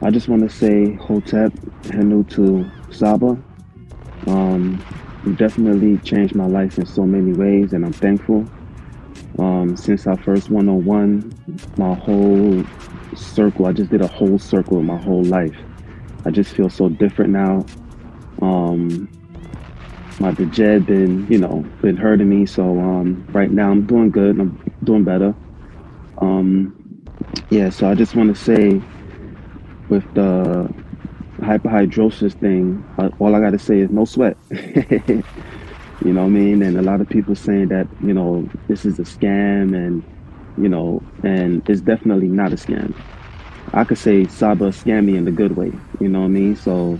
I just want to say Hotep, Henu to SABA. You definitely changed my life in so many ways, and I'm thankful. Since our first 101, my whole circle, I just did a whole circle of my whole life. I just feel so different now. My dejed been hurting me, so right now I'm doing good. I'm doing better. Yeah, so I just want to say, with the hyperhidrosis thing, all I got to say is no sweat. You know what I mean? And a lot of people saying that, this is a scam, and, and it's definitely not a scam. I could say SABA scammed me in the good way, you know what I mean? So,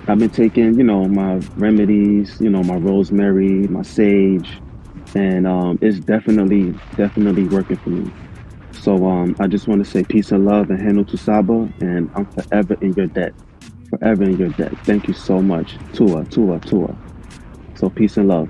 I've been taking, my remedies, my rosemary, my sage, and it's definitely working for me. So I just want to say peace and love and handle to SABA, and I'm forever in your debt. Forever in your debt. Thank you so much. Tua. So peace and love.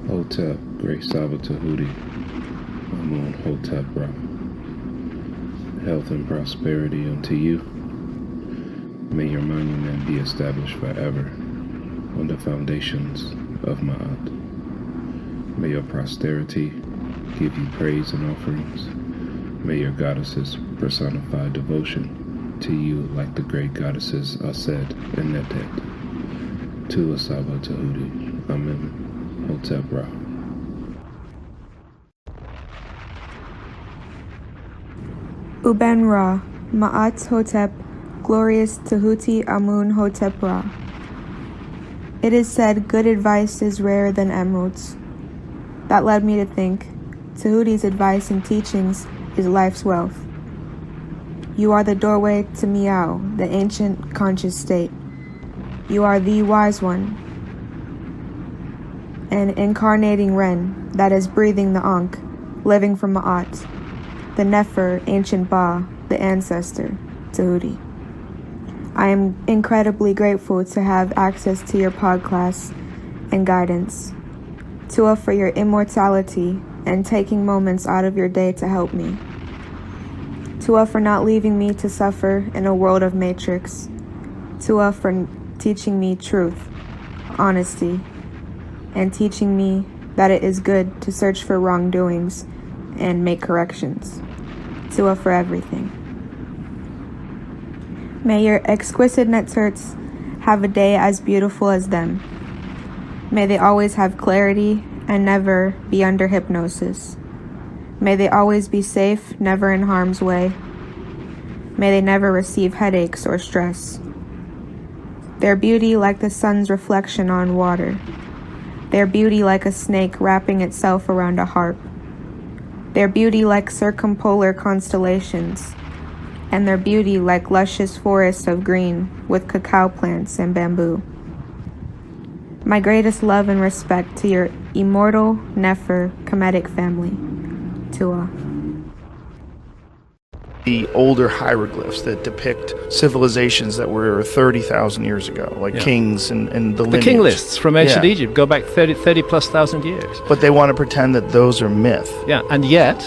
Hotep, Great Saba Tehuti, AMUN Hotep Ra. Health and prosperity unto you. May your monument be established forever on the foundations of Ma'at. May your posterity give you praise and offerings. May your goddesses personify devotion to you like the great goddesses Aset and Netet. To Saba Tehuti. Amen. Hotep Ra. Uben Ra, Ma'at Hotep, Glorious Tehuti Amun Hotep Ra. It is said good advice is rarer than emeralds. That led me to think, Tehuti's advice and teachings is life's wealth. You are the doorway to Miao, the ancient conscious state. You are the wise one, an incarnating Ren that is breathing the Ankh, living from Ma'at, the Nefer, ancient Ba, the ancestor, Tehuti. I am incredibly grateful to have access to your podcast and guidance. Tua for your immortality and taking moments out of your day to help me. Tua for not leaving me to suffer in a world of matrix. Tua for teaching me truth, honesty, and teaching me that it is good to search for wrongdoings and make corrections. Tua for everything. May your exquisite netzerts have a day as beautiful as them. May they always have clarity and never be under hypnosis. May they always be safe, never in harm's way. May they never receive headaches or stress. Their beauty like the sun's reflection on water. Their beauty like a snake wrapping itself around a harp. Their beauty like circumpolar constellations. And their beauty like luscious forests of green with cacao plants and bamboo. My greatest love and respect to your immortal Nefer Kemetic family. Tua. The older hieroglyphs that depict civilizations that were 30,000 years ago, like kings and the lineage. The king lists from ancient Egypt go back 30 plus thousand years. But they want to pretend that those are myth. Yeah, and yet,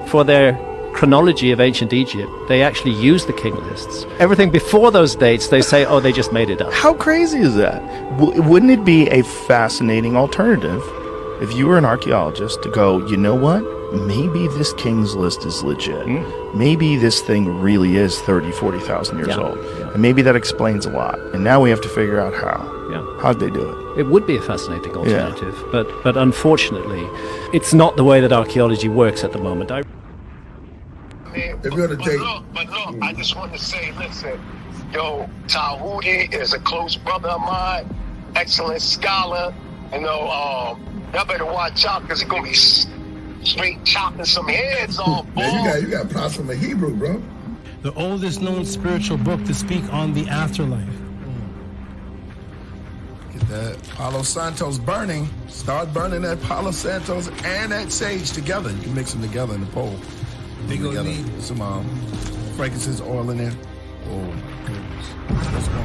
for their chronology of ancient Egypt, they actually use the king lists. Everything before those dates, they say, oh, they just made it up. How crazy is that? Wouldn't it be a fascinating alternative if you were an archaeologist to go, you know what? Maybe this king's list is legit. Maybe this thing really is 30, 40,000 years old. And maybe that explains a lot. And now we have to figure out how. How'd they do it? It would be a fascinating alternative, but unfortunately, it's not the way that archaeology works at the moment. But look, I just want to say, listen, yo, Tehuti is a close brother of mine, excellent scholar. Y'all better watch out because he's gonna be straight chopping some heads off. Man, you got props from the Hebrew, bro. The oldest known spiritual book to speak on the afterlife. That Palo Santos burning. Start burning that Palo Santos and that sage together. You can mix them together in the bowl. They gonna need some frankincense oil in there. Oh my goodness. What's going?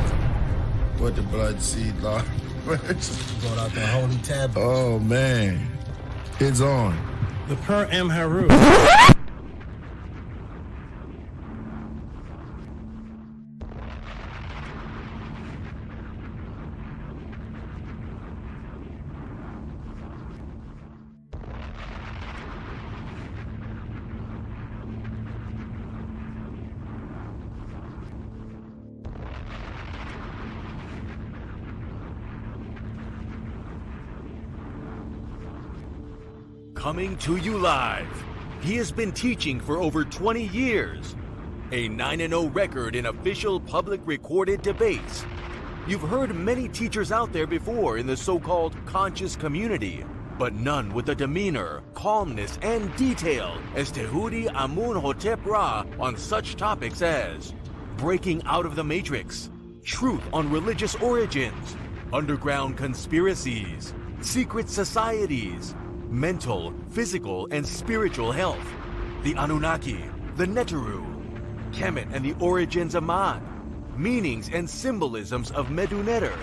What the blood seed law? Brought out the holy tablet. Oh man. It's on. The Per M Haru. Coming to you live. He has been teaching for over 20 years. A 9-0 record in official public recorded debates. You've heard many teachers out there before in the so-called conscious community, but none with the demeanor, calmness, and detail as Tehuti Amun Hotep Ra on such topics as breaking out of the matrix, truth on religious origins, underground conspiracies, secret societies, mental, physical, and spiritual health, the Anunnaki, the Neteru, Kemet and the origins of Man, meanings and symbolisms of Meduneter,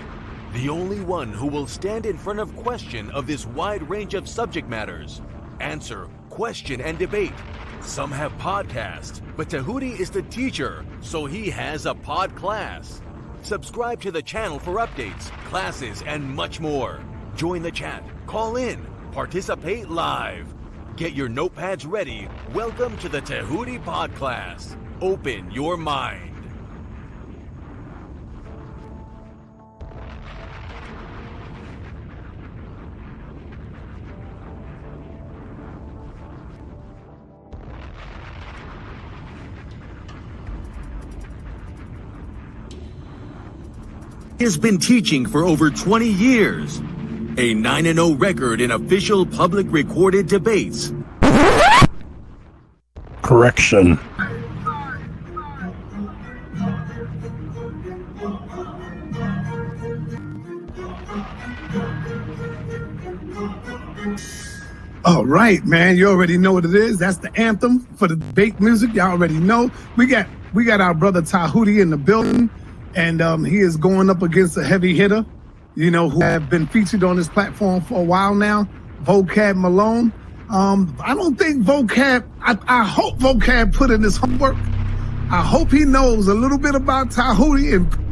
the only one who will stand in front of question of this wide range of subject matters, answer, question, and debate. Some have podcasts, but Tehuti is the teacher, so he has a pod class. Subscribe to the channel for updates, classes, and much more. Join the chat, call in, participate live. Get your notepads ready. Welcome to the Tehuti Podcast. Open your mind. He has been teaching for over 20 years. A 9-0 record in official public recorded debates. Correction. All right, man. You already know what it is. That's the anthem for the debate music. Y'all already know. We got our brother Tehuti in the building, and he is going up against a heavy hitter, you know, who have been featured on this platform for a while now, Vocab Malone. I don't think Vocab, I hope Vocab put in his homework. I hope he knows a little bit about Tehuti and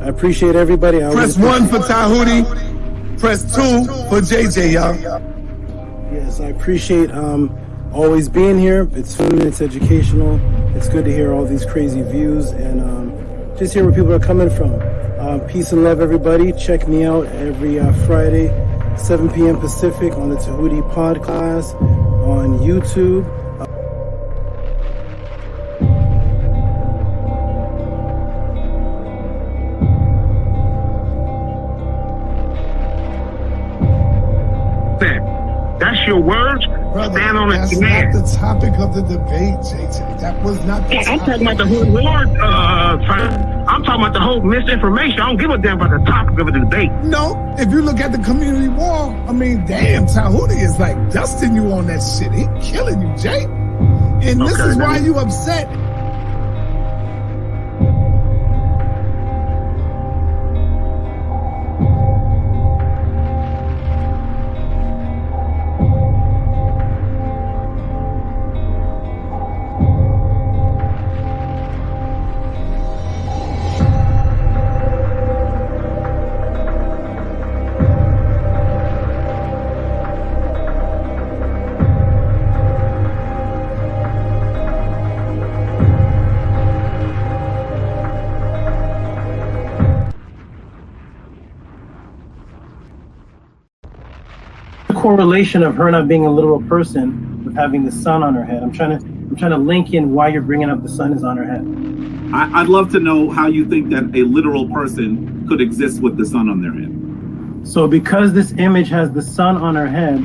I appreciate everybody. Press 1 for Tehuti. Press 2 for JJ, y'all. Yes, I appreciate always being here. It's fun, it's educational. It's good to hear all these crazy views and just hear where people are coming from. Peace and love, everybody. Check me out every Friday, 7 p.m. Pacific on the Tehuti Podcast on YouTube. That's your words? Brother, Stand on it. that's not the topic of the debate, JJ. That was not the I'm topic. talking about the whole war. I'm talking about the whole misinformation. I don't give a damn about the topic of the debate. No, if you look at the community wall, I mean, damn, Tehuti is like dusting you on that shit. He killing you, Jay. And this is why you upset. the correlation of her not being a literal person with having the sun on her head? I'm trying to link in why you're bringing up the sun is on her head. I'd love to know how you think that a literal person could exist with the sun on their head. So because this image has the sun on her head,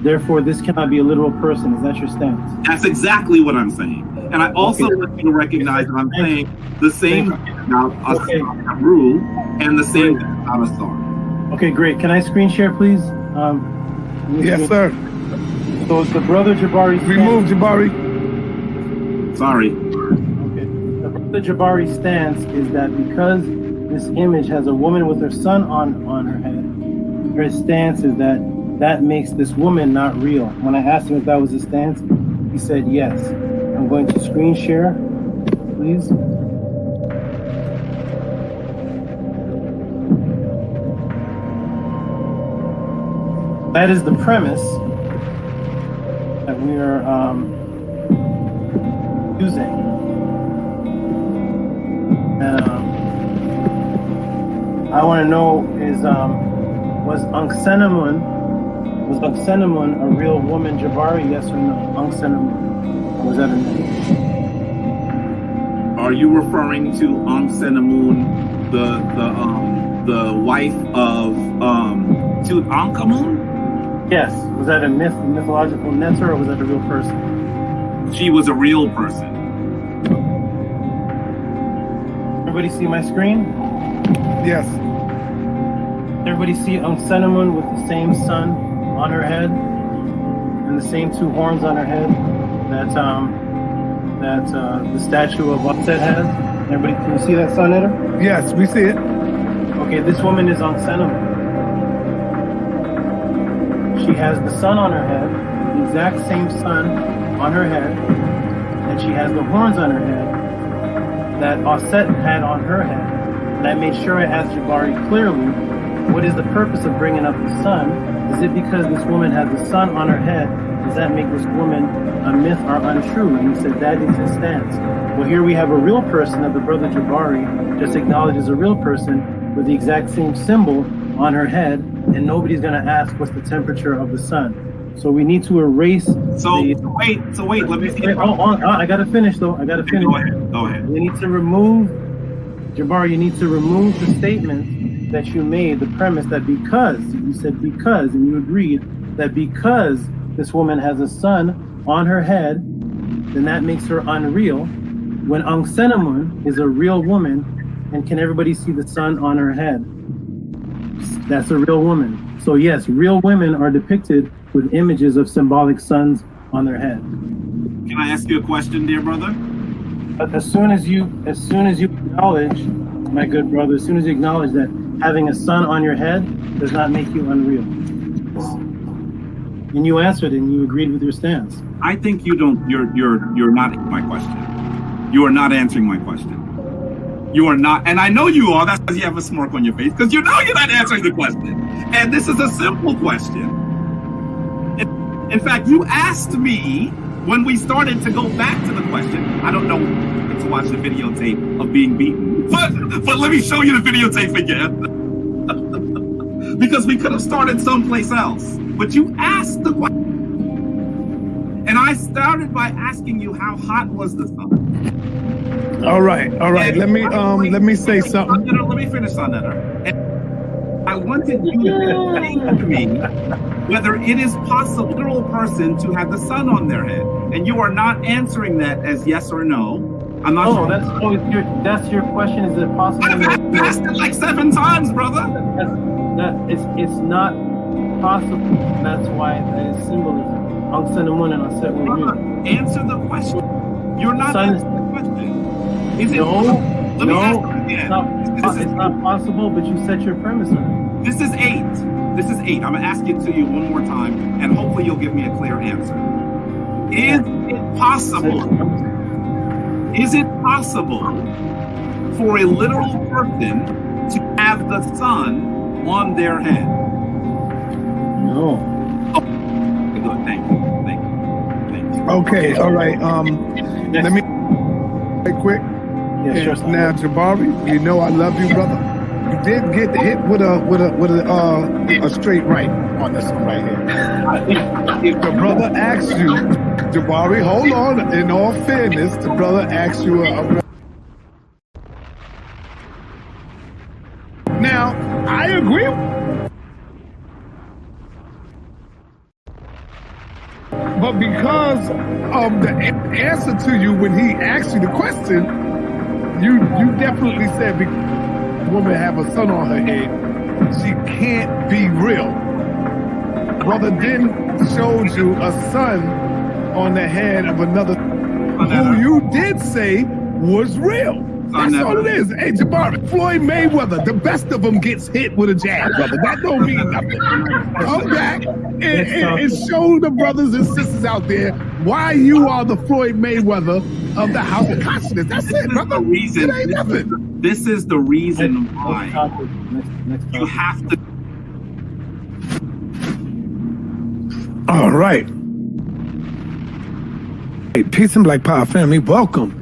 therefore this cannot be a literal person. Is that your stance? That's exactly what I'm saying. And I also want you to recognize that I'm saying the same about a rule and the same about a star. Okay, great. Can I screen share, please? Yes, sir. So the brother Jabari. Remove Jabari. Sorry. Okay. The brother Jabari stance is that because this image has a woman with her son on her head, her stance is that that makes this woman not real. When I asked him if that was his stance, he said yes. I'm going to screen share, please. That is the premise that we are using. And I want to know is was Anksenamun a real woman, Jabari? Yes or no? Anksenamun. Or was that a myth? Are you referring to Anksenamun, the wife of Tutankhamun? Yes. Was that a myth, mythological Netzer, or was that a real person? She was a real person. Everybody see my screen? Yes. Everybody see Anksenamun with the same sun on her head and the same two horns on her head that the statue of Octave has? Everybody, can you see that sun, Eder? Yes, we see it. Okay, this woman is Anksenamun. She has the sun on her head, the exact same sun on her head, and she has the horns on her head that Osset had on her head. And I made sure I asked Jabari clearly, what is the purpose of bringing up the sun? Is it because this woman has the sun on her head? Does that make this woman a myth or untrue? And he said that is his stance. Well, here we have a real person that the brother Jabari just acknowledged as a real person with the exact same symbol on her head, and nobody's going to ask what's the temperature of the sun. So we need to erase. So wait. Let me see. I got to finish though. I got to finish. Go ahead. We need to remove, Jabari. You need to remove the statement that you made, the premise that because you said because, and you agreed that because this woman has a sun on her head, then that makes her unreal. When Anksenamun is a real woman, and can everybody see the sun on her head? That's a real woman. So yes, real women are depicted with images of symbolic suns on their head. Can I ask you a question, dear brother? But as soon as you acknowledge, my good brother, as soon as you acknowledge that having a sun on your head does not make you unreal. And you answered and you agreed with your stance. I think you're not my question. You are not answering my question. You are not, and I know you are. That's because you have a smirk on your face, because you know you're not answering the question. And this is a simple question. In fact, you asked me when we started to go back to the question. I don't know to watch the videotape of being beaten, but let me show you the videotape again. Because we could have started someplace else. But you asked the question. And I started by asking you how hot was the sun. All right. Let me say something. Let me finish on that. I wanted you to explain to me whether it is possible for a literal person to have the sun on their head, and you are not answering that as yes or no. I'm not sure. That's your question. Is it possible? I've asked it like 7 times, brother. It's not possible. That's why that is symbolism. Anksenamun and Osset were real. Answer the question. You're not answering the question. Is it? No. It's not possible, but you set your premise on it. This is 8. I'm going to ask it to you one more time, and hopefully you'll give me a clear answer. Is it possible for a literal person to have the sun on their head? No. Oh, good. Thank you. Okay, all right. Let me right quick. Yeah, sure. Now, Jabari, you know I love you, brother. You did get hit with a straight right on this one right here. If the brother asks you, Jabari, hold on. In all fairness, the brother asks you Now, I agree. But because of the answer to you when he asked you the question, you definitely said the woman have a son on her head. She can't be real. Brother then showed you a son on the head of another who you did say was real. That's all it is. Hey, Jabari, Floyd Mayweather, the best of them gets hit with a jab, brother. That don't mean nothing. Come back and show the brothers and sisters out there why you are the Floyd Mayweather of the House of Consciousness. That's it, brother. It ain't nothing. This is the reason why you have to. All right. Hey, peace and Black Power family. Welcome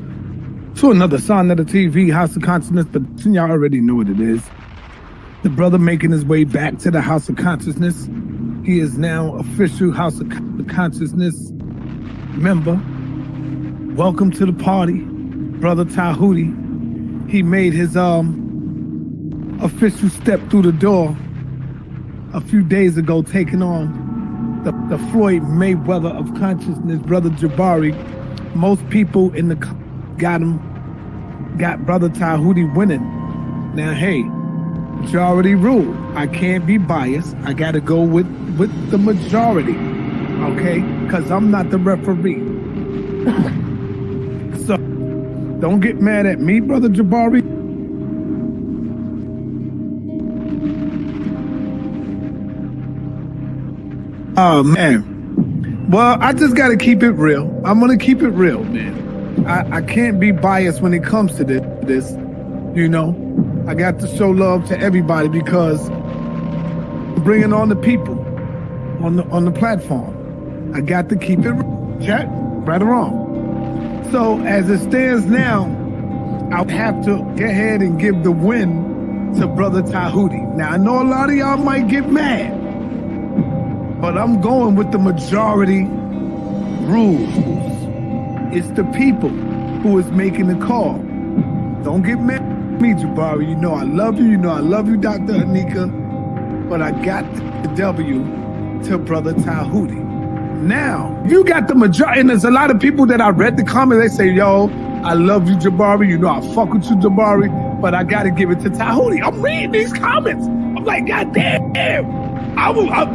to another Son of the TV House of Consciousness. But y'all already know what it is. The brother making his way back to the House of Consciousness. He is now official House of Consciousness member. Welcome to the party, brother Tehuti. He made his official step through the door a few days ago, taking on the Floyd Mayweather of consciousness, brother Jabari. Most people in the got brother Tehuti winning. Now, hey, majority rule. I can't be biased. I got to go with the majority, okay? Because I'm not the referee. So don't get mad at me, brother Jabari. Oh, man. Well, I just got to keep it real. I'm going to keep it real, man. I can't be biased when it comes to this. You know, I got to show love to everybody because we're bringing on the people on the platform. I got to keep it real. Chat, right or wrong. So as it stands now, I'll have to go ahead and give the win to brother Tehuti. Now, I know a lot of y'all might get mad, but I'm going with the majority rules. It's the people who is making the call. Don't get mad at me, Jabari. You know I love you. You know I love you, Dr. Anika. But I got the W to brother Tehuti. Now, you got the majority. And there's a lot of people that I read the comments. They say, yo, I love you, Jabari. You know I fuck with you, Jabari. But I got to give it to Tehuti. I'm reading these comments. I'm like, God damn.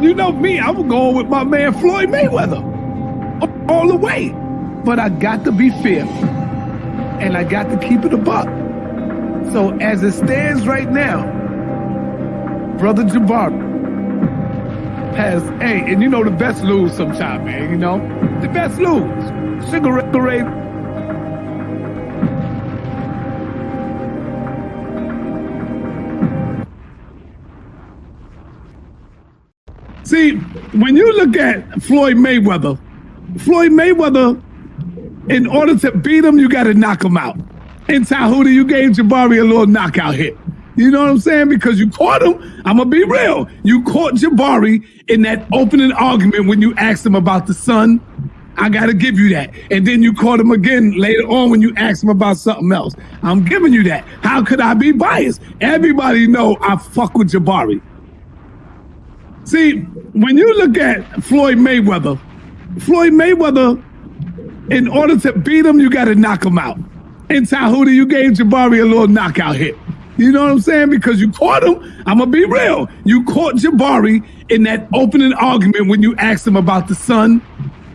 You know me. I was going with my man Floyd Mayweather all the way. But I got to be fair, and I got to keep it a buck. So as it stands right now, brother Jabari has, hey, and you know the best lose sometime, man, you know? The best lose. Cigarette. See, when you look at Floyd Mayweather, in order to beat him, you got to knock him out. In Tehuti, you gave Jabari a little knockout hit. You know what I'm saying? Because you caught him. I'm going to be real. You caught Jabari in that opening argument when you asked him about the son. I got to give you that. And then you caught him again later on when you asked him about something else. I'm giving you that. How could I be biased? Everybody know I fuck with Jabari. See, when you look at Floyd Mayweather, in order to beat him, you got to knock him out. In Tehuti, you gave Jabari a little knockout hit. You know what I'm saying? Because you caught him. I'm going to be real. You caught Jabari in that opening argument when you asked him about the son.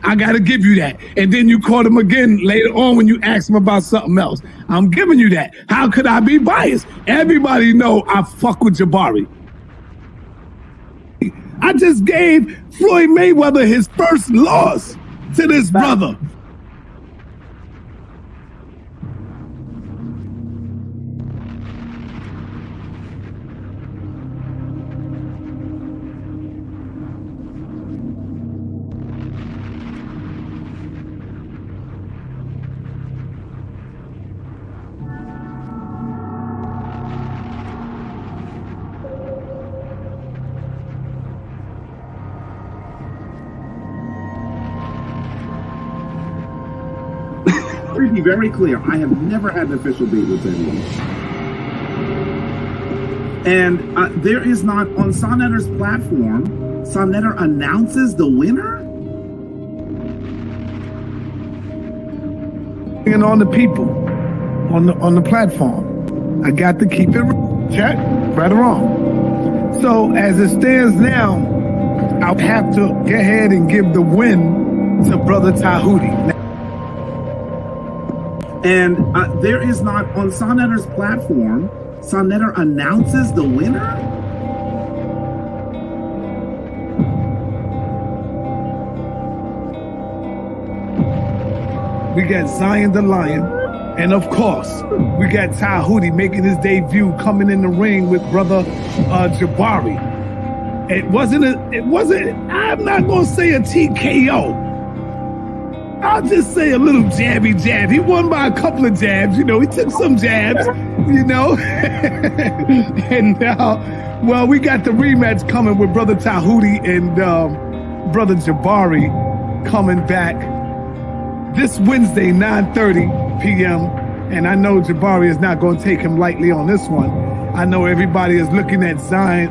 I got to give you that. And then you caught him again later on when you asked him about something else. I'm giving you that. How could I be biased? Everybody know I fuck with Jabari. I just gave Floyd Mayweather his first loss to this brother. be very clear, I have never had an official date with anyone. And there is not, on Sonnetter's platform, Sonnetter announces the winner? And on the people, on the platform. I got to keep it check, right or wrong. So as it stands now, I'll have to go ahead and give the win to Brother Tehuti. And there is not, on Sonnetter's platform, Sonnetter announces the winner? We got Zion the Lion, and of course, we got Tehuti making his debut, coming in the ring with Brother Jabari. It wasn't, I'm not gonna say a TKO. I'll just say a little jabby jab. He won by a couple of jabs, you know, he took some jabs, you know. And now, well, we got the rematch coming with Brother Tehuti and Brother Jabari coming back this Wednesday, 9:30 p.m. And I know Jabari is not going to take him lightly on this one. I know everybody is looking at Zion,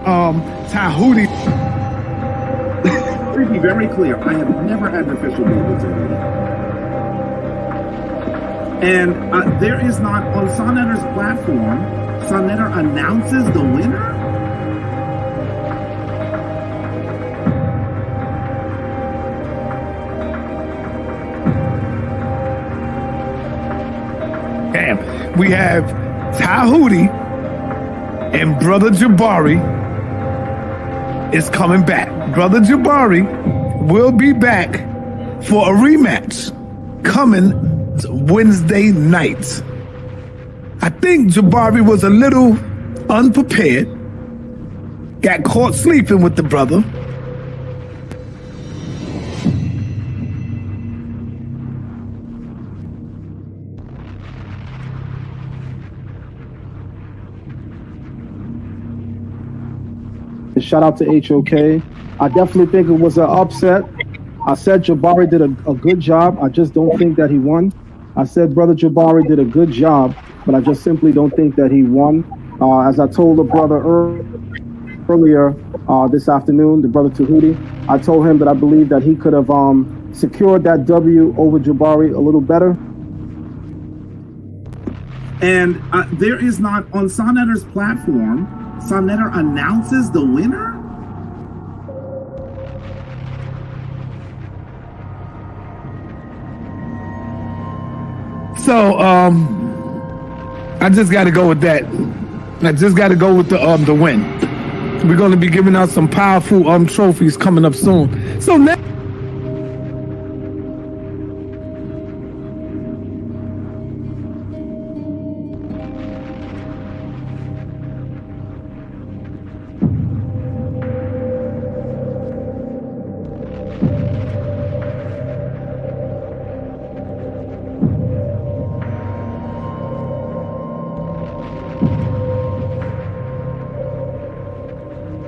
Tehuti. To be very clear, I have never had an official date with anyone. And there is not, on Sonnetter's platform, Sonnetter announces the winner? We have Tehuti and Brother Jabari is coming back. Brother Jabari will be back for a rematch coming Wednesday night. I think Jabari was a little unprepared, got caught sleeping with the brother. Shout out to HOK. I definitely think it was an upset. I said Jabari did a good job. I just don't think that he won. I said Brother Jabari did a good job, but I just simply don't think that he won. As I told the brother earlier this afternoon, the Brother Tehuti, I told him that I believe that he could have secured that W over Jabari a little better. And there is not, on Sonnetter's platform, Sonnetter announces the winner? So, I just got to go with that. I just got to go with the win. We're going to be giving out some powerful trophies coming up soon. So now.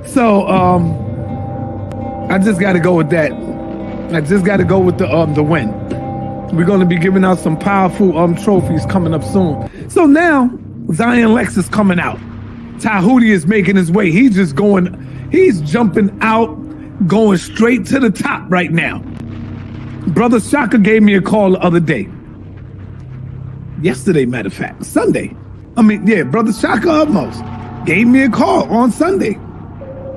So, I just got to go with that. I just got to go with the win. We're going to be giving out some powerful trophies coming up soon. So now, Zion Lex is coming out. Tehuti is making his way. He's jumping out, going straight to the top right now. Brother Shaka gave me a call the other day. Yesterday, matter of fact, Sunday. Brother Shaka Upmost gave me a call on Sunday.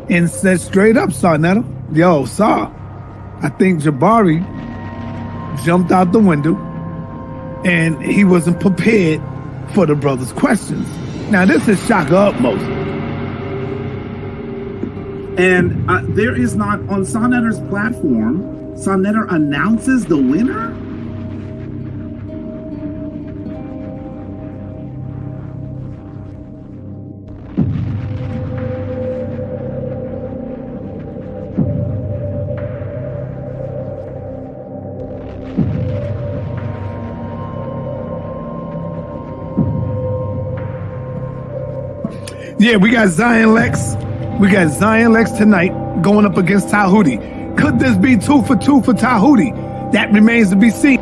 And said straight up, Sonnetta, yo, Saw, I think Jabari jumped out the window and he wasn't prepared for the brother's questions. Now, this is Shaka Upmost. And there is not, on Sonnetter's platform, Sonnetter announces the winner? Yeah, we got Zion Lex. We got Zion Lex tonight going up against Tehuti. Could this be 2 for 2 for Tehuti? That remains to be seen.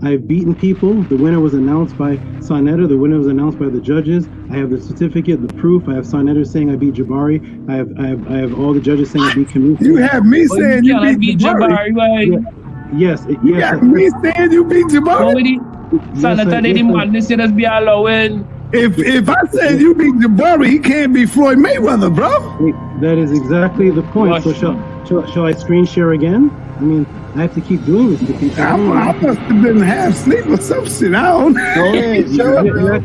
I've beaten people. The winner was announced by Sonetta. The winner was announced by the judges. I have the certificate, the proof. I have Sonetta saying I beat Jabari. I have all the judges saying I beat Camille. You have me saying you beat Jabari. Yes. You got me saying you beat Jabari. Sonetta did him madness. Just be allowing. If I said you beat Jabari, he can't be Floyd Mayweather, bro. That is exactly the point. So shall I screen share again? I mean, I have to keep doing this to people. I must have been half asleep or some shit. I don't know. Go ahead.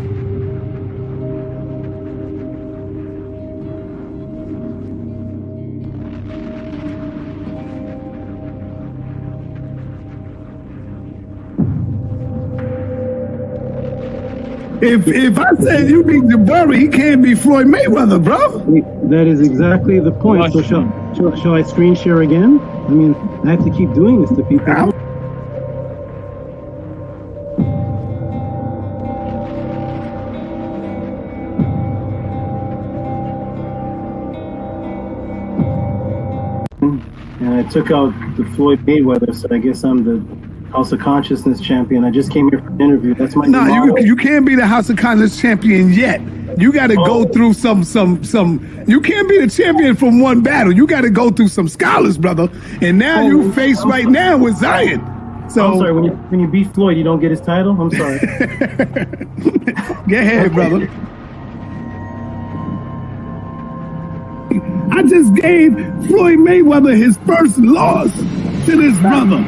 If I said you beat Jabari, he can't be Floyd Mayweather, bro. That is exactly the point. So shall I screen share again? I mean, I have to keep doing this to people. And I took out the Floyd Mayweather, so I guess I'm the House of Consciousness champion. I just came here for an interview. That's my you can't be the House of Consciousness champion yet. You got to go through some. You can't be the champion from one battle. You got to go through some scholars, brother. And now you face right now with Zion. So I'm sorry. When you beat Floyd, you don't get his title. I'm sorry. Go ahead, brother. I just gave Floyd Mayweather his first loss to this brother.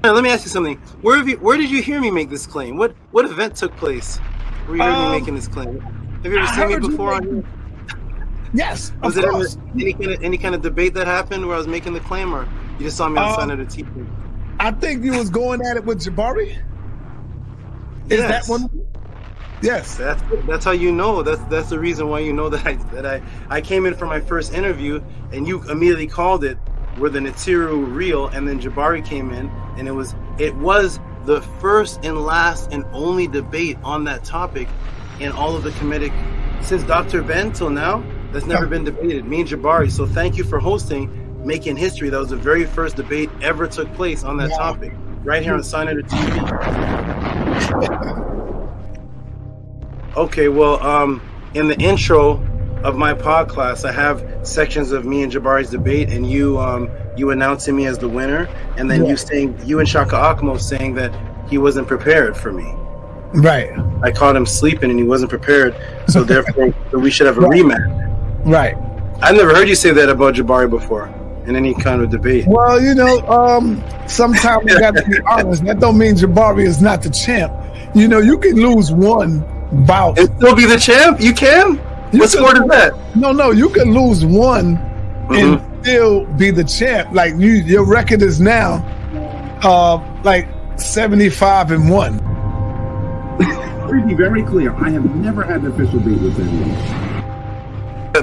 Let me ask you something. Where did you hear me make this claim? What event took place where you heard me making this claim? Have you ever seen me before on here? Yes. Was it any kind of debate that happened where I was making the claim, or you just saw me on the side of the TV? I think you was going at it with Jabari. Is that one? Yes. That's how you know. That's the reason why you know that I came in for my first interview and you immediately called it were the Natiru real, and then Jabari came in, and it was the first and last and only debate on that topic in all of the Kemetic since Dr. Ben till now. That's never been debated. Me and Jabari. So thank you for hosting, making history. That was the very first debate ever took place on that topic, right here on Signature TV. Okay, well, in the intro of my pod class, I have sections of me and Jabari's debate, and you announcing me as the winner, and then you and Shaka Akmo saying that he wasn't prepared for me. Right. I caught him sleeping, and he wasn't prepared, so therefore we should have a rematch. Right. I've never heard you say that about Jabari before in any kind of debate. Well, sometimes you got to be honest. That don't mean Jabari is not the champ. You can lose one bout and still be the champ. You can. What sport is that? No, you can lose one and still be the champ. Like your record is now like 75-1. To be very clear, I have never had an official date with anyone.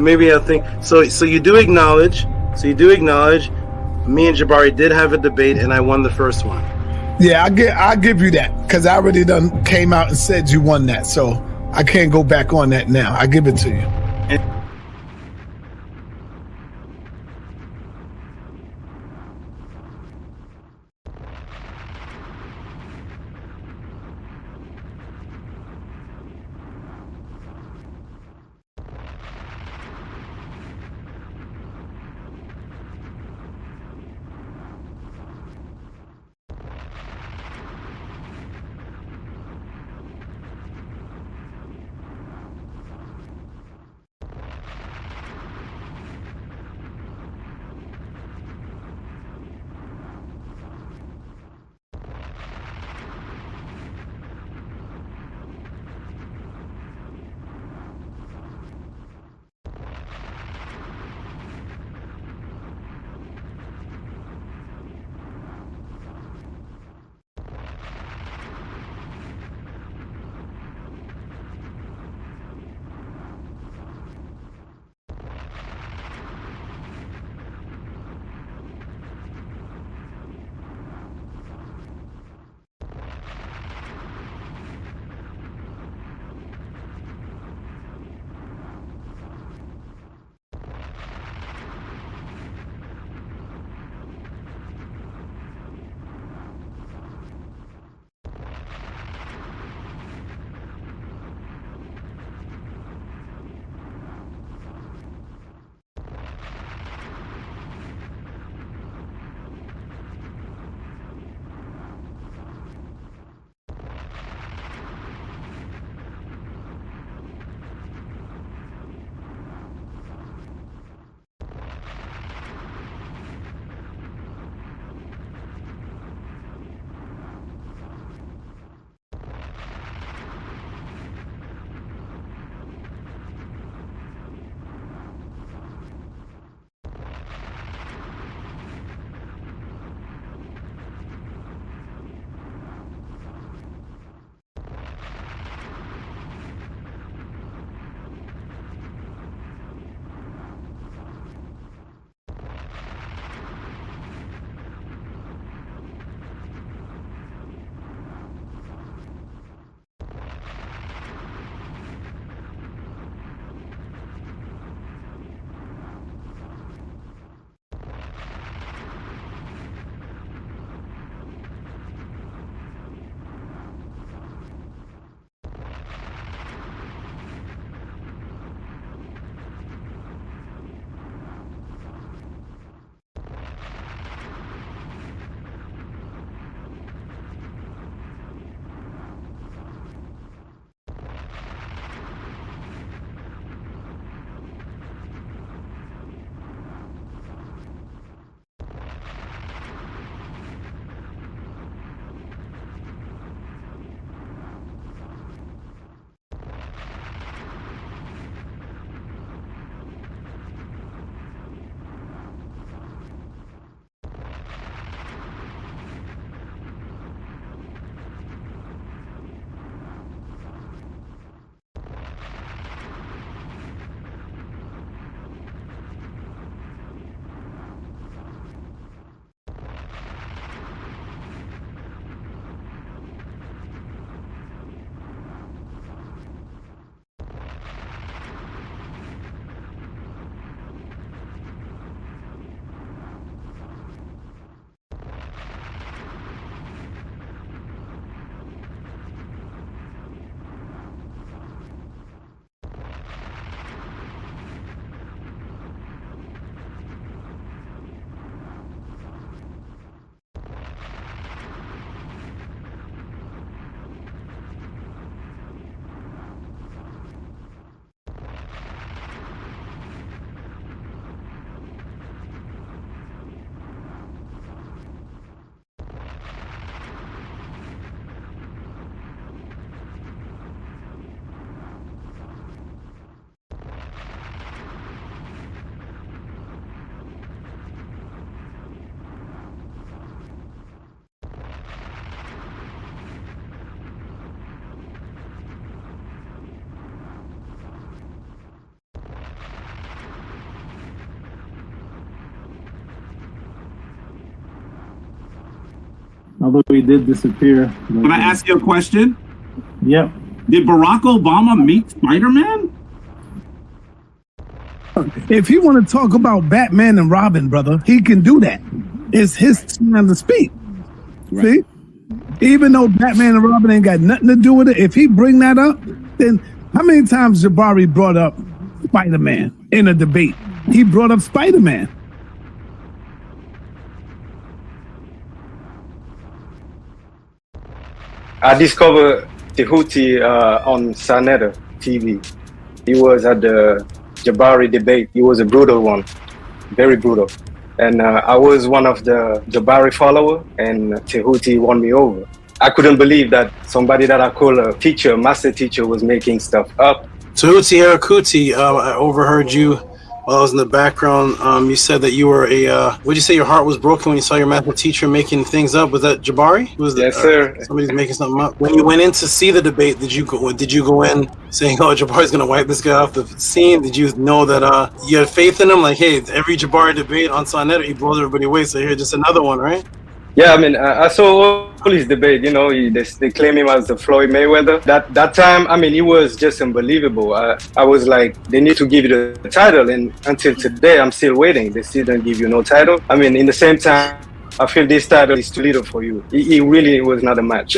Maybe I think so. So you do acknowledge. Me and Jabari did have a debate, and I won the first one. Yeah, I'll give you that, because I already done came out and said you won that, so I can't go back on that now. I give it to you. Although he did disappear. Can I ask you a question? Yep. Did Barack Obama meet Spider-Man? If he want to talk about Batman and Robin, brother, he can do that. It's his time to speak. See? Even though Batman and Robin ain't got nothing to do with it, if he bring that up, then how many times Jabari brought up Spider-Man in a debate? He brought up Spider-Man. I discovered Tehuti on Sanetta TV. He was at the Jabari debate. He was a brutal one, very brutal. And I was one of the Jabari follower, and Tehuti won me over. I couldn't believe that somebody that I call a teacher, master teacher, was making stuff up. Tehuti Erakuti, I overheard you while I was in the background. You said that you were would you say your heart was broken when you saw your math teacher making things up? Was that Jabari? Was yes, sir. Somebody's making something up. When you went in to see the debate, did you go in saying, "Oh, Jabari's going to wipe this guy off the scene"? Did you know that you had faith in him? Like, hey, every Jabari debate on Sonnet, he blows everybody away. So here's just another one, right? Yeah, I mean, I saw all his debate. You know, they claim him as the Floyd Mayweather. That time, I mean, it was just unbelievable. I was like, they need to give you the title, and until today, I'm still waiting. They still don't give you no title. I mean, in the same time, I feel this title is too little for you. It really was not a match.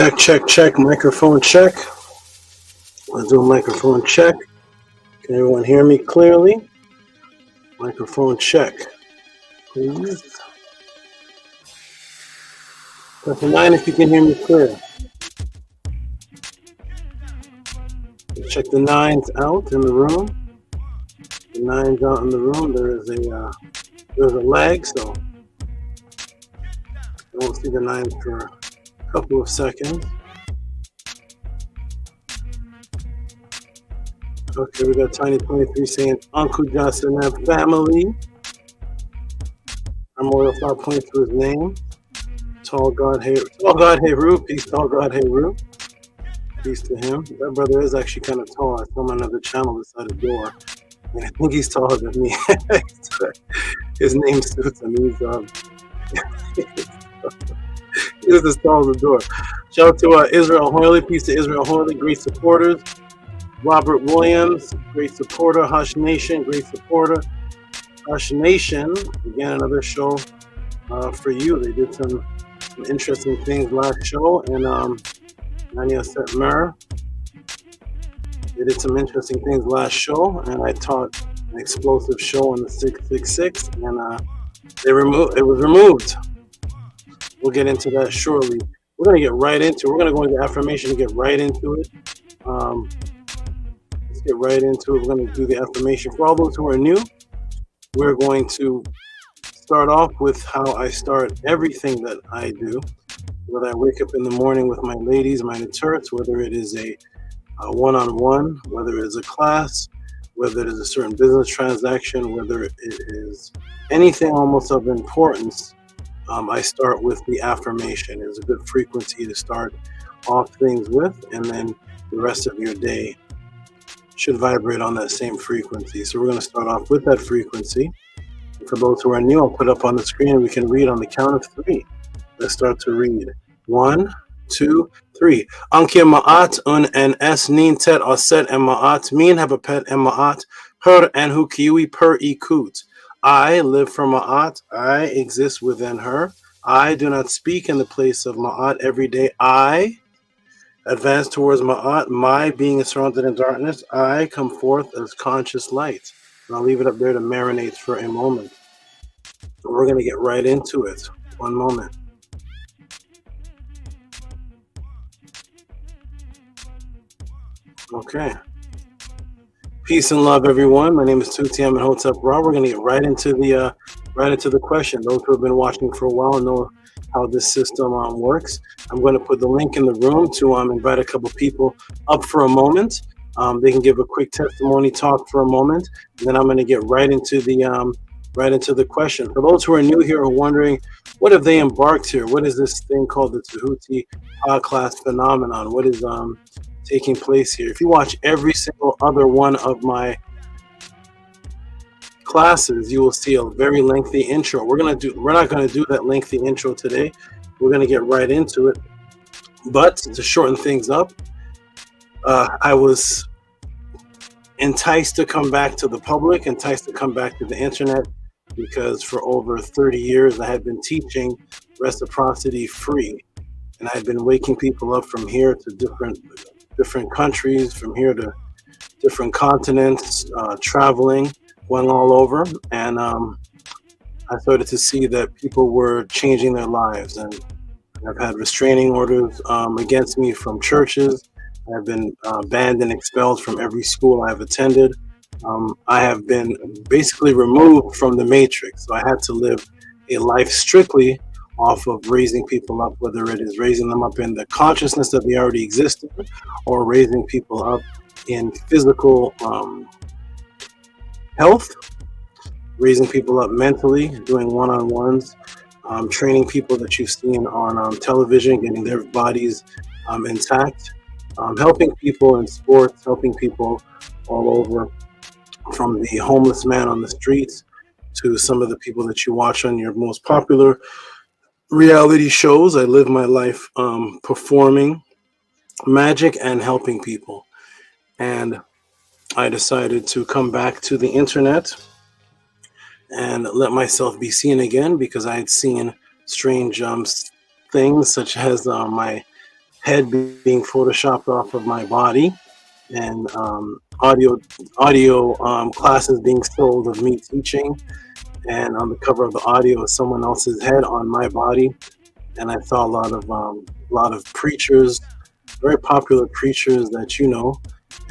Check, check, check. Microphone check. Let's do a microphone check. Can everyone hear me clearly? Microphone check, please. Press 9 if you can hear me clear. Check the 9s out in the room. The 9s out in the room. There's a lag, so I won't see the 9s for a couple of seconds. Okay, we got Tiny23 saying Uncle Johnson and family. I'm more than 5 points to his name. Tall God Heru. Peace, Tall God Heru. Peace to him. That brother is actually kind of tall. I saw him on another channel beside the door. And I think he's taller than me. His name suits him. He's as tall as the door. Shout out to Israel Hoyley. Peace to Israel Hoyley. Great supporters. Robert Williams, great supporter. Hush Nation, great supporter. Hush Nation, again, another show for you. They did some interesting things last show. And Nanya Setmer, they did some interesting things last show. And I taught an explosive show on the 666. And it was removed. We'll get into that shortly. We're going to get right into it. We're going to go into affirmation and get right into it. Let's get right into it. We're going to do the affirmation. For all those who are new, we're going to start off with how I start everything that I do. Whether I wake up in the morning with my ladies, my turrets, whether it is a one-on-one, whether it is a class, whether it is a certain business transaction, whether it is anything almost of importance, I start with the affirmation. It's a good frequency to start off things with, and then the rest of your day should vibrate on that same frequency. So we're going to start off with that frequency. And for those who are new, I'll put up on the screen and we can read on the count of 3. Let's start to read. 1, 2, 3. Anke ma'at un en es nin tet aset en ma'at min have a pet en ma'at her en hu kiwi per ikut. I live for Ma'at. I exist within her. I do not speak in the place of Ma'at every day. I advance towards Ma'at. My being is surrounded in darkness. I come forth as conscious light. And I'll leave it up there to marinate for a moment. So we're going to get right into it. One moment. Okay. Peace and love, everyone. My name is Tehuti. I'm in Hotep Ra. We're going to get right into the question. Those who have been watching for a while know how this system works. I'm going to put the link in the room to invite a couple people up for a moment. They can give a quick testimony talk for a moment, and then I'm going to get right into the question. For those who are new here or wondering, what have they embarked here? What is this thing called the Tehuti class phenomenon? What is taking place here? If you watch every single other one of my classes, you will see a very lengthy intro. We're not going to do that lengthy intro today. We're going to get right into it. But to shorten things up, I was enticed to come back to the public, enticed to come back to the internet, because for over 30 years I had been teaching reciprocity free, and I had been waking people up from here to different countries, from here to different continents, traveling, going all over, and I started to see that people were changing their lives. And I've had restraining orders against me from churches. I've been banned and expelled from every school I've attended. I have been basically removed from the matrix, so I had to live a life strictly off of raising people up, whether it is raising them up in the consciousness that they already exist in, or raising people up in physical health, raising people up mentally, doing one-on-ones, training people that you've seen on television, getting their bodies intact, helping people in sports, helping people all over, from the homeless man on the streets to some of the people that you watch on your most popular reality shows. I live my life performing magic and helping people. And I decided to come back to the internet and let myself be seen again, because I had seen strange things, such as my head being photoshopped off of my body, and audio classes being sold of me teaching, and on the cover of the audio is someone else's head on my body. And I saw a lot of preachers, very popular preachers that you know,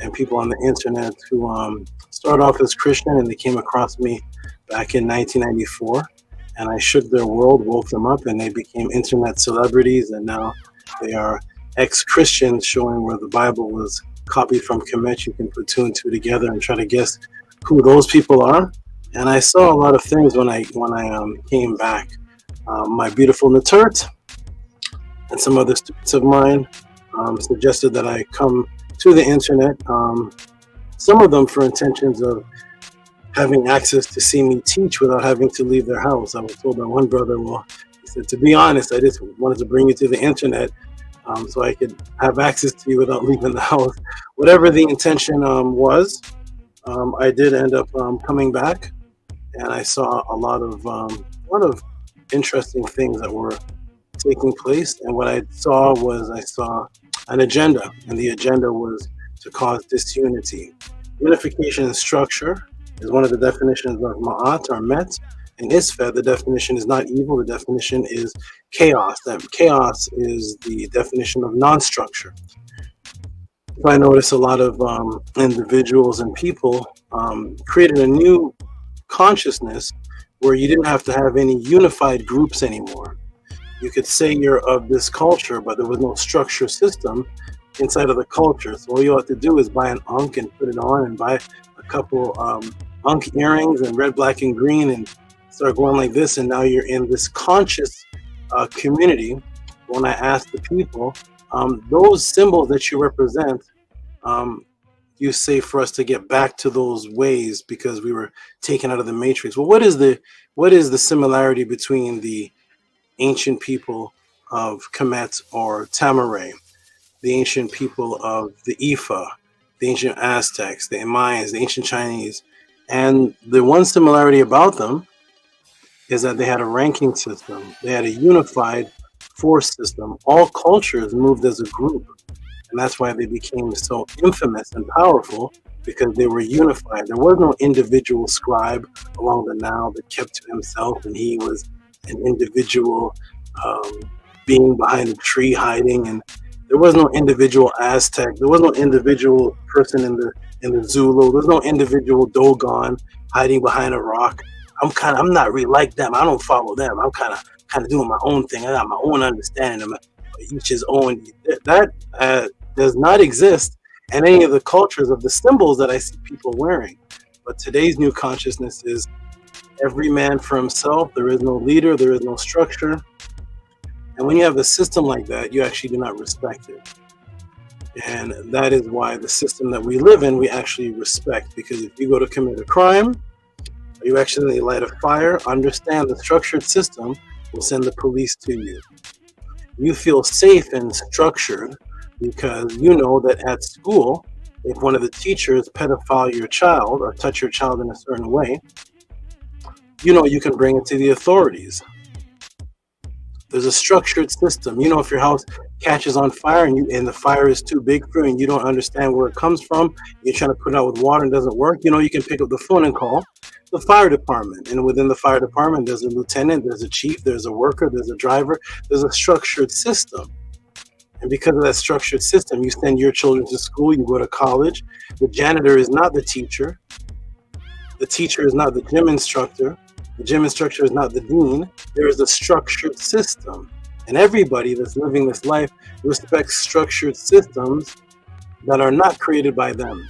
and people on the internet who started off as Christian, and they came across me back in 1994, and I shook their world, woke them up, and they became internet celebrities, and now they are ex-Christians, showing where the Bible was copied from Kemet. You can put two and two together and try to guess who those people are. And I saw a lot of things when I came back. My beautiful Naturt and some other students of mine suggested that I come to the internet, some of them for intentions of having access to see me teach without having to leave their house. I was told by one brother, well, he said, to be honest, I just wanted to bring you to the internet so I could have access to you without leaving the house. Whatever the intention was, I did end up coming back, and I saw a lot of interesting things that were taking place. And what I saw an agenda, and the agenda was to cause disunity. Unification and structure is one of the definitions of Ma'at or Met. In Isfet, the definition is not evil, the definition is chaos. That chaos is the definition of non-structure. I noticed a lot of individuals and people created a new consciousness where you didn't have to have any unified groups anymore. You could say you're of this culture, but there was no structure system inside of the culture. So all you have to do is buy an Ankh and put it on, and buy a couple Ankh earrings and red, black, and green, and start going like this, and now you're in this conscious community. When I asked the people, those symbols that you represent, you say for us to get back to those ways because we were taken out of the matrix. Well, what is the similarity between the ancient people of Kemet or Tamaray, the ancient people of the Ifa, the ancient Aztecs, the Mayans, the ancient Chinese? And the one similarity about them is that they had a ranking system. They had a unified force system. All cultures moved as a group. And that's why they became so infamous and powerful, because they were unified. There was no individual scribe along the Nile that kept to himself, and he was an individual being behind a tree hiding. And there was no individual Aztec. There was no individual person in the in the Zulu. There's no individual Dogon hiding behind a rock. I'm not really like them. I don't follow them. I'm kind of doing my own thing. I got my own understanding of each his own. That does not exist in any of the cultures of the symbols that I see people wearing. But today's new consciousness is every man for himself. There is no leader. There is no structure. And when you have a system like that, you actually do not respect it. And that is why the system that we live in, we actually respect. Because if you go to commit a crime, or you accidentally light a fire, understand the structured system will send the police to you. You feel safe and structured because you know that at school, if one of the teachers pedophile your child or touch your child in a certain way, you know you can bring it to the authorities. There's a structured system. You know, if your house catches on fire and the fire is too big for you and you don't understand where it comes from, you're trying to put it out with water and it doesn't work, you know, you can pick up the phone and call the fire department. And within the fire department, there's a lieutenant, there's a chief, there's a worker, there's a driver, there's a structured system. And because of that structured system, you send your children to school, you go to college. The janitor is not the teacher. The teacher is not the gym instructor. The gym instructor is not the dean. There is a structured system. And everybody that's living this life respects structured systems that are not created by them.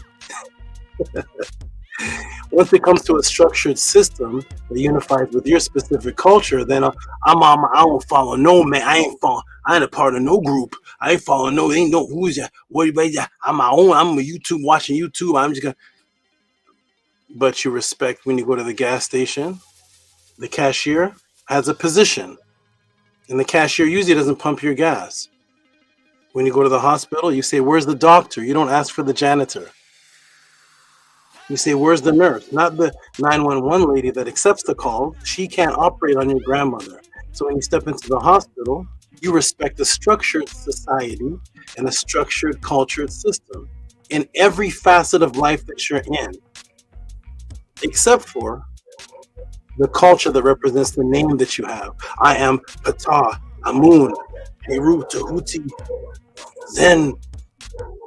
Once it comes to a structured system that unifies with your specific culture, then I don't follow no man. I ain't a part of no group. I ain't following no, ain't no who's that. What about that? I'm my own. I'm a YouTube watching YouTube. I'm just gonna. But you respect when you go to the gas station. The cashier has a position, and the cashier usually doesn't pump your gas. When you go to the hospital, you say, "Where's the doctor?" You don't ask for the janitor. You say, "Where's the nurse?" Not the 911 lady that accepts the call. She can't operate on your grandmother. So when you step into the hospital, you respect the structured society and the structured cultured system in every facet of life that you're in, except for the culture that represents the name that you have. I am Ptah, Amun, Heru, Tehuti, Zen,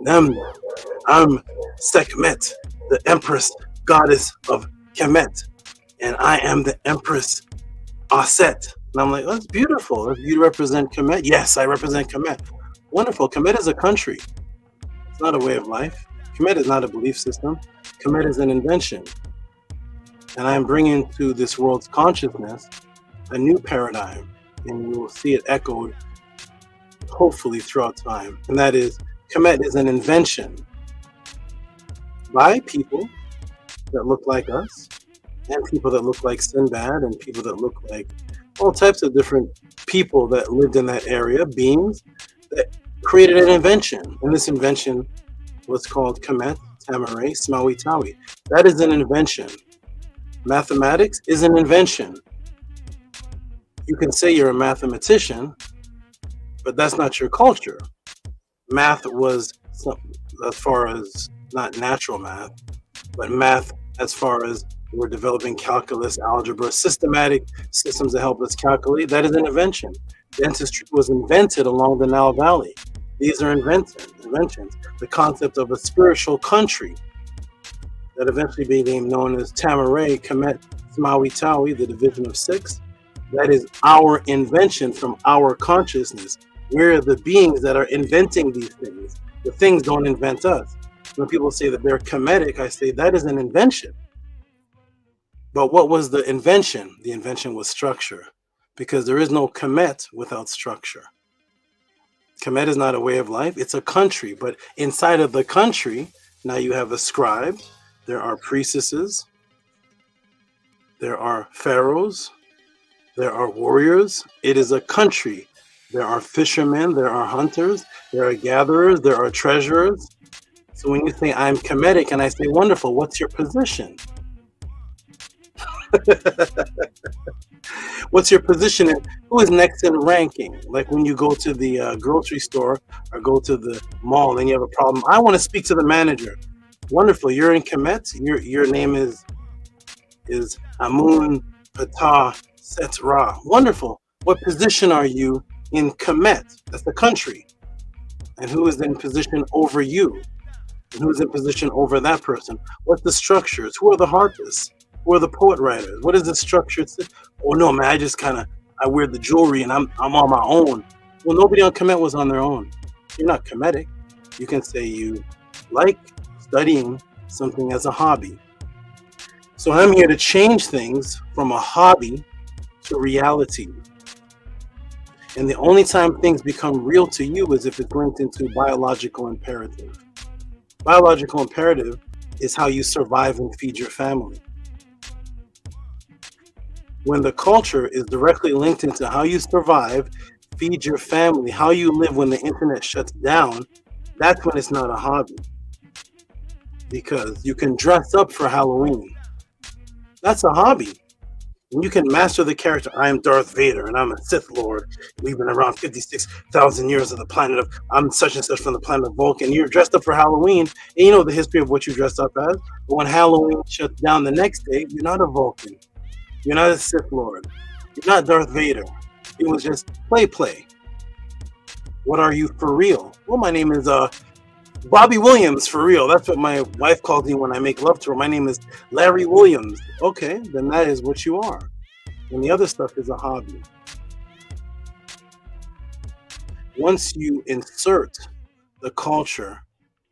Nem. I'm Sekhmet, the Empress Goddess of Kemet, and I am the Empress Aset. And I'm like, that's beautiful. If you represent Kemet, yes, I represent Kemet. Wonderful. Kemet is a country. It's not a way of life. Kemet is not a belief system. Kemet is an invention. And I'm bringing to this world's consciousness a new paradigm, and you will see it echoed hopefully throughout time. And that is, Kemet is an invention by people that look like us, and people that look like Sinbad, and people that look like all types of different people that lived in that area, beings that created an invention. And this invention was called Kemet, Tamaray, Smawi Tawi. That is an invention. Mathematics is an invention. You can say you're a mathematician, but that's not your culture. Math was, as far as not natural math, but math as far as we're developing calculus, algebra, systematic systems that help us calculate, that is an invention. Dentistry was invented along the Nile Valley. These are inventions. The concept of a spiritual country that eventually became known as Tamaray, Kemet, Smawi Tawi, the division of 6. That is our invention from our consciousness. We're the beings that are inventing these things. The things don't invent us. When people say that they're Kemetic, I say that is an invention. But what was the invention? The invention was structure, because there is no Kemet without structure. Kemet is not a way of life, it's a country. But inside of the country, now you have a scribe, there are priestesses, there are pharaohs, there are warriors. It is a country. There are fishermen, there are hunters, there are gatherers, there are treasurers. So when you say I'm Kemetic and I say, wonderful, what's your position? What's your position and who is next in ranking? Like when you go to the grocery store or go to the mall and you have a problem, I want to speak to the manager. Wonderful, you're in Kemet. Your name is Amun, Ptah, Set, Ra. Wonderful. What position are you in Kemet? That's the country. And who is in position over you? And who's in position over that person? What's the structures? Who are the harpists? Who are the poet writers? What is the structure? Oh no, man, I wear the jewelry and I'm on my own. Well, nobody on Kemet was on their own. You're not Kemetic. You can say you like studying something as a hobby. So I'm here to change things from a hobby to reality. And the only time things become real to you is if it's linked into biological imperative. Biological imperative is how you survive and feed your family. When the culture is directly linked into how you survive, feed your family, how you live when the internet shuts down, that's when it's not a hobby. Because you can dress up for Halloween. That's a hobby. And you can master the character. I am Darth Vader and I'm a Sith Lord. We've been around 56,000 years of the planet of, I'm such and such from the planet of Vulcan. You're dressed up for Halloween and you know the history of what you dressed up as. But when Halloween shuts down the next day, you're not a Vulcan. You're not a Sith Lord. You're not Darth Vader. It was just play. What are you for real? Well, my name is Bobby Williams for real. That's what my wife calls me when I make love to her. My name is Larry Williams. Okay, then that is what you are. And the other stuff is a hobby. Once you insert the culture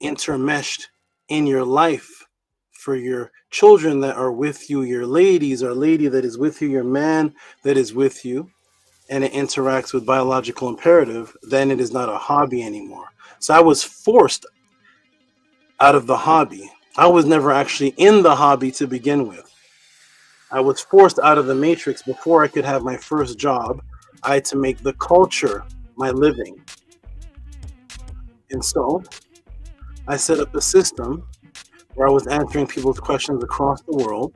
intermeshed in your life for your children that are with you, your ladies or lady that is with you, your man that is with you, and it interacts with biological imperative, then it is not a hobby anymore. So I was forced out of the hobby. I was never actually in the hobby to begin with. I was forced out of the matrix before I could have my first job. I had to make the culture my living. And so I set up a system where I was answering people's questions across the world.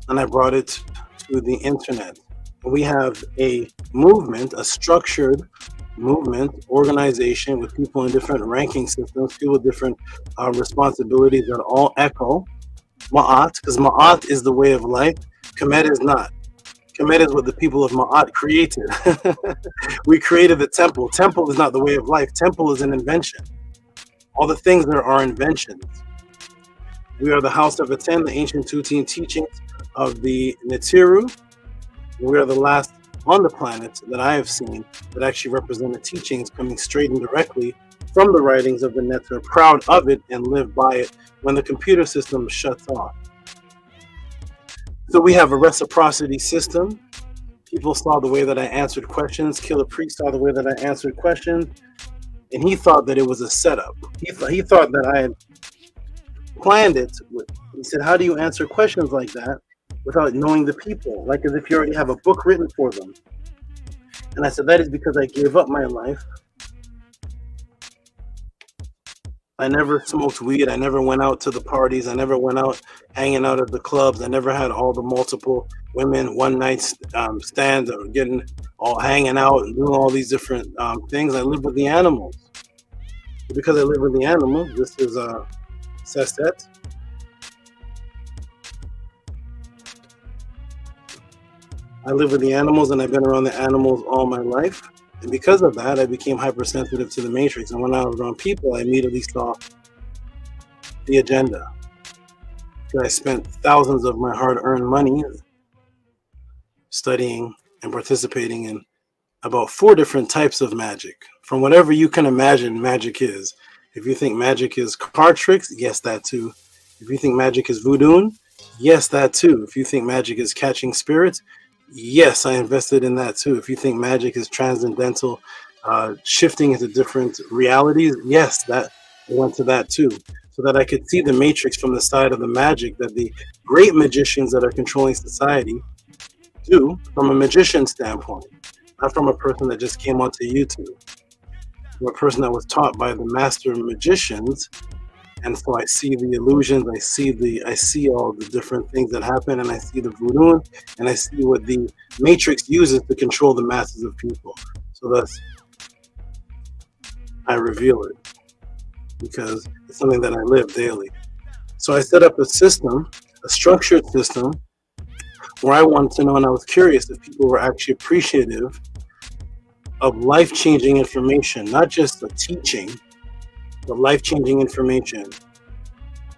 And I brought it to the internet. We have a movement, a structured movement, organization with people in different ranking systems, people with different responsibilities that all echo Ma'at, because Ma'at is the way of life. Kemet is not. Kemet is what the people of Ma'at created. We created the temple. Temple is not the way of life. Temple is an invention. All the things there are inventions. We are the houseofatton, the ancient Tehuti teachings of the Netiru. We are the last on the planet that I have seen that actually represent the teachings coming straight and directly from the writings of the Netter, proud of it and live by it when the computer system shuts off. So we have a reciprocity system. People saw the way that I answered questions. Killer Priest saw the way that I answered questions. And he thought that it was a setup. He thought that I had planned it. He said, how do you answer questions like that without knowing the people? Like as if you already have a book written for them. And I said, that is because I gave up my life. I never smoked weed. I never went out to the parties. I never went out hanging out at the clubs. I never had all the multiple women one night stands or getting all hanging out and doing all these different things. I live with the animals. Because I live with the animals, this is Sestet. I live with the animals and I've been around the animals all my life. And because of that, I became hypersensitive to the matrix. And when I was around people, I immediately saw the agenda. I spent thousands of my hard-earned money studying and participating in about 4 different types of magic. From whatever you can imagine magic is. If you think magic is card tricks, yes, that too. If you think magic is voodoo, yes, that too. If you think magic is catching spirits, yes, I invested in that too. If you think magic is transcendental, shifting into different realities, yes, that I went to that too. So that I could see the matrix from the side of the magic that the great magicians that are controlling society do from a magician standpoint, not from a person that just came onto YouTube. From a person that was taught by the master magicians. And so I see the illusions, I see all the different things that happen, and I see the voodoo, and I see what the matrix uses to control the masses of people. So thus, I reveal it because it's something that I live daily. So I set up a system, a structured system, where I wanted to know, and I was curious if people were actually appreciative of life-changing information, not just the teaching, but life-changing information,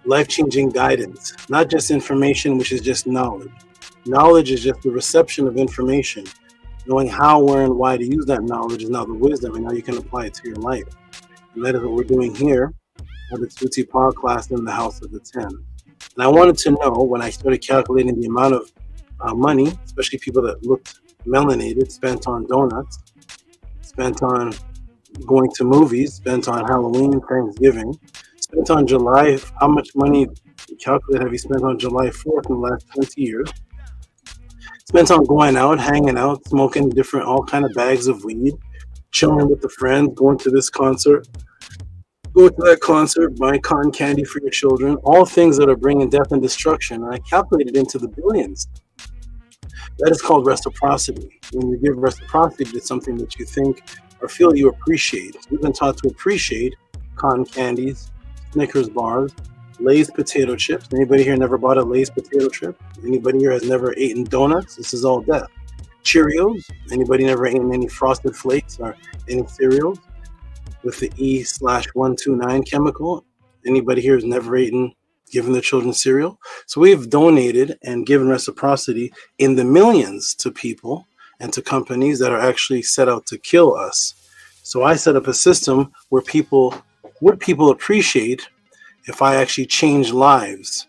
life-changing guidance, not just information, which is just knowledge. Knowledge is just the reception of information. Knowing how, where, and why to use that knowledge is now the wisdom, and now you can apply it to your life. And that is what we're doing here at the Tehuti Power Class in the House of the 10. And I wanted to know, when I started calculating the amount of money, especially people that looked melanated, spent on donuts, spent on going to movies, spent on Halloween, Thanksgiving, spent on July, how much money, calculate, have you spent on July 4th in the last 20 years? Spent on going out, hanging out, smoking all kind of bags of weed, chilling with the friends, going to this concert, going to that concert, buying cotton candy for your children, all things that are bringing death and destruction. And I calculated into the billions. That is called reciprocity. When you give reciprocity to something that you think or feel you appreciate. We've been taught to appreciate cotton candies, Snickers bars, Lay's potato chips. Anybody here never bought a Lay's potato chip? Anybody here has never eaten donuts? This is all death. Cheerios. Anybody never eaten any Frosted Flakes or any cereals with the E/129 chemical? Anybody here has never given their children cereal? So we've donated and given reciprocity in the millions to people and to companies that are actually set out to kill us. So I set up a system where people appreciate if I actually change lives?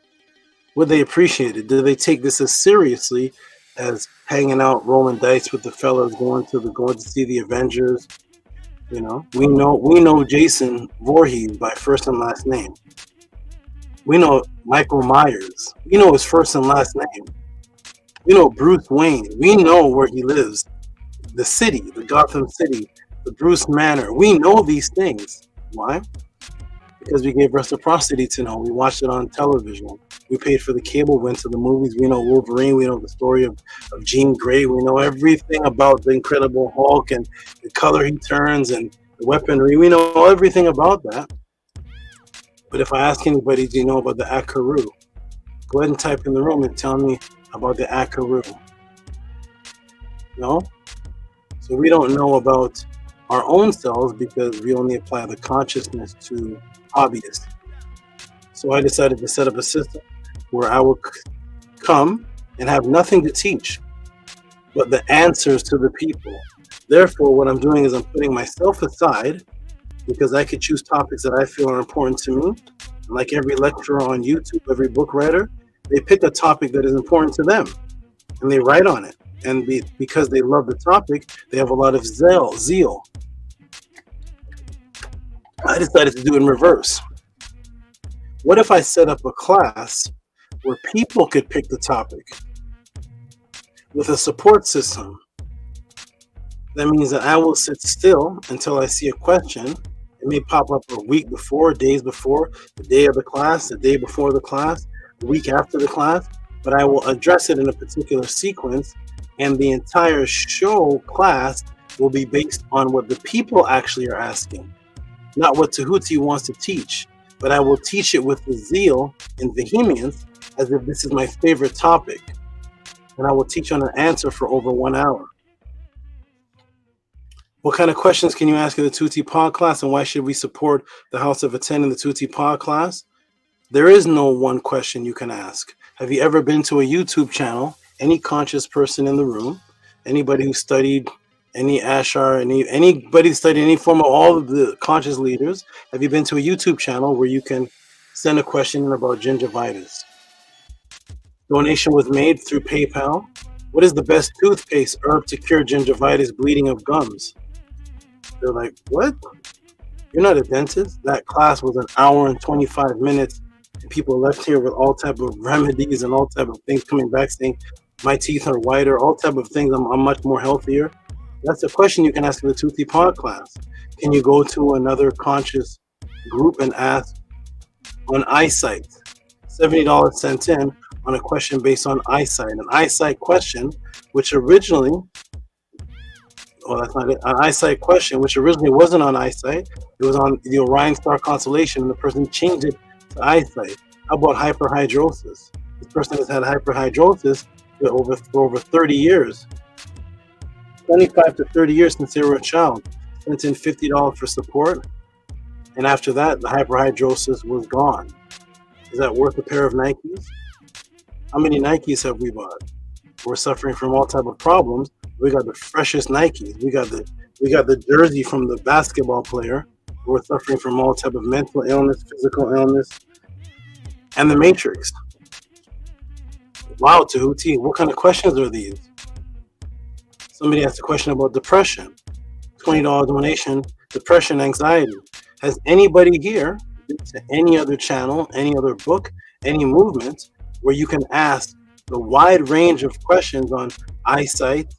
Would they appreciate it? Do they take this as seriously as hanging out, rolling dice with the fellas, going to see the Avengers? You know, we know Jason Voorhees by first and last name. We know Michael Myers. We know his first and last name. We know Bruce Wayne. We know where he lives. The city, the Gotham City, the Bruce Manor. We know these things. Why? Because we gave reciprocity to know. We watched it on television. We paid for the cable, went to the movies. We know Wolverine. We know the story of Jean Grey. We know everything about the Incredible Hulk and the color he turns and the weaponry. We know everything about that. But if I ask anybody, do you know about the Akaru? Go ahead and type in the room and tell me about the Akaru. No? So we don't know about our own selves because we only apply the consciousness to hobbyists. So I decided to set up a system where I will come and have nothing to teach but the answers to the people. Therefore, what I'm doing is I'm putting myself aside because I could choose topics that I feel are important to me. And like every lecturer on YouTube, every book writer, they pick a topic that is important to them and they write on it. And because they love the topic, they have a lot of zeal. I decided to do it in reverse. What if I set up a class where people could pick the topic with a support system? That means that I will sit still until I see a question. It may pop up a week before, days before, the day of the class, the day before the class, the week after the class, but I will address it in a particular sequence, and the entire show class will be based on what the people actually are asking, not what Tehuti wants to teach, but I will teach it with the zeal and vehemence as if this is my favorite topic, and I will teach on an answer for over 1 hour. What kind of questions can you ask in the Tehuti Pod class, and why should we support the House of Attending the Tehuti Pod class? There is no one question you can ask. Have you ever been to a YouTube channel, any conscious person in the room, anybody who studied any Ashar, anybody who studied any form of all of the conscious leaders? Have you been to a YouTube channel where you can send a question in about gingivitis? Donation was made through PayPal. What is the best toothpaste herb to cure gingivitis, bleeding of gums? They're like, what? You're not a dentist? That class was 1 hour and 25 minutes. And people left here with all type of remedies and all type of things coming back saying, my teeth are whiter, all type of things. I'm much more healthier. That's a question you can ask in the Tehuti Pod class. Can you go to another conscious group and ask on eyesight? $70 sent in on a question based on eyesight. An eyesight question, which originally, that's not it. An eyesight question, which originally wasn't on eyesight. It was on the Orion Star constellation, and the person changed it to eyesight. How about hyperhidrosis? This person has had hyperhidrosis for over 30 years. 25 to 30 years since they were a child. Sent in $50 for support. And after that, the hyperhidrosis was gone. Is that worth a pair of Nikes? How many Nikes have we bought? We're suffering from all type of problems. We got the freshest Nikes. We got the jersey from the basketball player. We're suffering from all type of mental illness, physical illness, and the Matrix. Wow, Tehuti, what kind of questions are these? Somebody asked a question about depression. $20 donation, depression, anxiety. Has anybody here been to any other channel, any other book, any movement where you can ask the wide range of questions on eyesight,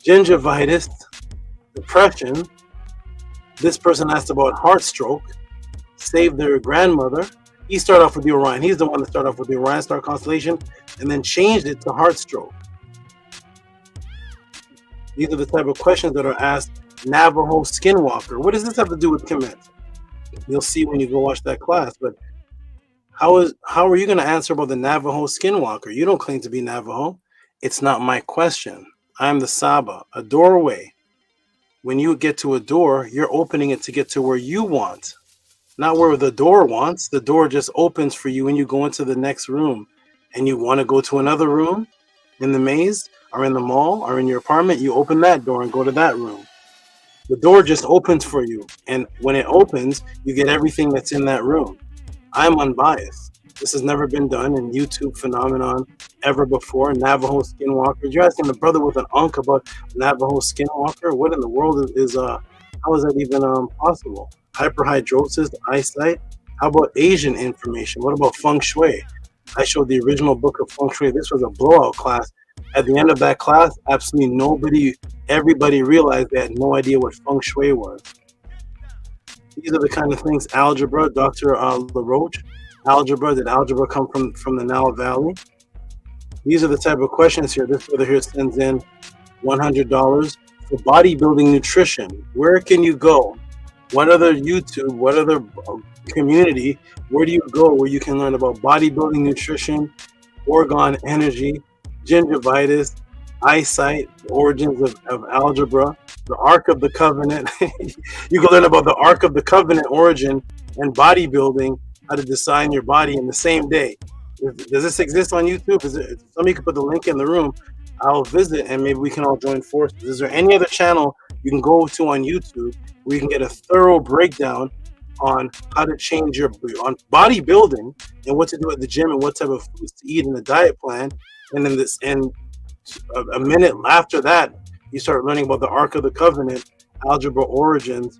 gingivitis, depression? This person asked about heart stroke, saved their grandmother. He started off with the Orion. He's the one that started off with the Orion star constellation and then changed it to heart stroke. These are the type of questions that are asked. Navajo skinwalker. What does this have to do with Kemet? You'll see when you go watch that class. But how are you going to answer about the Navajo skinwalker? You don't claim to be Navajo. It's not my question. I'm the SABA, a doorway. When you get to a door, you're opening it to get to where you want, not where the door wants. The door just opens for you when you go into the next room. And you want to go to another room in the maze or in the mall or in your apartment, you open that door and go to that room. The door just opens for you. And when it opens, you get everything that's in that room. I'm unbiased. This has never been done in YouTube phenomenon ever before. Navajo skinwalkers. You're asking the brother with an unk about Navajo skinwalker? What in the world is how is that even possible? Hyperhidrosis, eyesight. How about Asian information? What about feng shui? I showed the original book of feng shui. This was a blowout class. At the end of that class, absolutely everybody realized they had no idea what feng shui was. These are the kind of things. Algebra, Dr. LaRoche. Algebra, did algebra come from the Nile Valley? These are the type of questions here. This brother here sends in $100 for bodybuilding nutrition. Where can you go? What other YouTube, what other community, where do you go where you can learn about bodybuilding nutrition, orgone energy, gingivitis, eyesight, the origins of algebra, the Ark of the Covenant? You can learn about the Ark of the Covenant origin and bodybuilding, how to design your body in the same day. Does this exist on YouTube? Somebody could put the link in the room. I'll visit and maybe we can all join forces. Is there any other channel you can go to on YouTube where you can get a thorough breakdown on how to change on bodybuilding and what to do at the gym and what type of foods to eat in the diet plan? And then a minute after that, you start learning about the Ark of the Covenant, algebra origins,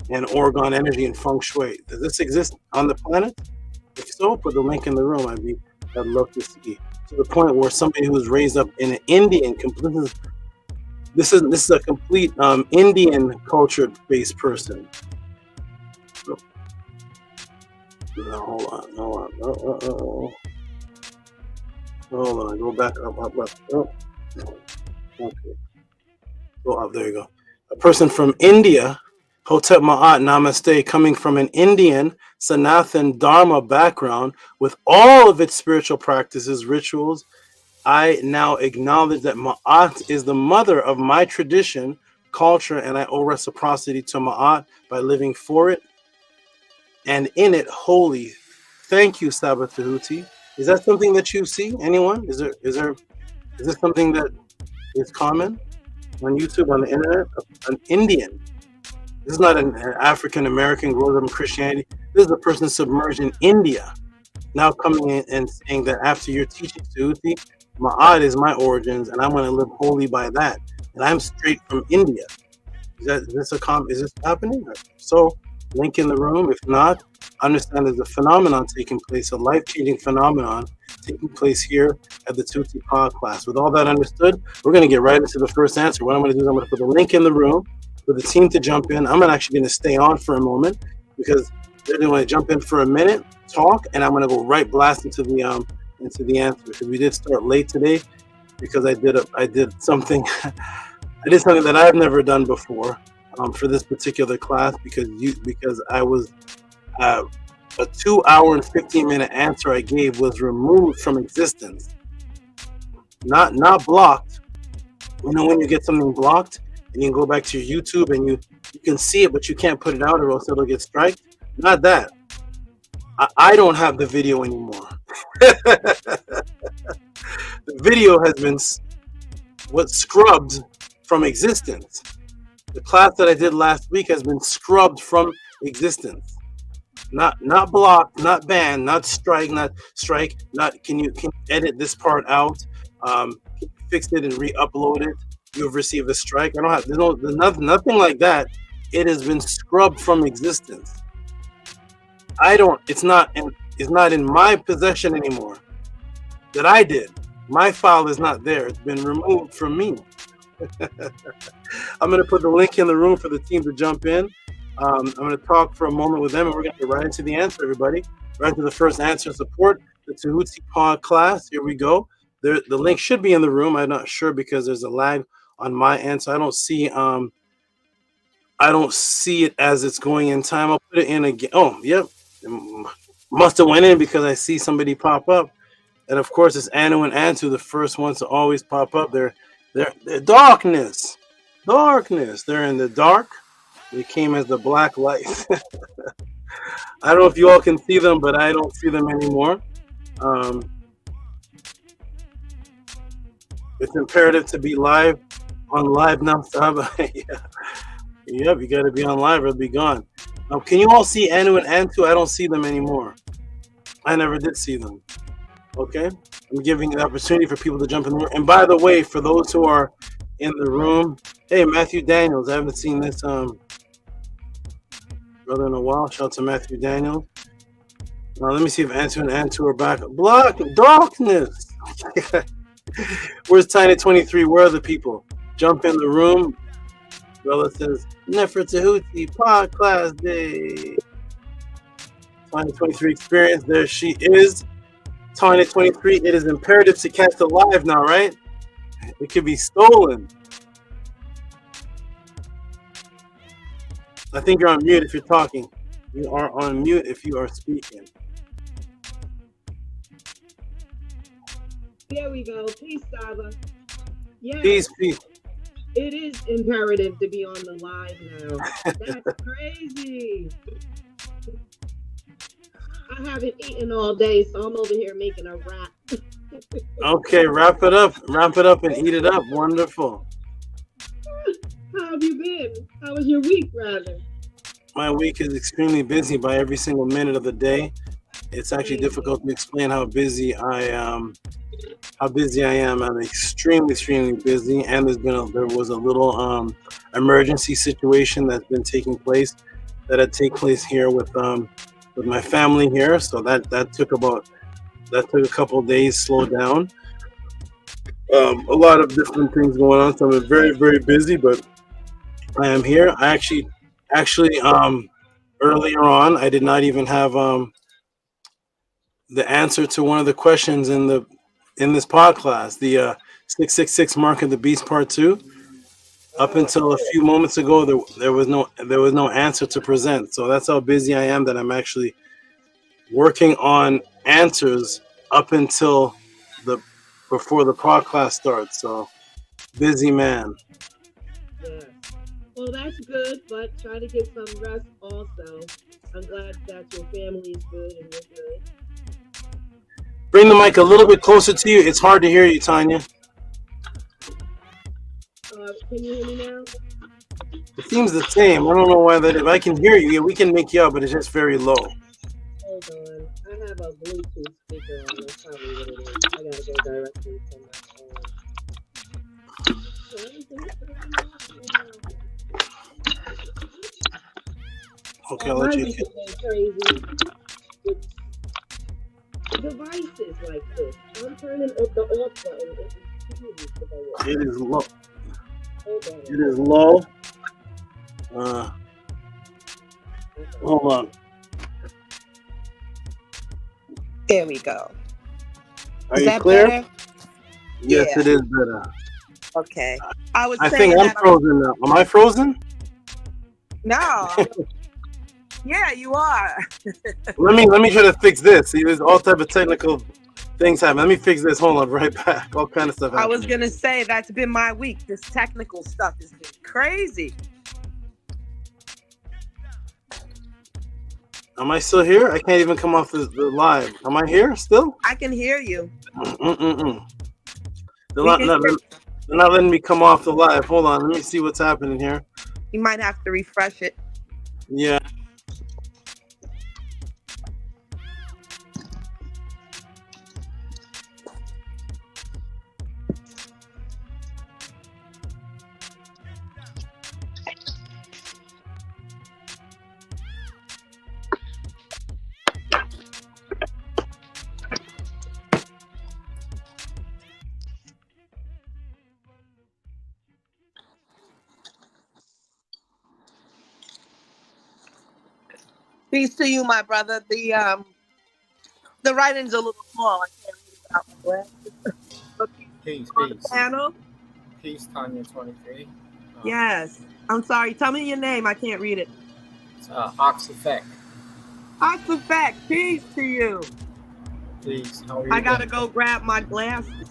and orgone energy and feng shui. Does this exist on the planet? If so, put the link in the room. I'd love to see. To the point where somebody who was raised up in an Indian, this is a complete Indian culture-based person. No, hold on. Hold on, go back up. Oh. Okay. Go up, there you go. A person from India, Hotep Ma'at, Namaste, coming from an Indian Sanathan Dharma background with all of its spiritual practices, rituals. I now acknowledge that Ma'at is the mother of my tradition, culture, and I owe reciprocity to Ma'at by living for it and in it wholly. Thank you, SABA Tehuti. Is that something that you see? Anyone? Is this something that is common on YouTube, on the internet? An Indian. This is not an African American grows up in Christianity. This is a person submerged in India, now coming in and saying that after your teaching, Tehuti, Ma'at is my origins, and I'm going to live wholly by that. And I'm straight from India. Is this happening? So, link in the room. If not, understand there's a phenomenon taking place, a life-changing phenomenon taking place here at the Tehuti Pod class. With all that understood, we're going to get right into the first answer. What I'm going to do is I'm going to put the link in the room for the team to jump in. I'm actually going to stay on for a moment because they're going to jump in for a minute, talk, and I'm going to go right blast into the answer. Because we did start late today because I did something that I've never done before for this particular class because I was a 2 hour and 15-minute answer I gave was removed from existence, not blocked. You know, when you get something blocked, and you can go back to your YouTube and you can see it, but you can't put it out or else it'll get striked. Not that. I don't have the video anymore. The video has been scrubbed from existence. The class that I did last week has been scrubbed from existence. Not blocked, not banned, not strike, not can you edit this part out, fix it and re-upload it, you've received a strike. There's nothing like that. It has been scrubbed from existence. It's not in my possession anymore. That I did. My file is not there. It's been removed from me. I'm going to put the link in the room for the team to jump in. I'm going to talk for a moment with them, and we're going to get right into the answer, everybody. Right into the first answer support, the Tehuti pod class. Here we go. The link should be in the room. I'm not sure because there's a lag on my end, so I don't see it as it's going in time. I'll put it in again. Oh, yep. Must have went in because I see somebody pop up. And of course, it's ANU and ANTU, the first ones to always pop up. They're darkness. They're in the dark. They came as the black light. I don't know if you all can see them, but I don't see them anymore. It's imperative to be live on live now, SABA. Yep, you got to be on live or it'll be gone. Can you all see ANU and ANTU? I don't see them anymore. I never did see them. Okay, I'm giving the opportunity for people to jump in the room. And by the way, for those who are in the room, hey, Matthew Daniels, I haven't seen this brother in a while. Shout out to Matthew Daniels. Now let me see if ANTU and ANTU are back. Black darkness. Where's Tiny 23? Where are the people? Jump in the room. Brother says, Nefer Tehuti pod class day. Tiny 23 experience. There she is. Tiny 23. It is imperative to catch the live now, right? It could be stolen. I think you're on mute if you're talking. You are on mute if you are speaking. There we go. Peace, SABA. Yeah. Peace. It is imperative to be on the live now. That's crazy. I haven't eaten all day, so I'm over here making a wrap. Okay, wrap it up and eat it up. Wonderful. How have you been? How was your week, rather? My week is extremely busy by every single minute of the day. It's actually difficult to explain how busy I am. I'm extremely busy, and there was a little emergency situation that's been taking place that had taken place here with my family here. So that took a couple of days, slow down. A lot of different things going on. So I'm very, very busy, but I am here. I actually earlier on, I did not even have the answer to one of the questions in this pod class, the 666 Mark of the Beast Part 2. Up until a few moments ago, there was no answer to present. So that's how busy I am that I'm actually working on answers up until before the pod class starts. So busy man. Yeah. Well, that's good, but try to get some rest also. I'm glad that your family is good and you're good. Bring the mic a little bit closer to you. It's hard to hear you, Tanya. Can you hear me now? It seems the same. I don't know why that is. I can hear you. Yeah, we can make you out, but it's just very low. Hold on. I have a Bluetooth speaker on. That's probably what it is. I gotta go directly from my phone. Okay, I'll let you. Crazy. Devices like this. I'm turning up the off button. It is low. Hold on. It is low. Hold on. There we go. Are you clear? Better? Yes, Yeah. it is better. Okay. I think I'm frozen now. Am I frozen? No. Yeah, you are. Let me try to fix this. See, there's all type of technical Things happen. Let me fix this. Hold on, right back. All kind of stuff I was happening. gonna say that's been my week. This technical stuff has been crazy. Am I still here? I can't even come off the live. Am I here still? I can hear you. They're not letting me come off the live. Hold on. Let me see what's happening here. You might have to refresh it. Yeah. Peace to you, my brother. The writing's a little small. I can't read it without my glasses. But Peace, on peace. the panel. Peace, Tanya 23. Yes. I'm sorry. Tell me your name. I can't read it. It's Oxeffect. Oxeffect. Peace to you. Please, how are you? I gotta go grab my glasses.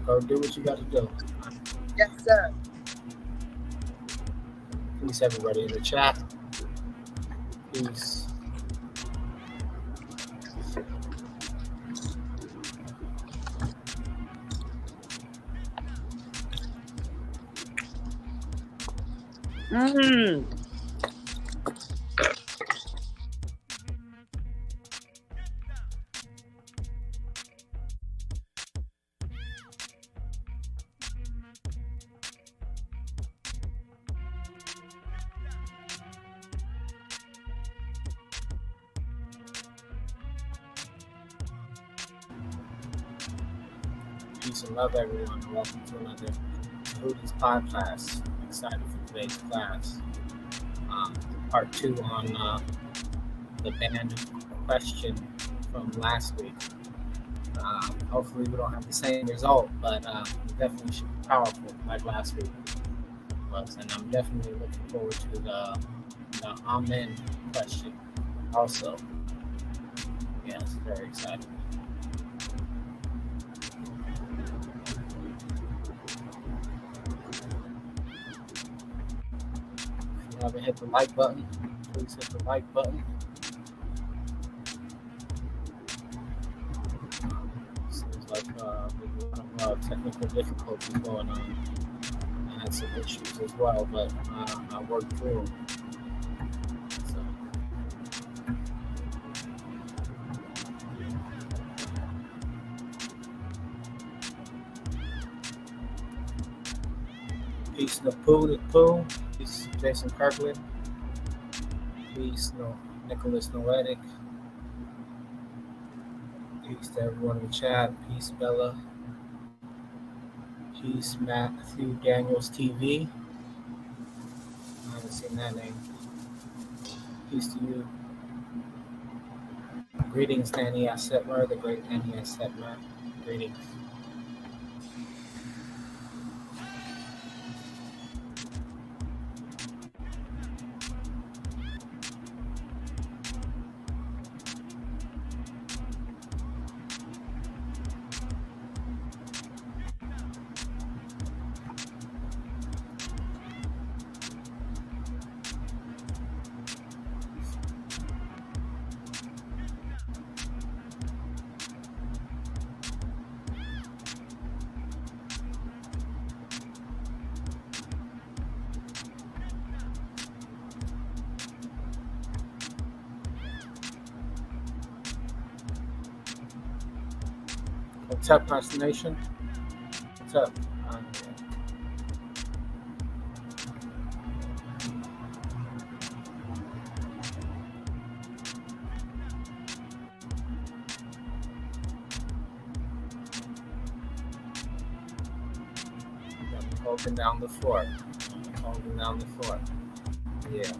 Go do what you gotta do. Yes, sir. Peace, everybody in the chat. Peace. Peace and love, everyone. Welcome to another Tehuti's podcast. I'm excited for today's class. Part 2 on the banned question from last week. Hopefully we don't have the same result, but it definitely should be powerful like last week was. And I'm definitely looking forward to the AMEN question also. Yeah, it's very exciting. If you haven't hit the like button, please hit the like button. Seems like there's a lot of technical difficulties going on. I had some issues as well, but I worked through them. Peace to Pooh. Peace Jason Kirkland. Peace Nicholas Noetic. Peace to everyone in the chat. Peace Bella. Peace Matthew Daniels TV. I haven't seen that name. Peace to you. Greetings, Danny Setmer, the great Danny Setmer. Greetings. What's up, Master Nation? What's up? Holding down the fort. Holding down the fort. Yeah.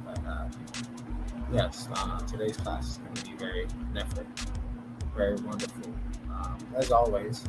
But, yes, today's class is going to be very different. Very wonderful, as always.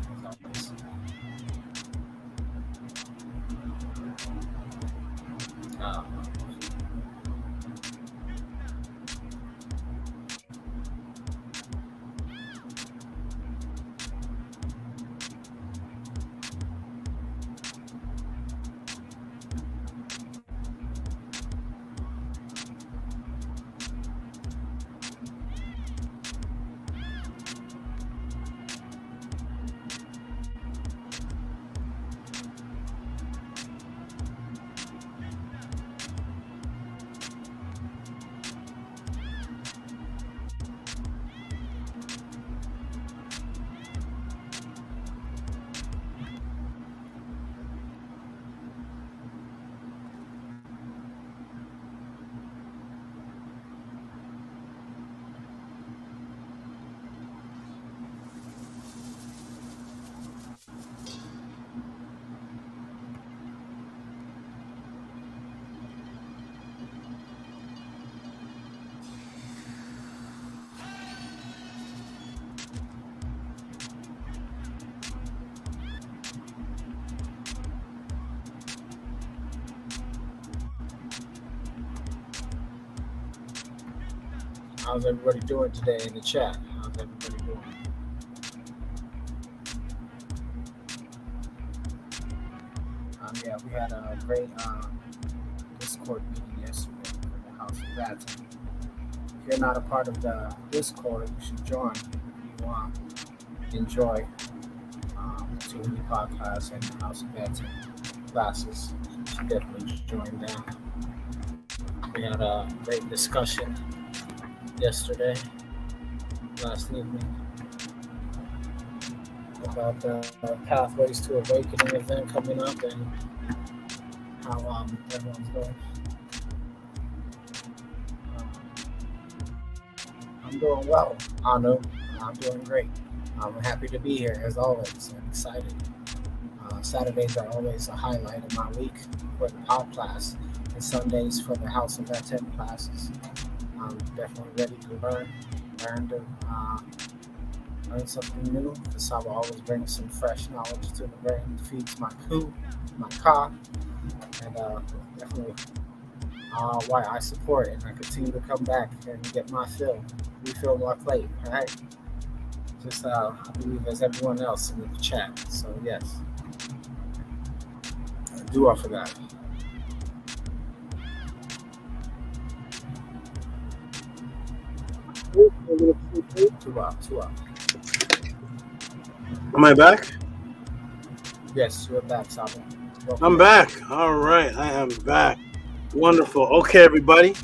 How's everybody doing today in the chat? How's everybody doing? Yeah, we had a great Discord meeting yesterday for the House of ATTON. If you're not a part of the Discord, you should join if you enjoy the Tehuti podcast and the House of ATTON classes. You should definitely join them. We had a great discussion yesterday, last evening, about the Pathways to Awakening event coming up and how everyone's doing. I'm doing well, Anu. I'm doing great. I'm happy to be here as always. I'm excited. Saturdays are always a highlight of my week for the pop class, and Sundays for the House of ATTON classes. I'm definitely ready to learn something new. The SABA always brings some fresh knowledge to the brain, feeds my my ka, and definitely why I support it, and I continue to come back and get my refill my plate, right? Just I believe as everyone else in the chat. So yes, I do offer that. Two up. Am I back? Yes, you're back, Saba. I'm back. All right, I am back. Wonderful. Okay, everybody.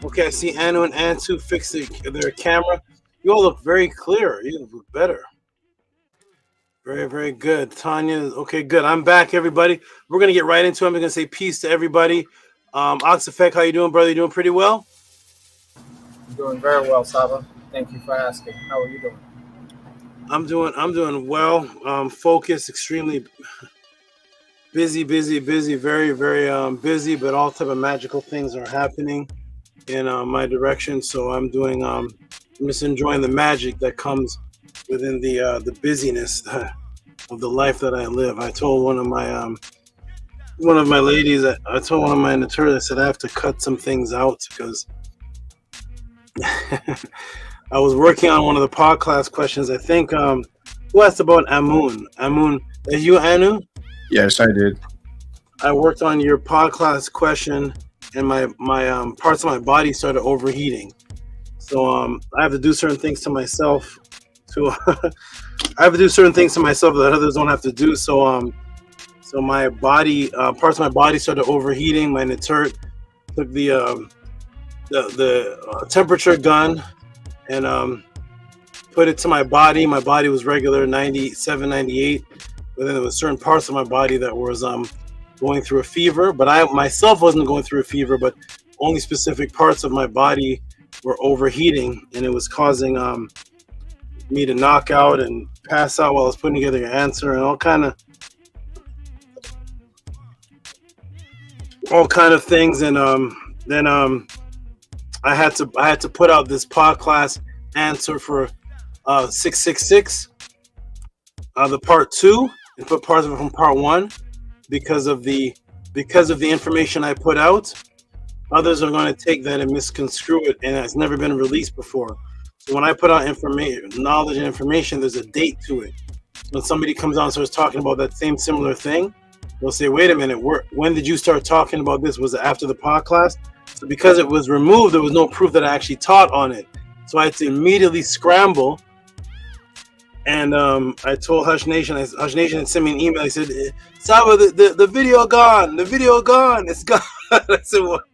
Okay, I see Anu and Antu fix their camera. You all look very clear. You look better. Very, very good. Tanya, okay, good. I'm back, everybody. We're going to get right into it. I'm going to say peace to everybody. Oxafek, how you doing, brother? You doing pretty well? I'm doing very well, Saba. Thank you for asking. How are you doing? I'm doing well. Focused, extremely busy, very, very busy, but all type of magical things are happening in my direction. So I'm doing I'm just enjoying the magic that comes within the busyness of the life that I live. I told one of my ladies, I told one of my interns, I said I have to cut some things out because I was working on one of the podcast questions. I think who asked about Amun? Amun, is you Anu? Yes, I did. I worked on your podcast question, and my parts of my body started overheating. So I have to do certain things to myself. I have to do certain things to myself that others don't have to do. So my body, parts of my body started overheating. My Natert took the temperature gun and put it to my body. My body was regular 97, 98, but then there was certain parts of my body that was going through a fever. But I myself wasn't going through a fever, but only specific parts of my body were overheating, and it was causing me to knock out and pass out while I was putting together your answer and all kind of things. And then I had to put out this podcast answer for 666, the part 2, and put parts of it from part 1 because of the information I put out. Others are going to take that and misconstrue it, and it's never been released before. So when I put out knowledge and information, there's a date to it. When somebody comes out and starts talking about that same similar thing, they'll say, wait a minute, when did you start talking about this? Was it after the podcast? So because it was removed, there was no proof that I actually taught on it. So I had to immediately scramble. And I told Hush Nation had sent me an email. I said, Saba, the video gone. The video gone. It's gone. I said, what?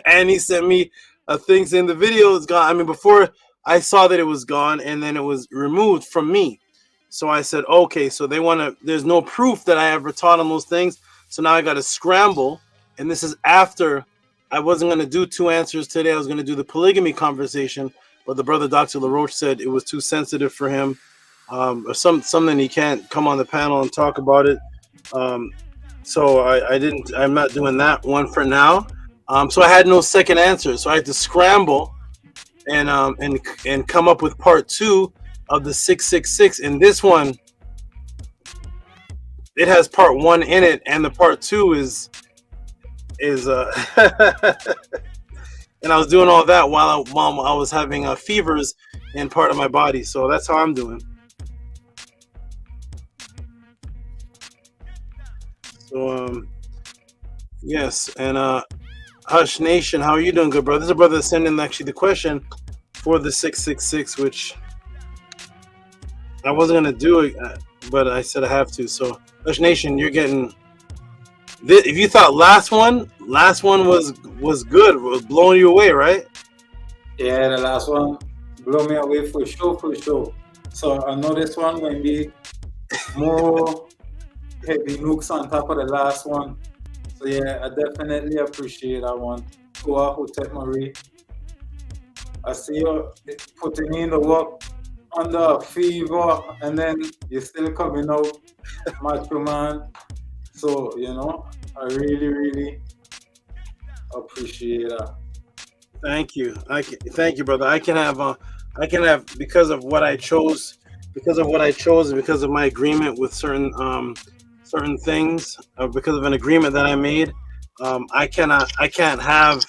And he sent me a thing saying the video is gone. I mean, before I saw that it was gone, and then it was removed from me. So I said, okay, so there's no proof that I ever taught on those things. So now I got to scramble. And this is after I wasn't going to do 2 answers today. I was going to do the polygamy conversation, but the brother Dr. LaRoche said it was too sensitive for him, or something he can't come on the panel and talk about it. So I'm not doing that one for now. So I had no second answer. So I had to scramble and come up with part 2 of the 666. And this one, it has part 1 in it, and the part 2 is and I was doing all that while I was having fevers in part of my body. So that's how I'm doing. So yes, and Hush Nation, how are you doing, good brother? There's a brother sending actually the question for the 666, which I wasn't gonna do it, but I said I have to. So Hush Nation, you're getting. If you thought last one was good, was blowing you away, right? Yeah, the last one blew me away for sure. So I know this one going to be more heavy nooks on top of the last one. So yeah, I definitely appreciate that one. Hotep Marie. I see you putting in the work under a fever, and then you're still coming out, macho man. So, you know, I really appreciate that. Thank you. Thank you, brother. I can have because of what I chose, and because of my agreement with certain things, because of an agreement that I made. I can't have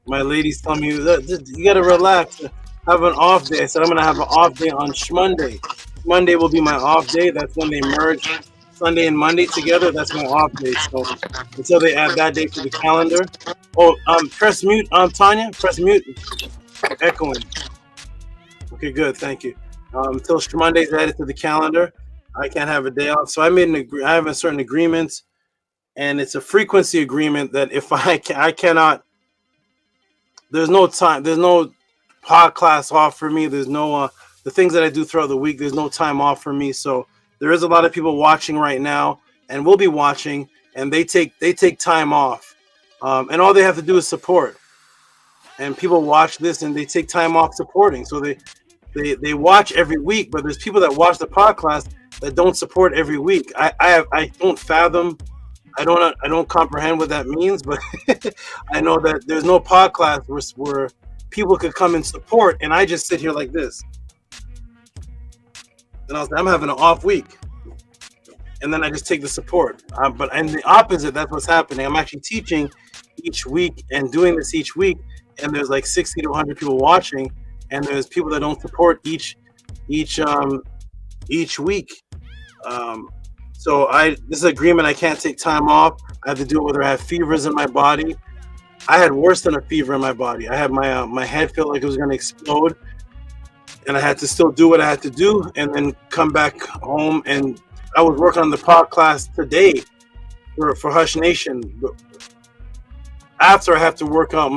my ladies tell me that you gotta relax, have an off day. I said I'm gonna have an off day on Monday. Monday will be my off day. That's when they merge Sunday and Monday together. That's my off day. So until they add that day to the calendar. Oh, press mute, Tanya. Press mute. Echoing. Okay, good. Thank you. Until Monday's added to the calendar, I can't have a day off. So I made I have a certain agreement, and it's a frequency agreement that if I cannot. There's no time. There's no pod class off for me. There's no the things that I do throughout the week. There's no time off for me. So there is a lot of people watching right now, and will be watching, and they take time off, and all they have to do is support. And people watch this, and they take time off supporting. So they watch every week, but there's people that watch the pod class that don't support every week. I don't fathom. I don't comprehend what that means, but I know that there's no pod class where people could come and support, and I just sit here like this. And I'm having an off week, and then I just take the support. But in the opposite, that's what's happening. I'm actually teaching each week and doing this each week, and there's like 60 to 100 people watching, and there's people that don't support each week. So this is an agreement. I can't take time off. I have to do it whether I have fevers in my body. I had worse than a fever in my body. I had my head felt like it was going to explode, and I had to still do what I had to do, and then come back home. And I was working on the pod class today for Hush Nation. But after I have to work out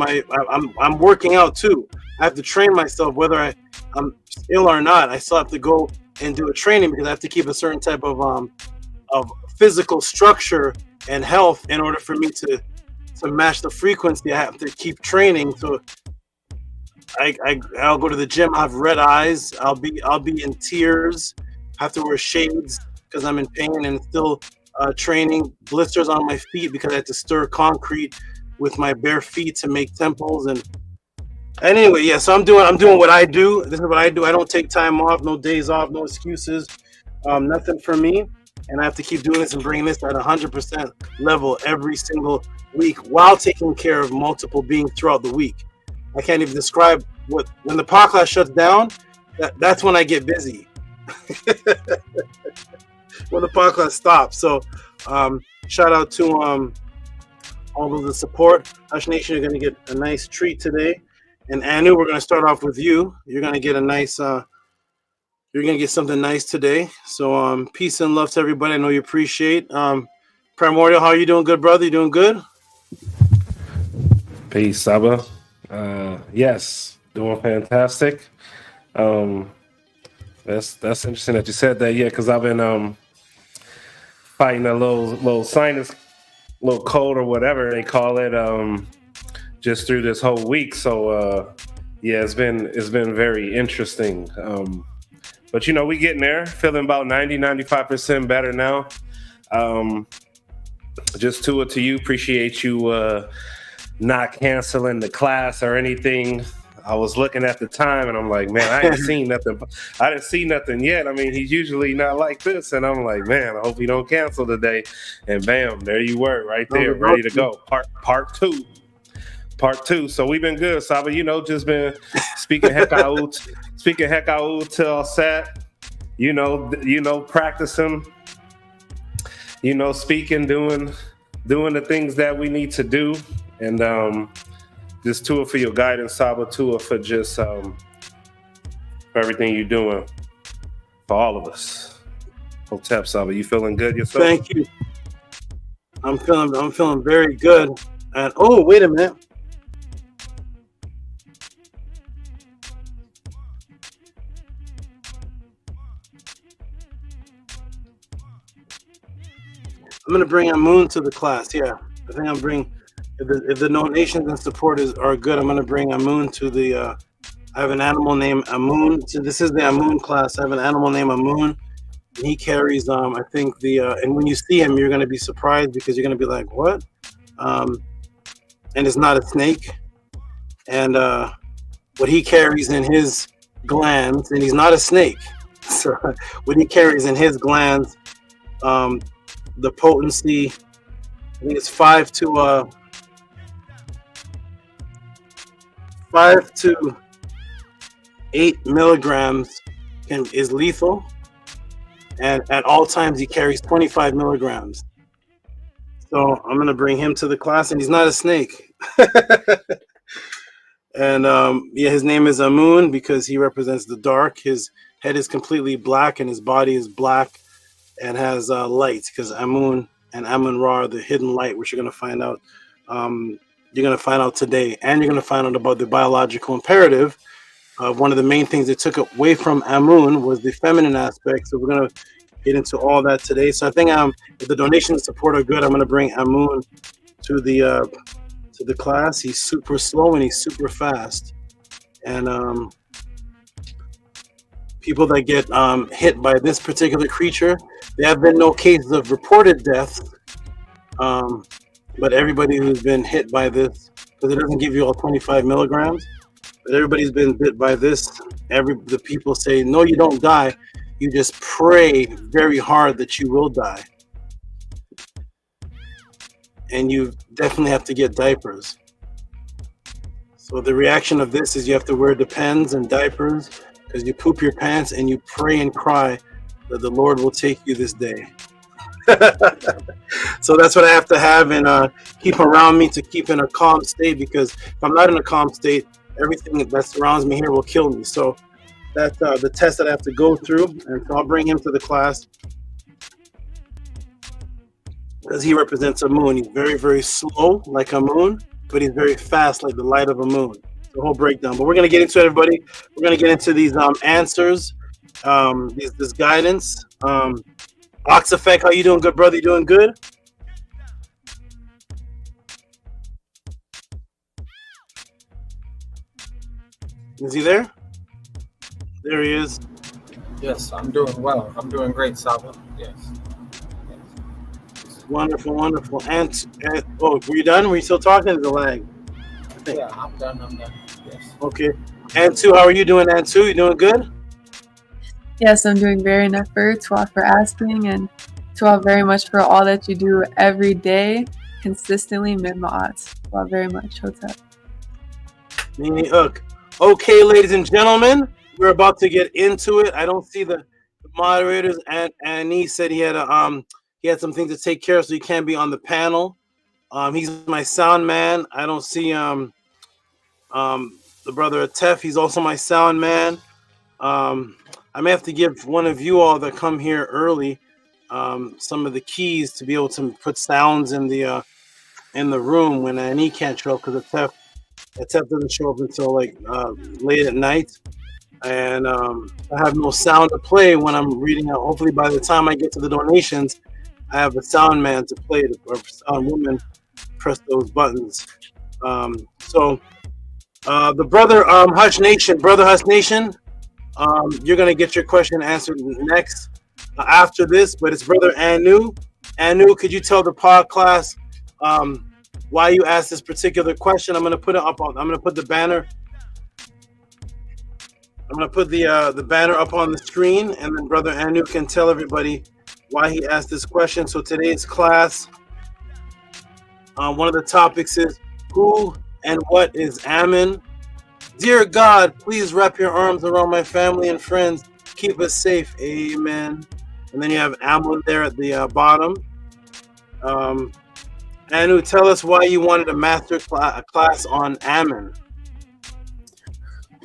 I'm working out too. I have to train myself whether I'm ill or not. I still have to go and do a training because I have to keep a certain type of physical structure and health in order for me to match the frequency. I have to keep training. So I'll go to the gym. I have red eyes. I'll be in tears. I have to wear shades because I'm in pain, and still training. Blisters on my feet because I had to stir concrete with my bare feet to make temples. And anyway, yeah. So I'm doing what I do. This is what I do. I don't take time off. No days off. No excuses. Nothing for me. And I have to keep doing this and bringing this at 100% level every single week while taking care of multiple beings throughout the week. I can't even describe when the pod class shuts down. That's when I get busy. When the pod class stops. So shout out to all of the support. Hush Nation, you're going to get a nice treat today. And Anu, we're going to start off with you. You're going to get a nice. You're going to get something nice today. So peace and love to everybody. I know you appreciate. Primordial, how are you doing, good brother? You doing good? Peace, SABA. Yes, doing fantastic. That's interesting that you said that. Yeah, because I've been fighting a little sinus, little cold or whatever they call it, just through this whole week. So yeah, it's been very interesting. But you know, we getting there, feeling about 95% better now. Just to you, appreciate you not canceling the class or anything. I was looking at the time and I'm like, man, I didn't see nothing yet. I mean, he's usually not like this. And I'm like, man, I hope he don't cancel today. And bam, there you were right there, ready to go. Part two. Part 2. So we've been good, Saba. You know, just been speaking hekaut till set. You know, practicing. You know, speaking, doing the things that we need to do, and just Tua for your guidance, Saba. Tua for just for everything you're doing for all of us. Hotep, Saba, you feeling good yourself? Thank you. I'm feeling very good. And oh, wait a minute. I'm gonna bring AMUN to the class. Yeah, I think I'm bring if the donations and support are good. I'm gonna bring AMUN to the. I have an animal named AMUN. So this is the AMUN class. I have an animal named AMUN. And he carries, I think and when you see him, you're gonna be surprised because you're gonna be like, what? And it's not a snake. And what he carries in his glands, and he's not a snake. So what he carries in his glands, the potency, I think it's 5 to 8 milligrams is lethal. And at all times, he carries 25 milligrams. So I'm going to bring him to the class, and he's not a snake. And his name is AMUN because he represents the dark. His head is completely black, and his body is black and has light, because AMUN and Amun-Ra are the hidden light, which you're going to find out. You're going to find out today, and you're going to find out about the biological imperative. One of the main things they took away from AMUN was the feminine aspect. So we're going to get into all that today. So I think if the donation and support are good, I'm going to bring AMUN to the class. He's super slow and he's super fast. And people that get hit by this particular creature, there have been no cases of reported death. But everybody who's been hit by this, because it doesn't give you all 25 milligrams, but everybody's been bit by this. The people say, no, you don't die. You just pray very hard that you will die. And you definitely have to get diapers. So the reaction of this is you have to wear DECANS and diapers because you poop your pants and you pray and cry that the Lord will take you this day. So that's what I have to have and keep around me to keep in a calm state, because if I'm not in a calm state, everything that surrounds me here will kill me. So that's the test that I have to go through, and so I'll bring him to the class because he represents AMUN. He's very, very slow like AMUN, but he's very fast like the light of AMUN. The whole breakdown. But we're going to get into it, everybody. We're going to get into these answers, this guidance. Ox Effect, how you doing, good brother? You doing good? Is he there? There he is. Yes, I'm doing well. I'm doing great, Saba. Yes. Wonderful, wonderful. And were you done? Were you still talking? There's a lag. Yeah, I'm done. Yes. Okay. ANTU, how are you doing, ANTU? You doing good? Yes, I'm doing very enough for asking, and Tuah very much for all that you do every day, consistently, mid-ma'at. Tuah very much. Hotep. Nini Uk. Okay, ladies and gentlemen, we're about to get into it. I don't see the moderators, and he said he had some things to take care of, so he can't be on the panel. He's my sound man. I don't see the brother Tef. He's also my sound man. I may have to give one of you all that come here early some of the keys to be able to put sounds in the room when Ani can't show up, because the Tef doesn't show up until like late at night, and I have no sound to play when I'm reading out. Hopefully by the time I get to the donations, I have a sound man to play it, or sound woman press those buttons. So the brother Hush Nation, you're gonna get your question answered next after this, but it's brother Anu. Anu, could you tell the pod class why you asked this particular question? I'm gonna put it up on. I'm gonna put the banner. I'm gonna put the banner up on the screen, and then brother Anu can tell everybody why he asked this question. So today's class, one of the topics is who And what is AMUN? Dear God, please wrap your arms around my family and friends. Keep us safe. Amen. And then you have AMUN there at the bottom. Anu, tell us why you wanted a master class on AMUN.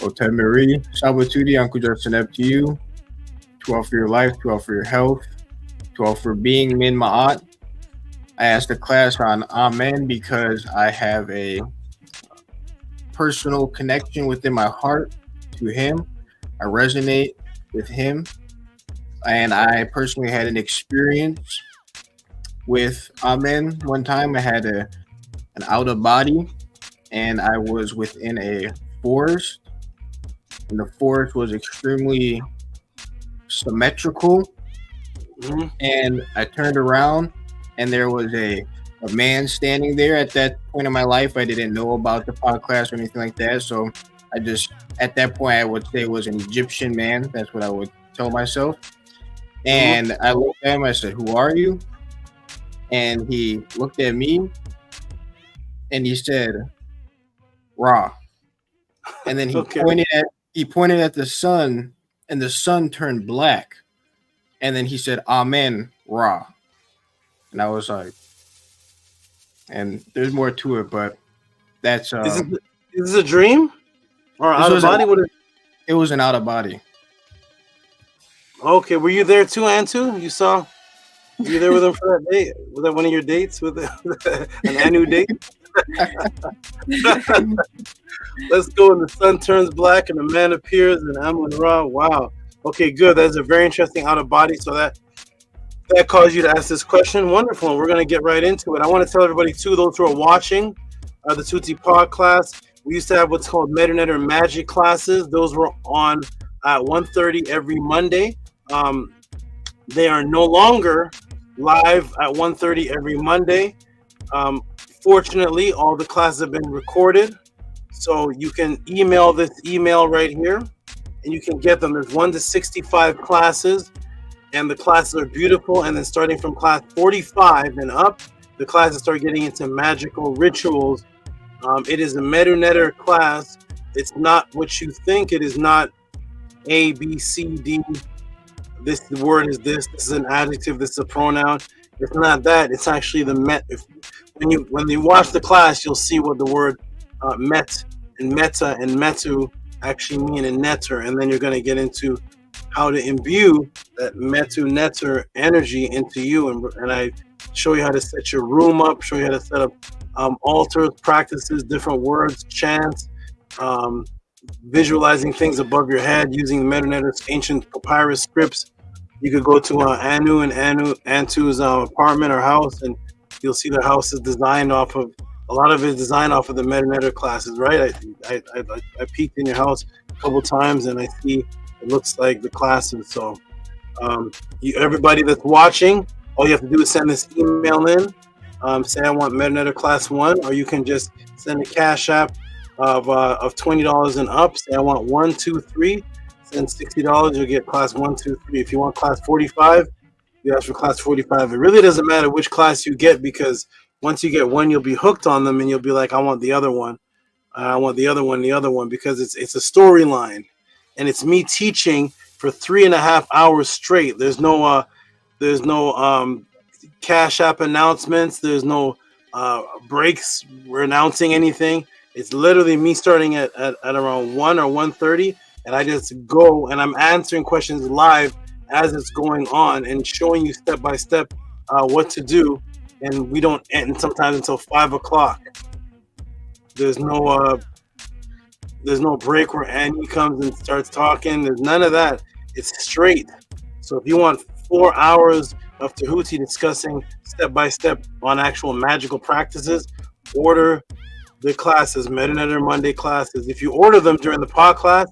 Octave Marie, Sabatudi, Uncle Justin, up to you. 12 for your life, 12 for your health, 12 for being Min Ma'at. I asked the class on Amen because I have a personal connection within my heart to him. I resonate with him. And I personally had an experience with Amen one time. I had an out of body, and I was within a forest. And the forest was extremely symmetrical. Mm-hmm. And I turned around, and there was a man standing there. At that point in my life, I didn't know about the podcast or anything like that. So I just, at that point, I would say it was an Egyptian man. That's what I would tell myself. And I looked at him, I said, "Who are you?" And he looked at me, and he said, "Ra." And then he pointed at the sun, and the sun turned black. And then he said, "Amen, Ra." And I was like, and there's more to it, but that's Is this a dream or out of body? It was an out of body. Okay, were you there too, Antu? Were you there with him for that date? Was that one of your dates with an Anu date? Let's go. And the sun turns black, and a man appears, and Amun Ra. Wow. Okay, good. That's a very interesting out of body. So that caused you to ask this question. Wonderful. And we're going to get right into it. I want to tell everybody too, those who are watching the Tehuti Pod class, we used to have what's called MetaNet or Magic classes. Those were on at 1:30 every Monday. They are no longer live at 1:30 every Monday. Fortunately, all the classes have been recorded, so you can email this email right here, and you can get them. There's 1 to 65 classes, and the classes are beautiful. And then starting from class 45 and up, the classes start getting into magical rituals. It is a Medunetter class. It's not what you think. It is not A, B, C, D. This word is this. This is an adjective. This is a pronoun. It's not that. It's actually the met. When you watch the class, you'll see what the word met and meta and metu actually mean in netter, and then you're going to get into how to imbue that metu netter energy into you, and I show you how to set your room up, show you how to set up altars, practices, different words, chants, visualizing things above your head using Medunetter's ancient papyrus scripts. You could go to Anu and Antu's apartment or house, and you'll see the house is designed off of, a lot of it is designed off of the Medunetter classes, right? I peeked in your house a couple times, and I see it looks like the classes. So everybody that's watching, all you have to do is send this email in, say I want Medunetter class 1, or you can just send a cash app of $20 and up. Say I want 1, 2, 3. Send $60, you'll get class 1, 2, 3. If you want class 45, you ask for class 45. It really doesn't matter which class you get, because once you get one, you'll be hooked on them, and you'll be like, I want the other one. I want the other one, because it's a storyline, and it's me teaching for 3.5 hours straight. There's no cash app announcements. There's no breaks. We're announcing anything. It's literally me starting at around 1 or 1:30. And I just go and I'm answering questions live as it's going on and showing you step by step what to do. And we don't end sometimes until 5 o'clock. There's no break where Annie comes and starts talking. There's none of that. It's straight. So if you want 4 hours of Tehuti discussing step by step on actual magical practices, order the classes, Medunetter Monday classes. If you order them during the pod class,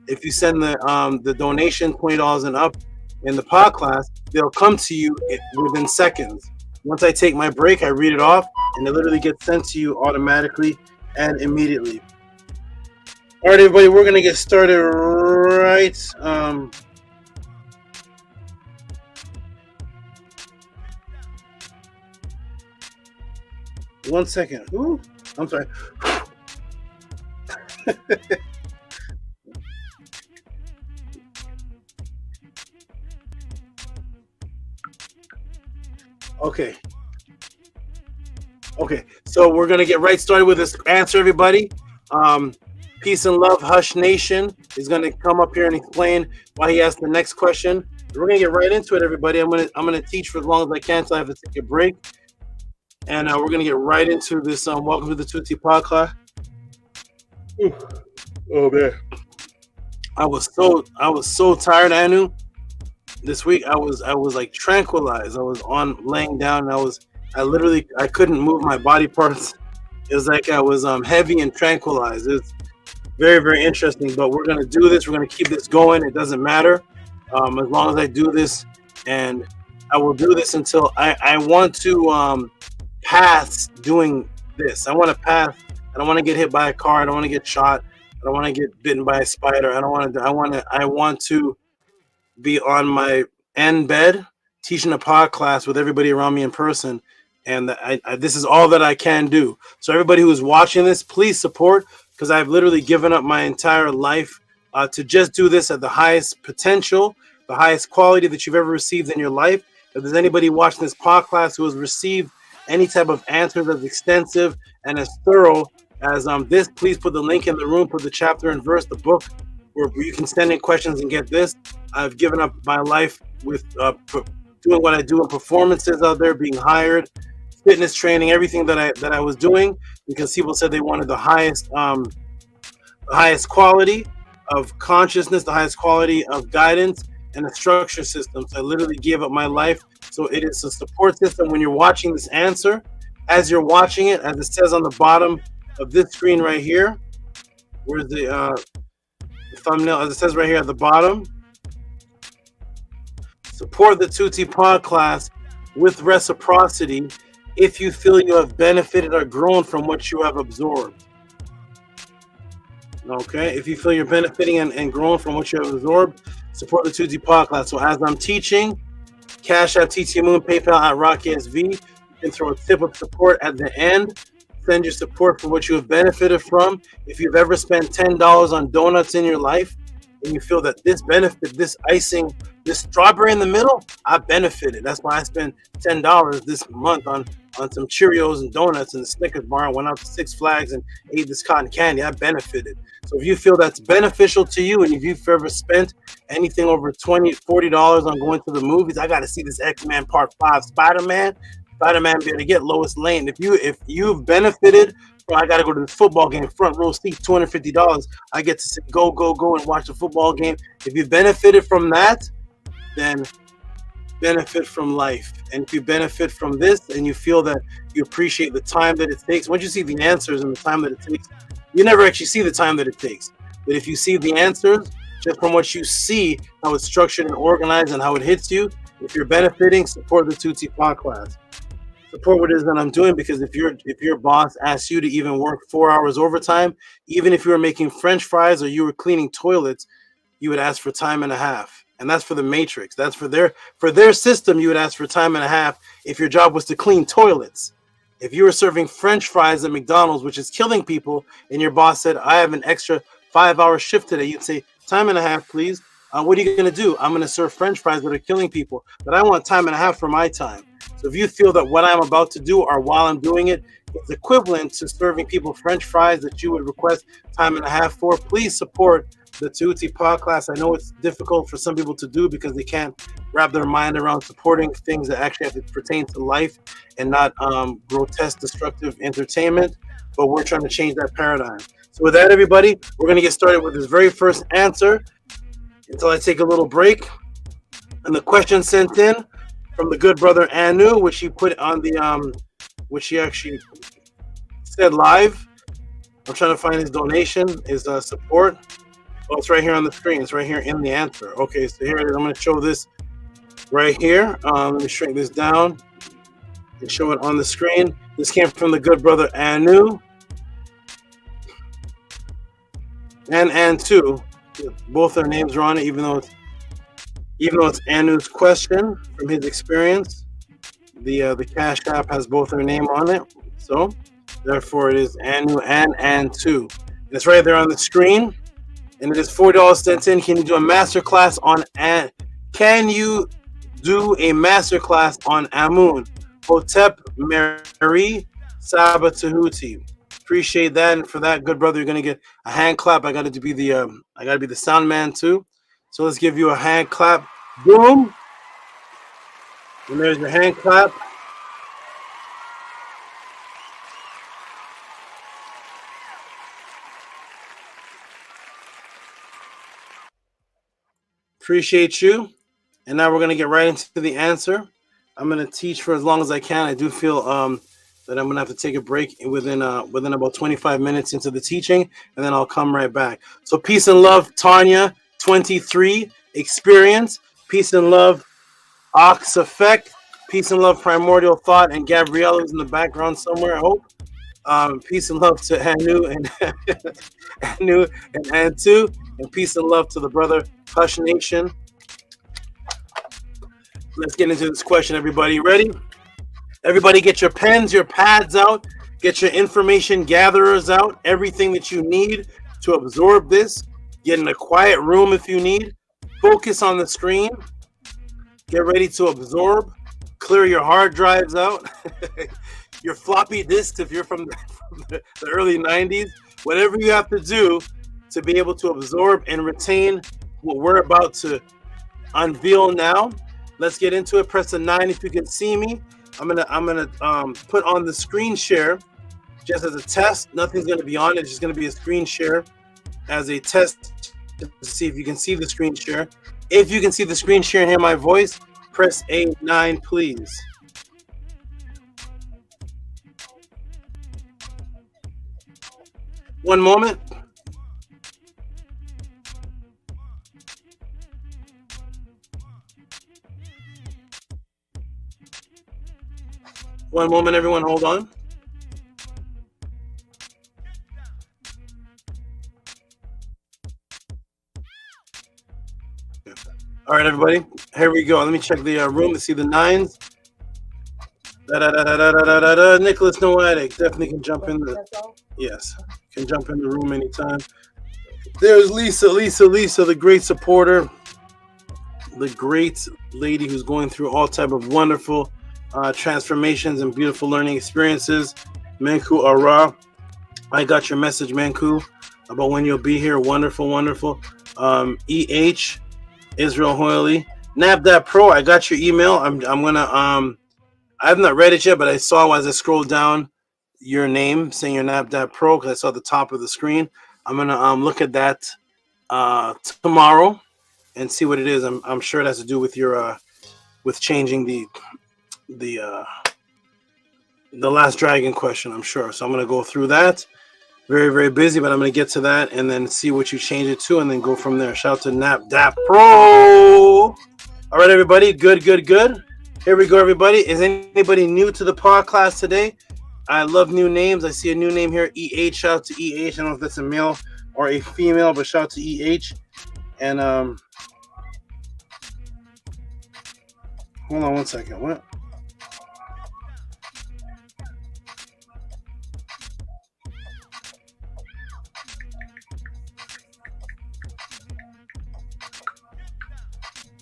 if you send the donation $20 and up in the pod class, they'll come to you within seconds. Once I take my break, I read it off, and it literally gets sent to you automatically and immediately. All right, everybody, we're gonna get started right. One second. Ooh, I'm sorry. Okay. Okay, so we're gonna get right started with this answer, everybody. Peace and love, Hush Nation is gonna come up here and explain why he asked the next question. We're gonna get right into it, everybody. I'm gonna teach for as long as I can, so I have to take a break. And we're gonna get right into this. Welcome to the Tehuti podcast. Oh man, I was so tired, Anu. This week I was like tranquilized. I was laying down. And I couldn't move my body parts. It was like I was heavy and tranquilized. It's very, very interesting. But we're gonna do this. We're gonna keep this going. It doesn't matter as long as I do this, and I will do this until I want to pass doing this. I want to pass. I don't want to get hit by a car. I don't want to get shot. I don't want to get bitten by a spider. I want to be on my end bed teaching a pod class with everybody around me in person. And this is all that I can do. So everybody who is watching this, please support, because I've literally given up my entire life to just do this at the highest potential, the highest quality that you've ever received in your life. If there's anybody watching this podcast who has received any type of answers as extensive and as thorough as this, please put the link in the room, put the chapter and verse, the book, where you can send in questions and get this. I've given up my life with doing what I do in performances out there, being hired, fitness training, everything that I was doing, because people said they wanted the highest quality of consciousness, the highest quality of guidance, and a structure system. So I literally gave up my life. So it is a support system. When you're watching this answer, as you're watching it, as it says on the bottom of this screen right here, where's the thumbnail, as it says right here at the bottom, support the Tehuti pod class with reciprocity if you feel you have benefited or grown from what you have absorbed. Okay, if you feel you're benefiting and growing from what you have absorbed, support the Tehuti pod class. So as I'm teaching, Cash App, TT AMUN, PayPal at RockSV. You can throw a tip of support at the end. Send your support for what you have benefited from. If you've ever spent $10 on donuts in your life and you feel that this benefit, this icing, this strawberry in the middle, I benefited. That's why I spent $10 this month on some Cheerios and donuts and the Snickers bar. I went out to Six Flags and ate this cotton candy. I benefited. So if you feel that's beneficial to you, and if you've ever spent anything over $20, $40 on going to the movies, I got to see this X-Men Part 5 Spider-Man be able to get Lois Lane. If you've benefited from, I got to go to the football game, front row seat, $250. I get to go and watch the football game. If you benefited from that, then benefit from life. And if you benefit from this and you feel that you appreciate the time that it takes, once you see the answers and the time that it takes, you never actually see the time that it takes. But if you see the answers, just from what you see, how it's structured and organized and how it hits you, if you're benefiting, support the Tehuti pod class. Support what it is that I'm doing, because if your boss asks you to even work 4 hours overtime, even if you were making French fries or you were cleaning toilets, you would ask for time and a half. And that's for the matrix. That's for their system. You would ask for time and a half if your job was to clean toilets. If you were serving French fries at McDonald's, which is killing people, and your boss said, I have an extra 5-hour shift today, you'd say, time and a half, please. What are you going to do? I'm going to serve French fries that are killing people, but I want time and a half for my time. So if you feel that what I'm about to do, or while I'm doing it, is equivalent to serving people French fries that you would request time and a half for, please support the Tehuti pod class. I know it's difficult for some people to do because they can't wrap their mind around supporting things that actually have to pertain to life and not grotesque, destructive entertainment, but we're trying to change that paradigm. So with that, everybody, we're going to get started with this very first answer until I take a little break. And the question sent in from the good brother Anu, which he put on the which he actually said live. I'm trying to find his donation, his support. Oh, it's right here on the screen. It's right here in the answer. Okay, so here it is. I'm going to show this right here. Let me shrink this down and show it on the screen. This came from the good brother Anu and ANTU. Both their names are on it, even though it's Anu's question from his experience. The Cash App has both their name on it, so therefore it is Anu and ANTU. It's right there on the screen. And it is $40 sent in. Can you do a master class on AMUN? Hotep, Mary, SABA, Tehuti. Appreciate that. And for that, good brother, you're gonna get a hand clap. I gotta be the sound man too. So let's give you a hand clap. Boom. And there's your hand clap. Appreciate you. And now we're going to get right into the answer. I'm going to teach for as long as I can. I do feel that I'm going to have to take a break within about 25 minutes into the teaching, and then I'll come right back. So peace and love, Tanya, 23, experience. Peace and love, Ox Effect. Peace and love, Primordial Thought, and Gabriella is in the background somewhere, I hope. Peace and love to Anu and Anu and Antu, and peace and love to the brother Hush Nation. Let's get into this question, everybody. Ready? Everybody get your pens, your pads out, get your information gatherers out, everything that you need to absorb this. Get in a quiet room if you need. Focus on the screen. Get ready to absorb. Clear your hard drives out. Your floppy disks if you're from the early 90s. Whatever you have to do to be able to absorb and retain what we're about to unveil now. Let's get into it. Press the 9 if you can see me. I'm gonna put on the screen share just as a test. Nothing's gonna be on it. It's just gonna be a screen share as a test to see if you can see the screen share. If you can see the screen share and hear my voice, press A9, please. One moment. One moment, everyone, hold on. All right, everybody, here we go. Let me check the room to see the 9s. Nicholas Noetic definitely can jump in the, yes, can jump in the room anytime. There's Lisa, the great supporter, the great lady who's going through all type of wonderful transformations and beautiful learning experiences. Manku Ara, I got your message, Manku, about when you'll be here. Wonderful, wonderful. EH, Israel Hoyley, NabDat Pro, I got your email. I'm gonna I have not read it yet, but I saw as I scrolled down your name saying you're NabDat Pro because I saw the top of the screen. I'm gonna look at that tomorrow and see what it is. I'm sure it has to do with your with changing the Last Dragon question, I'm sure. So I'm gonna go through that. Very, very busy, but I'm gonna get to that and then see what you change it to and then go from there. Shout out to NabDat Pro. All right, everybody, good. Here we go, everybody. Is anybody new to the podcast today? I love new names. I see a new name here, EH. Shout out to EH. I don't know if that's a male or a female, but shout out to EH. And hold on one second. What?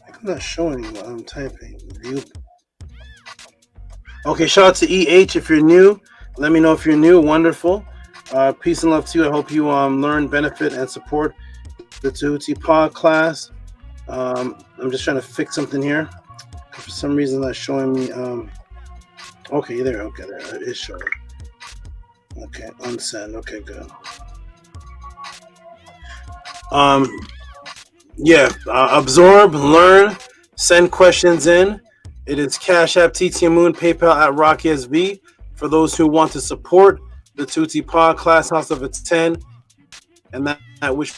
I'm not showing you what I'm typing. Okay, shout out to EH if you're new. Let me know if you're new. Wonderful. Peace and love to you. I hope you learn, benefit, and support the Tehuti Pod class. I'm just trying to fix something here. For some reason, that's showing me. Okay, there. Okay, there. It is showing. Okay, unsend. Okay, good. Absorb, learn, send questions in. It is Cash App, TT AMUN, PayPal at Rocky SV. For those who want to support the Tehuti Pod class, House of Its 10, and that which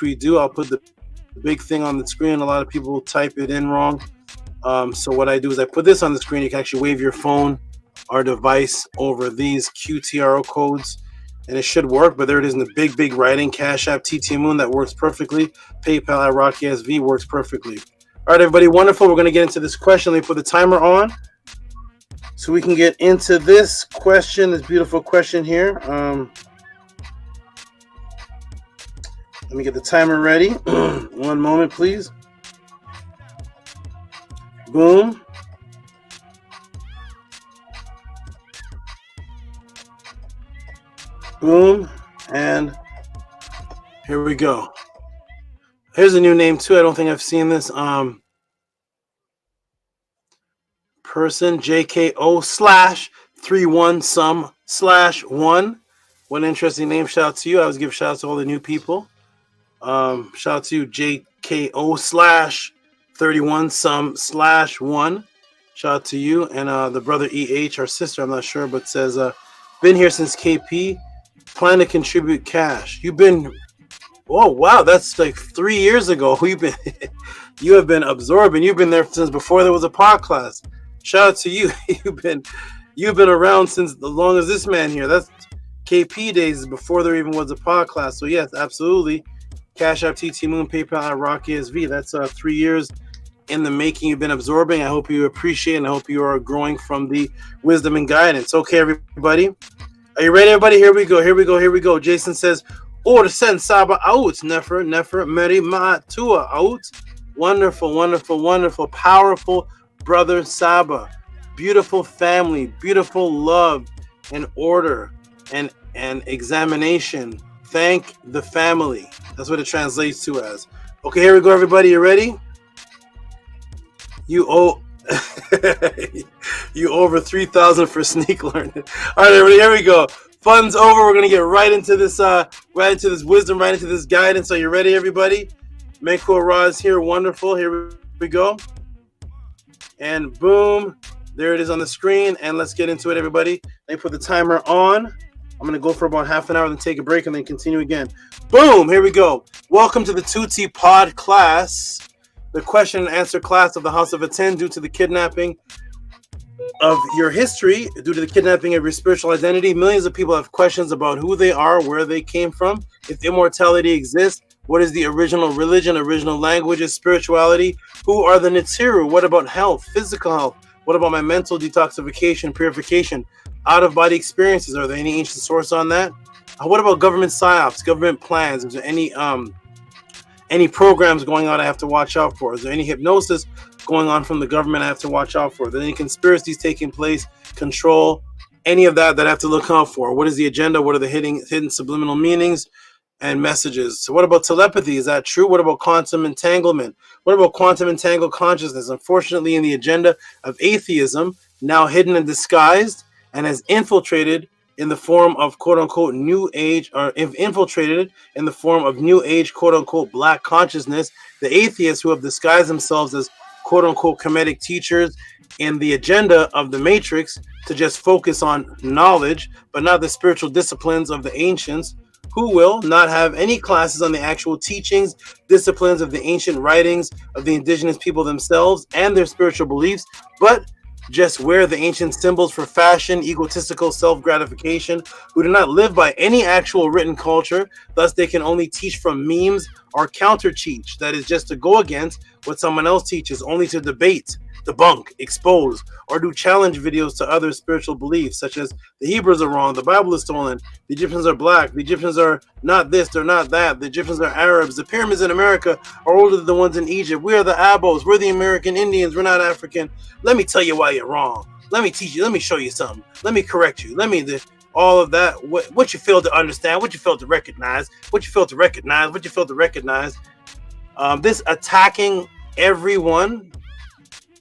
we do, I'll put the big thing on the screen. A lot of people type it in wrong. So what I do is I put this on the screen. You can actually wave your phone or device over these QTRO codes, and it should work. But there it is in the big writing. Cash App, TT AMUN, that works perfectly. PayPal at Rocky SV works perfectly. All right, everybody, wonderful. We're going to get into this question. Let me put the timer on so we can get into this question, this beautiful question here. Let me get the timer ready. One moment, please. Boom. Boom. And here we go. Here's a new name too. I don't think I've seen this. Person JKO/31some/1. What an interesting name. Shout out to you. I always give shout out to all the new people. Shout out to you, JKO/31some/1. Shout out to you. And the brother EH, our sister, I'm not sure, but says, been here since KP. Plan to contribute cash. You've been, oh wow, that's like 3 years ago. You have been absorbing. You've been there since before there was a pod class. Shout out to you. You've been around since as long as this man here. That's KP days before there even was a pod class. So yes, absolutely. Cash App, TT Moon, PayPal, Rock ESV. That's 3 years in the making. You've been absorbing. I hope you appreciate, and I hope you are growing from the wisdom and guidance. Okay, everybody. Are you ready, everybody? Here we go. Here we go. Here we go. Jason says, "Order send SABA out. Nefer meri ma tua out." Wonderful, wonderful, wonderful, powerful brother SABA. Beautiful family, beautiful love and order and examination. Thank the family. That's what it translates to as. Okay, here we go, everybody. You ready? You owe you over 3,000 for sneak learning. All right, everybody, here we go. Fun's over. We're gonna get right into this wisdom, right into this guidance. Are you ready, everybody? Menko Ra is here. Wonderful. Here we go. And boom, there it is on the screen. And let's get into it, everybody. Let me put the timer on. I'm going to go for about half an hour, then take a break, and then continue again. Boom, here we go. Welcome to the Tehuti Pod class, the question and answer class of the House of Attend due to the kidnapping of your history, due to the kidnapping of your spiritual identity. Millions of people have questions about who they are, where they came from, if immortality exists, what is the original religion, original languages, spirituality, who are the Nitsiru, what about health, physical health, what about my mental detoxification, purification, out-of-body experiences, are there any ancient source on that? What about government psyops, government plans? Is there any programs going on I have to watch out for? Is there any hypnosis going on from the government I have to watch out for? Are there any conspiracies taking place, control, any of that I have to look out for? What is the agenda? What are the hidden subliminal meanings and messages? So what about telepathy? Is that true? What about quantum entanglement? What about quantum entangled consciousness? Unfortunately, in the agenda of atheism, now hidden and disguised, and has infiltrated in the form of quote-unquote new age, or infiltrated in the form of new age quote-unquote black consciousness, the atheists who have disguised themselves as quote-unquote Kemetic teachers in the agenda of the Matrix to just focus on knowledge, but not the spiritual disciplines of the ancients, who will not have any classes on the actual teachings, disciplines of the ancient writings of the indigenous people themselves and their spiritual beliefs, but just wear the ancient symbols for fashion, egotistical self-gratification, who do not live by any actual written culture, thus they can only teach from memes or counter-teach, that is just to go against what someone else teaches, only to debate, debunk, expose, or do challenge videos to other spiritual beliefs, such as the Hebrews are wrong, the Bible is stolen, the Egyptians are black, the Egyptians are not this, they're not that, the Egyptians are Arabs, the pyramids in America are older than the ones in Egypt, we are the Abos, we're the American Indians, we're not African. Let me tell you why you're wrong. Let me teach you, let me show you something, let me correct you, all of that, what you fail to understand, what you fail to recognize, this attacking everyone,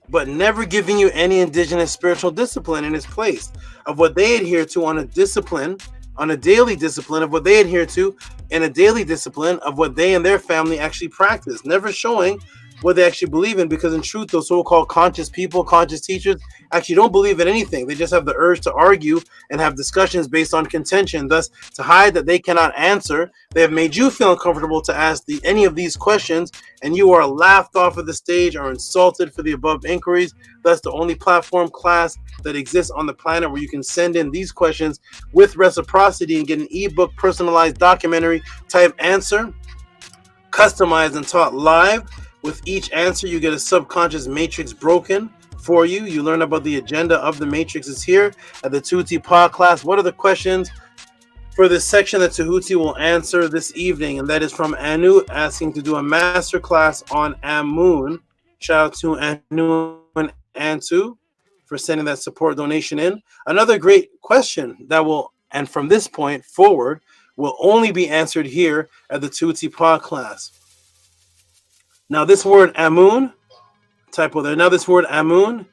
but never giving you any indigenous spiritual discipline in its place of what they adhere to on a discipline, on a daily discipline of what they adhere to in a daily discipline of what they and their family actually practice, never showing what they actually believe in, because in truth, those so-called conscious people, conscious teachers, actually don't believe in anything. They just have the urge to argue and have discussions based on contention. Thus, to hide that they cannot answer, they have made you feel uncomfortable to ask any of these questions, and you are laughed off of the stage or insulted for the above inquiries. Thus, the only platform class that exists on the planet where you can send in these questions with reciprocity and get an ebook, personalized documentary type answer, customized and taught live. With each answer, you get a subconscious matrix broken for you. You learn about the agenda of the matrix is here at the Tehuti Pod class. What are the questions for this section that Tehuti will answer this evening, and that is from Anu, asking to do a master class on AMUN. Shout out to Anu and ANTU for sending that support donation in. Another great question that will, and from this point forward, will only be answered here at the Tehuti pod class. Now this word AMUN, typo there. Now this word AMUN,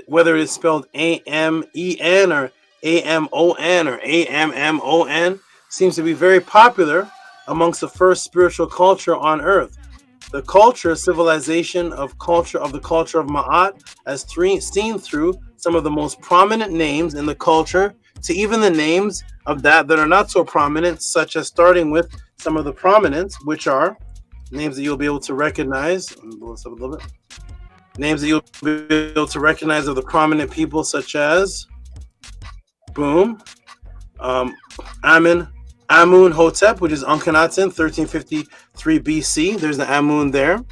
whether it is spelled A-M-E-N or A-M-O-N or A-M-M-O-N, seems to be very popular amongst the first spiritual culture on earth. The culture, civilization of the culture of Ma'at, as seen through some of the most prominent names in the culture to even the names of that are not so prominent, such as starting with some of the prominents, which are names that you'll be able to recognize. Let me blow this up a little bit. Names that you'll be able to recognize of the prominent people, such as boom, Amun Hotep, which is Akhenaten, 1353 BC. There's the Amun there.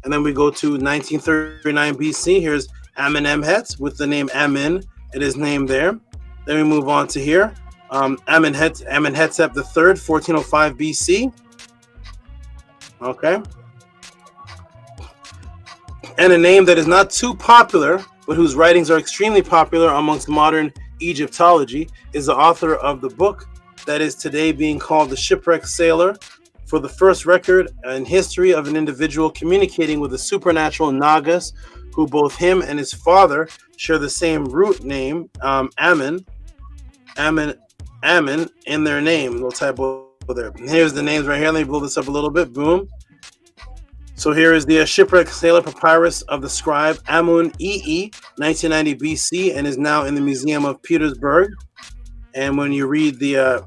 And then we go to 1939 BC. Here's Amenemhet with the name Amen. It is named there. Then we move on to here. Amenhotep III, 1405 BC. Okay. And a name that is not too popular, but whose writings are extremely popular amongst modern Egyptology, is the author of the book that is today being called The Shipwrecked Sailor, for the first record in history of an individual communicating with a supernatural Nagas, who both him and his father share the same root name, Amun, in their name. Little typo there. Here's the names right here. Let me blow this up a little bit. Boom. So here is the Shipwrecked Sailor Papyrus of the scribe Amun EE, 1990 BC, and is now in the Museum of Petersburg. And when you read the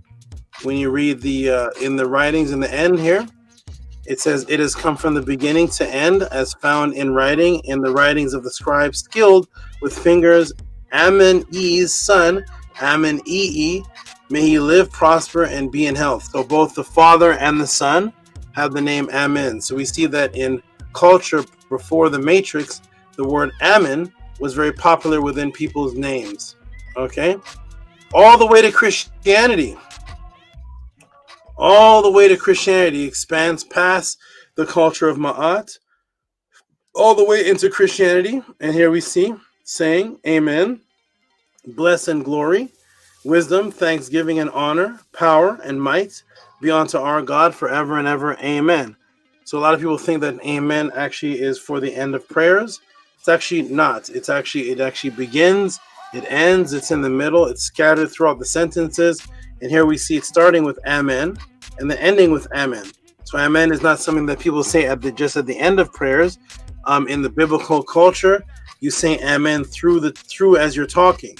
in the writings in the end here, it says it has come from the beginning to end, as found in writing in the writings of the scribe skilled with fingers, Amun E's son, Amun EE. May he live, prosper, and be in health. So both the father and the son have the name Amen. So we see that in culture before the Matrix, the word Amen was very popular within people's names. Okay? All the way to Christianity. All the way to Christianity expands past the culture of Ma'at, all the way into Christianity. And here we see saying, Amen, bless and glory, wisdom, thanksgiving and honor, power and might be unto our God forever and ever. Amen. So a lot of people think that Amen actually is for the end of prayers. It's actually not. It actually begins, it ends, it's in the middle, it's scattered throughout the sentences. And here we see it starting with Amen and the ending with Amen. So Amen is not something that people say just at the end of prayers. In the biblical culture, you say Amen through as you're talking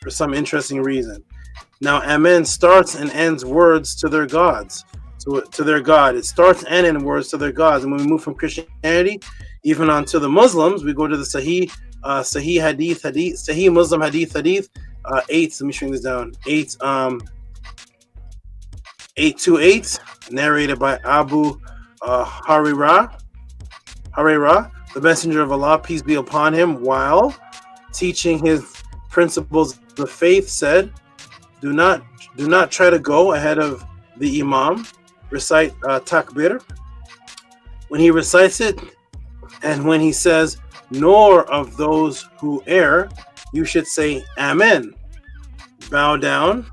for some interesting reason. Now, Amen starts and ends words to their gods. So to their God, it starts and ends words to their gods. And when we move from Christianity, even onto the Muslims, we go to the Sahih Muslim Hadith 8. Let me shrink this down. 828, narrated by Abu Hurairah, the Messenger of Allah, peace be upon him, while teaching his principles of faith, said, Do not try to go ahead of the Imam. Recite takbir. When he recites it, and when he says, nor of those who err, you should say Amen. Bow down.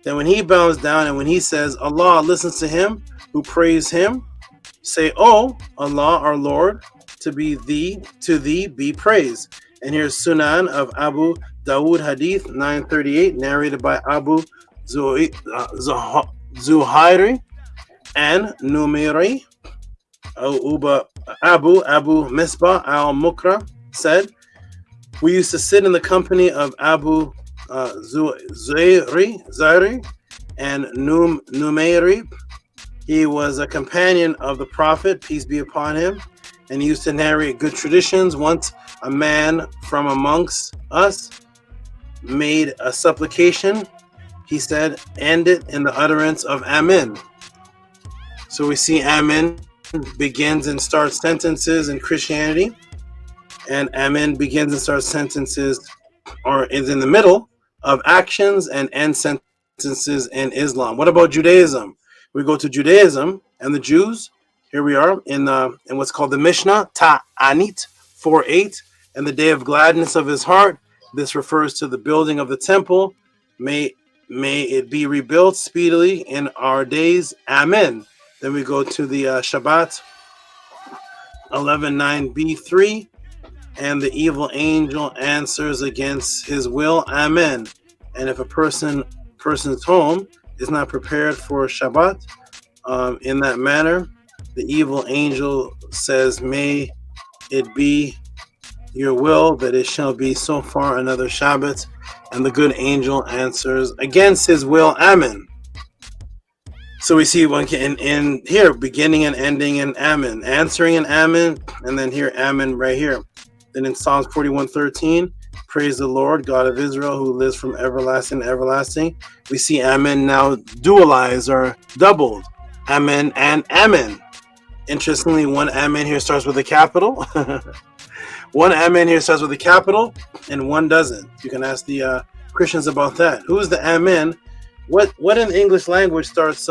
Then when he bows down and when he says, Allah listens to him who praise him, say, Oh, Allah, our Lord, to thee be praise. And here's Sunan of Abu Dawood Hadith 938, narrated by Abu Zuhairi and Numairi. Abu Misbah al-Mukra said, we used to sit in the company of Abu Zairi and Numairi. He was a companion of the Prophet, peace be upon him, and he used to narrate good traditions. Once a man from amongst us made a supplication, he said, end it in the utterance of Amen. So we see Amen begins and starts sentences in Christianity, and Amen begins and starts sentences, or is in the middle of actions and end sentences sentences in Islam. What about Judaism? We go to Judaism and the Jews. Here we are in what's called the Mishnah, Ta'anit 4:8, and the day of gladness of his heart. This refers to the building of the temple. May it be rebuilt speedily in our days. Amen. Then we go to the Shabbat 11:9b3, and the evil angel answers against his will. Amen. And if a person's home is not prepared for Shabbat in that manner, the evil angel says, may it be your will that it shall be so far another Shabbat. And the good angel answers against his will. Amen. So we see one in here, beginning and ending in Amen, answering in Amen, and then here Amen right here. Then in Psalms 41:13, praise the Lord, God of Israel, who lives from everlasting to everlasting. We see Amen now dualized or doubled. Amen and Amen. Interestingly, one Amen here starts with a capital. One Amen here starts with a capital, and one doesn't. You can ask the Christians about that. Who is the Amen? What in the English language starts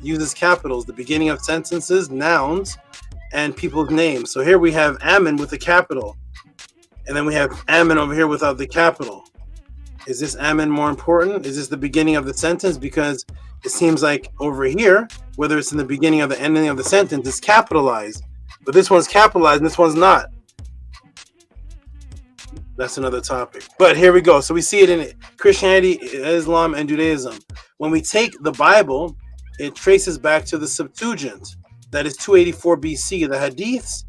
uses capitals? The beginning of sentences, nouns, and people's names. So here we have Amen with a capital, and then we have Amen over here without the capital. Is this Amen more important? Is this the beginning of the sentence? Because it seems like over here, whether it's in the beginning or the ending of the sentence, it's capitalized, but this one's capitalized and this one's not. That's another topic. But here we go. So we see it in Christianity, Islam, and Judaism. When we take the Bible, it traces back to the Septuagint. That is 284 BC. The Hadiths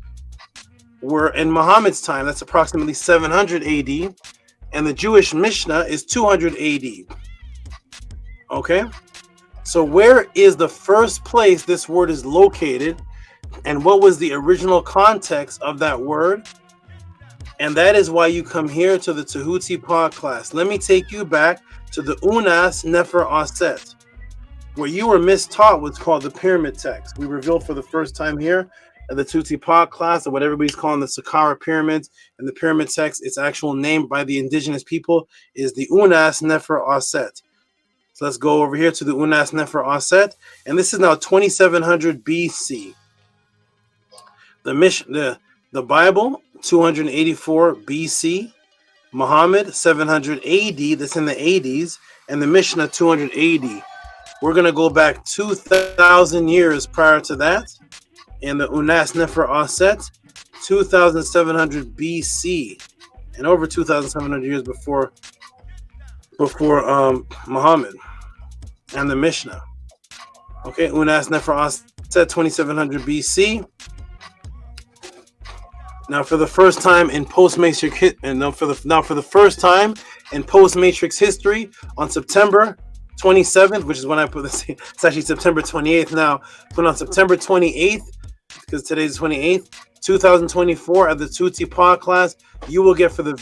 were in Muhammad's time. That's approximately 700 AD. And the Jewish Mishnah is 200 AD. Okay? So where is the first place this word is located? And what was the original context of that word? And that is why you come here to the Tehuti pod class. Let me take you back to the Unas Nefer Aset, where you were mistaught what's called the pyramid text. We revealed for the first time here at the Tehuti pod class, or what everybody's calling the Saqqara pyramids, and the pyramid text, its actual name by the indigenous people is the Unas Nefer Aset. So let's go over here to the Unas Nefer Aset, and this is now 2700 BC. The Bible, 284 BC, Muhammad 700 AD, that's in the 80s, and the Mishnah 280. We're going to go back 2,000 years prior to that, in the Unas Nefer Aset, 2,700 BC, and over 2,700 years before Muhammad and the Mishnah. Okay, Unas Nefer Aset, 2700 BC. Now, for the first time in post-matrix history, on September 27th, which is when I put this, it's actually September 28th now, but on September 28th, because today's 28th, 2024, at the Tehuti pod class, you will get the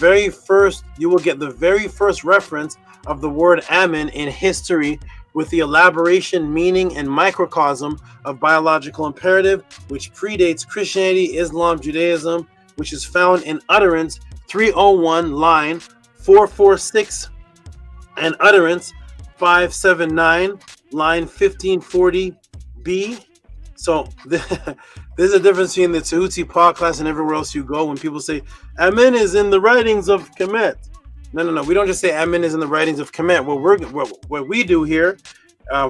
very first reference of the word Amen in history, with the elaboration, meaning, and microcosm of biological imperative, which predates Christianity, Islam, Judaism, which is found in utterance 301, line 446, and utterance 579, line 1540b. So there's a difference between the Tehuti pod class and everywhere else you go. When people say Amen is in the writings of Kemet, no. We don't just say Amen is in the writings of Kemet. What we do here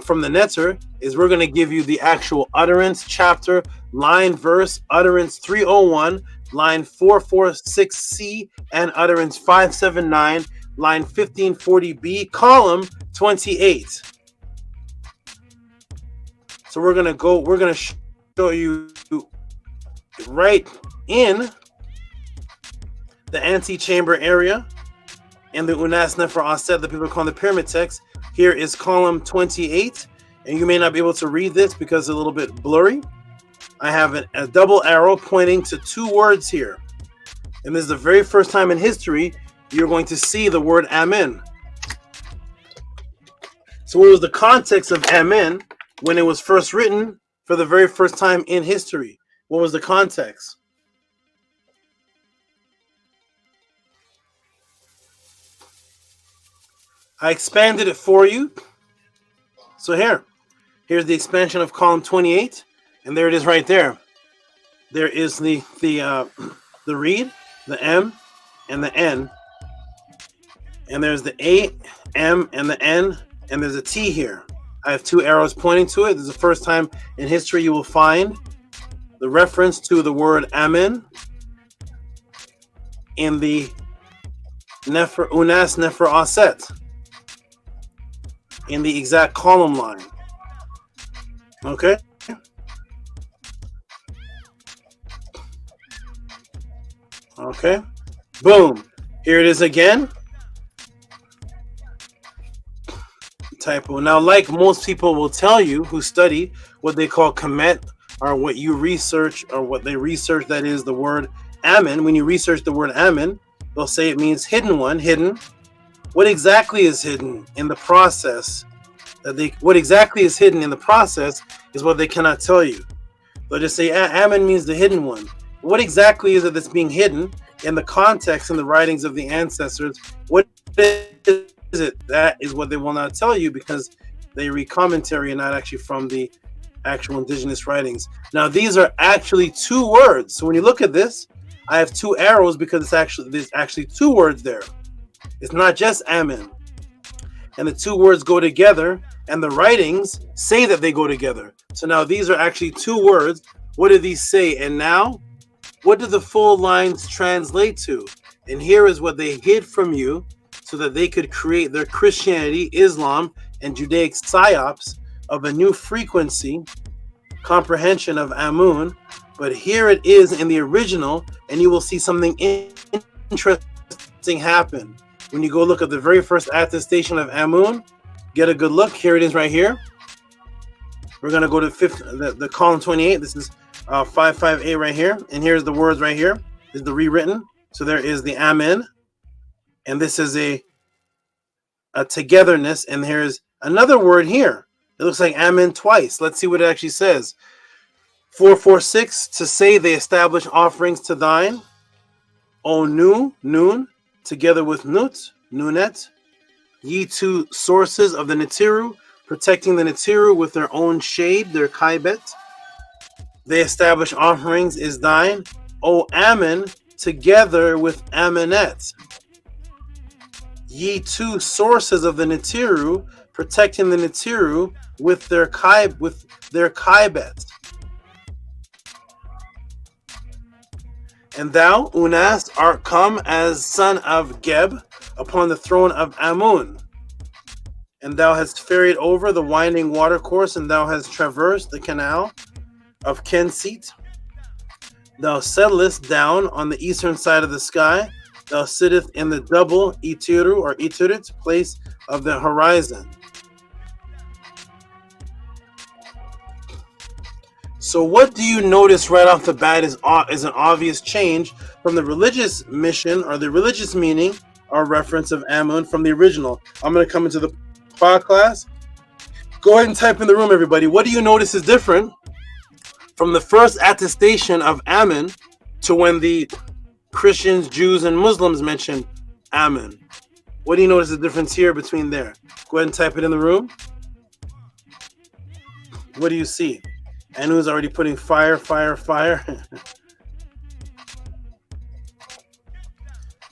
from the Netter is we're going to give you the actual utterance, chapter, line, verse, utterance 301, line 446c, and utterance 579, line 1540b, column 28. So we're going to show you right in the antechamber area in the Unas Nefer Aset that people call the pyramid text. Here is column 28, and you may not be able to read this because it's a little bit blurry. I have a double arrow pointing to two words here, and this is the very first time in history you're going to see the word Amen. So what was the context of Amen when it was first written for the very first time in history? What was the context? I expanded it for you So here's the expansion of column 28, and there it is right there. There is the read, the M, and the N, and there's the A, M, and the N, and there's a T here. I have two arrows pointing to it. This is the first time in history you will find the reference to the word Amen in the Nefer Unas Nefer Aset in the exact column line. Okay? Okay. Boom. Here it is again. Typo. Now, like most people will tell you who study what they call Kemet, or what you research, or what they research, that is the word Amen. When you research the word Amen, they'll say it means hidden one, hidden. What exactly is hidden in the process? What exactly is hidden in the process is what they cannot tell you. They'll just say Amen means the hidden one. What exactly is it that's being hidden in the context and the writings of the ancestors? What is it? That is what they will not tell you, because they read commentary and not actually from the actual indigenous writings. Now, these are actually two words. So when you look at this, I have two arrows because there's actually two words there. It's not just Amen. And the two words go together, and the writings say that they go together. So now these are actually two words. What do these say? And now, what do the full lines translate to? And here is what they hid from you so that they could create their Christianity, Islam, and Judaic psyops of a new frequency comprehension of Amun. But here it is in the original, and you will see something interesting happen. When you go look at the very first attestation of Amun, get a good look. Here it is right here. We're going to go to the column 28. This is 55A right here. And here's the words right here. This is the rewritten. So there is the Amen. And this is a togetherness. And here's another word here. It looks like Amen twice. Let's see what it actually says. 446, to say they establish offerings to thine. O Nu, noon, together with Nut, Nunet. Ye two sources of the Netiru, protecting the Netiru with their own shade, their Kaibet. They establish offerings is thine. O Amen, together with Amenet. Ye two sources of the Netiru, protecting the Netiru with their Kaibet. And thou, Unas, art come as son of Geb upon the throne of Amun. And thou hast ferried over the winding watercourse, and thou hast traversed the canal of Kensit. Thou settlest down on the eastern side of the sky. Thou sittest in the double Itiru or Iturit place of the horizon. So what do you notice right off the bat is an obvious change from the religious mission or the religious meaning or reference of Amun from the original? I'm going to come into the podcast. Go ahead and type in the room, everybody. What do you notice is different from the first attestation of Amun to when the Christians, Jews, and Muslims mention Amun? What do you notice the difference here between there? Go ahead and type it in the room. What do you see? Anu's already putting fire, fire, fire.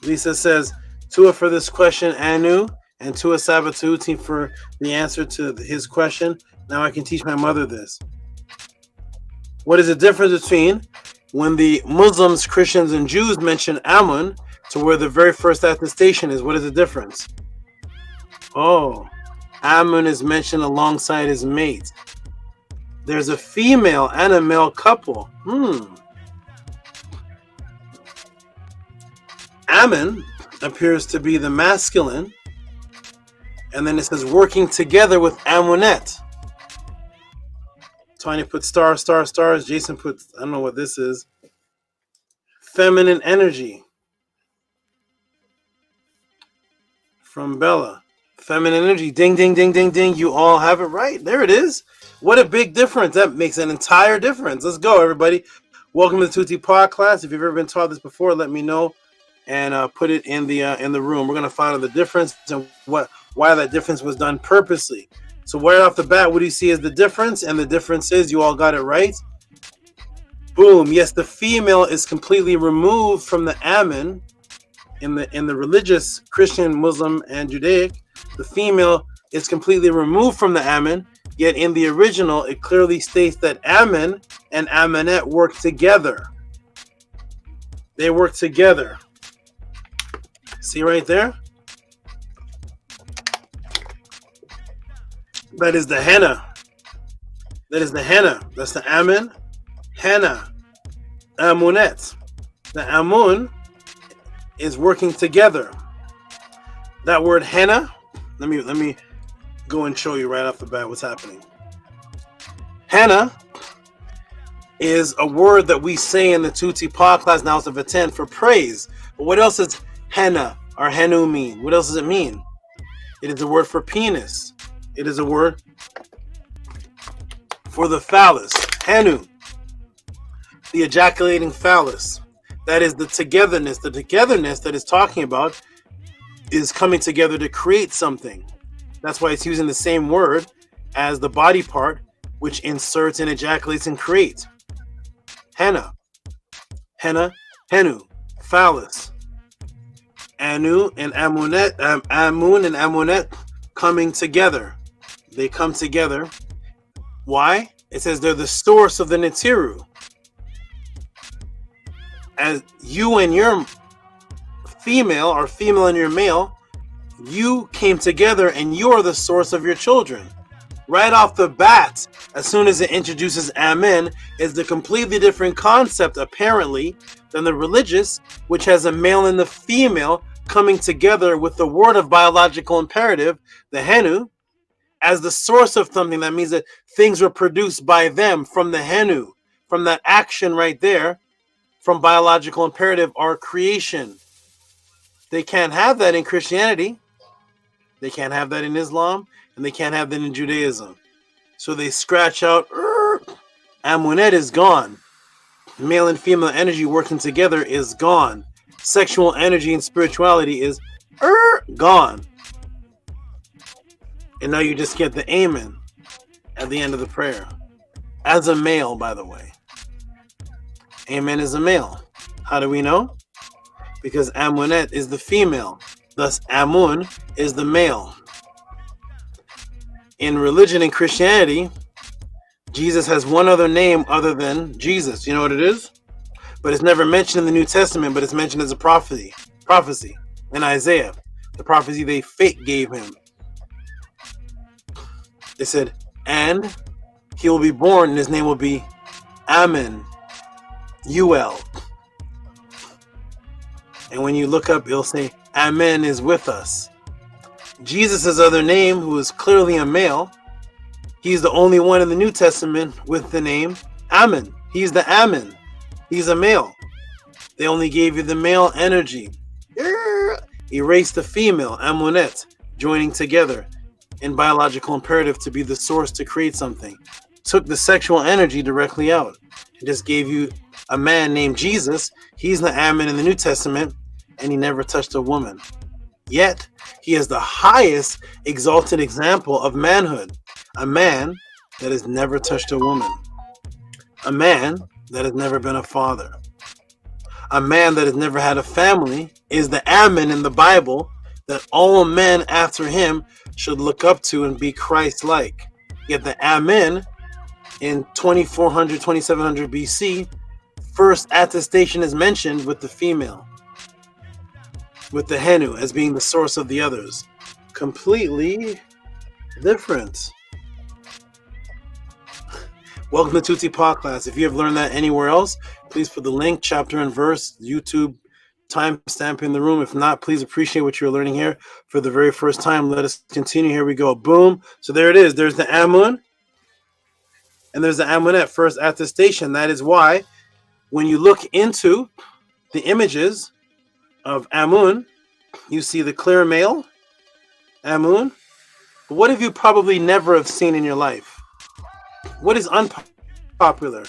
Lisa says, Tua for this question, Anu, and Tua SABA Tehuti for the answer to his question. Now I can teach my mother this. What is the difference between when the Muslims, Christians, and Jews mention Amun to where the very first attestation is? What is the difference? Oh, Amun is mentioned alongside his mate. There's a female and a male couple. Amun appears to be the masculine. And then it says working together with Amunet. Tiny put star, star, stars. Jason put, I don't know what this is. Feminine energy. From Bella. Feminine energy. Ding, ding, ding, ding, ding. You all have it right. There it is. What a big difference. That makes an entire difference. Let's go, everybody. Welcome to the Tehuti podcast. If you've ever been taught this before, let me know and put it in the room. We're going to find out the difference and why that difference was done purposely. So right off the bat, what do you see is the difference? And the difference is, you all got it right. Boom. Yes, the female is completely removed from the AMEN in the religious Christian, Muslim, and Judaic. The female is completely removed from the AMEN. Yet in the original, it clearly states that AMEN and AMENET work together. They work together. See right there? That is the henna. That is the henna. That's the AMEN. Henna. AMUNET. The AMUN is working together. That word henna, let me go and show you right off the bat what's happening. Henna is a word that we say in the Tehuti Pod class now of a 10 for praise. But what else does henna or henu mean? What else does it mean? It is a word for penis. It is a word for the phallus. Henu. The ejaculating phallus. That is the togetherness. The togetherness that it's talking about is coming together to create something. That's why it's using the same word as the body part, which inserts and ejaculates and creates. Henna. Henna. Henu. Phallus. Anu and Amunet. Amun and Amunet coming together. They come together. Why? It says they're the source of the Netiru. As you and your female, or female and your male, you came together and you're the source of your children. Right off the bat, as soon as it introduces Amen, is the completely different concept, apparently, than the religious, which has a male and the female coming together with the word of biological imperative, the Henu, as the source of something. That means that things were produced by them from the Henu, from that action right there, from biological imperative, our creation. They can't have that in Christianity. They can't have that in Islam, and they can't have that in Judaism. So they scratch out, Amunet is gone. Male and female energy working together is gone. Sexual energy and spirituality is gone. And now you just get the Amen at the end of the prayer. As a male, by the way. Amen is a male. How do we know? Because Amunet is the female. Thus, Amun is the male. In religion and Christianity, Jesus has one other name other than Jesus. You know what it is? But it's never mentioned in the New Testament, but it's mentioned as a prophecy in Isaiah. The prophecy they fate gave him. They said, and he will be born, and his name will be Amen. UL. And when you look up, it'll say, Amen is with us. Jesus' other name, who is clearly a male, he's the only one in the New Testament with the name Amen. He's the Amen. He's a male. They only gave you the male energy. Erase the female, Amunet, joining together in biological imperative to be the source to create something. Took the sexual energy directly out. It just gave you a man named Jesus. He's the Amen in the New Testament, and he never touched a woman. Yet, he is the highest exalted example of manhood. A man that has never touched a woman. A man that has never been a father. A man that has never had a family is the Amen in the Bible that all men after him should look up to and be Christ-like. Yet the Amen in 2400, 2700 BC, first attestation is mentioned with the female. With the Henu as being the source of the others. Completely different. Welcome to Tehuti Pod class. If you have learned that anywhere else, please put the link, chapter and verse, YouTube timestamp in the room. If not, please appreciate what you're learning here for the very first time. Let us continue. Here we go. Boom. So there it is. There's the Amun. And there's the Amunet, first attestation. That is why when you look into the images of Amun, you see the clear male, Amun. But what have you probably never have seen in your life? What is unpopular?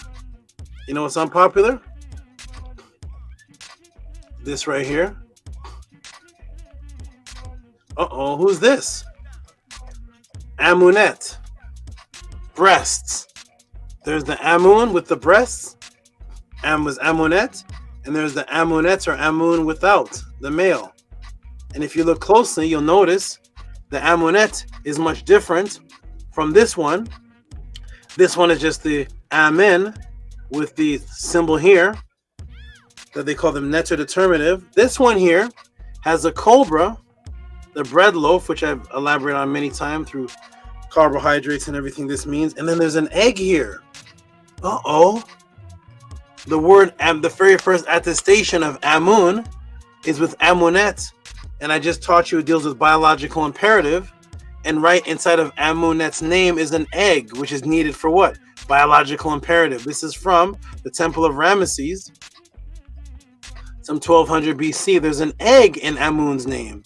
You know what's unpopular? This right here. Uh-oh, who's this? Amunet, breasts. There's the Amun with the breasts, was Amunet, and there's the Amunet or Amun without, the male. And if you look closely, you'll notice the Amunet is much different from this one. This one is just the Amen with the symbol here that they call the netter determinative. This one here has a cobra, the bread loaf, which I've elaborated on many times through carbohydrates and everything this means. And then there's an egg here. Uh-oh. The word, the very first attestation of Amun is with Amunet. And I just taught you it deals with biological imperative. And right inside of Amunet's name is an egg, which is needed for what? Biological imperative. This is from the Temple of Ramesses, some 1200 BC. There's an egg in Amun's name,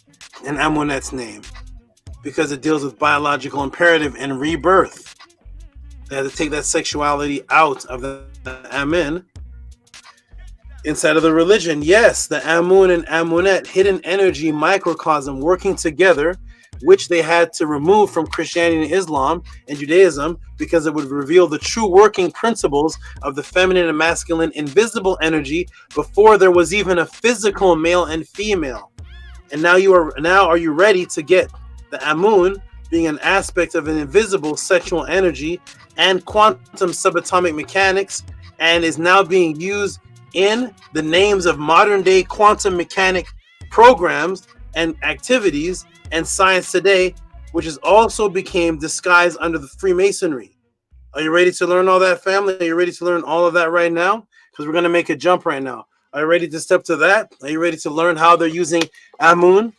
in Amunet's name, because it deals with biological imperative and rebirth. They had to take that sexuality out of the Amen inside of the religion. Yes, the Amun and Amunet, hidden energy microcosm working together, which they had to remove from Christianity and Islam and Judaism because it would reveal the true working principles of the feminine and masculine invisible energy before there was even a physical male and female. And now are you ready to get the Amun being an aspect of an invisible sexual energy and quantum subatomic mechanics, and is now being used in the names of modern day quantum mechanic programs and activities and science today, which is also became disguised under the Freemasonry. Are you ready to learn all that, family? Are you ready to learn all of that right now? Because we're going to make a jump right now. Are you ready to step to that? Are you ready to learn how they're using Amun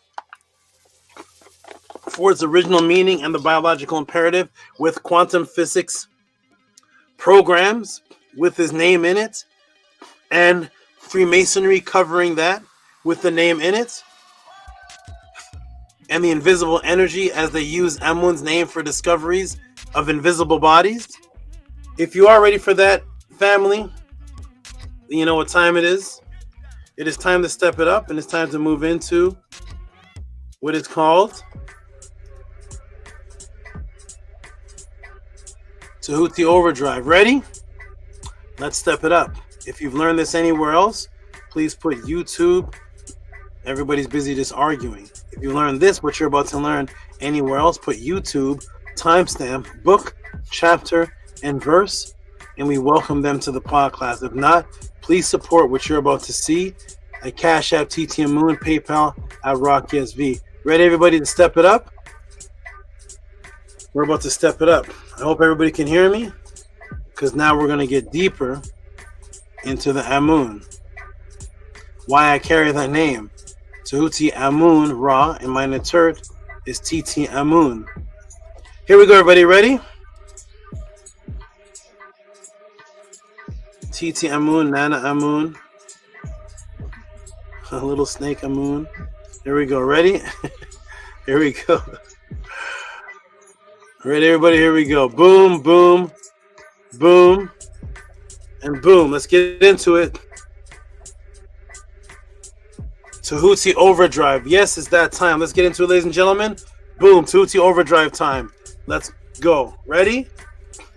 for its original meaning and the biological imperative with quantum physics programs with his name in it, and Freemasonry covering that with the name in it, and the invisible energy as they use Amun's name for discoveries of invisible bodies? If you are ready for that, family, you know what time it is. It is time to step it up, and it's time to move into what is called Tehuti Overdrive. Ready? Let's step it up. If you've learned this anywhere else, please put YouTube. Everybody's busy just arguing. If you learn this, what you're about to learn anywhere else, put YouTube, timestamp, book, chapter, and verse, and we welcome them to the podcast. If not, please support what you're about to see at Cash App, TT Moon, PayPal, at RockSV. Ready, everybody, to step it up? We're about to step it up. I hope everybody can hear me, because now we're going to get deeper into the Amun. Why I carry that name. Tehuti Amun Ra, and my Netert is TT Amun. Here we go, everybody. Ready? TT Amun, Nana Amun, a little snake Amun. Here we go. Ready? Here we go. Ready, everybody? Here we go. Boom, boom, boom, and boom. Let's get into it. Tehuti Overdrive. Yes, it's that time. Let's get into it, ladies and gentlemen. Boom, Tehuti Overdrive time. Let's go. Ready?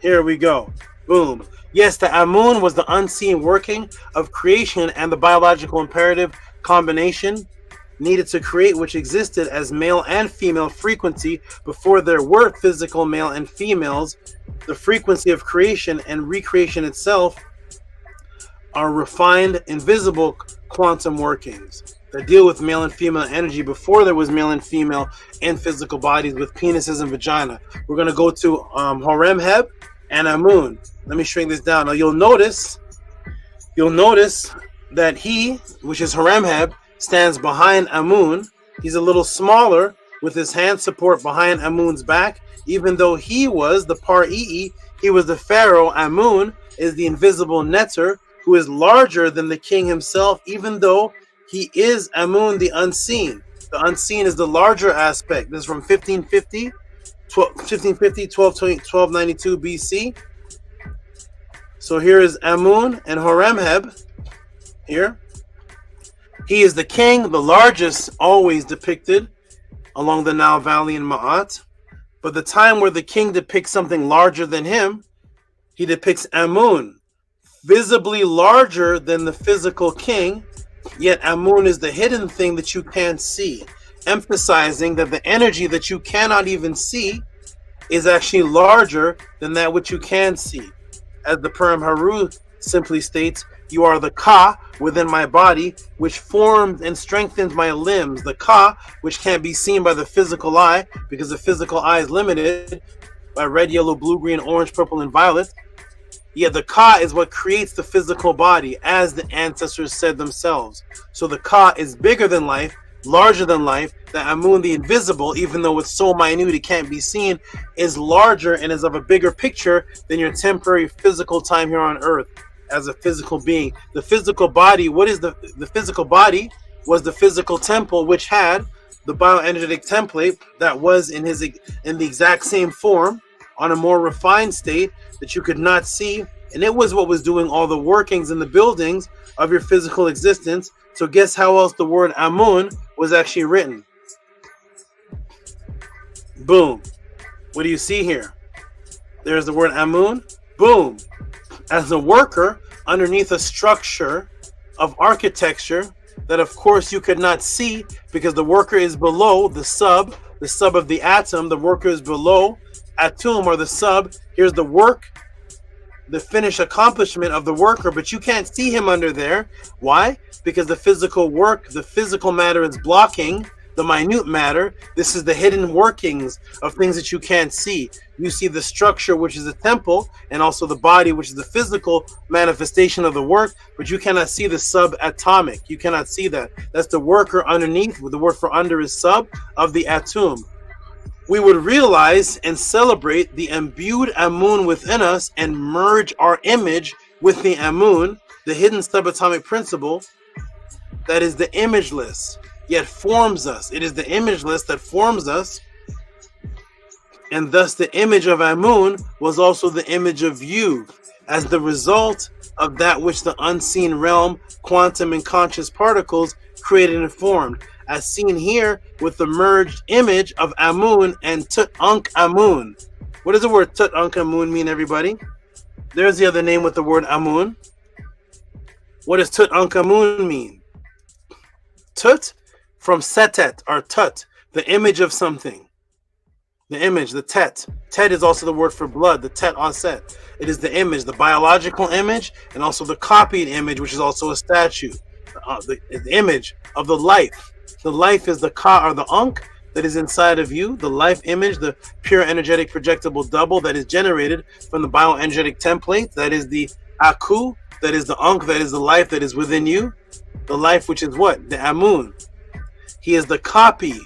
Here we go. Boom. Yes, the Amun was the unseen working of creation and the biological imperative combination needed to create, which existed as male and female frequency before there were physical male and females. The frequency of creation and recreation itself are refined, invisible quantum workings that deal with male and female energy before there was male and female in physical bodies with penises and vagina. We're going to go to Horemheb and Amun. Let me shrink this down. Now you'll notice that he, which is Horemheb, stands behind Amun. He's a little smaller with his hand support behind Amun's back. Even though he was the Par-Ii, he was the pharaoh. Amun is the invisible netter who is larger than the king himself, even though he is Amun the unseen. The unseen is the larger aspect. This is from 1292 BC. So here is Amun and Horemheb here. He is the king, the largest, always depicted along the Nile Valley in Ma'at. But the time where the king depicts something larger than him, he depicts Amun, visibly larger than the physical king, yet Amun is the hidden thing that you can't see, emphasizing that the energy that you cannot even see is actually larger than that which you can see. As the Purim Haru simply states, you are the Ka within my body, which forms and strengthens my limbs. The Ka, which can't be seen by the physical eye, because the physical eye is limited by red, yellow, blue, green, orange, purple, and violet. Yet the Ka is what creates the physical body, as the ancestors said themselves. So the Ka is bigger than life, larger than life. The Amun, the invisible, even though it's so minute it can't be seen, is larger and is of a bigger picture than your temporary physical time here on earth as a physical being. The physical body, what is the physical body? Was the physical temple, which had the bioenergetic template that was in the exact same form on a more refined state that you could not see, and it was what was doing all the workings and the buildings of your physical existence. So guess how else the word Amun was actually written? Boom. What do you see here? There's the word Amun. Boom. As a worker underneath a structure of architecture that of course you could not see, because the worker is below the sub of the atom. The worker is below atom, or the sub. Here's the work, the finished accomplishment of the worker, but you can't see him under there. Why? Because the physical work, the physical matter is blocking the minute matter. This is the hidden workings of things that you can't see. You see the structure, which is the temple, and also the body, which is the physical manifestation of the work, but you cannot see the subatomic. You cannot see that. That's the worker underneath. The word for under is sub of the atom. We would realize and celebrate the imbued Amun within us and merge our image with the Amun, the hidden subatomic principle that is the imageless, yet forms us. It is the imageless that forms us, and thus the image of Amun was also the image of you, as the result of that which the unseen realm, quantum and conscious particles created and formed, as seen here with the merged image of Amun and Tut-Ankh Amun. What does the word Tut-Ankh Amun mean, everybody? There's the other name with the word Amun. What does Tut-Ankh Amun mean? Tut, from Setet, or Tut, the image of something. The image, the Tet. Tet is also the word for blood, the Tet Aset. It is the image, the biological image, and also the copied image, which is also a statue. The image of the life. The life is the Ka, or the Ankh, that is inside of you. The life image, the pure energetic projectable double that is generated from the bioenergetic template. That is the Aku, that is the Ankh, that is the life that is within you. The life, which is what? The Amun. He is the copy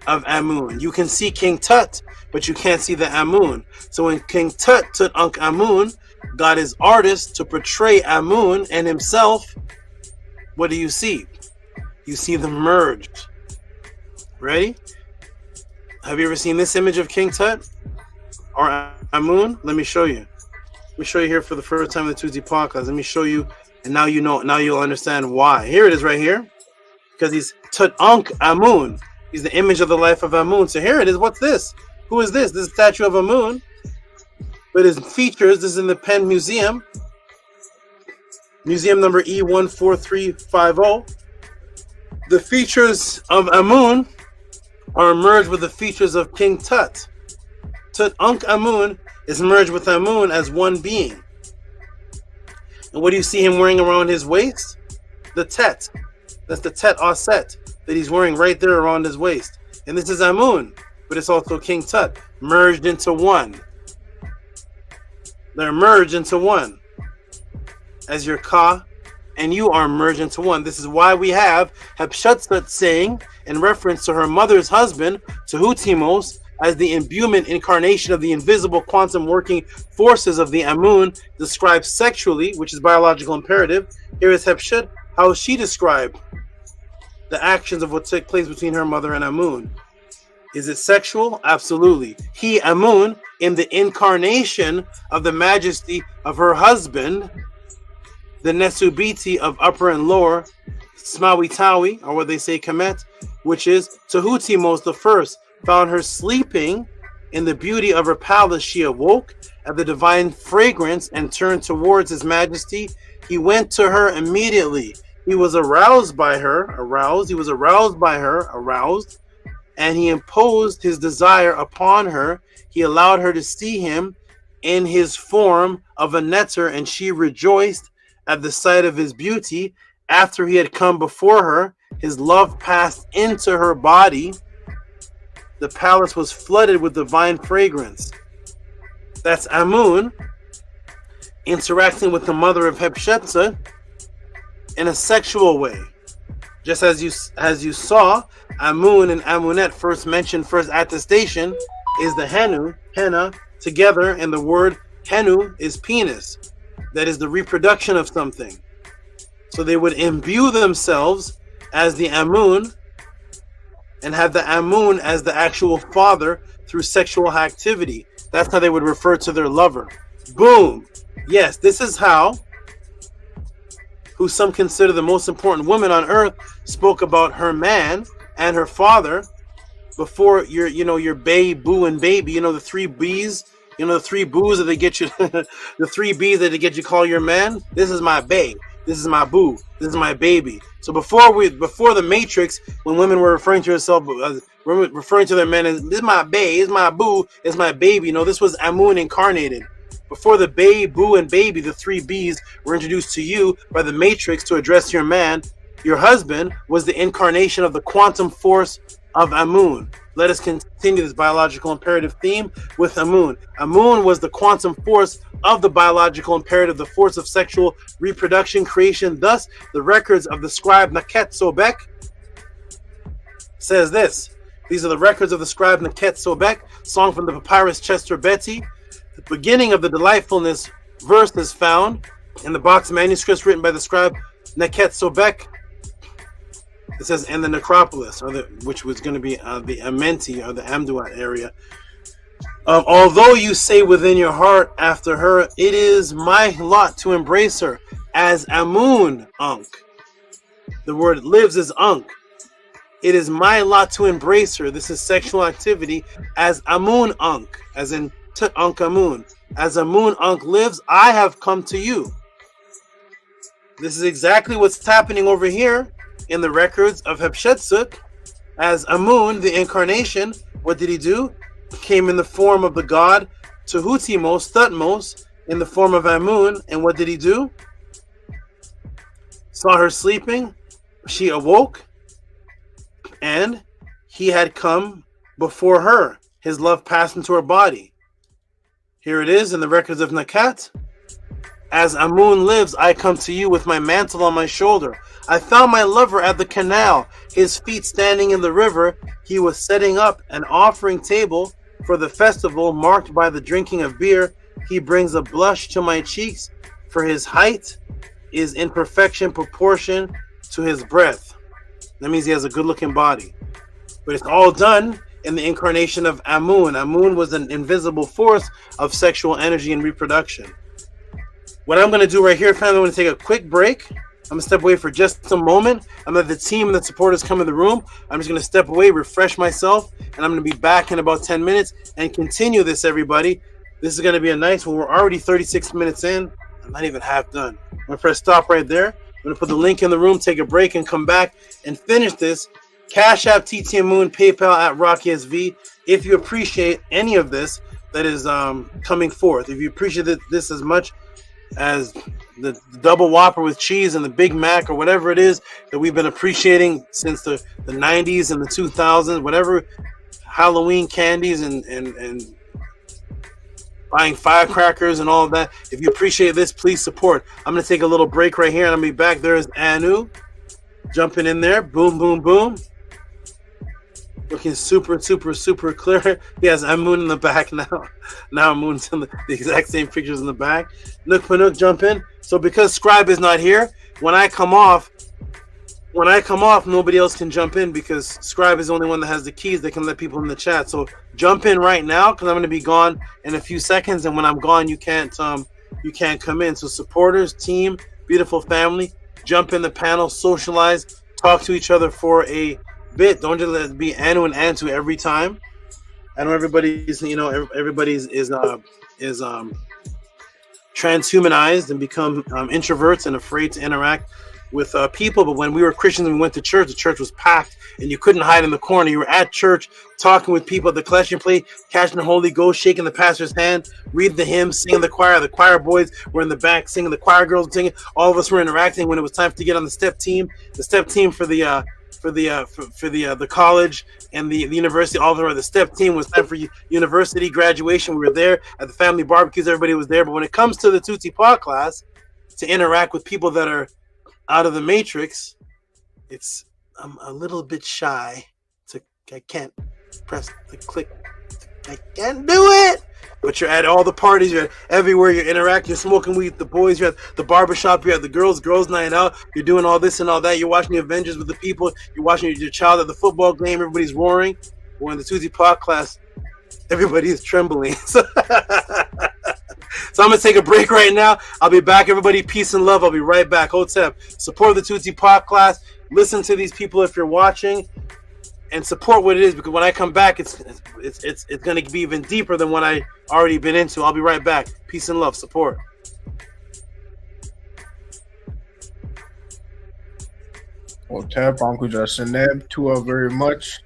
of Amun. You can see King Tut, but you can't see the Amun. So when King Tut, Tut-Ankh Amun, got his artist to portray Amun and himself, what do you see? You see the merged. Ready? Have you ever seen this image of King Tut or Amun? Let me show you. Let me show you here for the first time in the Tuesday podcast. Let me show you, and now you know. Now you'll understand why. Here it is, right here, because he's Tut-Ankh Amun. He's the image of the life of Amun. So here it is. What's this? Who is this? This is a statue of Amun. But his features. This is in the Penn Museum. Museum number E14350. The features of Amun are merged with the features of King Tut. Tut-Ankh Amun is merged with Amun as one being. And what do you see him wearing around his waist? The Tet. That's the Tet Aset that he's wearing right there around his waist. And this is Amun, but it's also King Tut, merged into one. They're merged into one. As your Ka and you are merged into one. This is why we have Hatshepsut saying, in reference to her mother's husband, Tehuti, as the imbuement incarnation of the invisible quantum working forces of the Amun, described sexually, which is biological imperative. Here is Hatshepsut, how she described the actions of what took place between her mother and Amun. Is it sexual? Absolutely. He, Amun, in the incarnation of the majesty of her husband, the Nesubiti of upper and lower, Smawitawi, or what they say Kemet, which is Tehuti the first, found her sleeping In the beauty of her palace she awoke at the divine fragrance and turned towards his majesty. He went to her immediately. He was aroused by her, aroused, and he imposed his desire upon her. He allowed her to see him in his form of a netter, and she rejoiced at the sight of his beauty. After he had come before her, his love passed into her body. The palace was flooded with divine fragrance. That's Amun interacting with the mother of Hatshepsut in a sexual way. Just as you saw, Amun and Amunet first attestation is the henna, together, and the word henu is penis. That is the reproduction of something. So they would imbue themselves as the Amun and have the Amun as the actual father through sexual activity. That's how they would refer to their lover. Boom. Yes, this is how, who some consider the most important woman on earth, spoke about her man and her father before your bae, boo, and baby. The 3 B's. The 3 boos that they get you, the 3 B's that they get you call your man. This is my bae. This is my boo. This is my baby. So before the Matrix, when women were referring to herself, referring to their men as this is my bae, this is my boo, this is my baby. This was Amun incarnated. Before the bae, boo, and baby, the 3 B's were introduced to you by the Matrix to address your man. Your husband was the incarnation of the quantum force of Amun. Let us continue this biological imperative theme with Amun. Amun was the quantum force of the biological imperative, the force of sexual reproduction, creation. Thus, the records of the scribe Naket Sobek says this. These are the records of the scribe Naket Sobek, song from the papyrus Chester Betty. The beginning of the delightfulness verse is found in the box manuscripts written by the scribe Naket Sobek. It says, in the necropolis, which was going to be the Amenti or the Amduat area. Although you say within your heart after her, it is my lot to embrace her as Amun Ankh. The word lives is Ankh. It is my lot to embrace her. This is sexual activity as Amun Ankh, as in Tut Ankh Amun. As Amun Ankh lives, I have come to you. This is exactly what's happening over here in the records of Hatshepsut. As Amun, the incarnation, what did he do? Came in the form of the god Tehutimos, Thutmos, in the form of Amun, and what did he do? Saw her sleeping, she awoke, and he had come before her. His love passed into her body. Here it is in the records of Nakat. As Amun lives, I come to you with my mantle on my shoulder. I found my lover at the canal, his feet standing in the river. He was setting up an offering table for the festival marked by the drinking of beer. He brings a blush to my cheeks, for his height is in perfection proportion to his breadth. That means he has a good-looking body. But it's all done in the incarnation of Amun. Amun was an invisible force of sexual energy and reproduction. What I'm going to do right here, family, I'm going to take a quick break. I'm going to step away for just a moment. I'm going to let the team and the supporters come in the room. I'm just going to step away, refresh myself, and I'm going to be back in about 10 minutes and continue this, everybody. This is going to be a nice one. We're already 36 minutes in. I'm not even half done. I'm going to press stop right there. I'm going to put the link in the room, take a break, and come back and finish this. Cash App, TT Moon, PayPal at RockySV. If you appreciate any of this that is coming forth, if you appreciate this as much as the double Whopper with cheese and the Big Mac or whatever it is that we've been appreciating since the 90s and the 2000s, whatever Halloween candies and buying firecrackers and all of that. If you appreciate this, please support. I'm going to take a little break right here and I'll be back. There's Anu jumping in there. Boom, boom, boom. Looking super, super, super clear. Yes, I'm Moon in the back now. Now I'm Moon's in the exact same pictures in the back. Nook Panook, jump in. So because Scribe is not here, when I come off, nobody else can jump in because Scribe is the only one that has the keys that can let people in the chat. So jump in right now because I'm going to be gone in a few seconds, and when I'm gone, you can't come in. So supporters, team, beautiful family, jump in the panel, socialize, talk to each other for a bit. Don't just let it be Anu and Antu every time. I know everybody's transhumanized and become introverts and afraid to interact with people. But when we were Christians and we went to church, the church was packed and you couldn't hide in the corner. You were at church talking with people at the collection plate, catching the Holy Ghost, shaking the pastor's hand, reading the hymns, singing the choir. The choir boys were in the back singing, the choir girls were singing. All of us were interacting. When it was time to get on the step team for the college and the university, all of them were the step team. Was time for university graduation. We were there at the family barbecues. Everybody was there. But when it comes to the Tutti Pod class, to interact with people that are out of the matrix, I'm a little bit shy. I can't press the click. I can't do it. But you're at all the parties, you're everywhere, you're interacting, you're smoking weed with the boys, you're at the barbershop, you're at the girls' night out, you're doing all this and all that, you're watching the Avengers with the people, you're watching your child at the football game, everybody's roaring. Well, in the Tutti Pod class, everybody is trembling. So I'm going to take a break right now. I'll be back, everybody. Peace and love. I'll be right back. Hotep, support the Tutti Pod class. Listen to these people if you're watching. And support what it is, because when I come back, it's going to be even deeper than what I already been into. I'll be right back. Peace and love. Support. Octave, Uncle Jasineb, Tua very much.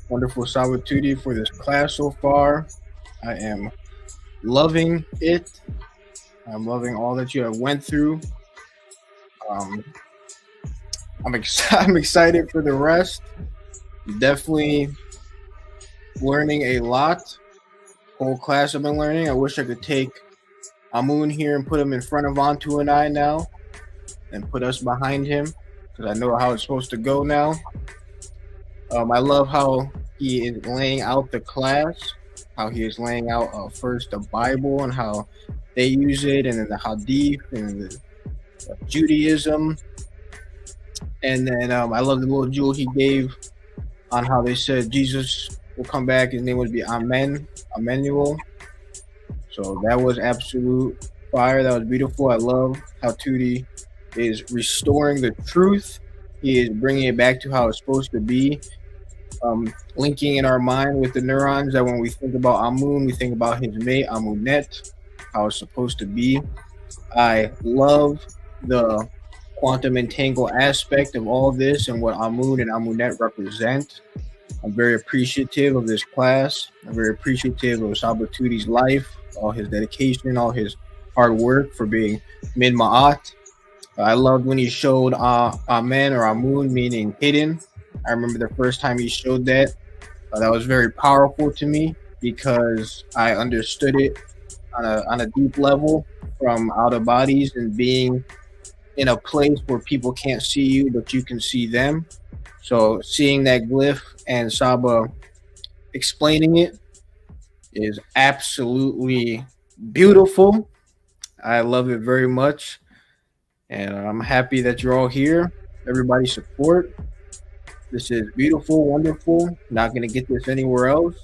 Wonderful Salvatudi for this class so far. I am loving it. I'm loving all that you have went through. I'm excited for the rest. Definitely learning a lot. Whole class I've been learning. I wish I could take AMUN here and put him in front of ANTU and I now, and put us behind him, because I know how it's supposed to go now. I love how he is laying out the class, how he is laying out first the Bible and how they use it, and then the Hadith and the Judaism. And then I love the little jewel he gave on how they said Jesus will come back. His name would be Emmanuel. So that was absolute fire. That was beautiful. I love how Tutti is restoring the truth. He is bringing it back to how it's supposed to be. Linking in our mind with the neurons that when we think about AMUN, we think about his mate, AMUNET, how it's supposed to be. I love the quantum entangle aspect of all this and what AMUN and AMUNET represent. I'm very appreciative of this class. I'm very appreciative of Sabatuti's life, all his dedication, all his hard work for being Min Ma'at. I loved when he showed Amen or AMUN, meaning hidden. I remember the first time he showed that. That was very powerful to me because I understood it on a deep level from out of bodies and being in a place where people can't see you, but you can see them. So seeing that glyph and SABA explaining it is absolutely beautiful. I love it very much. And I'm happy that you're all here. Everybody support. This is beautiful, wonderful. Not going to get this anywhere else.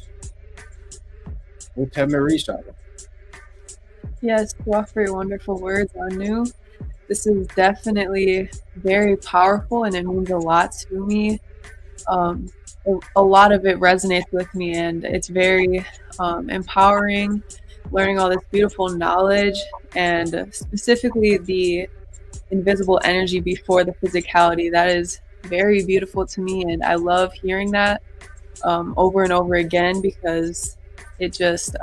Yes, to offer your wonderful words, Anu. This is definitely very powerful and it means a lot to me. A lot of it resonates with me and it's very empowering, learning all this beautiful knowledge and specifically the invisible energy before the physicality. That is very beautiful to me and I love hearing that over and over again because it just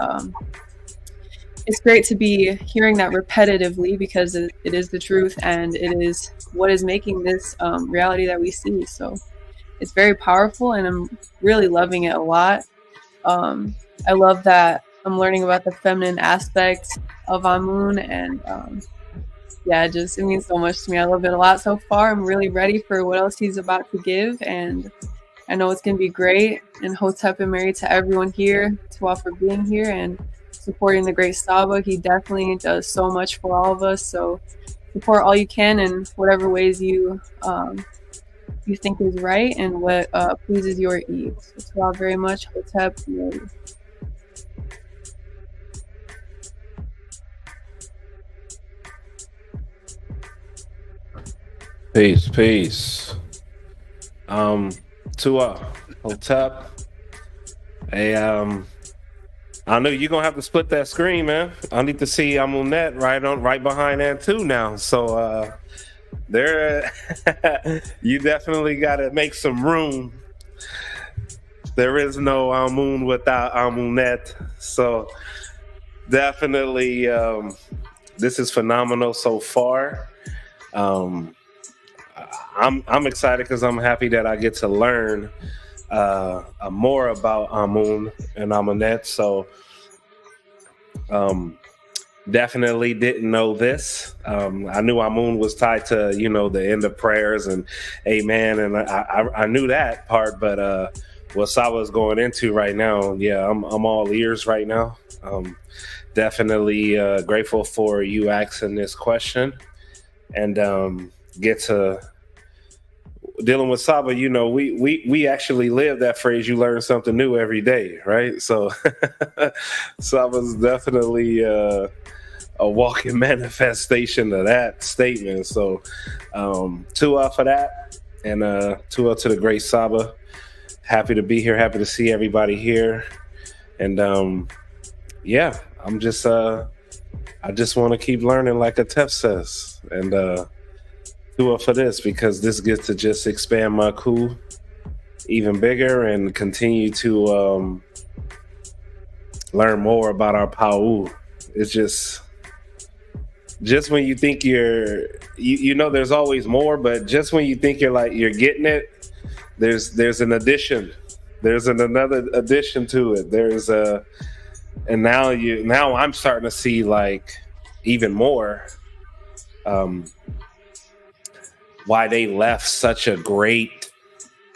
it's great to be hearing that repetitively because it is the truth and it is what is making this reality that we see. So it's very powerful and I'm really loving it a lot. I love that I'm learning about the feminine aspect of AMUN and yeah, it means so much to me. I love it a lot so far. I'm really ready for what else he's about to give and I know it's going to be great. And Hotep and Mary to everyone here, to all for being here and supporting the great SABA. He definitely does so much for all of us. So support all you can in whatever ways you think is right and what pleases your ease. So to all very much, Hotep, Mary. Peace. To Hotep. I know you're gonna have to split that screen, man. I need to see AMUNET right behind ANTU now. So there, you definitely got to make some room. There is no AMUN without AMUNET. So definitely, this is phenomenal so far. I'm excited because I'm happy that I get to learn more about AMUN and AMENET. So definitely didn't know this. I knew AMUN was tied to, the end of prayers and amen, and I knew that part, but what Saba's going into right now, yeah, I'm all ears right now. Definitely grateful for you asking this question, and get to dealing with Saba. We actually live that phrase, you learn something new every day, right? So Saba's definitely a walking manifestation of that statement. So Tua for that, and Tua to the great Saba. Happy to be here, happy to see everybody here. And yeah, I'm just I just want to keep learning, like Octave says, and Tua for this, because this gets to just expand my coup even bigger and continue to learn more about our Pau. It's just when you think there's always more, but just when you think you're getting it, there's an addition. There's another addition to it. And now I'm starting to see even more why they left such a great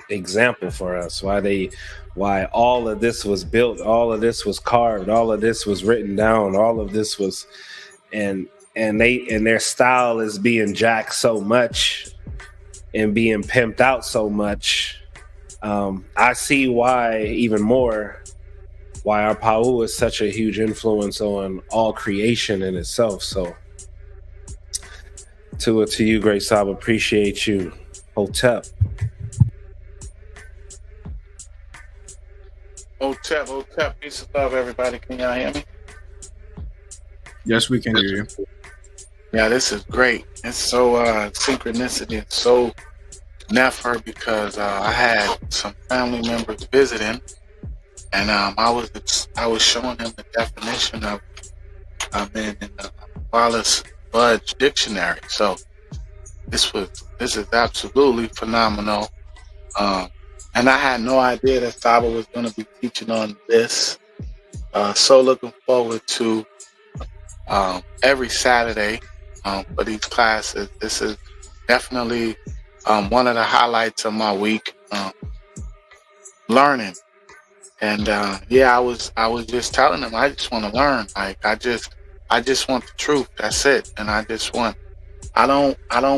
example for us. Why all of this was built, all of this was carved, all of this was written down, all of this was, and their style is being jacked so much and being pimped out so much. I see why even more why our Pau is such a huge influence on all creation in itself. So to you, great Saba, appreciate you. Hotep. Hotep, peace of love, everybody. Can y'all hear me? Yes, we can hear you. Yeah, this is great. It's so synchronicity. It's so never, because I had some family members visiting, and I was showing him the definition of in the Wallace Budge dictionary. So this is absolutely phenomenal. And I had no idea that Saba was going to be teaching on this. So looking forward to every Saturday for these classes. This is definitely one of the highlights of my week, learning. And yeah, I was just telling them, I just want to learn. I just want the truth. That's it. And I don't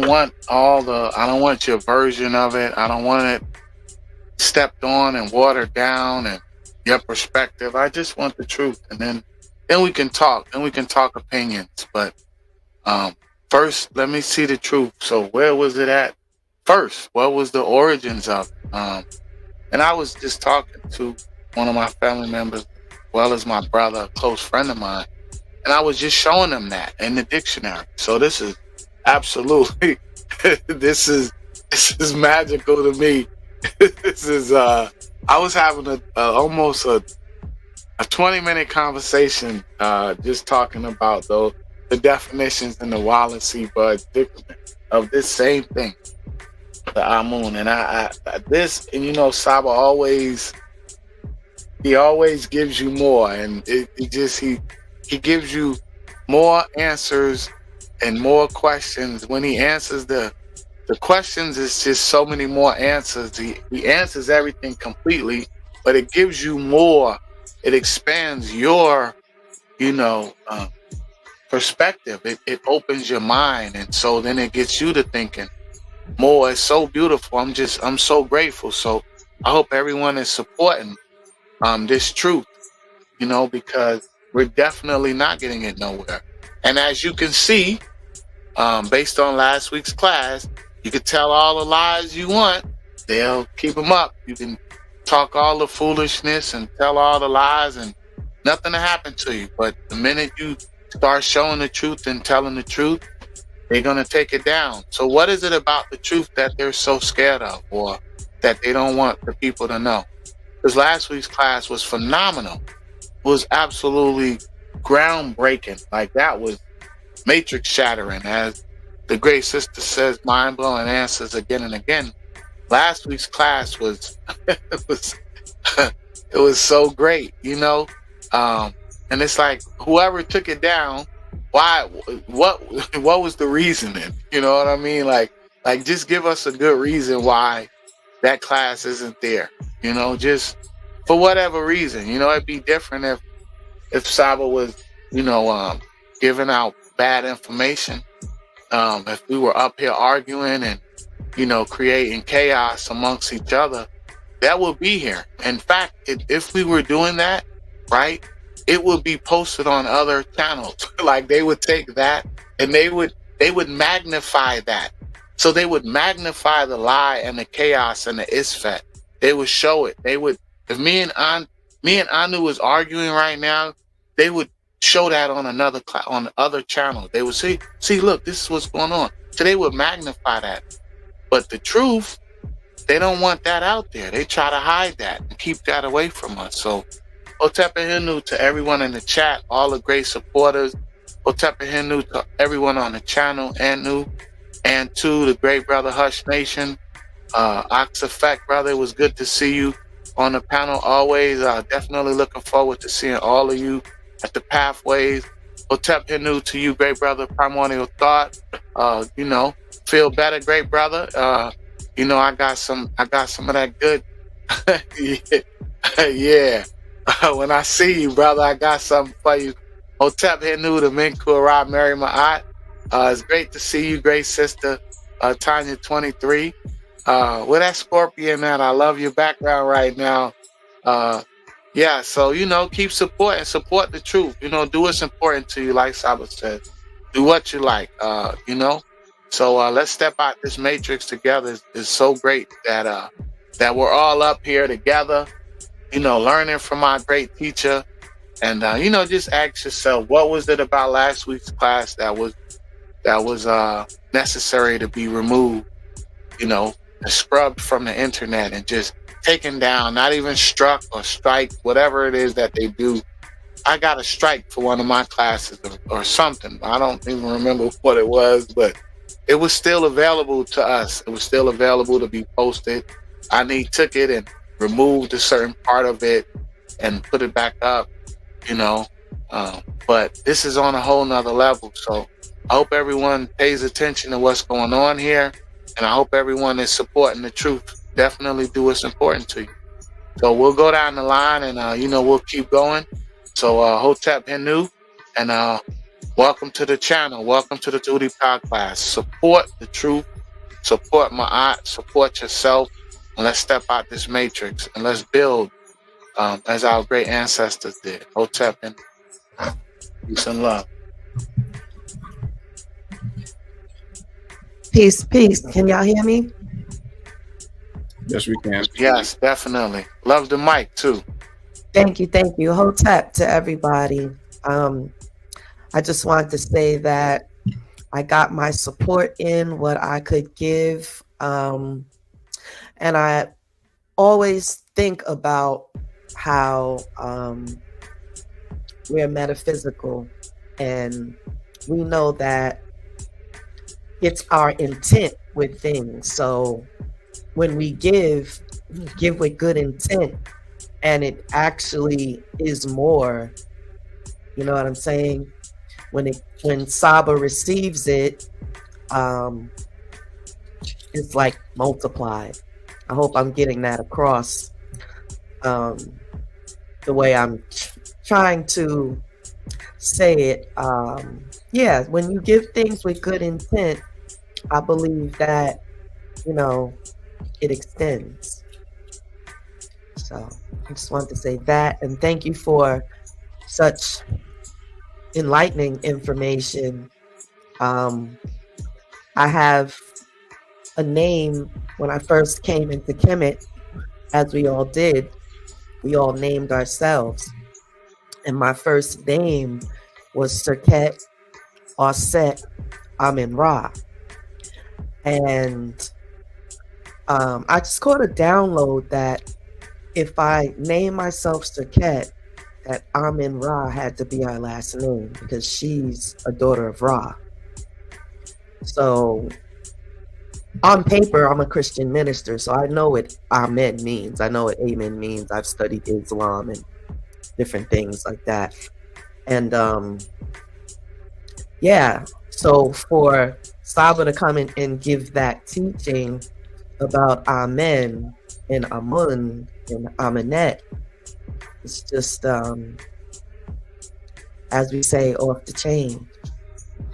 want your version of it. I don't want it stepped on and watered down and your perspective. I just want the truth. And then we can talk. Then we can talk opinions. But first, let me see the truth. So where was it at first? What was the origins of it? And I was just talking to one of my family members, as well as my brother, a close friend of mine. And I was just showing them that in the dictionary. So this is absolutely, this is magical to me. This is, I was having almost a 20-minute conversation just talking about the definitions in the Wallace Budge dictionary of this same thing, the AMUN. And this, and Saba always gives you more, and he gives you more answers and more questions. When he answers the questions, it's just so many more answers. He answers everything completely, but it gives you more. It expands your, perspective. It opens your mind, and so then it gets you to thinking more. It's so beautiful. I'm so grateful. So I hope everyone is supporting this truth, because we're definitely not getting it nowhere. And as you can see, based on last week's class, you can tell all the lies you want. They'll keep them up. You can talk all the foolishness and tell all the lies, and Nothing to happen to you. But the minute you start showing the truth and telling the truth, they're going to take it down. So what is it about the truth that they're so scared of, or that they don't want the people to know? Because last week's class was phenomenal. It was absolutely groundbreaking. Like, that was matrix shattering, as the great sister says, mind-blowing answers again and again. Last week's class was it was so great, you know. And it's like, whoever took it down, why? What was the reasoning? You know what I mean? Like just give us a good reason why that class isn't there. You know, just for whatever reason. You know, it'd be different if SABA was, you know, giving out bad information. If we were up here arguing and, you know, creating chaos amongst each other, that would be here. In fact, if we were doing that, right, it would be posted on other channels. Like, they would take that and they would magnify that. So they would magnify the lie and the chaos and the isfet. They would show it. They would, if me and Anu was arguing right now, they would show that on on the other channel. They would see, look, this is what's going on. So they would magnify that. But the truth, they don't want that out there. They try to hide that and keep that away from us. So Otep Ahinu to everyone in the chat, all the great supporters. Otep Ahinu to everyone on the channel, ANTU, the great brother Hush Nation, Ox Effect, brother. It was good to see you on the panel always. Definitely looking forward to seeing all of you at the pathways. Otep Ahinu to you, great brother, Primordial Thought. You know, feel better, great brother. You know, I got some of that good. Yeah. When I see you, brother, I got something for you. Hotep Hinu, the Minkur Ra Mary Ma'at. It's great to see you, great sister, Tanya 23. Where that Scorpion at? I love your background right now. Yeah, so, you know, keep supporting, support the truth. You know, do what's important to you, like Saba said. Do what you like, you know. So let's step out this matrix together. It's so great that that we're all up here together, you know, learning from our great teacher. And, you know, just ask yourself, what was it about last week's class that was necessary to be removed, you know, and scrubbed from the internet and just taken down, not even struck or strike, whatever it is that they do. I got a strike for one of my classes or something. I don't even remember what it was, but it was still available to us. It was still available to be posted. I took it and removed a certain part of it and put it back up, you know. But this is on a whole nother level. So I hope everyone pays attention to what's going on here. And I hope everyone is supporting the truth. Definitely do what's important to you. So we'll go down the line and, you know, we'll keep going. So Hotep Hinu, and welcome to the channel. Welcome to the Tehuti podcast. Support the truth. Support Ma'at. Support yourself. And let's step out this matrix and let's build as our great ancestors did. Hotep and peace and love. Peace, peace. Can y'all hear me? Yes, we can. Yes, definitely. Love the mic too. Thank you, thank you. Hotep to everybody. I just wanted to say that I got my support in what I could give. And I always think about how we're metaphysical, and we know that it's our intent with things. So when we give with good intent, and it actually is more, you know what I'm saying? When SABA receives it, it's like multiplied. I hope I'm getting that across the way I'm trying to say it. Yeah, when you give things with good intent, I believe that, you know, it extends. So I just wanted to say that, and thank you for such enlightening information. I have a name. When I first came into Kemet, as we all did, we all named ourselves. And my first name was Serket Osset Amin Ra. And I just caught a download that if I name myself Serket, that Amin Ra had to be our last name because she's a daughter of Ra. So on paper, I'm a Christian minister, so I know what Amen means. I know what Amen means. I've studied Islam and different things like that. And yeah, so for Saba to come in and give that teaching about Amen and Amun and Amenet, it's just, as we say, off the chain.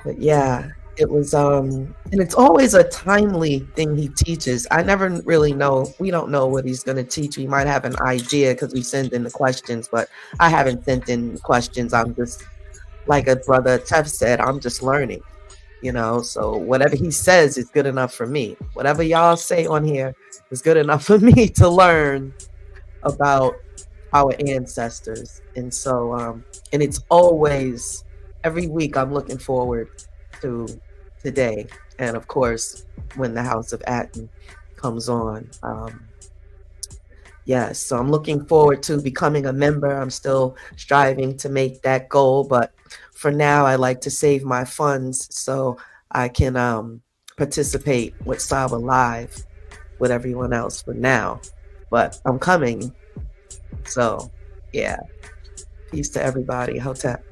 But yeah, it was, and it's always a timely thing he teaches. I never really know. We don't know what he's going to teach. We might have an idea because we send in the questions, but I haven't sent in questions. I'm just, like a brother Tev said, I'm just learning, you know, so whatever he says is good enough for me. Whatever y'all say on here is good enough for me to learn about our ancestors. And so, and it's always, every week I'm looking forward to today. And of course, when the House of ATTON comes on. Yes, so I'm looking forward to becoming a member. I'm still striving to make that goal, but for now, I like to save my funds so I can participate with Saba Live with everyone else for now. But I'm coming. So, yeah. Peace to everybody. Hotep.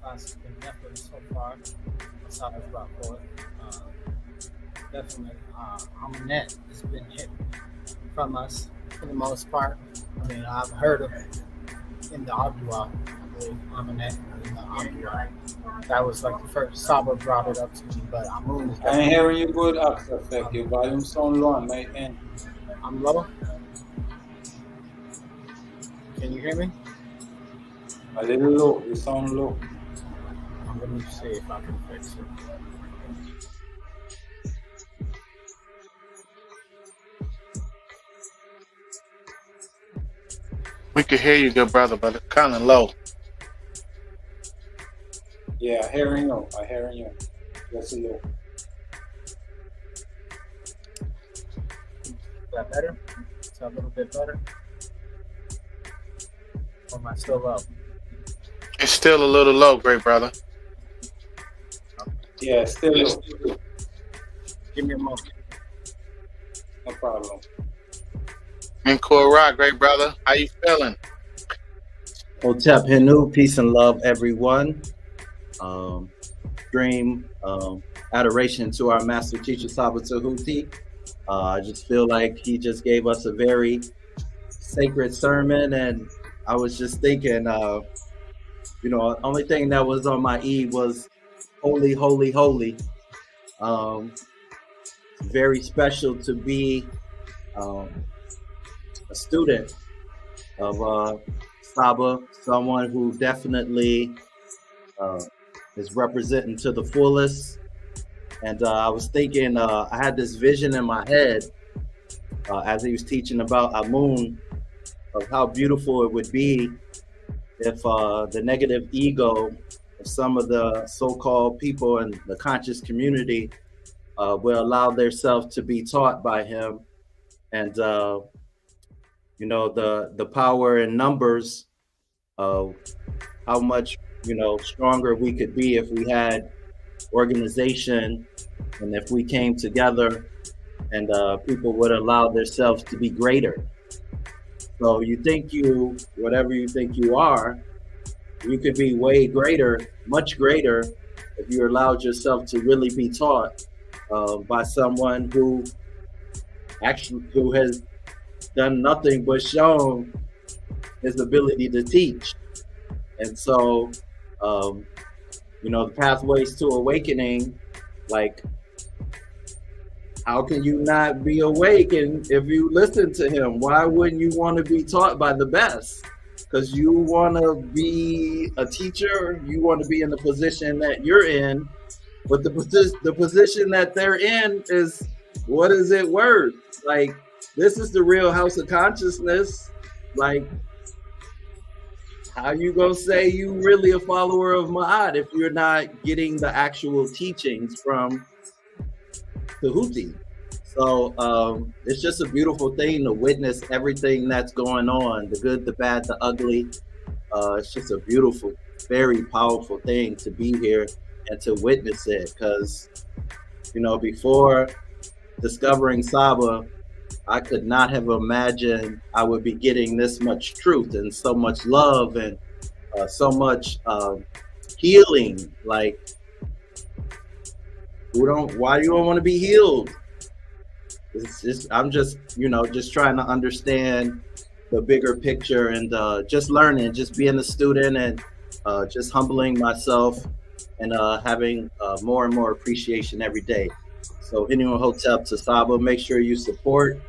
Has been definitely so far. That's how it's brought forth. Definitely, AMENET has been hit from us for the most part. I mean, I've heard of it in the Abdua, I believe, AMENET in the Abdua. That was like the first Saba brought it up to me, but AMUN is I ain't hearing you good, Octave. Your volume sound low on my end. I'm low? Can you hear me? A little low. You sound low. Let me see if I can fix it. We can hear you, good brother, but it's kind of low. Yeah, hearing you. I hearing you. Just low. Is that better? Is that a little bit better? Or am I still low? It's still a little low, great brother. Yeah, still low. Give me a moment. No problem. And Korah, great brother, how you feeling? Hotep Hinu, peace and love, everyone. Dream adoration to our master teacher, Saba Tehuti. I just feel like he just gave us a very sacred sermon, and I was just thinking, you know, only thing that was on my E was holy, holy, holy. Very special to be a student of Saba, someone who definitely is representing to the fullest. And I was thinking, I had this vision in my head as he was teaching about AMUN, of how beautiful it would be if the negative ego of some of the so-called people in the conscious community will allow themselves to be taught by him. And you know, the power in numbers of how much, you know, stronger we could be if we had organization and if we came together and people would allow themselves to be greater. So you think you, whatever you think you are, you could be way greater, much greater, if you allowed yourself to really be taught by someone who has done nothing but shown his ability to teach. And so, you know, the pathways to awakening, like, how can you not be awakened if you listen to him? Why wouldn't you want to be taught by the best? because you want to be a teacher, you want to be in the position that you're in, but the position that they're in is, what is it worth? Like, this is the real house of consciousness. Like, how you gonna say you really a follower of Ma'at if you're not getting the actual teachings from Tehuti? So it's just a beautiful thing to witness everything that's going on, the good, the bad, the ugly. It's just a beautiful, very powerful thing to be here and to witness it. Because, you know, before discovering SABA, I could not have imagined I would be getting this much truth and so much love and so much healing. Like, why you don't want to be healed? I'm just, you know, just trying to understand the bigger picture and just learning, just being a student and just humbling myself and having more and more appreciation every day. So anyone Hotep to SABA, make sure you support.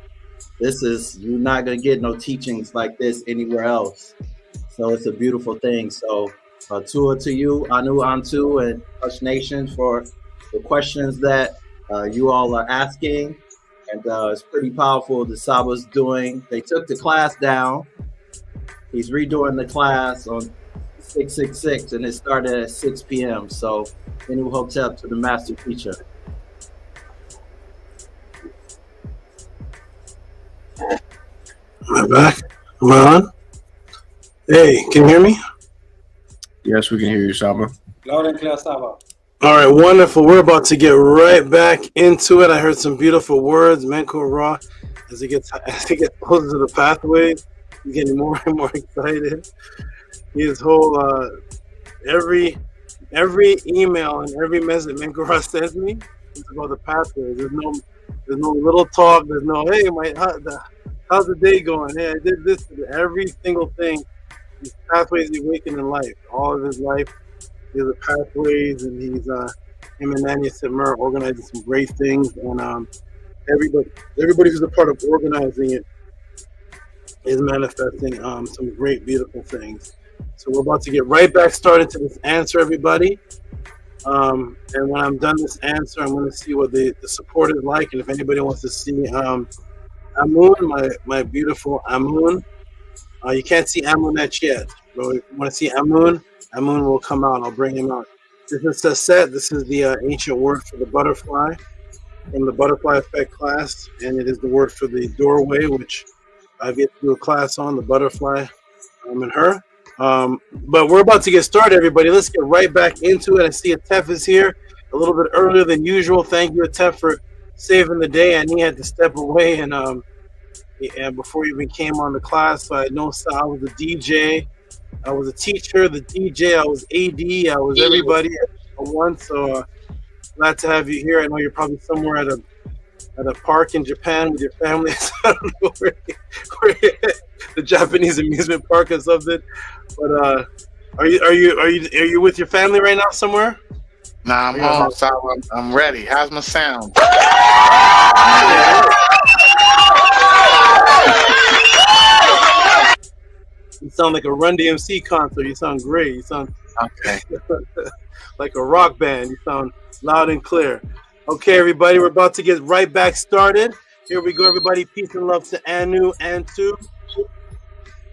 You're not gonna get no teachings like this anywhere else. So it's a beautiful thing. So Tua to you, Anu, Antu, and Hush Nation for the questions that you all are asking. And it's pretty powerful that SABA's doing. They took the class down. He's redoing the class on 666 and it started at 6 p.m. So Anu Hotep to the master teacher. Am I back? Am I on? Hey, can you hear me? Yes, we can hear you, Saba. Loud and clear, Saba. All right, wonderful. We're about to get right back into it. I heard some beautiful words, Menko Ra, as he gets closer to the pathway, he's getting more and more excited. His whole every email and every message Menko Ra sends me is about the pathway. There's no little talk. There's no, hey, how's the day going? Hey, I did this. Every single thing. These pathways he awakened in life. All of his life, he has the pathways, and he's him and Nanya Simmer organizing some great things, and everybody who's a part of organizing it is manifesting some great, beautiful things. So we're about to get right back started to this answer, everybody. And when I'm done this answer, I'm going to see what the support is like, and if anybody wants to see Amun, my beautiful Amun. You can't see AMUNET yet, but if you want to see Amun will come out. I'll bring him out. This is Saset. This is the ancient word for the butterfly from the butterfly effect class, and it is the word for the doorway, which I've yet to do a class on, the butterfly and her. But we're about to get started, everybody. Let's get right back into it. I see Atef is here a little bit earlier than usual. Thank you, Atef, for saving the day. And he had to step away and before he even came on the class. So I know I was a DJ, I was a teacher, the DJ, I was AD, I was everybody at once. So glad to have you here. I know you're probably somewhere at a park in Japan with your family. So I don't know where the Japanese amusement park or something. But are you with your family right now somewhere? Nah, I'm home, so I'm ready. How's my sound? You sound like a Run DMC concert. You sound great. You sound okay. Like a rock band. You sound loud and clear. Okay, everybody, we're about to get right back started. Here we go, everybody. Peace and love to Anu, Antu.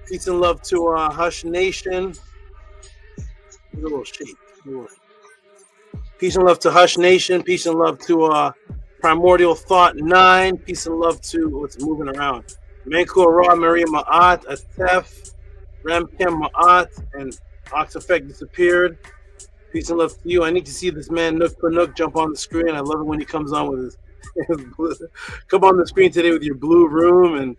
Peace and love to Hush Nation. A little shake. Peace and love to Hush Nation. Peace and love to Primordial Thought 9. Peace and love to what's moving around. Menko Ra, Maria Ma'at, Atef, Ramkem Ma'at, and Ox Effect disappeared. Peace and love to you. I need to see this man Nook for Nook jump on the screen. I love it when he comes on with his blue, come on the screen today with your blue room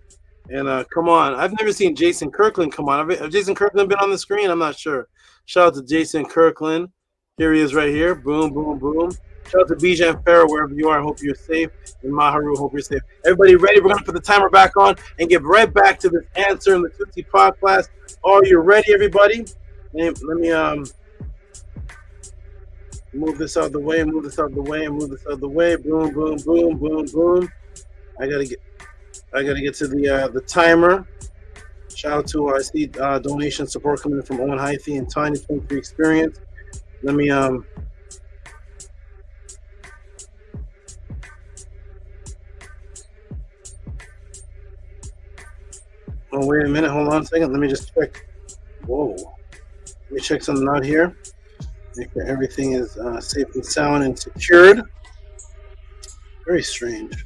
and come on. I've never seen Jason Kirkland come on. Have Jason Kirkland been on the screen? I'm not sure. Shout out to Jason Kirkland. Here he is right here. Boom, boom, boom. Shout out to Bijan Farah, wherever you are. I hope you're safe. And Maharu, hope you're safe. Everybody ready? We're going to put the timer back on and get right back to this answer in the Tutsi Pod class. Are you ready, everybody? Let me move this out of the way, move this out of the way, and move this out of the way. Boom, boom, boom, boom, boom. I gotta get to the timer. Shout out to I see donation support coming in from Owen Hythe and Tiny 23 Experience. Let me Oh, wait a minute, hold on a second. Let me just check. Whoa. Let me check something out here. Make sure everything is safe and sound and secured. Very strange.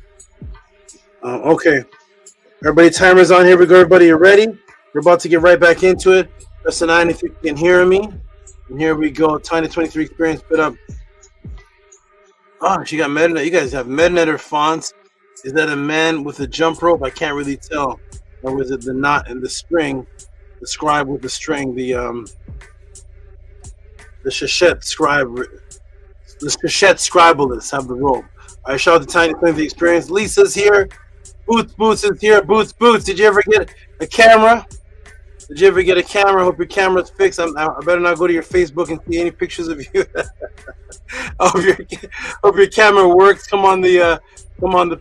Okay. Everybody, timer's on. Here we go, everybody. You ready? We're about to get right back into it. Press the 9 if you can hear me. And here we go. Tiny 23 Experience put up. Oh, she got MetaNet. You guys have MetaNetter fonts. Is that a man with a jump rope? I can't really tell. Or was it the knot and the string? The scribe with the string. The Shachette scribe. The Shachette scribalists have the rope. All right, shout out to Tiny 23 Experience. Lisa's here. Boots is here. Boots. Did you ever get a camera? Did you ever get a camera? Hope your camera's fixed. I better not go to your Facebook and see any pictures of you. hope your camera works. Come on the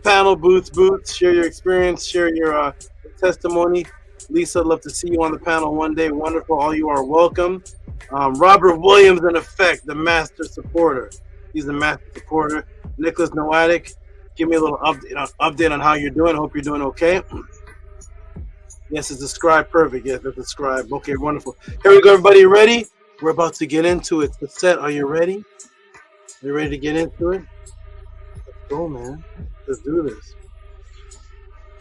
panel. Boots. Share your experience. Share your testimony. Lisa, I'd love to see you on the panel one day. Wonderful. All you are welcome. Robert Williams, in effect, the master supporter. He's the master supporter. Nicholas Noatic, give me a little update on how you're doing. I hope you're doing okay. Yes, it's a scribe. Perfect. Yes, that's a scribe. Okay, wonderful. Here we go, everybody. You ready? We're about to get into it. The set. Are you ready? Are you ready to get into it? Let's go, man. Let's do this.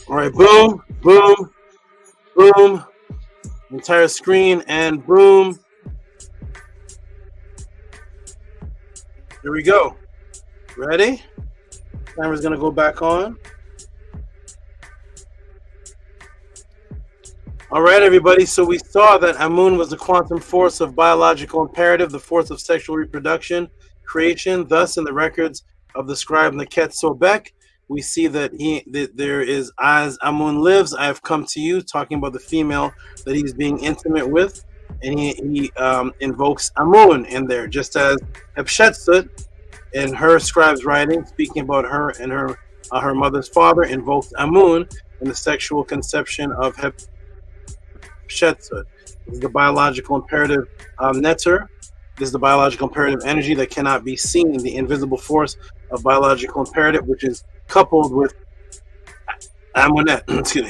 All right. Boom. Entire screen and boom. Here we go. Ready? Camera's gonna go back on. All right, everybody. So we saw that AMUN was the quantum force of biological imperative, the force of sexual reproduction, creation. Thus, in the records of the scribe Neket Sobek, we see that there is, as AMUN lives, I have come to you, talking about the female that he's being intimate with, and he invokes AMUN in there, just as Hatshepsut in her scribe's writing, speaking about her and her mother's father, invoked AMUN in the sexual conception of Hatshepsut. This is the biological imperative netter. This is the biological imperative energy that cannot be seen, the invisible force of biological imperative, which is coupled with AMENET.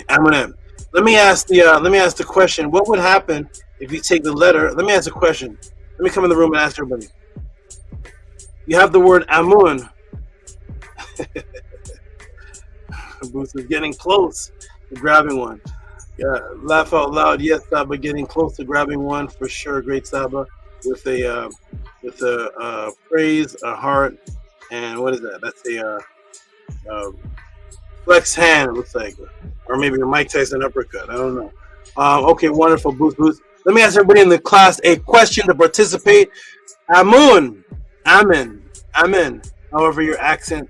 AMENET. Let me ask the question: what would happen if you take the letter? Let me ask a question. Let me come in the room and ask everybody. You have the word AMUN. Bruce is getting close to grabbing one. Yeah, laugh out loud. Yes, Saba, getting close to grabbing one for sure. Great Saba with a praise, a heart, and what is that? That's a flex hand. It looks like, or maybe a Mike Tyson uppercut. I don't know. Okay, wonderful. Boost. Let me ask everybody in the class a question to participate. AMUN, Amen. However your accent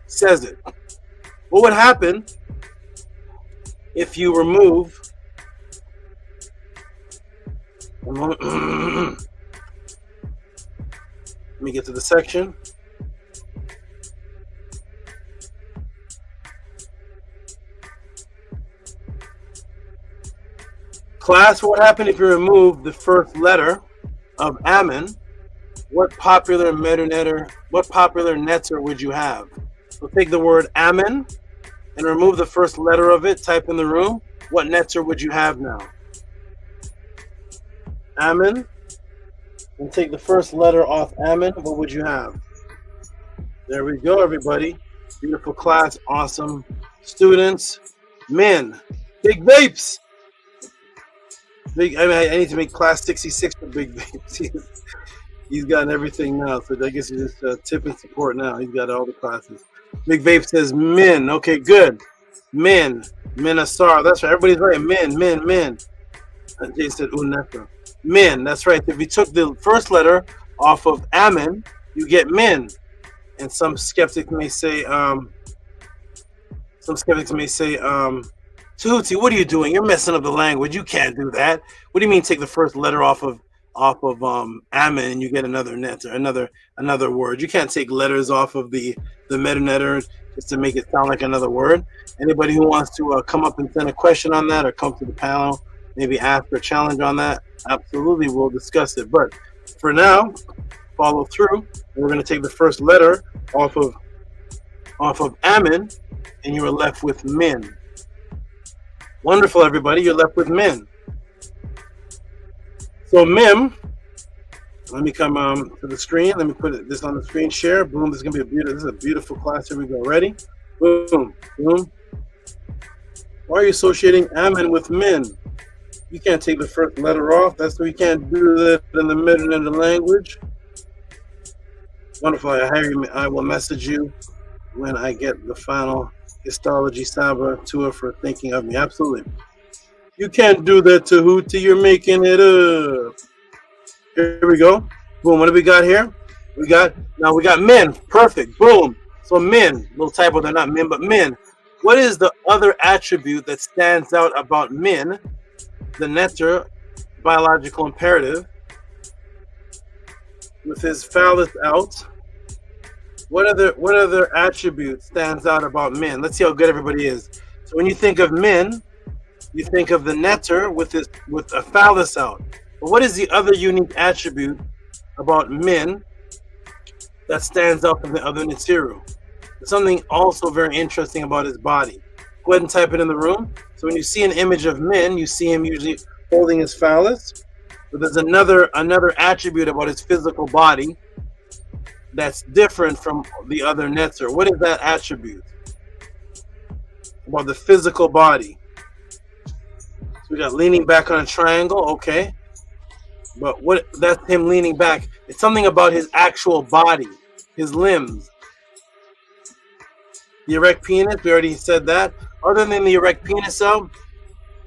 says it. What would happen if you remove let me get to the section. Class, what would happen if you remove the first letter of Amen? What popular netter would you have? So take the word Amen and remove the first letter of it. Type in the room. What netter would you have now? Amen. And take the first letter off Amen. What would you have? There we go, everybody. Beautiful class. Awesome students. Men. Big vapes. I need to make class 66 for Big Vapes. He's gotten everything now, so I guess he's just tip and support now. He's got all the classes. Big Vape says men. Okay, good. Men. Menasar. That's right. Everybody's right. Men. Jay said unefa. Men. That's right. If you took the first letter off of Amen, you get men. And some skeptics may say, Tehuti, what are you doing? You're messing up the language. You can't do that. What do you mean take the first letter off of Amen and you get another net or another word? You can't take letters off of the metanetter just to make it sound like another word. Anybody who wants to come up and send a question on that or come to the panel maybe ask or challenge on that, absolutely, we'll discuss it. But for now, follow through. We're going to take the first letter off of AMUN, and you are left with min. Wonderful, everybody. You're left with min. So mim, let me come to the screen. Let me put this on the screen share. Boom. This is going to be this is a beautiful class. Here we go. Ready? Boom. Boom. Why are you associating AMUN with min? You can't take the first letter off. That's why you can't do that in the middle of the language. Wonderful. I will message you when I get the final histology SABA tour for thinking of me. Absolutely. You can't do that, Tehuti. You're making it up. Here we go. Boom. What do we got here? We got min. Perfect. Boom. So min. Little typo. They're not min, but min. What is the other attribute that stands out about min, the netter biological imperative, with his phallus out? What other attribute stands out about min? Let's see how good everybody is. So when you think of min, you think of the netter with a phallus out. But what is the other unique attribute about min that stands out from the other Nitiru? There's something also very interesting about his body. Go ahead and type it in the room. So when you see an image of min, you see him usually holding his phallus. But there's another attribute about his physical body that's different from the other netter. What is that attribute about the physical body? So we got leaning back on a triangle, okay. But that's him leaning back. It's something about his actual body, his limbs. The erect penis, we already said that. Other than the erect penis out,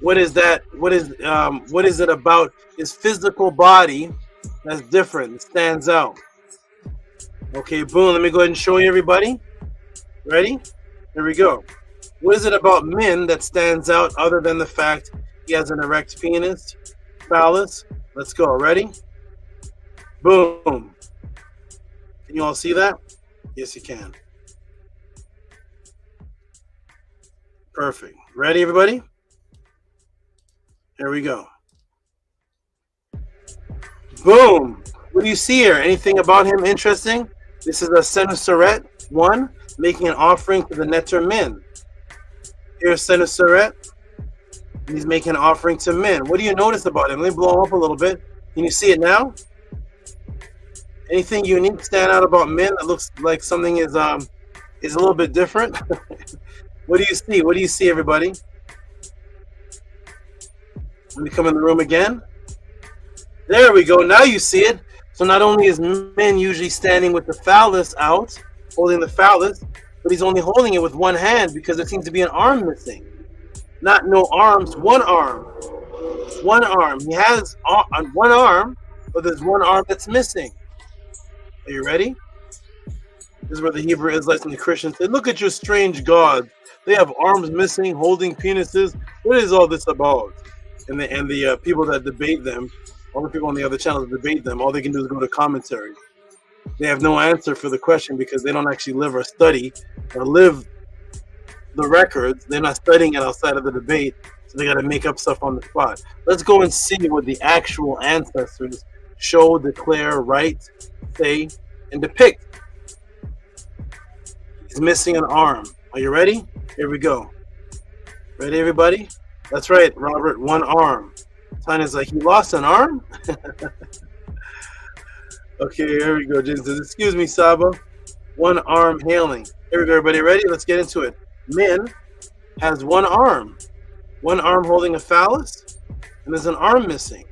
what is that? What is it about his physical body that's different, that stands out? Okay, boom. Let me go ahead and show you, everybody. Ready? Here we go. What is it about min that stands out other than the fact he has an erect penis, phallus? Let's go. Ready? Boom. Can you all see that? Yes, you can. Perfect. Ready, everybody? Here we go. Boom. What do you see here? Anything about him interesting? This is a Senuseret 1 making an offering to the netter min. Here's Senuseret. He's making an offering to min. What do you notice about him? Let me blow him up a little bit. Can you see it now? Anything unique stand out about min that looks like something is a little bit different? What do you see? What do you see, everybody? Let me come in the room again. There we go. Now you see it. So not only is min usually standing with the phallus out, holding the phallus, but he's only holding it with one hand because there seems to be an arm missing. Not no arms, one arm. One arm. He has one arm, but there's one arm that's missing. Are you ready? This is where the Hebrew Israelites and the Christians say, look at your strange gods. They have arms missing, holding penises. What is all this about? And the people that debate them, all the people on the other channels that debate them, all they can do is go to commentary. They have no answer for the question because they don't actually live or study or live the records. They're not studying it outside of the debate, so they got to make up stuff on the spot. Let's go and see what the actual ancestors show, declare, write, say, and depict. He's missing an arm. Are you ready? Here we go. Ready, everybody? That's right, Robert. One arm. Tanya's like, he lost an arm? Okay, here we go. Jason says, excuse me, Saba. One arm hailing. Here we go, everybody. Ready? Let's get into it. Min has one arm. One arm holding a phallus, and there's an arm missing.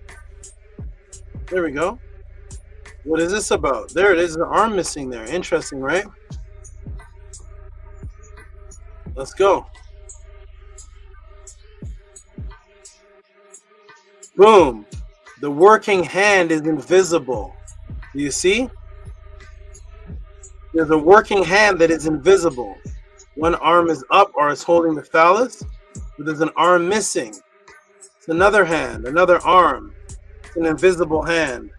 There we go. What is this about? There it is, an arm missing there. Interesting, right? Let's go. Boom. The working hand is invisible. Do you see? There's a working hand that is invisible. One arm is up or it's holding the phallus, but there's an arm missing. It's another hand, another arm. It's an invisible hand.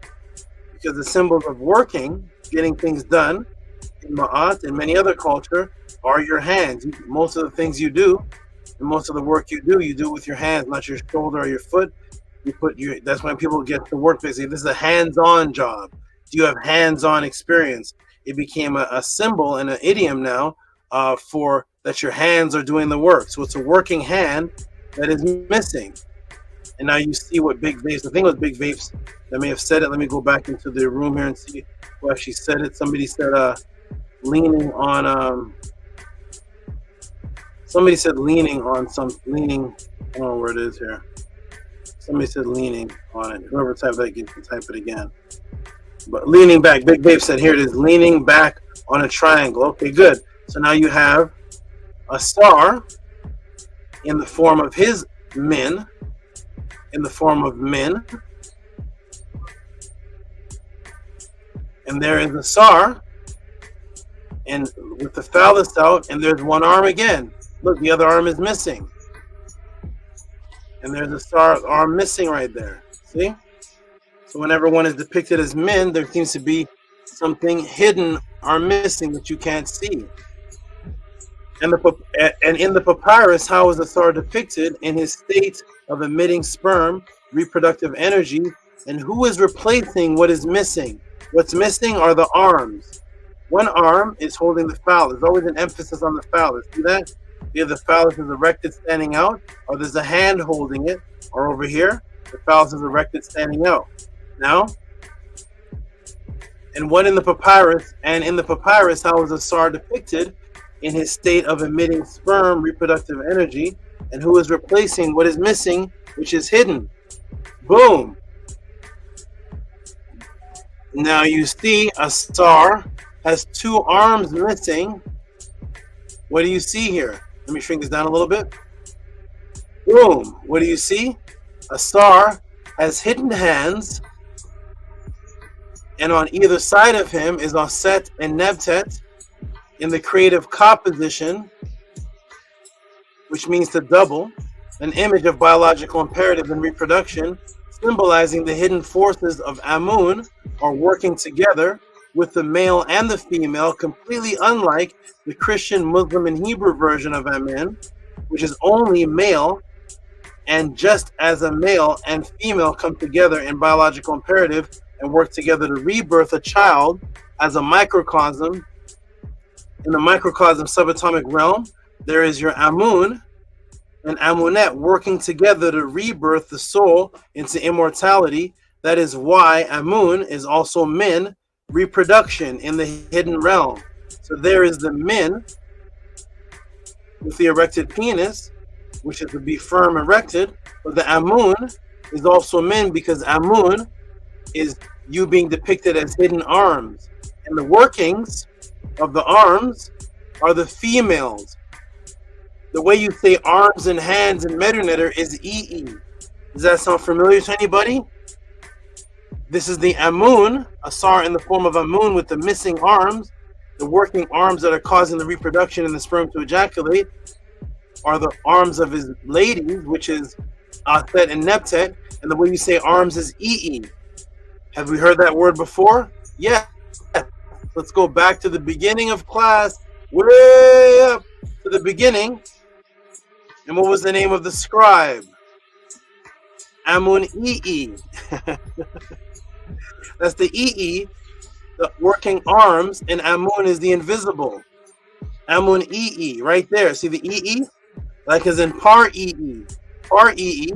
Because the symbols of working, getting things done, in Ma'at and many other culture, are your hands. Most of the things you do And most of the work you do with your hands, not your shoulder or your foot. That's when people get to work. They say this is a hands-on job. Do you have hands-on experience? It became a symbol and an idiom now for that your hands are doing the work. So it's a working hand that is missing. And now you see what Big Vapes, the thing with Big Vapes, that may have said it. Let me go back into the room here and see who actually said it. Somebody said leaning on, somebody said leaning on some, leaning, I don't know where it is here. Somebody said leaning on it. Whoever typed that, can type it again. But leaning back, Big Vape said, here it is, leaning back on a triangle. Okay, good. So now you have a star in the form of his min, and there is a star, and with the phallus out, and there's one arm again. Look, the other arm is missing. And there's a star arm missing right there. See? So whenever one is depicted as min, there seems to be something hidden or missing that you can't see. And in the papyrus, how is the star depicted? In his state of emitting sperm, reproductive energy, and who is replacing what is missing? What's missing are the arms. One arm is holding the phallus. There's always an emphasis on the phallus. See that? Either the phallus is erected standing out, or there's a hand holding it, or over here, the phallus is erected standing out. Now, and what in the papyrus, how is the star depicted? In his state of emitting sperm, reproductive energy, and who is replacing what is missing, which is hidden. Boom. Now you see a star has two arms missing. What do you see here? Let me shrink this down a little bit. Boom. What do you see? A star has hidden hands, and on either side of him is Aset and Nebtet in the creative Ka position, which means to double, an image of biological imperative and reproduction, symbolizing the hidden forces of Amun are working together with the male and the female, completely unlike the Christian, Muslim, and Hebrew version of Amen, which is only male. And just as a male and female come together in biological imperative and work together to rebirth a child as a microcosm, in the microcosm subatomic realm, there is your Amun and Amunet working together to rebirth the soul into immortality. That is why Amun is also min, reproduction in the hidden realm. So there is the min with the erected penis, which is to be firm erected, but the Amun is also min because Amun is you being depicted as hidden arms. And the workings of the arms are the females. The way you say arms and hands in Medunetter is EE. Does that sound familiar to anybody? This is the Amun, a star in the form of Amun with the missing arms. The working arms that are causing the reproduction in the sperm to ejaculate are the arms of his ladies, which is Aset and Nebtet. And the way you say arms is EE. Have we heard that word before? Yeah. Let's go back to the beginning of class, way up to the beginning. And what was the name of the scribe? Amun EE. That's the EE, the working arms, and Amun is the invisible. Amun EE, right there. See the EE? Like as in Par EE. Par EE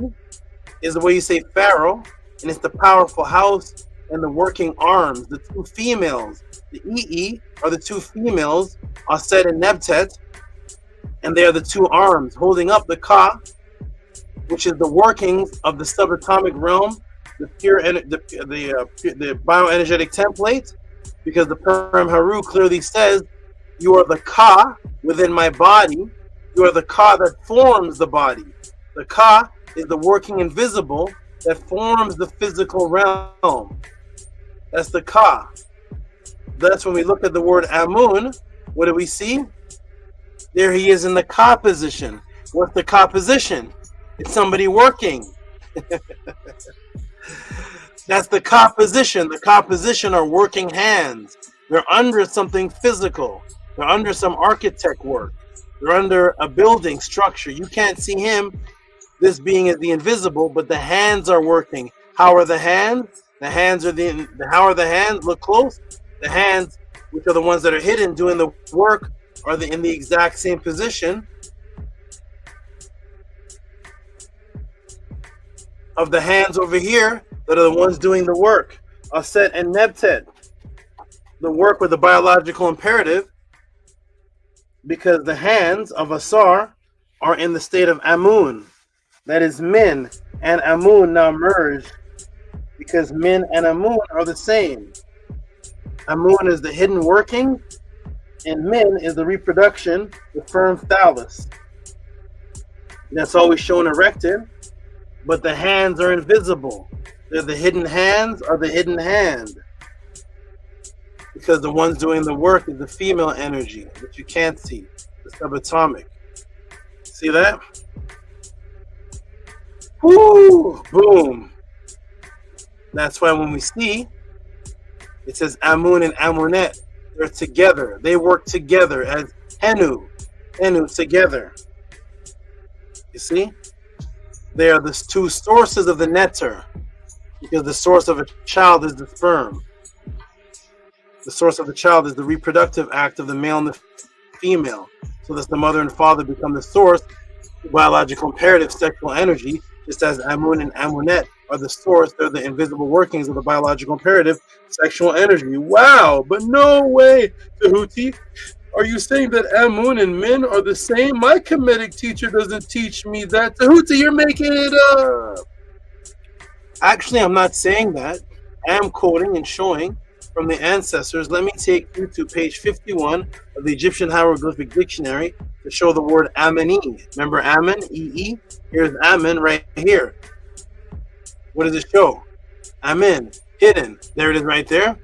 is the way you say Pharaoh, and it's the powerful house and the working arms, the two females. The EE are the two females, Aset and Nebtet, and they are the two arms holding up the Ka, which is the workings of the subatomic realm, the pure the bioenergetic template, because the Purim Haru clearly says, you are the Ka within my body, you are the Ka that forms the body. The Ka is the working invisible that forms the physical realm. That's the Ka. That's when we look at the word Amun, what do we see? There he is in the Ka position. What's the Ka position? It's somebody working. That's the Ka position. The Ka position are working hands. They're under something physical. They're under some architect work. They're under a building structure. You can't see him. This being is the invisible, but the hands are working. How are the hands? The hands are how are the hands? Look close. The hands, which are the ones that are hidden doing the work, are in the exact same position of the hands over here that are the ones doing the work. Aset and Nebtet, the work with the biological imperative, because the hands of Asar are in the state of Amun. That is Min and Amun now merged, because Min and Amun are the same. Amun is the hidden working, and Min is the reproduction, the firm phallus. That's always shown erected, but the hands are invisible. They're the hidden hands or the hidden hand, because the ones doing the work is the female energy that you can't see, the subatomic. See that? Woo! Boom. That's why when we see, it says Amun and Amunet. They're together. They work together as Henu together. You see? They are the two sources of the netter, because the source of a child is the sperm. The source of the child is the reproductive act of the male and the female. So that the mother and father become the source, biological imperative, sexual energy, just as Amun and Amunet are the source. They're the invisible workings of the biological imperative, sexual energy. Wow, but no way, Tehuti. Are you saying that Amun and Min are the same? My Kemetic teacher doesn't teach me that. Tehuti, you're making it up. Actually, I'm not saying that. I am quoting and showing from the ancestors. Let me take you to page 51 of the Egyptian Hieroglyphic Dictionary to show the word Ameni. Remember Amen, E-E? Here's Amen right here. What does it show? Amen, hidden. There it is right there.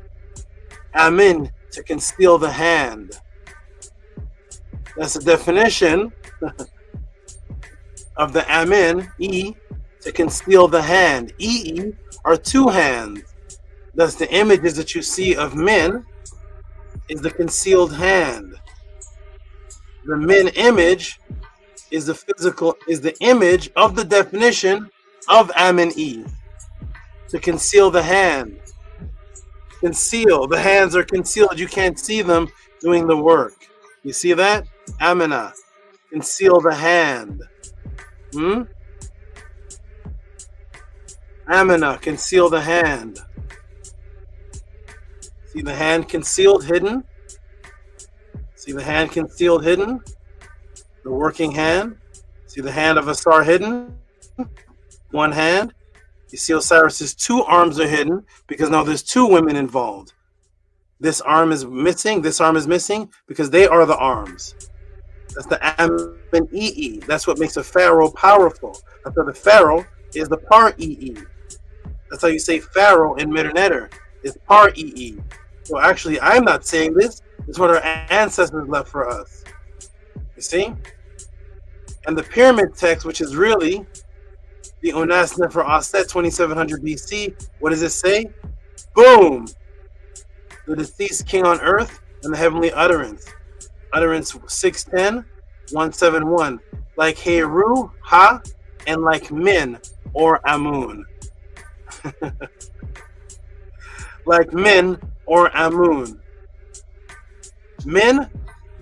Amen, to conceal the hand. That's the definition of the Amen, E, to conceal the hand. E are two hands. Thus the images that you see of Min is the concealed hand. The Min image is the physical, is the image of the definition of Amen E, to conceal the hand. Conceal. The hands are concealed. You can't see them doing the work. You see that? Amena. Conceal the hand. Amena. Conceal the hand. See the hand concealed, hidden? See the hand concealed, hidden? The working hand. See the hand of Asar hidden? One hand. You see Osiris's two arms are hidden because now there's two women involved. This arm is missing, this arm is missing because they are the arms. That's the Amen EE. That's what makes a pharaoh powerful. That's why the pharaoh is the par EE. That's how you say pharaoh in Medunetter. It's par EE. So actually, I'm not saying this. It's what our ancestors left for us. You see? And the pyramid text, which is really the Unas Nefer Aset, 2700 BC, what does it say? Boom! The deceased king on earth and the heavenly utterance. Utterance 610, 171. Like Heru, Ha, and like Min or Amun. Like Min or Amun. Min,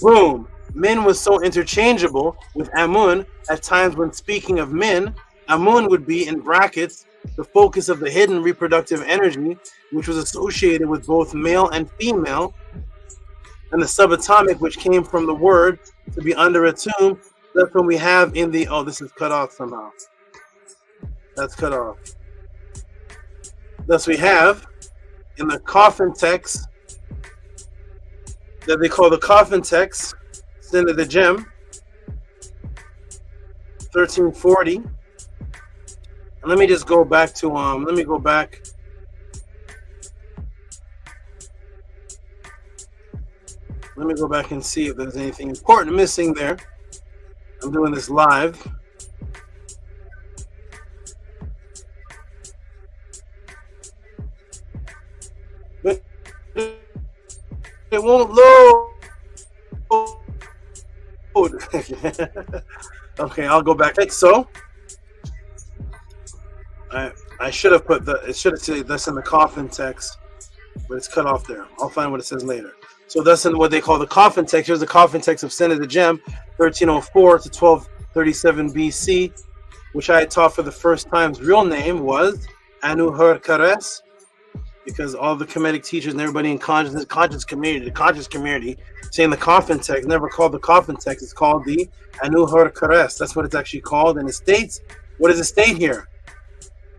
boom. Min was so interchangeable with Amun at times when speaking of Min, Amun would be in brackets the focus of the hidden reproductive energy, which was associated with both male and female, and the subatomic, which came from the word to be under a tomb. That's when we have in the, oh, this is cut off somehow. That's cut off. Thus we have in the coffin text that they call the coffin text, Sin of the Gem, 1340. And let me just go back to let me go back. Let me go back and see if there's anything important missing there. I'm doing this live. But it won't load. Okay, I'll go back. So I should have put it should have said that's in the coffin text, but it's cut off there. I'll find what it says later. So that's in what they call the coffin text. Here's the coffin text of Senator Gem, 1304 to 1237 BC, which I had taught for the first time. His real name was Anu-Hur-Kares, because all the Kemetic teachers and everybody in the conscious community, saying the coffin text, never called the coffin text. It's called the Anu-Hur-Kares. That's what it's actually called. And it states, what does it state here?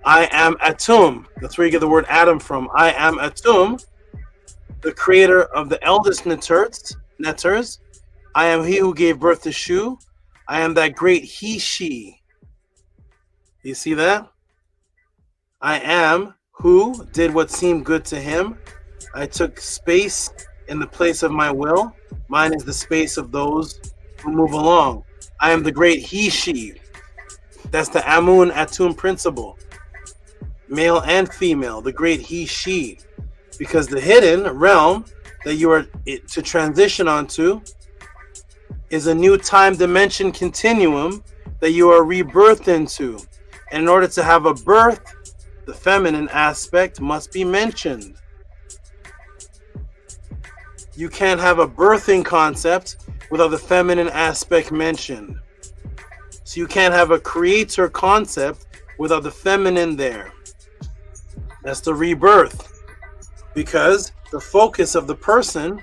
I am Atum. That's where you get the word Adam from. I am Atum, the creator of the eldest netters. I am he who gave birth to Shu. I am that great he, she. You see that? I am who did what seemed good to him. I took space in the place of my will. Mine is the space of those who move along. I am the great he, she. That's the Amun Atum principle. Male and female, the great he, she. Because the hidden realm that you are to transition onto is a new time dimension continuum that you are rebirthed into. And in order to have a birth, the feminine aspect must be mentioned. You can't have a birthing concept without the feminine aspect mentioned. So you can't have a creator concept without the feminine there. That's the rebirth. Because the focus of the person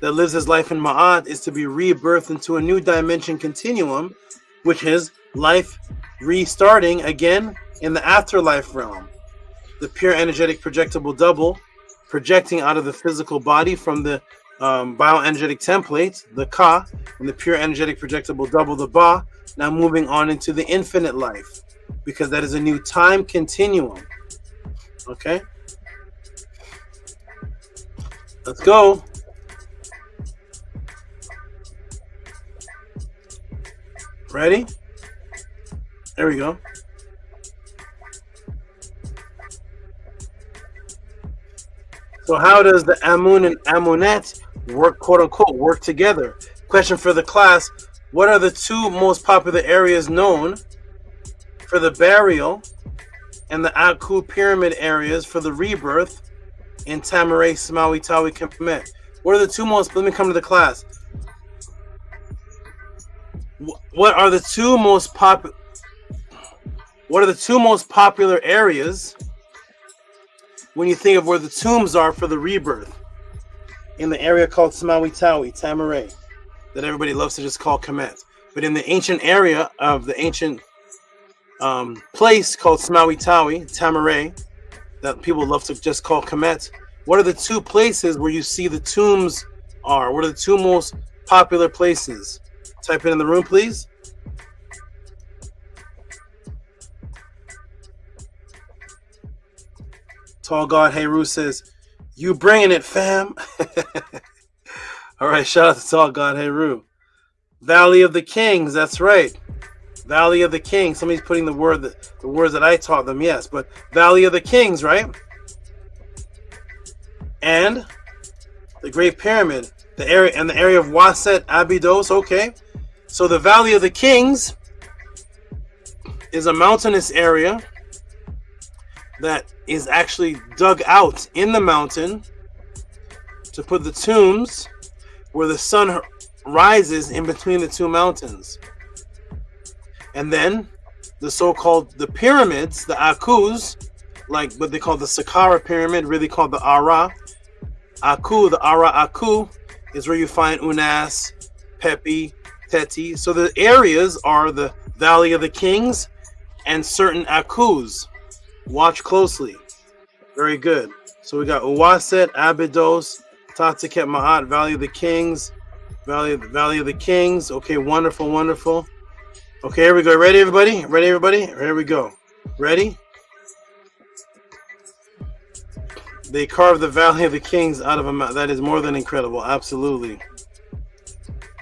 that lives his life in Ma'at is to be rebirthed into a new dimension continuum, which is life restarting again in the afterlife realm. The pure energetic projectable double projecting out of the physical body from the bioenergetic template, the Ka, and the pure energetic projectable double, the Ba, now moving on into the infinite life, because that is a new time continuum. Okay? Let's go. Ready? There we go. So how does the Amun and Amunet work, quote unquote, work together? Question for the class: what are the two most popular areas known for the burial and the Aku pyramid areas for the rebirth in Tamaray, Smawi, Tawi, Kemet? What are the two most, let me come to the class. What are the two most popular areas when you think of where the tombs are for the rebirth in the area called Smawi Tawi, Tamaray, that everybody loves to just call Kemet? But in the ancient area of the ancient place called Smawi Tawi, Tamaray, that people love to just call Kemet, what are the two places where you see the tombs are? What are the two most popular places? Type it in the room, please. Tall God Heru says, you bringing it, fam. All right, shout out to Tall God Heru. Valley of the Kings, that's right. Valley of the Kings. Somebody's putting the words that I taught them, yes, but Valley of the Kings, right? And the Great Pyramid, the area of Waset Abydos, okay. So the Valley of the Kings is a mountainous area that is actually dug out in the mountain to put the tombs where the sun rises in between the two mountains. And then the so-called the pyramids, the Akus, like what they call the Saqqara pyramid, really called the Ara. Aku, the Ara Aku, is where you find Unas, Pepi, Teti. So the areas are the Valley of the Kings and certain Akus. Watch closely. Very good. So we got Uwaset, Abydos, Tatiket Ma'at, Valley of the Kings, Valley of the Kings. Okay, wonderful, wonderful. Okay, here we go. Ready, everybody? Ready, everybody? Here we go. Ready? They carved the Valley of the Kings out of a mountain. That is more than incredible. Absolutely.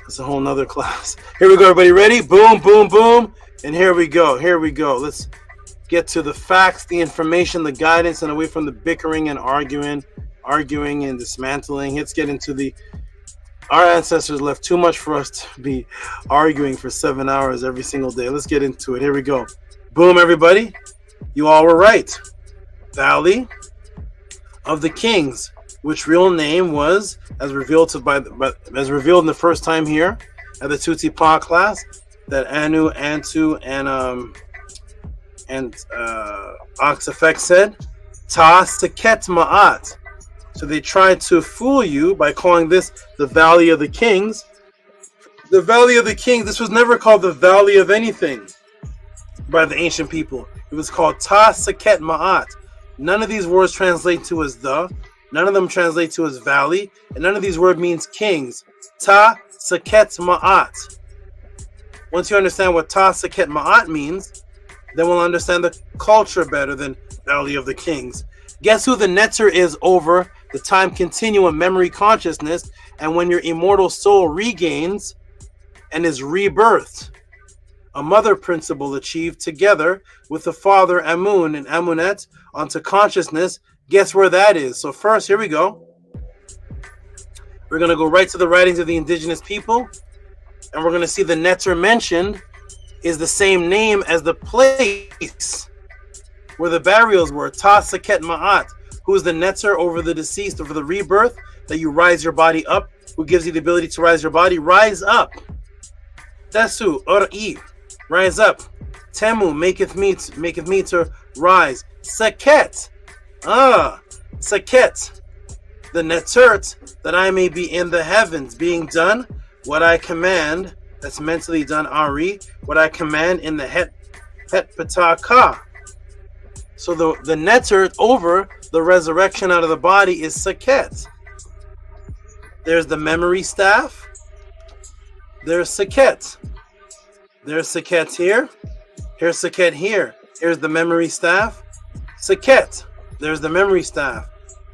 That's a whole nother class. Here we go, everybody. Ready? Boom, boom, boom. And here we go. Here we go. Let's get to the facts, the information, the guidance, and away from the bickering and arguing and dismantling. Let's get into the Our ancestors left too much for us to be arguing for 7 hours every single day. Let's get into it. Here we go. Boom, everybody. You all were right. Valley of the Kings, which real name was, as revealed as revealed in the first time here at the Tehuti Pa class, that Anu, Antu, and Oxafek said, Ta Seket Ma'at. So they tried to fool you by calling this the Valley of the Kings. The Valley of the Kings, this was never called the Valley of anything by the ancient people. It was called Ta Seket Ma'at. None of these words translate to as the. None of them translate to as valley. And none of these words means kings. Ta Seket Ma'at. Once you understand what Ta Seket Ma'at means, then we'll understand the culture better than Valley of the Kings. Guess who the netter is over the time continuum memory consciousness and when your immortal soul regains and is rebirthed? A mother principle achieved together with the father Amun and Amunet onto consciousness. Guess where that is? So first, here we go. We're going to go right to the writings of the indigenous people, and we're going to see the netter mentioned is the same name as the place where the burials were. Ta Seket Ma'at, who is the netter over the deceased, over the rebirth, that you rise your body up, who gives you the ability to rise your body. Rise up. Tesu, Or'i, rise up. Temu, maketh me to rise. Seket, Seket, the netert, that I may be in the heavens, being done what I command. That's mentally done, Ari, what I command in the Het Pataka. So the netter over the resurrection out of the body is Seket. There's the memory staff. There's Seket. There's Seket here. Here's Seket here. Here's the memory staff. Seket. There's the memory staff.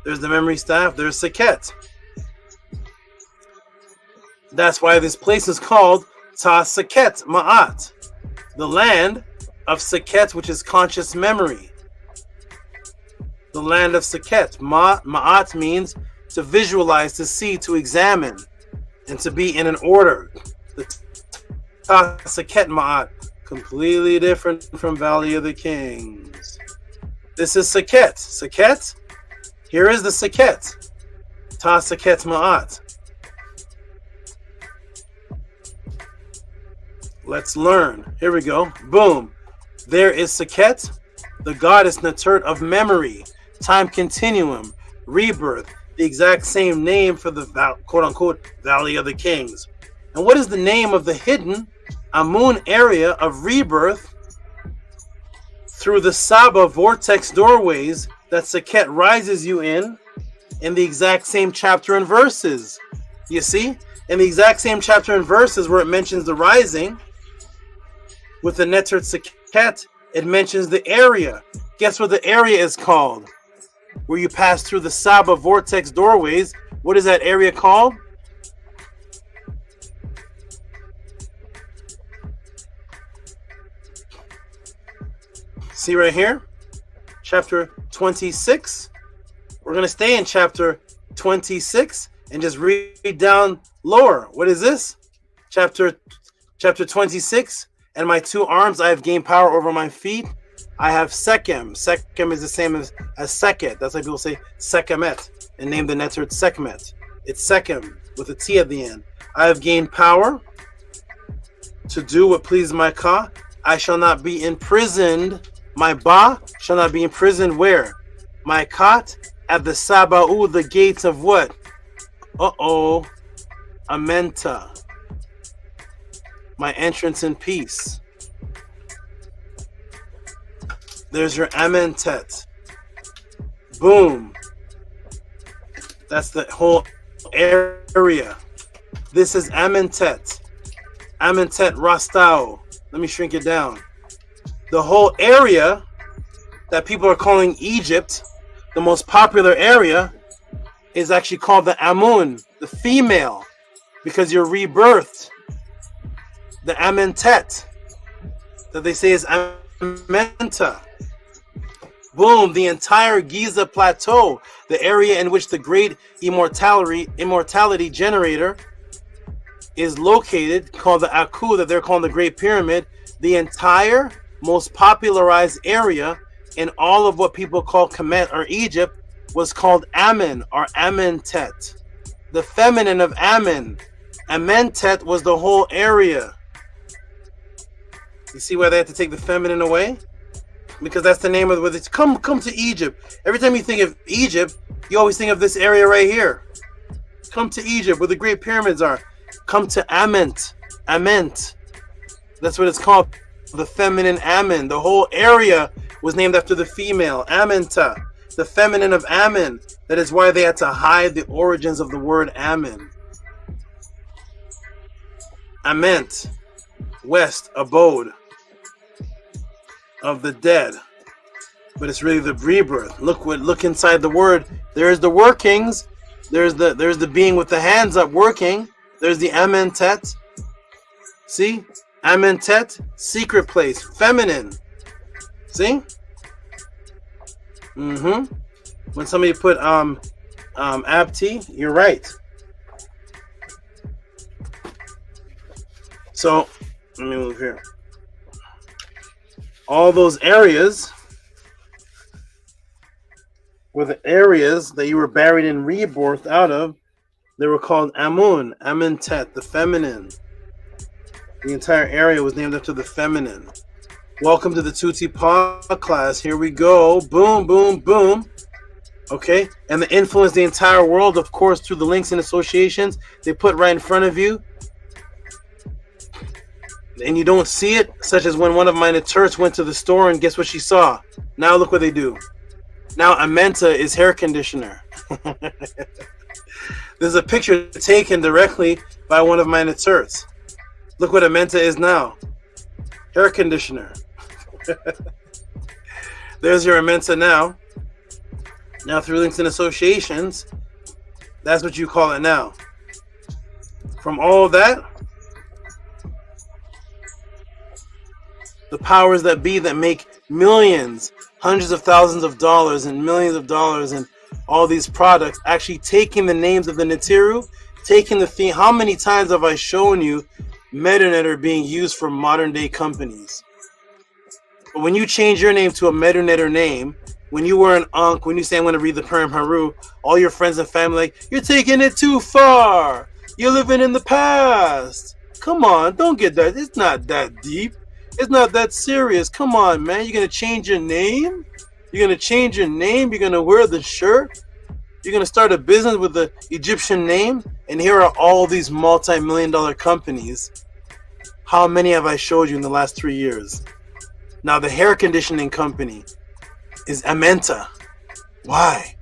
There's the memory staff. There's Seket. That's why this place is called Ta Seket Ma'at, the land of Seket, which is conscious memory. The land of Seket. Ma'at means to visualize, to see, to examine, and to be in an order. The Ta Seket Ma'at, completely different from Valley of the Kings. This is Seket. Seket. Here is the Seket. Ta Seket Ma'at. Let's learn. Here we go. Boom. There is Seket, the goddess Naturt of memory, time continuum, rebirth, the exact same name for the quote-unquote Valley of the Kings. And what is the name of the hidden Amun area of rebirth through the SABA vortex doorways that Seket rises you in the exact same chapter and verses? You see? In the exact same chapter and verses where it mentions the rising, with the Netert Seket, it mentions the area. Guess what the area is called? Where you pass through the SABA vortex doorways. What is that area called? See right here? Chapter 26. We're going to stay in chapter 26 and just read down lower. What is this? Chapter 26. And my two arms, I have gained power over my feet. I have Sekem. Sekem is the same as Seket. That's why people say Sekemet and name the Netert Sekemet. It's Sekem with a T at the end. I have gained power to do what pleases my Ka. I shall not be imprisoned. My Ba shall not be imprisoned where? My Kat at the Saba'u, the gates of what? Amenta. My entrance in peace. There's your Amentet. Boom. That's the whole area. This is Amentet. Amentet Rastao. Let me shrink it down. The whole area that people are calling Egypt, the most popular area, is actually called the Amun, the female, because you're rebirthed. The Amentet, that they say is Amenta. Boom, the entire Giza Plateau, the area in which the great immortality generator is located, called the Aku, that they're calling the Great Pyramid. The entire most popularized area in all of what people call Kemet or Egypt was called Amun or Amentet. The feminine of Amun. Amentet was the whole area. You see why they had to take the feminine away? Because that's the name of it. Come to Egypt. Every time you think of Egypt, you always think of this area right here. Come to Egypt where the Great Pyramids are. Come to Ament. Ament. That's what it's called. The feminine Amun. The whole area was named after the female. Amenta. The feminine of Amun. That is why they had to hide the origins of the word Amun. Ament. West. Abode of the dead. But it's really the rebirth. Look inside the word. There's the workings. There's the being with the hands up working. There's the Amentet. See? Amentet, secret place, feminine. See? When somebody put Abti, you're right. So let me move here. All those areas were the areas that you were buried in rebirth out of. They were called Amun, Amentet, the feminine. The entire area was named after the feminine. Welcome to the Tehuti class. Here we go. Boom, boom, boom. Okay, and they influence the entire world, of course, through the links and associations they put right in front of you. And you don't see it, such as when one of my Turks went to the store and guess what she saw? Now look what they do. Now Amenta is hair conditioner. There's a picture taken directly by one of my Turks. Look what Amenta is now. Hair conditioner. There's your Amenta now. Now through links and associations, that's what you call it now. From all of that, the powers that be that make millions, hundreds of thousands of dollars and millions of dollars and all these products, actually taking the names of the Netiru, taking the theme. How many times have I shown you Medunet are being used for modern day companies? But when you change your name to a Medunetter name, when you were an Ankh, when you say I'm going to read the Purim Haru, all your friends and family like, you're taking it too far. You're living in the past. Come on, don't get that. It's not that deep. It's not that serious. Come on, man. You're going to change your name? You're going to change your name? You're going to wear the shirt? You're going to start a business with the Egyptian name? And here are all these multi-million-dollar companies. How many have I showed you in the last 3 years? Now, the hair conditioning company is Amenta. Why?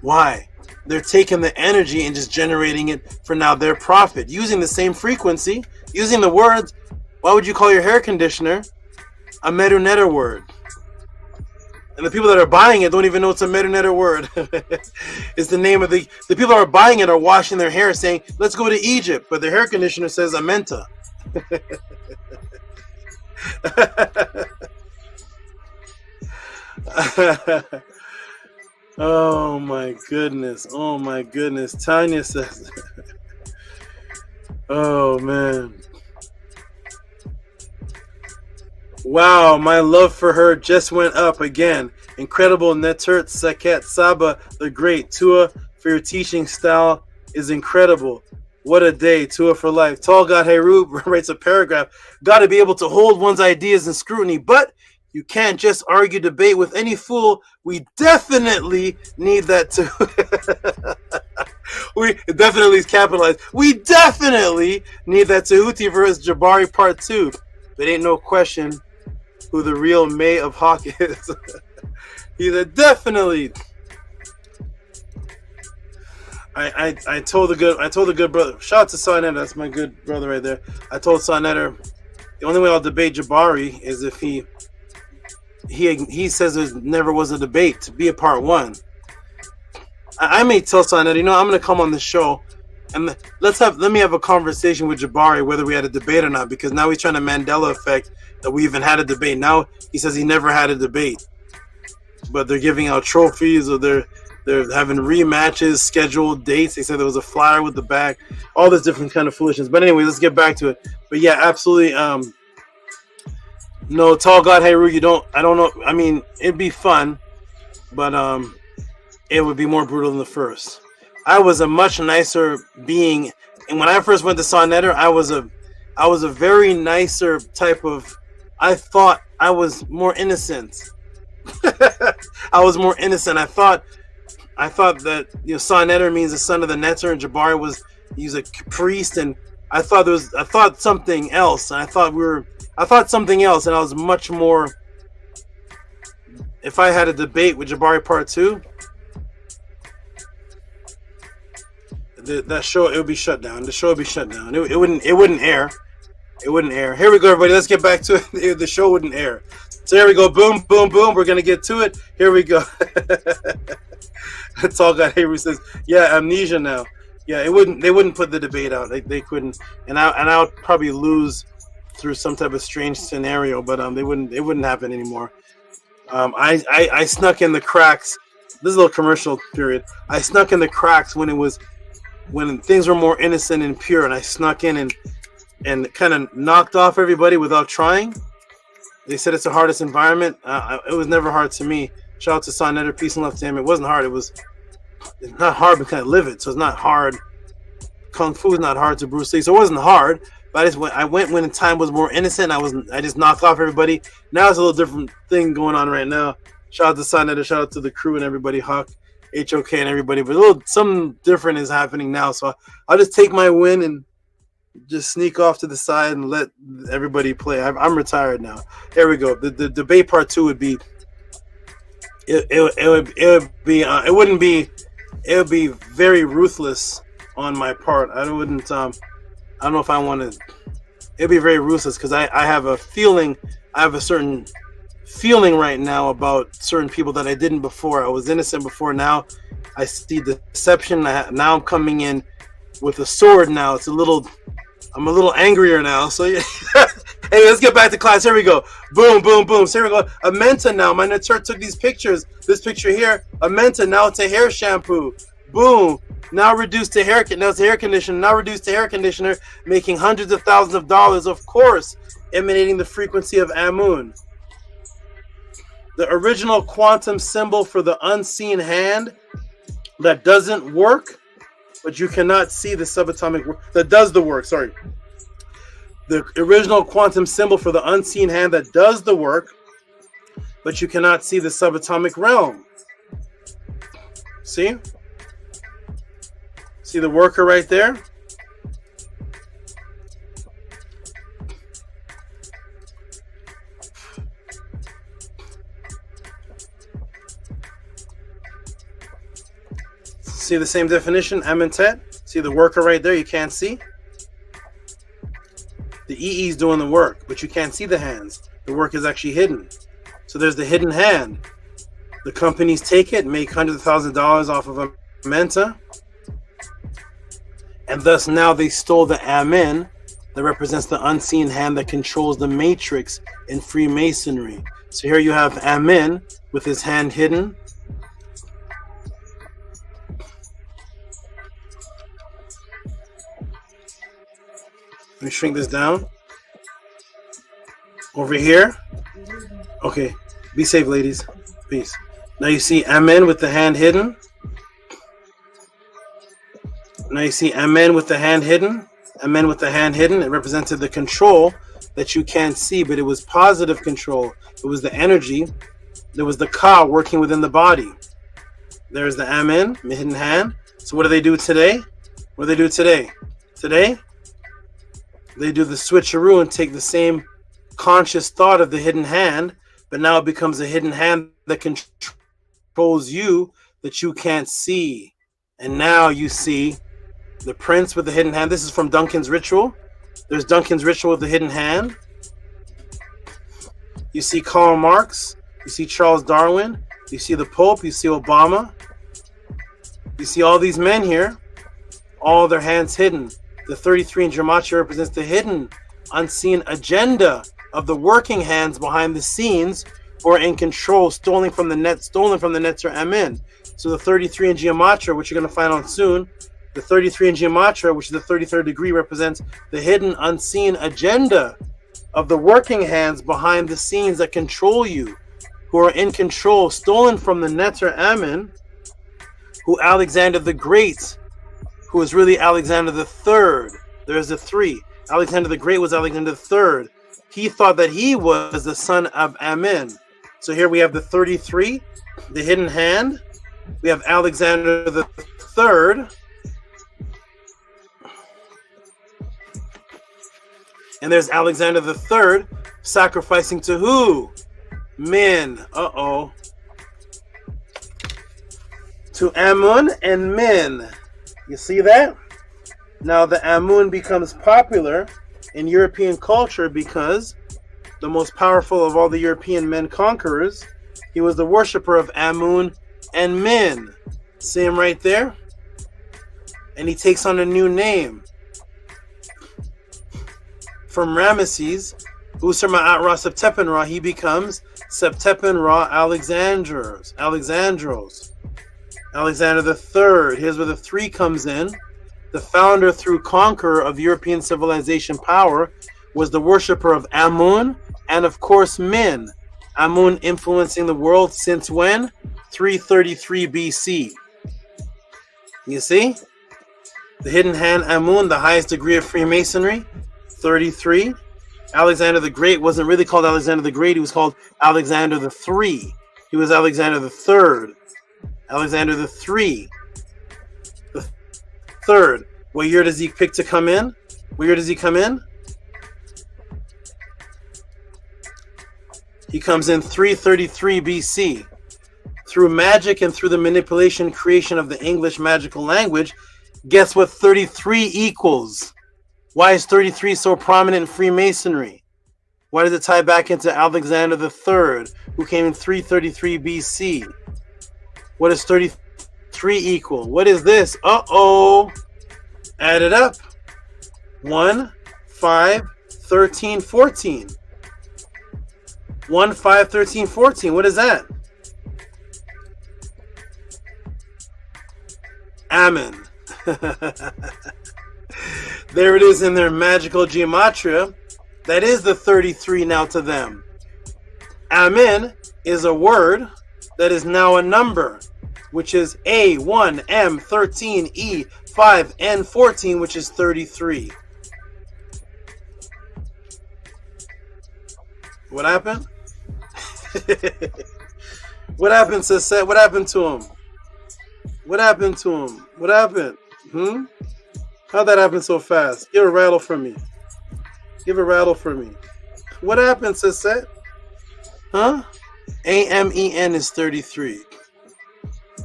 Why? They're taking the energy and just generating it for now their profit. Using the same frequency, using the words. Why would you call your hair conditioner a Medunetter word? And the people that are buying it don't even know it's a Medunetter word. It's the name of the people that are buying it are washing their hair saying, let's go to Egypt. But their hair conditioner says Amenta. Oh my goodness. Oh my goodness. Tanya says, oh man. Wow, my love for her just went up again. Incredible Netert Seket Saba the Great. Tua, for your teaching style is incredible. What a day. Tua for life. Tall God Heru writes a paragraph. Got to be able to hold one's ideas in scrutiny, but you can't just argue, debate with any fool. We definitely need that too. We definitely is capitalized. We definitely need that Tehuti versus Jabari Part 2. But ain't no question who the real May of Hawk is. He's a definitely. I told the good brother. Shout out to Sonetter. That's my good brother right there. I told Sonetter the only way I'll debate Jabari is if he says there never was a debate to be a part 1. I may tell Sonetter, I'm going to come on the show and let me have a conversation with Jabari whether we had a debate or not, because now he's trying to Mandela effect that we even had a debate. Now he says he never had a debate, but they're giving out trophies or they're They're having rematches, scheduled dates. They said there was a flyer with the back, all this different kind of foolishness. But anyway, let's get back to it. But yeah, absolutely. No, Tall God Heru, I don't know. I mean, it'd be fun, but it would be more brutal than the first. I was a much nicer being, and when I first went to Sonnetter, I was a very nicer type of. I thought I was more innocent. I was more innocent. I thought that Sonnetter means the son of the netter, and Jabari he's a priest, and I thought something else, and I thought something else, and I was much more. If I had a debate with Jabari Part 2, that show, it would be shut down. The show would be shut down. It wouldn't air. It wouldn't air. Here we go, everybody. Let's get back to it. The show wouldn't air. So here we go. Boom, boom, boom. We're gonna get to it. Here we go. That's all God Avery says. Yeah, amnesia now. Yeah, they wouldn't put the debate out. They couldn't. And I would probably lose through some type of strange scenario, but it wouldn't happen anymore. I snuck in the cracks. This is a little commercial period. I snuck in the cracks when things were more innocent and pure, and I snuck in and kind of knocked off everybody without trying. They said it's the hardest environment. It was never hard to me. Shout out to Sonnetter, peace and love to him. It wasn't hard. It's not hard because I live it, so it's not hard. Kung Fu is not hard to Bruce Lee, so it wasn't hard. But I went when the time was more innocent. I just knocked off everybody. Now it's a little different thing going on right now. Shout out to Sonnetter, shout out to the crew and everybody, Huck, HOK and everybody. But something different is happening now, so I'll just take my win and just sneak off to the side and let everybody play. I'm retired now. Here we go. The debate part 2 would be. It would be very ruthless on my part. I don't know if I want to. It'd be very ruthless because I have a feeling. I have a certain feeling right now about certain people that I didn't before. I was innocent before. Now I see deception. Now I'm coming in with a sword. Now I'm a little angrier now. So yeah. Hey, let's get back to class. Here we go. Boom, boom, boom. So here we go. Amenta now. My mentor took these pictures. This picture here. Amenta. Now it's a hair shampoo. Boom. Now reduced to hair. Now it's a hair conditioner. Now reduced to hair conditioner, making hundreds of thousands of dollars. Of course, emanating the frequency of AMUN. The original quantum symbol for the unseen hand that doesn't work, but you cannot see the subatomic that does the work. Sorry. The original quantum symbol for the unseen hand that does the work, but you cannot see the subatomic realm. See? See the worker right there? See the same definition, AMENET? See the worker right there you can't see? The EE is doing the work, but you can't see the hands. The work is actually hidden. So there's the hidden hand. The companies take it, make hundreds of thousands of dollars off of Amenta, and thus now they stole the Amen that represents the unseen hand that controls the matrix in Freemasonry. So here you have Amen with his hand hidden. Let me shrink this down. Over here. Okay. Be safe, ladies. Peace. Now you see Amen with the hand hidden. Now you see Amen with the hand hidden. Amen with the hand hidden. It represented the control that you can't see, but it was positive control. It was the energy. There was the Ka working within the body. There's the Amen, the hidden hand. So what do they do today? What do they do today? Today, they do the switcheroo and take the same conscious thought of the hidden hand, but now it becomes a hidden hand that controls you that you can't see. And now you see the prince with the hidden hand. This is from Duncan's ritual. There's Duncan's ritual with the hidden hand. You see Karl Marx. You see Charles Darwin. You see the Pope. You see Obama. You see all these men here, all their hands hidden. The 33 in Gematria represents the hidden, unseen agenda of the working hands behind the scenes, who are in control, stolen from the Netzer Amen. So the 33 in Gematria, which you're going to find out soon, the 33 in Gematria, which is the 33rd degree, represents the hidden, unseen agenda of the working hands behind the scenes that control you, who are in control, stolen from the Netzer Amen, who Alexander the Great, who is really Alexander the Third. There's the 3. Alexander the Great was Alexander the Third. He thought that he was the son of Amen. So here we have the 33, the hidden hand. We have Alexander the Third. And there's Alexander the Third sacrificing to who? Men. Uh-oh. To Amun and men. You see that? Now the Amun becomes popular in European culture because the most powerful of all the European men conquerors, he was the worshiper of Amun and men. See him right there? And he takes on a new name. From Ramesses, Usar Ma'at Ra Septepen Ra, he becomes Septepen Ra Alexandros. Alexander the Third. Here's where the 3 comes in. The founder through conqueror of European civilization power was the worshiper of Amun and of course men. Amun influencing the world since when? 333 BC. You see? The hidden hand Amun, the highest degree of Freemasonry, 33. Alexander the Great wasn't really called Alexander the Great, he was called Alexander the 3. He was Alexander the Third. Alexander the 3. The Third. What year does he pick to come in? What year does he come in? He comes in 333 BC. Through magic and through the manipulation creation of the English magical language, guess what 33 equals? Why is 33 so prominent in Freemasonry? Why does it tie back into Alexander the Third, who came in 333 BC? What does 33 equal? What is this? Uh-oh. Add it up. 1, 5, 13, 14. 1, 5, 13, 14. What is that? Amen. There it is in their magical gematria. That is the 33 now to them. Amen is a word that is now a number, which is A1, M, 13, E, 5, N, 14, which is 33. What happened? What happened, Sisette? What happened to him? What happened to him? What happened? How'd that happen so fast? Give a rattle for me. Give a rattle for me. What happened, Sisette? Huh? AMEN is 33.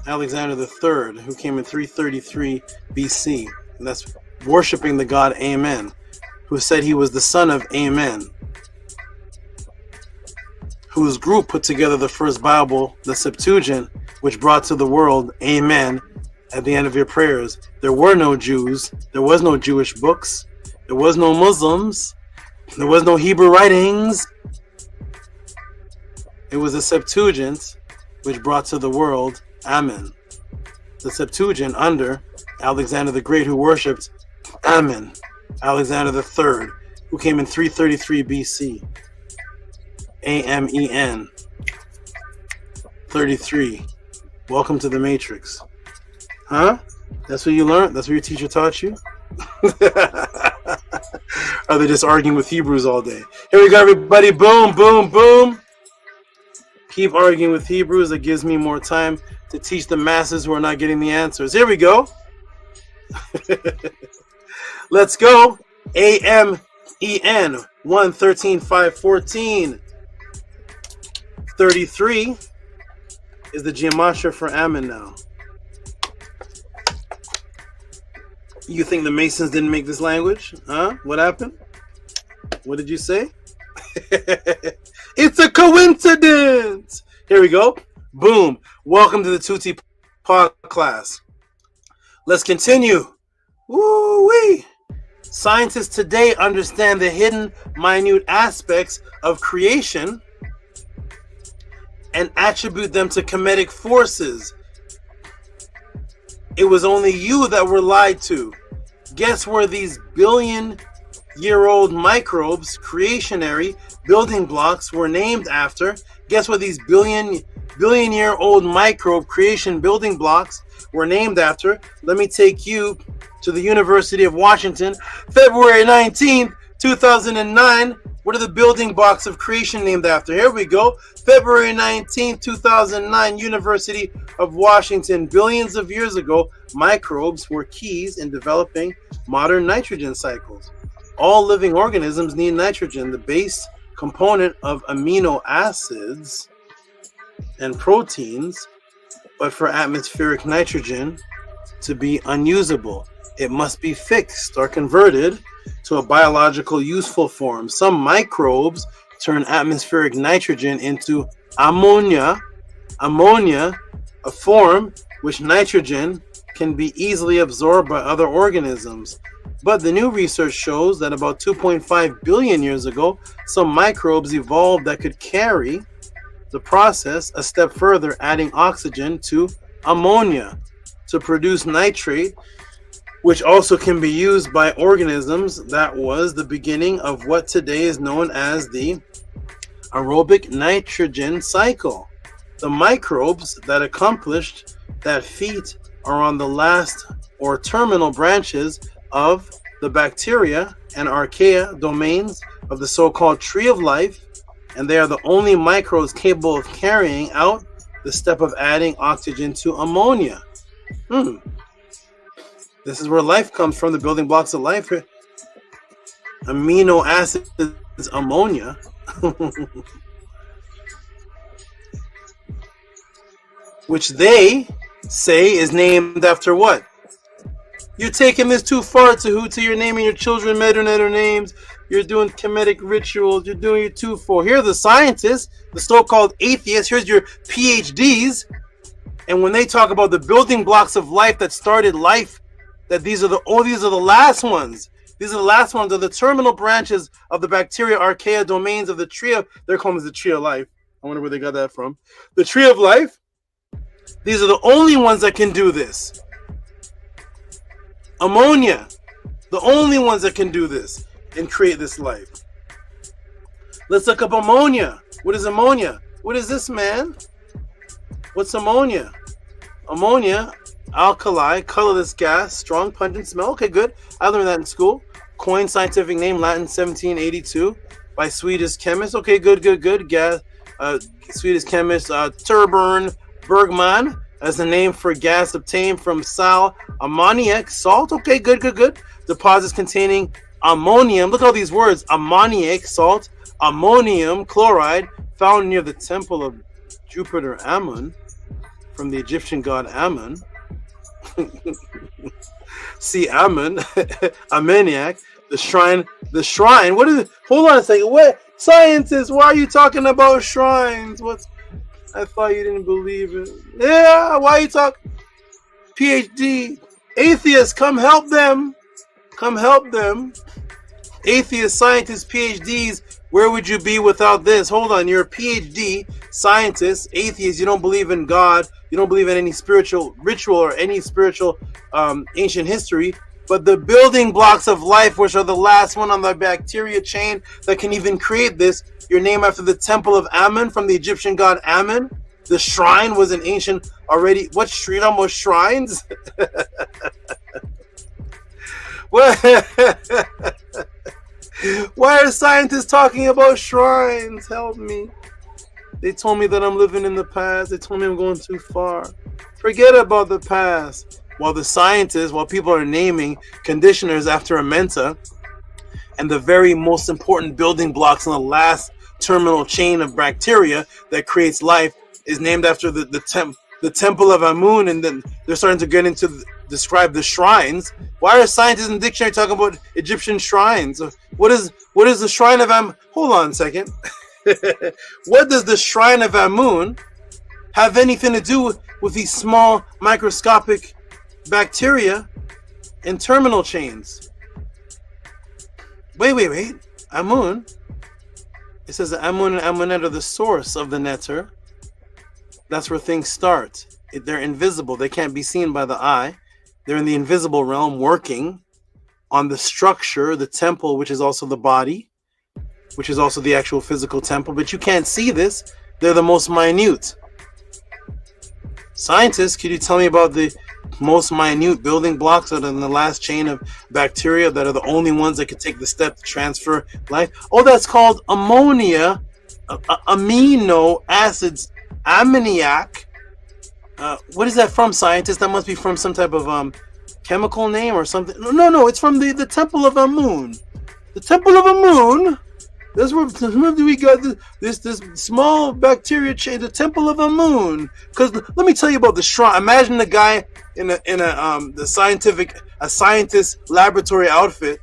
Alexander the Third, who came in 333 BC. And that's worshiping the god Amen, who said he was the son of Amen, whose group put together the first Bible, the Septuagint, which brought to the world Amen at the end of your prayers. There were no Jews. There was no Jewish books. There was no Muslims. There was no Hebrew writings. It was the Septuagint which brought to the world Amen. The Septuagint under Alexander the Great, who worshipped Amen. Alexander the Third, who came in 333 BC. AMEN 33. Welcome to the Matrix. Huh? That's what you learned? That's what your teacher taught you? Are they just arguing with Hebrews all day? Here we go, everybody. Boom, boom, boom. Keep arguing with Hebrews. That gives me more time to teach the masses who are not getting the answers. Here we go. Let's go. AMEN 1, 13, 5, 14. 33 is the gematria for Ammon now. You think the Masons didn't make this language? Huh? What happened? What did you say? It's a coincidence. Here we go. Boom. Welcome to the Tehuti Pod class. Let's continue. Woo-wee. Scientists today understand the hidden, minute aspects of creation and attribute them to Kemetic forces. It was only you that were lied to. Guess where these billion-year-old microbes, creationary building blocks, were named after? Guess what these billion-year-old microbe creation building blocks were named after? Let me take you to the University of Washington, February 19th, 2009. What are the building blocks of creation named after? Here we go. February 19th, 2009, University of Washington. Billions of years ago, microbes were keys in developing modern nitrogen cycles. All living organisms need nitrogen, the base component of amino acids and proteins, but for atmospheric nitrogen to be unusable, it must be fixed or converted to a biological useful form. Some microbes turn atmospheric nitrogen into ammonia, a form which nitrogen can be easily absorbed by other organisms. But the new research shows that about 2.5 billion years ago, some microbes evolved that could carry the process a step further, adding oxygen to ammonia to produce nitrate, which also can be used by organisms. That was the beginning of what today is known as the aerobic nitrogen cycle. The microbes that accomplished that feat are on the last or terminal branches of the bacteria and archaea domains of the so-called tree of life, and they are the only microbes capable of carrying out the step of adding oxygen to ammonia. This is where life comes from, the building blocks of life. Amino acids, ammonia. Which they say is named after what? You're taking this too far, Tehuti. You're naming your children Medunetter names. You're doing Kemetic rituals. You're doing it too far. Here are the scientists, the so-called atheists. Here's your PhDs. And when they talk about the building blocks of life that started life, that these are the last ones. These are the last ones, are the terminal branches of the bacteria archaea domains of the tree of, they're called the tree of life. I wonder where they got that from. The tree of life. These are the only ones that can do this. Ammonia, the only ones that can do this and create this life. Let's look up ammonia. What is ammonia? What is this, man? What's ammonia? Ammonia, alkali, colorless gas, strong pungent smell. Okay, good. I learned that in school. Coined scientific name, Latin 1782, by Swedish chemist. Okay, good. Gas, Swedish chemist Torbjörn Bergman, as the name for gas obtained from sal ammoniac salt. Okay, good. Deposits containing ammonium. Look at all these words: ammoniac salt, ammonium chloride, found near the temple of Jupiter Amun, from the Egyptian god Amun. See, Amun, Ameniac, the shrine. What is it? Hold on a second. What, scientists? Why are you talking about shrines? I thought you didn't believe it. Yeah, why are you talking? PhD atheists, come help them. Atheist scientists, PhDs, where would you be without this? Hold on, you're a PhD scientist, atheist. You don't believe in God. You don't believe in any spiritual ritual or any spiritual ancient history. But the building blocks of life, which are the last one on the bacteria chain that can even create this, you're named after the temple of Amun from the Egyptian god Amun. The shrine was an ancient already. What street? Almost shrines? Why are scientists talking about shrines? Help me. They told me that I'm living in the past. They told me I'm going too far. Forget about the past. While people are naming conditioners after Amenta, and the very most important building blocks in the last terminal chain of bacteria that creates life is named after the temple of Amun, and then they're starting to get into describe the shrines. Why are scientists in the dictionary talking about Egyptian shrines? What is the shrine of Amun? Hold on a second. What does the shrine of Amun have anything to do with these small microscopic bacteria and terminal chains? Wait. Amun. It says that Amun and Amunet are the source of the netter. That's where things start. They're invisible. They can't be seen by the eye. They're in the invisible realm working on the structure, the temple, which is also the body, which is also the actual physical temple. But you can't see this. They're the most minute. Scientists, could you tell me about the most minute building blocks that are in the last chain of bacteria that are the only ones that could take the step to transfer life? Oh, that's called ammonia, amino acids, ammoniac. What is that from, scientists? That must be from some type of chemical name or something. No, it's from the Temple of Amun. The Temple of Amun. That's where we got this small bacteria chain, the Temple of Amun. Because let me tell you about the shrine. Imagine the guy in a scientist laboratory outfit.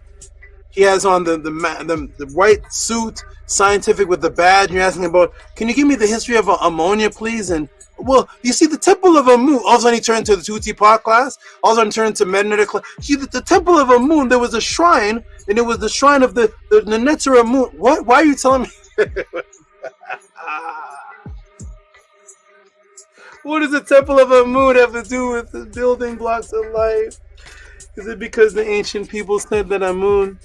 He has on the white suit, scientific with the badge. And you're asking about, can you give me the history of ammonia, please? And well, you see, the Temple of Amun. All of a sudden, he turned to the Tehuti pot class. All of a sudden, he turned to AMENET class. See, the Temple of Amun, there was a shrine, and it was the shrine of the Netter Amun. What? Why are you telling me? What does the Temple of Amun have to do with the building blocks of life? Is it because the ancient people said that Amun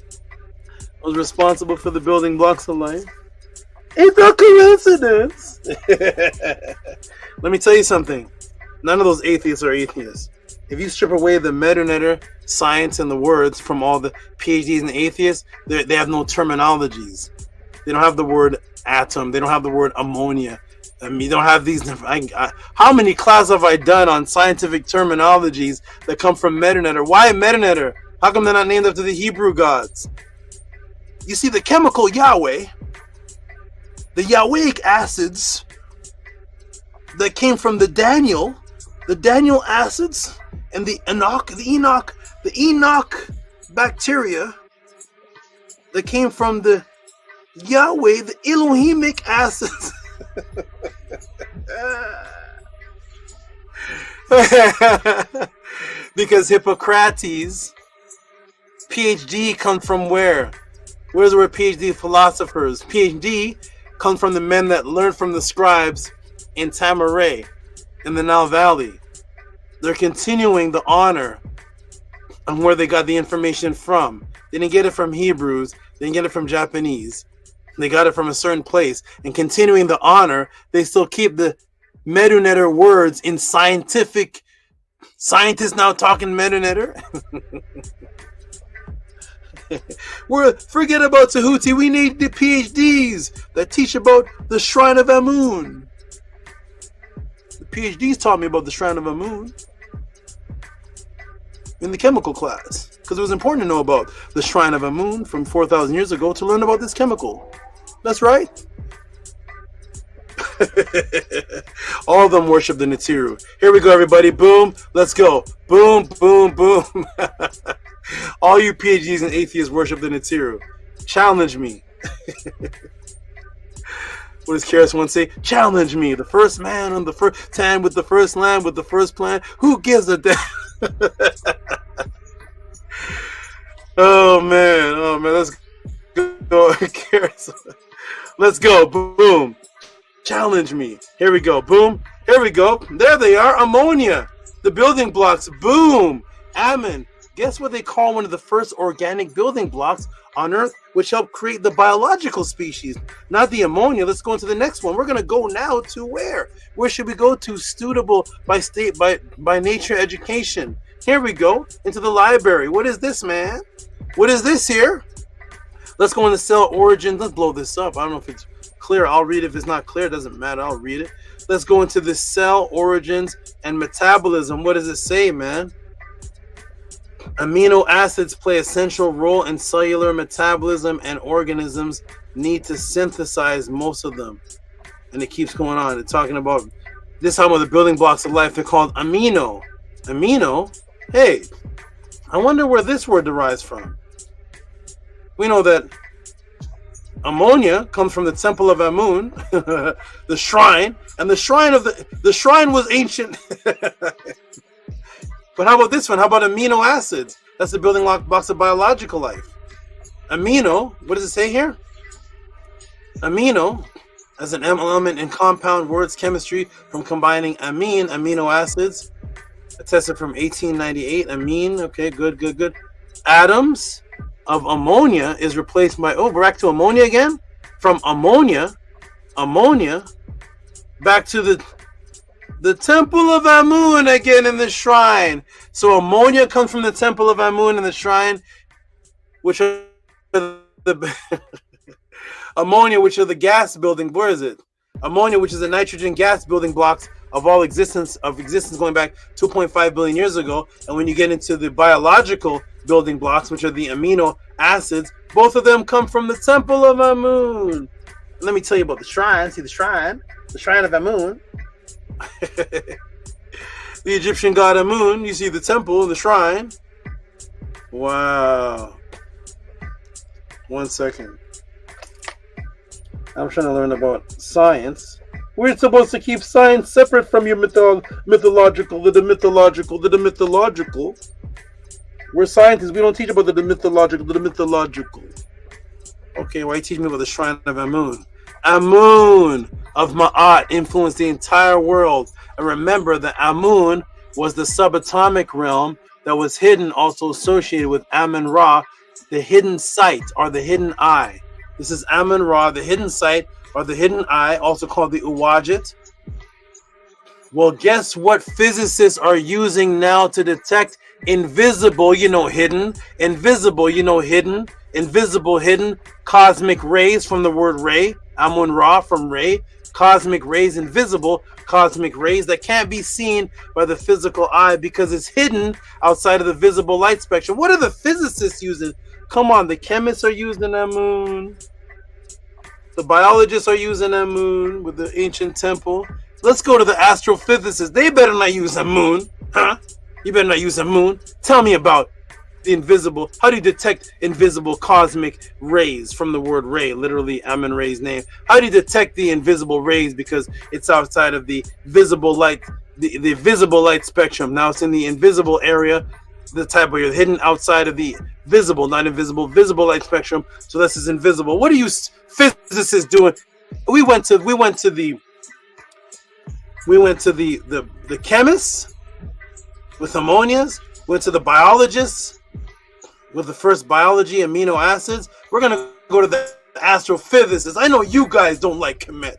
was responsible for the building blocks of life? It's a coincidence. Let me tell you something. None of those atheists are atheists. If you strip away the meta science and the words from all the PhDs and atheists, they have no terminologies. They don't have the word atom. They don't have the word ammonia. I mean, you don't have these. How many classes have I done on scientific terminologies that come from meta? Why meta? How come they're not named after the Hebrew gods? You see, the chemical Yahweh, the Yahwehic acids that came from the Daniel acids, and the Enoch bacteria that came from the Yahweh, the Elohimic acids. Because Hippocrates, PhD comes from where? Where's the word PhD? Philosophers. PhD comes from the men that learned from the scribes in Tamaray, in the Nile Valley. They're continuing the honor on where they got the information from. They didn't get it from Hebrews. They didn't get it from Japanese. They got it from a certain place. And continuing the honor, they still keep the Medunetter words in scientific. Scientists now talking Medunetter. Forget about Tehuti. We need the PhDs that teach about the Shrine of Amun. The PhDs taught me about the Shrine of Amun in the chemical class, because it was important to know about the Shrine of Amun from 4,000 years ago to learn about this chemical. That's right. All of them worship the Nitiru. Here we go, everybody. Boom. Let's go. Boom, boom, boom. All you PhDs and atheists worship the Nitiru. Challenge me. What does KRS-One say? Challenge me. The first man on the first time with the first land with the first plan. Who gives a damn? Oh man. Let's go. Let's go. Boom. Challenge me. Here we go. Boom. Here we go. There they are. Ammonia. The building blocks. Boom. AMUN. Guess what they call one of the first organic building blocks on Earth, which helped create the biological species? Not the ammonia. Let's go into the next one. We're going to go now to where? Where should we go to? Studable by nature education. Here we go. Into the library. What is this, man? What is this here? Let's go into cell origins. Let's blow this up. I don't know if it's clear. I'll read it. If it's not clear, it doesn't matter. I'll read it. Let's go into the cell origins and metabolism. What does it say, man? Amino acids play a central role in cellular metabolism, and organisms need to synthesize most of them. And it keeps going on. It's talking about this time of the building blocks of life. They're called amino. Amino? Hey, I wonder where this word derives from. We know that ammonia comes from the Temple of Amun, the shrine, and the shrine was ancient. But how about this one? How about amino acids? That's the building blocks of biological life. Amino, what does it say here? Amino as an element in compound words chemistry from combining amine, amino acids. Attested from 1898. Amine, okay, good. Atoms of ammonia is replaced by, we're back to ammonia again? From ammonia, back to the temple of Amun again in the shrine. So ammonia comes from the temple of Amun in the shrine, which are the ammonia, which are the gas building. Where is it? Ammonia, which is the nitrogen gas building blocks of all existence going back 2.5 billion years ago. And when you get into the biological building blocks, which are the amino acids, both of them come from the temple of Amun. Let me tell you about the shrine. See the shrine of Amun. The Egyptian god Amun. You see the temple and the shrine. Wow. 1 second. I'm trying to learn about science. We're supposed to keep science separate from your mythological. We're scientists. We don't teach about the mythological. Okay, why are you teaching me about the shrine of Amun? Amun of Ma'at influenced the entire world. And remember that Amun was the subatomic realm that was hidden, also associated with Amun-Ra, the hidden sight or the hidden eye. This is Amun-Ra, the hidden sight or the hidden eye, also called the Uwajit. Well, guess what physicists are using now to detect invisible, hidden, invisible, hidden, invisible, hidden cosmic rays from the word ray, Amun-Ra from ray, cosmic rays, invisible cosmic rays that can't be seen by the physical eye because it's hidden outside of the visible light spectrum. What are the physicists using? Come on, the chemists are using Amun. The biologists are using Amun with the ancient temple. Let's go to the astrophysicists. They better not use Amun, huh? You better not use Amun. Tell me about the invisible. How do you detect invisible cosmic rays from the word ray, literally Amun-Ra's name? How do you detect the invisible rays because it's outside of the visible light, the visible light spectrum? Now it's in the invisible area, the type where you're hidden outside of the visible, not invisible, visible light spectrum. So this is invisible. What are you physicists doing? We went to the chemists with ammonias, went to the biologists with the first biology amino acids. We're gonna go to the astrophysicists. I know you guys don't like Kemet.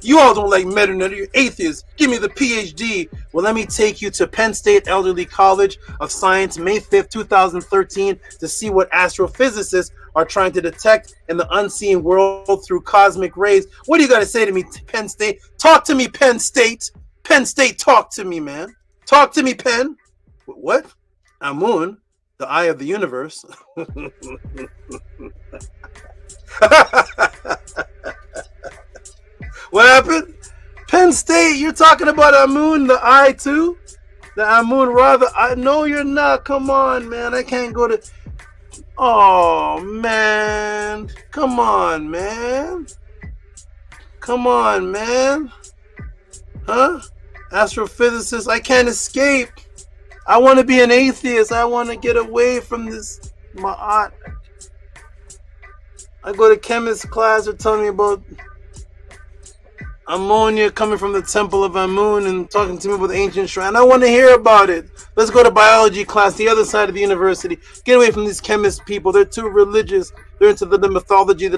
You all don't like Metanet. You're atheists. Give me the PhD. Well, let me take you to Penn State Elderly College of Science, May 5th, 2013, to see what astrophysicists are trying to detect in the unseen world through cosmic rays. What do you got to say to me, Penn State? Talk to me, Penn State. Penn State, talk to me, man. Talk to me, Penn. What? Amun, the eye of the universe. What happened? Penn State, you're talking about Amun, the eye too? The Amun-Ra, the eye? No, you're not. Come on, man. I can't go to... Oh, man. Come on, man. Come on, man. Huh? Astrophysicist, I can't escape. I want to be an atheist. I want to get away from this ma'at. I go to chemist class. They're telling me about ammonia coming from the temple of Amun and talking to me about the ancient shrine. I want to hear about it. Let's go to biology class, the other side of the university. Get away from these chemist people. They're too religious. They're into the mythology. We're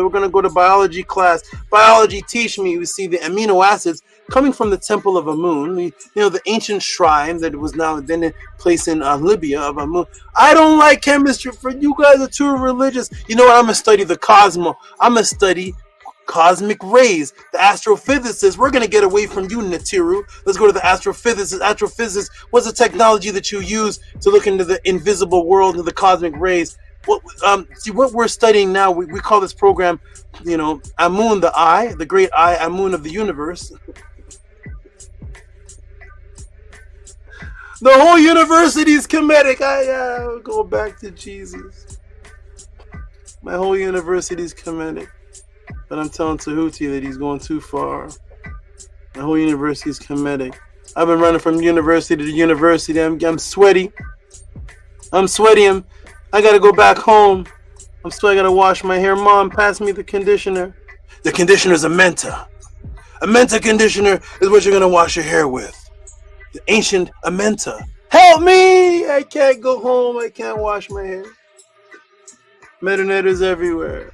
going to go to biology class. Biology, teach me. We see the amino acids coming from the temple of Amun. The ancient shrine that was now then in place in Libya of Amun. I don't like chemistry. For you guys are too religious. You know what? I'm going to study the cosmos. I'm going to study cosmic rays. The astrophysicists, we're going to get away from you, Natiru. Let's go to the astrophysicists. Astrophysicists, what's the technology that you use to look into the invisible world and the cosmic rays? See what we're studying now, we call this program, Amun, the eye, the great eye, Amun of the universe. The whole university is Kemetic. I go back to Jesus. My whole university is Kemetic. But I'm telling Tehuti that he's going too far. The whole university is Kemetic. I've been running from university to university. I'm sweaty. I'm sweaty. I gotta go back home. I'm still gotta wash my hair. Mom, pass me the conditioner. The conditioner is a menta. A menta conditioner is what you're going to wash your hair with. The ancient amenta. Help me! I can't go home. I can't wash my hair. Metanet is everywhere.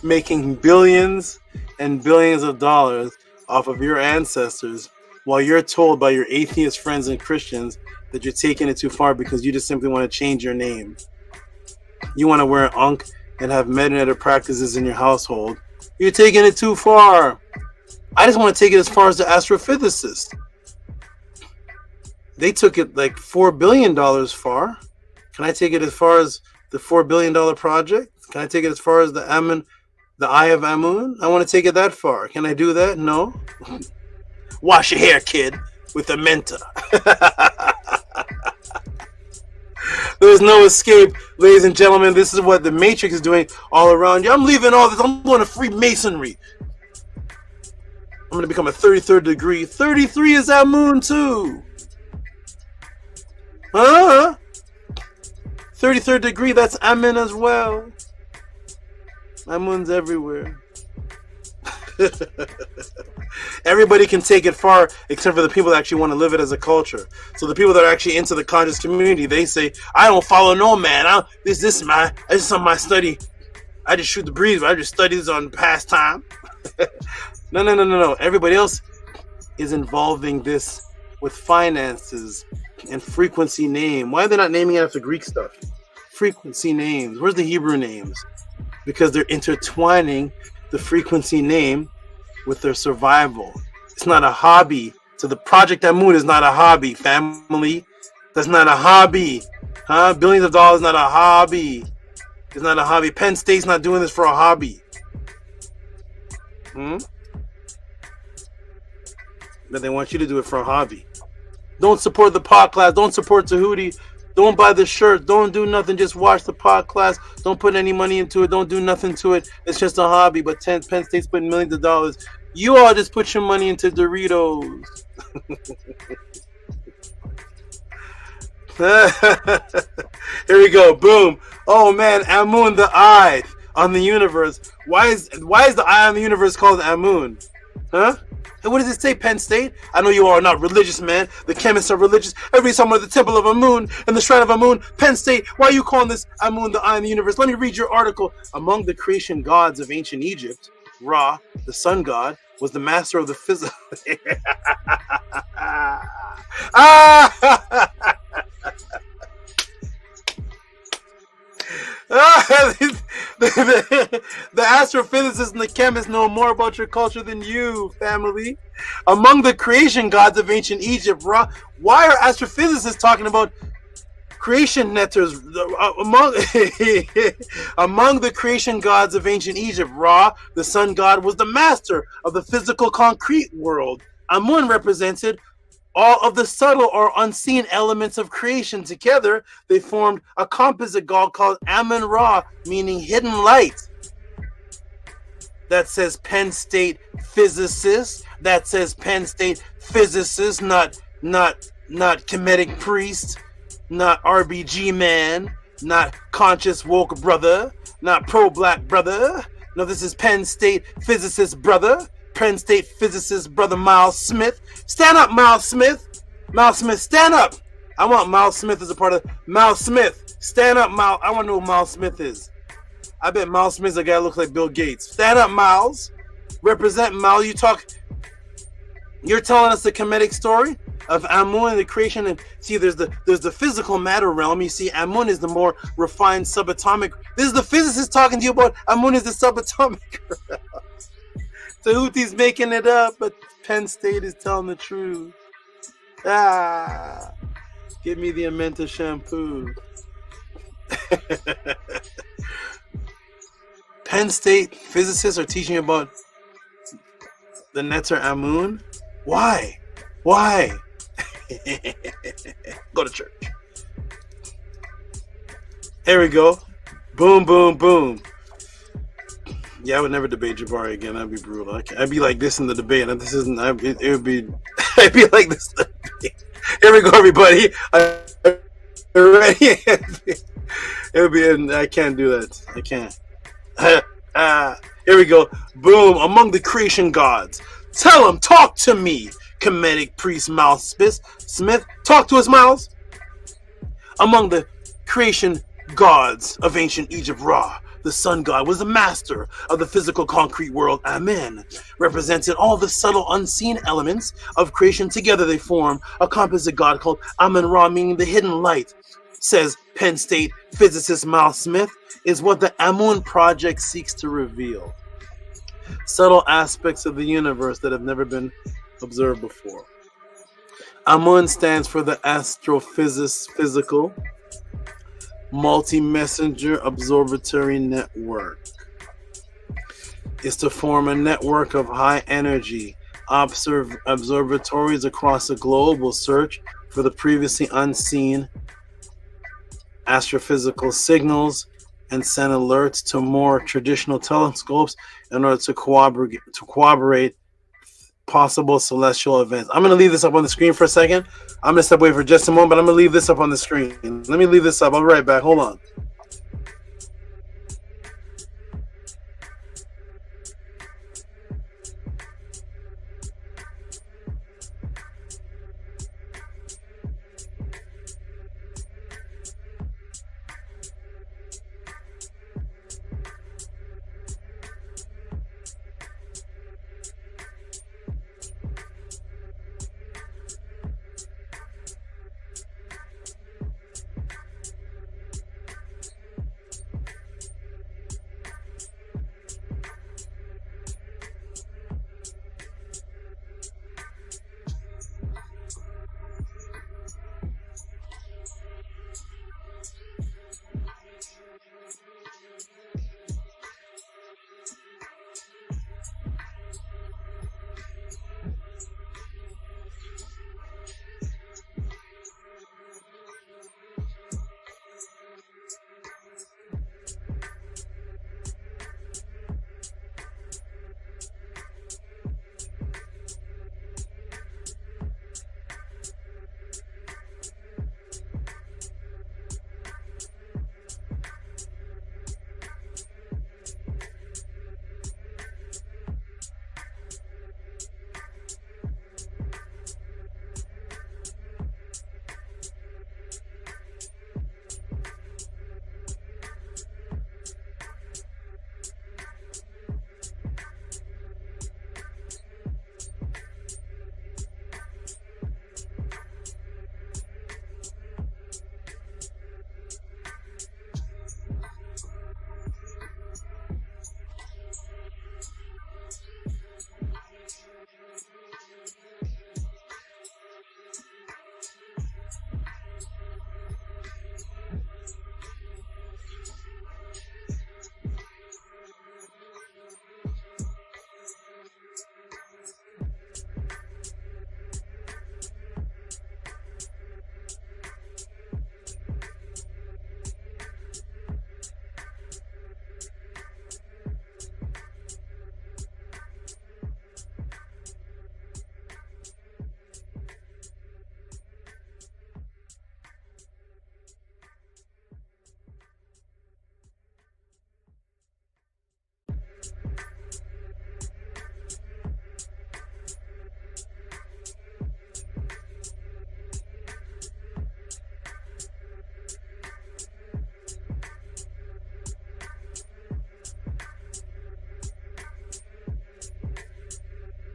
Making billions and billions of dollars off of your ancestors while you're told by your atheist friends and Christians that you're taking it too far because you just simply want to change your name. You want to wear an ankh and have Metanet practices in your household. You're taking it too far. I just want to take it as far as the astrophysicists. They took it like $4 billion far. Can I take it as far as the $4 billion project? Can I take it as far as the AMUN, the Eye of Amun? I want to take it that far. Can I do that? No. Wash your hair, kid, with a menta. There's no escape, ladies and gentlemen. This is what the Matrix is doing all around you. I'm leaving all this. I'm going to Freemasonry. I'm going to become a 33rd degree. 33 is Amun too. 33rd degree, that's Amen as well. Amun's everywhere. Everybody can take it far except for the people that actually want to live it as a culture. So the people that are actually into the conscious community, they say, I don't follow no man. This is my study. I just shoot the breeze. I just study this on pastime. No. Everybody else is involving this with finances and frequency name. Why are they not naming it after Greek stuff? Frequency names. Where's the Hebrew names? Because they're intertwining the frequency name with their survival. It's not a hobby. So the Project Amun is not a hobby, family. That's not a hobby. Billions of dollars is not a hobby. It's not a hobby. Penn State's not doing this for a hobby. But they want you to do it for a hobby. Don't support the pod class. Don't support Tehuti. Don't buy the shirt. Don't do nothing. Just watch the pod class. Don't put any money into it. Don't do nothing to it. It's just a hobby. But Penn State's putting millions of dollars. You all just put your money into Doritos. Here we go. Boom. Oh man, Amun, the eye on the universe. Why is the eye on the universe called Amun? And what does it say, Penn State? I know you all are not religious, man. The chemists are religious. Everybody's talking about the temple of Amun and the shrine of Amun. Penn State, why are you calling this Amun the eye in the universe? Let me read your article. Among the creation gods of ancient Egypt, Ra, the sun god, was the master of the physical. The astrophysicists and the chemists know more about your culture than you, family. Among the creation gods of ancient Egypt, Ra, why are astrophysicists talking about creation netters? Among the creation gods of ancient Egypt, Ra, the sun god, was the master of the physical concrete world. Amun represented all of the subtle or unseen elements of creation. Together, they formed a composite god called Amun-Ra, meaning hidden light. That says Penn State physicist. That says Penn State physicist, not Kemetic priest, not RBG man, not conscious woke brother, not pro-black brother. No, this is Penn State physicist brother. Penn State physicist brother Miles Smith. Stand up, Miles Smith. Miles Smith, stand up. I want Miles Smith as a part of Miles Smith. Stand up, Miles. I want to know who Miles Smith is. I bet Miles Smith's a guy that looks like Bill Gates. Stand up, Miles. Represent Miles. You're telling us the Kemetic story of Amun and the creation. And see, there's the physical matter realm. You see, Amun is the more refined subatomic. This is the physicist talking to you about Amun is the subatomic realm. Tehuti's making it up, but Penn State is telling the truth. Give me the Amenta shampoo. Penn State physicists are teaching about the Netter Amun. Why? Go to church. Here we go. Boom, boom, boom. Yeah, I would never debate Jabari again. That'd be brutal. I'd be like this in the debate. And this isn't. It would be. I'd be like this. Here we go, everybody. Ready? It would be. I can't do that. I can't. Here we go. Boom. Among the creation gods. Tell him, talk to me. Comedic priest Miles Smith. Talk to us, Miles. Among the creation gods of ancient Egypt, Ra, the sun god, was the master of the physical concrete world. Amen. Represented all the subtle unseen elements of creation. Together they form a composite god called Amun Ra, meaning the hidden light. Says Penn State physicist Miles Smith, is what the AMUN project seeks to reveal. Subtle aspects of the universe that have never been observed before. AMUN stands for the Astrophysical Multi-Messenger Observatory Network. It's to form a network of high-energy observatories across the globe will search for the previously unseen astrophysical signals and send alerts to more traditional telescopes in order to corroborate possible celestial events. I'm going to leave this up on the screen for a second. I'm going to step away for just a moment, but I'm going to leave this up on the screen. Let me leave this up. I'll be right back. Hold on.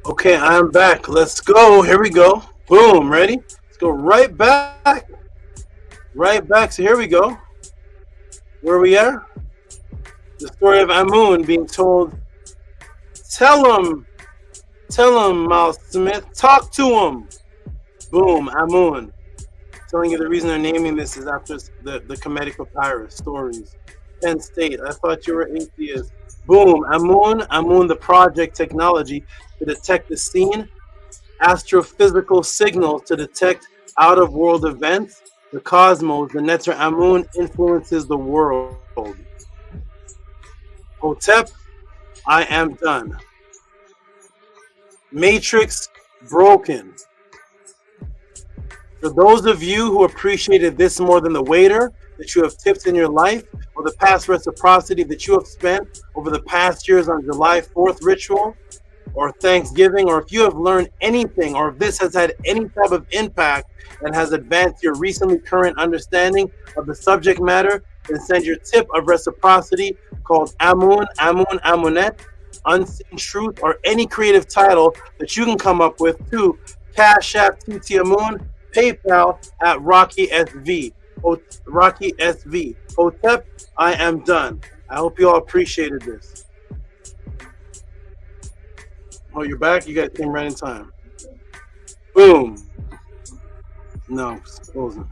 Okay, I'm back. Let's go. Here we go. Boom. Ready? Let's go right back. Right back. So here we go. Where we are? The story of Amun being told. Tell him, Miles Smith. Talk to him. Boom. Amun. Telling you the reason they're naming this is after the Kemetic papyrus stories. Penn State. I thought you were atheist. Boom. Amun, the project technology to detect the seen astrophysical signals to detect out-of-world events. The cosmos, the Netter Amun influences the world. Hotep, I am done. Matrix broken. For those of you who appreciated this more than the waiter that you have tipped in your life, or the past reciprocity that you have spent over the past years on July 4th ritual or Thanksgiving, or if you have learned anything, or if this has had any type of impact and has advanced your recently current understanding of the subject matter, then send your tip of reciprocity called AMUN, AMUNET, Unseen Truth, or any creative title that you can come up with to Cash App TT AMUN, PayPal at Rocky SV. Rocky SV. Hotep, I am done. I hope you all appreciated this. Oh, you're back? You guys came right in time. Boom. No, it's closing.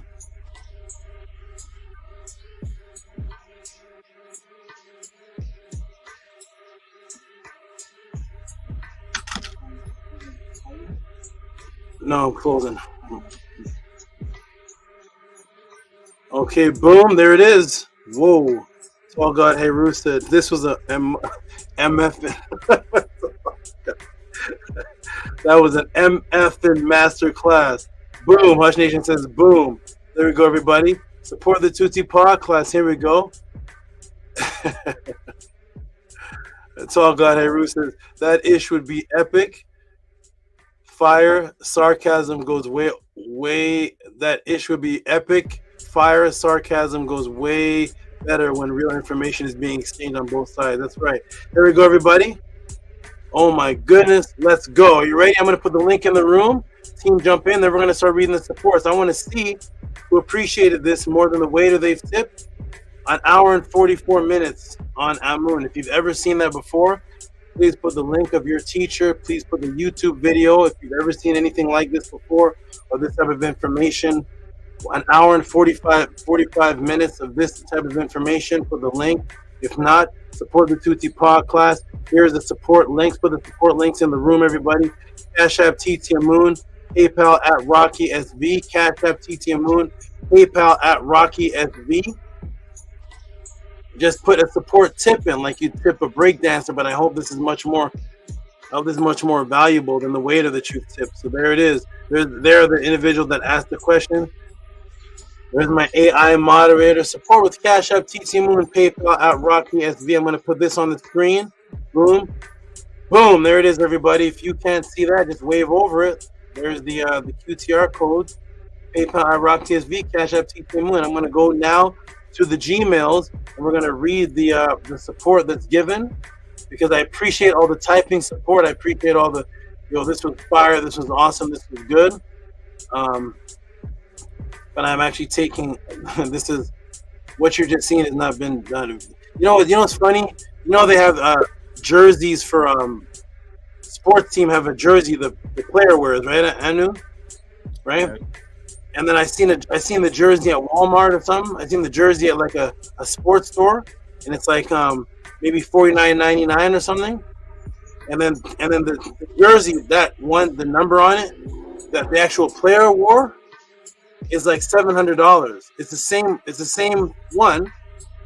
No, I'm closing. Okay, boom, there it is. Whoa. Oh God, hey Ruth said this was a MF. That was an MF in master class. Boom, Hush Nation says boom. There we go, everybody. Support the Tutti Pod class. Here we go. It's all God, hey Ruth says that ish would be epic. Fire, sarcasm goes way. That ish would be epic. Fire, sarcasm goes way better when real information is being exchanged on both sides. That's right. Here we go, everybody. Oh my goodness. Let's go. Are you ready? I'm going to put the link in the room. Team jump in. Then we're going to start reading the supports. I want to see who appreciated this more than the waiter they've tipped. An hour and 44 minutes on AMUN. If you've ever seen that before, please put the link of your teacher. Please put the YouTube video if you've ever seen anything like this before or this type of information. An hour and 45 minutes of this type of information. Put the link. If not, support the Tutti Pod class. Here's the support links. Put the support links in the room, everybody. Cash App TT AMUN, PayPal at Rocky SV. Cash App TT AMUN, PayPal at Rocky SV. Just put a support tip in, like you tip a breakdancer. But I hope this is much more. Valuable than the waiter that you've tipped. So there it is. There are the individuals that asked the question. There's my AI moderator. Support with Cash App, TT AMUN, PayPal at Rocky SV. I'm going to put this on the screen. Boom. Boom. There it is, everybody. If you can't see that, just wave over it. There's the QTR code. PayPal at Rocky SV, Cash App, TT AMUN. I'm going to go now to the Gmails, and we're going to read the support that's given, because I appreciate all the typing support. I appreciate all the, this was fire, this was awesome, this was good. But I'm actually taking, this is, what you're just seeing has not been done. You know what's funny? They have jerseys for, sports team have a jersey the player wears, right? ANTU, right? And then I seen the jersey at Walmart or something. I seen the jersey at like a sports store, and it's like maybe $49.99 or something. And then the jersey, that one, the number on it, that the actual player wore, is like $700. It's the same one,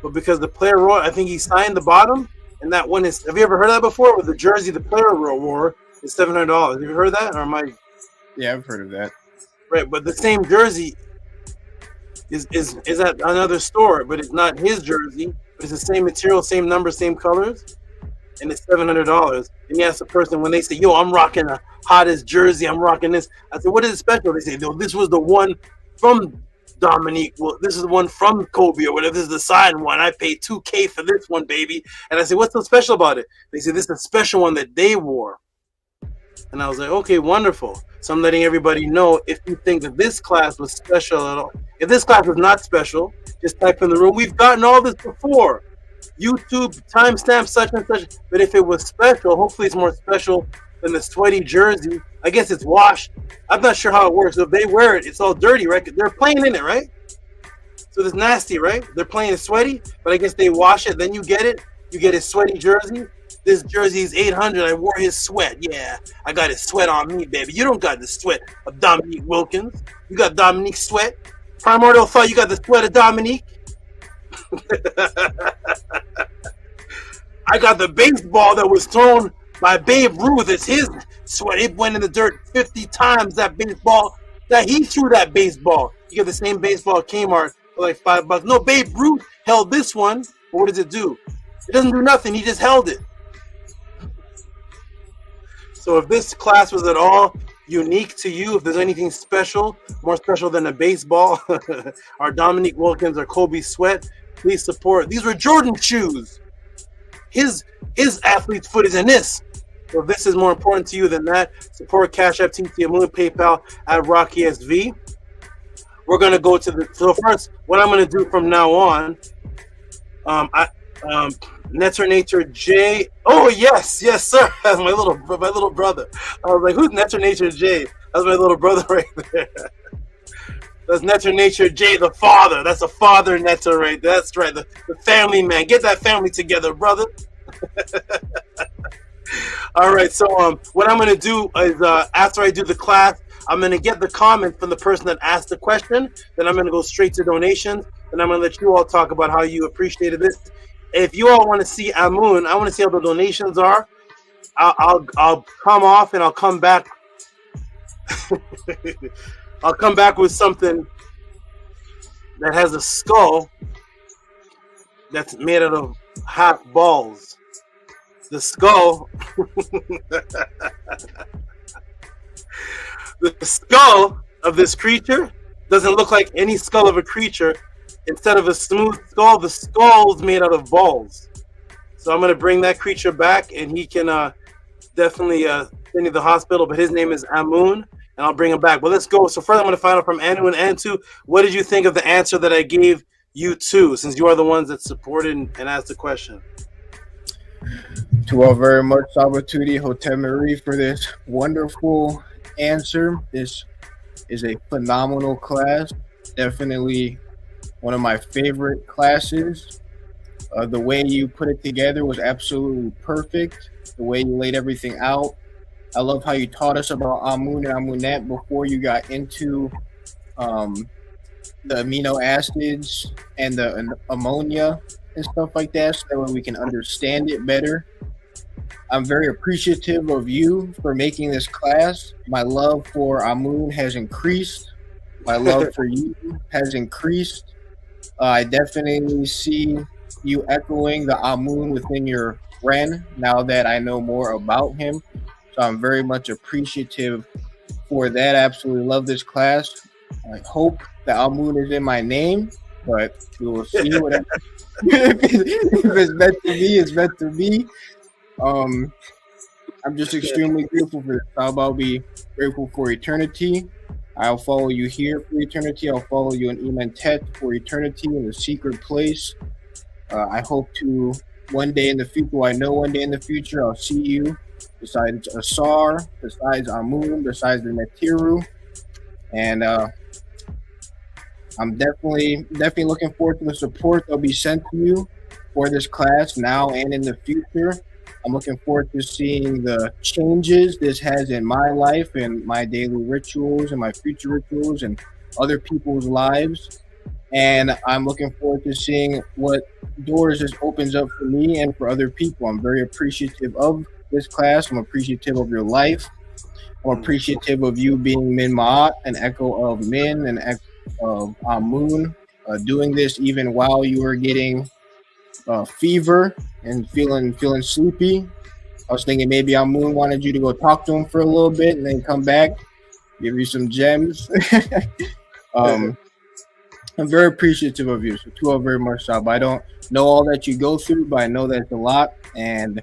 but because the player wore, I think he signed the bottom, and that one is. Have you ever heard of that before? Where the jersey the player wore is $700. Have you heard that, or am I? Yeah, I've heard of that. Right, but the same jersey is at another store, but it's not his jersey. But it's the same material, same number, same colors, and it's $700. And you ask the person when they say, "Yo, I'm rocking the hottest jersey. I'm rocking this." I said, "What is it special?" They say, "No, this was the one from Dominique. Well, this is the one from Kobe or whatever. This is the signed one. I paid $2K for this one, baby." And I said, "What's so special about it?" They say, "This is a special one that they wore." And I was like, "Okay, wonderful." So I'm letting everybody know, if you think that this class was special at all, if this class was not special, just type in the room. We've gotten all this before. YouTube, timestamp, such and such. But if it was special, hopefully it's more special than the sweaty jersey. I guess it's washed. I'm not sure how it works. So if they wear it, it's all dirty, right? They're playing in it, right? So it's nasty, right? They're playing it sweaty, but I guess they wash it. Then you get it. You get a sweaty jersey. This jersey is $800. I wore his sweat. Yeah, I got his sweat on me, baby. You don't got the sweat of Dominique Wilkins. You got Dominique's sweat. Primordial thought you got the sweat of Dominique. I got the baseball that was thrown by Babe Ruth. It's his sweat. It went in the dirt 50 times, that baseball. That he threw that baseball. You get the same baseball at Kmart for like $5. No, Babe Ruth held this one. But what does it do? It doesn't do nothing. He just held it. So if this class was at all unique to you, if there's anything special, more special than a baseball, or Dominique Wilkins or Kobe Sweat, please support. These were Jordan shoes. His athlete's foot is in this. So if this is more important to you than that, support Cash App, TT, AMUN, PayPal at Rocky SV. We're gonna go to the. So first, what I'm gonna do from now on, Netter Nature J. Oh yes, sir. That's my little brother. I was like, who's Netter Nature J? That's my little brother right there. That's Netter Nature J, the father. That's a father Netter right there. That's right, the family man. Get that family together, brother. All right, so what I'm gonna do is after I do the class, I'm gonna get the comment from the person that asked the question. Then I'm gonna go straight to donations. Then I'm gonna let you all talk about how you appreciated this. If you all want to see AMUN, I want to see how the donations are. I'll come off and I'll come back. I'll come back with something that has a skull that's made out of hot balls. The skull, the skull of this creature doesn't look like any skull of a creature. Instead of a smooth skull, the skull's made out of balls. So I'm gonna bring that creature back, and he can definitely send you to the hospital. But his name is AMUN, and I'll bring him back. But let's go. So first, I'm gonna find out from ANU and ANTU. What did you think of the answer that I gave you two, since you are the ones that supported and asked the question? To all very much, Sabatudi, Hotel Marie, for this wonderful answer. This is a phenomenal class. Definitely one of my favorite classes. The way you put it together was absolutely perfect. The way you laid everything out. I love how you taught us about AMUN and AMUNET before you got into the amino acids and the ammonia and stuff like that, so that way we can understand it better. I'm very appreciative of you for making this class. My love for AMUN has increased. My love for you has increased. I definitely see you echoing the AMUN within your Ren now that I know more about him. So I'm very much appreciative for that. I absolutely love this class. I hope that AMUN is in my name, but we will see what if it's meant to be, it's meant to be. I'm just extremely grateful for this. I'll be grateful for eternity. I'll follow you here for eternity. I'll follow you in AMENET for eternity in the secret place. I hope to one day in the future, I know one day in the future, I'll see you besides Asar, besides AMUN, besides the Netiru. And I'm definitely looking forward to the support that'll be sent to you for this class now and in the future. I'm looking forward to seeing the changes this has in my life and my daily rituals and my future rituals and other people's lives. And I'm looking forward to seeing what doors this opens up for me and for other people. I'm very appreciative of this class. I'm appreciative of your life. I'm appreciative of you being Min Ma'at, an echo of Min, an echo of AMUN, doing this even while you were getting fever and feeling sleepy. I was thinking maybe AMUN wanted you to go talk to him for a little bit and then come back, give you some gems. I'm very appreciative of you. So to all very much, Sab. I don't know all that you go through, but I know that's a lot, and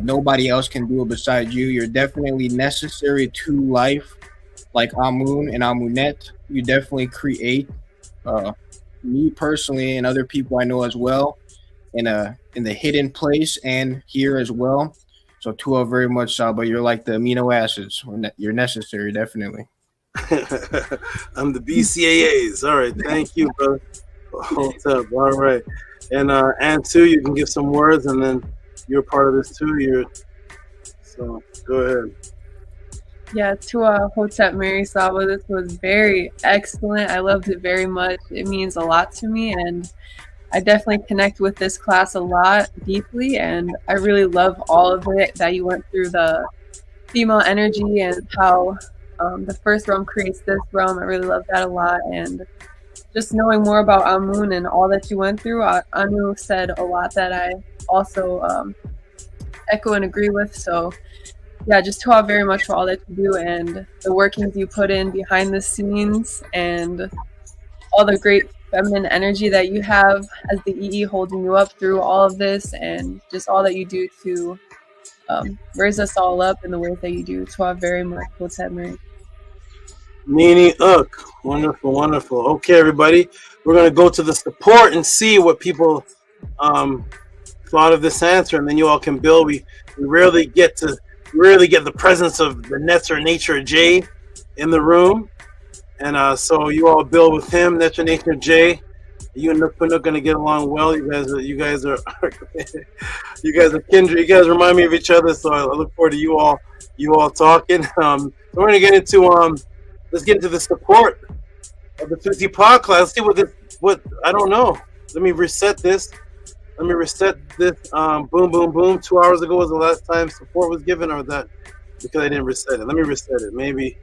nobody else can do it besides you. You're definitely necessary to life, like AMUN and AMUNET. You definitely create me personally and other people I know as well in the hidden place and here as well. So to all very much, Saba. You're like the amino acids. You're necessary, definitely. I'm the BCAAs. All right, thank you, brother. What's up? All right, and ANTU, you can give some words, and then you're part of this too. So go ahead. Yeah, to Hotep Mary Saba, this was very excellent. I loved it very much. It means a lot to me, and I definitely connect with this class a lot deeply, and I really love all of it that you went through, the female energy and how the first realm creates this realm. I really love that a lot, and just knowing more about AMUN and all that you went through, Anu said a lot that I also echo and agree with. So yeah, just Toa very much for all that you do and the workings you put in behind the scenes and all the great feminine energy that you have as the EE holding you up through all of this and just all that you do to raise us all up in the ways that you do. Toa very much. Nini Uk. Wonderful, wonderful. Okay, everybody. We're going to go to the support and see what people thought of this answer, and then you all can build. We rarely get the presence of the Netzer Nature J in the room. And so you all build with him, Netzer Nature J. You and Nook are going to get along well. You guys are you guys are kindred. You guys remind me of each other, so I look forward to you all talking. So we're going to get into let's get into the support of the 50 pod class. Let's see what I don't know. Let me reset this. Boom, boom, boom. 2 hours ago was the last time support was given, or that because I didn't reset it. Let me reset it. Maybe.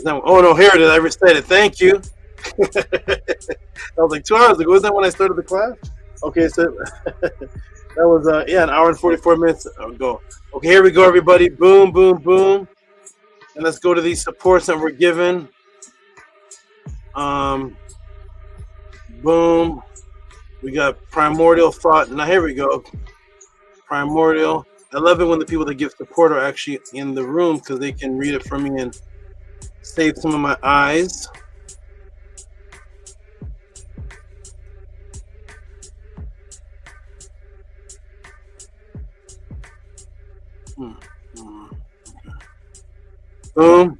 Oh no, here it is. I reset it. Thank you. That was like 2 hours ago. Isn't that when I started the class? Okay, so that was an hour and 44 minutes ago. Okay, here we go, everybody. Boom, boom, boom. And let's go to these supports that were given. Boom. We got primordial thought. Now here we go. Primordial. I love it when the people that give support are actually in the room because they can read it for me and save some of my eyes. Boom.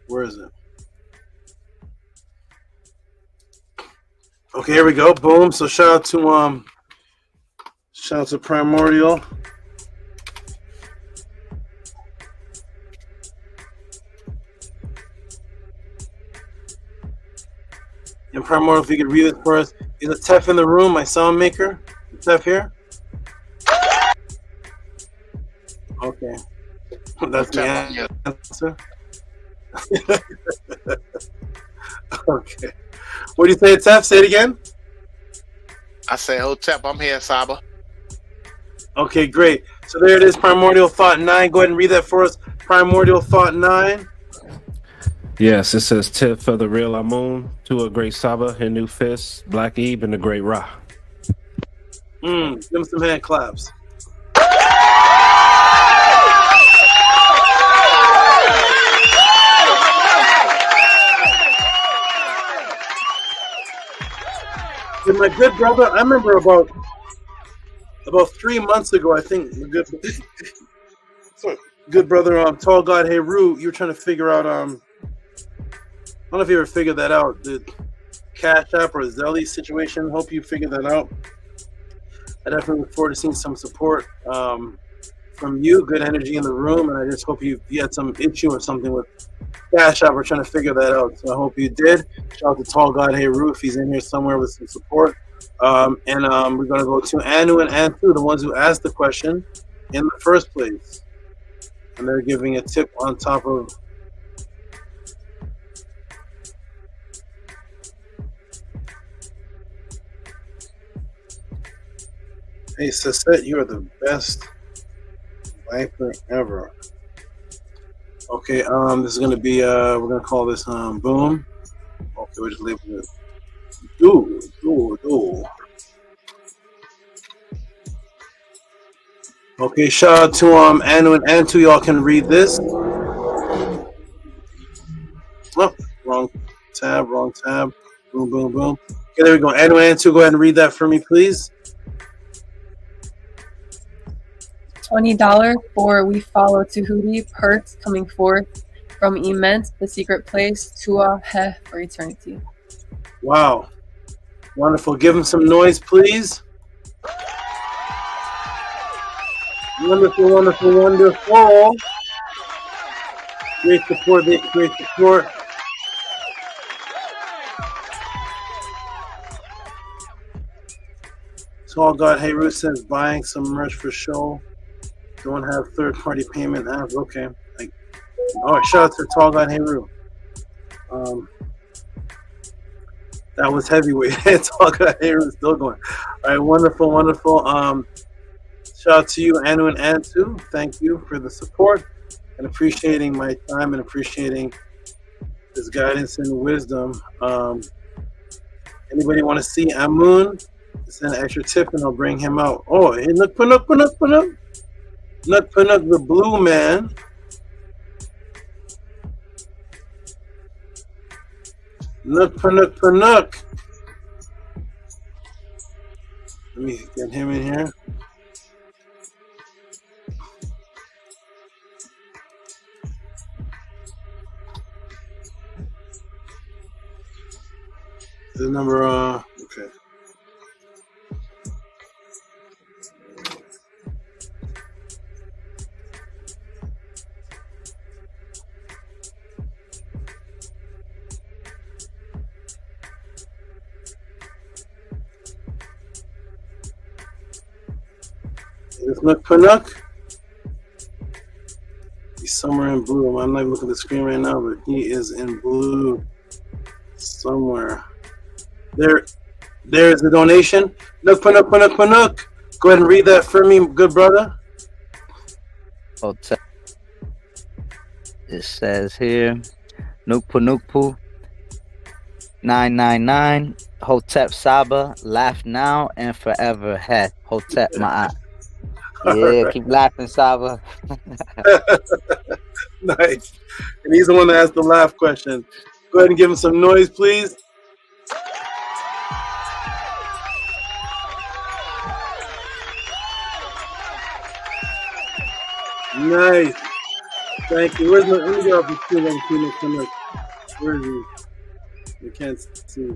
Where is it? Okay, here we go. Boom. So shout out to Primordial. And Primordial, if you could read it for us. Is it Tef in the room, my sound maker? Is Tef here? Okay. That's the answer. Okay. What do you say, Tef? Say it again. I say, Hotep, I'm here, Saba. Okay, great. So there it is, Primordial Thought 9. Go ahead and read that for us. Primordial Thought 9. Yes, it says tip for the real Amun, to a great Saba, Hindu Fist, Black Eve, and the great Ra. Give them some hand claps. And my good brother, I remember about 3 months ago, I think, good brother, Tall God Heru, you were trying to figure out, I don't know if you ever figured that out, the Cash App or Zelly situation. Hope you figured that out. I definitely look forward to seeing some support from you, good energy in the room, and I just hope you had some issue or something with Cash App. We're trying to figure that out, so I hope you did. Shout out to Tall God Heru if he's in here somewhere with some support. We're going to go to Anu and Antu, the ones who asked the question in the first place. And they're giving a tip on top of... Hey, Sasset, you are the best viper ever. Okay, this is going to be, we're going to call this Boom. Okay, we're just labeling it. Do. Okay, shout out to Anu and Antu. Y'all can read this. Oh, wrong tab. Boom, boom, boom. Okay, there we go. Anu and Antu, go ahead and read that for me, please. $20 for We Follow Tehuti, perks coming forth from Immense, the secret place, Tua Heh for eternity. Wow. Wonderful. Give him some noise, please. Wonderful, wonderful, wonderful. Great support, great support. Tall God Heru says buying some merch for show. Don't have third-party payment apps. Okay. All right, shout out to Tall God Heru. That was heavyweight. Talk about here is still going. All right, wonderful, wonderful. Shout out to you, Anu and Antu. Thank you for the support and appreciating my time and appreciating this guidance and wisdom. Anybody want to see Amun? Send an extra tip and I'll bring him out. Oh, hey, look, Panuk, the blue man. Look, Panuk. Let me get him in here. The number, okay. Is Nook Panuk? He's somewhere in blue. I'm not even looking at the screen right now, but he is in blue somewhere. There's the donation. Nook Panuk. Go ahead and read that for me, good brother. Octave. It says here, Nukpu 999, Hotep Saba, laugh now and forever. Heh, Hotep Ma'at. Yeah, keep laughing, Saba. Nice. And he's the one that asked the laugh question. Go ahead and give him some noise, please. Nice. Thank you. Let me get off the screen. Where is he? You can't see.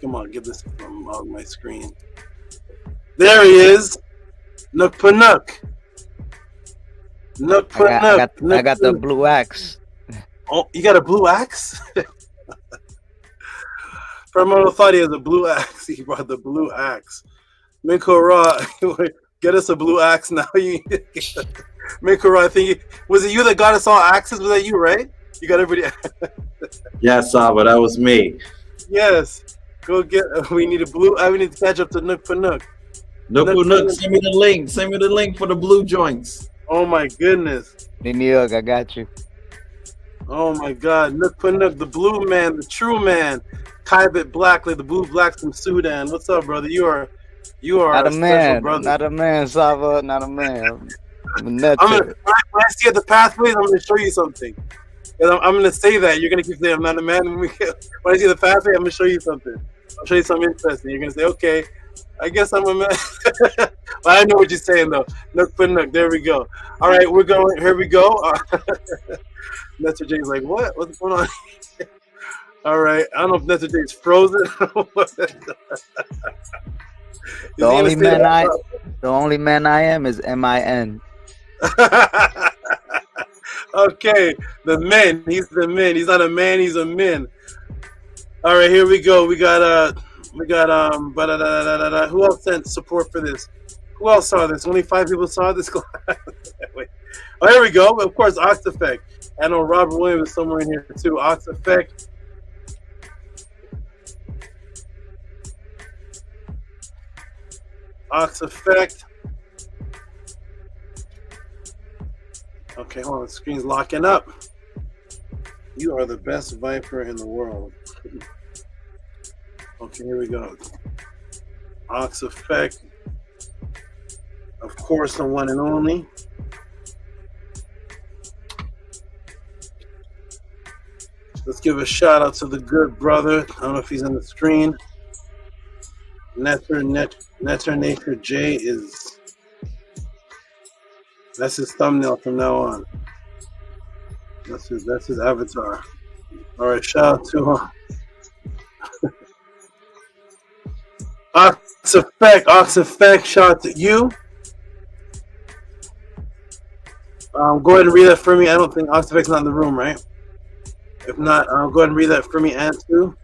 Come on, get this from my screen. There he is. Nook Panuk. I got the blue axe. Oh, you got a blue axe? Permono thought he has a blue axe. He brought the blue axe. Mikora, get us a blue axe now. Mikora, I think was it you that got us all axes? Was that you, right? You got everybody. Yes, Saba, that was me. Yes. Go get. We need a blue. We need to catch up to Nook Panuk. Nook, send me the link. Send me the link for the blue joints. Oh my goodness. New York, I got you. Oh my God. Nook Panuk, the blue man, the true man. Cubit Blackley, the blue blacks from Sudan. What's up, brother? You are not a man, brother. Not a man, Saba, not a man. When I see at the pathways, I'm gonna show you something. I'm gonna say that. You're gonna keep saying I'm not a man. When I see the pathway, I'm gonna show you something. I'll show you something interesting. You're gonna say, okay, I guess I'm a man. But I know what you're saying though. Nook Panuk, there we go. All right, we're going. Here we go. Mr. J's like, what? What's going on? All right, I don't know if Mr. J's frozen. The only man I am is MIN. Okay, the men. He's the men. He's not a man. He's a min. All right, here we go. We got who else sent support for this? Who else saw this? Only 5 people saw this class. Wait. Oh, here we go. Of course, Ox Effect. I know Robert Williams is somewhere in here too. Ox Effect. Ox Effect. Okay, hold on. The screen's locking up. You are the best Viper in the world. Okay, here we go. Ox Effect. Of course, the one and only. Let's give a shout out to the good brother. I don't know if he's on the screen. Netter Nature J is. That's his thumbnail from now on. That's his avatar. All right, shout out to him. Ox Effect, shout out to you. Go ahead and read that for me. I don't think Ox Effect's not in the room, right? If not, go ahead and read that for me, Antu.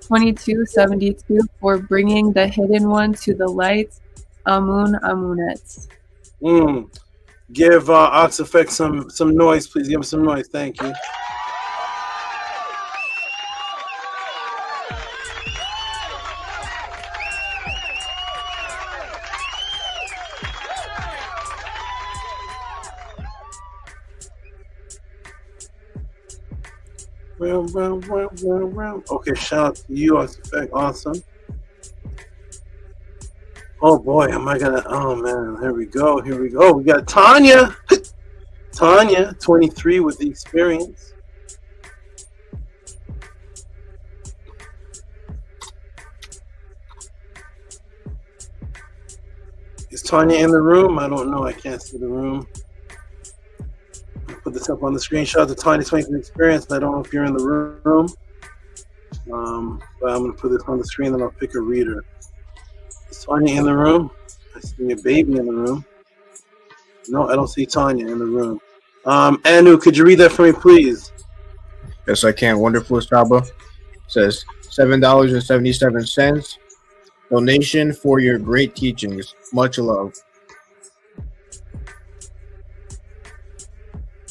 2272 for bringing the hidden one to the light. Amun Amunet. Give Ox Effect some noise, please. Give him some noise. Thank you. Okay, shout out to you, Effect. Awesome. Oh boy, am I gonna? Oh man, here we go. Here we go. We got Tanya. Tanya, 23 with the experience. Is Tanya in the room? I don't know. I can't see the room. I'll put this up on the screen. Shout out to Tanya, 23 experience. I don't know if you're in the room. But I'm gonna put this on the screen, then I'll pick a reader. Is Tanya in the room? I see a baby in the room. No, I don't see Tanya in the room. Anu, could you read that for me, please? Yes, I can. Wonderful SABA says $7.77. Donation for your great teachings. Much love.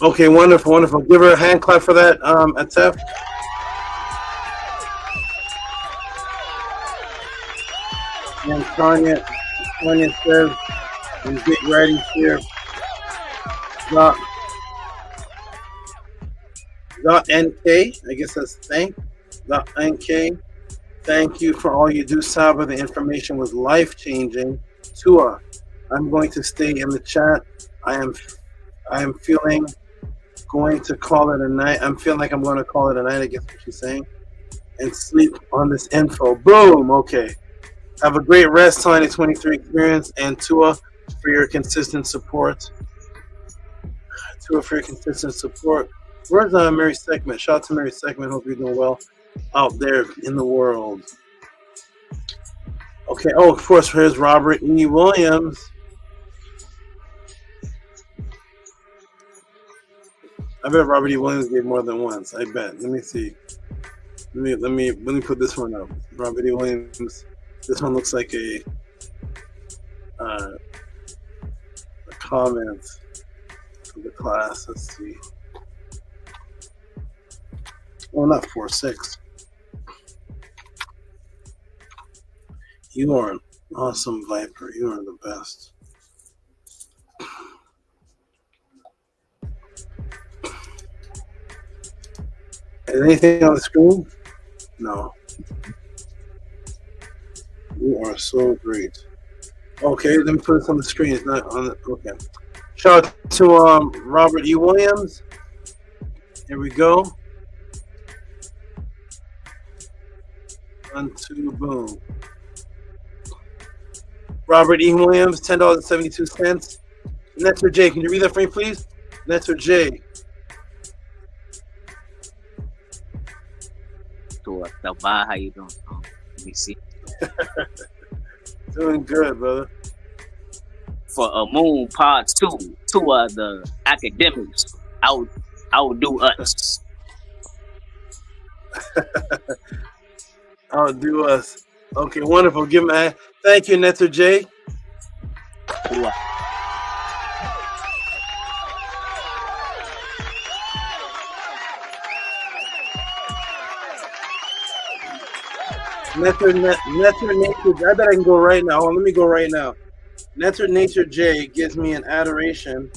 Okay, wonderful, wonderful. Give her a hand clap for that, Atef. And Tanya says, in big writing here, .nk, I guess that's thank, .nk. Thank you for all you do, Saba. The information was life-changing. Tua, I'm going to stay in the chat. I am feeling going to call it a night. I'm feeling like I'm going to call it a night, I guess what she's saying. And sleep on this info. Boom, okay. Have a great rest, Tiny 23 experience, and Tua for your consistent support. Tua for your consistent support. Where's Mary Segment? Shout out to Mary Segment. Hope you're doing well out there in the world. Okay. Oh, of course. Here's Robert E. Williams. I bet Robert E. Williams gave more than once. I bet. Let me see. Let me put this one up. Robert E. Williams. This one looks like a comment for the class. Let's see. Well, not 4-6. You are an awesome Viper. You are the best. Is anything on the screen? No. You are so great. Okay, let me put this on the screen. It's not on the. Okay. Shout out to Robert E. Williams. Here we go. 1, 2, boom. Robert E. Williams, $10.72. Netzer J, can you read that for me, please? Netzer J. How you doing? Let me see. Doing good, brother. For AMUN Part 2 the academics outdo us. Outdo us. Okay, wonderful. Give me a thank you, Netzer J. Netzer Nature. I bet I can go right now. Let me go right now. Netzer Nature J gives me an adoration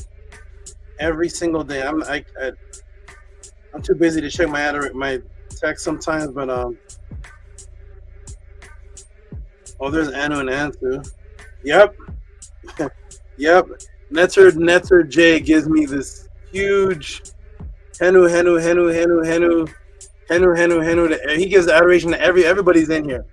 every single day. I'm too busy to check my text sometimes, but oh, there's Anu and Antu. Yep. Yep. Netzer J gives me this huge Henu. He gives the adoration to everybody's in here.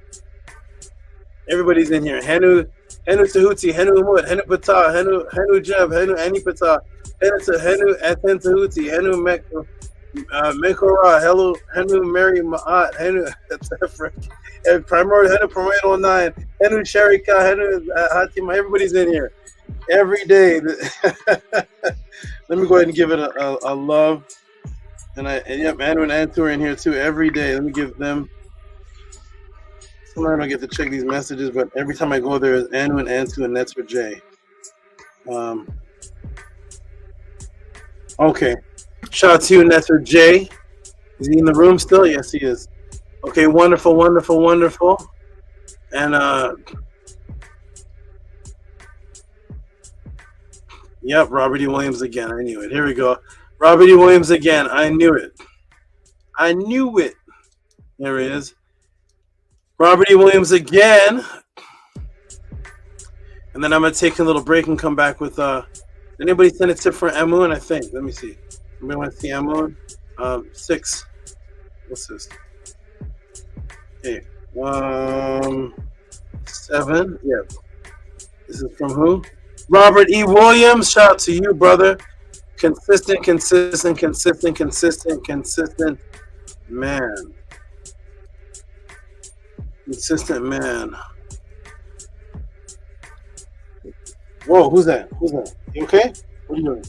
Everybody's in here. Henu Tehuti, Henu Mut, Henu Pata, Henu Jeb, Henu Ani Pata, Henu Aten Tehuti, Henu Mekora, Henu Mary Ma'at, Henu and Primordial, Henu Primordial 9, Henu Sharika, Henu Hatima. Everybody's in here. Every day. Let me go ahead and give it a love. And yep, Anu and Antu are in here too every day. Let me give them. Sometimes I don't get to check these messages, but every time I go there is Anu and Antu and Netzer J. Okay. Shout out to you, Netzer J. Is he in the room still? Yes, he is. Okay, wonderful. And yep, Robert E. Williams again. I knew it. Here we go. Robert E. Williams again. I knew it. I knew it. There it is. Robert E. Williams again. And then I'm going to take a little break and come back with, anybody send a tip for AMUN, I think. Let me see. Anybody want to see AMUN? 6. What's this? Okay. 7. Yeah. This is from who? Robert E. Williams. Shout out to you, brother. Consistent man. Consistent man. Whoa, who's that? Who's that? You okay? What are you doing?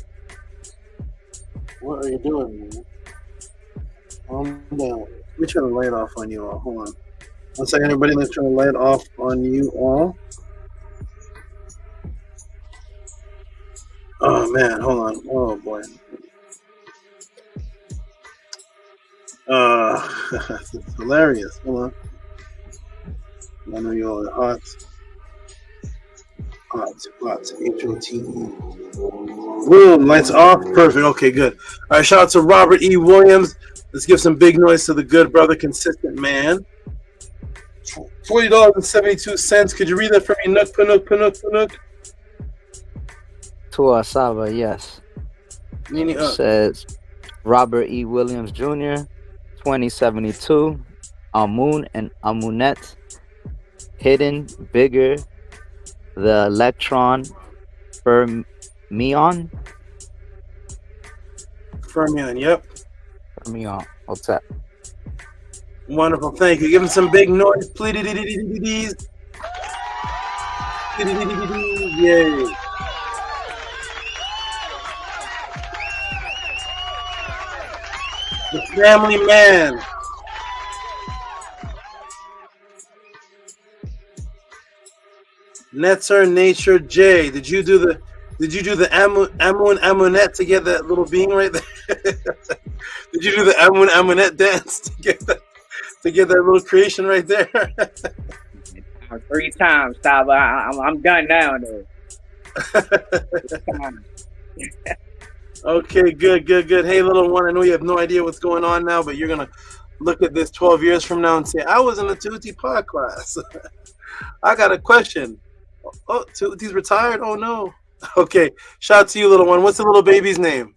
What are you doing, man? Calm down. Let me turn the light off on you all. Hold on. One second, everybody. Let's turn the light off on you all. Oh, man. Hold on. Oh, boy. It's hilarious. Hold on. I know you all are hot. H-O-T-E. Boom, lights off. Perfect. Okay, good. All right, shout out to Robert E. Williams. Let's give some big noise to the good brother, consistent man. $40.72. Could you read that for me? Nook, Panook. To SABA, yes. It says Robert E. Williams Jr., 2072, AMUN and AMUNET, hidden, bigger, the electron fermion. Fermion, yep. Fermion, OCTAVE. Wonderful, thank you. Give him some big noise, please. Yay. The family man. Netzer Nature J. Did you do the AMUN AMUNET to get that little being right there? Did you do the AMUN AMUNET dance to get that little creation right there? 3 times, SABA. I'm done now, though. Okay, good. Hey, little one, I know you have no idea what's going on now, but you're going to look at this 12 years from now and say, I was in a Tehuti pod class. I got a question. Oh, Tehuti's retired? Oh, no. Okay, shout out to you, little one. What's the little baby's name?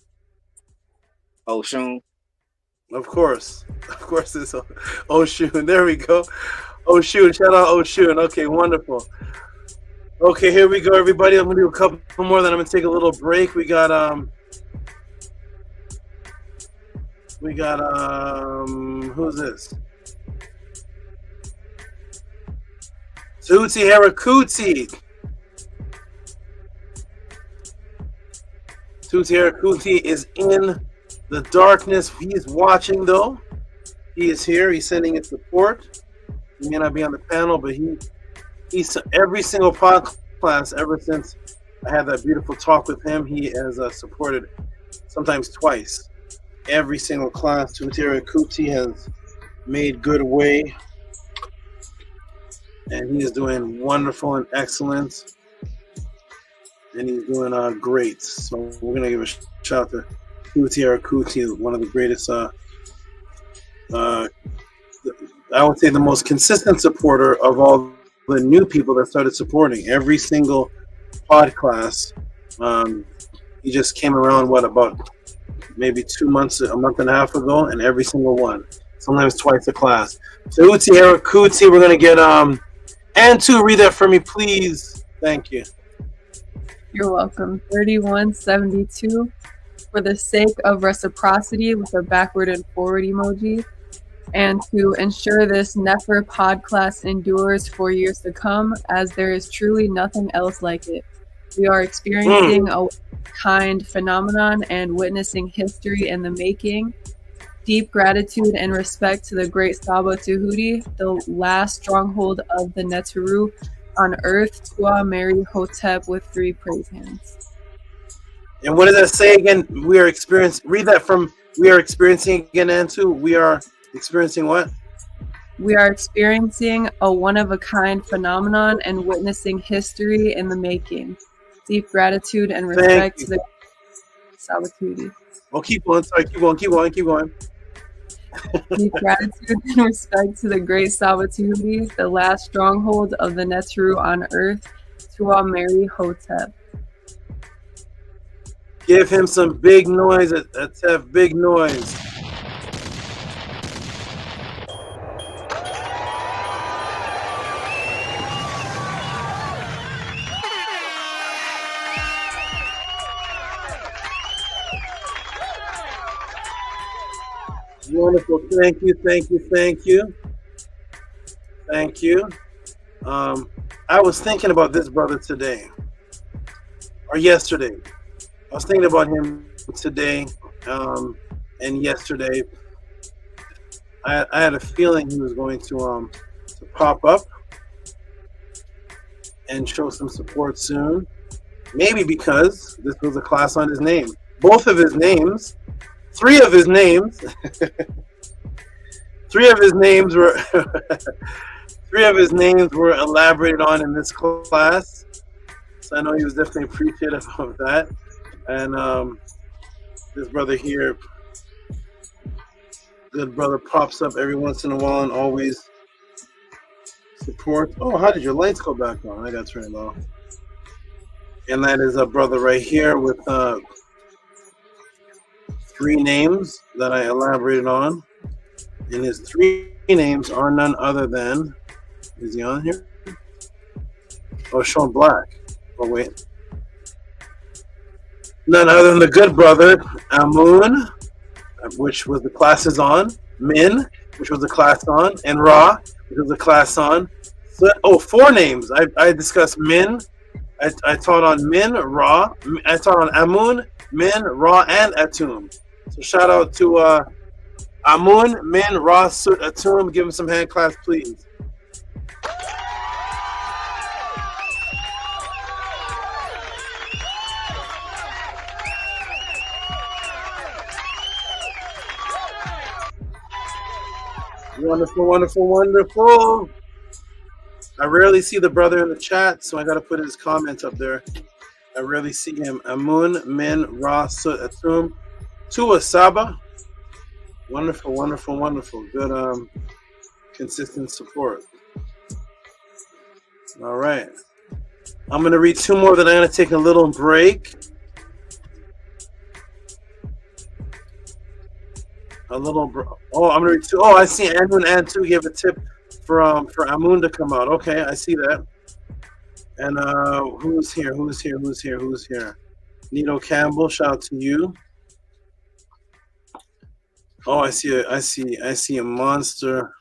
Oshun. Of course, it's Oshun. There we go. Oshun, shout out Oshun. Okay, wonderful. Okay, here we go, everybody. I'm going to do a couple more, then I'm going to take a little break. We got who's this? Tehuti Harakuti. Tehuti Harakuti is in the darkness. He's watching, though. He is here. He's sending his support. He may not be on the panel, but he's every single pod class ever since I had that beautiful talk with him. He has supported sometimes twice. Every single class. Tehuti Harakuti has made good way. And he is doing wonderful and excellent. And he's doing great. So we're going to give a shout out to Tehuti Harakuti, one of the greatest, I would say the most consistent supporter of all the new people that started supporting. Every single pod class. He just came around, about maybe 2 months, a month and a half ago, and every single one. Sometimes twice a class. Tehuti Harakuti, we're going to get ANTU, read that for me, please. Thank you. You're welcome. 3172. For the sake of reciprocity, with a backward and forward emoji, and to ensure this Nefer pod class endures for years to come, as there is truly nothing else like it. We are experiencing a kind phenomenon and witnessing history in the making. Deep gratitude and respect to the great SABA Tehuti, the last stronghold of the Neteru on earth, Tua Mary Hotep with 3 praise hands. And what does that say again? We are experiencing, read that from, we are experiencing again, Antu. We are experiencing what? We are experiencing a one-of-a-kind phenomenon and witnessing history in the making. Deep gratitude and respect to the SABA Tehuti. Oh, keep going. Sorry, keep going. Deep gratitude and respect to the great Saba Tehuti, the last stronghold of the Netru on earth, to all Mary Hotep. Give him some big noise. Let's have big noise. Wonderful. Thank you, thank you, thank you. Thank you. I was thinking about this brother today, or yesterday. I was thinking about him today and yesterday. I had a feeling he was going to pop up and show some support soon. Maybe because this was a class on his name. Both of his names, three of his names were elaborated on in this class. So I know he was definitely appreciative of that. And this brother here, good brother, pops up every once in a while and always supports. Oh, how did your lights go back on? I got turned off. And that is a brother right here with three names that I elaborated on. And his three names are none other than, is he on here? Oh, shown black. Oh, wait. None other than the good brother, AMUN, which was the classes on, Min, which was the class on, and Ra, which was the class on. So, oh, four names. I discussed Min. I taught on Min, Ra. I taught on AMUN, Min, Ra, and ATTON. So shout out to AMUN, Min, Ra, Sut, ATTON. Give him some hand claps, please. Wonderful, wonderful, wonderful. I rarely see the brother in the chat, so I got to put his comment up there. I rarely see him. AMUN, Min, Ra, Sut, ATTON. Tua, Saba. Wonderful, wonderful, wonderful. Good, consistent support. All right. I'm going to read two more, then I'm going to take a little break. I'm going to read two. Oh, I see ANTU and ANTU gave a tip for AMUN to come out. Okay, I see that. And who's here? Who's here? Who's here? Who's here? Nito Campbell, shout out to you. Oh, I see a monster.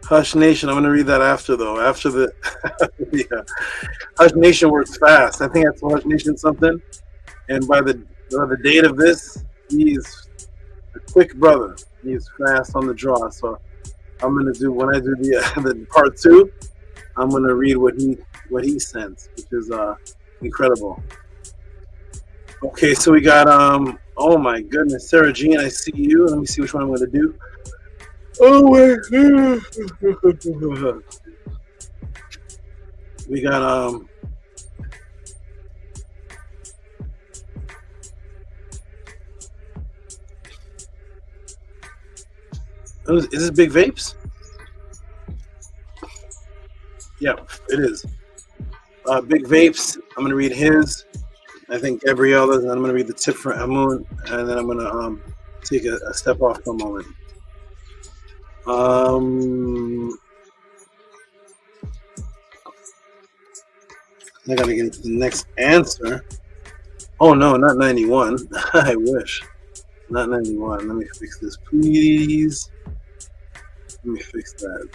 Hush Nation. I'm gonna read that after though. After the yeah. Hush Nation works fast. I think that's Hush Nation something. And by the date of this, he's a quick brother. He's fast on the draw. So I'm gonna do, when I do the part two, I'm gonna read what he sent, which is incredible. Okay, so we got oh my goodness, Sarah Jean, I see you. Let me see which one I'm gonna do. Oh my god. We got is this Big Vapes? Yeah, it is. Big Vapes. I'm gonna read his. I think Gabriella's, and I'm gonna read the tip for AMUN, and then I'm gonna take a step off for a moment. I gotta get into the next answer. Oh no, not 91. I wish. Not 91. Let me fix this, please. Let me fix that.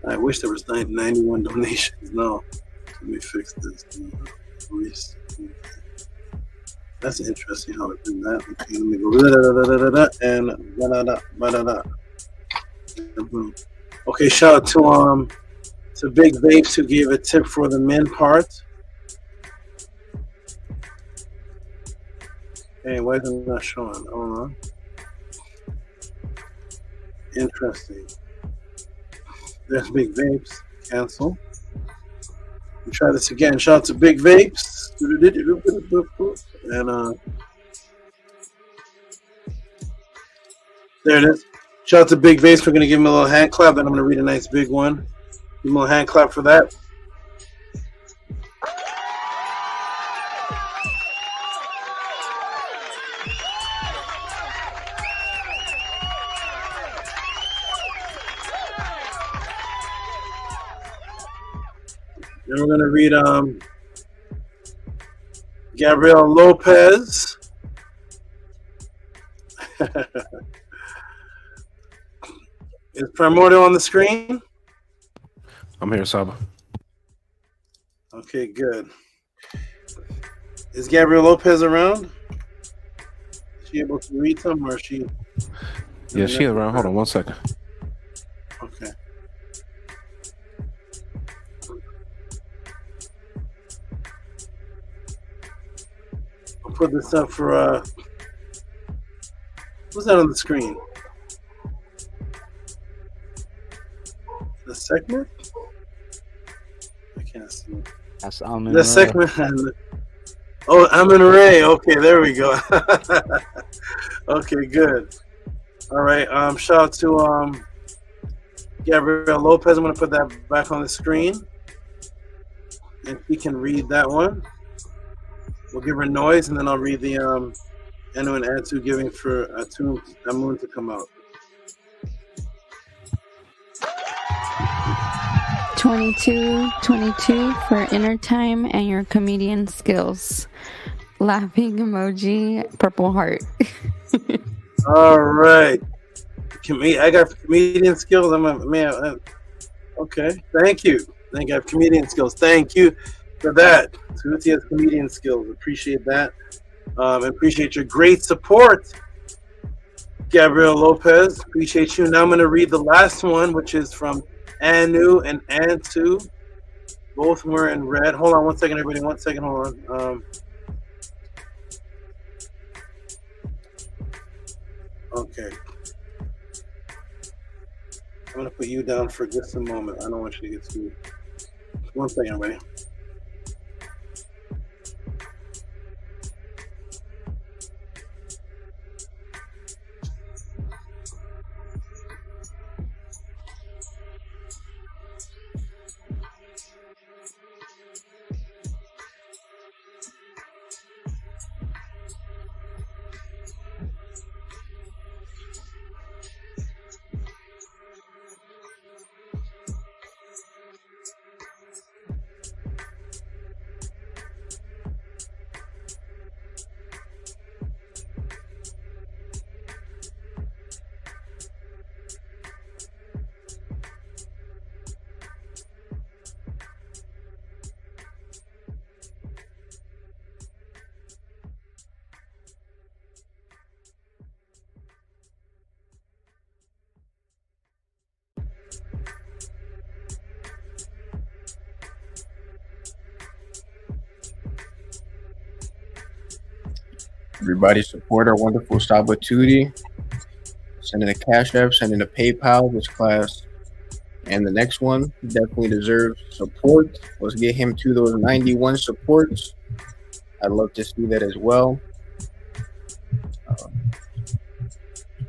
I wish there was 91 donations. No. Let me fix this. That's interesting how it did that. Okay, let me go and okay, shout out to Big Vapes who gave a tip for the men part. Hey, why is it not showing? Hold on. Interesting. There's Big Vapes. Cancel. We try this again. Shout out to Big Vapes. And There it is. Shout out to Big Bass. We're going to give him a little hand clap, and I'm going to read a nice big one. Give him a little hand clap for that. Then we're going to read Gabriel Lopez. Is Primordial on the screen? I'm here, Saba. Okay, good. Is Gabriel Lopez around? Is she able to read some, or is she? Yeah, she around. Hold on 1 second. Okay. I'll put this up for what's that on the screen? The segment? I can't see. That's AMUN. The segment. Oh, AMENET. Okay, there we go. Okay, good. All right. Shout out to Gabriel Lopez. I'm gonna put that back on the screen, and she can read that one. We'll give her noise, and then I'll read the ANTU and ANTU giving for AMUN to come out. 22 for inner time and your comedian skills. Laughing emoji, purple heart. All right. I got comedian skills. I'm a man. Okay. Thank you. I have comedian skills. Thank you for that. Tehuti has comedian skills. Appreciate that. Appreciate your great support, Gabriel Lopez. Appreciate you. Now I'm going to read the last one, which is from ANTU and ANTU. Both were in red. Hold on 1 second, everybody. 1 second. Hold on. Okay. I'm going to put you down for just a moment. I don't want you to get too. 1 second, everybody. Everybody support our wonderful SABA Tutti. Send in a Cash App, send in a PayPal. This class and the next one definitely deserves support. Let's get him to those 91 supports. I'd love to see that as well.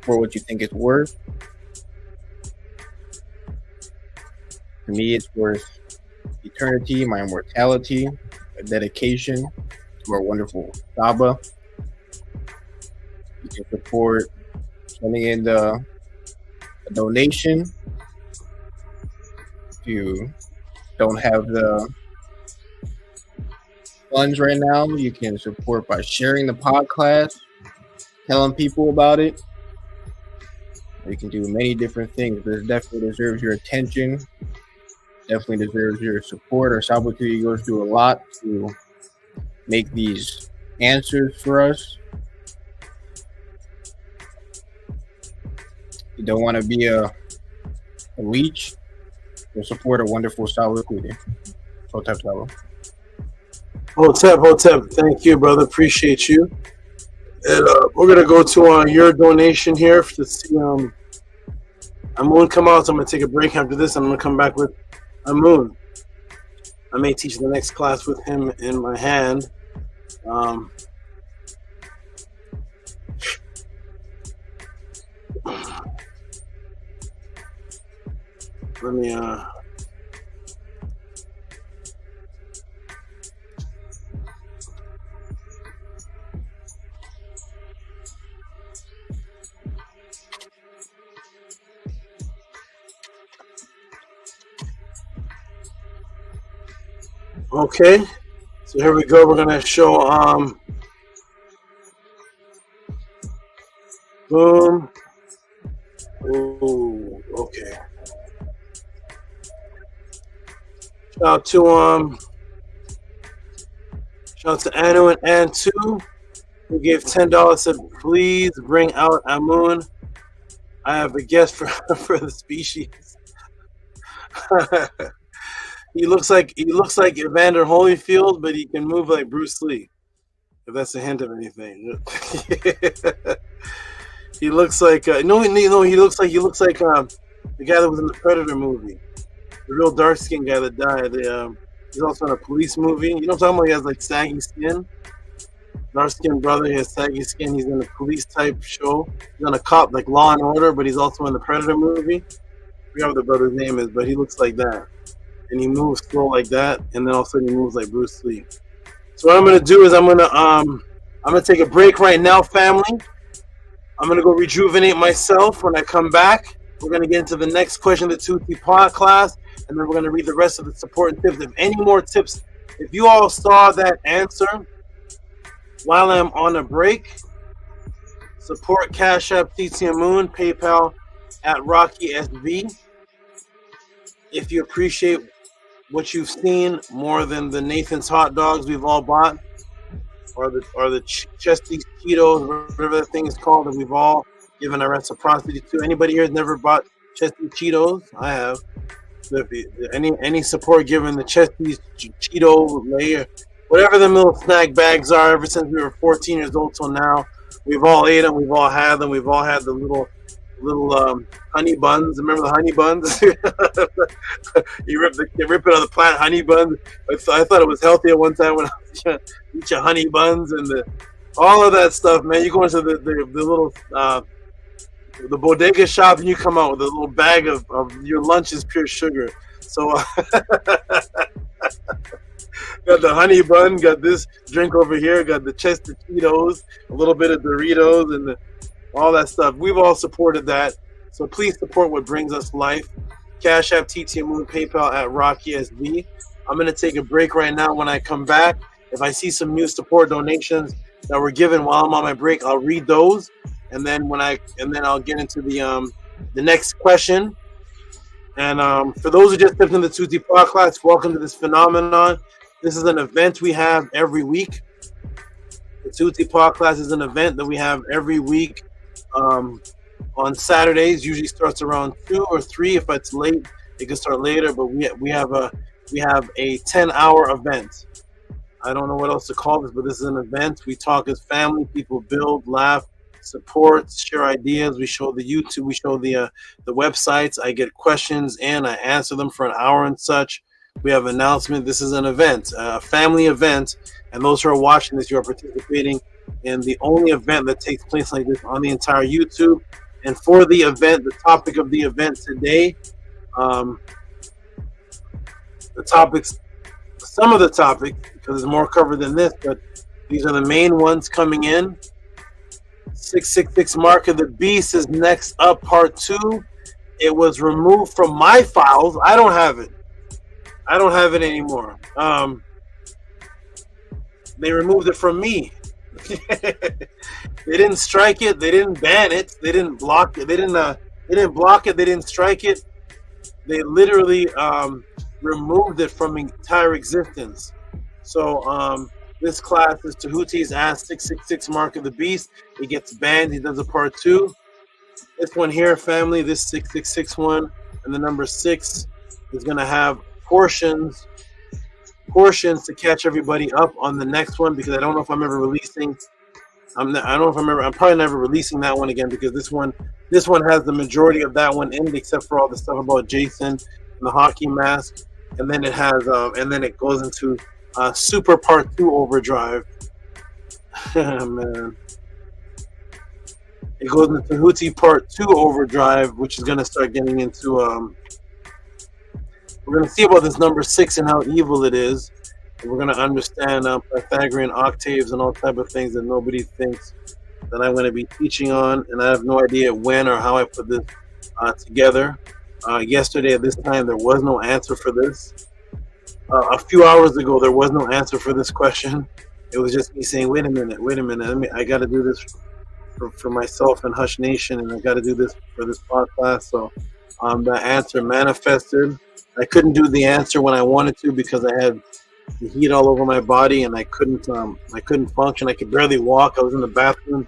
For what you think it's worth. To me, it's worth eternity, my immortality, a dedication to our wonderful SABA. You can support sending in a donation. If you don't have the funds right now, you can support by sharing the podcast, telling people about it. You can do many different things, but it definitely deserves your attention. Definitely deserves your support. Our SABA Tutti goes through a lot to make these answers for us. You don't want to be a leech. You'll support a wonderful SABA Tutti. Hotep SABA. Hotep. Thank you, brother. Appreciate you. And we're gonna go to your donation here to see AMUN come out. So I'm gonna take a break after this. I'm gonna come back with AMUN. I may teach the next class with him in my hand. Let me okay. So here we go. We're gonna show boom. Ooh, okay. Shout out to ANU and ANTU, who gave $10 to please bring out AMUN. I have a guest for the species. He looks like Evander Holyfield, but he can move like Bruce Lee. If that's a hint of anything. He looks like he looks like the guy that was in the Predator movie, the real dark skinned guy that died. He's also in a police movie. You know what I'm talking about? He has like saggy skin. Dark skinned brother, he has saggy skin. He's in a police type show. He's on a cop like Law and Order, but he's also in the Predator movie. I forgot what the brother's name is, but he looks like that. And he moves slow like that, and then all of a sudden he moves like Bruce Lee. So what I'm gonna do is I'm gonna take a break right now, family. I'm gonna go rejuvenate myself. When I come back, we're gonna get into the next question of the Tehuti pod class, and then we're gonna read the rest of the support and tips. If any more tips, if you all saw that answer while I'm on a break, support Cash App, TT Moon, PayPal at Rocky SV. If you appreciate what you've seen more than the Nathan's hot dogs we've all bought, or the Chesty Cheetos, whatever that thing is called, that we've all given our reciprocity to. Anybody here has never bought Chesty Cheetos? I have. So if any support given the Chesty Cheeto layer, whatever the little snack bags are, ever since we were 14 years old till now, we've all ate them, we've all had them, we've all had the little honey buns. Remember the honey buns? you rip it on the plant, honey buns. I thought it was healthy at one time when I was trying to eat your honey buns and all of that stuff, man. You go into the little the bodega shop and you come out with a little bag of your lunch is pure sugar. So got the honey bun, got this drink over here, got the Chester Cheetos, a little bit of Doritos, and all that stuff. We've all supported that. So please support what brings us life. Cash App, TT Moon, PayPal at Rocky SV. I'm going to take a break right now. When I come back, if I see some new support donations that were given while I'm on my break, I'll read those. And then I'll get into the next question. And for those who just stepped in the Tehuti Pod class, welcome to this phenomenon. This is an event we have every week. The Tehuti Pod class is an event that we have every week on Saturdays. Usually starts around 2 or 3. If it's late, it can start later. But we have a 10-hour event. I don't know what else to call this, but this is an event. We talk as family. People build, laugh, support, share ideas. We show the YouTube. We show the websites. I get questions and I answer them for an hour and such. We have an announcement. This is an event, a family event, and those who are watching this, you are participating in the only event that takes place like this on the entire YouTube. And for the event, the topic of the event today, some of the topics, because there's more covered than this, but these are the main ones coming in. 666 Mark of the Beast is next up, part 2. It was removed from my files. I don't have it. I don't have it anymore. They removed it from me. They didn't strike it. They didn't ban it. They didn't block it. They didn't block it. They didn't strike it. They literally removed it from entire existence. So this class is Tehuti's Ask 666 Mark of the Beast. He gets banned. He does a part 2. This one here, family, this 666 one, and the number 6 is going to have portions to catch everybody up on the next one, because I don't know if I'm ever releasing. I'm probably never releasing that one again, because this one has the majority of that one in, except for all the stuff about Jason and the hockey mask, and then it has and then it goes into Super Part 2 Overdrive. Man. It goes into Tehuti Part 2 Overdrive, which is going to start getting into, we're going to see about this number 6 and how evil it is. And we're going to understand Pythagorean octaves and all type of things that nobody thinks that I'm going to be teaching on. And I have no idea when or how I put this together. Yesterday at this time, there was no answer for this. A few hours ago, there was no answer for this question. It was just me saying, wait a minute, I got to do this for myself and Hush Nation, and I got to do this for this podcast. So the answer manifested. I couldn't do the answer when I wanted to because I had the heat all over my body, and I couldn't function. I could barely walk. I was in the bathroom,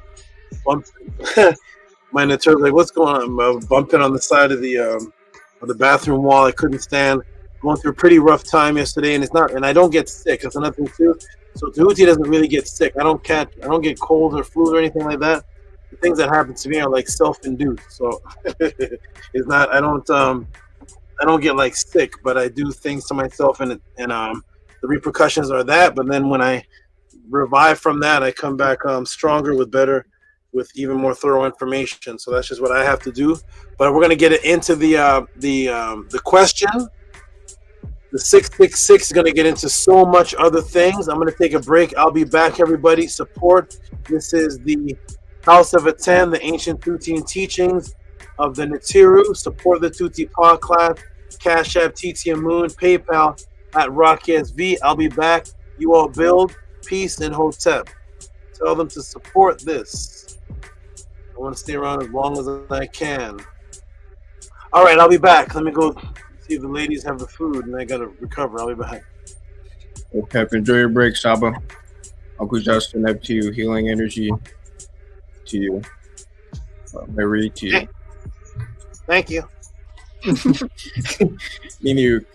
my interpreter was like, "What's going on?" I was bumping on the side of the bathroom wall. I couldn't stand. Going through a pretty rough time yesterday, and I don't get sick. That's another thing too. So Tehuti doesn't really get sick. I don't get colds or flu or anything like that. The things that happen to me are like self-induced. So it's not. I don't get like sick, but I do things to myself, and the repercussions are that. But then when I revive from that, I come back stronger with even more thorough information. So that's just what I have to do. But we're gonna get it into the question. The 666 is going to get into so much other things. I'm going to take a break. I'll be back, everybody. Support. This is the House of ATTON, the ancient Tehuti teachings of the Natiru. Support the Tehuti podcast. Cash App, TT AMUN, PayPal at RockSV. I'll be back. You all build peace and Hotep. Tell them to support this. I want to stay around as long as I can. All right, I'll be back. Let me go see if the ladies have the food, and I gotta recover. I'll be back. Okay, enjoy your break, Saba. Uncle Justin, up to you. Healing energy to you. Mary to you. Thank you. You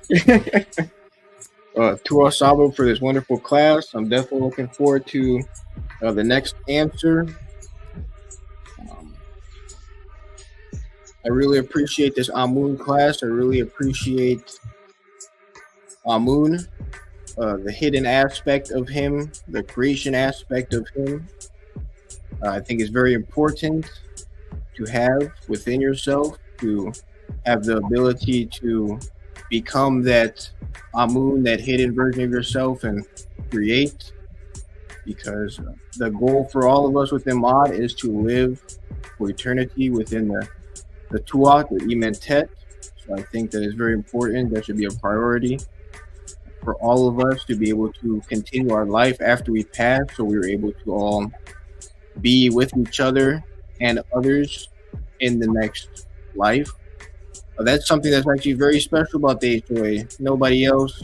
to our Saba for this wonderful class. I'm definitely looking forward to the next answer. I really appreciate this AMUN class. I really appreciate AMUN, the hidden aspect of him, the creation aspect of him. I think it's very important to have within yourself, to have the ability to become that AMUN, that hidden version of yourself, and create. Because the goal for all of us within Mod is to live for eternity within the Tuat, the AMENET. So I think that is very important. That should be a priority for all of us to be able to continue our life after we pass, so we're able to all be with each other and others in the next life. That's something that's actually very special about the HOA. Nobody else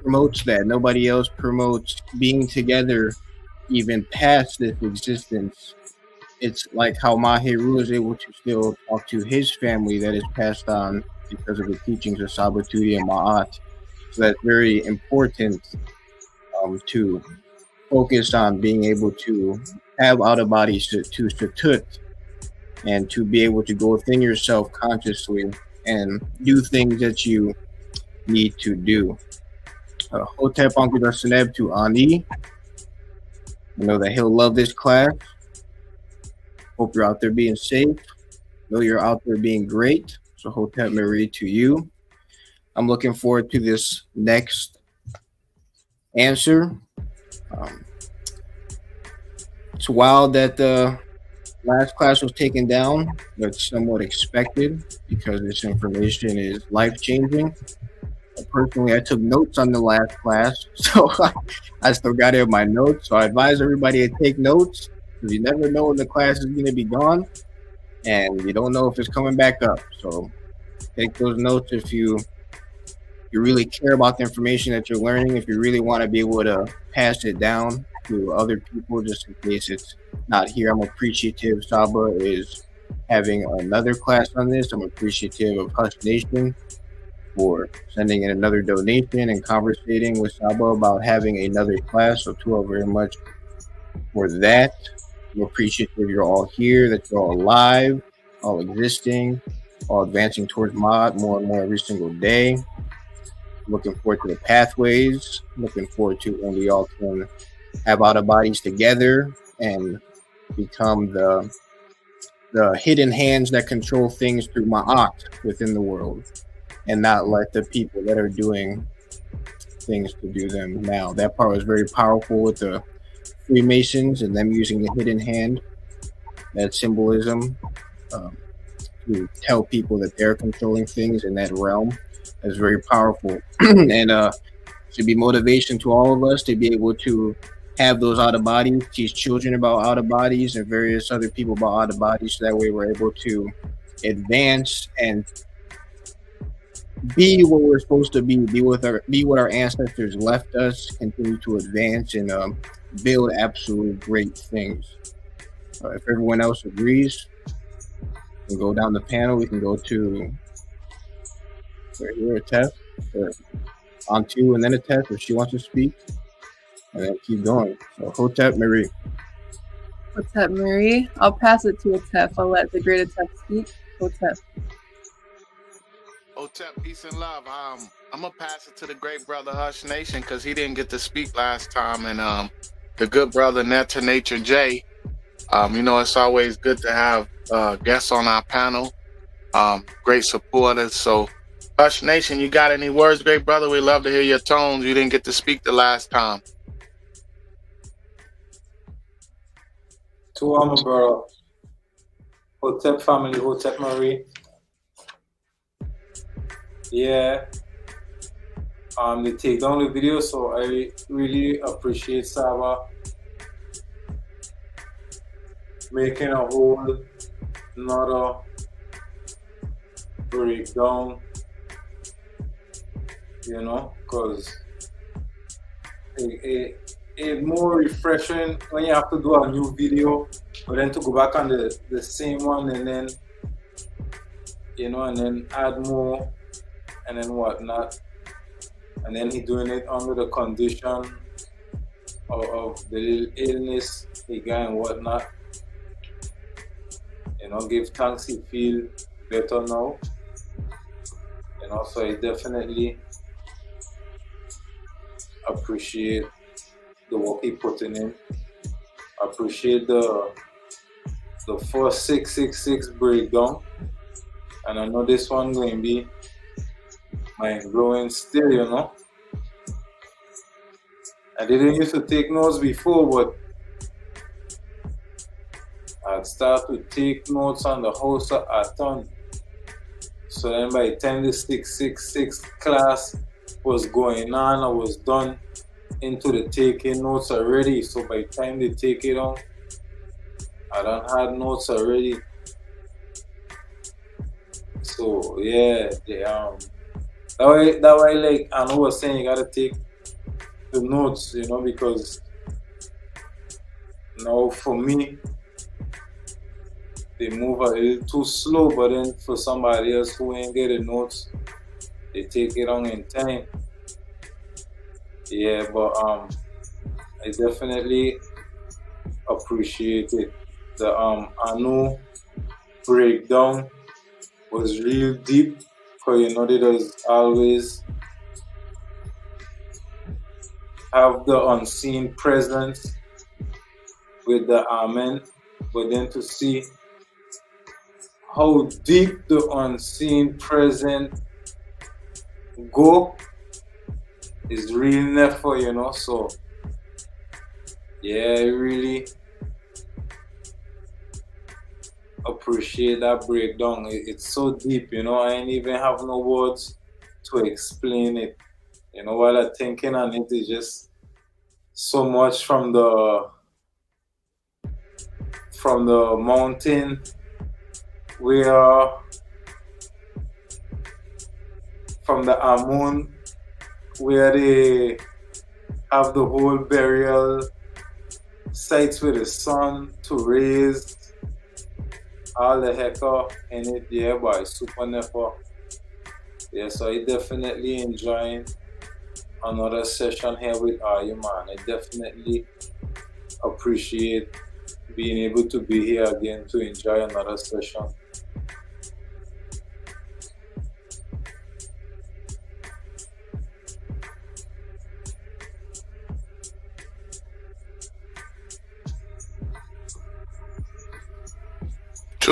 promotes that. Nobody else promotes being together even past this existence. It's like how Mahiru is able to still talk to his family that is passed on because of the teachings of Sabatudi and Ma'at. So that's very important to focus on being able to have out-of-body to satut and to be able to go within yourself consciously and do things that you need to do. Hotep Uncle Seneb to Ani. I know that he'll love this class. Hope you're out there being safe. Know you're out there being great. So Hotep Mary to you. I'm looking forward to this next answer. It's wild that the last class was taken down, but somewhat expected because this information is life-changing. Personally, I took notes on the last class, so I still got it in my notes. So I advise everybody to take notes, because you never know when the class is going to be gone, and you don't know if it's coming back up. So take those notes if you really care about the information that you're learning, if you really want to be able to pass it down to other people, just in case it's not here. I'm appreciative Saba is having another class on this. I'm appreciative of Hush Nation for sending in another donation and conversating with Saba about having another class. So to you all very much for that. I'm appreciative you're all here, that you're all alive, all existing, all advancing towards Mod more and more every single day. Looking forward to the pathways. Looking forward to when we all can have out of bodies together and become the the hidden hands that control things through Ma'at within the world, and not let the people that are doing things to do them now. That part was very powerful with the Freemasons and them using the hidden hand, that symbolism, to tell people that they're controlling things in that realm. Is very powerful, and should be motivation to all of us to be able to have those out of bodies, teach children about out of bodies and various other people about out of bodies, so that way we're able to advance and be what we're supposed to be what our ancestors left us, continue to advance and build absolute great things. If everyone else agrees, we can go down the panel. We can go to right here, a test, or ANTU, and then a test if she wants to speak, and then keep going. So Hotep, Marie. Hotep, Marie. I'll pass it to Hotep. I'll let the great Hotep speak. Hotep. Hotep, peace and love. I'm gonna pass it to the great brother Hush Nation because he didn't get to speak last time, and the good brother Net to Nature J. You know, it's always good to have guests on our panel, great supporters. So, Hush Nation, you got any words, great brother? We love to hear your tones. You didn't get to speak the last time. To my brother, Hotep family, Hotep Marie. Yeah. They take down the video, so I really appreciate SABA making a whole another breakdown, you know, because it's more refreshing when you have to do a new video, but then to go back on the same one and then, you know, and then add more and then whatnot. And then he doing it under the condition of the little illness he got and whatnot. You know, give thanks, he feel better now. You know, so I definitely appreciate the work he putting in. Appreciate the first 666 breakdown. And I know this one going to be mind-blowing still, you know. I didn't used to take notes before, but I'd start to take notes on the houseofatton. So then by the time the 666 class was going on, I was done into the taking notes already. So by the time they take it on, I done had notes already. So yeah, that way like I know was saying you gotta take the notes, you know, because now for me they move a little too slow, but then for somebody else who ain't get the notes, they take it on in time. Yeah, but I definitely appreciate it. The ANU breakdown was real deep, because you know they does always have the unseen presence with the Amen, but then to see how deep the unseen presence go is really never, you know. So yeah, I really appreciate that breakdown. It's so deep, you know. I ain't even have no words to explain it, you know. While I'm thinking on it, is just so much from the mountain where from the AMUN, where they have the whole burial sites with the sun to raise all the hecker in it. Yeah, but it's super never. Yeah, so I definitely enjoying another session here with you, man. I definitely appreciate being able to be here again to enjoy another session.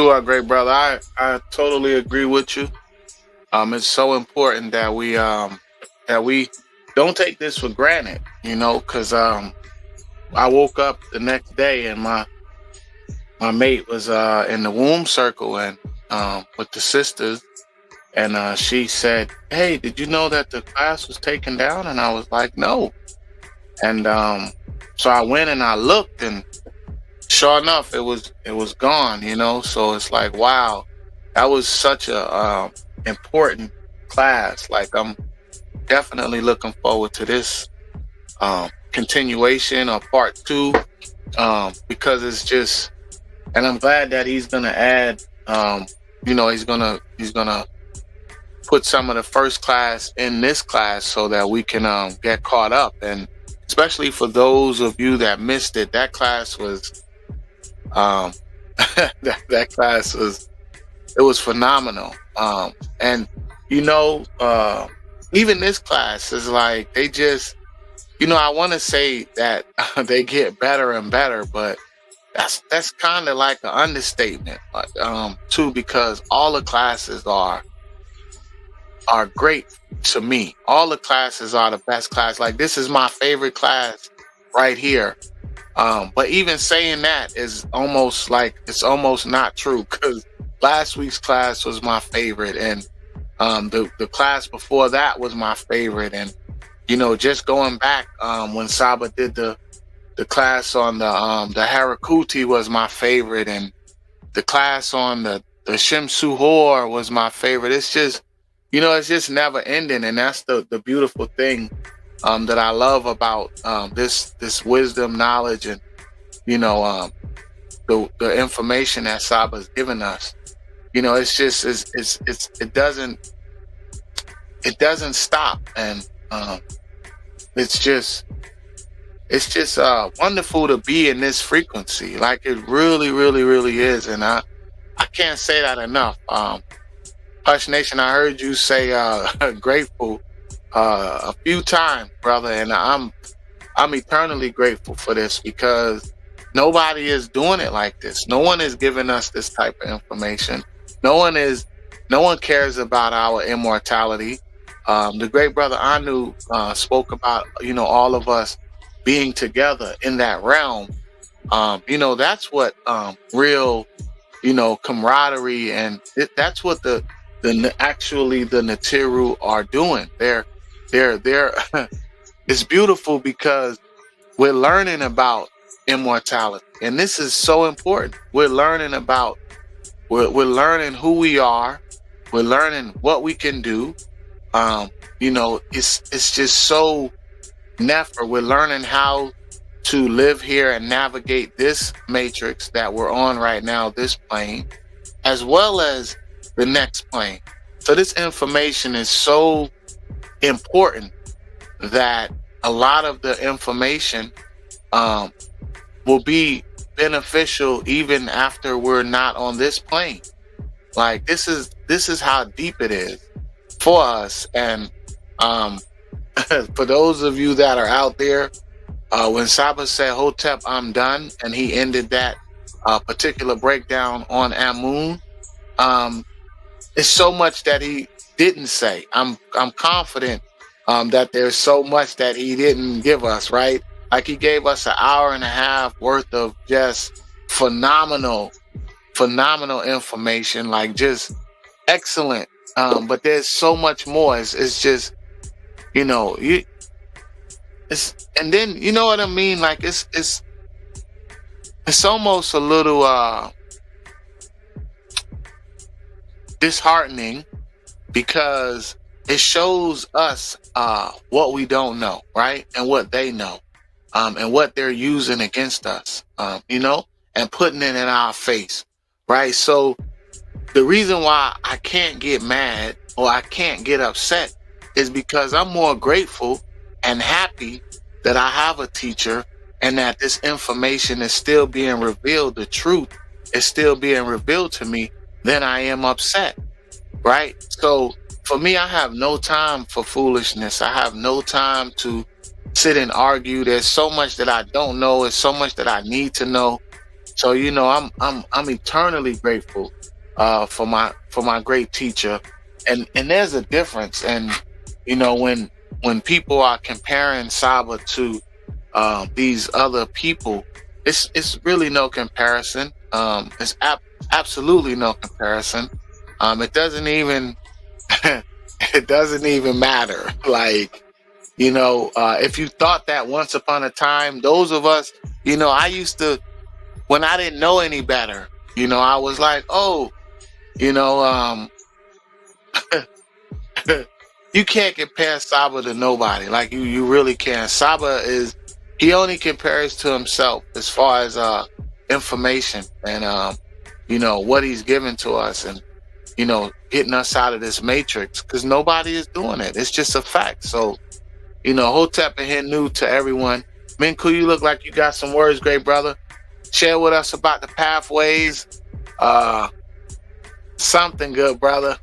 too, great brother. I totally agree with you. It's so important that we don't take this for granted, you know, because I woke up the next day and my mate was in the womb circle and with the sisters, and she said, "Hey, did you know that the class was taken down?" And I was like, "No." And so I went and I looked, and sure enough, it was gone, you know. So it's like, wow, that was such a important class. Like, I'm definitely looking forward to this continuation or part 2, because it's just, and I'm glad that he's gonna add, you know, he's gonna put some of the first class in this class so that we can get caught up. And especially for those of you that missed it, that class was that class was phenomenal. And you know, even this class is like, they just, you know, I want to say that they get better and better, but that's kind of like an understatement, too, because all the classes are great to me. All the classes are the best class. Like, this is my favorite class right here. But even saying that is almost like, it's almost not true, because last week's class was my favorite, and the class before that was my favorite. And you know, just going back, when SABA did the class on the Harakuti was my favorite, and the class on the Shimsuhor was my favorite. It's just, you know, it's just never ending, and that's the beautiful thing that I love about this wisdom, knowledge, and you know, the information that SABA's given us. You know, it's just it doesn't stop, and it's just wonderful to be in this frequency. Like, it really, really, really is, and I can't say that enough. Hush Nation, I heard you say grateful a few times, brother, and I'm eternally grateful for this, because nobody is doing it like this. No one is giving us this type of information. No one cares about our immortality. The great brother ANTU spoke about, you know, all of us being together in that realm. You know, that's what real, you know, camaraderie, and that's what the Natiru are doing. They're it's beautiful, because we're learning about immortality, and this is so important. We're learning who we are. We're learning what we can do. You know, it's just so never. We're learning how to live here and navigate this matrix that we're on right now, this plane, as well as the next plane. So this information is so important that a lot of the information will be beneficial even after we're not on this plane. Like, this is how deep it is for us. And for those of you that are out there, when SABA said, "Hotep, I'm done," and he ended that particular breakdown on AMUN, it's so much that he didn't say. I'm confident that there's so much that he didn't give us, right? Like, he gave us an hour and a half worth of just phenomenal information, like, just excellent. But there's so much more. It's just, you know, and then, you know what I mean? Like, it's almost a little disheartening, because it shows us what we don't know, right? And what they know, and what they're using against us, you know, and putting it in our face, right? So the reason why I can't get mad or I can't get upset is because I'm more grateful and happy that I have a teacher, and that this information is still being revealed. The truth is still being revealed to me, than I am upset, right? So for me, I have no time for foolishness. I have no time to sit and argue. There's so much that I don't know. There's so much that I need to know. So I'm eternally grateful for my great teacher, and there's a difference. And when people are comparing Saba to these other people, it's really no comparison. It's absolutely no comparison. It doesn't even it doesn't even matter. Like, if you thought that once upon a time, those of us, I used to, when I didn't know any better, I was like, oh, you can't compare Saba to nobody. Like you really can't. Saba he only compares to himself as far as information and what he's given to us, and getting us out of this matrix, because nobody is doing it. It's just a fact. So Hotep and Hindu to everyone. Minku, you look like you got some words, great brother. Share with us about the pathways. Something good, brother.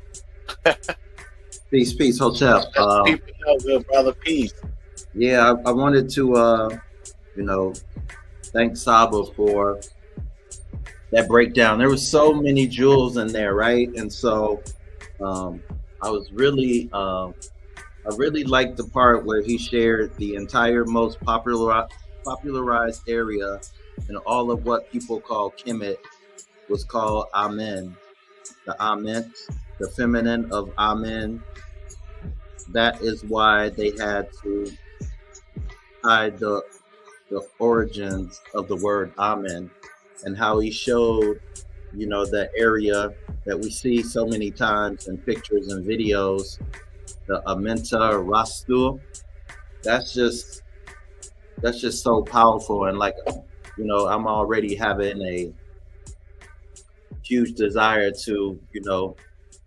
Peace, Hotep. People know, good brother. Peace. Yeah, I wanted to, thank Saba for that breakdown. There was so many jewels in there, right? And so I was really, I really liked the part where he shared the entire most popularized area and all of what people call Kemet was called Amen. The Ament, the feminine of Amen. That is why they had to hide the origins of the word Amen, and how he showed, the area that we see so many times in pictures and videos, the Amenta Rastu. That's just so powerful. And like, I'm already having a huge desire to,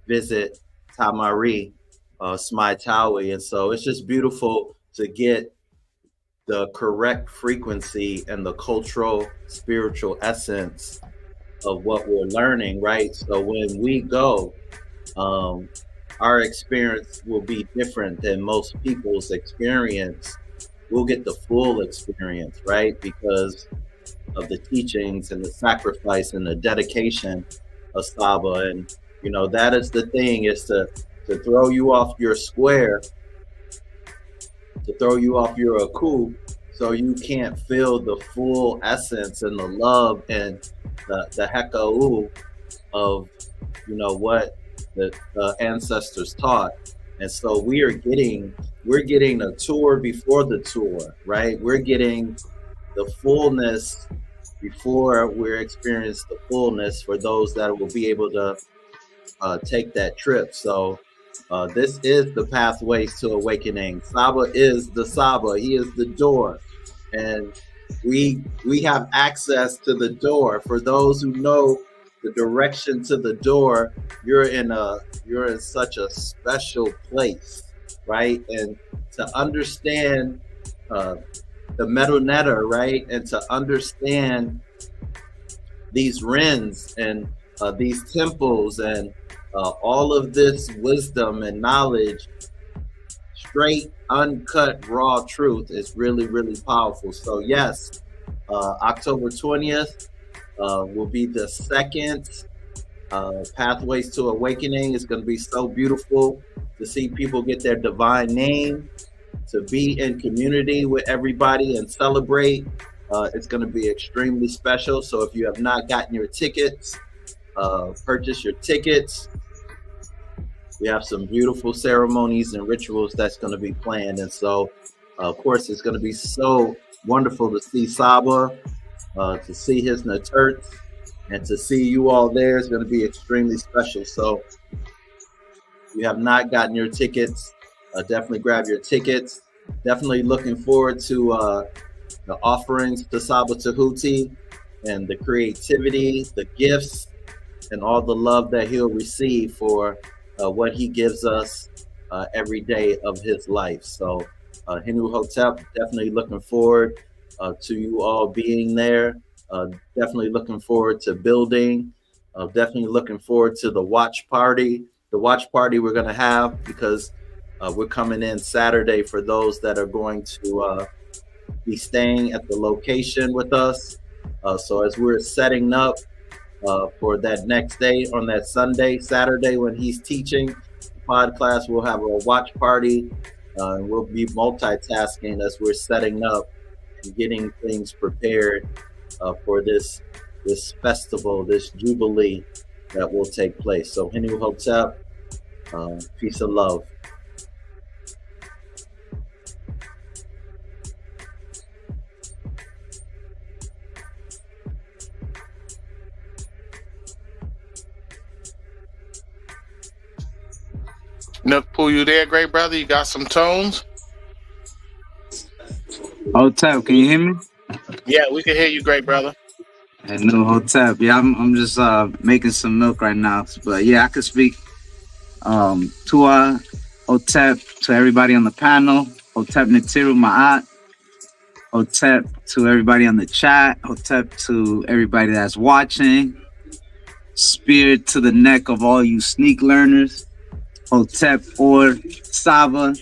visit Tamari, Smai Tawi. And so it's just beautiful to get the correct frequency and the cultural, spiritual essence of what we're learning, right? So when we go, our experience will be different than most people's experience. We'll get the full experience, right? Because of the teachings and the sacrifice and the dedication of Saba. And, that is the thing, is to throw you off your square, to throw you off your aku, so you can't feel the full essence and the love and the heka'u of, what the ancestors taught. And so we're getting a tour before the tour, right? We're getting the fullness before we're experiencing the fullness for those that will be able to take that trip. So this is the pathways to awakening. Saba is the Saba. He is the door, and we have access to the door. For those who know the direction to the door, you're in such a special place, right? And to understand the metal netter, right? And to understand these rins and these temples and all of this wisdom and knowledge, straight, uncut, raw truth is really, really powerful. So yes, October 20th will be the second Pathways to Awakening. It's going to be so beautiful to see people get their divine name, to be in community with everybody and celebrate. It's going to be extremely special. So if you have not gotten your tickets, purchase your tickets. We have some beautiful ceremonies and rituals that's going to be planned. And so, of course, it's going to be so wonderful to see Saba, to see his Naturts, and to see you all there is going to be extremely special. So if you have not gotten your tickets, definitely grab your tickets. Definitely looking forward to the offerings to Saba Tehuti and the creativity, the gifts, and all the love that he'll receive for what he gives us every day of his life. So Hindu Hotep, definitely looking forward to you all being there. Definitely looking forward to building. Definitely looking forward to the watch party. The watch party we're going to have, because we're coming in Saturday for those that are going to be staying at the location with us. So as we're setting up for that next day, on that Saturday when he's teaching the pod class, we'll have a watch party. And we'll be multitasking as we're setting up and getting things prepared for this festival, this jubilee that will take place. So Hinu Hotep, peace and love. Nookpoo, you there, great brother? You got some tones? Hotep, can you hear me? Yeah, we can hear you, great brother. Hey, new Hotep. Yeah, I'm just making some milk right now. But yeah, I could speak. Tua, Hotep, to everybody on the panel. Hotep Nitiru Ma'at. Hotep to everybody on the chat. Hotep to everybody that's watching. Spear to the neck of all you sneak learners. Hotep or SABA.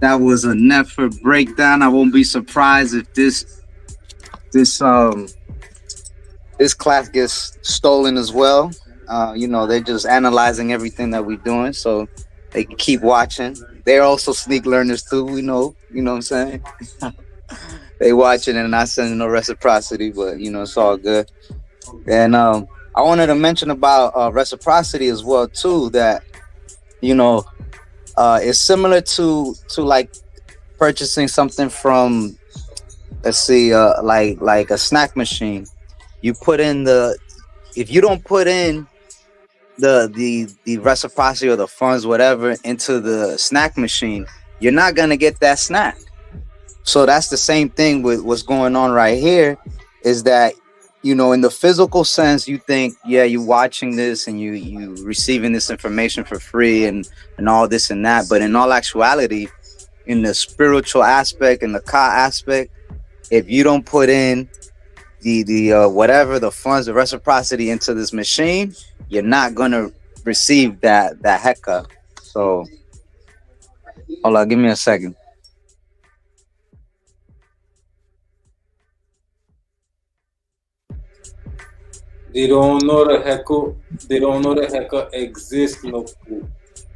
That was a Nefer breakdown. I won't be surprised if this class gets stolen as well. You know, they're just analyzing everything that we're doing, so they can keep watching. They're also sneak learners too. We know, you know what I'm saying? They watching and not sending no reciprocity, but you know, it's all good. And I wanted to mention about reciprocity as well too, that you know, it's similar to like purchasing something from, let's see, like a snack machine. You put in if you don't put in the reciprocity or the funds, whatever, into the snack machine, you're not gonna get that snack. So that's the same thing with what's going on right here, is that, you know, in the physical sense, you think, yeah, you're watching this and you receiving this information for free and all this and that. But in all actuality, in the spiritual aspect and the ka aspect, if you don't put in the whatever, the funds, the reciprocity into this machine, you're not gonna receive that heka. So hold on, give me a second. They don't know the heka. They don't know the heka exists. No.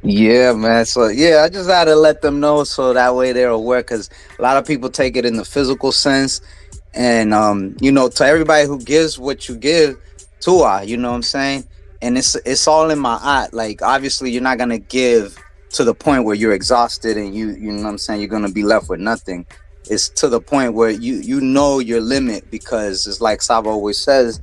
Yeah, man. So yeah, I just had to let them know so that way they're aware, because a lot of people take it in the physical sense, and you know, to everybody who gives what you give to, you know what I'm saying, and it's all in my eye. Like obviously, you're not gonna give to the point where you're exhausted and you know what I'm saying, you're gonna be left with nothing. It's to the point where you know your limit, because it's like Saba always says,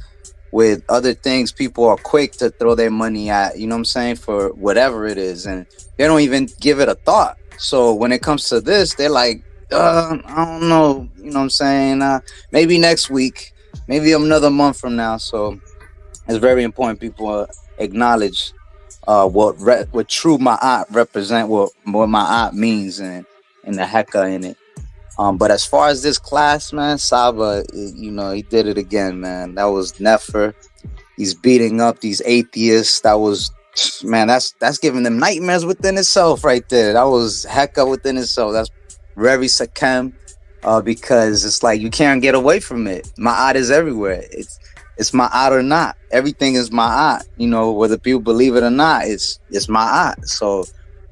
with other things, people are quick to throw their money at, you know what I'm saying, for whatever it is, and they don't even give it a thought. So when it comes to this, they're like, I don't know, you know what I'm saying, maybe next week, maybe another month from now. So it's very important people acknowledge what true ma'at represent, what ma'at means, and the heka in it. But as far as this class, man, Saba, you know, he did it again, man. That was Nefer. He's beating up these atheists. That was, man, that's giving them nightmares within itself right there. That was heka within itself. That's very sakem, because it's like you can't get away from it. Ma'at is everywhere. It's ma'at or not. Everything is ma'at. You know, whether people believe it or not, it's ma'at. So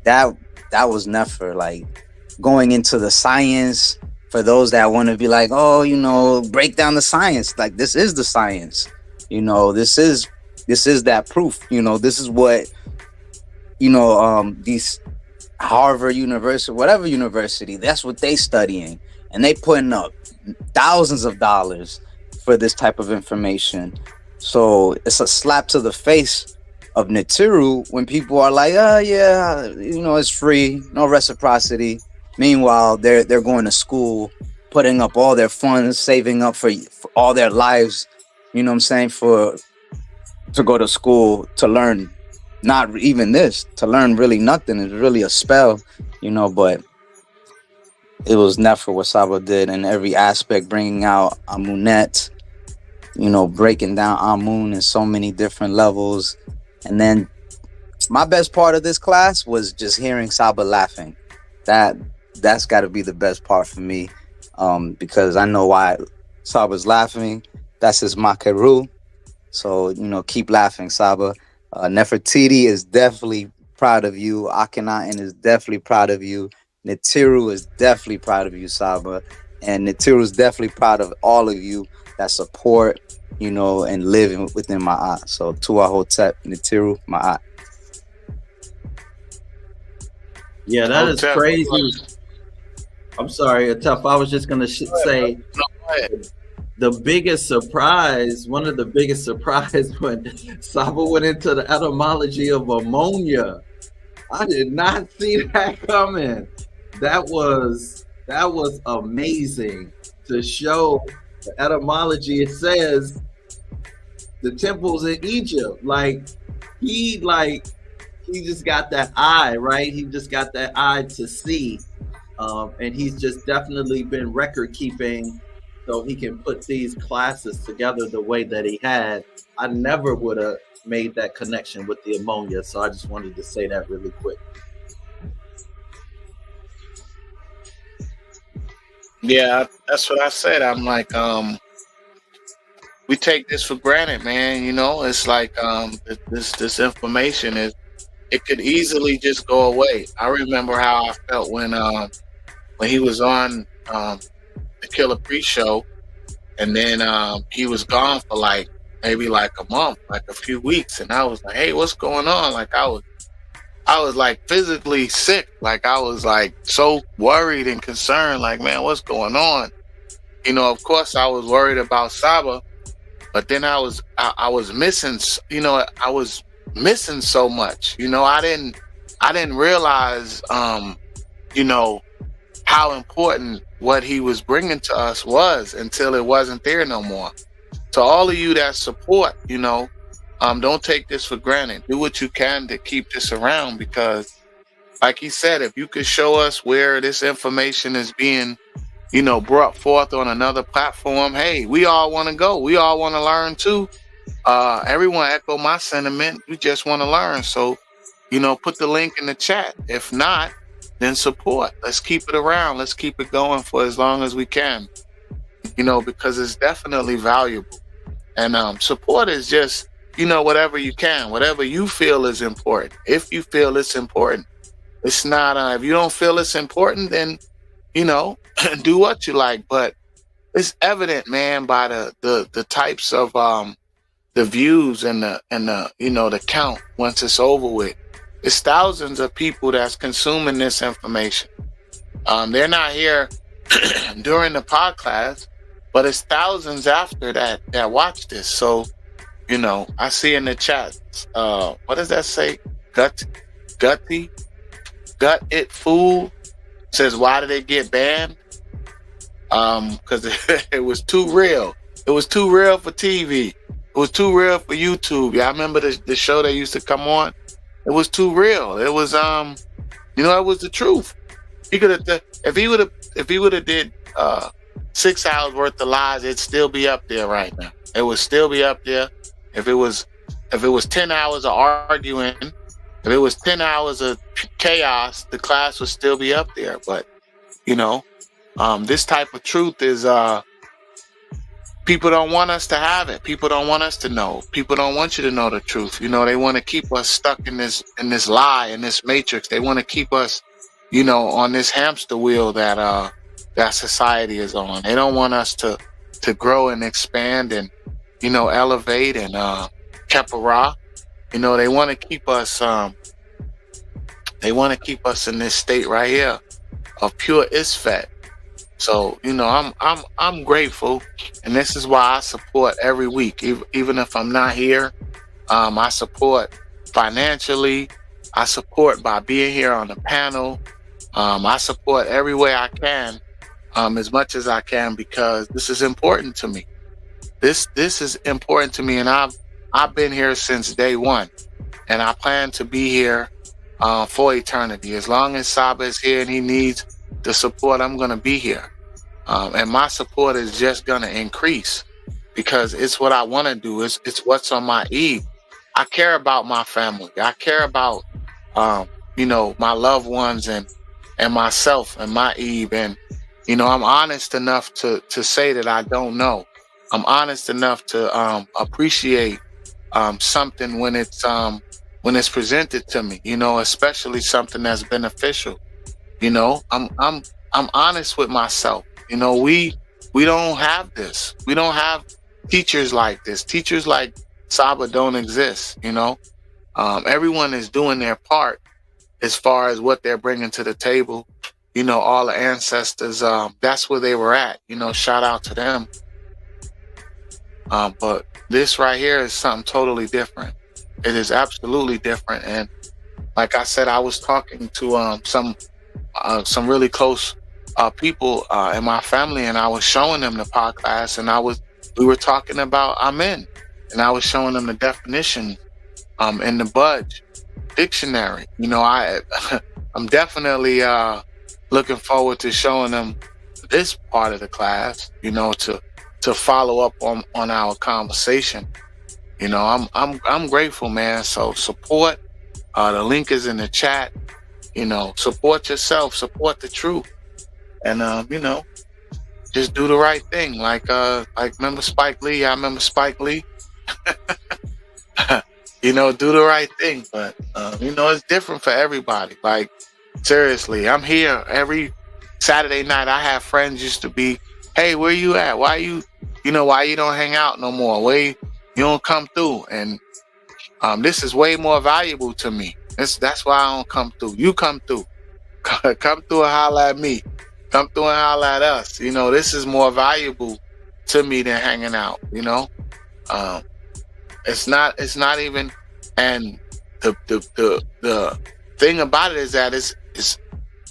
that was Nefer, like, going into the science, for those that want to be like, oh, you know, break down the science. Like, this is the science, you know, this is that proof, you know, this is what, you know, these Harvard University, whatever university, that's what they studying, and they putting up thousands of dollars for this type of information. So it's a slap to the face of Nitiru when people are like, oh yeah, you know, it's free, no reciprocity. Meanwhile, they're going to school, putting up all their funds, saving up for all their lives, you know what I'm saying, to go to school to learn, not even this, to learn really nothing. It's really a spell, you know. But it was Nefer what Saba did in every aspect, bringing out AMUNET, you know, breaking down AMUN in so many different levels. And then my best part of this class was just hearing Saba laughing. That's got to be the best part for me, because I know why Saba's laughing, That's his Makeru. So, you know, keep laughing, Saba. Nefertiti is definitely proud of you. Akhenaten is definitely proud of you. Nitiru is definitely proud of you, Saba. And Nitiru is definitely proud of all of you that support, you know, and live within Ma'at. So, Tua Hotep, Nitiru, Ma'at. Yeah, that is Hotep, crazy. I'm sorry, Tough. I was just gonna say the biggest surprise. One of the biggest surprise when Saba went into the etymology of ammonia. I did not see that coming. That was amazing to show the etymology. It says the temples in Egypt. He just got that eye, right? He just got that eye to see. And he's just definitely been record keeping so he can put these classes together the way that he had. I never would have made that connection with the ammonia. So I just wanted to say that really quick. Yeah, that's what I said. I'm like, we take this for granted, man. You know, it's like this information it could easily just go away. I remember how I felt when he was on the Killer Pre-Show, and then he was gone for maybe a month, a few weeks, and I was like, hey, what's going on? Like I was like physically sick. Like I was like so worried and concerned, like, man, what's going on? You know, of course I was worried about Saba, but then I was missing, you know, I was missing so much. You know, I didn't realize you know, how important what he was bringing to us was until it wasn't there no more. To all of you that support, you know, don't take this for granted. Do what you can to keep this around, because like he said, if you could show us where this information is being, you know, brought forth on another platform, hey, we all want to go. We all want to learn too. Everyone echo my sentiment. We just want to learn. So, you know, put the link in the chat. If not, then support. Let's keep it around. Let's keep it going for as long as we can, you know, because it's definitely valuable. And support is just, you know, whatever you can, whatever you feel is important. If you feel it's important, it's not, if you don't feel it's important, then, you know, do what you like. But it's evident, man, by the types of the views and the you know, the count once it's over with. It's thousands of people that's consuming this information. They're not here during the podcast, but it's thousands after that watch this. So, you know, I see in the chat, what does that say? Gut it fool says, why did it get banned? Because it was too real. It was too real for TV. It was too real for YouTube. Yeah, I remember the show that used to come on. It was too real. It was you know, it was the truth. He could have, if he would have did 6 hours worth of lies, it'd still be up there right now. It would still be up there. If it was 10 hours of arguing, if it was 10 hours of chaos, the class would still be up there. But, you know, this type of truth is people don't want us to have it. People don't want us to know. People don't want you to know the truth. You know, they want to keep us stuck in this lie, in this matrix. They want to keep us, you know, on this hamster wheel that society is on. They don't want us to grow and expand and, you know, elevate and kepara. You know, they want to keep us in this state right here of pure isfet. So, you know, I'm grateful, and this is why I support every week, even if I'm not here. I support financially. I support by being here on the panel. I support every way I can, as much as I can, because this is important to me. This is important to me, and I've been here since day one, and I plan to be here for eternity. As long as Saba is here and he needs the support, I'm gonna be here, and my support is just gonna increase because it's what I want to do. It's what's on my eve. I care about my family. I care about you know, my loved ones and myself and my eve. And you know, I'm honest enough to say that I don't know. I'm honest enough to appreciate something when it's presented to me, you know, especially something that's beneficial. You know, I'm honest with myself. You know, we don't have this. We don't have teachers like this. Teachers like SABA don't exist. You know, everyone is doing their part as far as what they're bringing to the table. You know, all the ancestors, that's where they were at. You know, shout out to them. But this right here is something totally different. It is absolutely different. And like I said, I was talking to some really close people in my family, and I was showing them the podcast, and we were talking about AMEN, and I was showing them the definition in the Budge dictionary. You know, I'm definitely looking forward to showing them this part of the class, you know, to follow up on our conversation. You know, I'm grateful, man. So support. The link is in the chat. You know, support yourself, support the truth, and you know, just do the right thing. Like remember Spike Lee? I remember Spike Lee. You know, do the right thing. But you know, it's different for everybody. Like seriously, I'm here every Saturday night. I have friends used to be, hey, where you at? Why you don't hang out no more? Why you don't come through? And this is way more valuable to me. That's why I don't come through. You come through. Come through and holler at me. Come through and holler at us. You know, this is more valuable to me than hanging out, you know? It's not even, and the thing about it is that it's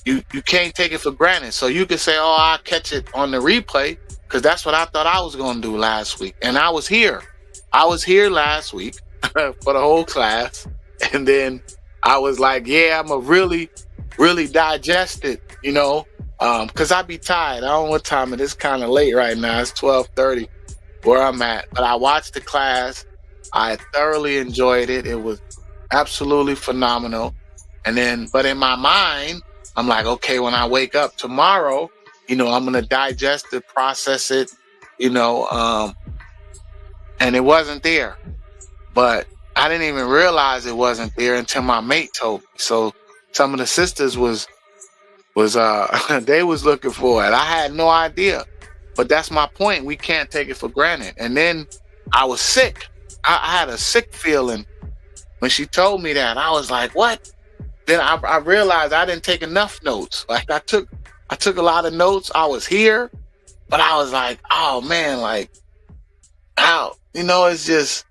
you can't take it for granted. So you can say, oh, I'll catch it on the replay, because that's what I thought I was gonna do last week. And I was here. I was here last week for the whole class. And then I was like, yeah, I'm going to really digest it, you know, because I be tired. I don't know what time it is. It's kind of late right now. It's 12:30 where I'm at. But I watched the class. I thoroughly enjoyed it. It was absolutely phenomenal. And then, but in my mind, I'm like, okay, when I wake up tomorrow, you know, I'm going to digest it, process it, you know, and it wasn't there. But I didn't even realize it wasn't there until my mate told me. So some of the sisters was they was looking for it. I had no idea. But that's my point. We can't take it for granted. And then I was sick. I had a sick feeling when she told me that. I was like, what? Then I realized I didn't take enough notes. Like I took a lot of notes. I was here, but I was like, oh man, like how? You know, it's just,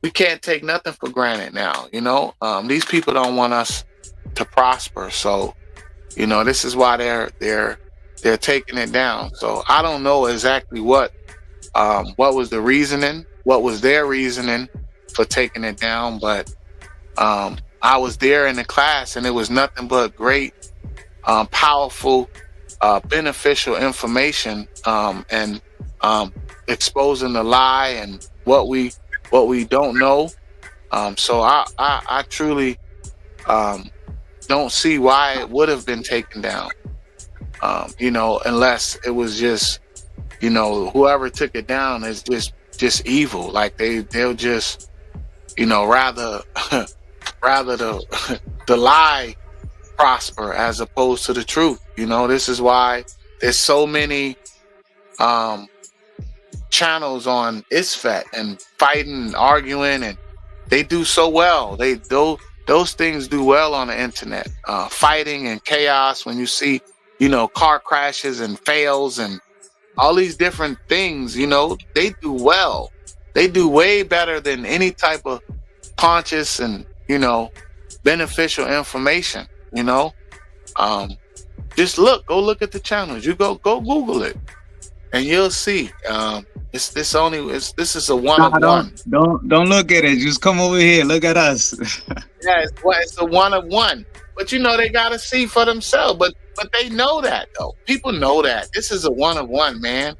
we can't take nothing for granted now, you know. These people don't want us to prosper, so you know, this is why they're taking it down. So I don't know exactly what was the reasoning, what was their reasoning for taking it down, but I was there in the class, and it was nothing but great, powerful, beneficial information, and exposing the lie and what we don't know. So I truly don't see why it would have been taken down, you know, unless it was just, you know, whoever took it down is just evil. Like they'll just, you know, rather the lie prosper as opposed to the truth. You know, this is why there's so many channels on ISFET and fighting and arguing, and they do so well. Those things do well on the internet. Fighting and chaos, when you see, you know, car crashes and fails and all these different things, you know, they do well. They do way better than any type of conscious and, you know, beneficial information, you know. Just go look at the channels. You go Google it, and you'll see. This is a one-of-one. Don't look at it. Just come over here. Look at us. Yeah, it's a one-of-one. But you know, they gotta see for themselves. But they know that though. People know that this is a one-of-one, man.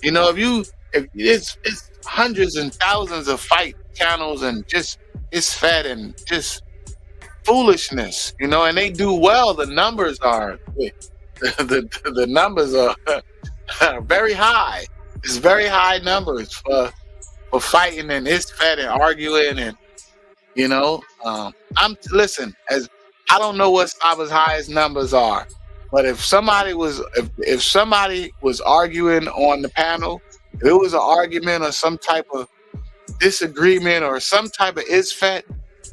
You know, if it's hundreds and thousands of fight channels, and just it's fed and just foolishness, you know, and they do well. The numbers are the numbers are very high. It's very high numbers for fighting and fed and arguing and listen, as I don't know what SABA's highest numbers are, but if somebody was arguing on the panel, if it was an argument or some type of disagreement or some type of ISFET,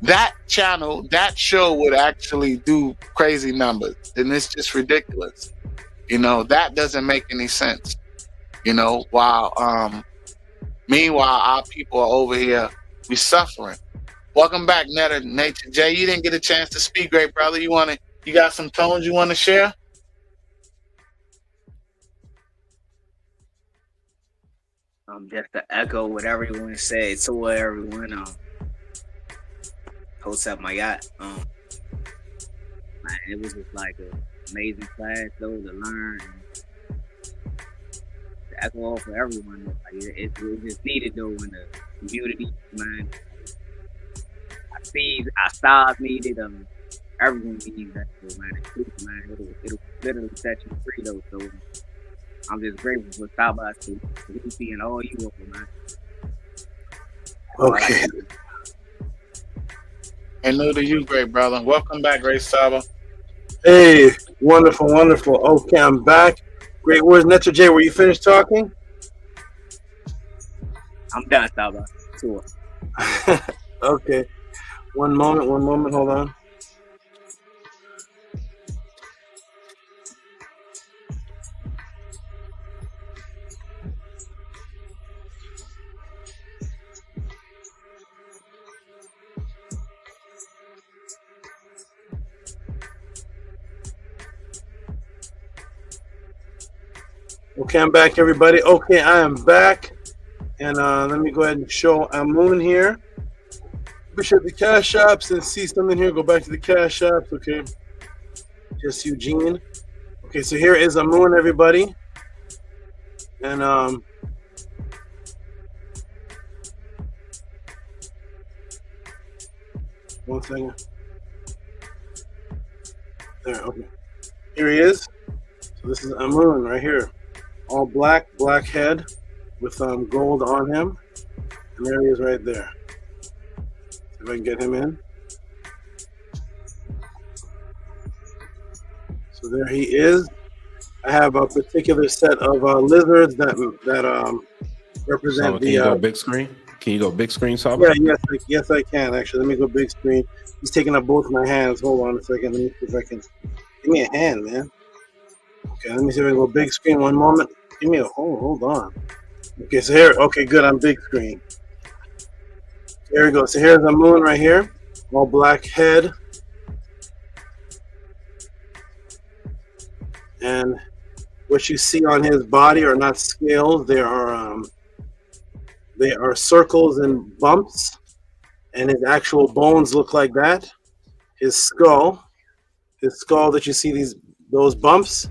that channel, that show would actually do crazy numbers. And it's just ridiculous. That doesn't make any sense. While meanwhile our people are over here, we suffering. Welcome back, Nature J. You didn't get a chance to speak, great brother. You got some tones you want to share? Just to echo what everyone said to everyone. Hotep my yacht. Man, it was just like an amazing class though to learn. And to echo all for everyone. Like, it just needed though in the community, man. I stars needed everyone needs that though, man. The truth, man. It'll literally set you free though. So I'm just grateful for SABA to and all you over, man. Okay. And new to you, great brother. Welcome back, great SABA. Hey, wonderful, wonderful. Okay, I'm back. Great words. Nature J, were you finished talking? I'm done, SABA. Sure. Okay. One moment. Hold on. Okay, I'm back, everybody. Okay, I am back. And let me go ahead and show AMUN here. Appreciate the cash apps and see something here. Go back to the cash apps. Okay. Just Eugene. Okay, so here is AMUN, everybody. And one second. There, okay. Here he is. So this is AMUN right here. All black head with gold on him. And there he is right there. See if I can get him in. So there he is. I have a particular set of lizards that represent Saba, can you go big screen? Can you go big screen, Saba? Yeah, yes, I can actually. Let me go big screen. He's taking up both my hands. Hold on a second. Let me see if I can. Give me a hand, man. Okay, let me see if I can go big screen. One moment. Give me a hold on. Okay, so here. Okay, good. I'm big screen. Here we go. So here's AMUN right here. All black head. And what you see on his body are not scales. They are circles and bumps. And his actual bones look like that. His skull that you see those bumps,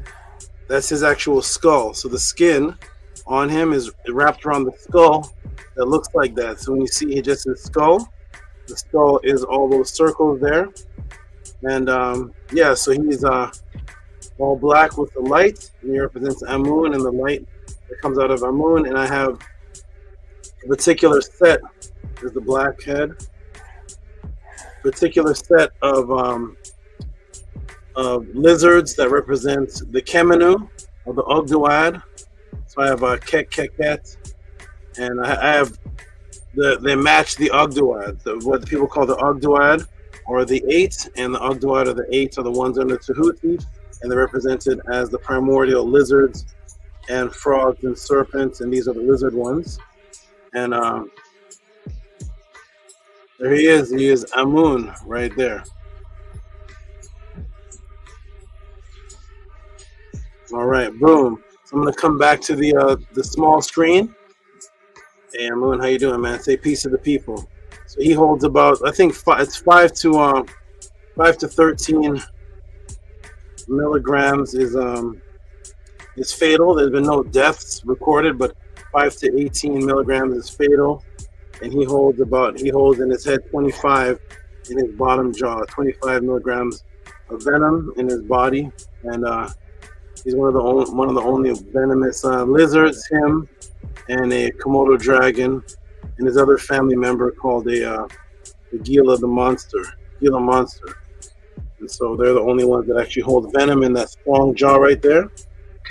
that's his actual skull. So the skin on him is wrapped around the skull that looks like that. So when you see just his skull, the skull is all those circles there. And yeah, so he's all black with the light, and he represents AMUN and the light that comes out of AMUN. And I have a particular set, is the black head, particular set of lizards that represents the Kemenu or the Ogdoad. So I have a Keket, and I have they match the Ogdoad, what people call the Ogdoad or the 8, and the Ogdoad or the 8 are the ones under Tehuti, and they're represented as the primordial lizards and frogs and serpents, and these are the lizard ones. And there he is AMUN right there. All right, boom. So I'm gonna come back to the small screen. Hey, AMUN, how you doing, man? Say peace to the people. So he holds about, I think it's 5 to 13 milligrams is fatal. There's been no deaths recorded, but 5 to 18 milligrams is fatal. And he holds in his head 25 in his bottom jaw, 25 milligrams of venom in his body, and he's one of the only venomous lizards. Him and a Komodo dragon, and his other family member called the Gila monster. And so they're the only ones that actually hold venom in that strong jaw right there.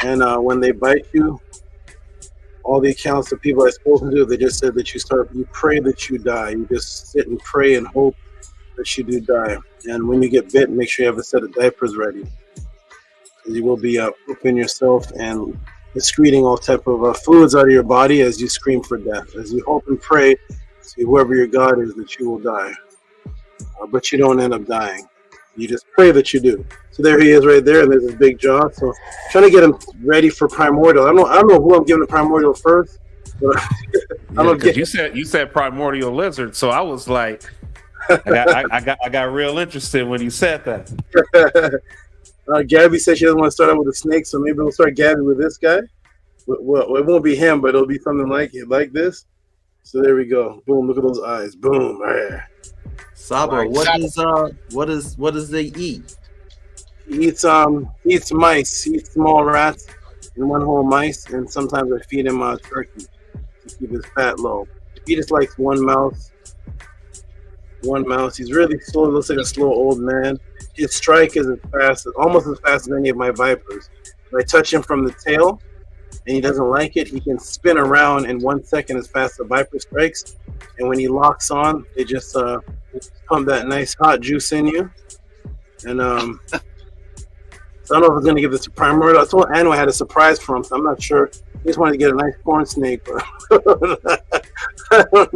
And when they bite you, all the accounts of people I've spoken to, they just said that you pray that you die. You just sit and pray and hope that you do die. And when you get bit, make sure you have a set of diapers ready. You will be pooping yourself and excreting all type of fluids out of your body as you scream for death. As you hope and pray to whoever your God is that you will die. But you don't end up dying. You just pray that you do. So there he is right there, and there's his big jaw. So trying to get him ready for primordial. I don't know who I'm giving the primordial first. But you said primordial lizard, so I was like, I got real interested when you said that. Gabby said she doesn't want to start out with a snake, so maybe we'll start Gabby with this guy. Well, it won't be him, but it'll be something like this. So there we go. Boom! Look at those eyes. Boom! Right. Saba, what does they eat? He eats mice. He eats small rats and one whole mice, and sometimes I feed him turkey to keep his fat low. He just likes one mouse. He's really slow. Looks like a slow old man. His strike is almost as fast as any of my vipers. If I touch him from the tail and he doesn't like it, he can spin around in 1 second as fast as a viper strikes. And when he locks on, they just pump that nice hot juice in you. And so I don't know if I was going to give this a primordial. I told Anu I had a surprise for him, so I'm not sure. He just wanted to get a nice corn snake. But I don't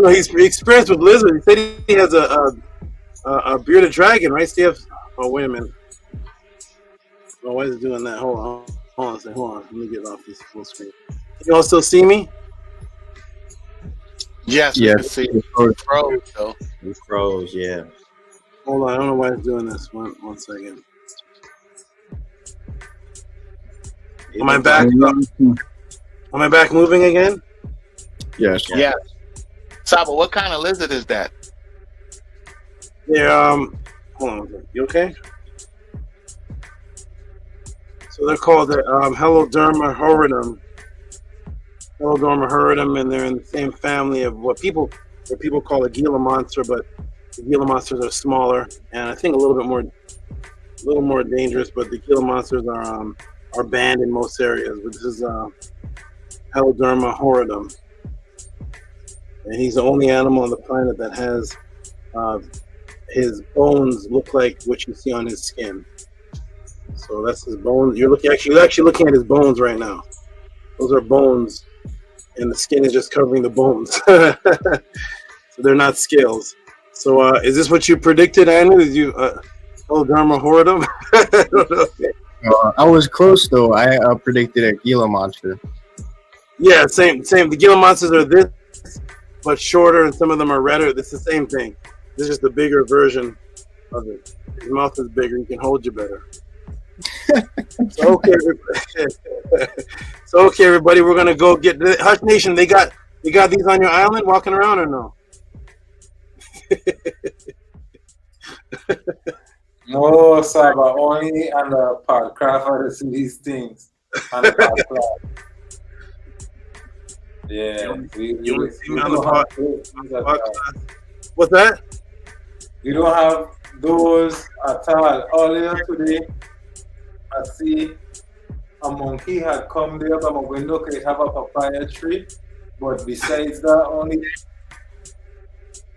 know. He's experienced with lizards. He said he has a bearded dragon, right, Steve? Oh, wait a minute. Oh, why is it doing that? Hold on. Let me get off this full screen. Can you all still see me? Yes. Yeah. See, it froze, though. It froze, yeah. Hold on. I don't know why it's doing this. One second. Am I back? Am I back moving again? Yes. Yes. Saba, what kind of lizard is that? They're hold on. You okay? So they're called the Heloderma horridum. Heloderma horridum, and they're in the same family of what people call a Gila monster, but the Gila monsters are smaller and I think a little more dangerous. But the Gila monsters are banned in most areas. But this is Heloderma horridum, and he's the only animal on the planet that has his bones look like what you see on his skin. So that's his bones. You're actually looking at his bones right now. Those are bones, and the skin is just covering the bones. So they're not scales. So is this what you predicted, Anu? Did you Heloderma horridum? I was close though. I predicted a Gila monster. Yeah, same. The Gila monsters are this, but shorter, and some of them are redder. It's the same thing. This is just a bigger version of it. His mouth is bigger. He can hold you better. So okay, everybody. We're gonna go get the Hush Nation. They got these on your island, walking around or no? No, Saba, only on the podcast I see these things. On the podcast. Yeah. You want to see me on the podcast? What's that? We don't have those at all. Earlier today, I see a monkey had come there by my window because it have a papaya tree. But besides that, only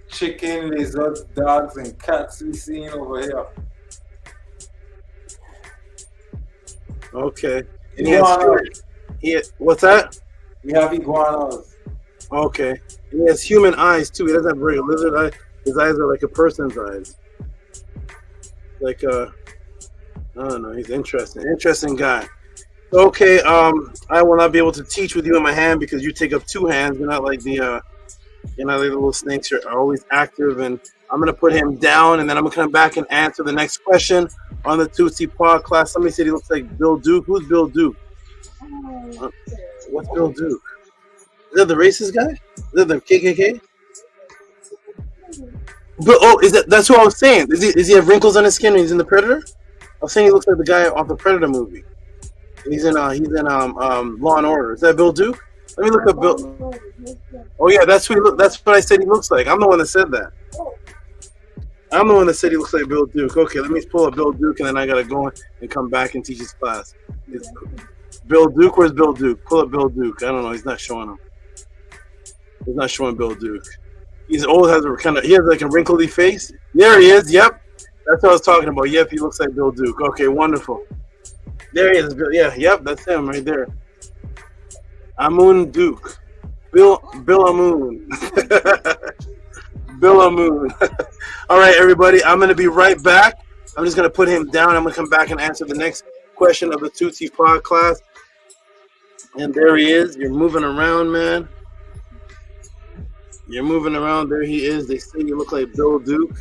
chicken, lizards, dogs, and cats we seen over here. Okay. What's that? We have iguanas. Okay. And he has human eyes too. He doesn't have very lizard eyes. His eyes are like a person's eyes. Like I don't know. He's interesting. Interesting guy. Okay. I will not be able to teach with you in my hand because you take up two hands. You're not like the little snakes. You're always active, and I'm gonna put him down, and then I'm gonna come back and answer the next question on the Tutsi Pod class. Somebody said he looks like Bill Duke. Who's Bill Duke? What's Bill Duke? Is that the racist guy? Is that the KKK? But that's who I was saying. Does he have wrinkles on his skin when he's in the Predator? I was saying he looks like the guy off the Predator movie. And he's in Law and Order. Is that Bill Duke? Let me look up Bill. Oh yeah, that's what I said he looks like. I'm the one that said that. I'm the one that said he looks like Bill Duke. Okay, let me pull up Bill Duke, and then I gotta go and come back and teach his class. Bill Duke, where's Bill Duke? Pull up Bill Duke. I don't know. He's not showing him. He's not showing Bill Duke. He's old. He has like a wrinkly face. There he is. Yep, that's what I was talking about. Yep, he looks like Bill Duke. Okay, wonderful. There he is. Yeah, yep, that's him right there. AMUN Duke. Bill AMUN. Bill AMUN. All right, everybody. I'm going to be right back. I'm just going to put him down. I'm going to come back and answer the next question of the 2T pod class. And there he is. You're moving around, man. You're moving around. There he is. They say you look like Bill Duke.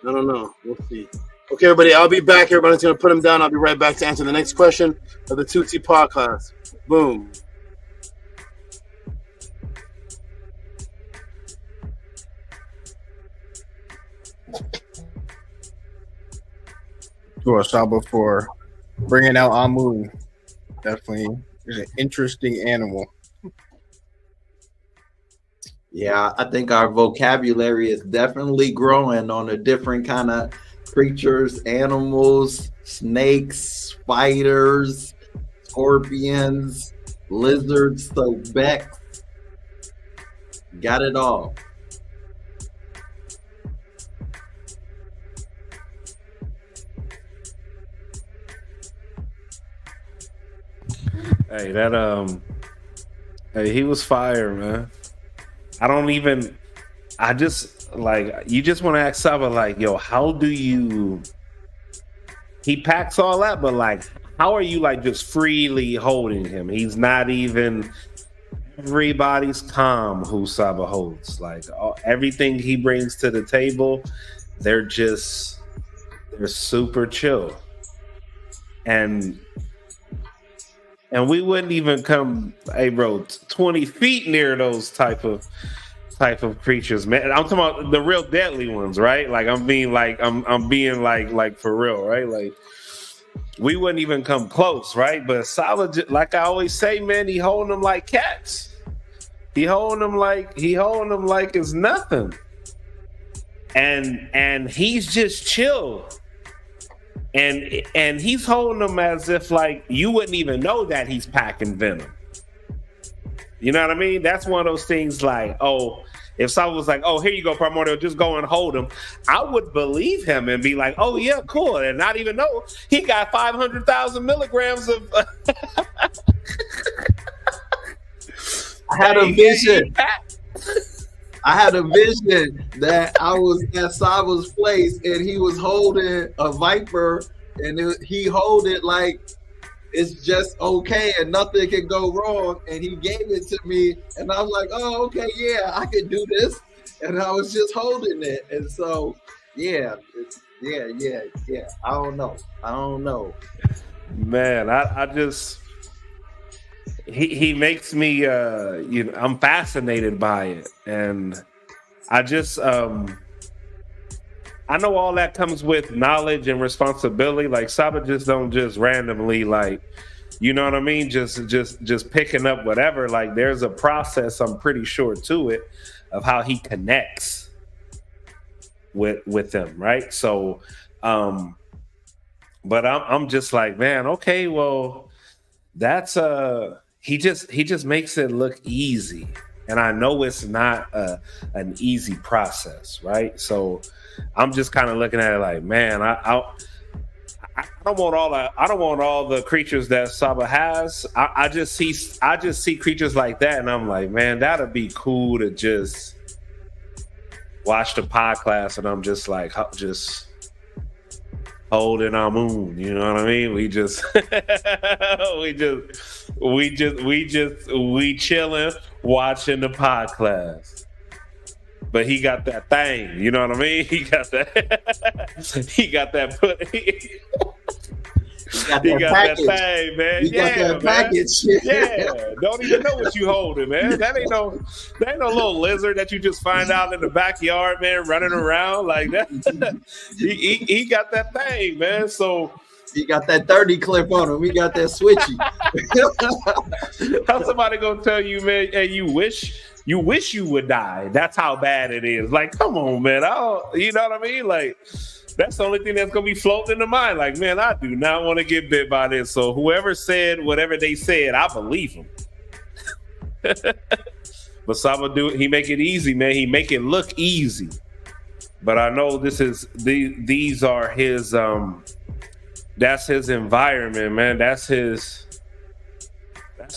I don't know. We'll see. Okay, everybody. I'll be back. Everybody's going to put him down. I'll be right back to answer the next question of the 2T pod class. Boom. To SABA for bringing out AMUN. Definitely is an interesting animal. Yeah, I think our vocabulary is definitely growing on the different kind of creatures, animals, snakes, spiders, scorpions, lizards, so becks. Got it all. Hey, hey, he was fire, man. You just want to ask Saba, like, yo, how do you, he packs all that, but like, how are you like just freely holding him? He's not even, everybody's calm who Saba holds. Like everything he brings to the table, they're super chill. And we wouldn't even come, hey bro, 20 feet near those type of creatures, man. I'm talking about the real deadly ones, right? Like I'm being like for real, right? Like we wouldn't even come close, right? But Solid, like I always say, man, he holding them like cats. He holding them like it's nothing. And he's just chill. And he's holding them as if like you wouldn't even know that he's packing venom. You know what I mean? That's one of those things like, oh, if someone was like, oh, here you go, Primordial, just go and hold him, I would believe him and be like, oh yeah, cool, and not even know he got 500,000 milligrams of I had a vision. I had a vision that I was at Saba's place and he was holding a viper and he hold it like it's just okay and nothing can go wrong. And he gave it to me and I was like, oh, okay, yeah, I can do this. And I was just holding it. And so, yeah. I don't know. Man, I just, he makes me, I'm fascinated by it. And I just, I know all that comes with knowledge and responsibility. Like Saba just don't just randomly like, you know what I mean? Just picking up whatever. Like there's a process, I'm pretty sure, to it of how he connects with them, right? So, but I'm just like, man, okay, well, that's he just makes it look easy, and I know it's not an easy process, right? So I'm just kind of looking at it like, man, I don't want all the creatures that Saba has. I just see creatures like that, and I'm like, man, that'd be cool to just watch the pod class, and I'm just like, just holding AMUN, you know what I mean? We chilling, watching the pod class. But he got that thing, you know what I mean? He got that that thing, man. You got that package. Yeah. Don't even know what you holding, man. That ain't no little lizard that you just find out in the backyard, man, running around like that. he got that thing, man. So He got that 30 clip on him. We got that switchy. How's somebody gonna tell you, man? Hey, you wish you would die. That's how bad it is. Like, come on, man. You know what I mean? Like, that's the only thing that's gonna be floating in the mind. Like, man, I do not want to get bit by this. So whoever said whatever they said, I believe them. But Saba he make it easy, man. He make it look easy. But I know these are his that's his environment, man. That's his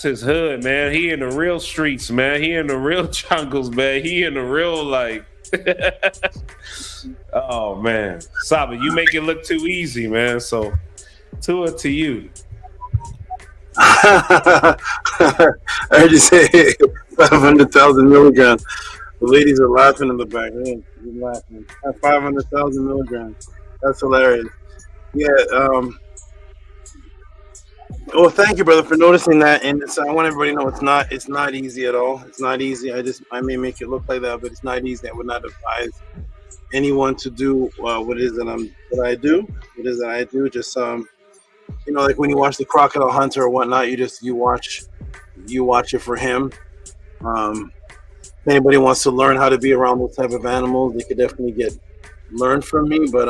hood, man. He in the real streets, man. He in the real jungles, man. He in the real like oh man. Saba, you make it look too easy, man. So to you. I heard you say 500,000 milligrams. The ladies are laughing in the back. They're laughing. At 500,000 milligrams. That's hilarious. Yeah. Well, thank you, brother, for noticing that. And I want everybody to know it's not easy at all. It's not easy. I may make it look like that, but it's not easy. I would not advise anyone to do what it is that I do. What it is that I do. Just like when you watch the Crocodile Hunter or whatnot, you watch it for him. If anybody wants to learn how to be around those type of animals, they could definitely learn from me. But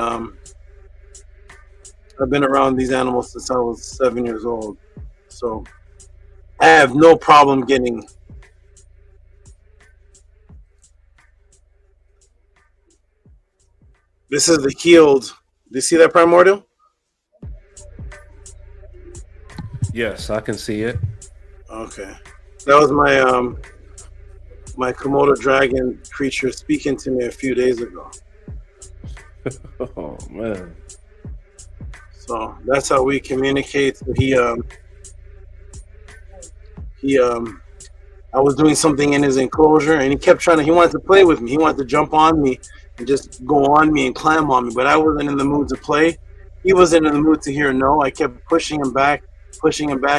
I've been around these animals since I was 7 years old, so I have no problem getting. This is the healed. Do you see that, Primordial? Yes, I can see it. Okay, that was my Komodo dragon creature speaking to me a few days ago. Oh man! So that's how we communicate. I was doing something in his enclosure, and he kept he wanted to play with me. He wanted to jump on me and just go on me and climb on me, but I wasn't in the mood to play. He wasn't in the mood to hear no. I kept pushing him back.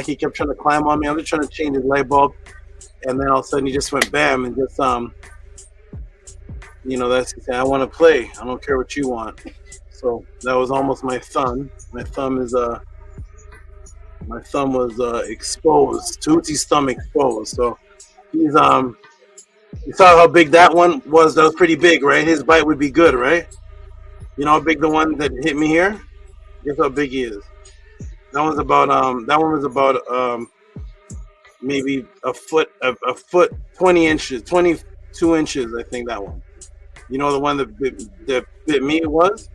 He kept trying to climb on me. I was trying to change his light bulb, and then all of a sudden he just went bam and just that's I want to play. I don't care what you want. So that was almost my thumb. My thumb was exposed. Tehuti's thumb exposed. So he's you saw how big that one was. That was pretty big, right? His bite would be good, right? You know how big the one that hit me here? Guess how big he is. That one was about maybe a foot 20 inches, 22 inches, I think that one. You know the one that bit me was?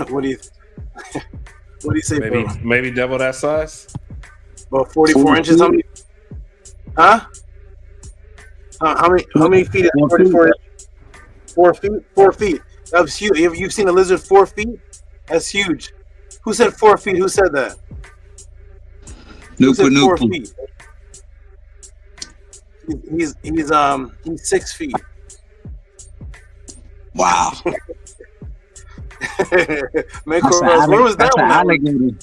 What do you say, maybe double that size? About 44 inches. How many? Huh? How many feet is 44 inches? 4 feet? 4 feet. That was huge. You've seen a lizard 4 feet? That's huge. Who said 4 feet? Who said that? Who said 4 feet? He's 6 feet. Wow. Where was that one? Alligator.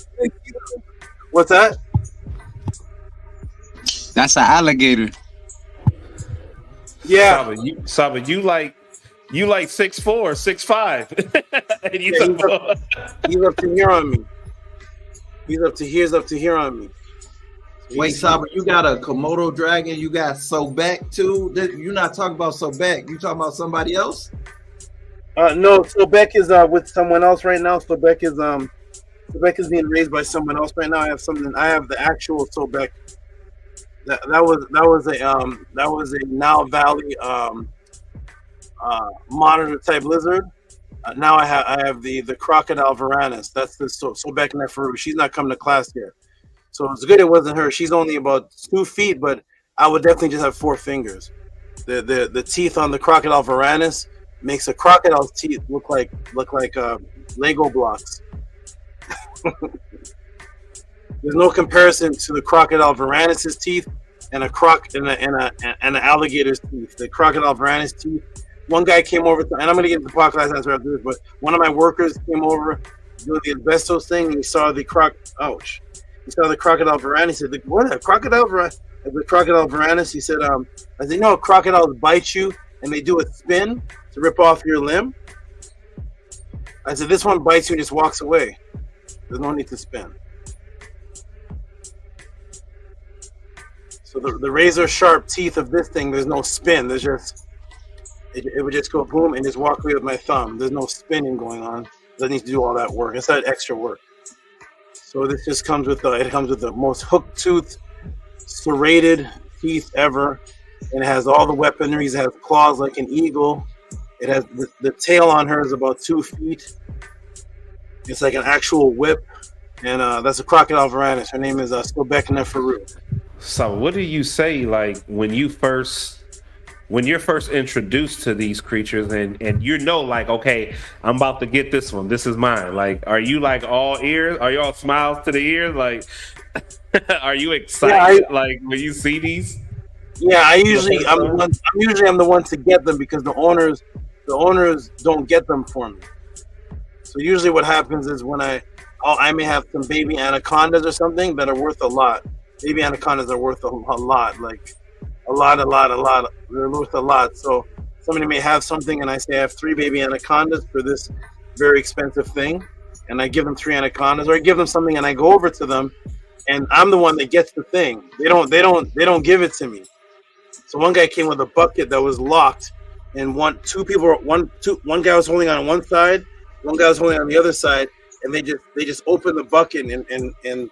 What's that? That's an alligator. Yeah. Saba, you like 6'4", 6'5". He's up to here on me. He's up to here on me. Wait, Saba, you got a Komodo dragon. You got Sobek too. You're not talking about Sobek. You talking about somebody else? No, Sobek is with someone else right now. Sobek is being raised by someone else right now. I have the actual Sobek. That was a Nile Valley monitor type lizard. Now I have the crocodile varanus. That's the Sobek Neferu. She's not coming to class yet, so it's good it wasn't her. She's only about 2 feet, but I would definitely just have 4 fingers. The teeth on the crocodile varanus makes a crocodile's teeth look like Lego blocks. There's no comparison to the crocodile varanus's teeth and an alligator's teeth. The crocodile varanus teeth. One guy came over, and I'm going to get into the podcast answer after this, but one of my workers came over doing the asbestos thing, and he saw the crocodile varanus. He said, "What? A crocodile varanus?" The crocodile varanus. He said, "I said, you know, crocodiles bite you, and they do a spin to rip off your limb." I said, this one bites you and just walks away. There's no need to spin. So the razor sharp teeth of this thing, there's no spin. There's just, it would just go boom and just walk away with my thumb. There's no spinning going on. Doesn't need to do all that work. It's not extra work. So this just comes with the most hooked tooth, serrated teeth ever. And it has all the weaponry. It has claws like an eagle. It has the tail on her is about 2 feet. It's like an actual whip. And that's a crocodile varanus. Her name is Sobek Neferu. So what do you say, like, when you're first introduced to these creatures and you know, like, okay, I'm about to get this one, this is mine. Like, are you like all ears? Are you all smiles to the ears? Like, are you excited like when you see these? Yeah, I'm the one to get them because the owners don't get them for me. So usually what happens is when I may have some baby anacondas or something that are worth a lot. Baby anacondas are worth a lot, like a lot. They're worth a lot. So somebody may have something and I say I have 3 baby anacondas for this very expensive thing, and I give them 3 anacondas, or I give them something and I go over to them and I'm the one that gets the thing. They don't give it to me. So one guy came with a bucket that was locked, and one guy was holding on one side, one guy was holding on the other side, and they just opened the bucket and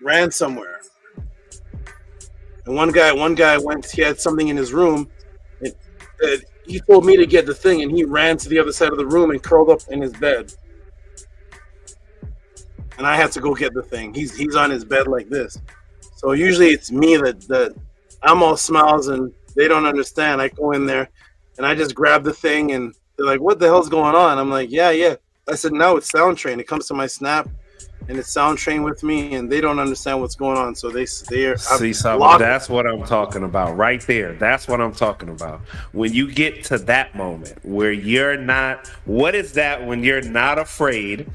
ran somewhere. And one guy went. He had something in his room. He told me to get the thing, and he ran to the other side of the room and curled up in his bed. And I had to go get the thing. He's on his bed like this. So usually it's me that I'm all smiles and they don't understand. I go in there and I just grab the thing and they're like, "What the hell's going on?" I'm like, "Yeah." I said, "No, it's Sound Train. It comes to my snap, and it's Sound Train with me, and they don't understand what's going on." So they're see, so that's what I'm talking about right there. That's what I'm talking about. When you get to that moment where you're not, what is that when you're not afraid?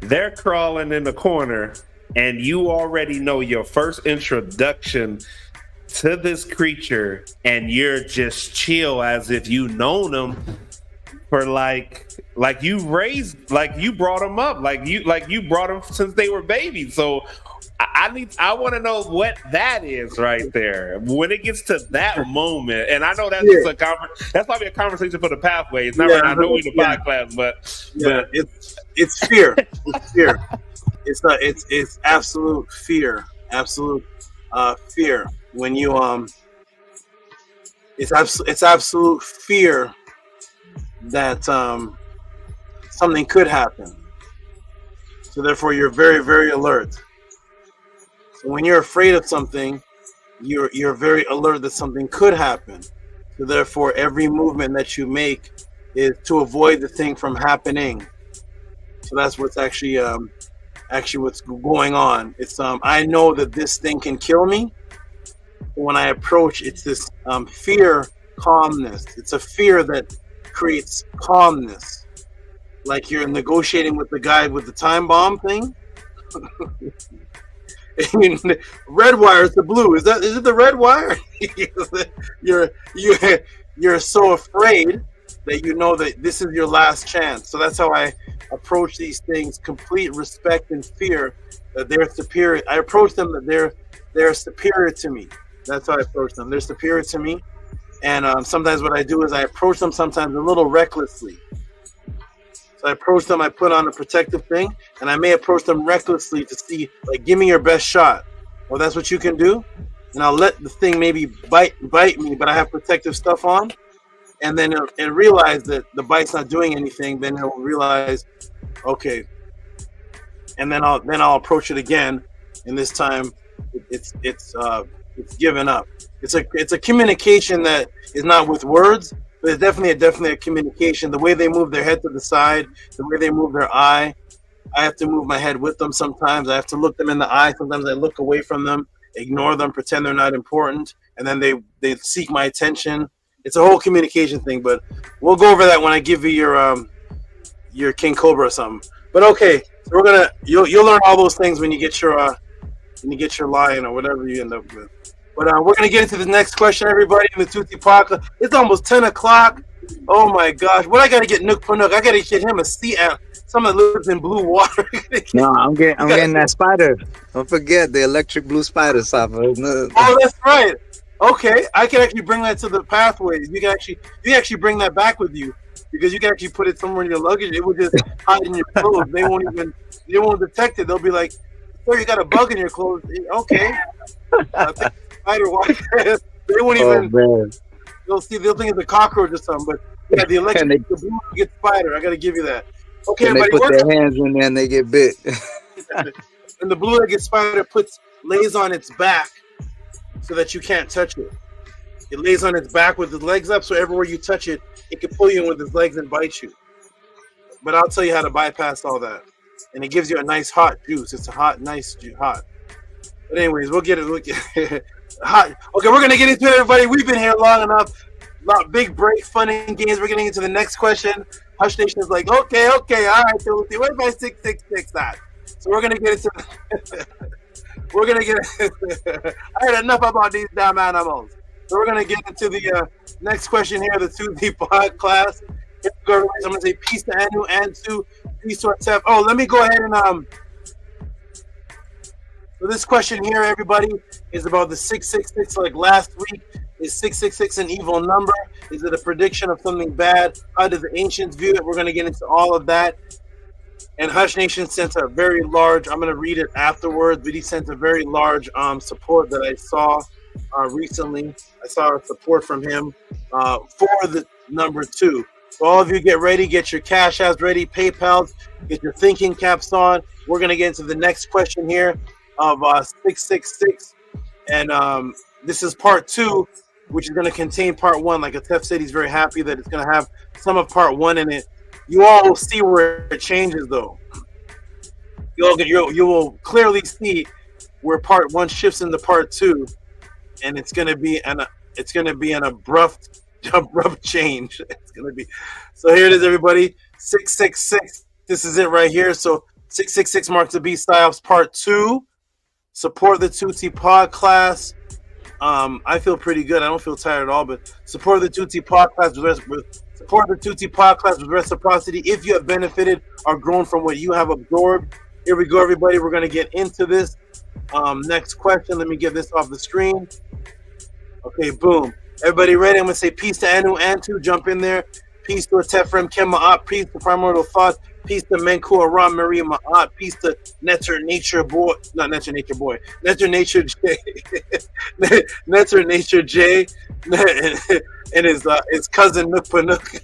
They're crawling in the corner, and you already know your first introduction to this creature, and you're just chill as if you known them for like you raised, like you brought them up, like you brought them since they were babies. So I want to know what that is right there when it gets to that moment. And I know that's just that's probably a conversation for the pathway. It's not. I know we're in the podcast, but it's fear. It's fear. It's absolute fear. Absolute fear. When you it's absolute fear that something could happen. So therefore you're very, very alert. So when you're afraid of something, you're very alert that something could happen. So therefore every movement that you make is to avoid the thing from happening. So that's what's actually what's going on. It's I know that this thing can kill me. When I approach, it's this fear, calmness. It's a fear that creates calmness, like you're negotiating with the guy with the time bomb thing. Red wire is the blue. Is it the red wire? You're so afraid that you know that this is your last chance. So that's how I approach these things: complete respect and fear that they're superior. I approach them that they're superior to me. That's how I approach them. They're superior to me. And sometimes what I do is I approach them sometimes a little recklessly. So I approach them, I put on a protective thing, and I may approach them recklessly to see, like, give me your best shot. Well, that's what you can do. And I'll let the thing maybe bite me, but I have protective stuff on. And then it'll realize that the bite's not doing anything. Then it'll realize, okay. And then I'll approach it again. And this time it's given up. It's a communication that is not with words, but it's definitely a communication. The way they move their head to the side, the way they move their eye. I have to move my head with them sometimes. I have to look them in the eye. Sometimes I look away from them, ignore them, pretend they're not important, and then they seek my attention. It's a whole communication thing, but we'll go over that when I give you your King Cobra or something. But okay, so you'll learn all those things when you get your lion or whatever you end up with. But we're gonna get into the next question, everybody, in the Tutti Podcast. It's almost 10 o'clock. Oh my gosh, what I gotta get Nook Panook? I gotta get him a sea ant. Someone that lives in blue water. No, I'm getting that spider. Don't forget the electric blue spider, Saba. Oh, that's right. Okay, I can actually bring that to the pathways. You can actually bring that back with you because you can actually put it somewhere in your luggage. It will just hide in your clothes. They won't detect it. They'll be like, "Sir, you got a bug in your clothes." Okay, I think spider walk. They won't even. Man. They'll think it's a cockroach or something. But yeah, the electric, the blue get spider. I got to give you that. Okay, And they everybody, put their hands in there and they get bit. and the blue-legged spider lays on its back so that you can't touch it. It lays on its back with its legs up, so everywhere you touch it, it can pull you in with its legs and bite you. But I'll tell you how to bypass all that. And it gives you a nice hot juice. It's a hot, nice hot. But anyways, we'll get it. Hot. Okay, we're gonna get into it, everybody. We've been here long enough. Big break, fun and games. We're getting into the next question. Hush Nation is like, okay, all right, Tehuti, where's my 666 at? So we're gonna get into. I heard enough about these damn animals. So we're gonna get into the next question here, the 2D pod class. I'm gonna say peace to ANU, ANTU, peace to Octave. Oh, let me go ahead and So this question here, everybody, is about the 666. Like last week, is 666 an evil number? Is it a prediction of something bad? How do the ancients view it? We're going to get into all of that. And Hush Nation sent a very large, I'm going to read it afterwards, but he sent a very large support that I saw recently. I saw a support from him for the number 2. So all of you get ready, get your cash apps ready, PayPal, get your thinking caps on. We're going to get into the next question here of 666. And this is part 2, which is going to contain part 1. Like Atef said, he's very happy that it's going to have some of part 1 in it. You all will see where it changes, though. You will clearly see where part 1 shifts into part 2, and it's going to be an abrupt change. It's going to be. So here it is, everybody. 666. This is it right here. So 666 marks the beast psyops part 2. Support the 2T pod class. I feel pretty good. I don't feel tired at all, but support the 2T pod class with reciprocity if you have benefited or grown from what you have absorbed. Here we go, everybody. We're going to get into this. Next question. Let me get this off the screen. Okay, boom. Everybody ready? I'm going to say peace to ANU, ANTU. Jump in there. Peace to Tefrem Kema'at. Peace to Primordial Thought. Peace to Menku Aram Maria Ma'at. Peace to Netter Nature Boy. Not Netter Nature Boy. Netter Nature J. Netter Nature J. And his cousin Nook Panook.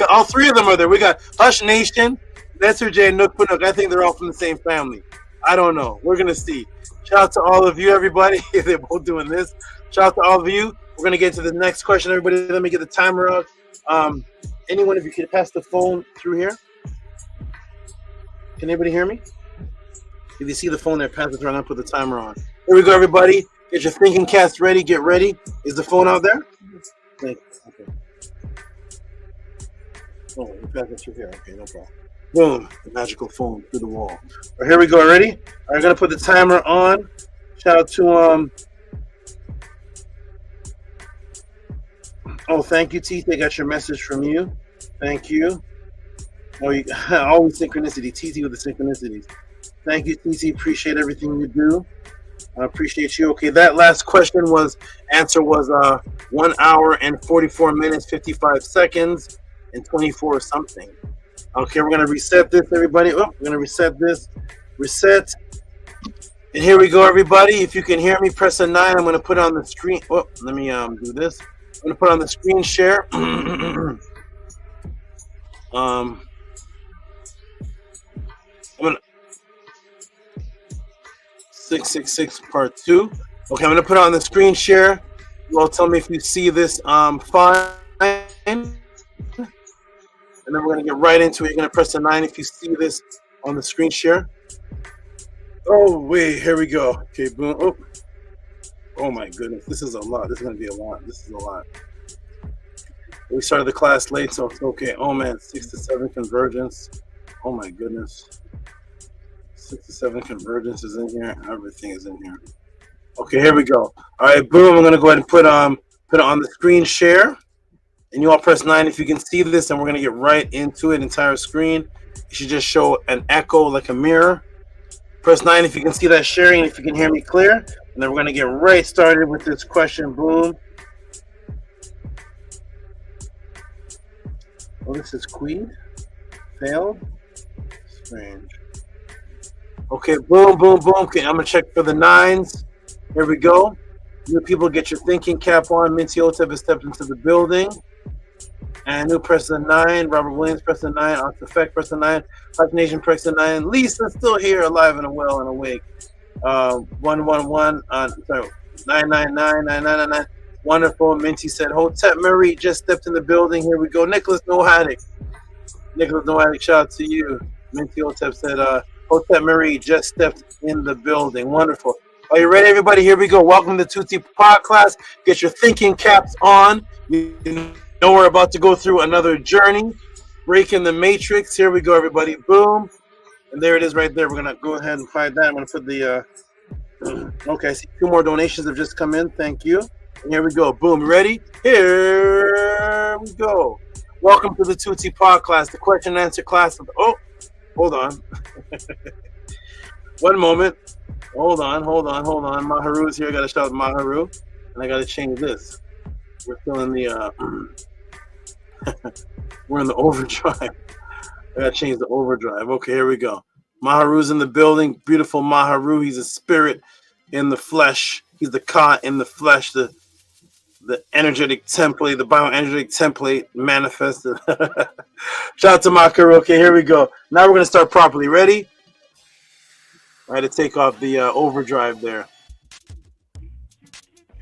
All 3 of them are there. We got Hush Nation, Netter J, and Nook Panook. I think they're all from the same family. I don't know. We're going to see. Shout out to all of you, everybody. They're both doing this. Shout out to all of you. We're going to get to the next question, everybody. Let me get the timer out. Anyone, if you could pass the phone through here. Can anybody hear me? If you see the phone there, pass it through. I'm going to put the timer on. Here we go, everybody. Get your thinking cast ready. Get ready. Is the phone out there? Thank you. Okay. Oh, you pass it through here. Okay, no problem. Boom. The magical phone through the wall. All right, here we go. Ready? All right, I'm going to put the timer on. Shout out to Oh, thank you, T. They got your message from you. Thank you. Oh, you always synchronicity. TT with the synchronicities. Thank you, TT. Appreciate everything you do. I appreciate you. Okay, that last question answer was 1 hour and 44 minutes, 55 seconds, and 24 something. Okay, we're gonna reset this, everybody. Oh, we're gonna reset this. Reset. And here we go, everybody. If you can hear me, press a 9. I'm gonna put on the screen. Oh, let me do this. I'm gonna put on the screen share. I'm gonna 666 part 2. Okay, I'm gonna put on the screen share. You all tell me if you see this fine. And then we're gonna get right into it. You're gonna press the 9 if you see this on the screen share. Oh wait, here we go. Okay, boom. Oh my goodness, this is a lot. This is gonna be a lot. This is a lot. We started the class late, so it's okay. Oh man, 6 to 7 convergence. Oh my goodness. 6 to 7 convergence is in here. Everything is in here. Okay, here we go. All right, boom. I'm gonna go ahead and put it on the screen share. And you all press 9 if you can see this, and we're going to get right into it. Entire screen. It should just show an echo like a mirror. Press 9 if you can see that sharing, if you can hear me clear. And then we're going to get right started with this question. Boom. Oh, this is Queen. Failed. Strange. Okay, boom, boom, boom. Okay, I'm going to check for the 9s. Here we go. New people, get your thinking cap on. Minty Octave has stepped into the building. And new press the 9. Robert Williams press the 9. Effect press the 9. Hot Nation press the 9. Lisa's still here, alive and well and awake. 111. Sorry, 999. Wonderful. Minty said, Hotep Marie just stepped in the building. Here we go. Nicholas Nohadic. Nicholas Nohadic, shout out to you. Minty Hotep said, Hotep Marie just stepped in the building. Wonderful. Are you ready, everybody? Here we go. Welcome to Tehuti Podcast. Get your thinking caps on. You know we're about to go through another journey. Breaking the matrix. Here we go, everybody. Boom. And there it is right there. We're going to go ahead and find that. I'm going to put the... okay, I see 2 more donations have just come in. Thank you. And here we go. Boom. Ready? Here we go. Welcome to the Tehuti Podcast, the question and answer class of... Oh, hold on. One moment. Hold on. Maharu is here. I got to shout out Maharu. And I got to change this. We're still in the... we're in the overdrive. I got to change the overdrive. Okay, here we go. Maharu's in the building. Beautiful Maharu. He's a spirit in the flesh. He's the Ka in the flesh. The energetic template, the bioenergetic template manifested. Shout out to Maharu. Okay, here we go. Now we're going to start properly. Ready? I had to take off the overdrive there.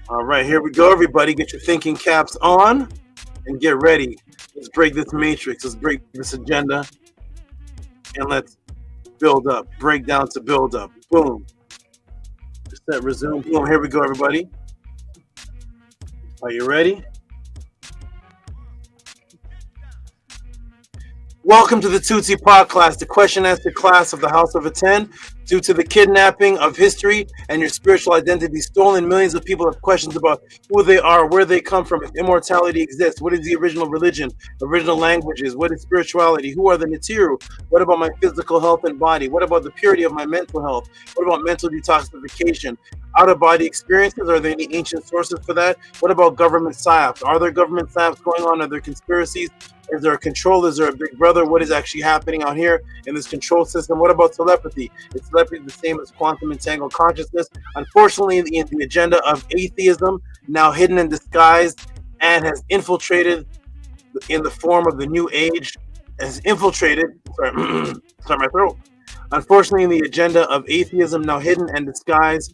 All right, here we go, everybody. Get your thinking caps on and get ready. Let's break this matrix. Let's break this agenda. And let's build up. Break down to build up. Boom. Set, resume. Boom. Here we go, everybody. Are you ready? Welcome to the Tehuti Podcast, the question and answer class of the House of Attend. Due to the kidnapping of history and your spiritual identity stolen, millions of people have questions about who they are, where they come from, if immortality exists, what is the original religion, original languages, what is spirituality, who are the Natiru, what about my physical health and body, what about the purity of my mental health, what about mental detoxification, out-of-body experiences, are there any ancient sources for that, what about government psyops, are there government psyops going on, are there conspiracies, is there a control, is there a big brother, what is actually happening out here in this control system, what about telepathy, is telepathy the same as quantum entangled consciousness? Unfortunately, in the agenda of atheism, now hidden and disguised, and has infiltrated in the form of the new age, has infiltrated, sorry my throat. Unfortunately, in the agenda of atheism, now hidden and disguised,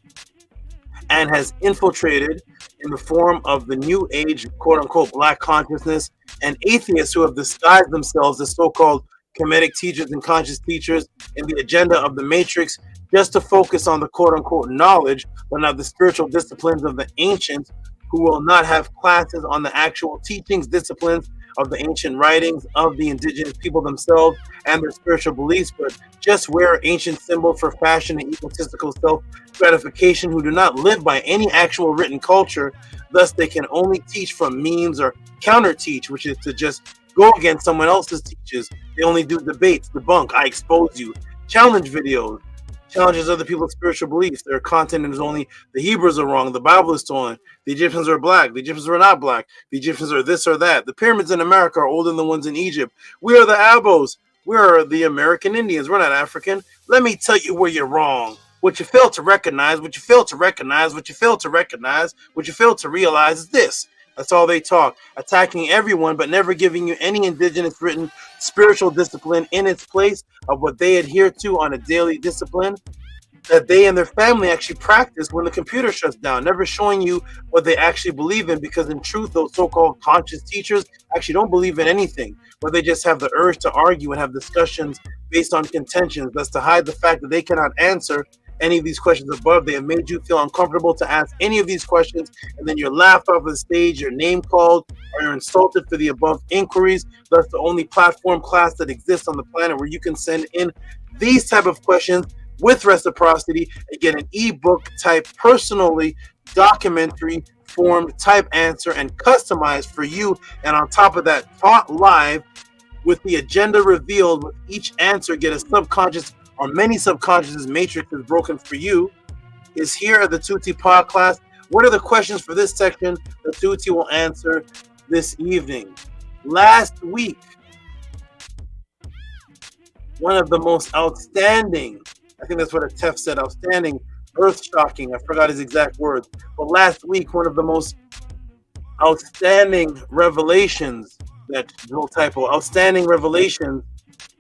and has infiltrated in the form of the new age, quote-unquote, black consciousness, and atheists who have disguised themselves as so-called Kemetic teachers and conscious teachers in the agenda of the matrix, just to focus on the quote-unquote knowledge, but not the spiritual disciplines of the ancients, who will not have classes on the actual teachings, disciplines of the ancient writings of the indigenous people themselves and their spiritual beliefs, but just wear ancient symbols for fashion and egotistical self-gratification, who do not live by any actual written culture. Thus, they can only teach from memes or counter-teach, which is to just go against someone else's teachers. They only do debates, debunk, I expose you, challenge videos, challenges other people's spiritual beliefs. Their content is only the Hebrews are wrong, the Bible is stolen, the Egyptians are black, the Egyptians are not black, the Egyptians are this or that. The pyramids in America are older than the ones in Egypt. We are the Abos. We are the American Indians. We're not African. Let me tell you where you're wrong. What you fail to recognize, what you fail to recognize, what you fail to recognize, what you fail to realize is this. That's all they talk. Attacking everyone, but never giving you any indigenous written spiritual discipline in its place of what they adhere to on a daily discipline that they and their family actually practice when the computer shuts down, never showing you what they actually believe in, because in truth, those so-called conscious teachers actually don't believe in anything, but they just have the urge to argue and have discussions based on contentions. That's to hide the fact that they cannot answer any of these questions above. They have made you feel uncomfortable to ask any of these questions, and then you're laughed off the stage, your name called, or you're insulted for the above inquiries. That's the only platform class that exists on the planet where you can send in these type of questions with reciprocity and get an ebook type, personally documentary informed type answer and customized for you. And on top of that, taught live with the agenda revealed. With each answer, get a subconscious or many subconscious matrices broken for you. Is here at the Tehuti Pod class. What are the questions for this section that Tehuti will answer this evening? Last week, one of the most outstanding, I think that's what Atef said, outstanding, earth-shocking, I forgot his exact words, but last week, one of the most outstanding revelations, that no typo, outstanding revelations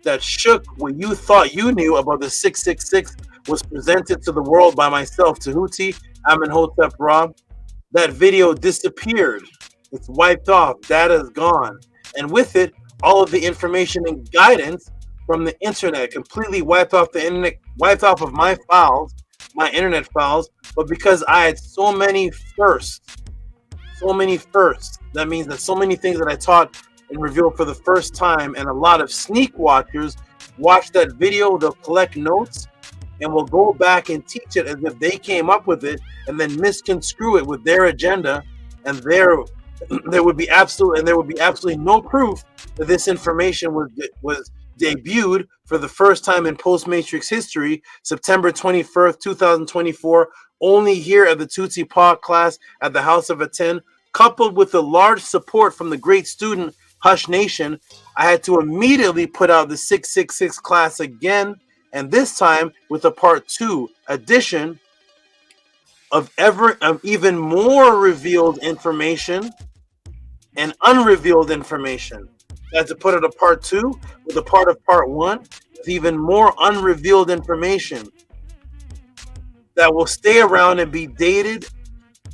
that shook what you thought you knew about the 666 was presented to the world by myself, Tehuti, Amenhotep Ra. That video disappeared. It's wiped off. Data is gone. And with it, all of the information and guidance from the internet completely wiped off the internet, wiped off of my files, my internet files. But because I had so many firsts, that means that so many things that I taught and revealed for the first time, and a lot of sneak watchers watch that video, they'll collect notes, and will go back and teach it as if they came up with it, and then misconstrue it with their agenda, and there would be absolutely no proof that this information was debuted for the first time in post-matrix history, September 21st, 2024, only here at the Tehuti Pod class at the House of ATTON, coupled with the large support from the great student Hush Nation. I had to immediately put out the 666 class again, and this time with a part 2 edition of even more revealed information and unrevealed information. I had to put out a part 2 with a part of part 1 with even more unrevealed information that will stay around and be dated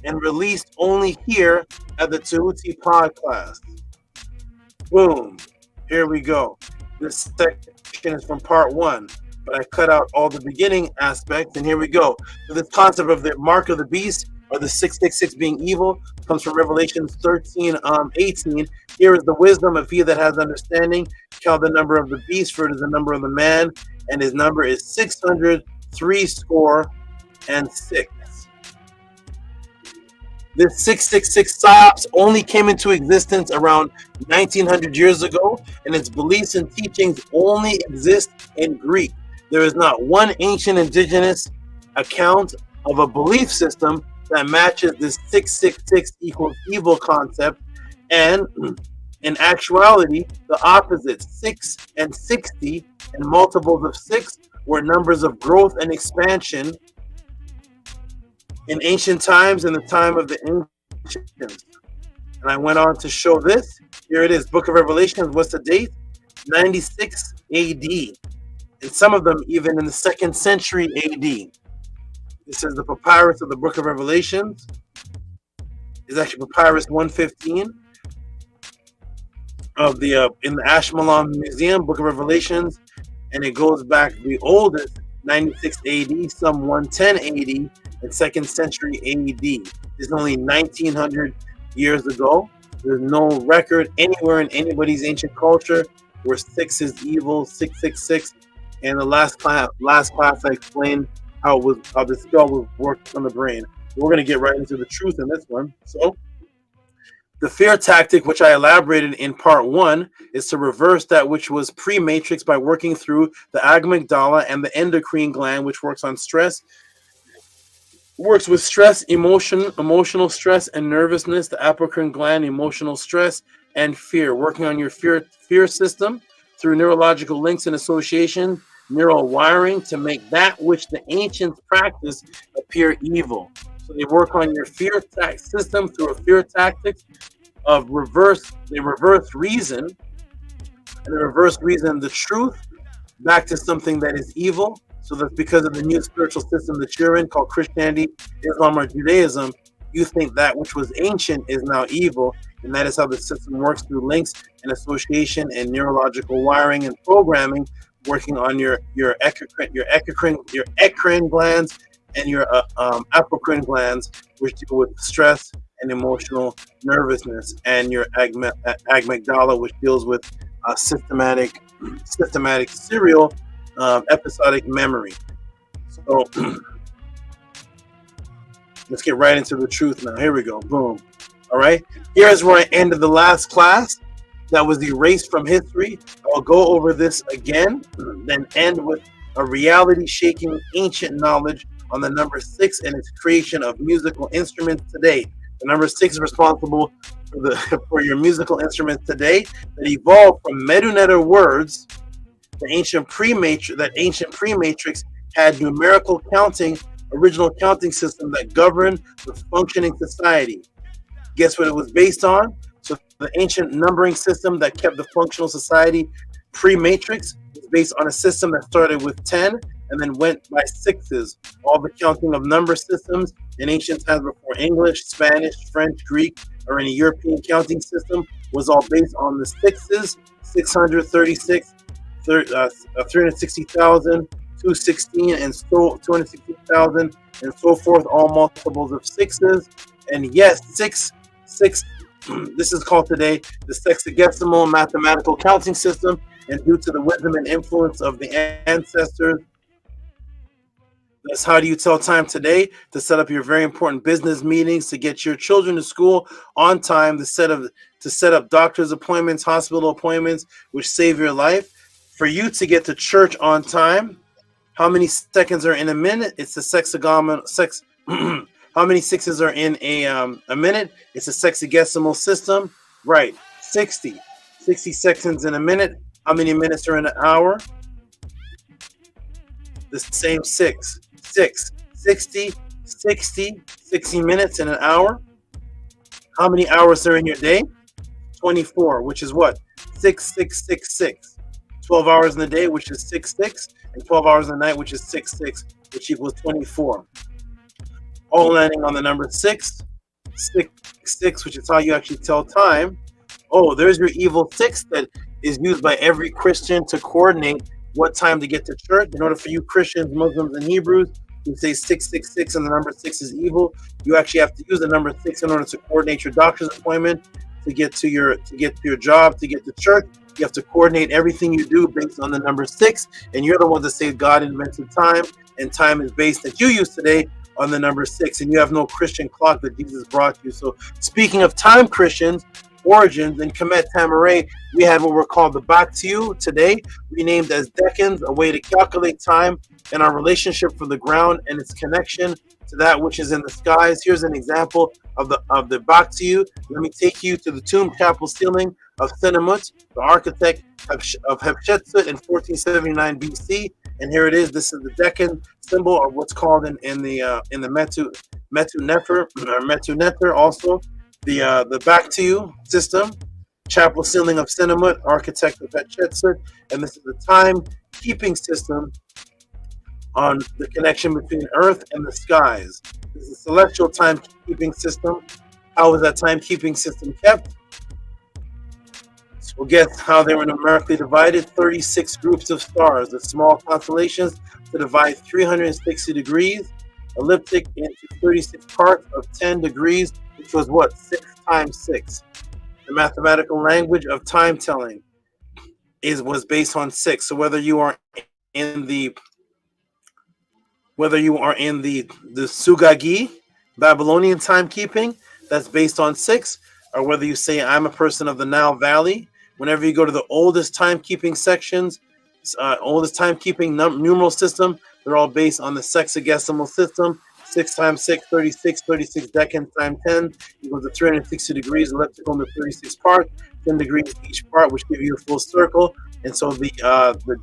and released only here at the Tehuti Pod class. Boom. Here we go. This section is from part 1, but I cut out all the beginning aspects, and here we go. So this concept of the mark of the beast, or the 666 being evil, comes from Revelation 13:18. Here is the wisdom of he that has understanding. Count the number of the beast, for it is the number of the man, and his number is 666. This 666 PSYOPs only came into existence around 1900 years ago, and its beliefs and teachings only exist in Greek. There is not one ancient indigenous account of a belief system that matches this 666 equals evil concept, and in actuality, the opposite, 6 and 60 and multiples of 6 were numbers of growth and expansion in ancient times, in the time of the ancients. And I went on to show this. Here it is, Book of Revelations. What's the date? 96 AD. And some of them even in the 2nd century AD. This is the papyrus of the Book of Revelations. It's actually papyrus 115 of the in the Ashmelon Museum, Book of Revelations, and it goes back the oldest, 96 AD, some 110 AD, and 2nd century AD. It's only 1900 years ago. There's no record anywhere in anybody's ancient culture where 6 is evil, 666. And the last class I explained how the spell was worked on the brain. We're going to get right into the truth in this one. So, the fear tactic, which I elaborated in part 1, is to reverse that which was pre-matrix by working through the amygdala and the endocrine gland, which works on stress. Works with stress, emotional stress and nervousness, the apocrine gland, emotional stress and fear, working on your fear system through neurological links and association, neural wiring, to make that which the ancients practiced appear evil. So they work on your fear system through a fear tactics of reverse reason, and the reverse reason the truth back to something that is evil. So that because of the new spiritual system that you're in, called Christianity, Islam, or Judaism, you think that which was ancient is now evil, and that is how the system works, through links and association and neurological wiring and programming, working on your eccrine glands and your apocrine glands, which deal with stress and emotional nervousness, and your amygdala, which deals with systematic serial episodic memory. So Let's get right into the truth now. Here we go. Boom. All right. Here's where I ended the last class. That was erased from history. I'll go over this again, then end with a reality-shaking ancient knowledge on the number 6 and its creation of musical instruments today. The number 6 is responsible for your musical instruments today that evolved from Medunetter words. The ancient pre-matrix had numerical counting, original counting system that governed the functioning society. Guess what it was based on? So the ancient numbering system that kept the functional society pre-matrix was based on a system that started with 10 and then went by 6s. All the counting of number systems in ancient times before English, Spanish, French, Greek, or any European counting system was all based on the 6s, 636, 360,000, 216, and so 260,000, and so forth, all multiples of 6s. And yes, 6. This is called today the sexagesimal mathematical counting system, and due to the wisdom and influence of the ancestors, that's how do you tell time today? To set up your very important business meetings, to get your children to school on time, to set up doctor's appointments, hospital appointments, which save your life. For you to get to church on time, how many seconds are in a minute? It's the sexagonal sex. How many 6s are in a minute? It's a sexagesimal system. Right, 60. 60 seconds in a minute. How many minutes are in an hour? The same 6. 60 minutes in an hour. How many hours are in your day? 24, which is what? 6. 12 hours in the day, which is 6, and 12 hours in the night, which is 6, which equals 24. All landing on the number 6, which is how you actually tell time. Oh, there's your evil 6 that is used by every Christian to coordinate what time to get to church. In order for you Christians, Muslims, and Hebrews who say 666 and the number 6 is evil, you actually have to use the number 6 in order to coordinate your doctor's appointment, to get to your job, to get to church. You have to coordinate everything you do based on the number 6, and you're the one that say God invented time, and time is based that you use today on the number 6, and you have no Christian clock that Jesus brought you. So speaking of time, Christians, origins, and Kemet Tamaray, we had what we're called the Back to You today, renamed as DECANS, a way to calculate time and our relationship from the ground and its connection to that which is in the skies. Here's an example of the Back to You. Let me take you to the tomb chapel ceiling of Senamut, the architect of Hatshepsut in 1479 BC. And here it is. This is the Deccan symbol, of what's called in the Metu Nefer, also the Back to You system, chapel ceiling of Senamut, architect of Hatshepsut, and this is the time-keeping system on the connection between Earth and the skies. This is a celestial time-keeping system. How is that time-keeping system kept? So we'll guess how they were numerically divided. 36 groups of stars, the small constellations, to divide 360 degrees, elliptic into 36 parts of 10 degrees, which was what? 6 times 6. The mathematical language of time telling was based on 6. So whether you are in the Sugagi, Babylonian timekeeping, that's based on 6, or whether you say I'm a person of the Nile Valley, whenever you go to the oldest timekeeping sections, oldest timekeeping numeral system, they're all based on the sexagesimal system. 6 times 6, 36, 36 decans times 10 equals to 360 degrees, elliptical into 36 parts, 10 degrees each part, which give you a full circle. And so the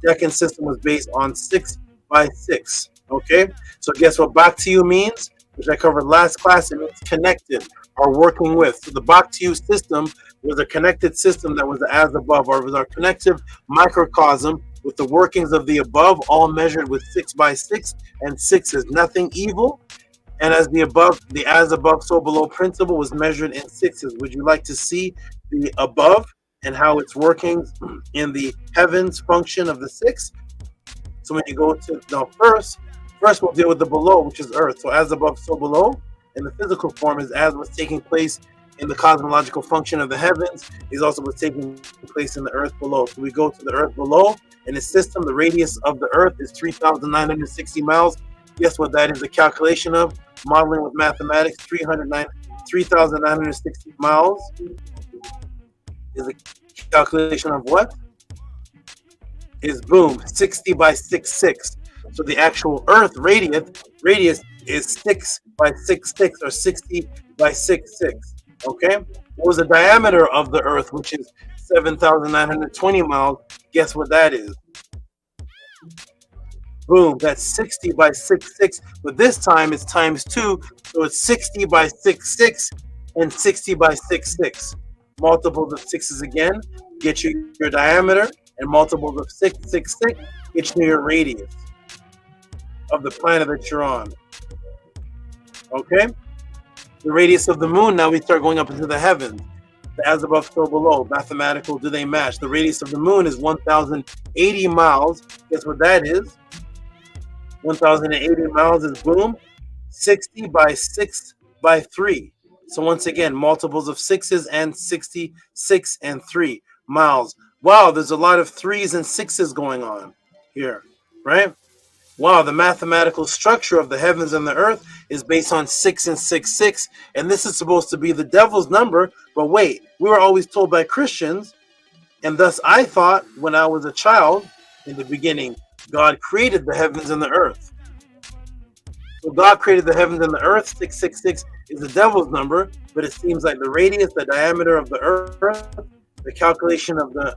decan system was based on 6 by 6. Okay, so guess what Back to You means, which I covered last class? It means connected or working with. So the Back to You system was a connected system that was as above, or was our connective microcosm with the workings of the above, all measured with 6 by 6, and 6 is nothing evil. And as the above, the as above, so below principle was measured in 6s. Would you like to see the above and how its workings in the heavens function of the 6? So when you go to now first we'll deal with the below, which is earth. So as above, so below, in the physical form is as what's taking place in the cosmological function of the heavens is also what's taking place in the earth below. So we go to the earth below. In the system, the radius of the earth is 3,960 miles. Guess what that is a calculation of? modeling with mathematics, 3,960 miles is a calculation of what? Is boom, 60 by 66. So the actual Earth radius is 6 by 66 or 60 by 66. Okay? What was the diameter of the Earth, which is 7,920 miles? Guess what that is? Boom, that's 60 by 66. But this time it's times 2, so it's 60 by 66 and 60 by 66. Multiples of 6's again, get you your diameter, and multiples of 666 get you your radius of the planet that you're on. Okay? The radius of the moon, now we start going up into the heavens. The as above, so below. Mathematical, do they match? The radius of the moon is 1,080 miles. Guess what that is? 1,080 miles is boom, 60 by 6 by 3. So once again, multiples of 6's and 66 and 3 miles. Wow, there's a lot of 3's and 6's going on here, right? Wow, the mathematical structure of the heavens and the earth is based on 6 and 6. And this is supposed to be the devil's number. But wait, we were always told by Christians, and thus I thought when I was a child in the beginning, God created the heavens and the earth. So God created the heavens and the earth. 666 is the devil's number, but it seems like the radius, the diameter of the earth, the calculation of the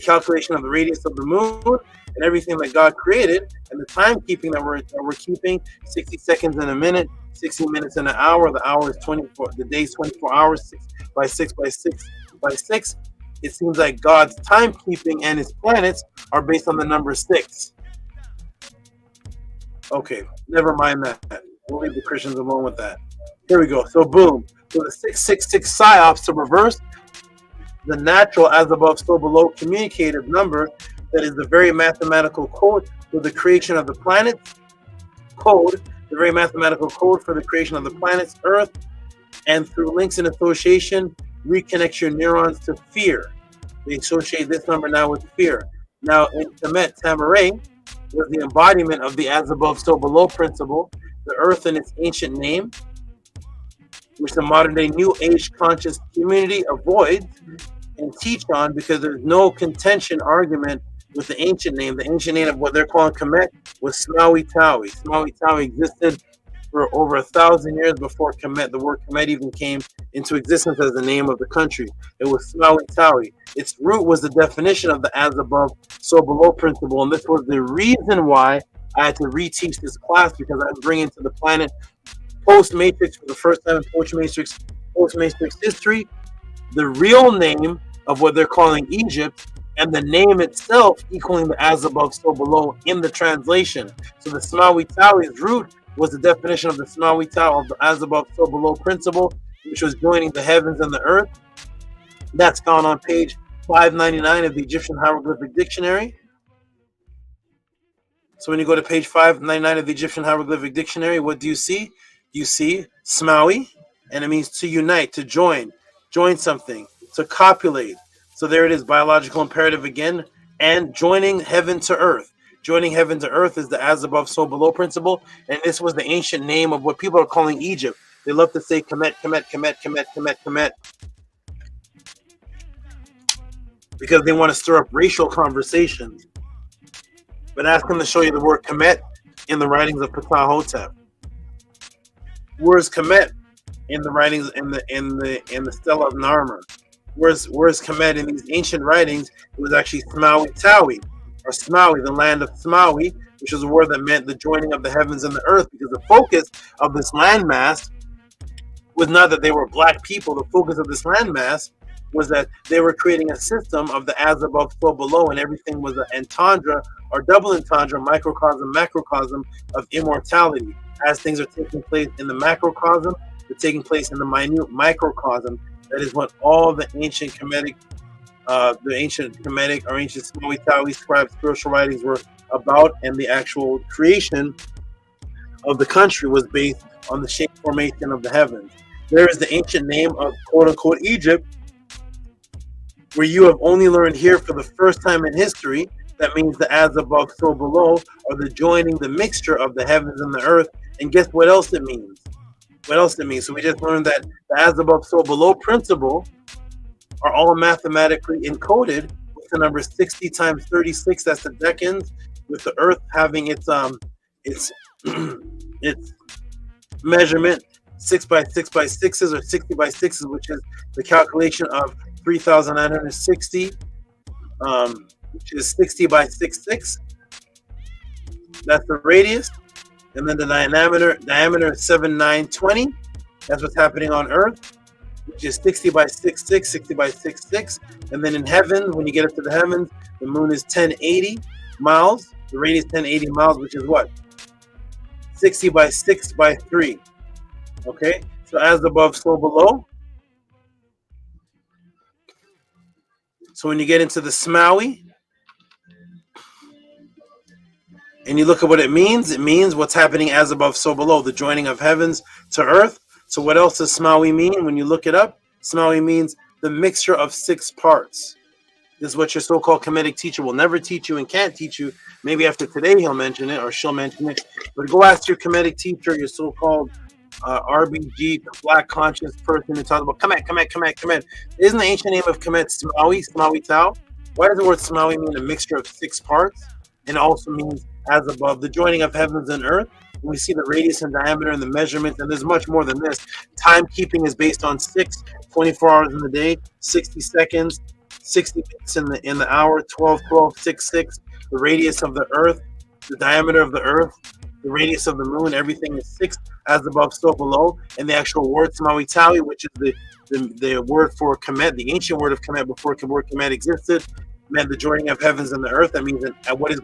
calculation of the radius of the moon, and everything that God created, and the timekeeping that we're keeping, 60 seconds in a minute, 60 minutes in an hour. The hour is 24. The day is 24 hours. 6 by 6 by 6 by 6. It seems like God's timekeeping and his planets are based on the number 6. Okay, never mind that. We'll leave the Christians alone with that. Here we go. So boom. So the 666 psyops to reverse the natural as above, so below communicative number that is the very mathematical code for the creation of the planets. The very mathematical code for the creation of the planets, Earth, and through links and association, reconnect your neurons to fear. They associate this number now with fear. Now, in Kemet, Tamaray was the embodiment of the as above, so below principle, the earth in its ancient name, which the modern day new age conscious community avoids and teach on because there's no contention argument with the ancient name. The ancient name of what they're calling Kemet was Smawi Tawi. Smawi Tawi existed for over 1,000 years before Kemet. The word Kemet even came into existence as the name of the country. It was Smawi Tawi. Its root was the definition of the as above, so below principle. And this was the reason why I had to reteach this class, because I was bringing to the planet post-matrix for the first time in post-matrix history, the real name of what they're calling Egypt, and the name itself equaling the as above, so below in the translation. So the Smawi Tawi's root was the definition of the Smawi Tawi of the as above, so below principle, which was joining the heavens and the earth. That's found on page 599 of the Egyptian Hieroglyphic Dictionary. So when you go to page 599 of the Egyptian Hieroglyphic Dictionary, what do you see? You see Smawi, and it means to unite, to join something, to copulate. So there it is, biological imperative again, and joining heaven to earth. Joining heaven to earth is the as above, so below principle, and this was the ancient name of what people are calling Egypt. They love to say Kemet, Kemet, Kemet, Kemet, Kemet, Kemet, because they want to stir up racial conversations. But ask them to show you the word Kemet in the writings of Ptah-hotep. Where's Kemet in the writings in the Stela of Narmer? Where's Kemet in these ancient writings? It was actually Smawi Tawi, or Smawi, the land of Smawi, which is a word that meant the joining of the heavens and the earth, because the focus of this landmass was not that they were black people. The focus of this landmass was that they were creating a system of the as above, so below, and everything was an entendre or double entendre, microcosm, macrocosm of immortality. As things are taking place in the macrocosm, they're taking place in the minute microcosm. That is what all the ancient Kemetic, or ancient Smawi Tawi scribes spiritual writings were about, and the actual creation of the country was based on the shape formation of the heavens. There is the ancient name of quote-unquote Egypt, where you have only learned here for the first time in history. That means the as above, so below, or the joining, the mixture of the heavens and the earth, And guess what else it means? What else it means? So we just learned that the as above, so below principle are all mathematically encoded with the number 60 times 36. That's the decans, with the Earth having its its measurement 6 by 6 by 6s or 60 by 6s, which is the calculation of 3,960, which is 60 by 66. That's the radius. And then the diameter is 7,920. That's what's happening on Earth, which is 60 by 66, 60 by 66. And then in heaven, when you get up to the heavens, the moon is 1080 miles. The radius 1080 miles, which is what? 60 by 6 by 3. Okay? So as above, so below. So when you get into the Smaui, and you look at what it means what's happening as above, so below, the joining of heavens to earth. So what else does Smaui mean? When you look it up, Smaui means the mixture of 6 parts. This is what your so-called Kemetic teacher will never teach you and can't teach you. Maybe after today he'll mention it or she'll mention it. But go ask your Kemetic teacher, your so-called RBG, black conscious person who talks about Kemet. Isn't the ancient name of Kemet Smaui Tau? Why does the word Smaui mean a mixture of 6 parts? And it also means as above, the joining of heavens and earth. We see the radius and diameter and the measurement, and there's much more than this. Timekeeping is based on 24 hours in the day, 60 seconds, 60 minutes in the hour, 12, 6, 6. The radius of the earth, the diameter of the earth, the radius of the moon, everything is 6, as above, so below. And the actual word Smaui Taui, which is the word for Kemet, the ancient word of Kemet before the word Kemet existed, meant the joining of heavens and the earth. That means that what is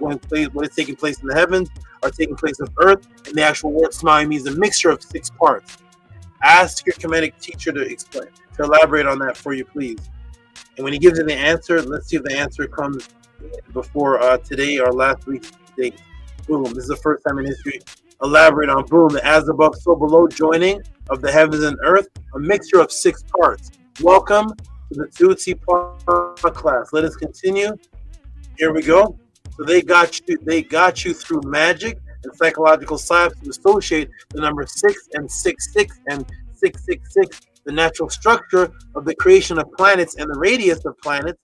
taking place in the heavens are taking place of earth. And the actual word Smaui means a mixture of 6 parts. Ask your Kemetic teacher to explain, to elaborate on that for you, please. And when he gives you the answer, let's see if the answer comes before today or last week's date. Boom. This is the first time in history. Elaborate on boom, the as above, so below joining of the heavens and earth, a mixture of 6 parts. Welcome to the Tehuti class. Let us continue. Here we go. So they got you through magic and psychological science to associate the number 6 and 66 and 666, the natural structure of the creation of planets and the radius of planets.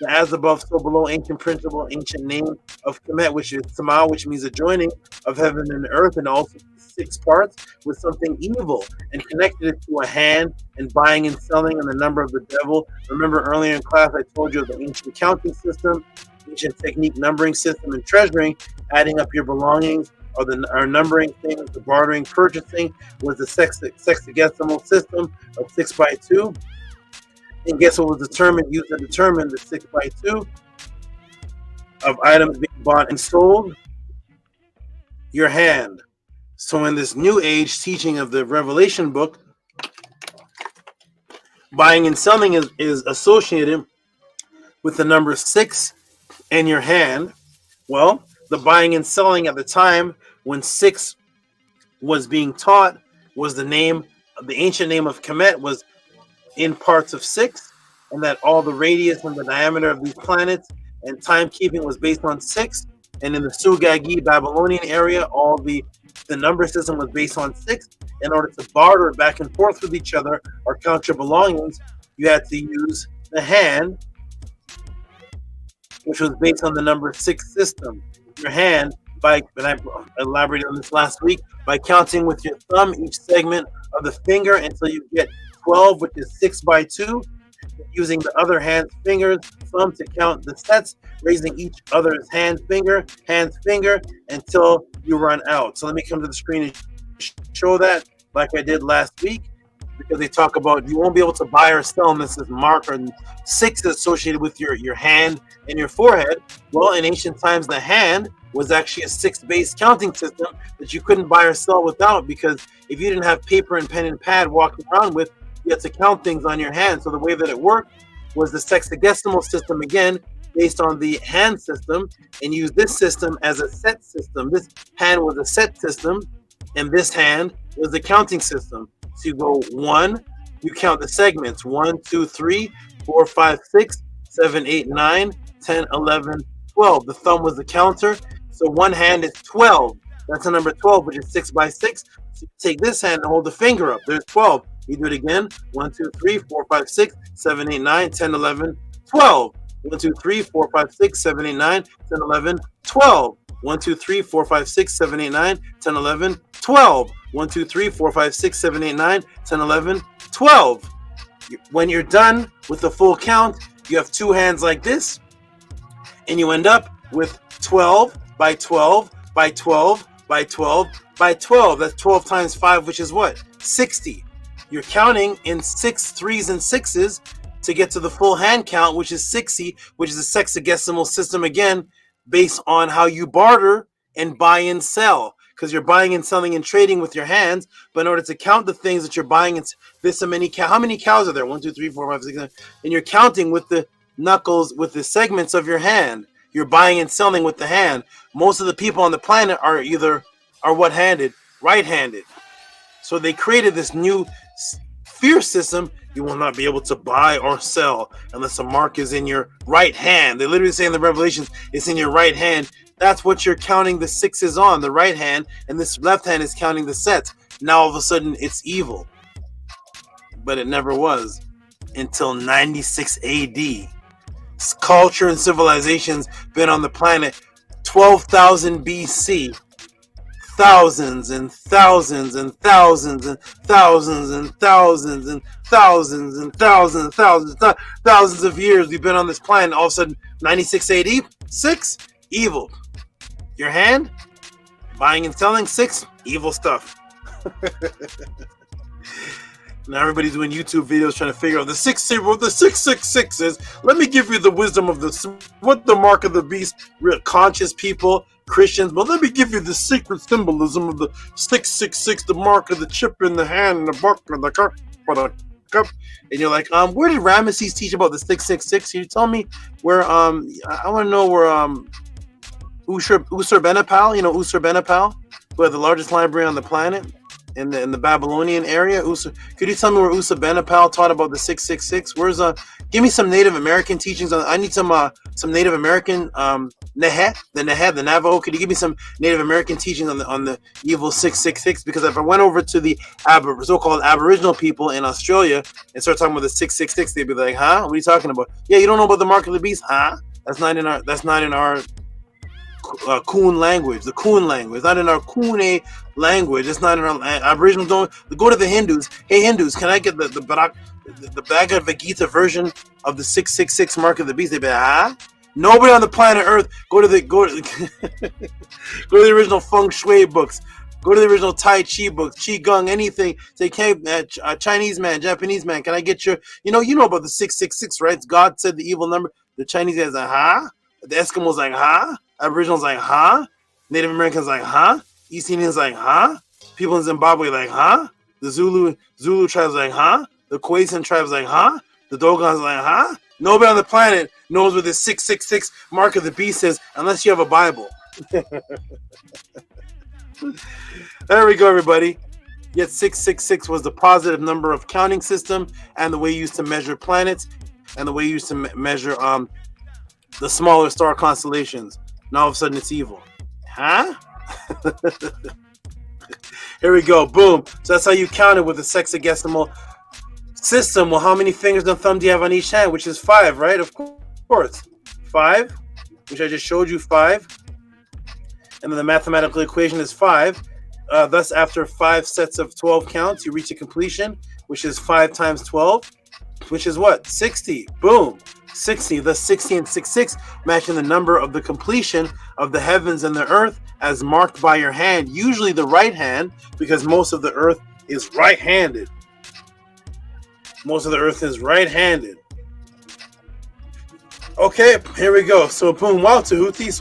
The as above, so below, ancient principle, ancient name of Kemet, which is Sama, which means the joining of heaven and earth, and also 6 parts with something evil, and connected it to a hand and buying and selling and the number of the devil. Remember earlier in class I told you of the ancient counting system, ancient technique numbering system, and treasuring, adding up your belongings, or numbering things, the bartering, purchasing was the sexagesimal system of 6 by 2. And guess what was used to determine the 6 by 2 of items being bought and sold? Your hand. So in this new age teaching of the Revelation book, buying and selling is associated with the number 6 and your hand. Well, the buying and selling at the time when 6 was being taught was the ancient name of Kemet was in parts of 6, and that all the radius and the diameter of these planets and timekeeping was based on 6. And in the Sugagi Babylonian area, all the number system was based on 6. In order to barter back and forth with each other or count your belongings, you had to use the hand, which was based on the number 6 system. Your hand, and I elaborated on this last week, by counting with your thumb each segment of the finger until you get 12, which is 6 by 2, using the other hand's fingers, thumb, to count the sets, raising each other's hand's finger, until you run out. So let me come to the screen and show that like I did last week, because they talk about you won't be able to buy or sell unless this marker, and 6 is associated with your hand and your forehead. Well, in ancient times, the hand was actually a 6-based counting system that you couldn't buy or sell without, because if you didn't have paper and pen and pad walking around with, you had to count things on your hand. So the way that it worked was the sexagesimal system, again, based on the hand system, and use this system as a set system. This hand was a set system, and this hand was the counting system. So you go 1, you count the segments, 1, 2, 3, 4, 5, 6, 7, 8, 9, 10, 11, 12. The thumb was the counter. So one hand is 12. That's the number 12, which is 6 by 6. So you take this hand and hold the finger up. There's 12. You do it again. 1, 2, 3, 4, 5, 6, 7, 8, 9, 10, 11, 12. 1, 2, 3, 4, 5, 6, 7, 8, 9, 10, 11, 12. 1, 2, 3, 4, 5, 6, 7, 8, 9, 10, 11, 12. 1, 2, 3, 4, 5, 6, 7, 8, 9, 10, 11, 12. When you're done with the full count, you have two hands like this, and you end up with 12 by 12 by 12 by 12 by 12. That's 12 times 5, which is what? 60. You're counting in 6 3s and 6s to get to the full hand count, which is 60, which is a sexagesimal system, again, based on how you barter and buy and sell. Because you're buying and selling and trading with your hands, but in order to count the things that you're buying, it's this so many how many cows are there? 1, 2, 3, 4, 5, 6, 7. And you're counting with the knuckles, with the segments of your hand. You're buying and selling with the hand. Most of the people on the planet are what-handed? Right-handed. So they created this new fear system. You will not be able to buy or sell unless a mark is in your right hand. They literally say in the Revelations, it's in your right hand. That's what you're counting the sixes on, the right hand, and this left hand is counting the sets. Now all of a sudden it's evil. But it never was until 96 AD. Culture and civilization's been on the planet 12,000 BC. Thousands and thousands and thousands and thousands and thousands and thousands and thousands and thousands and thousands of years we've been on this planet. All of a sudden, 96 AD, 6, evil. Your hand, buying and selling, 6, evil stuff. Now everybody's doing YouTube videos trying to figure out the 666 is. Let me give you the wisdom of what the mark of the beast, real conscious people, Christians, but let me give you the secret symbolism of the 666, the mark of the chip in the hand and the bark of the cup. And you're like, where did Ramesses teach about the 666? Can you tell me where? I want to know where Usurbenipal, Usurbenipal, who had the largest library on the planet in the Babylonian area. Could you tell me where Usurbenipal taught about the 666? Where's give me some Native American teachings on. I need some Native American the Navajo. Could you give me some Native American teachings on the evil 666? Because if I went over to the so-called Aboriginal people in Australia and start talking about the 666, they'd be like, huh? What are you talking about? Yeah, you don't know about the mark of the beast? Huh? That's not in our Coon language, the Coon language. It's not in our Cooney language. It's not in our Aboriginal. Don't go to the Hindus. Hey Hindus, can I get the Bhagavad Gita version of the 666 mark of the beast? They be like, nobody on the planet Earth. Go to the original Feng Shui books. Go to the original Tai Chi books, Qigong, anything. Say, hey, Chinese man, Japanese man, can I get your? You know about the 666, right? God said the evil number. The Chinese guys like, huh? The Eskimos like, huh? Aboriginals like, huh? Native Americans like, huh? East Indians like, huh? People in Zimbabwe like, huh? The Zulu tribes like, huh? The Khoisan tribes like, huh? The Dogons like, huh? Nobody on the planet knows what this 666 mark of the beast is unless you have a Bible. There we go, everybody. Yet 666 was the positive number of counting system and the way used to measure planets and the way used to measure the smaller star constellations. Now all of a sudden it's evil. Huh? Here we go. Boom. So that's how you count it with the sexagesimal system. Well, how many fingers and thumb do you have on each hand? Which is 5, right? Of course. 5, which I just showed you, 5. And then the mathematical equation is 5. Thus, after 5 sets of 12 counts, you reach a completion, which is 5 times 12, which is what? 60. Boom. 60. Thus 60 and 66 matching the number of the completion of the heavens and the earth as marked by your hand, usually the right hand, because most of the earth is right-handed. Most of the earth is right-handed. Okay, here we go. So boom, wow, Tehuti.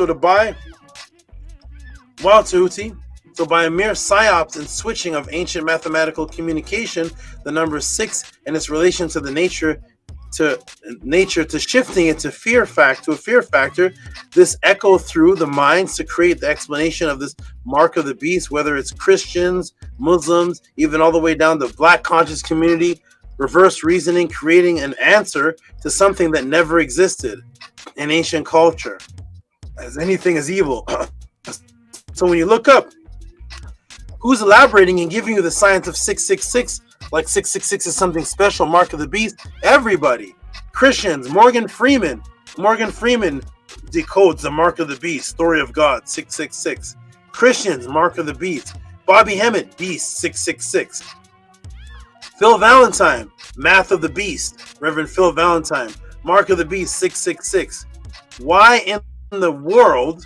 So by a mere psyops and switching of ancient mathematical communication, the number 6 and its relation to the nature to shifting it to a fear factor, this echo through the minds to create the explanation of this mark of the beast, whether it's Christians, Muslims, even all the way down to Black conscious community, reverse reasoning, creating an answer to something that never existed in ancient culture, as anything is evil. So when you look up Who's elaborating and giving you the science of 666? Like 666 is something special, mark of the beast? Everybody. Christians, Morgan Freeman. Morgan Freeman decodes the mark of the beast, story of God, 666. Christians, mark of the beast. Bobby Hemmett, beast, 666. Phil Valentine, math of the beast. Reverend Phil Valentine, mark of the beast, 666. Why in the world,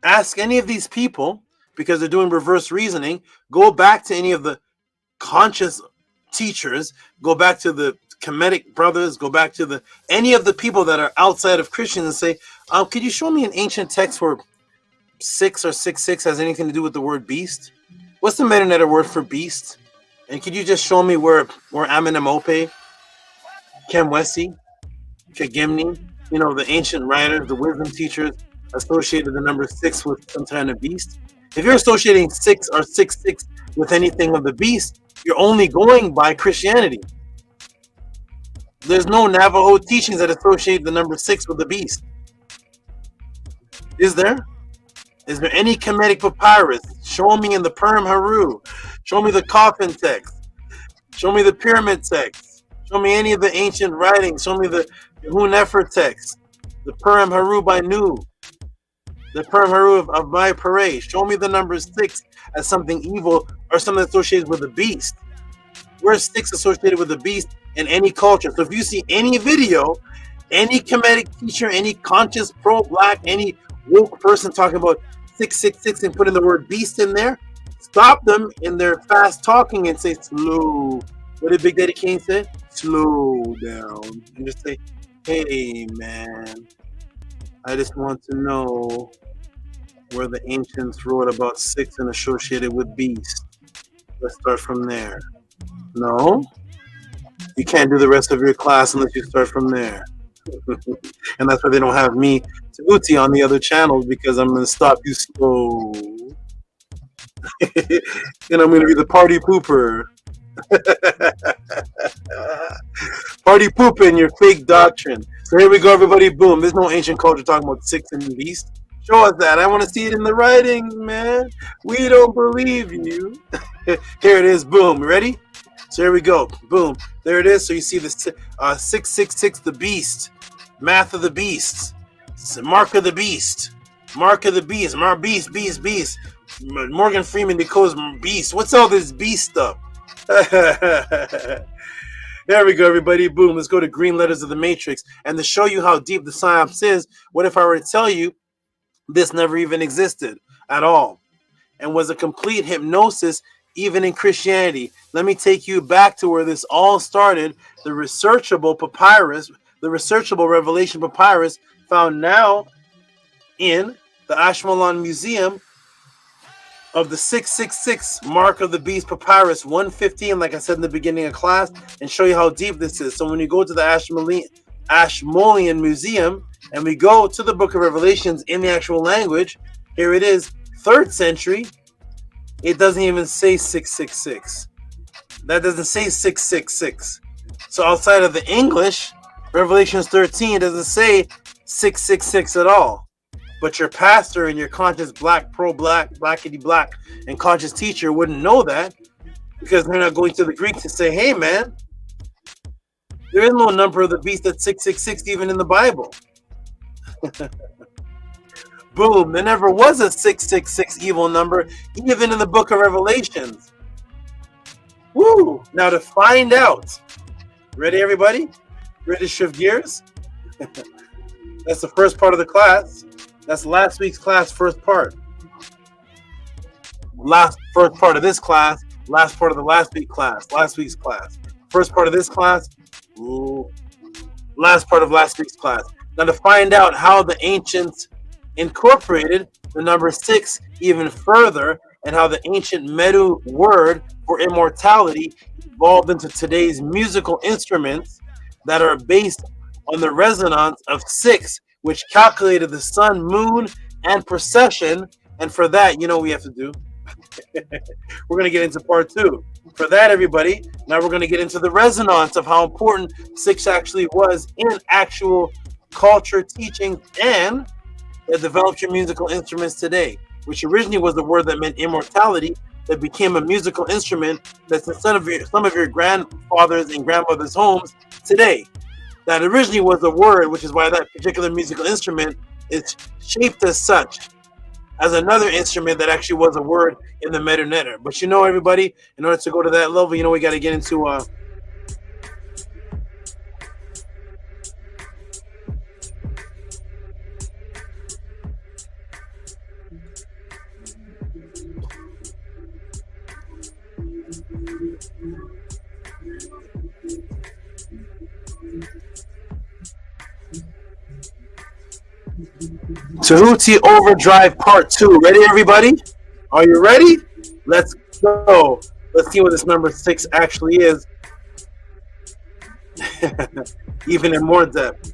ask any of these people, because they're doing reverse reasoning, go back to any of the conscious teachers, go back to the Kemetic brothers, go back to any of the people that are outside of Christians and say, could you show me an ancient text where 6 or 66 has anything to do with the word beast? What's the meta word for beast? And could you just show me where Amenemope, Kemwesi, Kagimni, the ancient writers, the wisdom teachers associated the number 6 with some kind of beast? If you're associating 6 or 66 with anything of the beast, you're only going by Christianity. There's no Navajo teachings that associate the number 6 with the beast. Is there? Is there any Kemetic papyrus? Show me in the Purim Haru. Show me the coffin text. Show me the pyramid text. Show me any of the ancient writings. Show me the Hunefer text. The Purim Haru by Nu. The Purim Haru of my parade. Show me the number 6 as something evil or something associated with the beast. Where's 6 associated with the beast in any culture? So if you see any video, any Kemetic teacher, any conscious pro-black, any woke person talking about 666 and putting the word beast in there, stop them in their fast talking and say slow. What did Big Daddy Kane say? Slow down. And just say, hey man, I just want to know where the ancients wrote about 6 and associated with beast. Let's start from there. No, you can't do the rest of your class unless you start from there. And that's why they don't have me, Tehuti, on the other channels, because I'm going to stop you slow. And I'm going to be the party pooper. Party pooping your fake doctrine. So here we go, everybody. Boom. There's no ancient culture talking about 6 and beast. Show us that. I want to see it in the writings, man. We don't believe you. Here it is. Boom. Ready? So here we go. Boom. There it is. So you see this 666, the beast. Math of the beast. Mark of the beast. Mark of the beast. Beast. Morgan Freeman decodes beast. What's all this beast stuff? There we go, everybody. Boom. Let's go to green letters of the matrix. And to show you how deep the psyops is, what if I were to tell you this never even existed at all and was a complete hypnosis even in Christianity? Let me take you back to where this all started. The researchable papyrus, the researchable Revelation papyrus found now in the Ashkelon Museum of the 666 Mark of the Beast Papyrus 115, like I said in the beginning of class, and show you how deep this is. So when you go to the Ashmolean Museum and we go to the Book of Revelations in the actual language, here it is, 3rd century. It doesn't even say 666. That doesn't say 666. So outside of the English, Revelations 13 doesn't say 666 at all. But your pastor and your conscious black, pro-black, blackity-black, and conscious teacher wouldn't know that because they're not going to the Greek to say, hey, man, there is no number of the beast that's 666 even in the Bible. Boom, there never was a 666 evil number, even in the Book of Revelations. Woo! Now to find out, ready, everybody? Ready to shift gears? That's the first part of the class. That's last week's class, first part. First part of this class, last part of the last week's class. First part of this class, last part of last week's class. Now to find out how the ancients incorporated the number 6 even further and how the ancient Medu word for immortality evolved into today's musical instruments that are based on the resonance of 6, which calculated the sun, moon, and precession. And for that, you know what we have to do? We're going to get into part 2. For that, everybody, now we're going to get into the resonance of how important 6 actually was in actual culture, teaching, and that developed your musical instruments today, which originally was the word that meant immortality, that became a musical instrument that's in some of your grandfathers and grandmothers' homes today. That originally was a word, which is why that particular musical instrument is shaped as such, as another instrument that actually was a word in the Metanetter. But you know, everybody, in order to go to that level, you know, we got to get into Tehuti Overdrive Part 2. Ready, everybody? Are you ready? Let's go. Let's see what this number 6 actually is. Even in more depth.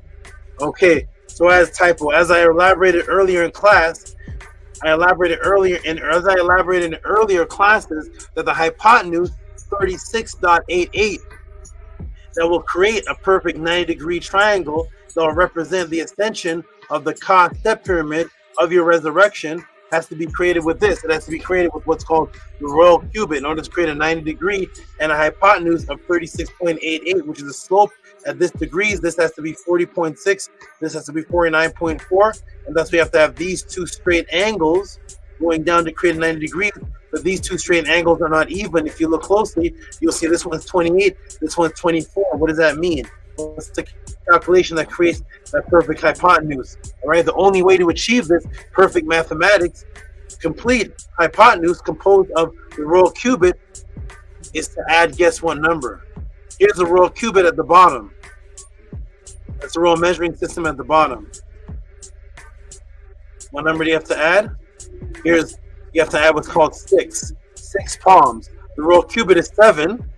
Okay, so as I elaborated earlier in class, as I elaborated in earlier classes, that the hypotenuse 36.88 that will create a perfect 90-degree triangle that will represent the ascension of the Ka step pyramid of your resurrection has to be created with this. It has to be created with what's called the royal cubit in order to create a 90-degree and a hypotenuse of 36.88, which is a slope at this degrees. This has to be 40.6. This has to be 49.4. And thus we have to have these two straight angles going down to create a 90 degrees. But these two straight angles are not even. If you look closely, you'll see this one's 28, this one's 24. What does that mean? What's the calculation that creates that perfect hypotenuse? All right, the only way to achieve this perfect mathematics, complete hypotenuse composed of the royal cubit, is to add, guess what number? Here's the royal cubit at the bottom. That's the royal measuring system at the bottom. What number do you have to add? You have to add what's called 6 palms. The royal cubit is 7.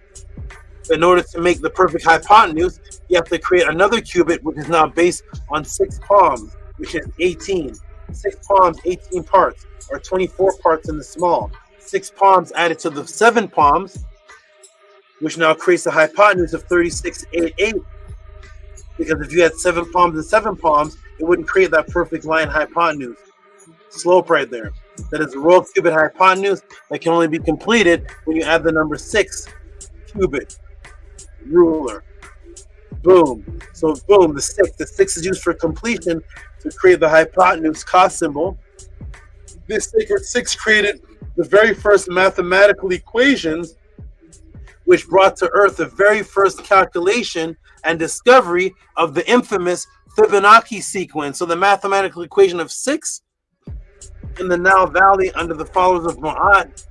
In order to make the perfect hypotenuse, you have to create another cubit, which is now based on 6 palms, which is 18. 6 palms, 18 parts, or 24 parts in the small. 6 palms added to the 7 palms, which now creates a hypotenuse of 36.88. Because if you had 7 palms and 7 palms, it wouldn't create that perfect line hypotenuse. Slope right there. That is the royal cubit hypotenuse that can only be completed when you add the number 6 cubit ruler. Boom. So boom, the 6. The 6 is used for completion to create the hypotenuse Ka symbol. This sacred 6 created the very first mathematical equations, which brought to earth the very first calculation and discovery of the infamous Fibonacci sequence. So the mathematical equation of 6 in the Nile Valley under the followers of Mu'ad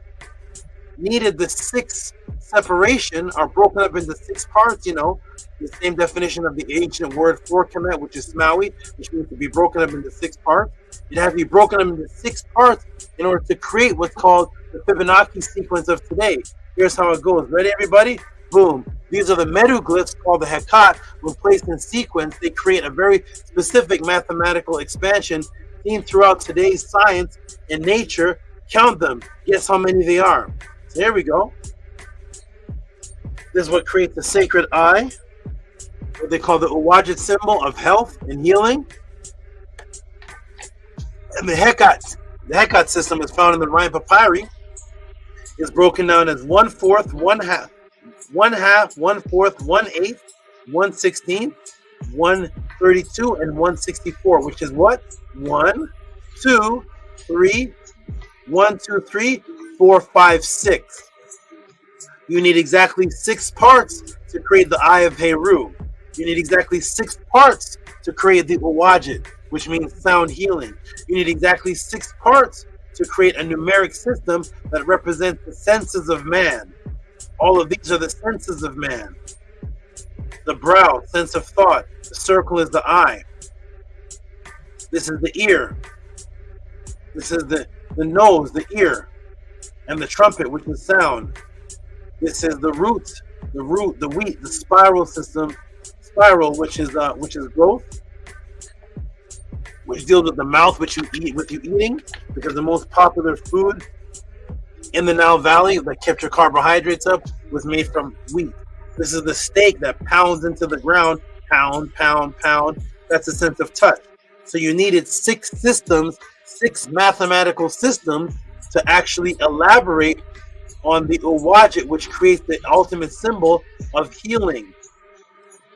needed the 6 separation, are broken up into 6 parts, you know, the same definition of the ancient word for Kemet, which is Smawi, which means to be broken up into 6 parts. It has to be broken up into 6 parts in order to create what's called the Fibonacci sequence of today. Here's how it goes. Ready, everybody? Boom. These are the metaglyphs called the Hekat. When placed in sequence, they create a very specific mathematical expansion seen throughout today's science and nature. Count them. Guess how many they are. So here we go. This is what creates the sacred eye, what they call the Uwajid symbol of health and healing. And the Hekat system is found in the Rhiine papyri. Is broken down as 1/4, 1/2, 1/2, 1/4, 1/8, 1/16, 1/32, and 1/64, which is what? 1, 2, 3, 1, 2, 3, 4, 5, 6. You need exactly 6 parts to create the Eye of Heru. You need exactly 6 parts to create the Uwajid, which means sound healing. You need exactly 6 parts to create a numeric system that represents the senses of man. All of these are the senses of man. The brow, sense of thought. The circle is the eye. This is the ear. This is the nose, the ear, and the trumpet, which is sound. This is the root, the wheat, the spiral system, which is growth, which deals with the mouth, which you eat, with you eating, because the most popular food in the Nile Valley that kept your carbohydrates up was made from wheat. This is the steak that pounds into the ground, pound, pound, pound. That's a sense of touch. So you needed 6 systems, 6 mathematical systems to actually elaborate on the Uwajit, which creates the ultimate symbol of healing,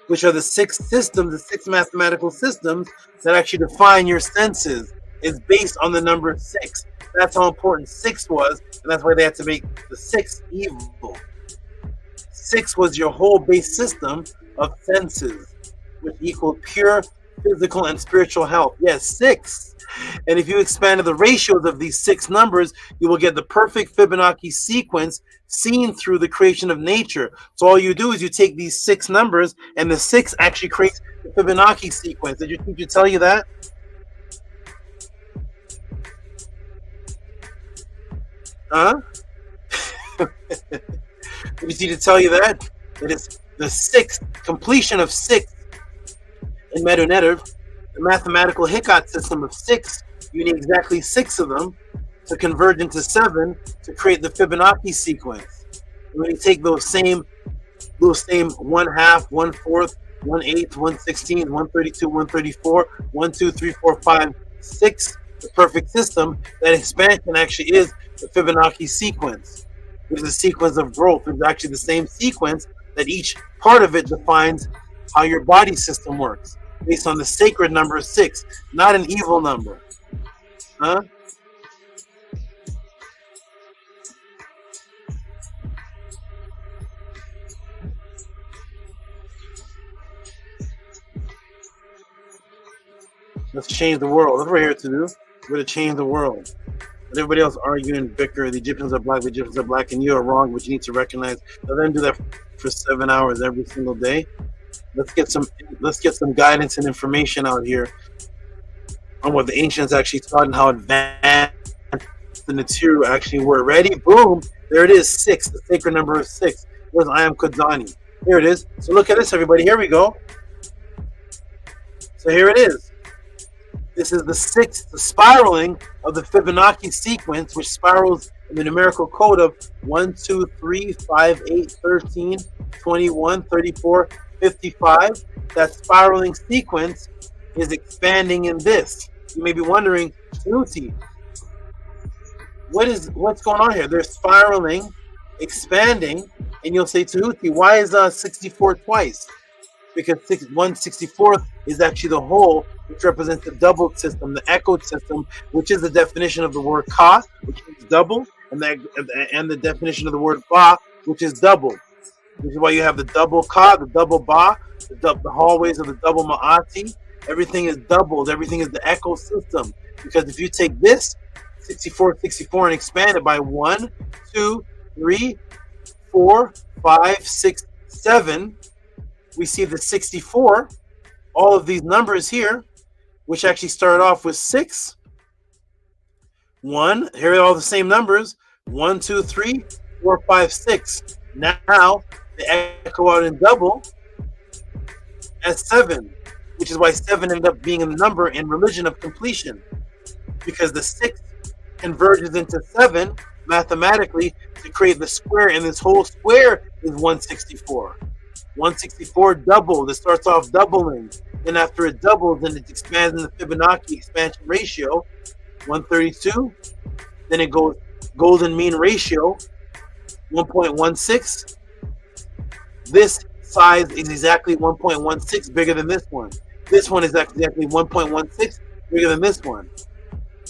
which are the 6 systems, the 6 mathematical systems that actually define your senses, is based on the number 6. That's how important 6 was, and that's why they had to make the 6 evil. 6 was your whole base system of senses, which equaled pure physical and spiritual health. Yes, 6. And if you expanded the ratios of these 6 numbers, you will get the perfect Fibonacci sequence seen through the creation of nature. So all you do is you take these 6 numbers, and the 6 actually creates the Fibonacci sequence. Did your teacher tell you that? Huh? Did your teacher tell you that? That it's the 6th, completion of 6 in Medu-Neter, the mathematical Hikat system of 6. You need exactly 6 of them to converge into 7 to create the Fibonacci sequence. And when you take those same 1/2, 1/4, 1/8, 1/16, 1/32, 1/34, 1, 2, 3, 4, 5, 6, the perfect system, that expansion actually is the Fibonacci sequence, which is a sequence of growth. It's actually the same sequence that each part of it defines how your body system works, based on the sacred number 6, not an evil number. Huh? Let's change the world. That's what we're here to do. We're to change the world. But everybody else argue and bicker. The Egyptians are black, the Egyptians are black, and you are wrong, but you need to recognize. Let them do that for 7 hours every single day. Let's get some guidance and information out here on what the ancients actually taught and how advanced the Natiru actually were. Ready? Boom! There it is, 6, the sacred number of 6. Where's I am Kudzani? Here it is. So look at this, everybody. Here we go. So here it is. This is the 6th, the spiraling of the Fibonacci sequence, which spirals in the numerical code of 1, 2, 3, 5, 8, 13, 21, 34, 55. That spiraling sequence is expanding in this. You may be wondering, Tehuti, what's going on here? They're spiraling, expanding, and you'll say, Tehuti, why is 64 twice? Because 1/64 is actually the whole, which represents the doubled system, the echoed system, which is the definition of the word ka, which is double, and the definition of the word ba, which is double. Which is why you have the double ka, the double ba, the hallways of the double ma'ati. Everything is doubled. Everything is the echo system. Because if you take this 64, 64 and expand it by 1, 2, 3, 4, 5, 6, 7, we see the 64, all of these numbers here, which actually start off with 6. 1, here are all the same numbers. 1, 2, 3, 4, 5, 6. Now they echo out in double as 7, which is why 7 ended up being a number in religion of completion, because the 6 converges into 7 mathematically to create the square, and this whole square is 164. 164 doubled. It starts off doubling. Then after it doubles, then it expands in the Fibonacci expansion ratio, 132. Then it goes golden mean ratio, 1.16. This size is exactly 1.16 bigger than this one. This one is exactly 1.16 bigger than this one.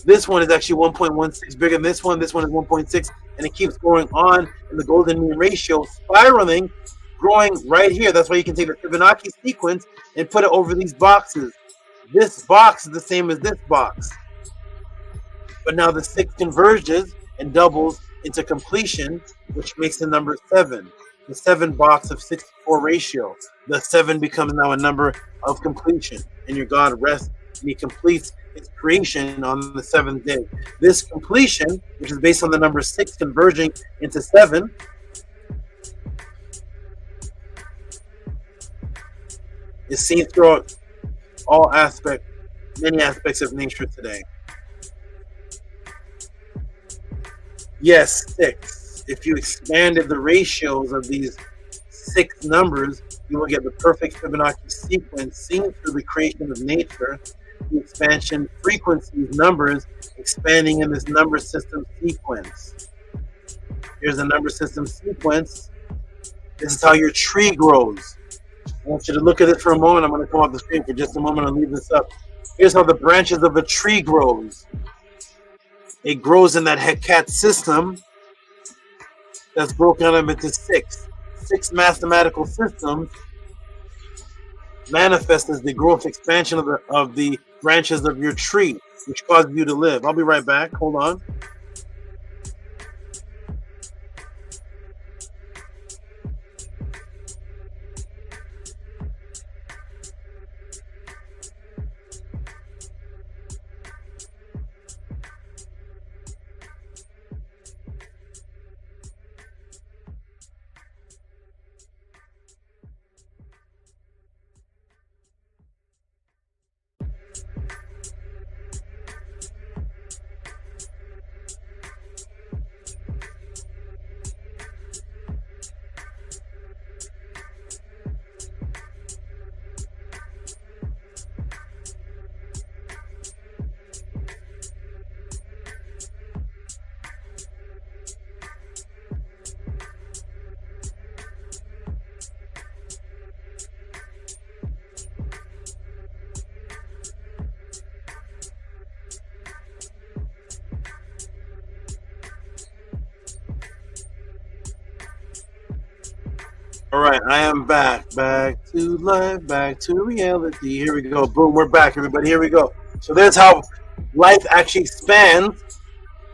This one is actually 1.16 bigger than this one. This one is 1.6, and it keeps going on in the golden mean ratio, spiraling, growing right here. That's why you can take the Fibonacci sequence and put it over these boxes. This box is the same as this box. But now the 6 converges and doubles into completion, which makes the number 7. The 7 box of 64 ratio. The 7 becomes now a number of completion. And your God rests and he completes his creation on the 7th day. This completion, which is based on the number 6 converging into 7, is seen throughout many aspects of nature today. Yes, 6. If you expanded the ratios of these 6 numbers, you will get the perfect Fibonacci sequence seen through the creation of nature. The expansion frequencies, numbers expanding in this number system sequence. Here's the number system sequence. This is how your tree grows. I want you to look at it for a moment. I'm going to come off the screen for just a moment and leave this up. Here's how the branches of a tree grows. It grows in that Hecat system that's broken up into six mathematical systems manifest as the growth expansion of the branches of your tree, which causes you to live. I'll be right back. Hold on. All right, I am back to life, back to reality. Here we go. Boom, we're back, everybody. Here we go. So that's how life actually expands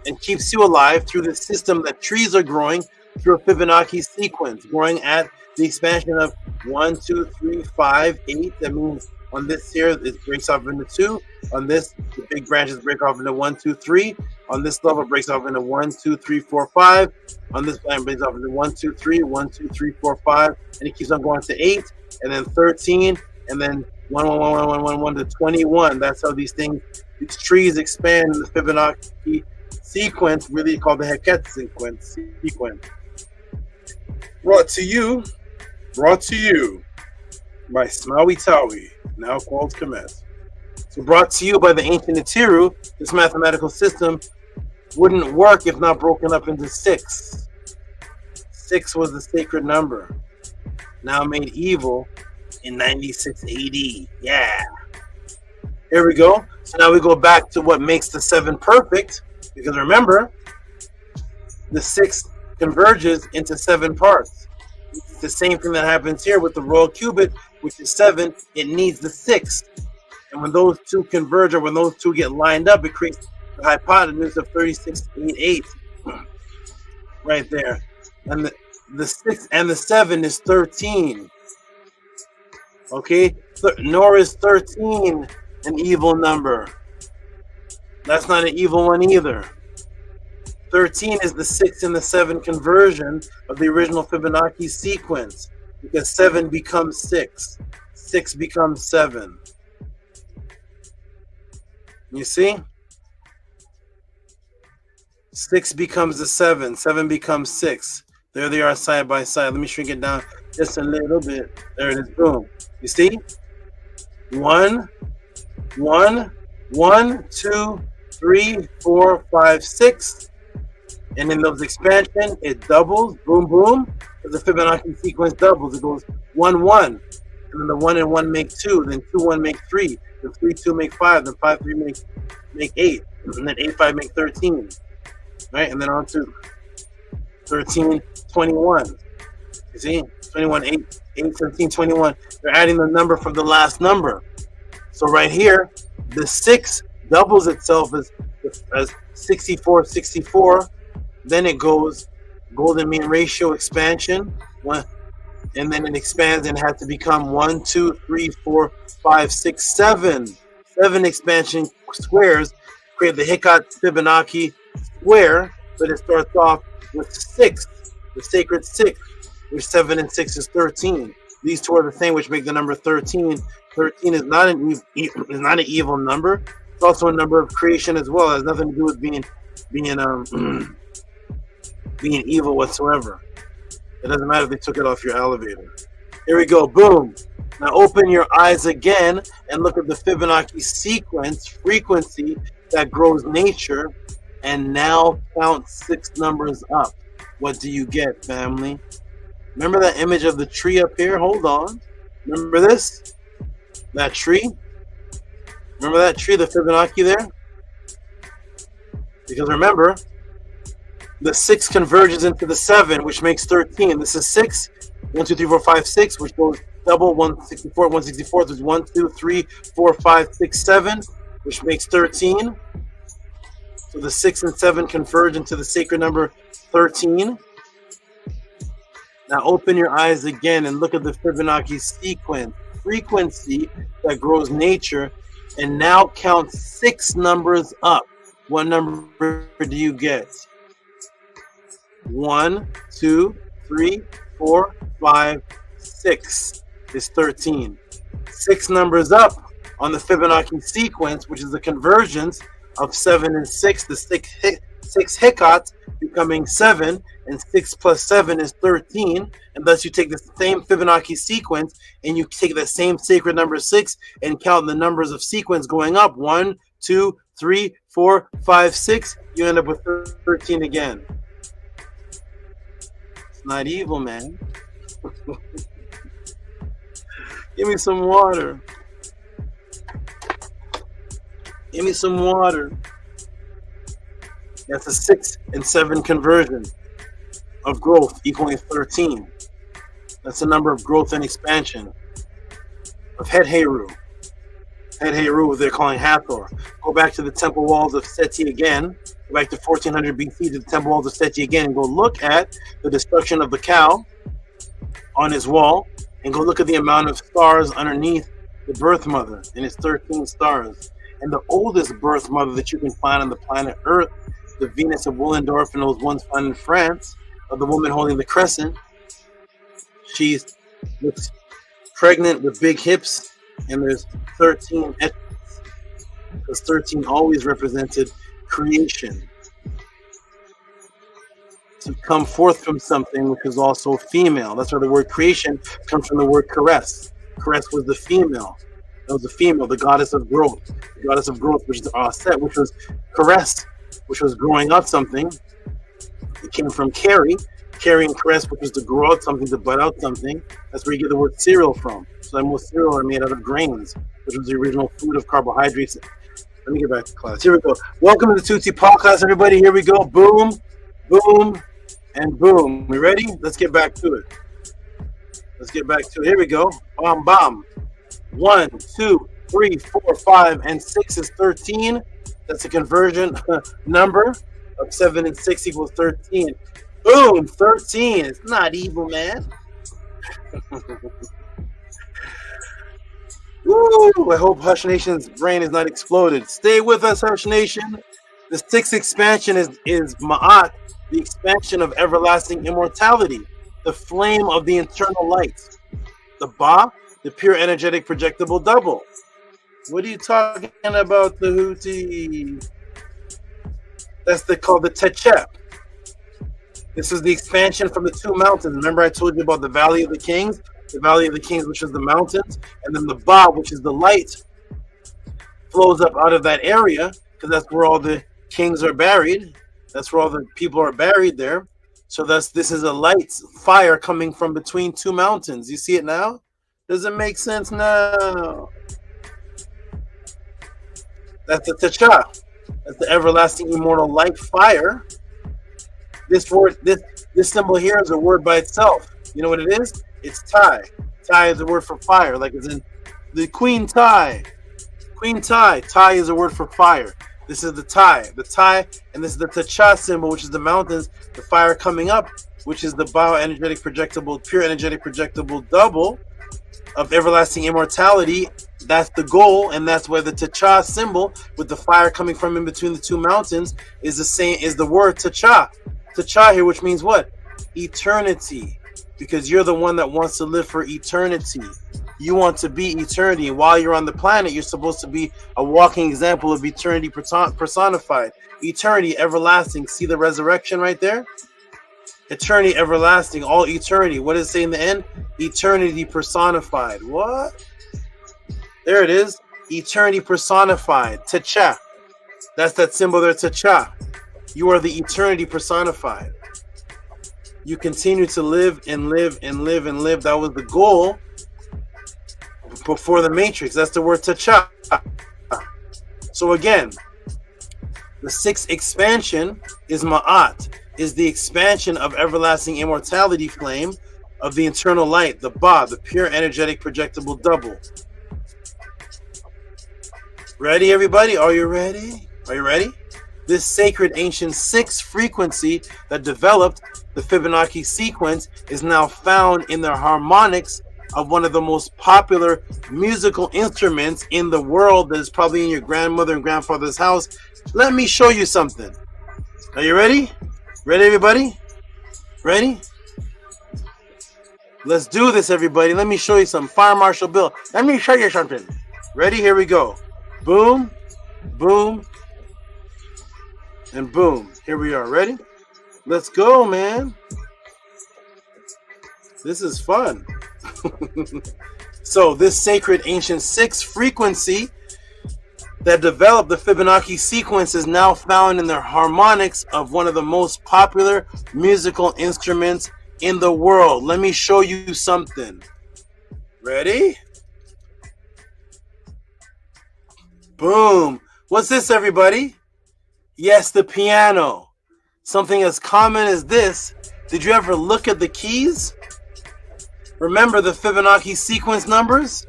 and keeps you alive through the system that trees are growing through a Fibonacci sequence, growing at the expansion of 1, 2, 3, 5, 8. That means on this here, it breaks off into 2. On this, the big branches break off into 1, 2, 3. On this level, it breaks off into 1, 2, 3, 4, 5. On this line, it breaks off into 1, 2, 3, 1, 2, 3, 4, 5. And it keeps on going to 8, and then 13, and then 1, 1, 1, 1, 1, 1, 1 to 21. That's how these trees expand in the Fibonacci sequence, really called the Hecat sequence. Brought to you by Smaui Taui, now called Kemet. So brought to you by the ancient Atiru, this mathematical system wouldn't work if not broken up into 6. 6 was the sacred number, now made evil in 96 AD. Yeah. Here we go. So now we go back to what makes the 7 perfect, because remember, the 6 converges into 7 parts. It's the same thing that happens here with the royal cubit, which is 7. It needs the 6. And when those two converge, or when those two get lined up, it creates the hypotenuse of 36.88 right there. And the 6 and the 7 is 13. Okay? Nor is 13 an evil number. That's not an evil one either. 13 is the 6 and the 7 conversion of the original Fibonacci sequence, because 7 becomes 6. 6 becomes 7. You see? 6 becomes the 7. 7 becomes 6. There they are side by side. Let me shrink it down just a little bit. There it is. Boom. You see? 1, 1, 1, 2, 3, 4, 5, 6. And in those expansion, it doubles. Boom, boom. The Fibonacci sequence doubles. It goes 1, 1. And then the 1 and 1 make 2. Then 2, 1 make 3. Then 3, 2 make 5. Then 5, 3 make 8. And then 8, 5 make 13. Right? And then on to 13, 21. You see? 21, 8, 13, 21. They're adding the number from the last number. So right here, the 6 doubles itself as 64, 64. Then it goes golden mean ratio expansion. And then it expands and has to become 1, 2, 3, 4, 5, 6, 7. 7 expansion squares create the Hecat Fibonacci square, but it starts off with 6, the sacred 6, which 7 and 6 is 13. These two are the same, which make the number 13. 13 is not an evil number. It's also a number of creation as well. It has nothing to do with being evil whatsoever. It doesn't matter if they took it off your elevator. Here we go. Boom. Now open your eyes again and look at the Fibonacci sequence frequency that grows nature, and now count 6 numbers up. what do you get, family? Remember that image of the tree up here? Hold on. Remember this? That tree? Remember that tree, the Fibonacci there? Because remember, the 6 converges into the 7, which makes 13. This is 6. 1, 2, 3, 4, 5, 6, which goes double 164, 164. There's 1, 2, 3, 4, 5, 6, 7, which makes 13. So the 6 and 7 converge into the sacred number 13. Now open your eyes again and look at the Fibonacci sequence, frequency that grows nature, and now count 6 numbers up. What number do you get? 1, 2, 3, 4, 5, 6 is 13. 6 numbers up on the Fibonacci sequence, which is the convergence of 7 and 6, the 6 hiccups becoming 7, and 6 plus 7 is 13, and thus you take the same Fibonacci sequence and you take the same sacred number 6 and count the numbers of sequence going up. 1, 2, 3, 4, 5, 6. You end up with 13 again. It's not evil, man. Give me some water. Give me some water. That's a 6 and 7 conversion of growth equaling 13. That's the number of growth and expansion of Het Heru. Het Heru, they're calling Hathor. Go back to the temple walls of Seti again. Go back to 1400 BC to the temple walls of Seti again and go look at the destruction of the cow on his wall and go look at the amount of stars underneath the birth mother, and it's 13 stars. And the oldest birth mother that you can find on the planet Earth, the Venus of Willendorf, and those ones found in France, of the woman holding the crescent. She looks pregnant with big hips, and there's 13 etchings, because 13 always represented creation. To come forth from something which is also female. That's where the word creation comes from the word caress. Caress was the female. That was the female, the goddess of growth. The goddess of growth, which is Set, which was caress, which was growing out something. It came from carry and caress, which was to grow out something, to bud out something. That's where you get the word cereal from. So most cereal are made out of grains, which was the original food of carbohydrates. Let me get back to class. Here we go. Welcome to the Tehuti podcast, everybody. Here we go. Boom, boom, and boom. We ready? Let's get back to it. Let's get back to it. Here we go. Bam, bam. 1, 2, 3, 4, 5, and 6 is 13. That's a conversion number of 7 and 6 equals 13. Boom, 13. It's not evil, man. Woo! I hope Hush Nation's brain is not exploded. Stay with us, Hush Nation. The 6th expansion is Ma'at, the expansion of everlasting immortality, the flame of the eternal light. The Ba, the pure energetic projectable double. What are you talking about, Tehuti? That's called the Techep. This is the expansion from the 2 mountains. Remember I told you about the Valley of the Kings? The Valley of the Kings, which is the mountains, and then the Ba, which is the light, flows up out of that area, because that's where all the kings are buried. That's where all the people are buried there. So this is a light fire coming from between 2 mountains. You see it now? Does it make sense now? That's the Techa. That's the everlasting immortal light fire. This word, this symbol here is a word by itself. You know what it is? It's Tai. Tai is a word for fire, like it's in the Queen Tai. Queen Tai. Tai is a word for fire. This is the Tai. The Tai, and this is the Techa symbol, which is the mountains, the fire coming up, which is the bioenergetic projectable, pure energetic projectable double of everlasting immortality. That's the goal, and that's where the Techa symbol with the fire coming from in between the 2 mountains is the same, is the word Techa. Techa here, which means what? Eternity. Because you're the one that wants to live for eternity. You want to be eternity. While you're on the planet, you're supposed to be a walking example of eternity personified. Eternity, everlasting. See the resurrection right there? Eternity, everlasting, all eternity. What does it say in the end? Eternity personified. What? There it is. Eternity personified. Techa. That's that symbol there, Techa. You are the eternity personified. you continue to live and live and live and live. That was the goal before the Matrix. That's the word tacha. So again, the sixth expansion is ma'at, is the expansion of everlasting immortality flame of the internal light, the ba, the pure energetic projectable double. Ready, everybody? Are you ready? Are you ready? This sacred ancient sixth frequency that developed the Fibonacci sequence is now found in the harmonics of one of the most popular musical instruments in the world that is probably in your grandmother and grandfather's house. Let me show you something. Are you ready? Ready, everybody? Ready? Let's do this, everybody. Let me show you some. Fire Marshal Bill. Let me show you something. Ready? Here we go. Boom, boom, and boom. Here we are. Ready? Let's go, man. This is fun. So this sacred ancient sixth frequency that developed the Fibonacci sequence is now found in the harmonics of one of the most popular musical instruments in the world. Let me show you something. Ready? Boom. What's this, everybody? Yes, the piano. Something as common as this. Did you ever look at the keys? Remember the Fibonacci sequence numbers?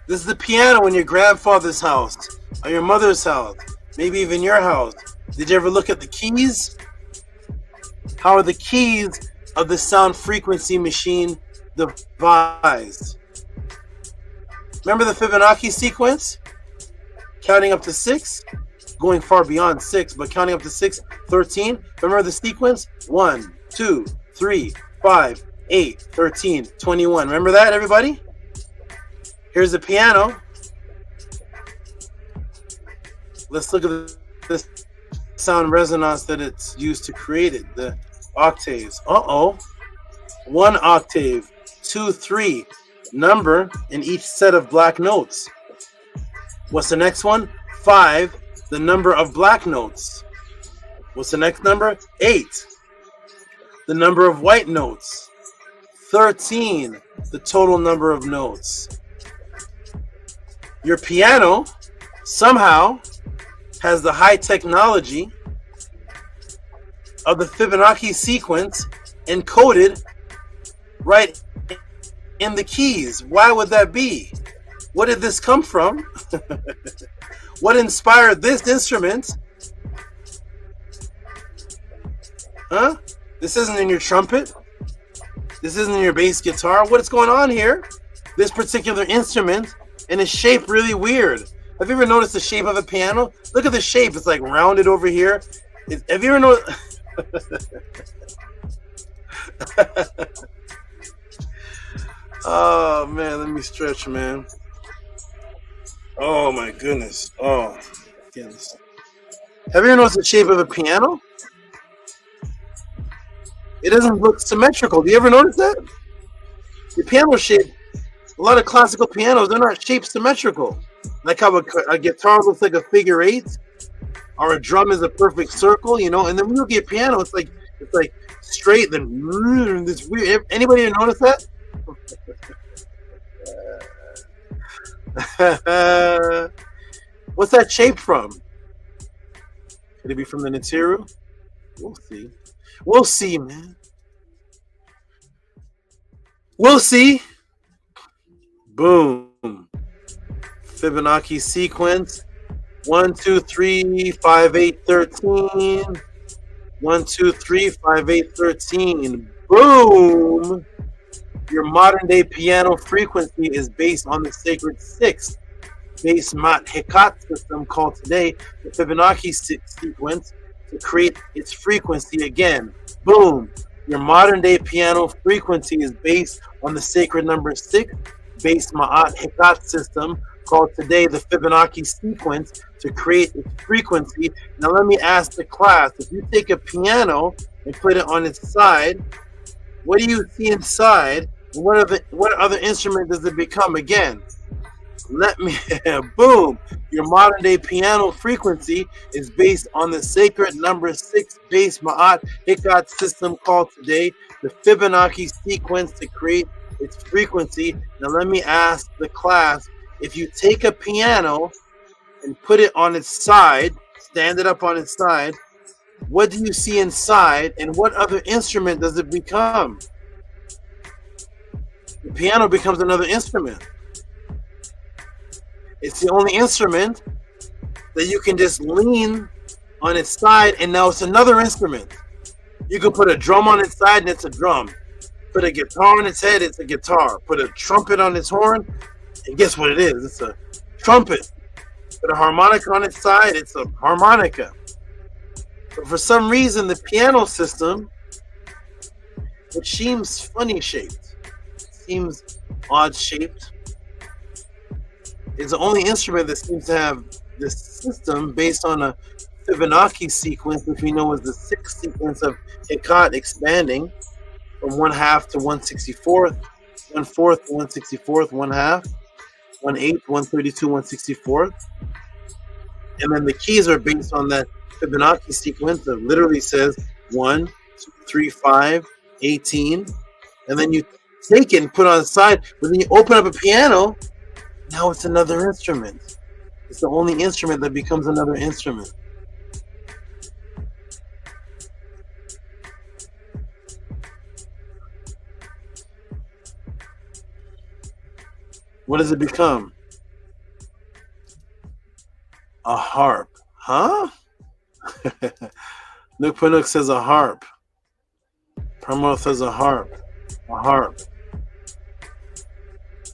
This is the piano in your grandfather's house, or your mother's house, maybe even your house. Did you ever look at the keys? How are the keys of the sound frequency machine devised? Remember the Fibonacci sequence? Counting up to 6, going far beyond 6, but counting up to 6, 13. Remember the sequence? 1, 2, 3, 5, 8, 13, 21. Remember that, everybody? Here's the piano. Let's look at this sound resonance that it's used to create it, the octaves. Uh-oh. 1 octave, 2, 3. Number in each set of black notes. What's the next one? 5, the number of black notes. What's the next number? 8, the number of white notes. 13, the total number of notes. Your piano somehow has the high technology of the Fibonacci sequence encoded right in the keys. Why would that be? What did this come from? What inspired this instrument? Huh? This isn't in your trumpet. This isn't in your bass guitar. What is going on here? This particular instrument, and it's shaped really weird. Have you ever noticed the shape of a piano? Look at the shape. It's like rounded over here. Have you ever noticed? Oh, man. Let me stretch, man. Oh, my goodness. Oh, goodness. Have you ever noticed the shape of a piano? It doesn't look symmetrical. Do you ever notice that? The piano shape, a lot of classical pianos, they're not shaped symmetrical. Like how a guitar looks like a figure 8, or a drum is a perfect circle, you know. And then when you look at a piano, it's like straight, then this weird. Anybody notice that? What's that shape from? Could it be from the Natiru? We'll see. We'll see, man. We'll see. Boom. Fibonacci sequence. 1, 2, 3, 5, 8, 13. 1, 2, 3, 5, 8, 13. Boom. Your modern day piano frequency is based on the sacred 6 base mat Hekat system called today the Fibonacci sequence to create its frequency again. Boom. Your modern day piano frequency is based on the sacred number 6 base Ma'at Hekat system called today the Fibonacci sequence to create its frequency. Now let me ask the class, if you take a piano and put it on its side, what do you see inside? What other instrument does it become again? Let me, boom. Your modern day piano frequency is based on the sacred number 6 base Ma'at Hikat system called today the Fibonacci sequence to create its frequency. Now let me ask the class, if you take a piano and put it on its side, stand it up on its side, what do you see inside and what other instrument does it become? The piano becomes another instrument. It's the only instrument that you can just lean on its side and now it's another instrument. You can put a drum on its side and it's a drum. Put a guitar on its head, it's a guitar. Put a trumpet on its horn, and guess what it is? It's a trumpet. Put a harmonica on its side, it's a harmonica. But for some reason, the piano system, which seems funny shaped, seems odd shaped, is the only instrument that seems to have this system based on a Fibonacci sequence, which we know is the 6th sequence of Hikat expanding from 1/2 to 1/64, 1/4 to 1/64, 1/2, 1/8, 1/32, 1/64. And then the keys are based on that Fibonacci sequence that literally says 1, 2, 3, 5, 18. And then you take it and put it on the side, but then you open up a piano, now it's another instrument. It's the only instrument that becomes another instrument. What does it become? A harp. Huh? Nook Panook says a harp. Pramod says a harp. A harp.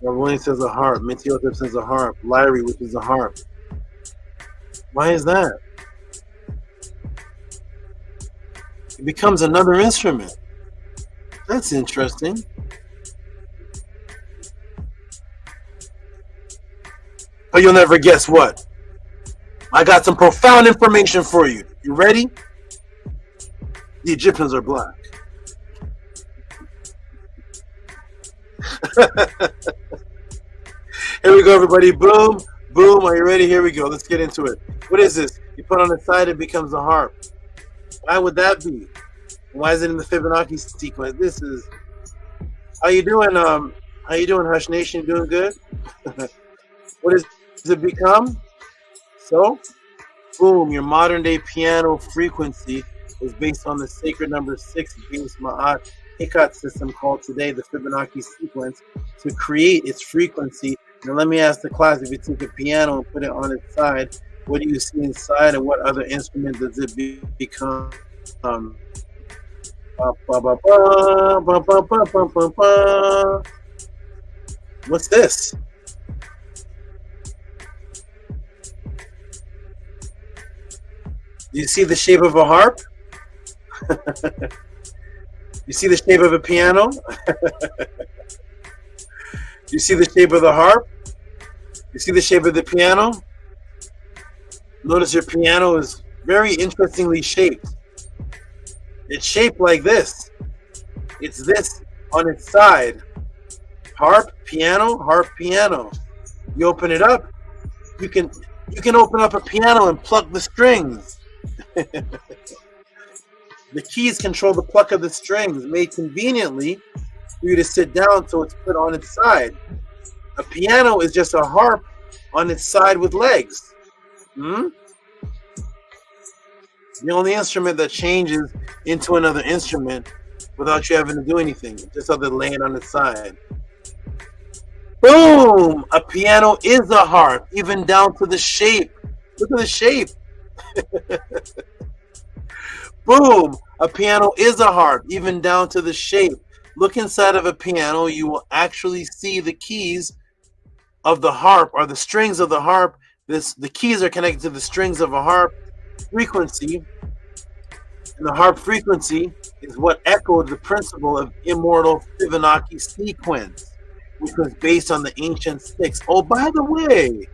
Ravoni says a harp. Mitiotep says a harp. Lyrie, which is a harp. Why is that? It becomes another instrument. That's interesting. But you'll never guess what. I got some profound information for you. You ready? The Egyptians are black. Here we go, everybody. Boom, boom. Are you ready? Here we go. Let's get into it. What is this? You put on the side, it becomes a harp. Why would that be? Why is it in the Fibonacci sequence? This is. How you doing? How you doing, Hush Nation? Doing good? What does it become? So, boom, your modern day piano frequency is based on the sacred number 6 base Ma'at Hikat system called today the Fibonacci sequence to create its frequency. Now let me ask the class, if you take a piano and put it on its side, what do you see inside and what other instrument does it become? What's this? Do you see the shape of a harp? You see the shape of a piano? You see the shape of the harp? You see the shape of the piano? Notice your piano is very interestingly shaped. It's shaped like this. It's this on its side. Harp, piano, harp, piano. You open it up, you can open up a piano and pluck the strings. The keys control the pluck of the strings, made conveniently for you to sit down so it's put on its side. A piano is just a harp on its side with legs. The only instrument that changes into another instrument without you having to do anything, just other than laying on its side. Boom! A piano is a harp, even down to the shape. Look at the shape. Boom! A piano is a harp, even down to the shape. Look inside of a piano, you will actually see the keys of the harp, or the strings of the harp. The keys are connected to the strings of a harp frequency. And the harp frequency is what echoed the principle of immortal Fibonacci sequence, which was based on the ancient 6. Oh, by the way,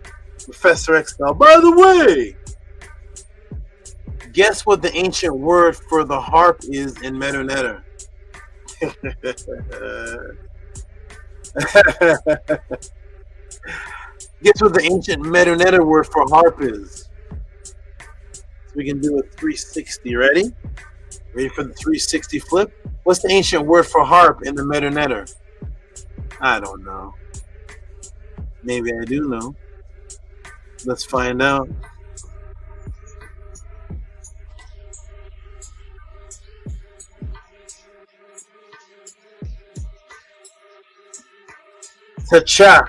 Professor Excel, by the way, guess what the ancient word for the harp is in Medu Neter? Guess what the ancient Meta word for harp is? So we can do a 360. Ready? Ready for the 360 flip? What's the ancient word for harp in the Meta? I don't know. Maybe I do know. Let's find out. Ta-cha.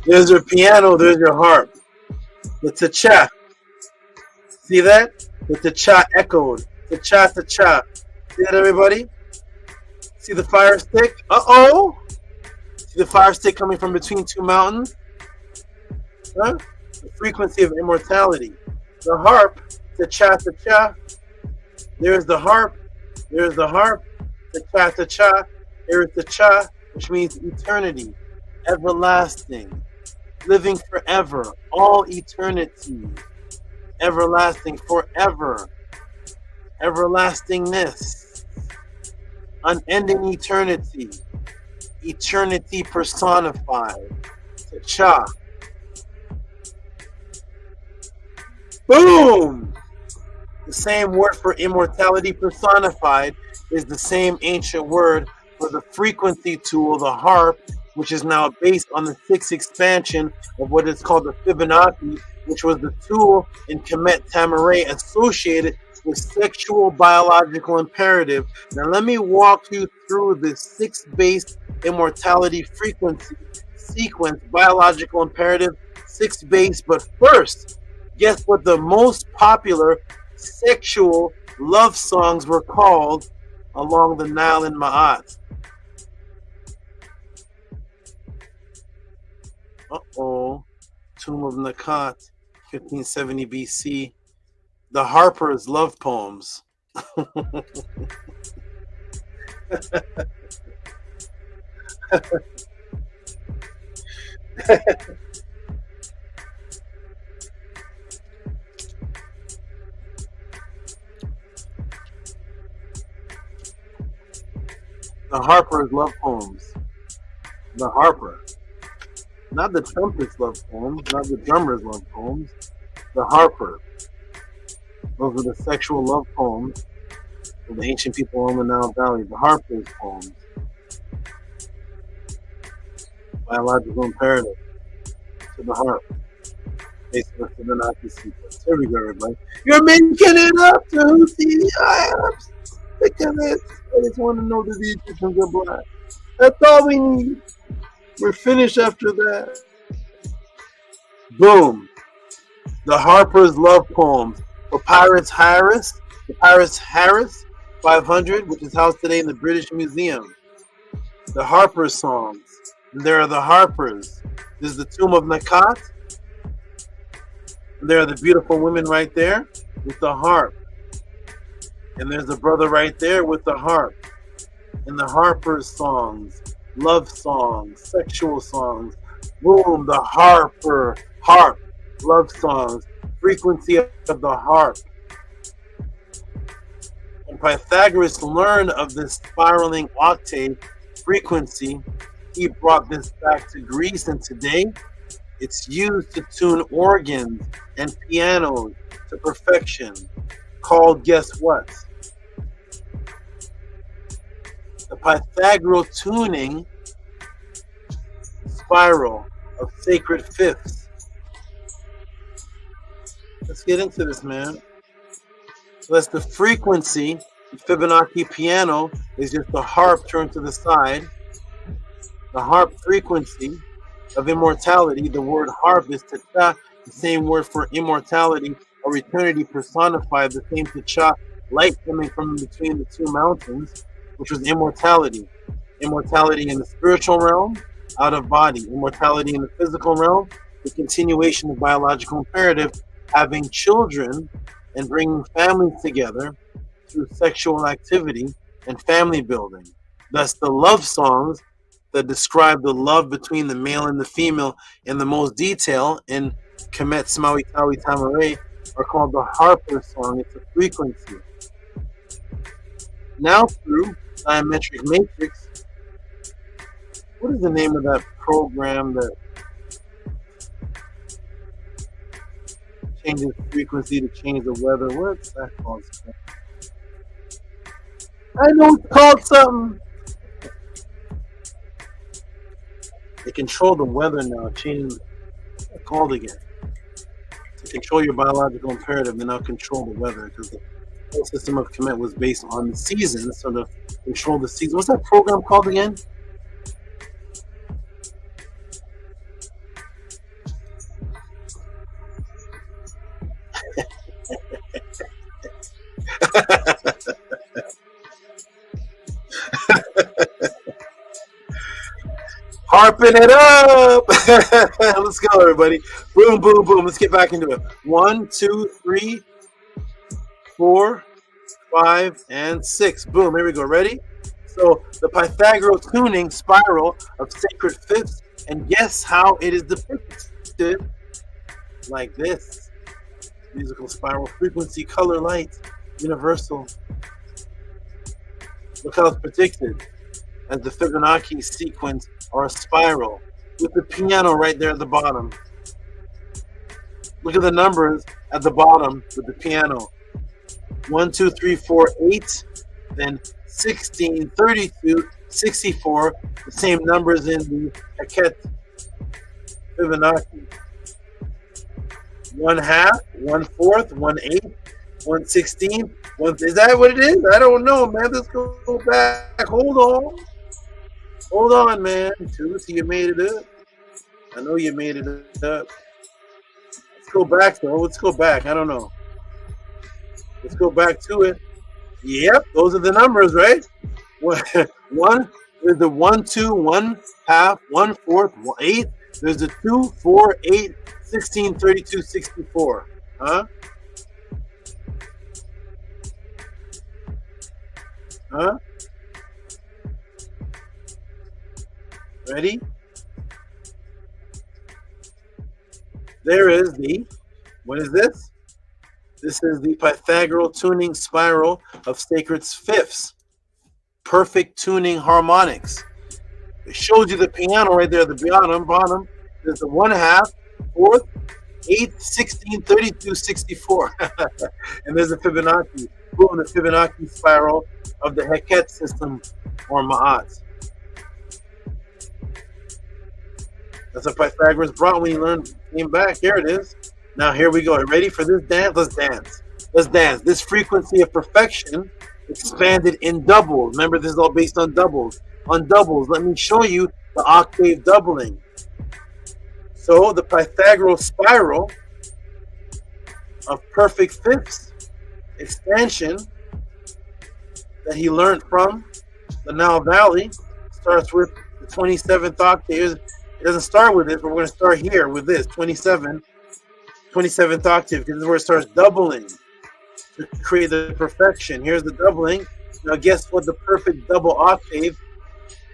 There's your piano, there's your harp. The ta-cha. See that? The ta-cha echoed. Ta-cha, ta-cha. See that, everybody? See the fire stick? Uh-oh! See the fire stick coming from between two mountains? Huh? The frequency of immortality. The harp, ta-cha, ta-cha. There's the harp. There's the harp. Ta-cha, ta-cha. There's the cha, which means eternity, everlasting, living forever, all eternity, everlasting, forever, everlastingness, unending eternity, eternity personified. Ta-cha. Boom! The same word for immortality personified is the same ancient word for the frequency tool, the harp, which is now based on the sixth expansion of what is called the Fibonacci, which was the tool in Kemet Tamaray associated with sexual biological imperative. Now let me walk you through this six-based immortality frequency sequence, biological imperative, six-based. But first, guess what the most popular sexual love songs were called along the Nile and Ma'at? Uh-oh. Tomb of Nakat, 1570 BC. The Harper's love poems. The Harper's love poems. The Harper. Not the trumpet's love poems, not the drummer's love poems. The Harper. Those are the sexual love poems of the ancient people on the Nile Valley. The Harper's poems. Biological imperative to the harp. Based on the Fibonacci sequence. Here we go, everybody. You're making it up, Tehuti. I'm sick of it. I just want to know that the Egyptians are black. That's all we need. We're finished after that. Boom. The Harper's love poems. Papyrus Harris, 500, which is housed today in the British Museum. The Harper's songs. And there are the Harpers. This is the Tomb of Nakat. And there are the beautiful women right there with the harp. And there's a brother right there with the harp. And the Harper's songs, love songs, sexual songs. Boom, the harp, love songs, frequency of the harp. When Pythagoras learned of this spiraling octave frequency, he brought this back to Greece, and today it's used to tune organs and pianos to perfection, called, guess what? The Pythagorean tuning spiral of sacred fifths. Let's get into this, man. So that's the frequency. The Fibonacci piano is just the harp turned to the side. The harp frequency of immortality. The word harp is ta-cha, the same word for immortality or eternity personified, the same ta-cha, light coming from between the two mountains, which was immortality. Immortality in the spiritual realm, out of body. Immortality in the physical realm, the continuation of biological imperative, having children and bringing families together through sexual activity and family building. Thus, the love songs that describe the love between the male and the female in the most detail in Kemet Smawi Tawi Tamaray are called the Harper song. It's a frequency. Now through diametric matrix, What is the name of that program that changes frequency to change the weather? What's that called? I know it's called something. They control the weather now, changing it's called again. To control your biological imperative, they now control the weather because the whole system of commit was based on the seasons. So to control the season, what's that program called again? Harping it up. Let's go, everybody. Boom, boom, boom. Let's get back into it. 1, 2, 3, 4, 5, and 6. Boom. Here we go. Ready? So the Pythagorean tuning spiral of sacred fifths, and guess how it is depicted? Like this. Musical spiral, frequency, color, light, universal. Look how it's predicted as the Fibonacci sequence or a spiral with the piano right there at the bottom. Look at the numbers at the bottom with the piano. 1, 2, 3, 4, 8, then 16, 32, 64, the same numbers in the Hackett Fibonacci. 1/2, 1/4, 1/8, 1/16. Is that what it is? I don't know, man. Let's go back. Hold on. Hold on, man. Tehuti, you made it up. I know you made it up. Let's go back, though. Let's go back. I don't know. Let's go back to it. Yep, those are the numbers, right? One is the 1, 2, 1/2, 1/4, 8. There's the 2, 4, 8, 16, 32, 64. Huh? Huh? Ready? There is the, what is this? This is the Pythagorean tuning spiral of sacred fifths. Perfect tuning harmonics. It showed you the piano right there at the bottom. There's the 1/2, 4th, 8, 16, 32, 64. And there's the Fibonacci. Boom, the Fibonacci spiral of the Hackett system or Ma'at. That's what Pythagoras brought when he came back. Here it is. Now here we go. Are you ready for this dance? Let's dance. Let's dance. This frequency of perfection expanded in doubles. Remember, this is all based on doubles. On doubles, let me show you the octave doubling. So the Pythagorean spiral of perfect fifths expansion that he learned from the Nile Valley starts with the 27th octave. It doesn't start with this, but we're going to start here with this 27th octave, because this is where it starts doubling to create the perfection. Here's the doubling. Now guess what the perfect double octave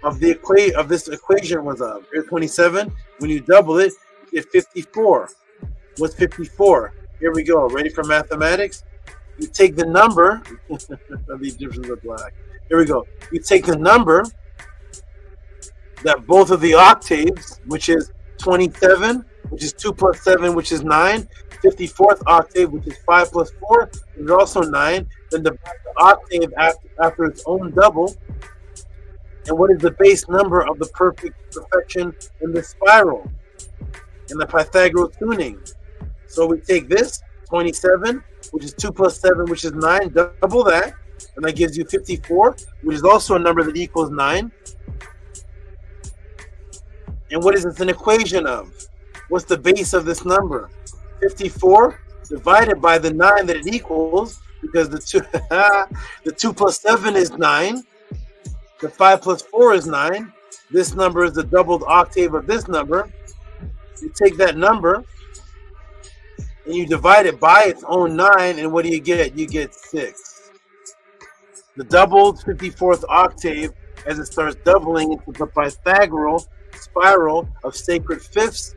of this equation was of? Here's 27. When you double it, you get 54. What's 54? Here we go. Ready for mathematics? You take the number. The Egyptians are black. Here we go. You take the number that both of the octaves, which is 27, which is 2 plus 7, which is 9, 54th octave, which is 5 plus 4, which is also 9, then divide the octave after its own double. And what is the base number of the perfection in the spiral, in the Pythagorean tuning? So we take this, 27, which is 2 plus 7, which is 9, double that, and that gives you 54, which is also a number that equals 9. And what is this an equation of? What's the base of this number? 54 divided by the 9 that it equals, because the 2 plus 7 is 9. The 5 plus 4 is 9. This number is the doubled octave of this number. You take that number and you divide it by its own 9, and what do you get? You get 6. The doubled 54th octave, as it starts doubling into the Pythagorean spiral of sacred fifths,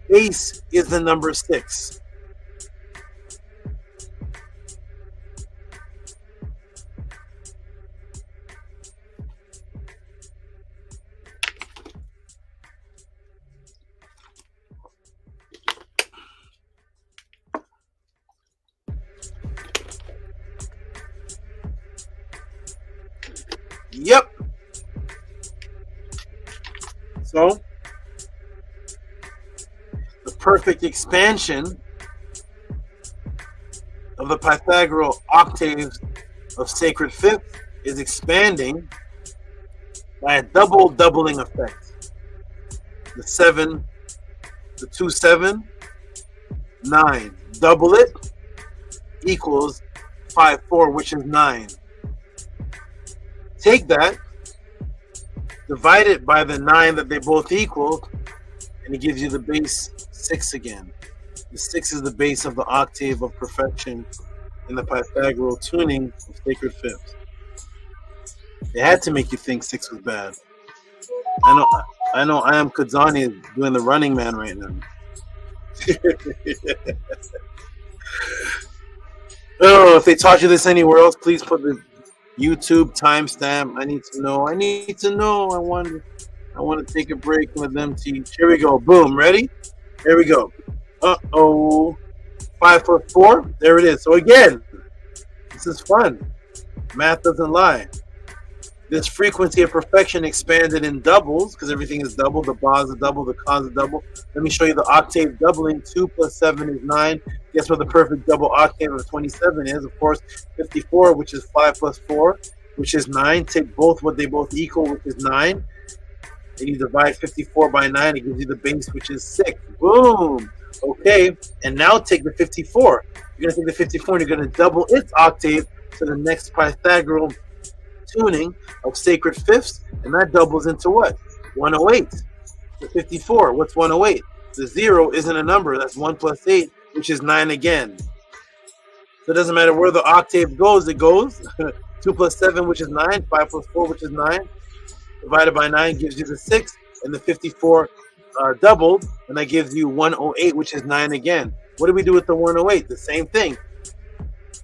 base is the number 6. Yep. So, the perfect expansion of the Pythagorean octaves of sacred fifth is expanding by a doubling effect. The 7, the 2, 7, 9. Double it equals 5, 4, which is 9. Take that, divide it by the 9 that they both equal, and it gives you the base 6 again. The 6 is the base of the octave of perfection in the Pythagorean tuning of sacred fifths. They had to make you think 6 was bad. I know I am Kadzani is doing the running man right now. Oh, if they taught you this anywhere else, please put the YouTube timestamp. I need to know. I want to take a break with them teach. Here we go. Boom. Ready? Here we go. 5 plus 4. There it is. So again, this is fun. Math doesn't lie. This frequency of perfection expanded in doubles because everything is double. The bas is double. The cons is double. Let me show you the octave doubling. 2 plus 7 is 9. Guess what the perfect double octave of 27 is? Of course, 54, which is 5 plus 4, which is 9. Take both what they both equal, which is 9. And you divide 54 by 9. It gives you the base, which is 6. Boom. Okay. And now take the 54. You're going to take the 54 and you're going to double its octave to the next Pythagorean tuning of sacred fifths, and that doubles into what? 108. The 54. What's 108? The 0 isn't a number. That's 1 plus 8, which is 9 again. So it doesn't matter where the octave goes, it goes. 2 plus 7, which is 9. 5 plus 4, which is 9. Divided by 9 gives you the 6, and the 54 doubled, and that gives you 108, which is 9 again. What do we do with the 108? The same thing.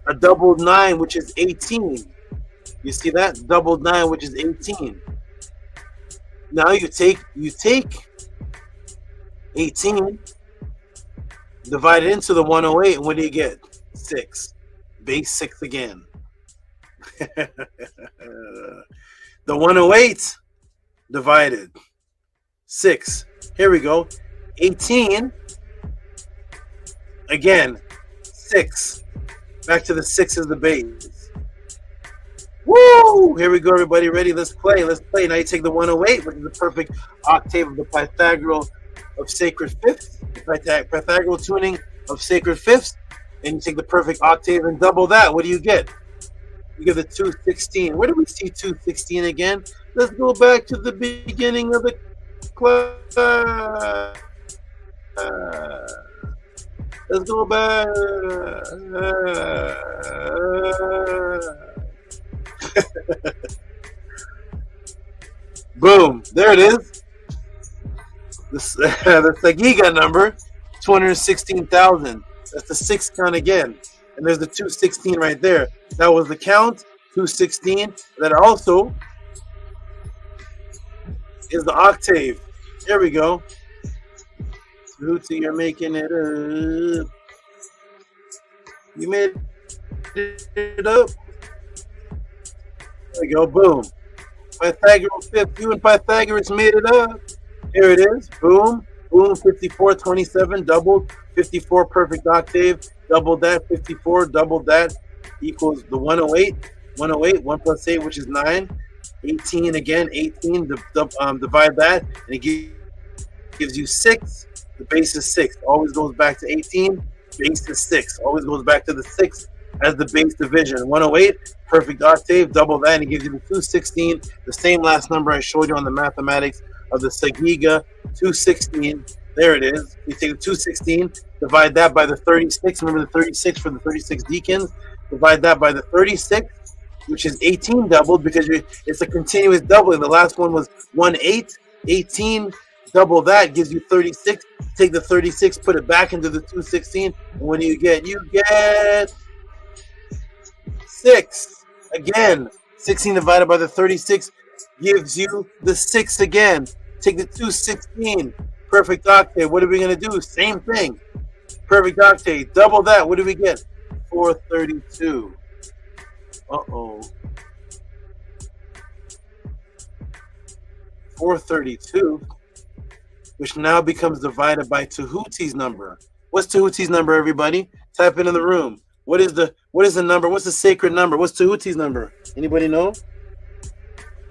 A doubled 9, which is 18. You see that? Doubled 9, which is 18. Now you take 18, divide it into the 108, and what do you get? 6. Base 6 again. The 108 divided 6. Here we go. 18. Again, 6. Back to the 6 is the base. Woo! Here we go, everybody. Ready? Let's play. Let's play. Now you take the 108, which is the perfect octave of the Pythagorean of sacred fifths, the Pythagorean tuning of sacred fifths, and you take the perfect octave and double that. What do you get? You get the 216. Where do we see 216 again? Let's go back to the beginning of the class. Let's go back. Boom. There it is. The Sagiga number, 216,000. That's the 6 count again. And there's the 216 right there. That was the count, 216. That also is the octave. Here we go. Tehuti, you're making it up. You made it up. There we go. Boom. Pythagorean fifth. You and Pythagoras made it up. Here it is. Boom. Boom. 54, 27. Doubled. 54 perfect octave. Double that. 54. Double that. Equals the 108. 108. 1 plus 8, which is 9. 18 again. 18. Divide that. And it gives you 6. The base is 6. Always goes back to 18. Base is 6. Always goes back to the 6 as the base division. 108. Perfect octave. Double that. And it gives you the 216. The same last number I showed you on the mathematics of the Sagiga. 216. There it is. You take the 216. Divide that by the 36. Remember the 36 for the 36 decans. Divide that by the 36, which is 18 doubled because it's a continuous doubling. The last one was 18. 18. Double that gives you 36. Take the 36, put it back into the 216. And what do you get? You get 6. Again, 16 divided by the 36 gives you the 6 again. Take the 216. Perfect octave. What are we going to do? Same thing. Perfect octave. Double that. What do we get? 432. Uh-oh. 432, which now becomes divided by Tehuti's number. What's Tehuti's number, everybody? Type it in the room. What is the number? What's the sacred number? What's Tehuti's number? Anybody know?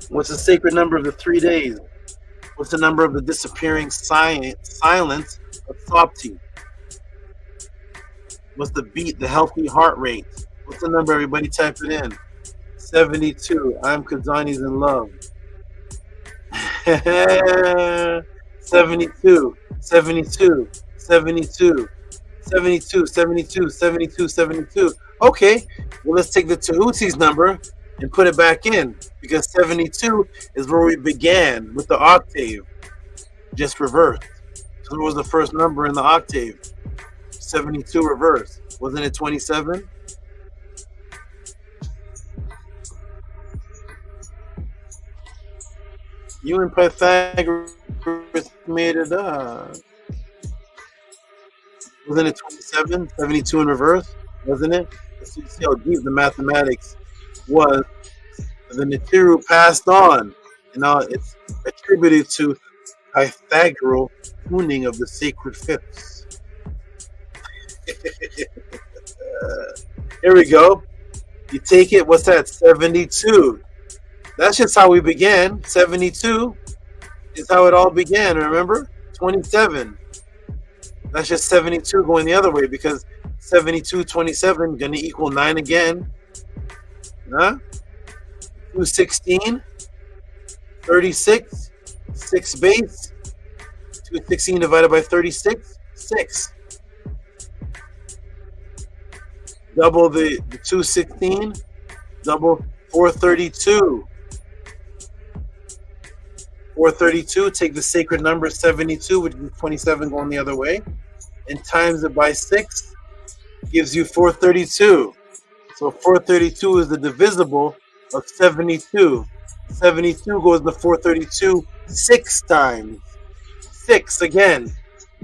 What's the sacred number of the 3 days? What's the number of the disappearing silence of Sopti? What's the beat, the healthy heart rate? What's the number? Everybody type it in. 72. I'm Kazani's in love. 72, 72, 72, 72, 72, 72, 72. Okay, well, let's take the Tehuti's number and put it back in, because 72 is where we began with the octave, just reversed. So what was the first number in the octave? 72 reversed. Wasn't it 27? You and Pythagoras made it up. Wasn't it 27? 72 in reverse? Wasn't it? Let's see how deep the mathematics was. The Nitiru passed on. And now it's attributed to Pythagorean tuning of the sacred fifths. Here we go. You take it, what's that? 72. That's just how we began. 72 is how it all began, remember? 27. That's just 72 going the other way, because 72, 27 going to equal 9 again. Huh? 216, 36, 6 base. 216 divided by 36, 6. Double the 216, double 432. 432, take the sacred number 72, which is 27 going the other way, and times it by 6, gives you 432. So 432 is the divisible of 72. 72 goes to 432 6 times. 6 again.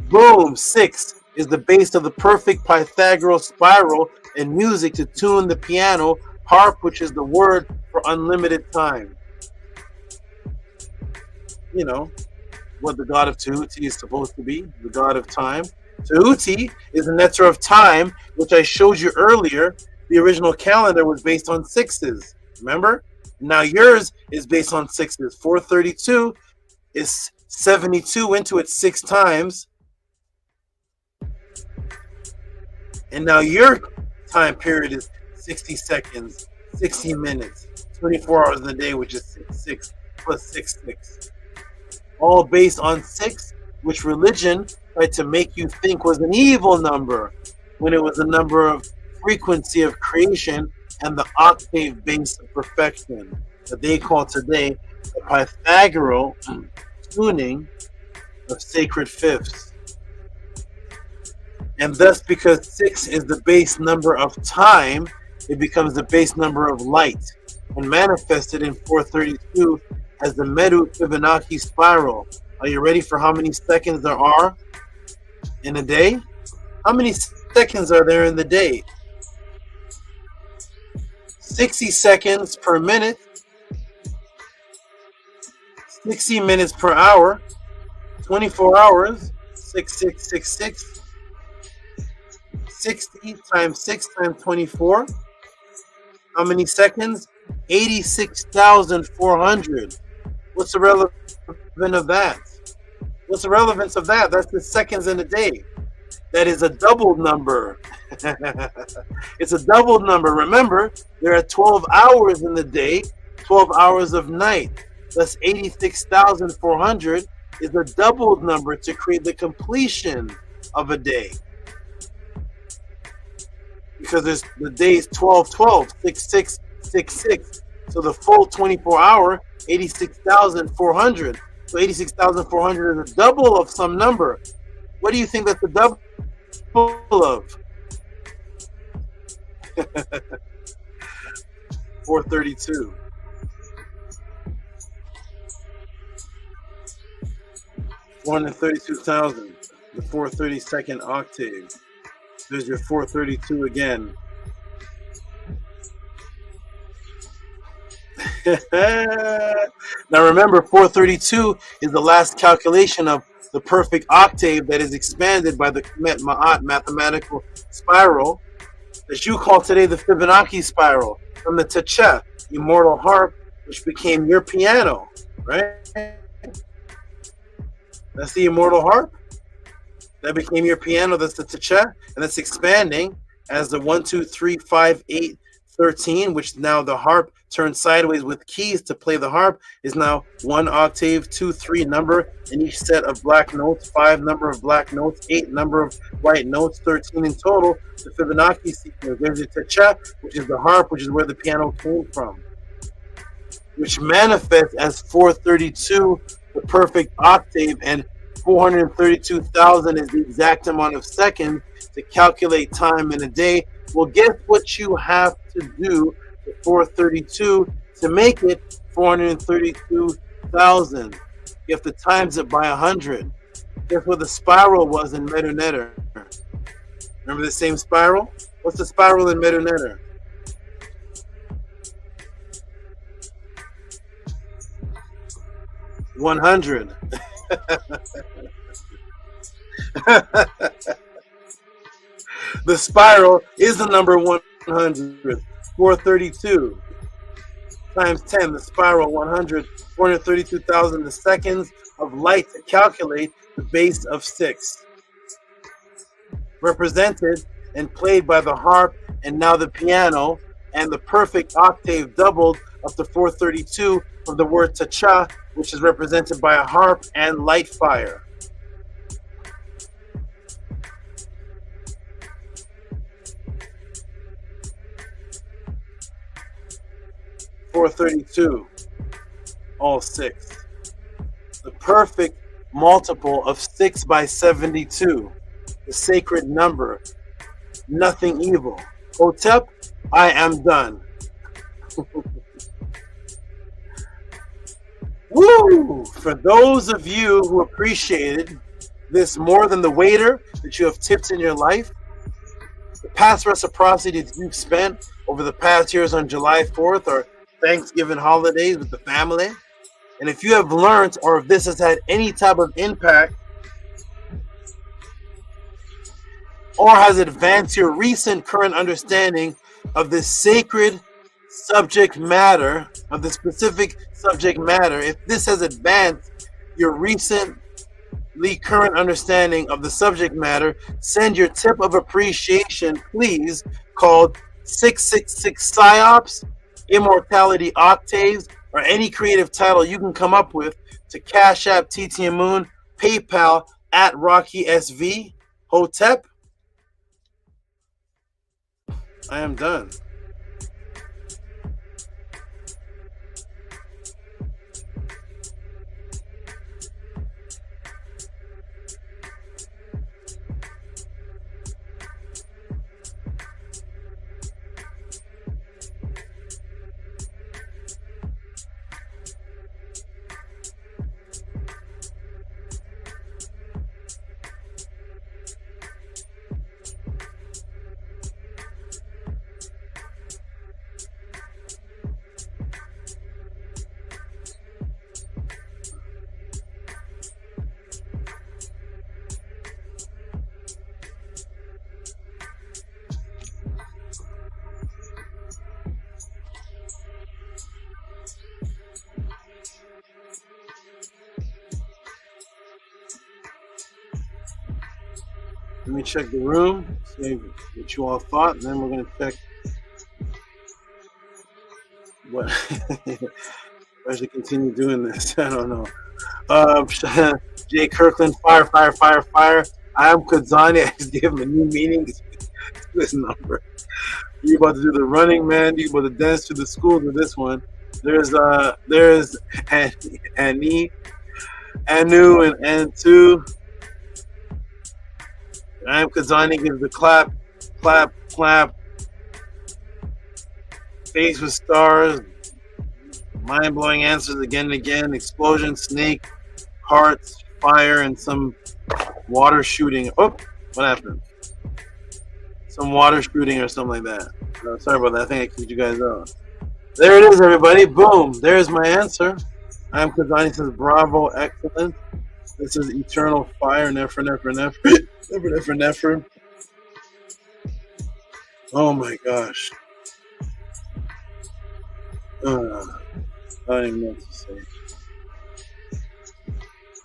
Boom, 6 is the base of the perfect Pythagorean spiral in music to tune the piano, harp, which is the word for unlimited time. You know, what the god of Tehuti is supposed to be, the god of time. Tehuti is the netter of time, which I showed you earlier. The original calendar was based on 6s, remember? Now yours is based on 6s. 432 is 72 into it 6 times. And now your time period is 60 seconds, 60 minutes, 24 hours in a day, which is 6 plus 6, 6. All based on 6, which religion tried to make you think was an evil number, when it was a number of frequency of creation and the octave base of perfection that they call today the Pythagorean tuning of sacred fifths. And thus, because 6 is the base number of time, it becomes the base number of light, and manifested in 432 as the Medu Fibonacci spiral. Are you ready for how many seconds there are in a day? How many seconds are there in the day? 60 seconds per minute, 60 minutes per hour, 24 hours, 6666. 60 times 6 times 24. How many seconds? 86,400. What's the relevance of that? What's the relevance of that? That's the seconds in a day. That is a doubled number. It's a doubled number. Remember, there are 12 hours in the day, 12 hours of night. Thus, 86,400 is a doubled number to create the completion of a day. Because the day is 12, 12, 6, 6, 6, 6. So the full 24 hour, 86,400. So 86,400 is a double of some number. What do you think that's a double of? 432. 432,000. The 432nd octave. There's your 432 again. Now remember, 432 is the last calculation of the perfect octave that is expanded by the Ma'at mathematical spiral that you call today the Fibonacci spiral from the Teche, immortal harp, which became your piano, right? That's the immortal harp. That became your piano. That's the Teche, and that's expanding as the 1, 2, 3, 5, 8, 13, which now the harp turned sideways with keys to play the harp is now 1 octave, 2, 3 number in each set of black notes, 5 number of black notes, 8 number of white notes, 13 in total. The Fibonacci sequence. There's the Teche, which is the harp, which is where the piano came from, which manifests as 432, the perfect octave, and 432,000 is the exact amount of seconds to calculate time in a day. Well, guess what you have to do to 432 to make it 432,000? You have to times it by 100. Guess what the spiral was in Medu-Neter? Remember the same spiral? What's the spiral in Medu-Neter? $100. The spiral is the number 100. 432 times 10. The spiral 100. 432,000 seconds of light to calculate the base of 6. Represented and played by the harp and now the piano, and the perfect octave doubled up to 432 from the word Teche, which is represented by a harp and light fire. $432, all 6. The perfect multiple of 6 by 72, the sacred number, nothing evil. Hotep, I am done. Woo! For those of you who appreciated this more than the waiter that you have tipped in your life, the past reciprocity that you've spent over the past years on July 4th or Thanksgiving holidays with the family, and if you have learned or if this has had any type of impact or has advanced your recent current understanding of this sacred subject matter, of the specific subject matter, if this has advanced your recently current understanding of the subject matter, send your tip of appreciation, please, called 666 PSYOPs, Immortality Octaves, or any creative title you can come up with to Cash App TT AMUN, PayPal at Rocky SV. Hotep, I am done. Let me check the room, see what you all thought, and then we're going to check what. I should continue doing this. I don't know. Jay Kirkland, fire. I am Kazani. I just gave him a new meaning to this number. You about to do the running man? You about to dance to the school to this one? There's Annie, Anu, and Antu. I am Kazani gives the clap. Face with stars. Mind-blowing answers again and again. Explosion, snake, hearts, fire, and some water shooting. Oh, what happened? Some water shooting or something like that. Sorry about that. I think I kicked you guys out. There it is, everybody. Boom. There's my answer. I am Kazani says bravo, excellent. This is eternal fire, never. Oh my gosh. I don't even know what to say.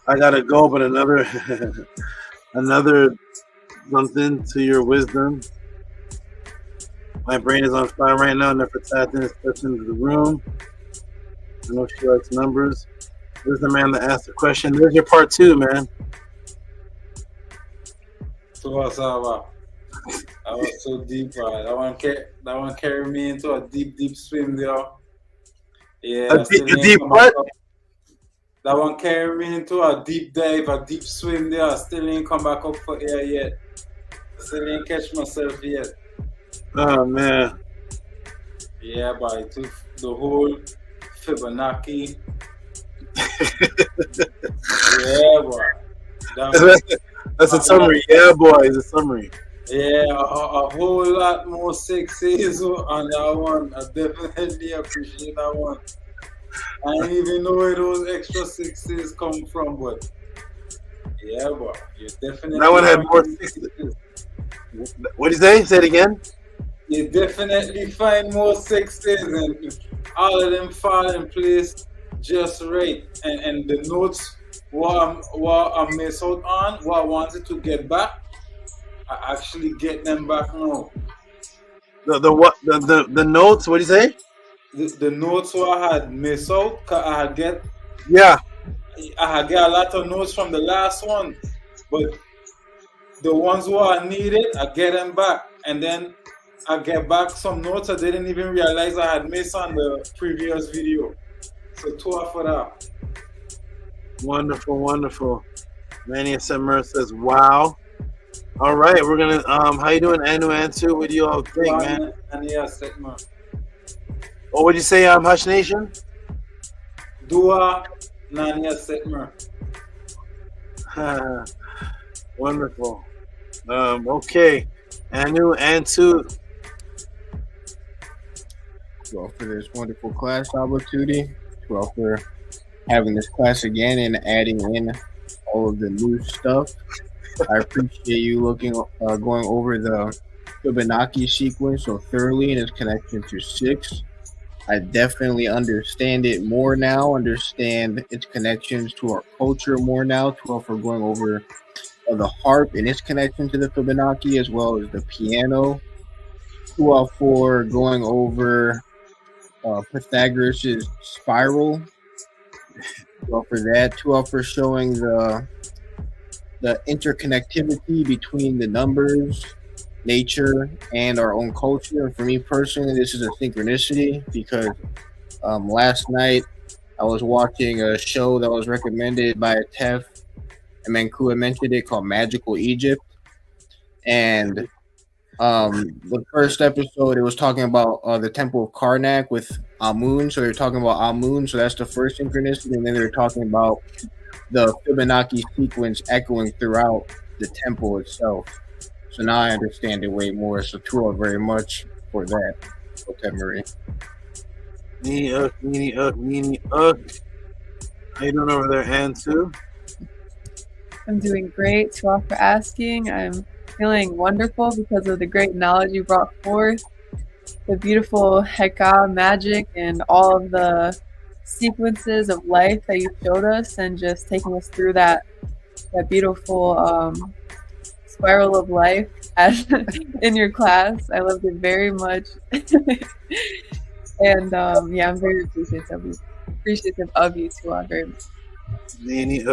I gotta go, but another something to your wisdom. My brain is on fire right now. Nefertati steps into the room. I know she likes numbers. Where's the man that asked the question? There's your part 2, man. So SABA. That was so deep, right? That one carried me into a deep swim there. Yeah, A deep what? That one carried me into a deep dive, a deep swim there. I still ain't come back up for air yet. Still ain't catch myself yet. Oh man. Yeah, but I took the whole Fibonacci. Yeah, boy. That's a summary. Yeah, boy, it's a summary. Yeah, a whole lot more sexes on that one. I definitely appreciate that one. I didn't even know where those extra sixes come from, but yeah, boy, you definitely. That one had more sixes. What did you say? Say it again. You definitely find more sixes, and all of them fall in place just right. And the notes what I missed out on, what I wanted to get back, I actually get them back now. The notes? What do you say? The notes what I had missed out, cause I had get a lot of notes from the last one, but the ones what I needed, I get them back, and then I get back some notes I didn't even realize I had missed on the previous video. So 2 for that. Wonderful. Manny Semmer says, "Wow." All right, we're gonna how you doing, Anu Antu? What do you all think, man? What would you say, Hush Nation? Dua Nania Setmer. Wonderful. Okay. Anu Antu. Well, for this wonderful class opportunity, well, for having this class again and adding in all of the new stuff. I appreciate you going over the Fibonacci sequence so thoroughly and its connection to 6. I definitely understand it more now, understand its connections to our culture more now, for going over the harp and its connection to the Fibonacci, as well as the piano. 2 for going over Pythagoras' spiral. 2 for that. 2 for showing the interconnectivity between the numbers, nature, and our own culture. And for me personally, this is a synchronicity because last night I was watching a show that was recommended by Tef, and Mankua mentioned it, called Magical Egypt. And the first episode, it was talking about the Temple of Karnak with Amun. So they're talking about Amun. So that's the first synchronicity. And then they're talking about the Fibonacci sequence echoing throughout the temple itself. So now I understand it way more. So Tua very much for that. Octave Marie. Nini How you doing over there, Antu? I'm doing great. Tua for asking. I'm feeling wonderful because of the great knowledge you brought forth, the beautiful Heka magic, and all of the sequences of life that you showed us, and just taking us through that beautiful spiral of life in your class. I loved it very much. And yeah, I'm very appreciative of you too, very much. Nini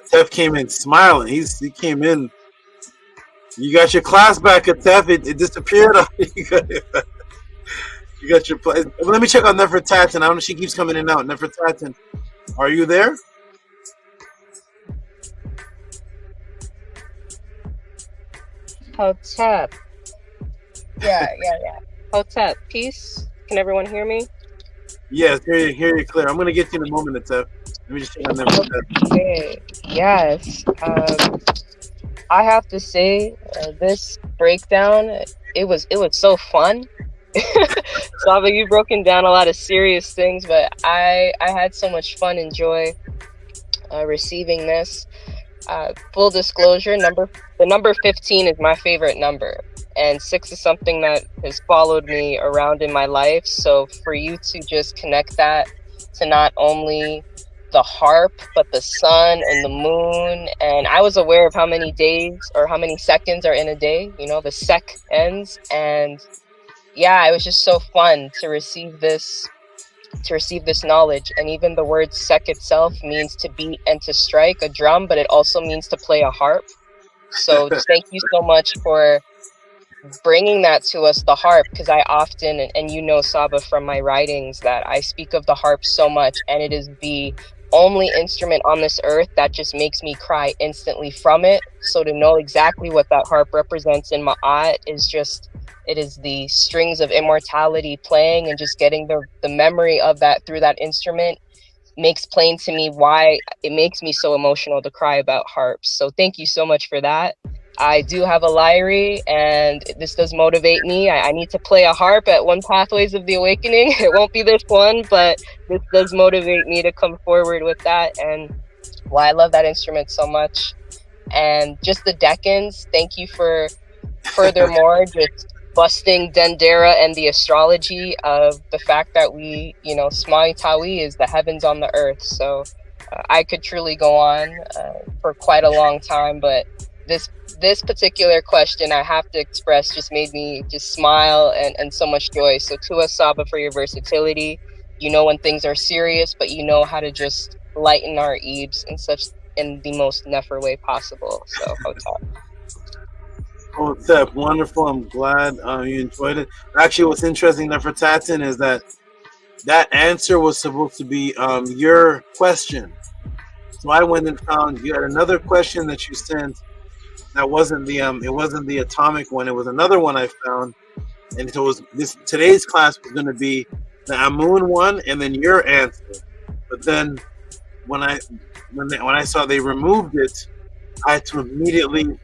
Tef came in smiling. He came in. You got your class back, Tef. It disappeared. You got your place. Let me check on Nefertati. I don't know. She keeps coming in and out. Nefertati, are you there? Hotep. Yeah. Hotep. Peace. Can everyone hear me? Yes, hear you clear. I'm gonna get you in a moment, Tef. Let me just check on Nefertati. Okay. Yes. I have to say, this breakdown, it was so fun. Saba, you've broken down a lot of serious things, but I had so much fun and joy receiving this. Full disclosure, the number 15 is my favorite number, and 6 is something that has followed me around in my life. So for you to just connect that to not only the harp, but the sun and the moon, and I was aware of how many days or how many seconds are in a day, you know, the sec ends, and yeah, it was just so fun to receive this knowledge. And even the word sec itself means to beat and to strike a drum, but it also means to play a harp. So thank you so much for bringing that to us, the harp, because I often, and you know, Saba, from my writings, that I speak of the harp so much, and it is the only instrument on this earth that just makes me cry instantly from it. So to know exactly what that harp represents in Ma'at is just, it is the strings of immortality playing, and just getting the memory of that through that instrument makes plain to me why it makes me so emotional to cry about harps. So thank you so much for that. I do have a lyre, and this does motivate me. I need to play a harp at one Pathways of the Awakening. It won't be this one, but this does motivate me to come forward with that, and why I love that instrument so much. And just the decans, thank you for furthermore just busting Dendera and the astrology of the fact that we, you know, Smai Tawi is the heavens on the earth. So I could truly go on for quite a long time, but this particular question, I have to express, just made me just smile and so much joy. So to us, Saba, for your versatility. You know when things are serious, but you know how to just lighten our eves in the most Nefer way possible. So Hotep. Hotep, wonderful. I'm glad you enjoyed it. Actually, what's interesting, Nefertatan, is that answer was supposed to be your question. So I went and found you had another question that you sent. That wasn't the it wasn't the atomic one. It was another one I found, and so it was today's class was going to be the Amun one, and then your answer. But then when I saw they removed it, I had to immediately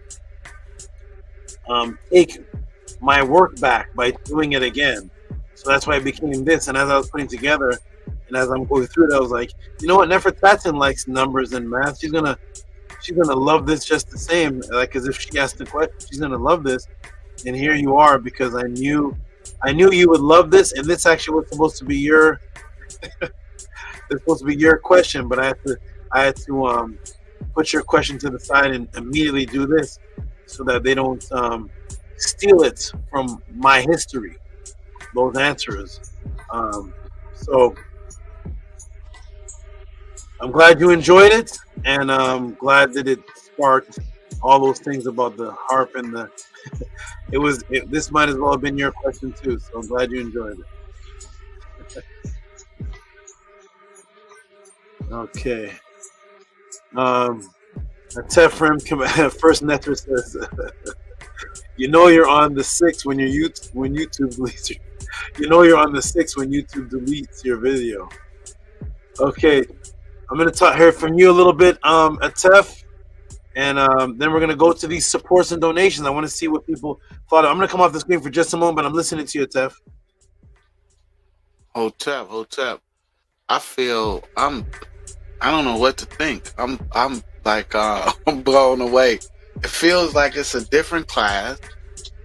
take my work back by doing it again. So that's why it became this. And as I was putting together, and as I'm going through it, I was like, you know what? Nefertatan likes numbers and math. She's gonna love this just the same. Like, as if she asked the question, she's gonna love this. And here you are, because I knew you would love this. And this actually was supposed to be your it's supposed to be your question, but I had to put your question to the side and immediately do this, so that they don't steal it from my history, those answers. So I'm glad you enjoyed it, and I'm glad that it sparked all those things about the harp and the. This might as well have been your question too. So I'm glad you enjoyed it. Okay. Tefrim first Netter says, you know you're on the 6 when YouTube deletes your, you know you're on the 6 when YouTube deletes your video. Okay, I'm gonna hear from you a little bit, Atef, and then we're gonna go to these supports and donations. I want to see what people thought. I'm gonna come off the screen for just a moment, but I'm listening to you, Atef. Hotep. I don't know what to think. I'm like I'm blown away. It feels like it's a different class,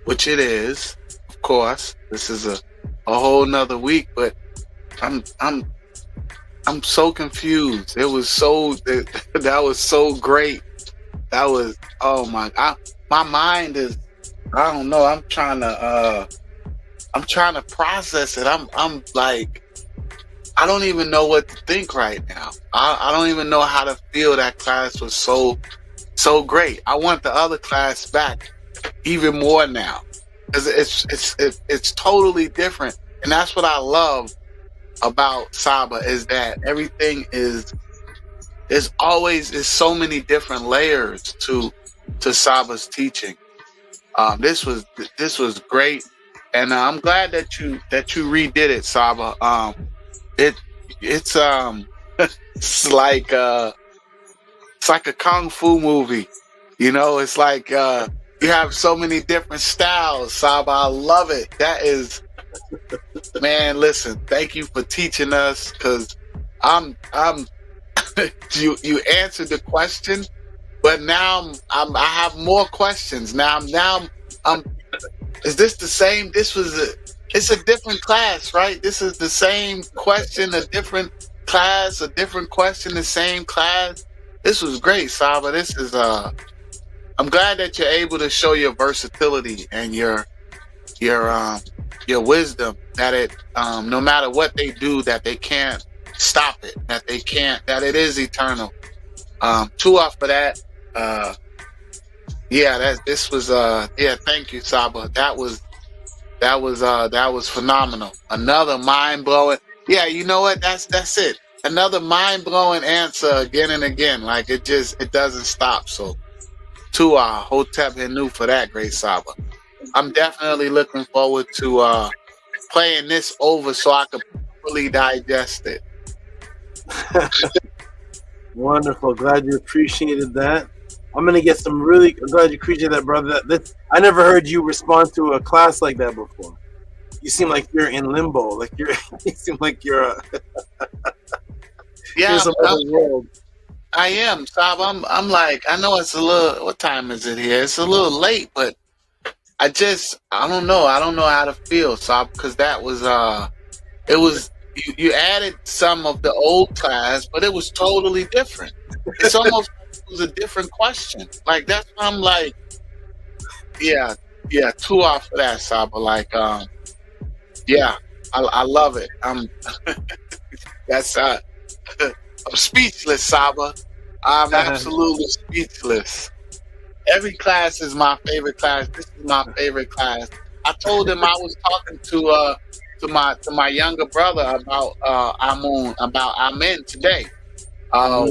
which it is, of course. This is a whole nother week, but I'm so confused. It was that was so great. That was, oh my, my mind is, I don't know. I'm trying to process it. I'm like, I don't even know what to think right now. I don't even know how to feel. That class was so great. I want the other class back even more now, because it's totally different, and that's what I love about Saba, is that everything is so many different layers to Saba's teaching. This was great, and I'm glad that you redid it, Saba. It's like a kung fu movie, you know. It's like you have so many different styles, Saba. I love it. That is Man, listen, thank you for teaching us, because I'm you answered the question, but now I have more questions. Now I'm is this the same? It's a different class, right? This is the same question, a different class, a different question, the same class. This was great, Saba. This is I'm glad that you're able to show your versatility and your wisdom, that it no matter what they do, that they can't stop it, that it is eternal. 2 off of that. This was thank you, Saba. That was phenomenal. Another mind-blowing. Yeah, you know what? That's it. Another mind-blowing answer again and again. Like it doesn't stop. So to Hotep Henu for that, great Saba. I'm definitely looking forward to playing this over so I could fully digest it. Wonderful. Glad you appreciated that. I'm gonna get some really glad you appreciate that, brother. I never heard you respond to a class like that before. You seem like you're in limbo. Like you seem like you're Yeah, world. I am, Sab. I'm like, I know it's a little. What time is it here? It's a little late, but I don't know. I don't know how to feel, Sab, because that was it was. You added some of the old class, but it was totally different. It's almost like it was a different question. Like that's why I'm like, yeah, 2 off of that, Saba. Like, yeah, I love it. I'm speechless, Saba. I'm absolutely speechless. Every class is my favorite class. This is my favorite class. I told him I was talking to my younger brother about AMUN, about AMEN today. I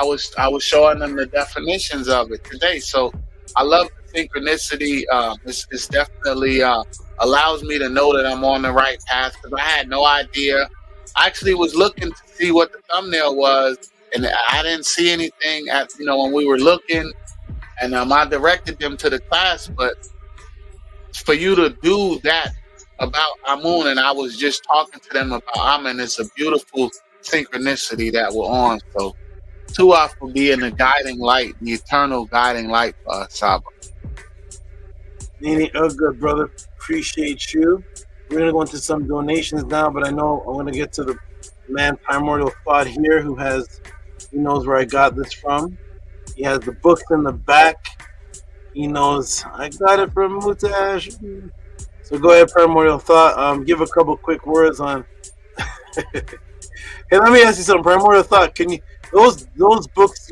was showing them the definitions of it today. So I love the synchronicity. It's definitely allows me to know that I'm on the right path, because I had no idea. I actually was looking to see what the thumbnail was, and I didn't see anything when we were looking, and I directed them to the class. But for you to do that about AMUN, and I was just talking to them about AMEN, it's a beautiful synchronicity that we're on. So 2 off for being the guiding light, the eternal guiding light for us, Saba. Nini, good brother. Appreciate you. We're gonna go into some donations now, but I know I'm gonna get to the man Primordial Thought here, who knows where I got this from. He has the books in the back. He knows I got it from Mutash. So go ahead, Primordial Thought. Give a couple quick words on. Hey, let me ask you something, Primordial Thought. Can you those books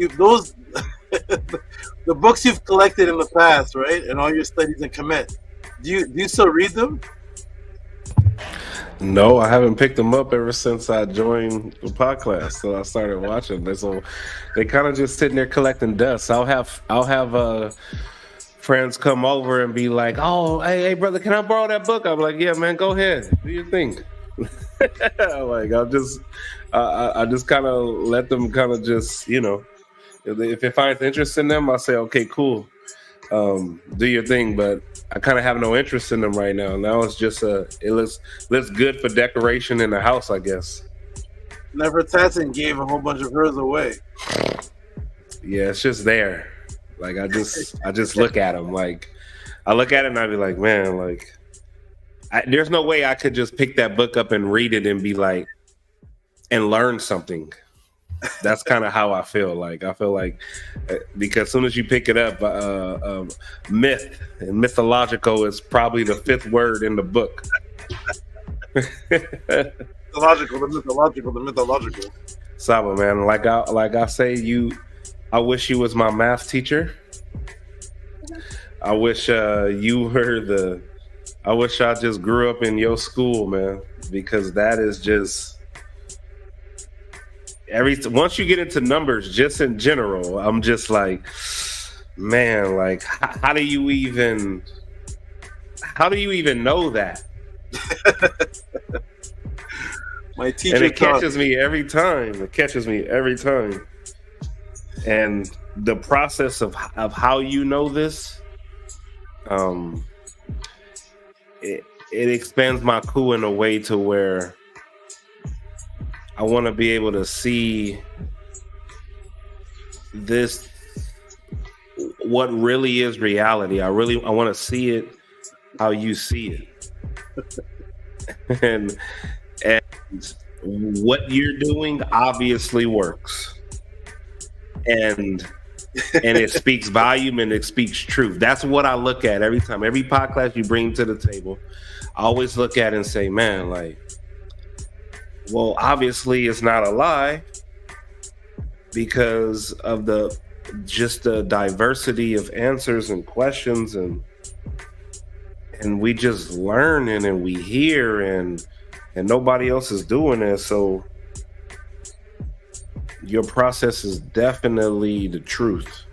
the books you've collected in the past, right, and all your studies in commit? Do you still read them? No, I haven't picked them up ever since I joined the podcast. So I started watching them. So they kind of just sitting there collecting dust. I'll have friends come over and be like, "Oh, hey, brother, can I borrow that book?" I'm like, "Yeah, man, go ahead, do your thing." Like I just kind of let them kind of just, if it finds interest in them, I'll say, "Okay, cool, do your thing." But I kind of have no interest in them right now. Now it's just it looks good for decoration in the house, I guess. Never Tatson gave a whole bunch of hers away. Yeah, it's just there. Like I just look at them. Like I look at it and I be like, man, like there's no way I could just pick that book up and read it and be like, and learn something. That's kind of how I feel. Like I feel like because as soon as you pick it up, myth and mythological is probably the 5th word in the book. The mythological. Saba, man, like I say, I wish you was my math teacher. I wish you were I wish I just grew up in your school, man, because that is just once you get into numbers, just in general, I'm just like, man, like how do you even know that? My teacher, and it catches me every time. And the process of how you know this, it expands my coup in a way to where I want to be able to see this, what really is reality. I want to see it how you see it. and what you're doing obviously works. And it speaks volume and it speaks truth. That's what I look at every time. Every podcast you bring to the table, I always look at it and say, man, like, well, obviously it's not a lie because of the diversity of answers and questions, and we just learn and we hear and nobody else is doing it. So your process is definitely the truth,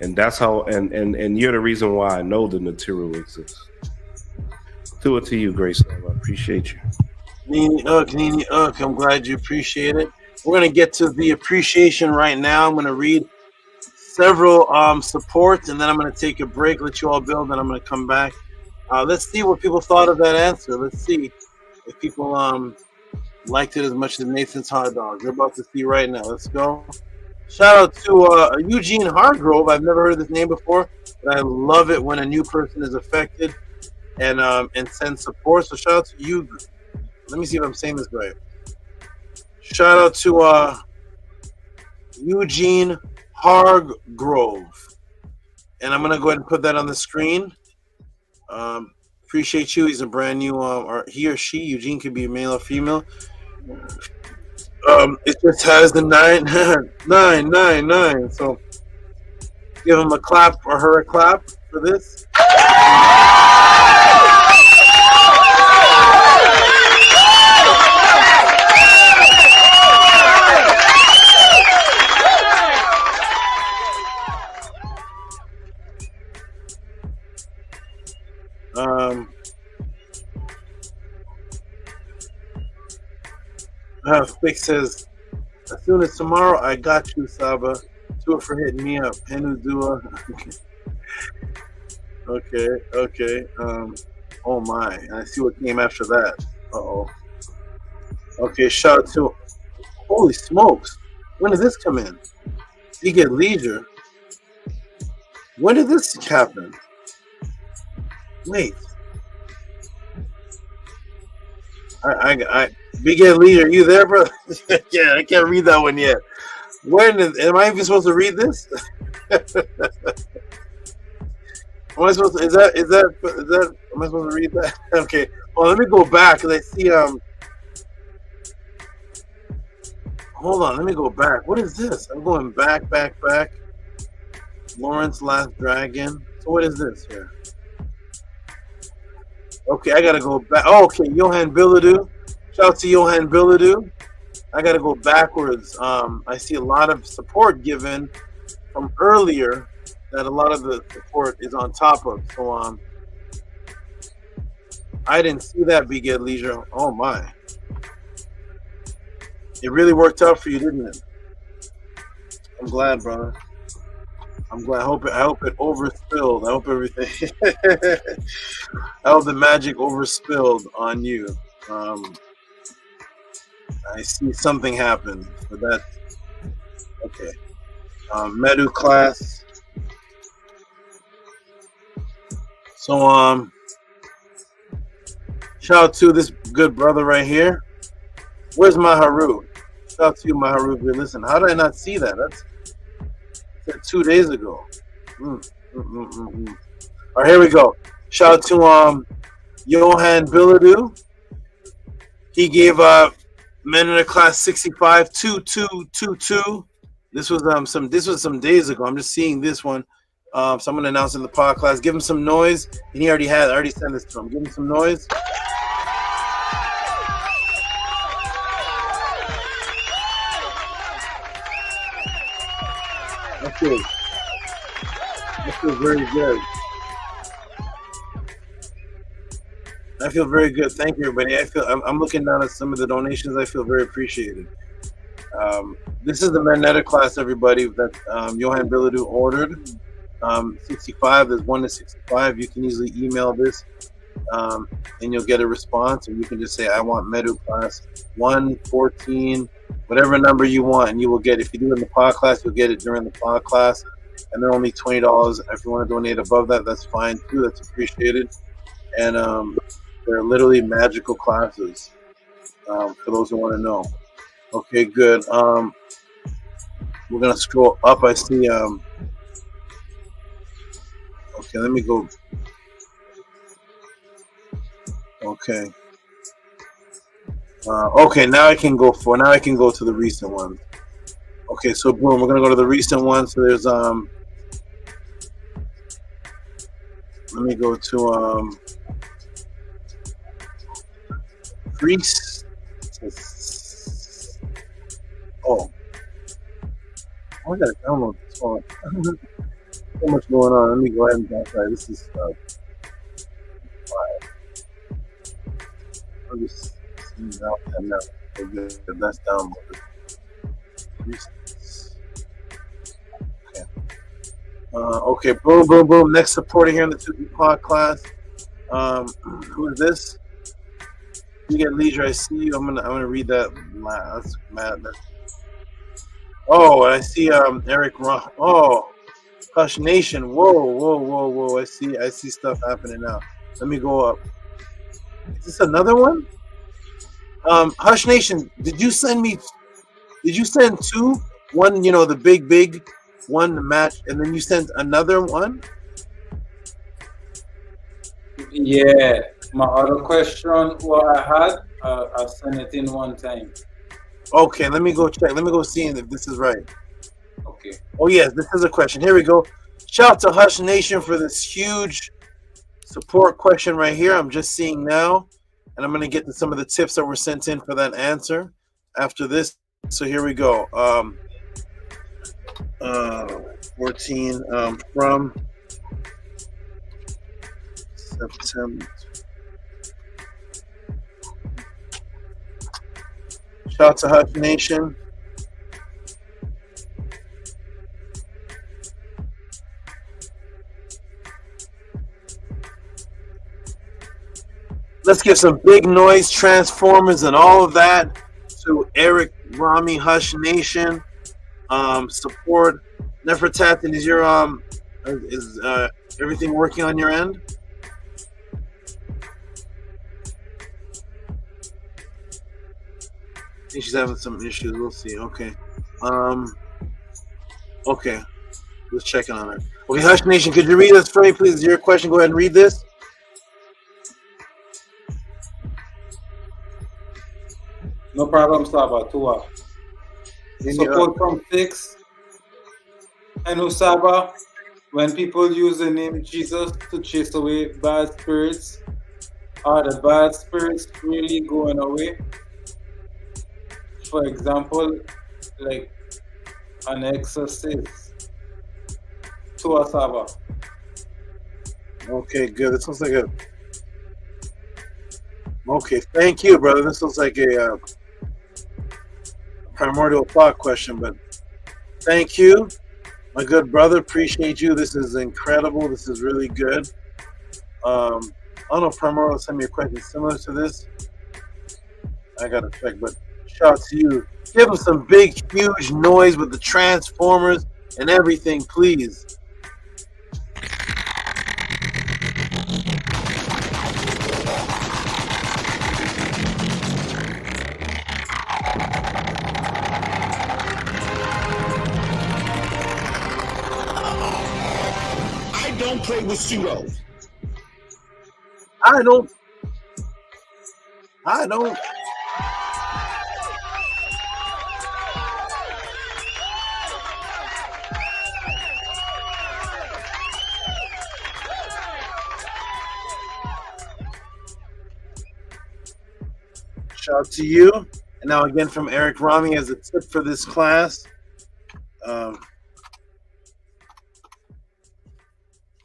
and that's how and you're the reason why I know the material exists. Do it to you, Grace. I appreciate you. Nini I'm glad you appreciate it. We're gonna get to the appreciation right now. I'm gonna read several supports, and then I'm gonna take a break, let you all build, and I'm gonna come back. Let's see what people thought of that answer. Let's see if people liked it as much as Nathan's hot dogs. We're about to see right now. Let's go. Shout out to Eugene Hargrove. I've never heard this name before, but I love it when a new person is affected and sends support. So shout out to you. Let me see if I'm saying this right. Shout out to Eugene Hargrove. And I'm gonna go ahead and put that on the screen. Appreciate you. He's a brand new or he or she, Eugene could be male or female. It just has the 999. So give him a clap or her a clap for this. Fix says, as soon as tomorrow, I got you, Saba. Do it for hitting me up. Henu Dua. Okay. Oh my. I see what came after that. Uh-oh. Okay, shout out to, holy smokes. When did this come in? You get leisure. When did this happen? Wait. I Big Ed Lee, are you there, bro? Yeah, I can't read that one yet. Am I even supposed to read this? Am I supposed to, is that am I supposed to read that? Okay. Well, let me go back because I see hold on, let me go back. What is this? I'm going back. Lawrence Last Dragon. So what is this here? Okay, I gotta go back. Oh, okay, Johan Billadou. Shout out to Johan Billadou. I gotta go backwards. I see a lot of support given from earlier that a lot of the support is on top of. So I didn't see that, Big Ed Leisure. Oh my. It really worked out for you, didn't it? I'm glad, brother. I'm glad. I hope it overspilled. I hope everything. I hope the magic overspilled on you. I see something happen for that. Okay. Medu class. So shout out to this good brother right here. Where's Maharu? Shout out to you, Maharu. If you're listening. How did I not see that? That's 2 days ago. All right, here we go. Shout out to Johan Billadou. He gave men in the class 65 2222. This was some days ago. I'm just seeing this one. So I'm gonna announce in the podcast. Give him some noise. And I already sent this to him. Give him some noise. Okay. I feel very good. I feel very good. Thank you, everybody. I'm looking down at some of the donations. I feel very appreciated. This is the Manetta class, everybody, that Johan Billadou ordered. 65. There's 1 to 65. You can easily email this and you'll get a response, or you can just say, I want Medu class 114, whatever number you want, and you will get, if you do it in the pod class, you'll get it during the pod class, and they're only $20. If you want to donate above that, that's fine too, that's appreciated. And they're literally magical classes, for those who want to know. Okay, good. We're gonna scroll up. I see. Okay, let me go. Okay. Okay, now I can go to the recent ones. Okay, so boom, we're gonna go to the recent ones. So there's let me go to priest. Oh, I gotta download this one. So much going on. Let me go ahead and download. This is I'm just seeing it out there now. Okay, that's downloaded. Okay. Okay, boom, boom, boom. Next supporter here in the Tehuti pod class. Who is this? You get leisure. I see you. I'm gonna read that last. Oh, I see. Eric. Oh, Hush Nation. Whoa, whoa, whoa, whoa. I see stuff happening now. Let me go up. Is this another one? Hush Nation. Did you send two? One, the big one match, and then you sent another one? Yeah, my other question, what I had, I sent it in one time. Okay, let me go check. Let me go see if this is right. Okay. Oh, yes, this is a question. Here we go. Shout out to Hush Nation for this huge support question right here. I'm just seeing now, and I'm going to get to some of the tips that were sent in for that answer after this. So here we go. 14 from September. Shout out to Hush Nation. Let's give some big noise, Transformers, and all of that to Eric, Rami, Hush Nation. Support. Nefertati, is your is everything working on your end? I think she's having some issues. We'll see. Okay. Okay. Let's check in on her. Okay, Hush Nation, could you read this for me, please? Your question. Go ahead and read this. No problem, Saba. Tua. Support from Fix and Usaba. When people use the name Jesus to chase away bad spirits, are the bad spirits really going away? For example, like an exorcist to Usaba. Okay, good. This looks like a. Okay, thank you, brother. This looks like a primordial thought question, but thank you, my good brother. Appreciate you. This is incredible. This is really good. I don't know if primordial sent me a question similar to this. I gotta check, but shout out to you. Give them some big, huge noise with the Transformers and everything, please. Don't play with pseudos. I don't. Shout out to you. And now again from Eric Rami as a tip for this class.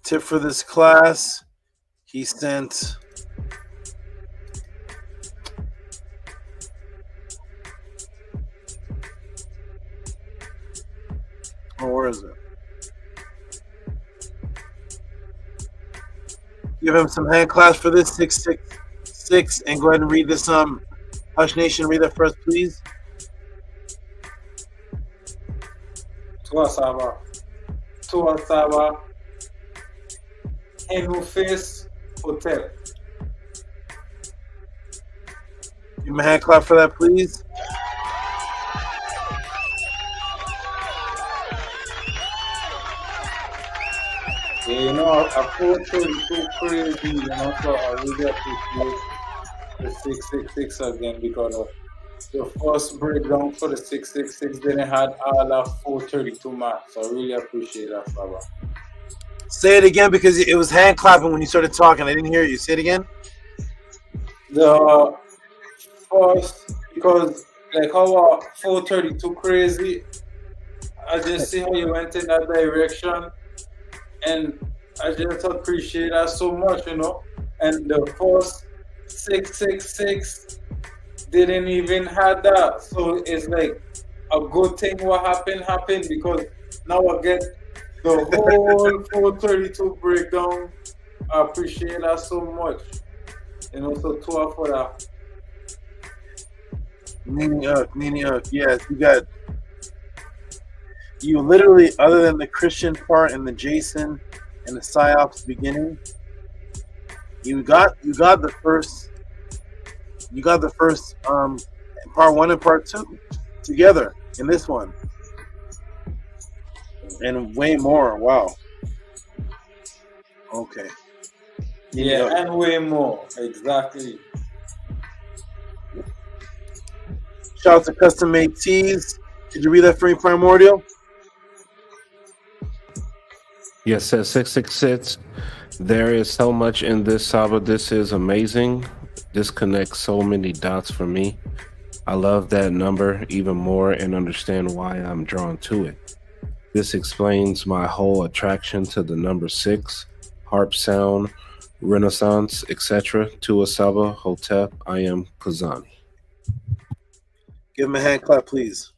Tip for this class, he sent where is it? Give him some hand claps for this 666, and go ahead and read this. Hush Nation, read that first, please. Tua Saba. Tua Saba. Enu Face Hotel. Give him a hand clap for that, please. Yeah, you know, I feel too crazy, you know, so I really appreciate the 666 again because the first breakdown for the 666 didn't have all of 432 marks. So I really appreciate that, Saba. Say it again because it was hand clapping when you started talking. I didn't hear you. Say it again. The first, because like how 432 crazy, I just see how you went in that direction. And I just appreciate that so much, you know. And the first 666 didn't even have that. So it's like a good thing what happened because now I get the whole 432 breakdown. I appreciate that so much. You know, so two for that. Nini, yes, you literally, other than the Christian part and the Jason and the psyops beginning, you got the first part 1 and part 2 together in this one, and way more. Wow. Okay. Yeah, and way more. Exactly. Shout out to Custom Made Tees. Could you read that for me, Primordial? Yes, says 666. There is so much in this, Saba. This is amazing. This connects so many dots for me. I love that number even more and understand why I'm drawn to it. This explains my whole attraction to the number 6, harp sound, renaissance, etc. To Saba, Hotep, I am Kazani. Give him a hand clap, please.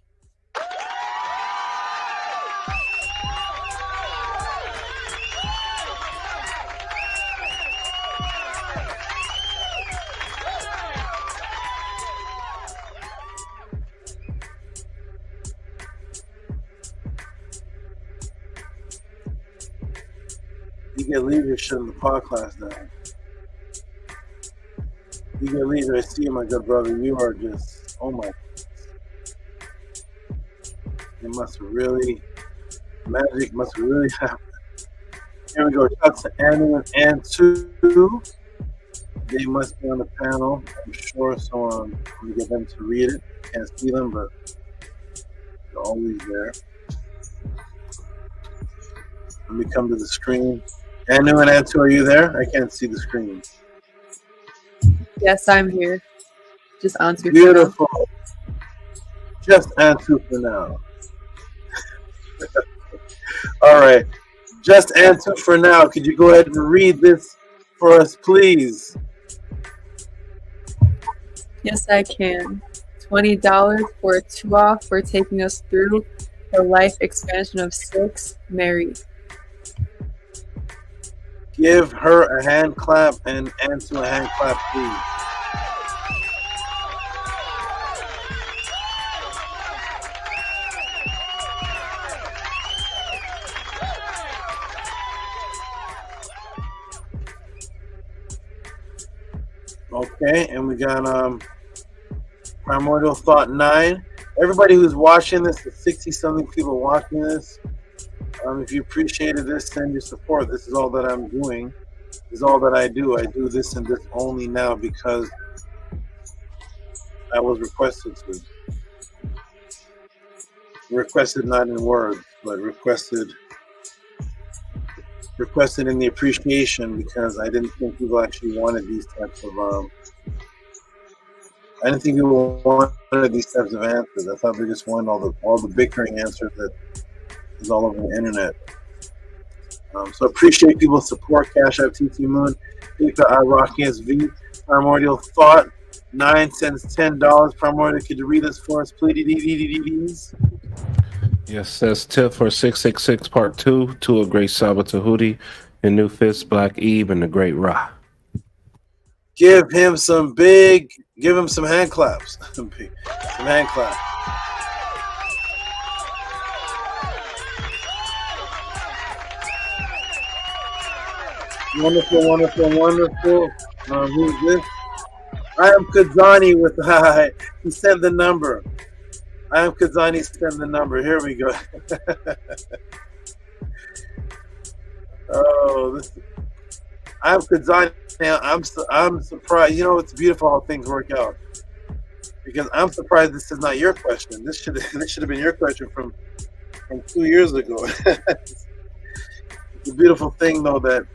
You get leadership in the podcast now. You get leader. I see you, my good brother. You are just, oh my. It must really, magic must really happen. Here we go. Shout to ANTU and ANTU. They must be on the panel, I'm sure. So I'm going to get them to read it. Can't see them, but they're always there. Let me come to the screen. ANTU and ANTU, are you there? I can't see the screen. Yes, I'm here. Just answer. Beautiful. Just ANTU for now. All right. Just ANTU for now. Could you go ahead and read this for us, please? Yes, I can. $20 for a 2-off for taking us through the life expansion of 6, Mary. Give her a hand clap and ANTU a hand clap, please. Okay, and we got Primordial Thought 9. Everybody who's watching this, the 60-something people watching this, if you appreciated this, send your support. This is all that I'm doing. This is all that I do. I do this and this only now because I was requested to. Requested not in words, but requested in the appreciation because I didn't think people actually wanted these types of I didn't think people wanted these types of answers. I thought they just wanted all the bickering answers that is all over the internet. So appreciate people's support. Cash App TT Moon, PayPal IRockSV, Primordial Thought 9 cents, $10. Primordial, could you read this for us, please? Yes, says tip for 666 part 2 to a great Saba Tehuti. And New Fist, Black Eve, and the Great Ra. Give him some hand claps. Some hand claps. Wonderful, wonderful, wonderful. Who's this? I am Kazani with he sent the number. I am Kazani sent the number. Here we go. Oh, I'm Kazani. I'm surprised. You know, it's beautiful how things work out. Because I'm surprised this is not your question. This should have been your question from 2 years ago. It's a beautiful thing though that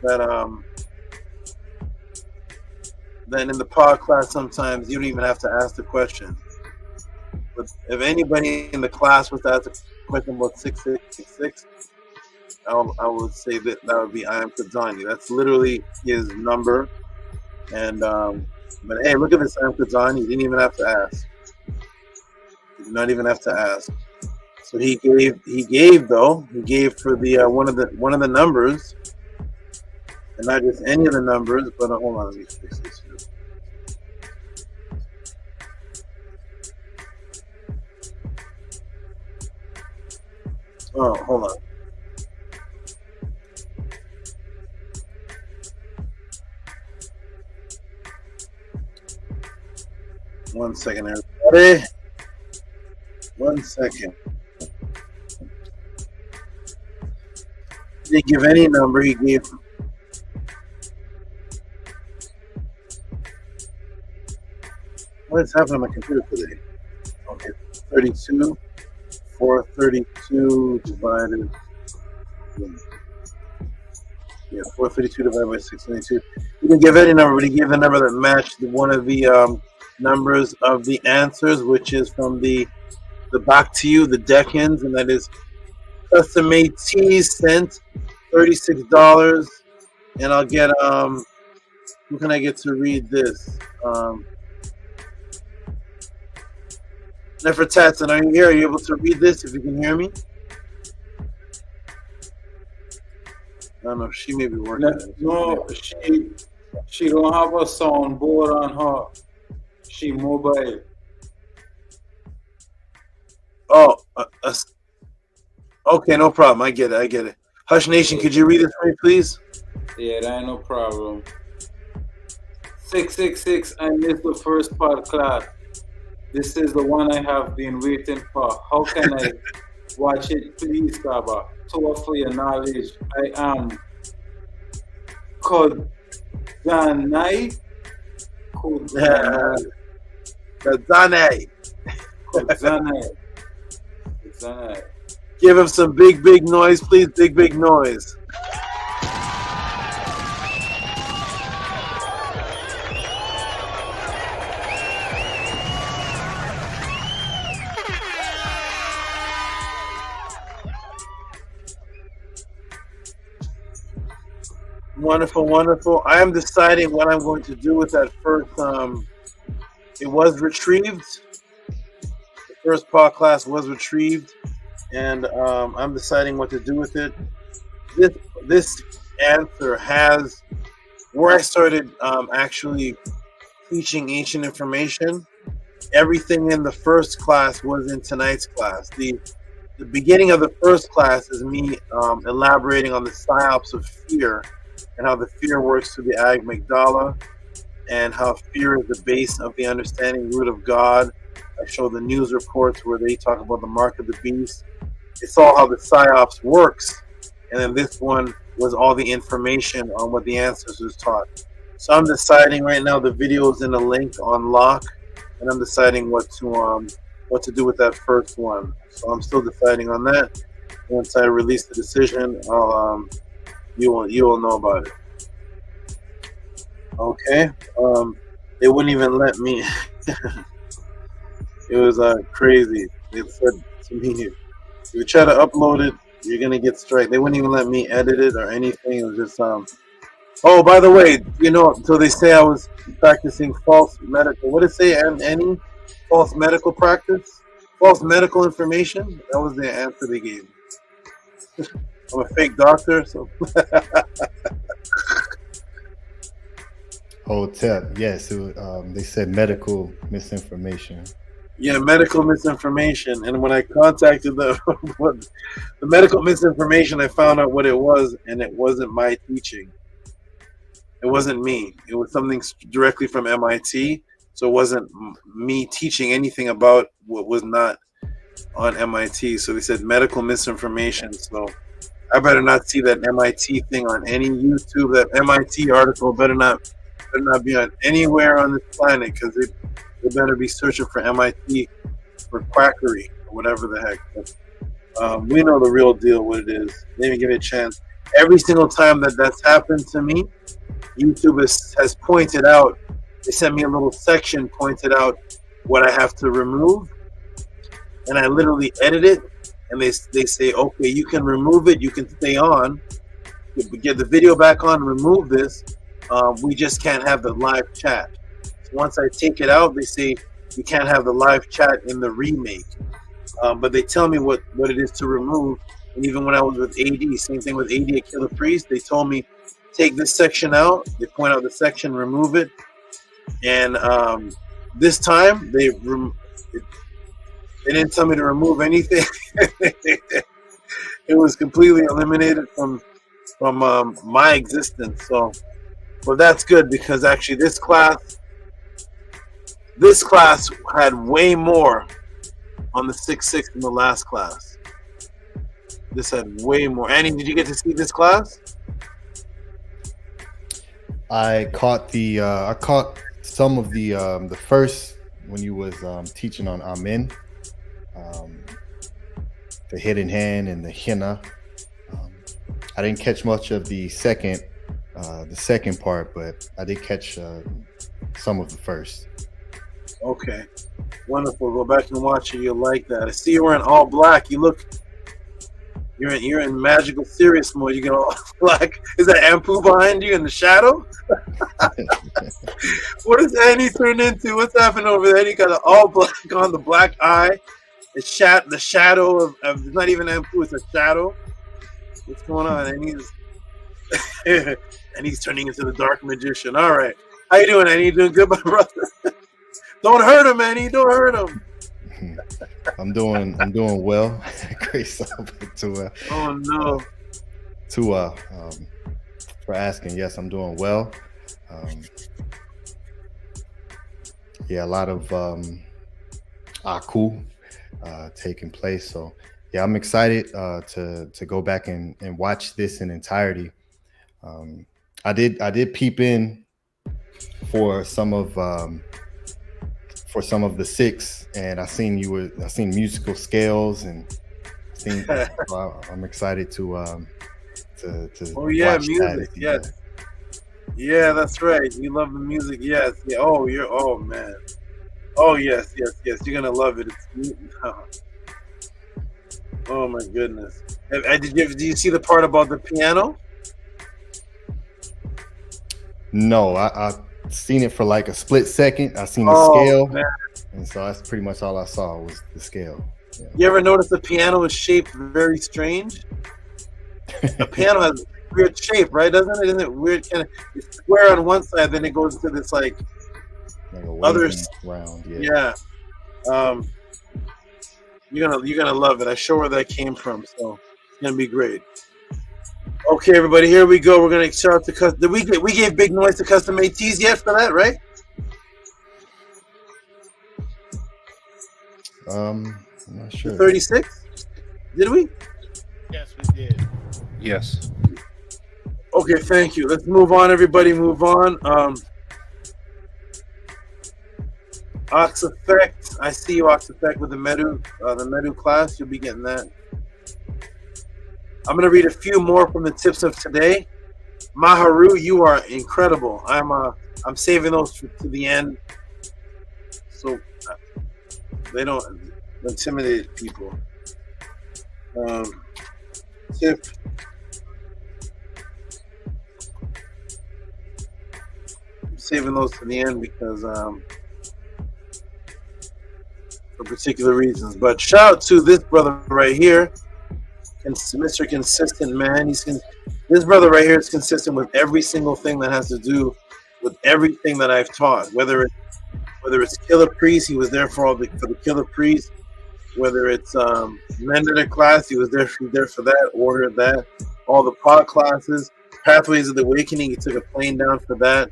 in the pod class sometimes you don't even have to ask the question. But if anybody in the class was to ask a question about 666, I would say that would be I am Kazani. That's literally his number. And but hey, look at this, I am Kazani. You didn't even have to ask. You did not even have to ask. So he gave for the one of the numbers, and not just any of the numbers, but hold on, let me fix this here. Oh, hold on. One second, everybody. 1 second. He didn't give any number. He gave. What is happening on my computer today? Okay, 32. 432 divided. Yeah, 432 divided by 692. He didn't give any number, but he gave the number that matched one of the numbers of the answers, which is from the back to you, the DECANS, and that is custom made teas sent $36, and I'll get who can I get to read this? Nefertatson, are you here? Are you able to read this if you can hear me? I don't know if she may be working. No, she don't have a soundboard on her. She mobile. Oh, okay, no problem. I get it. Hush Nation, could you read it for me, please? Yeah, that ain't no problem. 666, I missed the first part class. This is the one I have been waiting for. How can I watch it, please, Saba? To for your knowledge, I am Kazanai. Give him some big noise, please. Big noise. Wonderful, wonderful. I am deciding what I'm going to do with that first. It was retrieved. The first pod class was retrieved, and I'm deciding what to do with it. This answer has where I started actually teaching ancient information. Everything in the first class was in tonight's class. The beginning of the first class is me elaborating on the psyops of fear and how the fear works through the amygdala, and how fear is the base of the understanding root of God. I show the news reports where they talk about the mark of the beast. It's all how the psyops works. And then this one was all the information on what the answers was taught. So I'm deciding right now, the video is in a link on lock, and I'm deciding what to do with that first one. So I'm still deciding on that. Once I release the decision, you will know about it. Okay. They wouldn't even let me. It was crazy. They said to me, if you try to upload it, you're gonna get strike. They wouldn't even let me edit it or anything. It was just Oh, by the way, so they say I was practicing false medical. What did it say? Any false medical practice? False medical information? That was the answer they gave. I'm a fake doctor, so. Hotep, yes. It was, they said medical misinformation. Yeah, medical misinformation. And when I contacted the medical misinformation, I found out what it was, and it wasn't my teaching. It wasn't me. It was something directly from MIT. So it wasn't me teaching anything about what was not on MIT. So they said medical misinformation. So I better not see that MIT thing on any YouTube. That MIT article better not be on anywhere on this planet, because they better be searching for MIT for quackery or whatever the heck. But, we know the real deal, what it is. They didn't give it a chance. Every single time that's happened to me, YouTube has pointed out, they sent me a little section, pointed out what I have to remove, and I literally edit it, and they say, okay, you can remove it, you can stay on, get the video back on, remove this, we just can't have the live chat. So once I take it out, they say you can't have the live chat in the remake, but they tell me what it is to remove. And even when I was with AD, same thing with AD at Killer Priest, they told me take this section out. They point out the section, remove it, and this time they didn't tell me to remove anything. It was completely eliminated from my existence. So, well, that's good, because actually this class had way more on the 6-6 than the last class. This had way more. Annie, did you get to see this class? I caught some of the first when you was teaching on Amen, the hidden hand and the henna. I didn't catch much of the second part, but I did catch some of the first. Okay, wonderful. Go back and watch it. You'll like that. I see you're in all black. You're in magical serious mode. You get all black. Is that AMPU behind you in the shadow? What is Annie turned into? What's happening over there? He got an all black on, the black eye. The shadow of it's not even AMPU. It's a shadow. What's going on? And he's turning into the dark magician. All right. How you doing, Annie? You doing good, my brother? Don't hurt him, Annie. Don't hurt him. I'm doing well. Great stuff to oh no. For asking. Yes, I'm doing well. Yeah, a lot of AKU taking place. So yeah, I'm excited to go back and watch this in entirety. I did peep in for some of the 6, and I seen musical scales, and I'm excited to oh yeah, watch music. Yes. Yeah, that's right. You love the music. Yes. Yeah. Oh man. Oh yes. You're gonna love it. Oh my goodness. Did you see the part about the piano? No, I seen it for like a split second. I seen the scale, man. And so that's pretty much all I saw was the scale. Yeah. You ever notice the piano is shaped very strange? The piano has a weird shape, right? Doesn't it? Isn't it weird? Kind of it's square on one side, then it goes to this like other round. Yeah. You're gonna love it. I show where that came from, so it's gonna be great. Okay, everybody, here we go. We're gonna start the custom. Did we gave big noise to custom ATs yet for that, right? I'm not sure. 36? Did we? Yes, we did. Yes. Okay, thank you. Let's move on, everybody. Move on. Ox Effect. I see you, Ox Effect, with the Medu class. You'll be getting that. I'm going to read a few more from the tips of today. Maharu, you are incredible. I'm saving those to the end, so they don't intimidate people. Tip. I'm saving those to the end because for particular reasons. But shout out to this brother right here. Mr. Consistent Man. This brother right here is consistent with every single thing that has to do with everything that I've taught. Whether it's Killer Priest, he was there for the Killer Priest. Whether it's Mentor class, he was there for that. Ordered that. All the pod classes, Pathways of the Awakening, he took a plane down for that.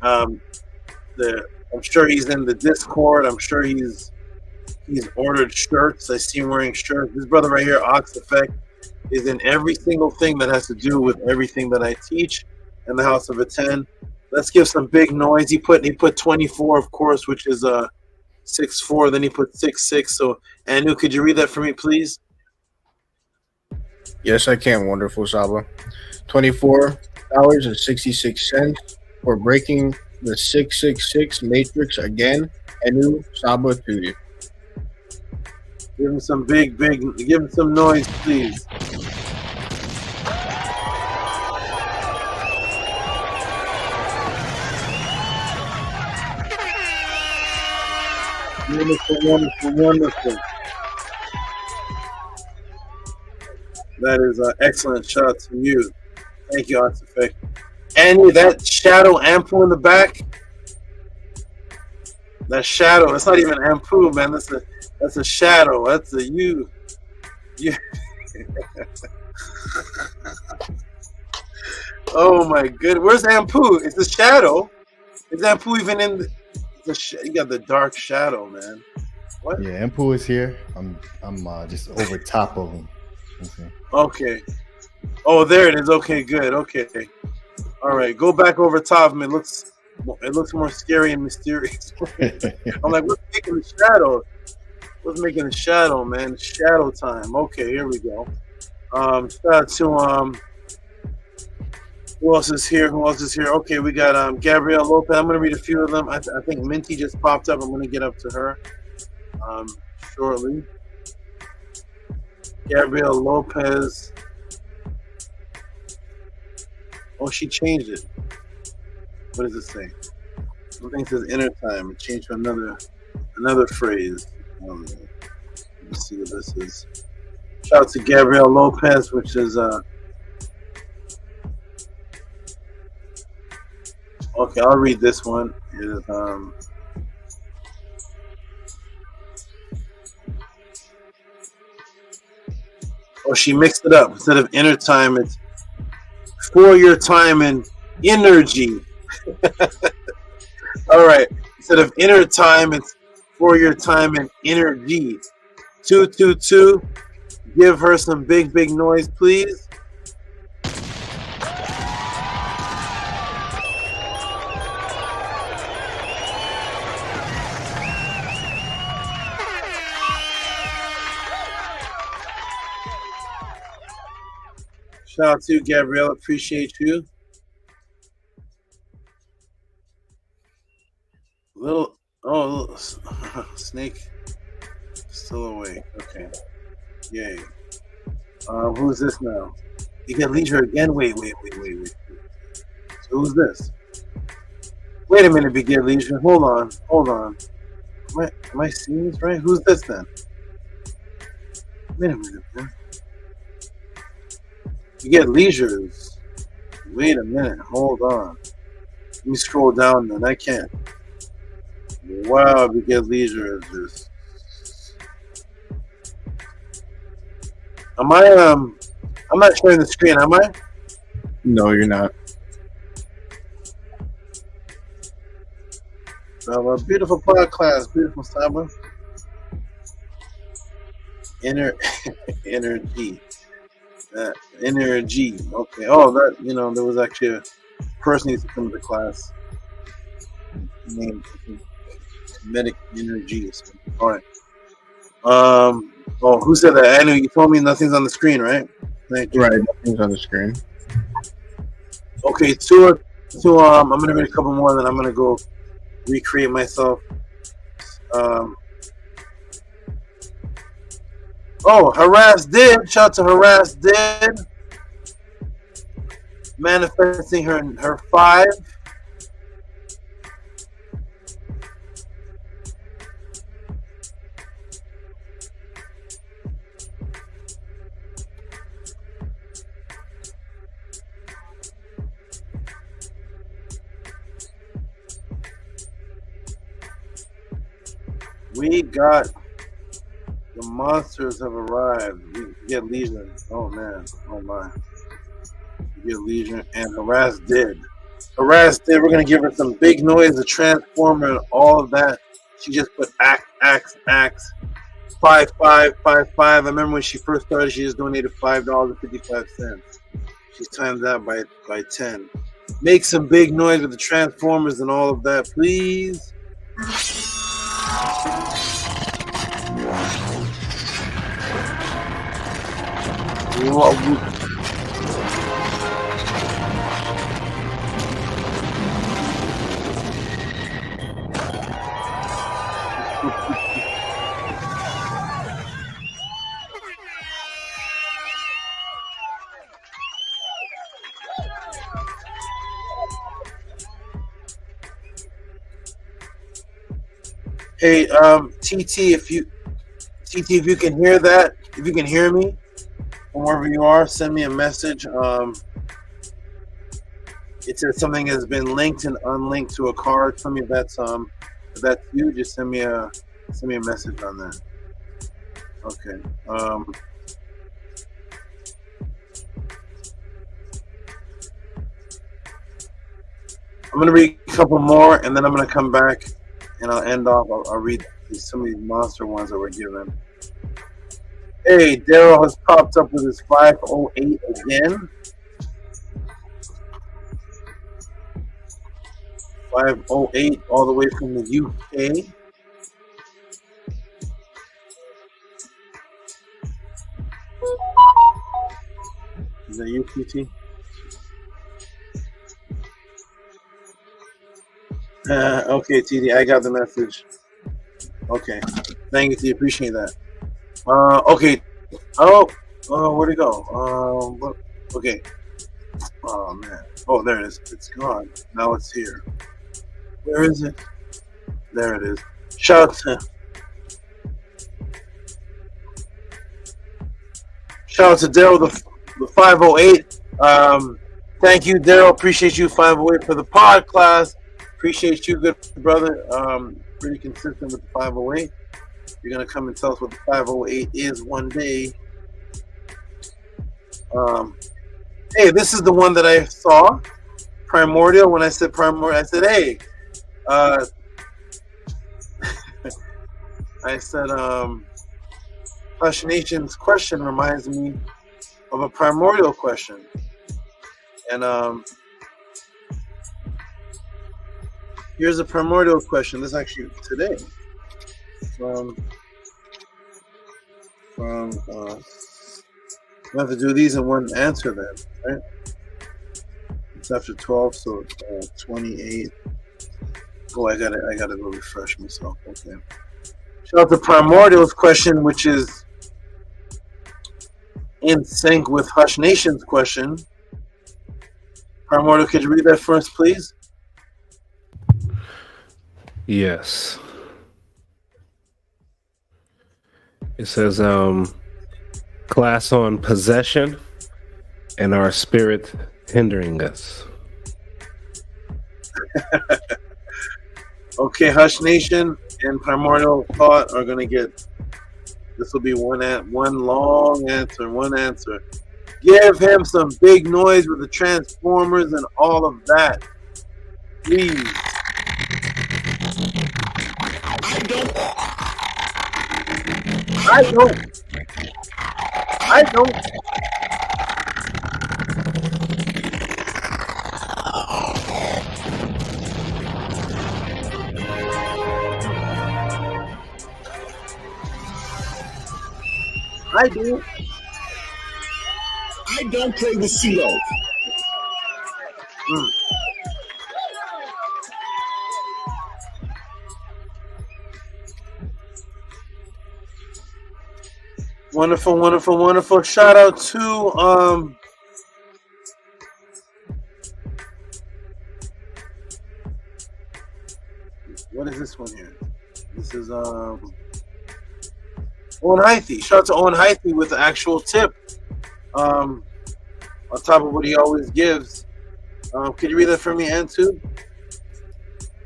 I'm sure he's in the Discord. I'm sure he's ordered shirts. I see him wearing shirts. This brother right here, Ox Effect, is in every single thing that has to do with everything that I teach in the House of a 10. Let's give some big noise. He put 24, of course, which is 6'4". Then he put 6'6". So, Anu, could you read that for me, please? Yes, I can. Wonderful, Saba. $24.66 for breaking the 666 matrix again. Anu, Saba to you. Give him some give him some noise, please. Wonderful, wonderful, wonderful. That is an excellent shot to you. Thank you, Ox Effect. And that shadow AMPU in the back. That shadow. That's not even AMPU, man. That's a shadow. That's a you. Oh my good. Where's AMPU? It's a shadow. Is AMPU even in the? You got the dark shadow, man. What? Yeah, AMPU is here. I'm just over top of him. Okay. Oh, there it is. Okay, good. Okay. All right, go back over top of him. It looks more scary and mysterious. I'm like, what's making the shadow? What's making the shadow, man? Shadow time. Okay, here we go. Shout out to who else is here? Okay, we got Gabrielle Lopez. I'm gonna read a few of them. I think Minty just popped up. I'm gonna get up to her shortly. Gabrielle Lopez. Oh, she changed it. What does it say? Something says inner time. It changed to another phrase. Let me see what this is. Shout out to Gabrielle Lopez, which is okay, I'll read this one. It is she mixed it up. Instead of inner time, it's for your time and energy. All right. Instead of inner time, it's for your time and energy. 222. Give her some big noise, please. Shout out to you, Gabrielle. Appreciate you. Little snake still awake. Okay. Yay. Who's this now? You get leisure again? Wait. So who's this? Wait a minute, Big Leisure. Hold on. Am I seeing this right? Who's this then? Wait a minute, man. You get leisures. Wait a minute. Hold on. Let me scroll down then. I can't. Wow, we get leisure is just. I'm not sharing the screen, am I? No, you're not. So, beautiful podcast, beautiful Saba. Energy. Energy. Okay. Oh, that there was actually a person who used to come to the class named Medic Energy. All right. Oh, who said that? I know you told me nothing's on the screen, right? Thank you. Right, nothing's on the screen. Okay, two. I'm gonna read a couple more, then I'm gonna go recreate myself. Harass did. Shout out to Harass did. Manifesting her 5. We got the monsters have arrived. We get Legion. Oh man. Oh my. We get Legion and Harass did. Harass did. We're gonna give her some big noise, the transformer, and all of that. She just put axe. 5-5-5-5. I remember when she first started, she just donated $5.55. She's timed that by 10. Make some big noise with the transformers and all of that, please. Hey, TT, if you can hear that, if you can hear me from wherever you are, send me a message. It says something has been linked and unlinked to a card. Tell me if that's you. Just send me a message on that. Okay. I'm gonna read a couple more, and then I'm gonna come back. And I'll end off. I'll read some of these monster ones that were given. Hey, Daryl has popped up with his 508 again. 508 all the way from the UK. Is that you, PT? Okay, TD, I got the message. Okay, thank you, TD. Appreciate that. Okay. Where'd it go? Okay. Oh man. Oh, there it is. It's gone. Now it's here. Where is it? There it is. Shout out to Daryl, the 508. Thank you, Daryl. Appreciate you, 508, for the pod class. Appreciate you, good brother. Pretty consistent with the 508. You're gonna come and tell us what the 508 is one day. Hey, this is the one that I saw. Primordial. When I said primordial, I said, hey. I said, Hush Nation's question reminds me of a primordial question. And here's a primordial question. This is actually today. We have to do these in one answer then, right? It's after 12, so 28. Oh, I gotta go refresh myself. Okay. Shout out to Primordial's question, which is in sync with Hush Nation's question. Primordial, could you read that first, please? Yes. It says, class on possession and our spirit hindering us. Okay, Hush Nation and Primordial Thought are gonna get. This will be one long answer. One answer. Give him some big noise with the Transformers and all of that, please. I don't. I do. I don't play with pseudo. Wonderful, wonderful, wonderful. Shout out to what is this one here? This is Owen Hythe. Shout out to Owen Hythe with the actual tip. On top of what he always gives. Could you read that for me, ANTU?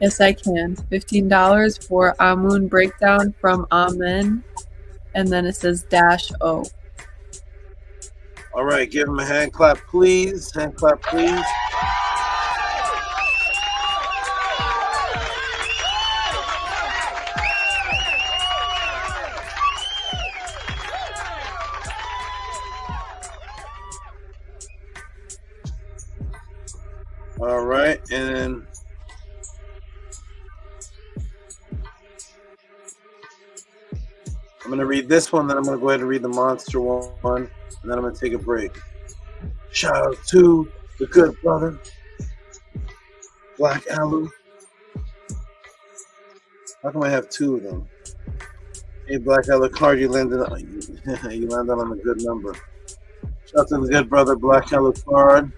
Yes, I can. $15 for AMUN breakdown from Amen. And then it says -O. All right, give him a hand clap, please. Hand clap, please. All right, and I'm going to read this one, then I'm going to go ahead and read the monster one, and then I'm going to take a break. Shout out to the good brother, Black Alu. How come I have two of them? Hey, Black Alu card, you landed on a good number. Shout out to the good brother, Black Alu card,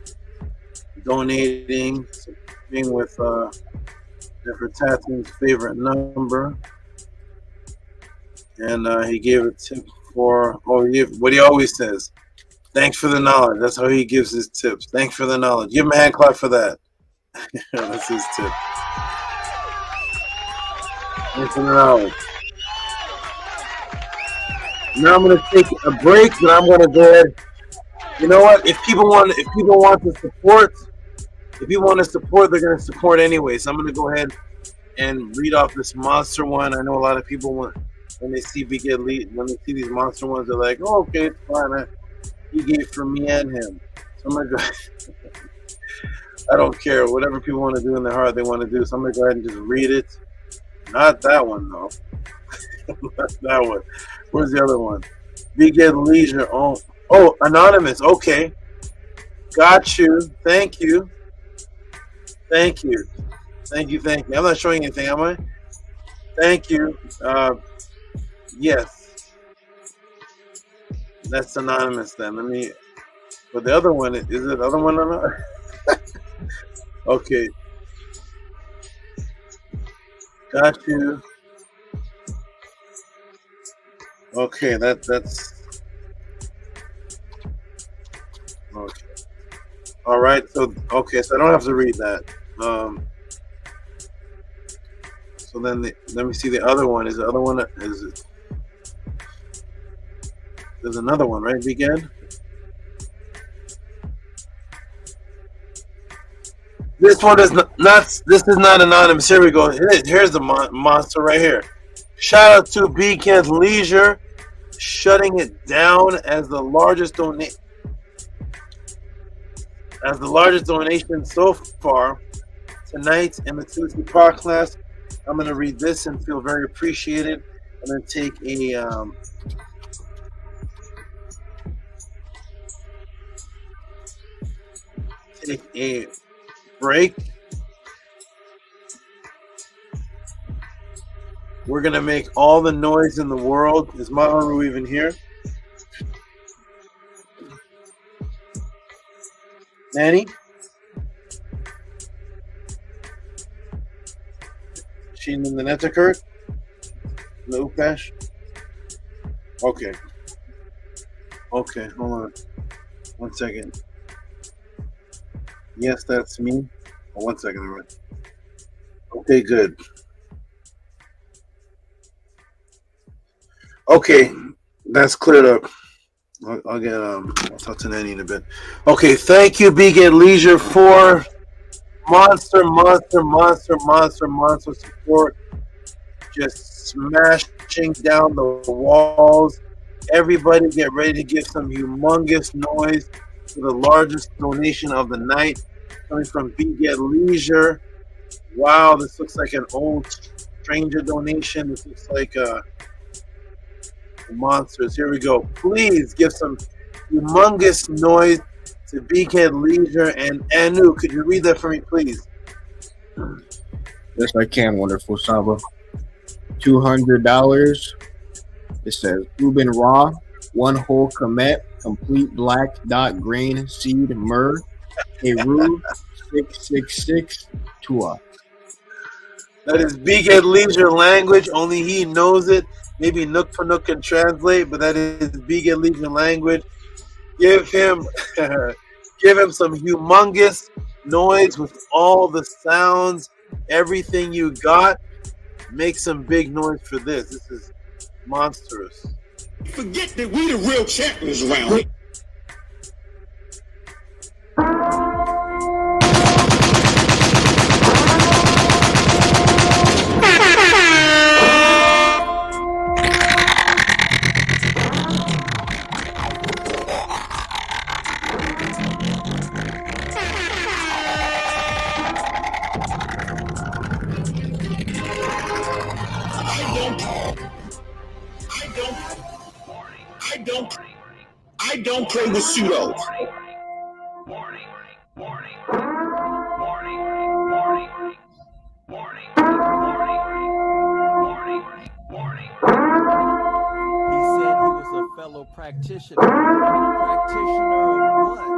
donating, being with Nefer Tatum's favorite number. And he gave a tip for, what he always says, thanks for the knowledge. That's how he gives his tips. Thanks for the knowledge. Give him a hand clap for that. That's his tip. Thanks for the knowledge. Now I'm going to take a break, but I'm going to go ahead. You know what? If people want to support, they're going to support anyway. So I'm going to go ahead and read off this monster one. I know a lot of people when they see Big Ed Lee, when they see these monster ones, they're like, "Oh, okay, it's fine. He gave for me and him." So I'm gonna go. I don't care. Whatever people want to do in their heart, they want to do. So I'm gonna go ahead and just read it. Not that one though. Not that one. Where's the other one? Big Ed Leisure. Oh, anonymous. Okay, got you. Thank you. Thank you. Thank you. Thank you. I'm not showing anything, am I? Thank you. Yes. That's anonymous then. Let me. But the other one, is it the other one or not? Okay. Got you. Okay, that's okay. All right. So okay, so I don't have to read that. So then let me see the other one. Is the other one is it? There's another one, right, Begin? This one is not. This is not anonymous. Here we go. Here's the monster right here. Shout out to Beacon Leisure, shutting it down as the largest donation so far tonight in the Tehuti Park class. I'm going to read this and feel very appreciated. I'm going to take a break. We're going to make all the noise in the world. Is Maharu even here? Nanny? She in the Netakurt? The Upash? Okay. Okay, hold on. 1 second. Yes, that's me. Oh, 1 second. All right. Okay, good. Okay, that's cleared up. I'll get I'll talk to Nanny in a bit. Okay, thank you, Big Ed Leisure, for monster support. Just smashing down the walls. Everybody get ready to give some humongous noise to the largest donation of the night, coming from Big Ed Leisure. Wow, this looks like an old stranger donation. This looks like monsters. Here we go. Please give some humongous noise to Beakhead Leisure and Anu. Could you read that for me, please? Yes, I can. Wonderful Saba. $200. It says Ruben Raw, 1 whole Komet, complete black dot grain seed myrrh, Heru 666 Tua. That is Beakhead Leisure language. Only he knows it. Maybe Nook for Nook can translate, but that is Beakhead Leisure language. Give him some humongous noise with all the sounds everything you got. Make some big noise for this. This is monstrous. Forget that we the real champions around here. I don't play with pseudos. He said he was a fellow practitioner. Practitioner of what?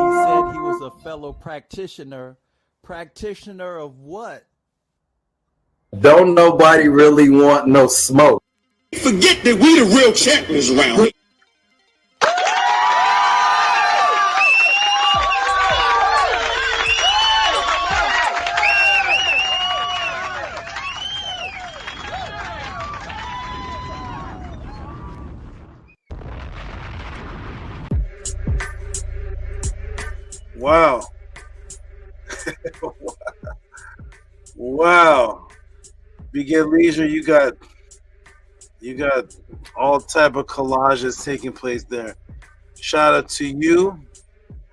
He said he was a fellow practitioner. Practitioner of what? Don't nobody really want no smoke. Forget that we the real champions around here. Wow. Wow. If you get leisure, you got all type of collages taking place there. Shout out to you.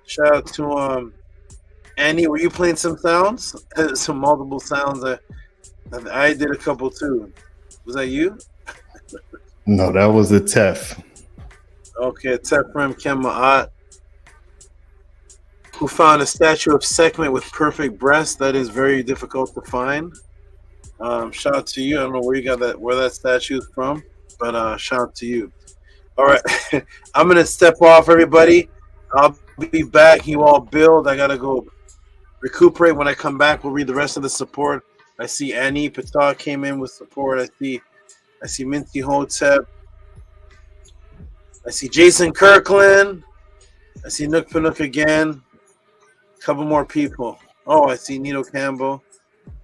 Shout out to Annie. Were you playing some sounds? Some multiple sounds. I did a couple too. Was that you? No, that was a Tef. Okay, Tefrem Kema'at, who found a statue of Sekhmet with perfect breasts. That is very difficult to find. Shout out to you. I don't know where you got that, where that statue is from, but shout out to you. All right, I'm gonna step off, everybody. I'll be back. You all build. I gotta go recuperate. When I come back, we'll read the rest of the support. I see Annie Patar came in with support. I see Minty Hotep. I see Jason Kirkland. I see Nook Panook again. A couple more people. Oh, I see Nito Campbell.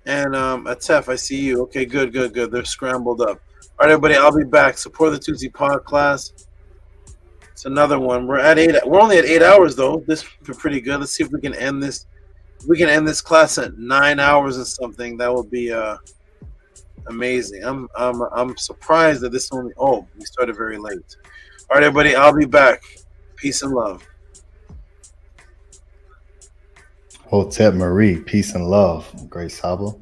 And Atef, I see you. Okay, good. They're scrambled up. All right, everybody, I'll be back. Support the Tutsi Pod class. It's another one. We're only at 8 hours though. This is pretty good. Let's see if we can end this. If we can end this class at 9 hours or something, that would be amazing. I'm surprised that this only. Oh, we started very late. All right, everybody, I'll be back. Peace and love. Hotep Marie, peace and love. Great Saba.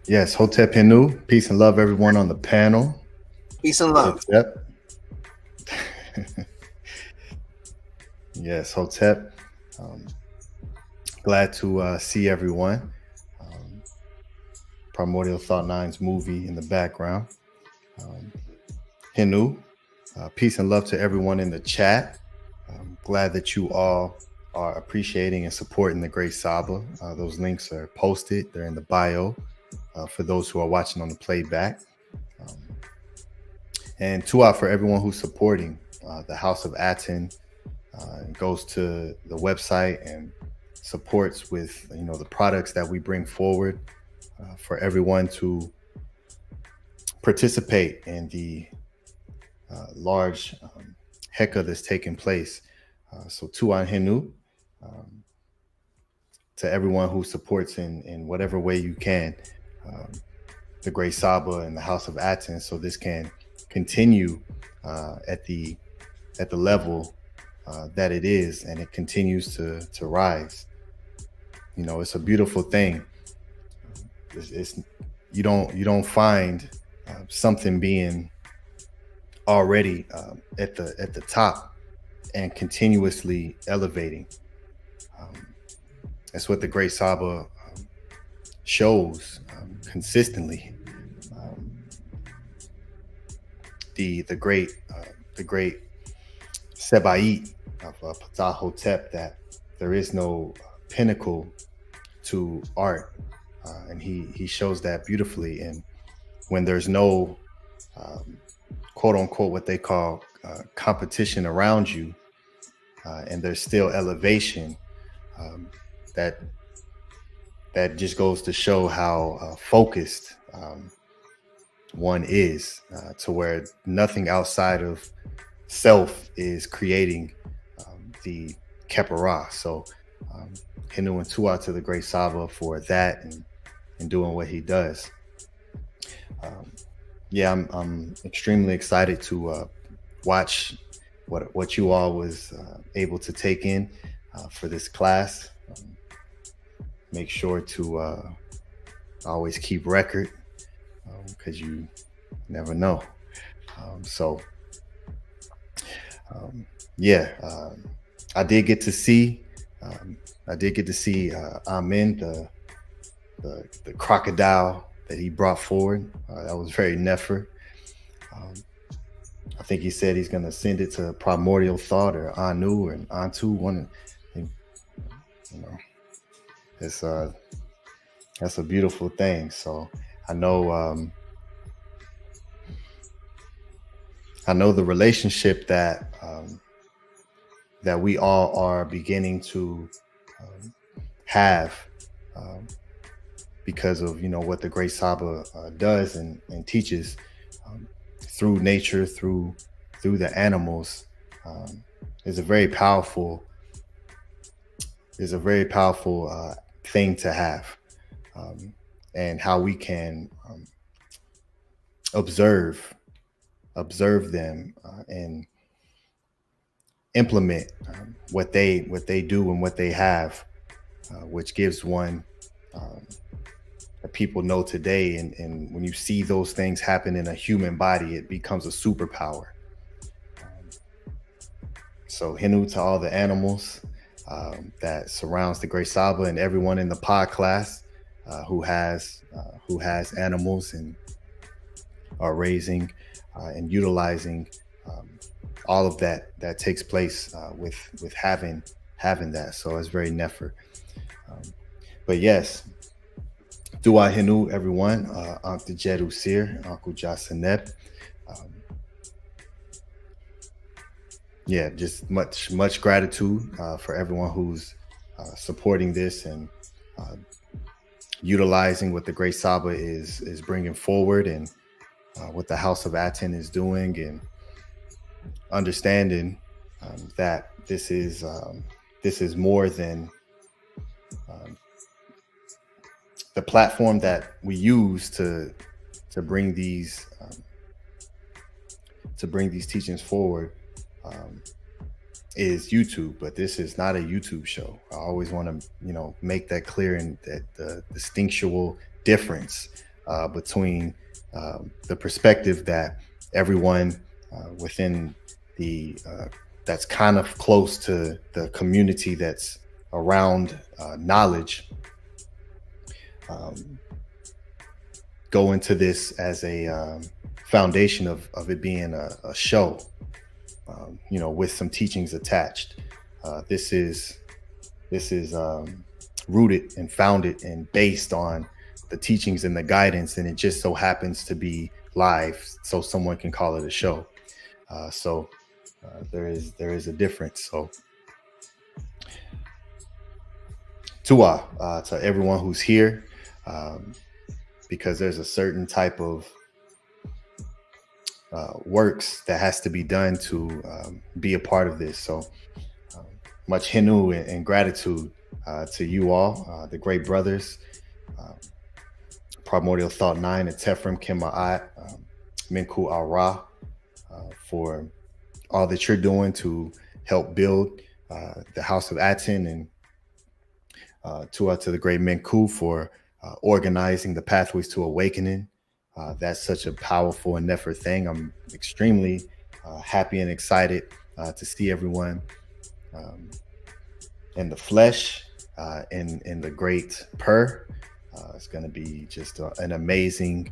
Yes, Hotep Hinu, peace and love, everyone on the panel. Peace and love. Hotep. Yes, Hotep. Glad to see everyone. Primordial Thought 9's movie in the background. Hinu, peace and love to everyone in the chat. I'm glad that you all are appreciating and supporting the Great Saba. Those links are posted. They're in the bio for those who are watching on the playback. And Tua for everyone who's supporting the House of ATTON. Goes to the website and supports with the products that we bring forward for everyone to participate in the large Heka that's taking place. So Tuan Hinu, to everyone who supports in whatever way you can, the Great Saba and the House of ATTON, so this can continue at the level that it is, and it continues to rise. It's a beautiful thing. You don't find something being already at the top and continuously elevating. That's what the Great Saba shows consistently. The great Seba'it of Ptah Hotep, that there is no pinnacle to art, and he shows that beautifully. And when there's no quote unquote what they call competition around you, and there's still elevation, that just goes to show how focused one is, to where nothing outside of self is creating the Kepara. So Hinu and Tua to the great Saba for that and doing what he does. Yeah, I'm extremely excited to watch what you all was able to take in for this class. Make sure to always keep record, because you never know. Yeah, I did get to see Amen, the crocodile that he brought forward. That was very nefer. I think he said he's going to send it to Primordial Thought or Anu or Antu. One, it's that's a beautiful thing. So I know the relationship that that we all are beginning to have, because of what the great Saba does and teaches through nature, through the animals, is a very powerful thing to have, and how we can observe them and implement what they do and what they have, which gives one that people know today. And when you see those things happen in a human body, it becomes a superpower. So Hinu to all the animals that surrounds the great Saba, and everyone in the pod class who has animals and are raising and utilizing all of that takes place with having that. So it's very nefer. But yes, Dua Hinu, everyone. Uncle Jedu Sir, Uncle Jasaneb. Yeah, just much gratitude for everyone who's supporting this and utilizing what the great Saba is bringing forward, and what the House of ATTON is doing, and understanding that this is more than the platform that we use to bring these teachings forward. Is YouTube, but this is not a YouTube show. I always want to make that clear, and that the distinctual difference between the perspective that everyone within the that's kind of close to the community that's around knowledge go into this as a foundation of it being a show, with some teachings attached. This is rooted and founded and based on the teachings and the guidance, and it just so happens to be live, so someone can call it a show. So there is a difference. So Tua to everyone who's here, because there's a certain type of works that has to be done to be a part of this. So much Hinu and gratitude to you all, the great brothers, Primordial Thought 9 and Tefrim Kima'at, Minku Ara, for all that you're doing to help build the House of ATTON, and Tua to the great Minku for organizing the Pathways to Awakening. That's such a powerful and nefer thing. I'm extremely happy and excited to see everyone in the flesh, in the great Per. It's going to be just an amazing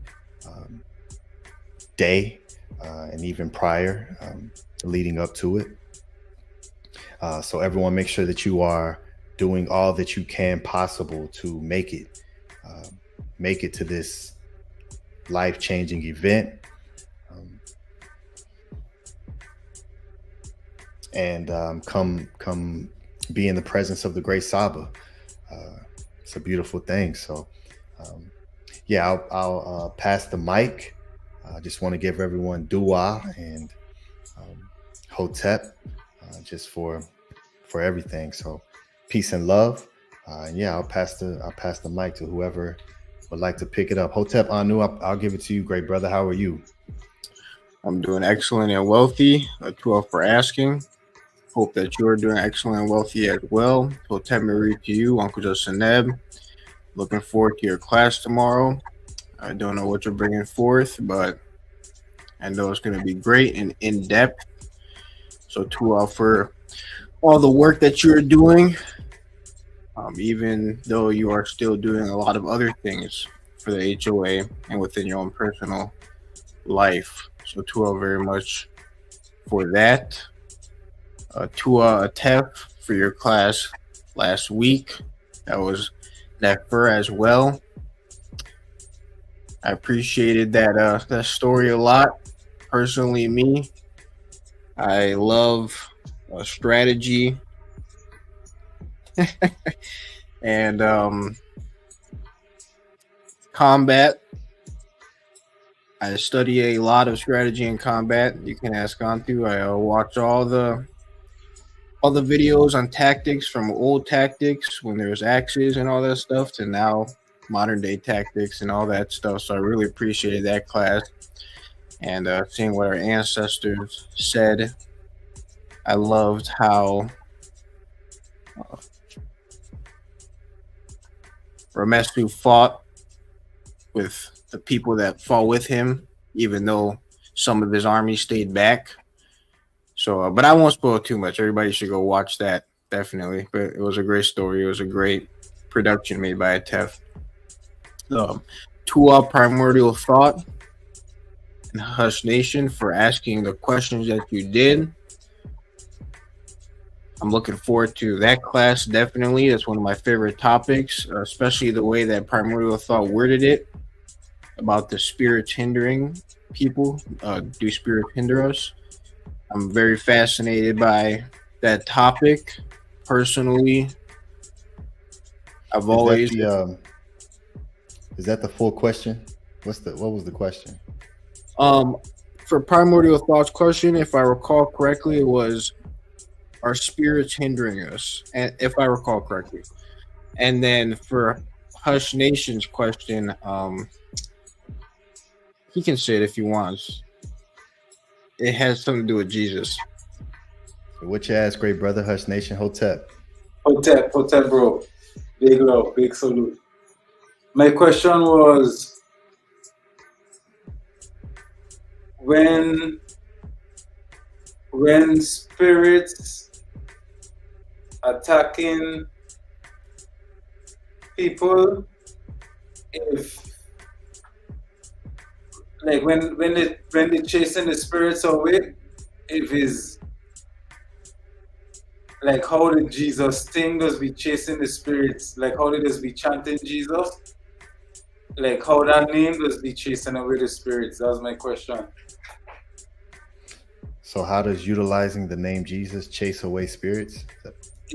day, and even prior, leading up to it. So everyone, make sure that you are doing all that you can possible to make it to this life-changing event. and come be in the presence of the great Saba. It's a beautiful thing. So yeah, I'll pass the mic. I just want to give everyone dua and hotep just for everything. So peace and love. And yeah, I'll pass the mic to whoever would like to pick it up. Hotep Anu, I'll give it to you, great brother. How are you? I'm doing excellent and wealthy. Tua for asking. Hope that you're doing excellent and wealthy as well. Hotep Marie to you, Uncle Joseneb. Looking forward to your class tomorrow. I don't know what you're bringing forth, but I know it's going to be great and in-depth. So Tua for all the work that you're doing, even though you are still doing a lot of other things for the HOA and within your own personal life. So Tua very much for that. Tua Atef for your class last week. That was that fur as well. I appreciated that story a lot. Personally, me, I love strategy and combat. I study a lot of strategy and combat. You can ask Antu. I watch all the videos on tactics, from old tactics when there was axes and all that stuff to now modern day tactics and all that stuff. So I really appreciated that class and seeing what our ancestors said. I loved how Ramesu fought with the people that fought with him, even though some of his army stayed back. So, but I won't spoil too much. Everybody should go watch that, definitely. But it was a great story. It was a great production made by Atef. Tua Primordial Thought and Hush Nation for asking the questions that you did. I'm looking forward to that class, definitely. That's one of my favorite topics, especially the way that Primordial Thought worded it about the spirits hindering people. Do spirits hinder us? I'm very fascinated by that topic. Personally, I've always... Is that the full question? What was the question? For Primordial Thoughts question, if I recall correctly, it was, are spirits hindering us? And if I recall correctly. And then for Hush Nation's question, he can say it if he wants. It has something to do with Jesus. What you ask, great brother? Hush Nation, Hotep. Hotep, bro. Big love, big salute. My question was, when spirits attacking people, if like when they chasing the spirits away, if is like, how did Jesus thing does be chasing the spirits? Like, how did this be chanting Jesus? Like, how that name does be chasing away the spirits? That was my question. So how does utilizing the name Jesus chase away spirits?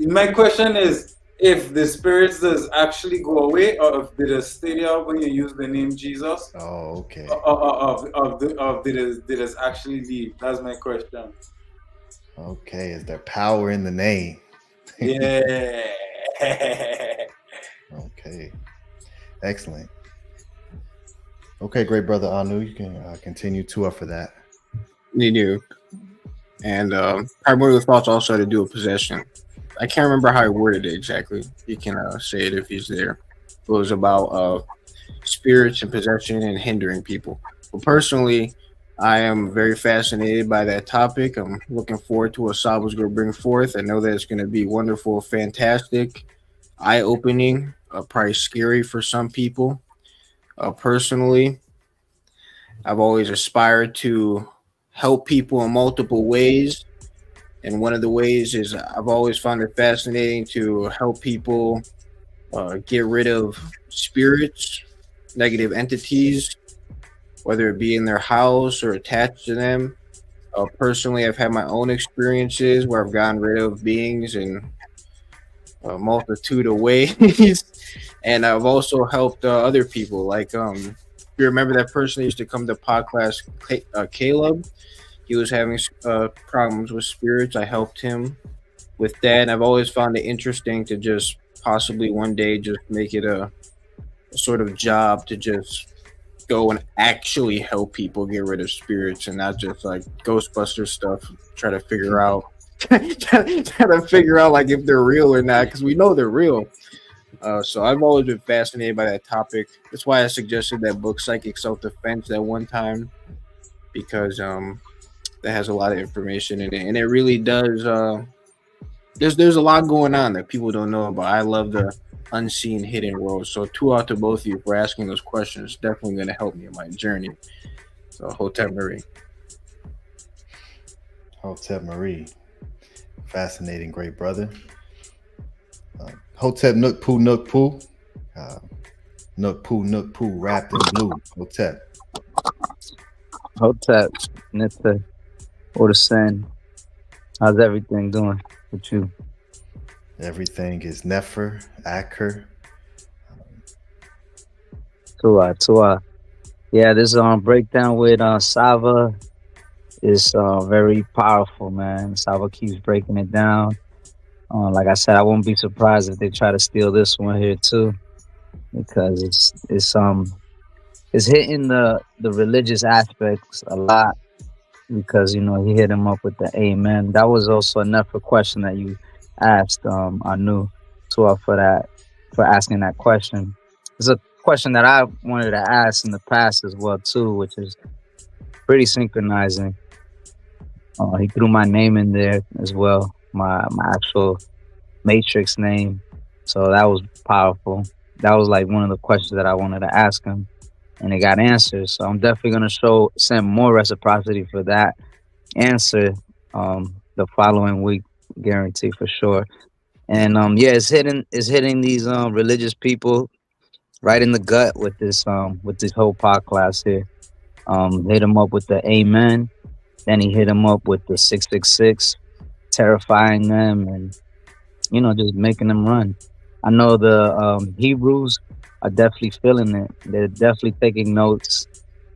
My question is, if the spirits does actually go away, or if they just stay there when you use the name Jesus? Oh, okay. Or did it actually leave? That's my question. Okay, is there power in the name? Yeah. Okay. Excellent. Okay, great brother Anu, you can continue Tua for that. You do. And Primordial Thoughts also had to do with possession. I can't remember how he worded it exactly. He can say it if he's there. It was about spirits and possession and hindering people. But personally, I am very fascinated by that topic. I'm looking forward to what Saba's going to bring forth. I know that it's going to be wonderful, fantastic, eye-opening, probably scary for some people. Personally, I've always aspired to help people in multiple ways. And one of the ways is I've always found it fascinating to help people get rid of spirits, negative entities, whether it be in their house or attached to them. Personally, I've had my own experiences where I've gotten rid of beings in a multitude of ways, and I've also helped other people. Like, if you remember that person that used to come to pod class, Caleb, he was having problems with spirits. I helped him with that, and I've always found it interesting to just possibly one day just make it a sort of job to just go and actually help people get rid of spirits and not just like Ghostbuster stuff. Try to figure out, like if they're real or not, because we know they're real. So I've always been fascinated by that topic. That's why I suggested that book, Psychic Self-Defense, that one time, because that has a lot of information in it, and it really does. There's a lot going on that people don't know about. I love the unseen, hidden world. So 2 out to both of you for asking those questions. Definitely going to help me in my journey. So Hotep Marie. Hotep Marie, fascinating, great brother. Hotep Nook Poo Nook Poo, Nook Poo wrapped in blue. Hotep. Hotep, Nita, Ordersen. How's everything doing with you? Everything is Nefer, Aker. Tua. Yeah, this breakdown with SABA is very powerful, man. SABA keeps breaking it down. Like I said, I won't be surprised if they try to steal this one here too, because it's hitting the religious aspects a lot, because he hit him up with the amen. That was also a Nefer question that you asked. I knew Tua for asking that question. It's a question that I wanted to ask in the past as well too, which is pretty synchronizing. He threw my name in there as well, my actual matrix name, so that was powerful. That was like one of the questions that I wanted to ask him, and it got answers. So I'm definitely gonna send more reciprocity for that answer the following week, guarantee for sure. And yeah, it's hitting these religious people right in the gut with this whole pod class here. Hit him up with the amen, then he hit him up with the 666, terrifying them and just making them run. I know the Hebrews are definitely feeling it. They're definitely taking notes,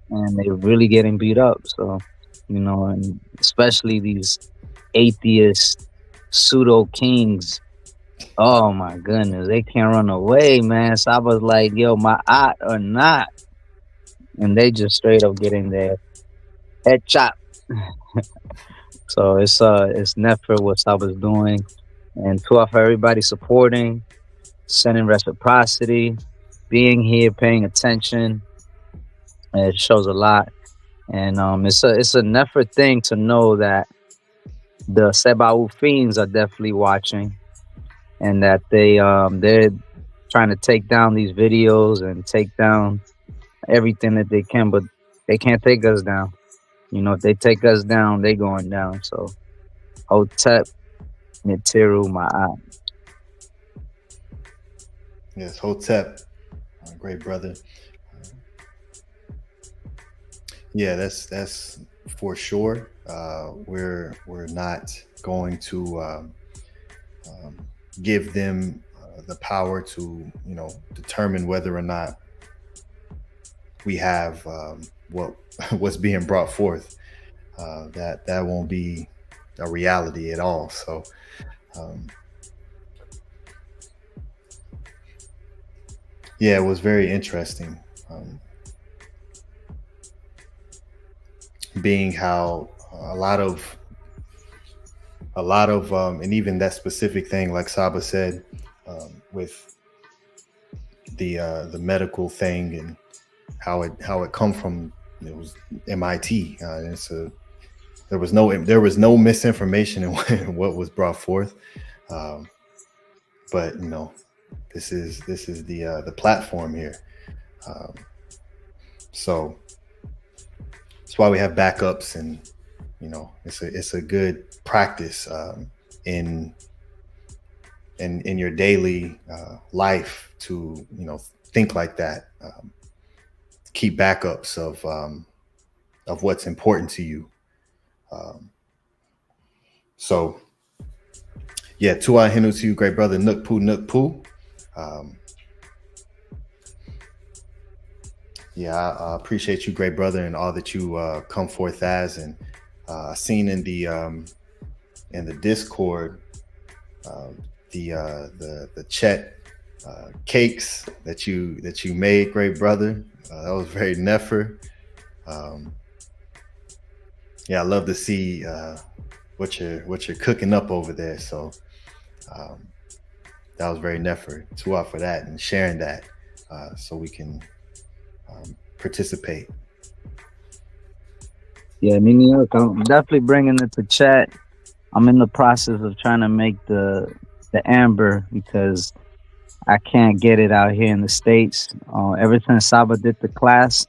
and they're really getting beat up. So, and especially these atheist pseudo kings. Oh my goodness, they can't run away, man. So I was like, yo, my aunt or not, and they just straight up getting their head chopped. So it's Nefer what Saba's doing, and for everybody supporting, sending reciprocity, being here, paying attention. It shows a lot, and it's a Nefer thing to know that the Seba'u fiends are definitely watching, and that they're trying to take down these videos and take down everything that they can, but they can't take us down. If they take us down, they going down. So Hotep, Nitiru, Ma'at. Yes, Hotep, great brother. Yeah, that's for sure. We're not going to give them the power to determine whether or not we have what's being brought forth. That won't be a reality at all. So yeah, it was very interesting, being how a lot of and even that specific thing, like Saba said, with the medical thing and how it come from, it was MIT. There was no misinformation in what was brought forth, but this is the platform here, so that's why we have backups, and it's a good practice in your daily life to think like that. Keep backups of what's important to you, So yeah, Tua Hinu to you, great brother. Nook Poo. Yeah, I appreciate you, great brother, and all that you come forth as. And seen in the Discord, the chat cakes that you made, great brother. That was very nefer. Yeah, I love to see what you're cooking up over there. So that was very nefer. Tua for that and sharing that, so we can participate. Yeah, me neither. I'm definitely bringing it to chat. I'm in the process of trying to make the amber because I can't get it out here in the States. Ever since SABA did the class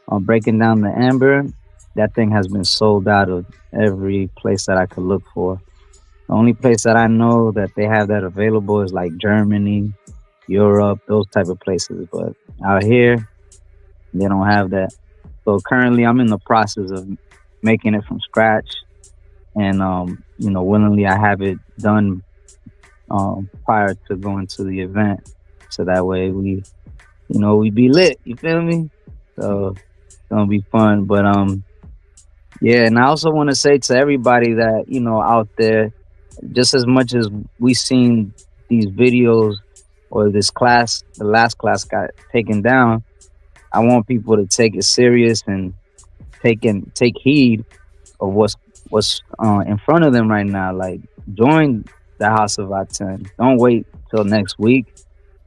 on breaking down the amber, that thing has been sold out of every place that I could look for. The only place that I know that they have that available is like Germany, Europe, those type of places. But out here, they don't have that. So currently I'm in the process of making it from scratch. And, willingly I have it done prior to going to the event. So that way we be lit. You feel me? So it's going to be fun. But, yeah, and I also want to say to everybody that, out there, just as much as we seen these videos or this class, the last class got taken down, I want people to take it serious and take heed of what's in front of them right now. Like, join the HouseofatTon. Don't wait till next week.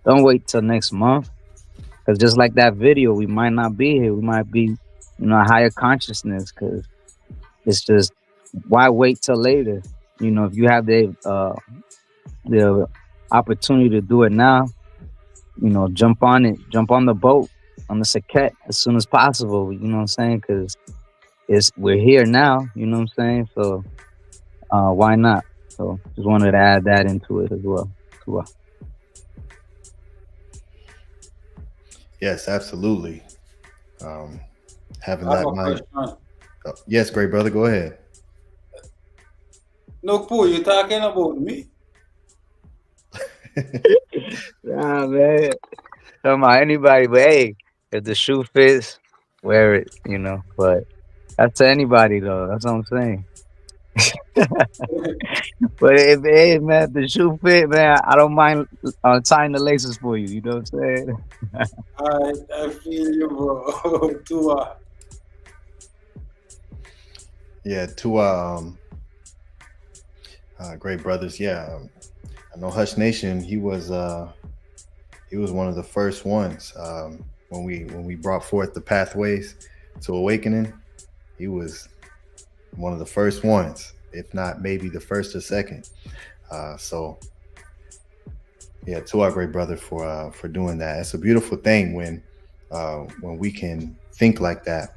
Don't wait till next month. Because just like that video, we might not be here. We might be, a higher consciousness. Because it's just, why wait till later? If you have the opportunity to do it now, jump on it. Jump on the boat, on the Saket as soon as possible. You know what I'm saying? Because we're here now. You know what I'm saying? So why not? So just wanted to add that into it as well. Yes, absolutely. Having that mind. Yes, great brother, go ahead. No, Pooh, you talking about me? Nah, man. Talking about anybody, but hey, if the shoe fits, wear it, But that's to anybody though. That's what I'm saying. But if the shoe fit, man, I don't mind tying the laces for you. You know what I'm saying? I feel you, bro. Tua. Yeah, Tua. Great brothers. Yeah, I know Hush Nation. He was one of the first ones when we brought forth the pathways to awakening. He was one of the first ones, if not maybe the first or second. So yeah, to our great brother for doing that. It's a beautiful thing when we can think like that.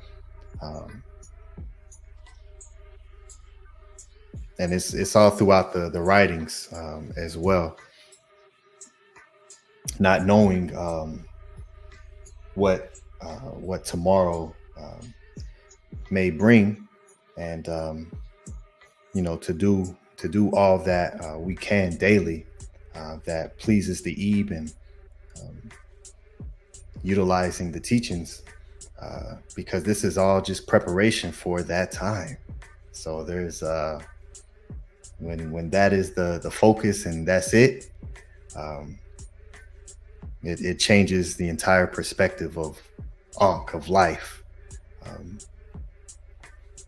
And it's all throughout the writings as well. Not knowing what tomorrow may bring, and to do all that we can daily that pleases the Ebe, and utilizing the teachings, because this is all just preparation for that time. So there's when that is the focus and that's it, it changes the entire perspective of life.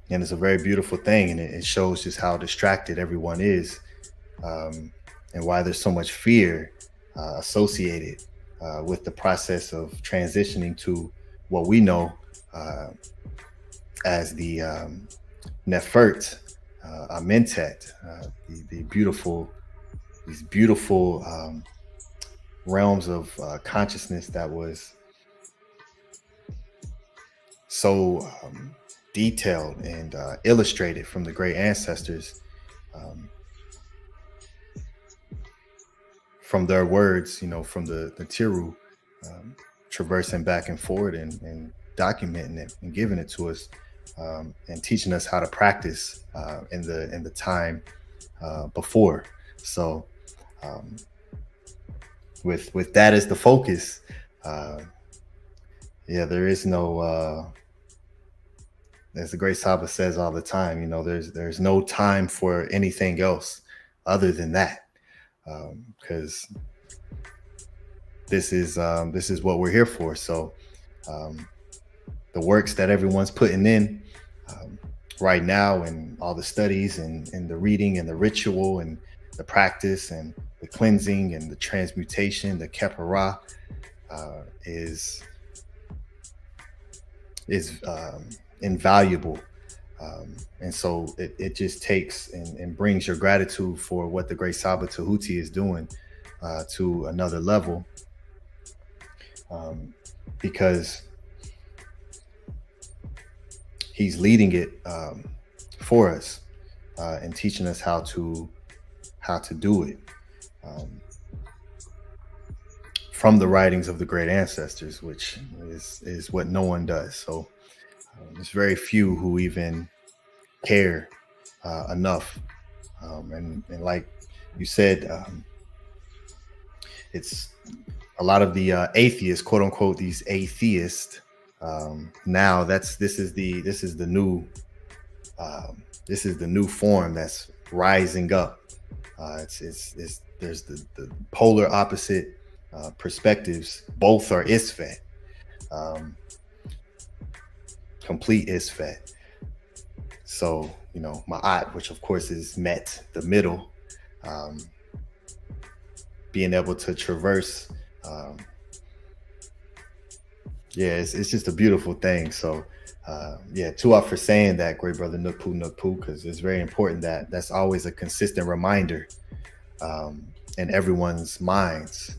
And it's a very beautiful thing, and it shows just how distracted everyone is, and why there's so much fear associated with the process of transitioning to what we know as the Nefert, Amentet, these beautiful realms of consciousness that was so detailed and illustrated from the great ancestors, from their words, from the Tiru, traversing back and forward and documenting it and giving it to us and teaching us how to practice in the time before. So with that as the focus, there is no, as the great Saba says all the time, you know, there's no time for anything else other than that, because this is what we're here for. So the works that everyone's putting in right now, and all the studies and the reading and the ritual and the practice and the cleansing and the transmutation, the kepara, is invaluable. And so it just takes and brings your gratitude for what the great Saba Tehuti is doing to another level, because he's leading it for us and teaching us how to do it from the writings of the great ancestors, which is what no one does. So there's very few who even care enough. And like you said, it's a lot of the atheists, quote unquote, these atheists. Now this is the new form that's rising up. There's the polar opposite perspectives. Both are Isfet, complete Isfet. So, you know, Ma'at, which of course is Met, the middle, being able to traverse. It's just a beautiful thing. So Tu'a for saying that, great brother Nukpu, because it's very important that that's always a consistent reminder in everyone's minds,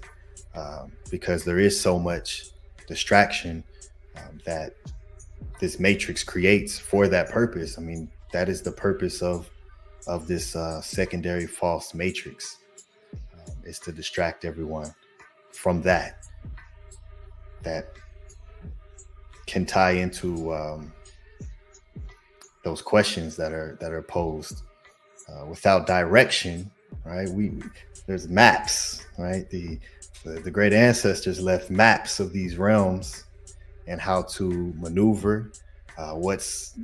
because there is so much distraction that this matrix creates for that purpose. I mean, that is the purpose of this secondary false matrix, is to distract everyone from that can tie into those questions that are posed without direction, right? There's maps, right? The great ancestors left maps of these realms and how to maneuver, what's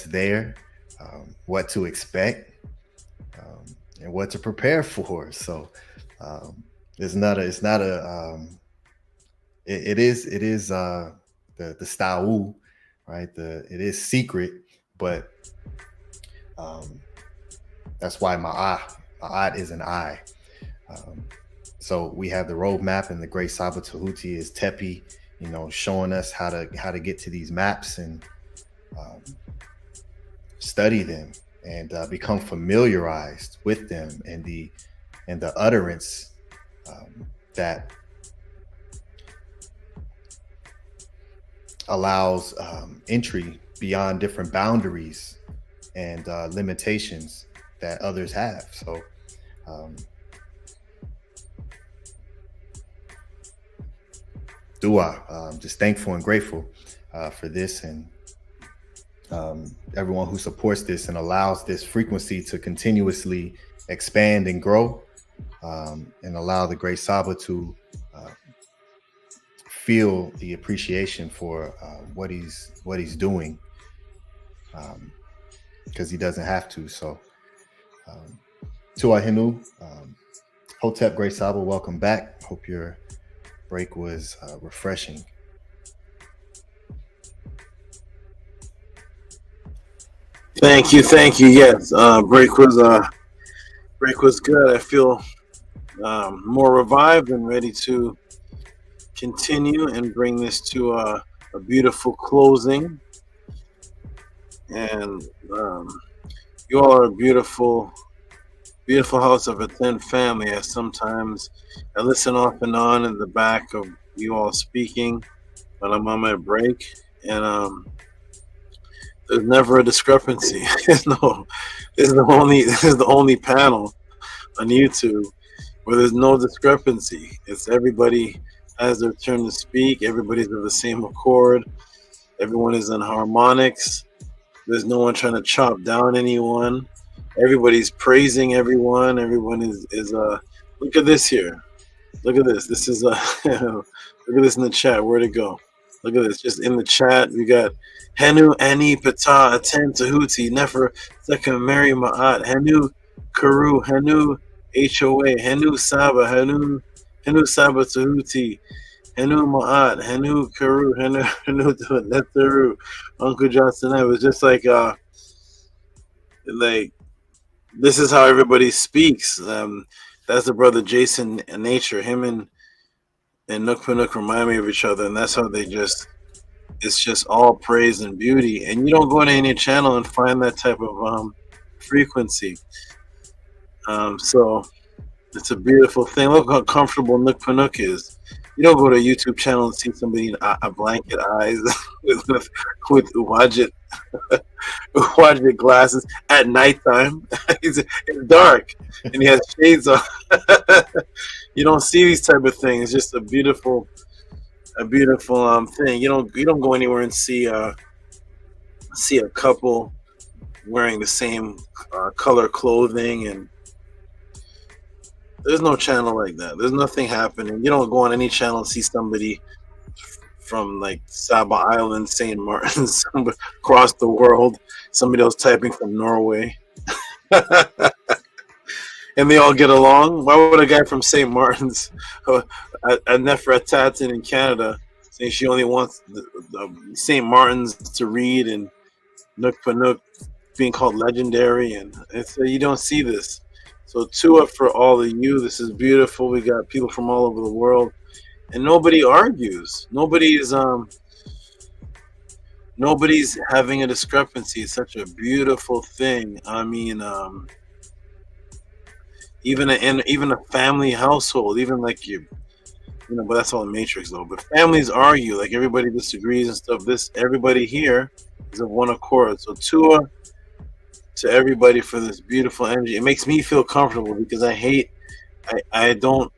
there, what to expect, and what to prepare for. So it is the sta'u, right? It is secret, but that's why ma'at is an eye. So we have the roadmap, and the great Saba Tehuti is Tepi, you know, showing us how to get to these maps and study them and become familiarized with them, and the utterance that allows entry beyond different boundaries and limitations that others have. So dua, just thankful and grateful for this, and everyone who supports this and allows this frequency to continuously expand and grow, and allow the great Saba to feel the appreciation for what he's doing, because he doesn't have to. So Tu'a Hinu, Hotep, great Saba, welcome back. Hope your break was refreshing. Thank you. Yes, break was good. I feel more revived and ready to continue and bring this to a beautiful closing. And you all are a beautiful house of a thin family. Sometimes I listen off and on in the back of you all speaking when I'm on my break, and there's never a discrepancy. This is the only panel on YouTube where there's no discrepancy. It's everybody has their turn to speak. Everybody's of the same accord. Everyone is in harmonics. There's no one trying to chop down anyone. Everybody's praising everyone. Everyone is look at this here. Look at this. This is look at this in the chat. Where'd it go? Look at this. Just in the chat, we got Henu, Ani, Pata, Aten, Tehuti, Nefer, Second, Mary, Ma'at, Henu, Karu, Henu, HOA, Henu, Saba, Henu, Saba, Tehuti, Henu, Ma'at, Henu, Karu, Henu, Neteru, Uncle Johnson. It was just like this is how everybody speaks. That's the brother Jason Nature. Him and Nook Panook remind me of each other, and that's how it's just all praise and beauty. And you don't go to any channel and find that type of frequency. So it's a beautiful thing. Look how comfortable Nook Panook is. You don't go to a YouTube channel and see somebody in a blanket eyes with Wadjet glasses at nighttime. It's dark and he has shades on. You don't see these type of things. It's just a beautiful thing. You don't go anywhere and see a couple wearing the same color clothing, and there's no channel like that. There's nothing happening. You don't go on any channel and see somebody from like Saba Island, St. Martin's, across the world. Somebody else typing from Norway. And they all get along. Why would a guy from St. Martin's, a Nefertatan in Canada, say she only wants the St. Martin's to read, and Nook Panook being called legendary, and it's you don't see this. So Tua for all of you. This is beautiful. We got people from all over the world, and nobody argues. Nobody's having a discrepancy. It's such a beautiful thing. I mean, even a family household, even like but that's all the Matrix though. But families argue, like everybody disagrees and stuff. Everybody here is of one accord. So Tua to everybody for this beautiful energy. It makes me feel comfortable because I don't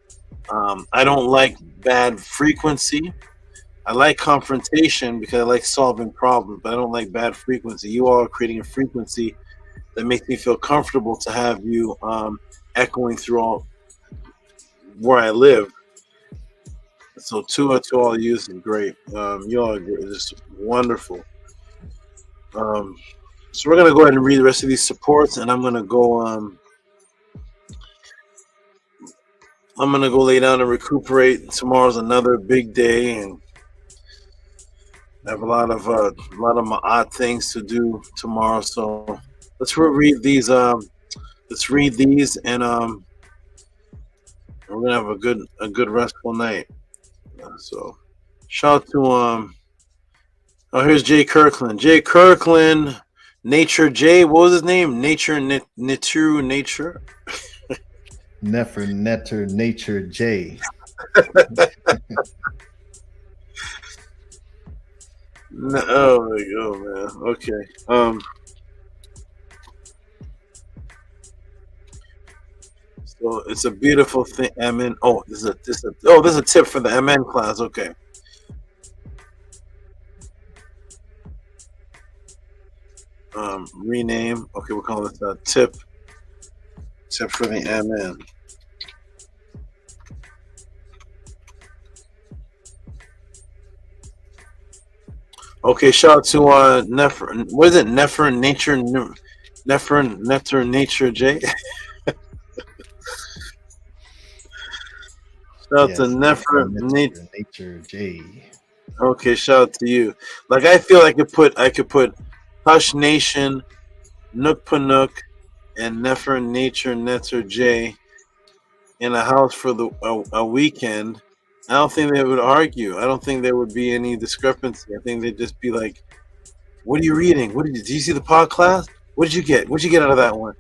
like bad frequency. I like confrontation because I like solving problems, but I don't like bad frequency. You all are creating a frequency that makes me feel comfortable to have you echoing through all where I live. So Tua to all you is great. You all are just wonderful. So we're gonna go ahead and read the rest of these supports, and I'm gonna go lay down and recuperate. Tomorrow's another big day, and I have a lot of my odd things to do tomorrow. So let's read these. Let's read these, and we're gonna have a good restful night. So shout out to oh, here's Jay Kirkland. Jay Kirkland. Nature J, what was his name? Nature Netter Nature. Nefer Netter Nature J. No, oh my god, man. Okay. So it's a beautiful thing. MN. Oh, this is a tip for the MN class. Okay. Rename. Okay, we'll call this a tip for the MN. Okay, shout out to Nefer. What is it? Nefer Nature J. Shout out to Nefer Nature J. Okay, shout out to you. Like I feel I could put Hush Nation, Nook Panook, and Nefer Nature Netter J in a house for a weekend. I don't think they would argue. I don't think there would be any discrepancy. I think they'd just be like, "What are you reading? Did you see the pod class? What did you get? What'd you get out of that one?"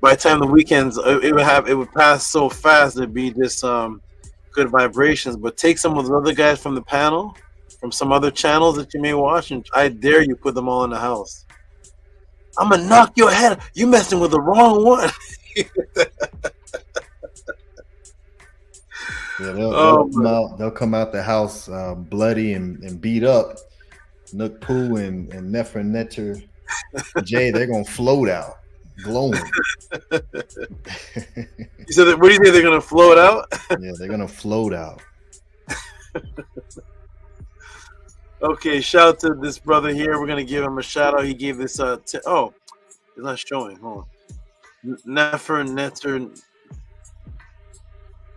By the time the weekends, it would pass so fast. It'd be just good vibrations. But take some of the other guys from the panel, from some other channels that you may watch, and I dare you put them all in the house. I'm gonna knock your head. You messing with the wrong one. Yeah, they'll come out the house bloody and beat up, Nook Poo and Nefer Netter Jay, they're gonna float out, glowing. You said that, what do you think they're gonna float out? Yeah, they're gonna float out. Okay, shout out to this brother here. We're gonna give him a shout out. He gave this oh, it's not showing. Hold on. Nefer Netter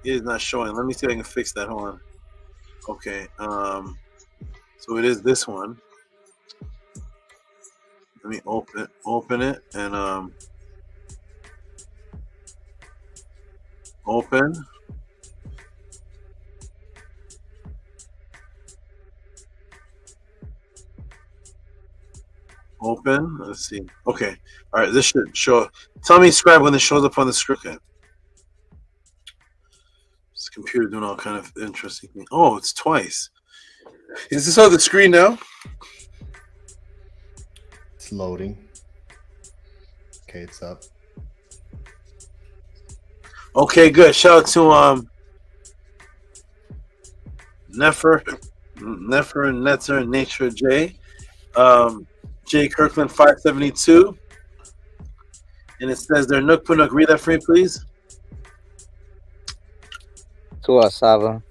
is not showing. Let me see if I can fix that. Hold on. Okay. So it is this one. Let me open it and open. Open. Let's see. Okay. All right. This should show. Tell me, scribe, when this shows up on the script. Okay. This computer doing all kind of interesting things. Oh, it's twice. Is this on the screen now? It's loading. Okay, it's up. Okay, good. Shout out to Nefer Netzer Nature J. J Kirkland 572. And it says there, Nook Punuk. Read that for me, please. To SABA.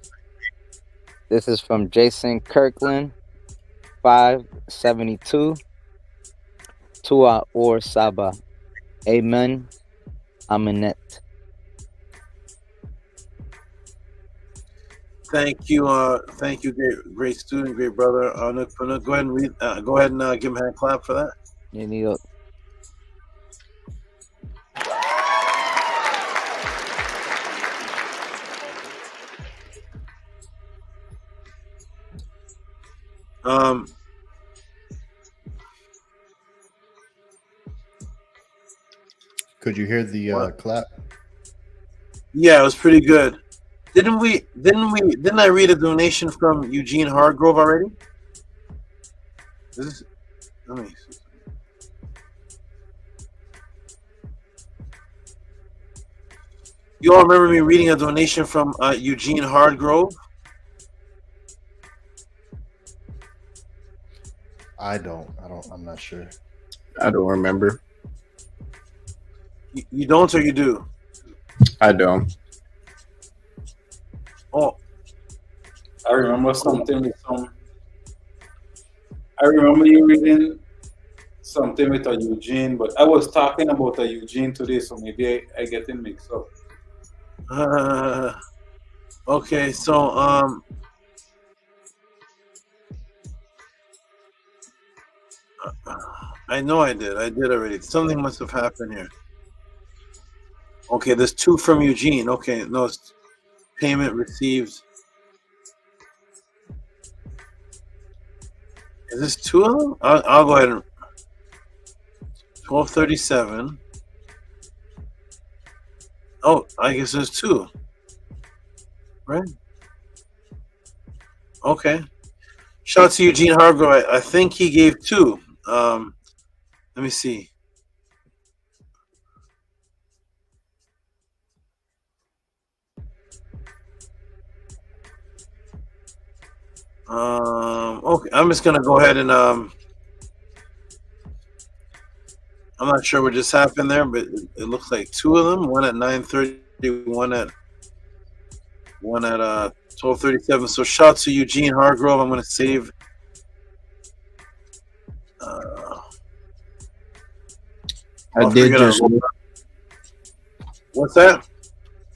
This is from Jason Kirkland 572. Tua or SABA. Amen. AMENET. Thank you, great student, great brother. Nook Punuk. Go ahead and read. Go ahead and give him a hand clap for that. You need Could you hear the clap? Yeah, it was pretty good. Didn't I read a donation from Eugene Hargrove already? Let me see. You all remember me reading a donation from Eugene Hargrove? I'm not sure. I don't remember. You don't, or you do? I don't. Oh, I remember something with I remember you reading something with a Eugene, but I was talking about a Eugene today, so maybe I get it mixed up. Okay, so I know I did already. Something must have happened here. Okay, there's two from Eugene. Okay, no, it's payment received. Is this two of them? I'll go ahead and 1237. Oh, I guess there's two. Right? Okay. Shout out to Eugene Hargrove. I think he gave two. Let me see. Okay, I'm just gonna go ahead and I'm not sure what just happened there, but it looks like two of them. One at 9:30, one at 12:37. So shout out to Eugene Hargrove. I'm gonna save. I did just. What's that?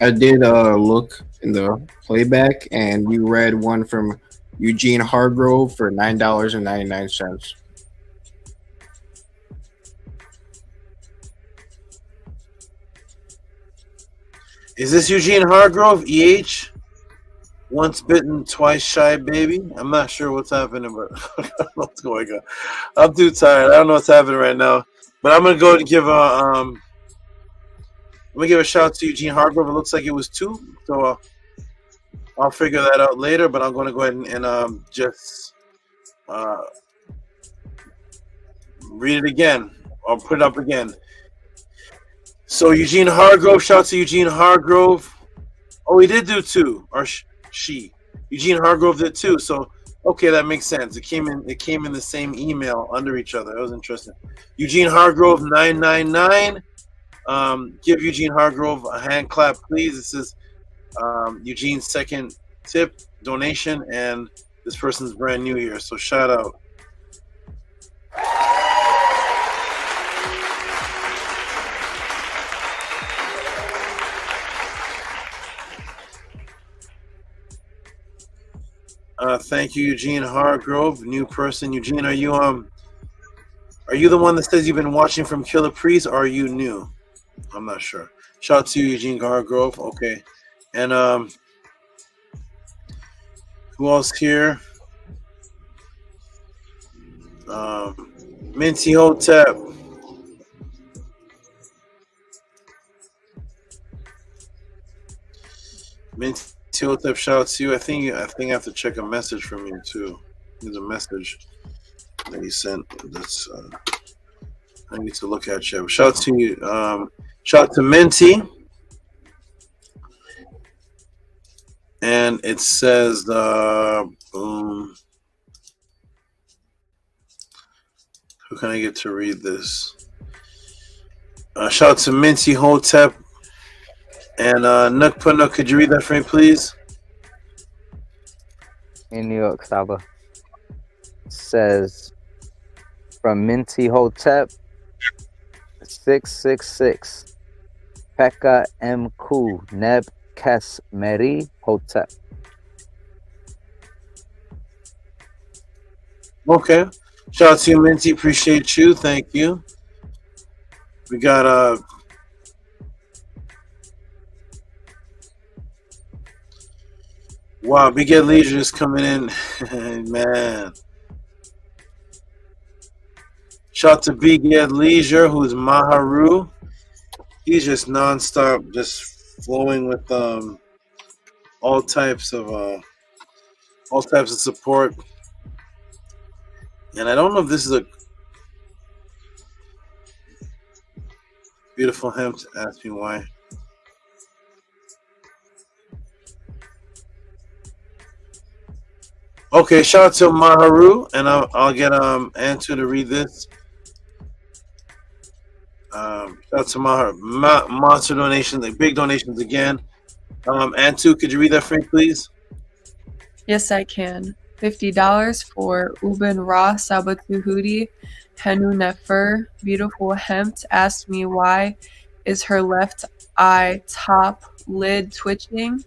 I did look in the playback, and you read one from Eugene Hargrove for $9.99. Is this Eugene Hargrove? EH? Once bitten, twice shy, baby. I'm not sure what's happening, but I don't know what's going on. I'm too tired. I don't know what's happening right now. But I'm gonna go and give a shout out to Eugene Hargrove. It looks like it was two, so I'll figure that out later. But I'm gonna go ahead and just read it again. I'll put it up again. So Eugene Hargrove, shout out to Eugene Hargrove. Oh, he did do two, or she. Eugene Hargrove did two. So Okay, that makes sense. It came in the same email under each other. That was interesting. Eugene Hargrove 999. Give Eugene Hargrove a hand clap, please. This is Eugene's second tip donation, and this person's brand new here, so shout out. Thank you, Eugene Hargrove, new person. Eugene, are you the one that says you've been watching from Killer Priest, or are you new? I'm not sure. Shout out to you, Eugene Hargrove. Okay, and who else here? Minty Hotep. Minty Hotep, shout out to you. I think I have to check a message from you too. There's a message that he sent. That's I need to look at you. Shout out to you. Shout out to Minty. And it says boom. Who can I get to read this? Shout out to Minty Hotep. And Nook Punuk, could you read that for me, please? In New York, SABA. Says from Minty Hotep 666 Pekka Mku Neb Kes Meri Hotep. Okay. Shout out to you, Minty. Appreciate you. Thank you. We got wow, Big Ed Leisure is coming in. Man. Shout out to Big Ed Leisure, who's Maharu. He's just nonstop, just flowing with all types of support. And I don't know if this is a beautiful hymn to ask me why. Okay, shout out to Maharu, and I'll get Antu to read this. Shout out to Maharu. Monster donations, like big donations again. Antu, could you read that for me, please? Yes, I can. $50 for Uben Ra Saba Tehuti Henu Nefer. Beautiful Hempt asked me why is her left eye top lid twitching.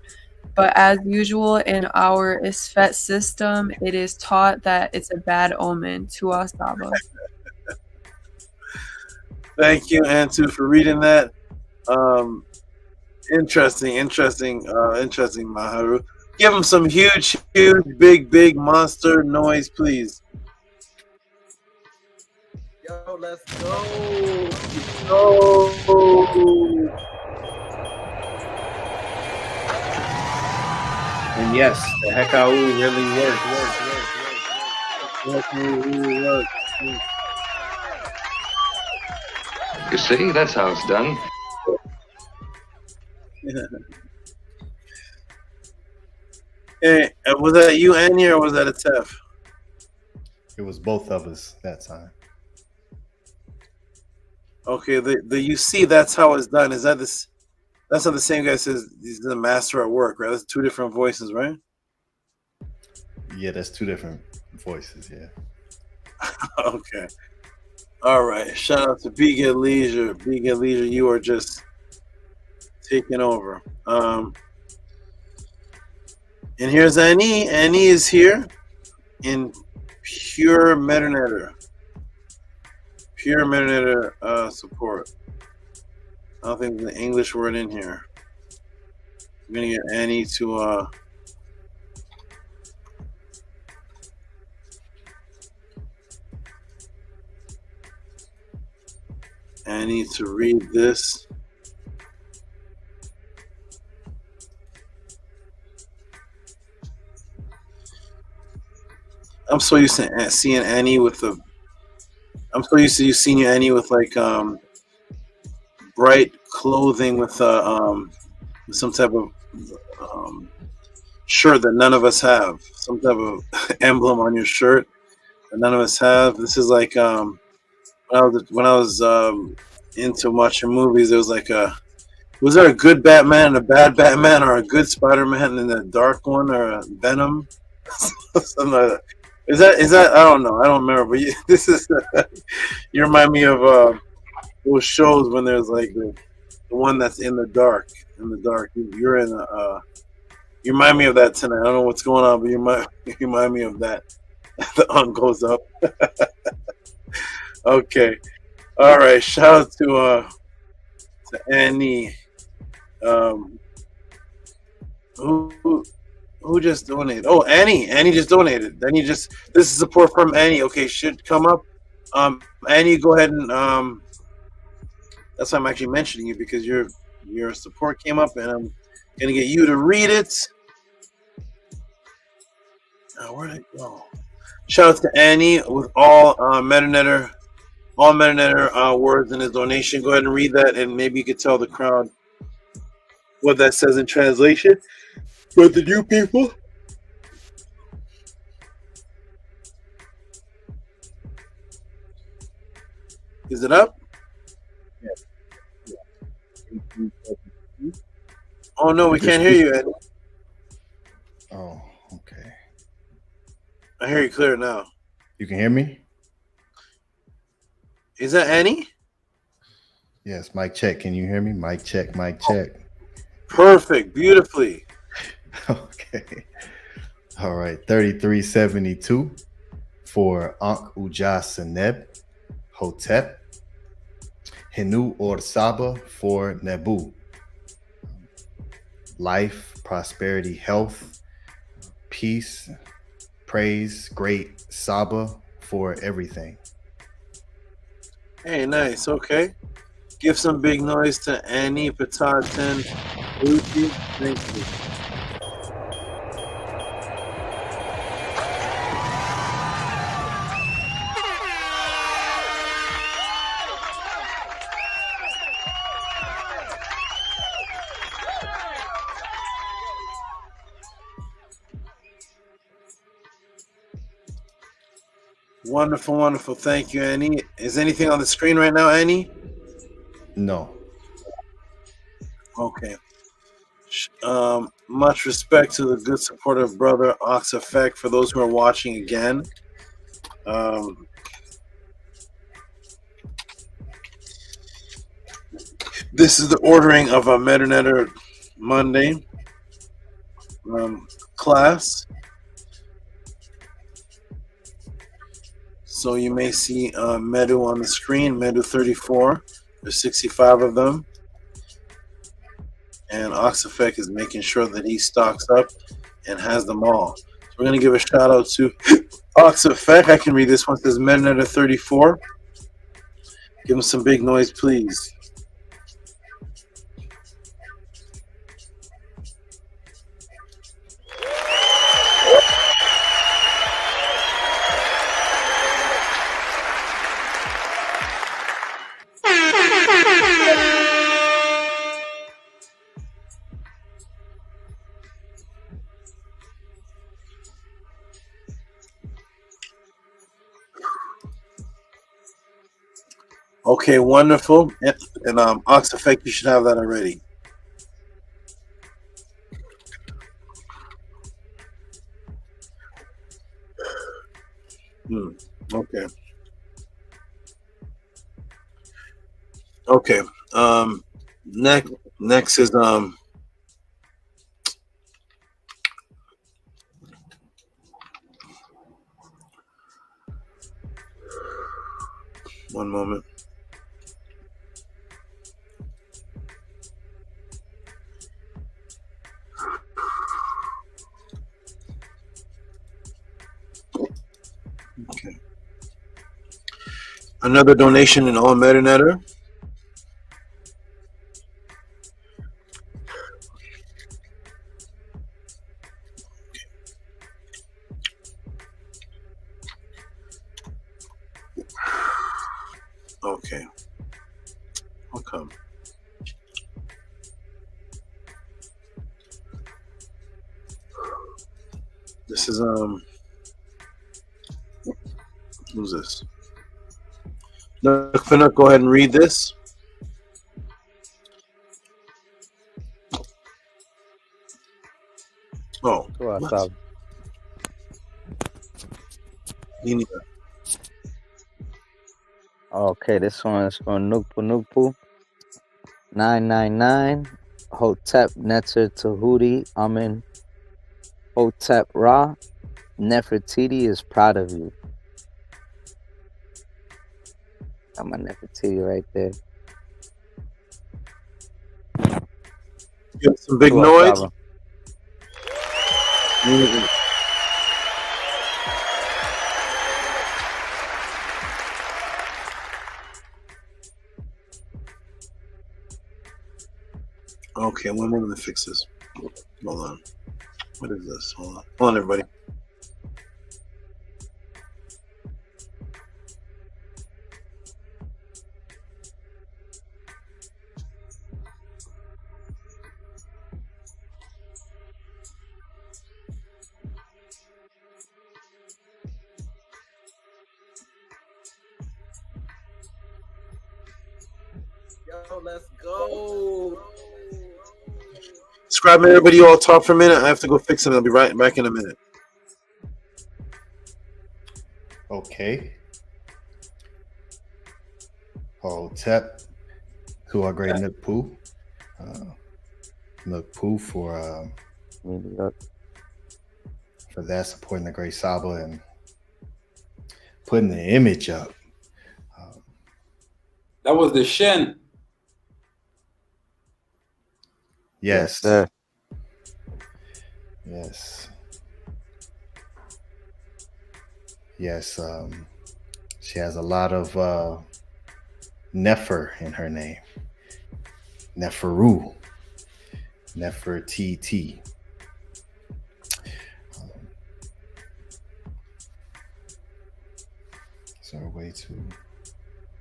But as usual in our Isfet system, it is taught that it's a bad omen to us, Saba. Thank you, Antu, for reading that. Interesting, Maharu. Give him some huge, big monster noise, please. Yo, let's go. And yes, the Hekau really worked. You see, that's how it's done. Hey, was that you, Annie, or was that a Tef? It was both of us that time. Okay, the you see, that's how it's done. Is that this? That's not the same guy says he's the master at work, right? That's two different voices, right? Yeah, that's two different voices, yeah. Okay. All right. Shout out to Big Ed Leisure. Big Ed Leisure, you are just taking over. And here's Annie. Annie is here in pure Metanetter. Pure Metanetter support. I don't think there's an English word in here. I'm gonna get Annie to read this. I'm so used to seeing Annie with the. I'm so used to you seeing Annie with like bright clothing with some type of shirt that none of us have. Some type of emblem on your shirt that none of us have. This is like when I was into watching movies. There was like was there a good Batman and a bad Batman, or a good Spider-Man and a dark one, or a Venom? Something like that. Is that I don't know. I don't remember. But this is you remind me of those shows when there's like the one that's in the dark. In the dark, you're in you remind me of that tonight. I don't know what's going on, but you remind me of that. The on goes up. Okay. All right. Shout out to Annie. Who just donated? Oh, Annie. Annie just donated. This is support from Annie. Okay, should come up. Annie, go ahead and that's why I'm actually mentioning you, because your support came up, and I'm gonna get you to read it. Where'd it go? Shout out to Annie with all Metanetter words in his donation. Go ahead and read that, and maybe you could tell the crowd what that says in translation for the new people. Is it up? Oh no, we can't hear you, Annie. Oh, okay. I hear you clear now. You can hear me? Is that Annie? Yes, mic check. Can you hear me? Mic check, mic check. Perfect, beautifully. Okay. All right, 3372 for Ankh Uja Seneb Hotep. Henu or Saba for Nebu. Life, prosperity, health, peace, praise, great Saba for everything. Hey, nice. Okay. Give some big noise to Annie Pataten. Tehuti. Thank you. Wonderful, wonderful. Thank you, Annie. Is anything on the screen right now, Annie? No. Okay. Much respect to the good supportive brother Ox Effect for those who are watching again. This is the ordering of a Metanetter Monday class. So you may see Medu on the screen, Medu 34. There's 65 of them. And Oxafek is making sure that he stocks up and has them all. So we're going to give a shout out to Oxafek. I can read this one. It says Metanetter 34. Give him some big noise, please. Okay, wonderful. And Ox Effect, you should have that already. Okay. Okay. Next is one moment. Okay. Another donation in all Metanetter. Okay. I'll come. This is who's this? No, go ahead and read this. Oh, what? You need that. Okay, this one is from Nukpu 999. Hotep Neter Tehuti Amen. Hotep Ra. Nefertiti is proud of you. Got my Nefertiti right there. You have some big noise. Okay, one moment to fix this. Hold on. What is this? Hold on, everybody. Yo, let's go. Describe everybody. You all talk for a minute. I have to go fix it. I'll be right back in a minute. Okay. Hotep to our great Nukpu. Nukpu for that, supporting the great Saba and putting the image up. That was the Shen. Yes, sir. Yes. Yes. She has a lot of Nefer in her name. Neferu. Nefertiti. Is there a way to?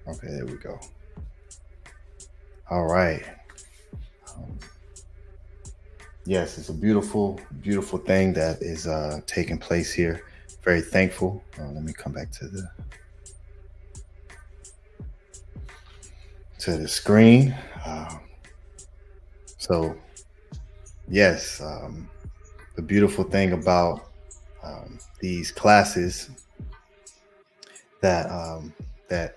Okay, there we go. All right. Yes, it's a beautiful, beautiful thing that is taking place here. Very thankful. Let me come back to the screen. So, yes, the beautiful thing about these classes that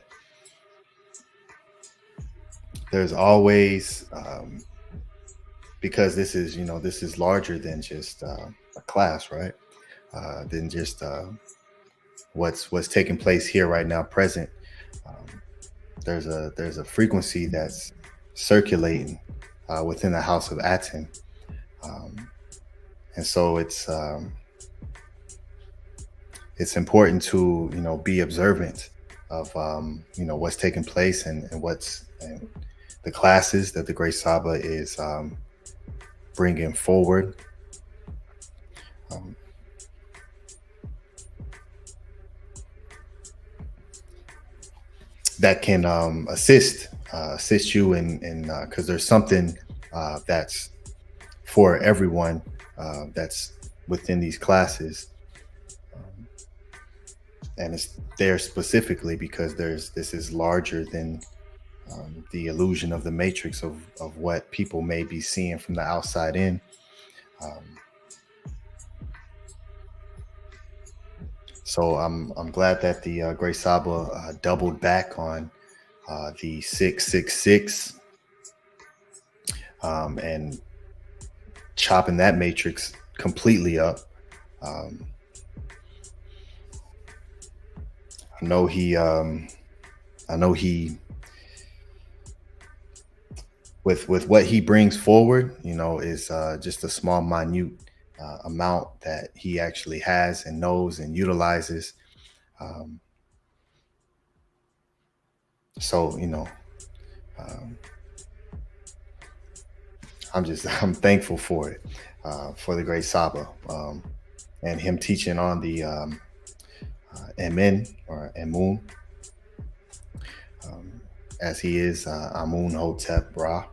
there's always because this is larger than just a class, right? Than just what's taking place here right now, present. There's a frequency that's circulating within the house of ATTON, and so it's important to be observant of what's taking place and the classes that the Great Saba is bringing forward. That can assist you in because there's something that's for everyone that's within these classes, and it's there specifically because this is larger than the illusion of the matrix of what people may be seeing from the outside in. So I'm glad that the Great Saba doubled back on the 666 and chopping that matrix completely up. I know he with what he brings forward, is just a small, minute amount that he actually has and knows and utilizes. So I'm thankful for it, for the Great Saba, and him teaching on the AMEN or AMUN, as he is Amun Hotep Ra.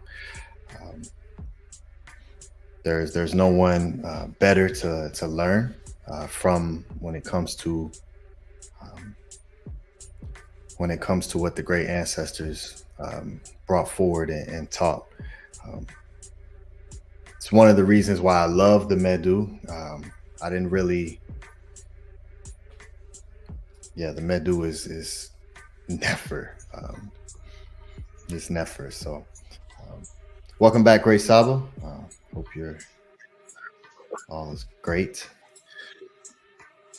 There's no one better to learn from when it comes to what the great ancestors brought forward and taught. It's one of the reasons why I love the Medu. I didn't really, the Medu is Nefer. It's Nefer. So, welcome back, Great Saba. Hope you're all is great.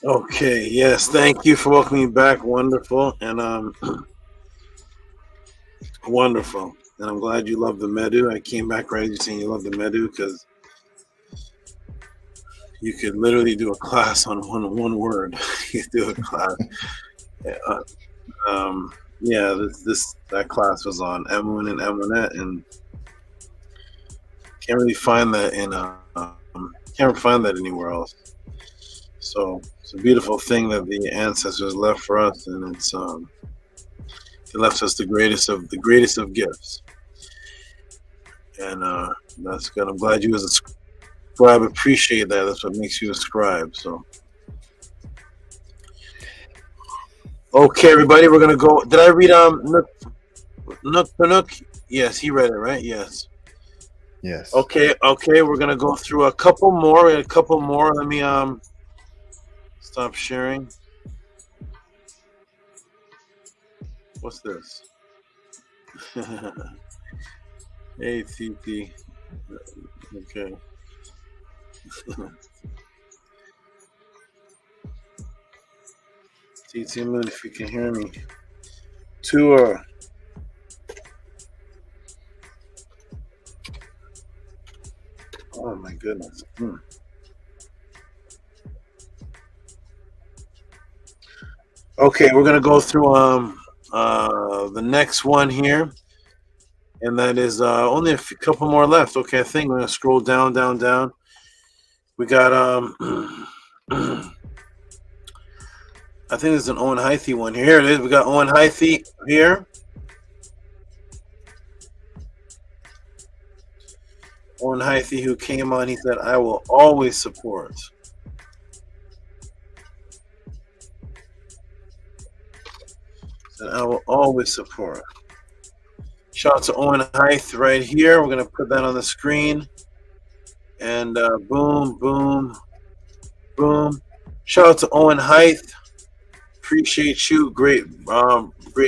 Okay, yes, thank you for welcoming me back. Wonderful, and wonderful. And I'm glad you love the Medu. I came back right as you saying you love the Medu, because you could literally do a class on one word. You do a class. That class was on AMUN and AMENET, and can't really find that can't find that anywhere else. So it's a beautiful thing that the ancestors left for us, and it left us the greatest of gifts. And that's good. I'm glad you as a scribe appreciate that. That's what makes you a scribe. So okay, everybody, we're gonna go. Did I read Nook? Yes, he read it, right? Yes. Okay, we're gonna go through a couple more. Let me stop sharing. What's this? Hey, TT. Okay. TT Moon, if you can hear me. Tour. Oh my goodness. Okay, we're gonna go through the next one here, and that is only a couple more left. Okay, I think we're gonna scroll down. We got I think there's an Owen Hythe one here. Here it is. We got Owen Hythe here. Owen Hythe, who came on, he said, "I will always support." Said, "I will always support." Shout out to Owen Hythe right here. We're gonna put that on the screen. And boom, boom, boom. Shout out to Owen Hythe. Appreciate you. Great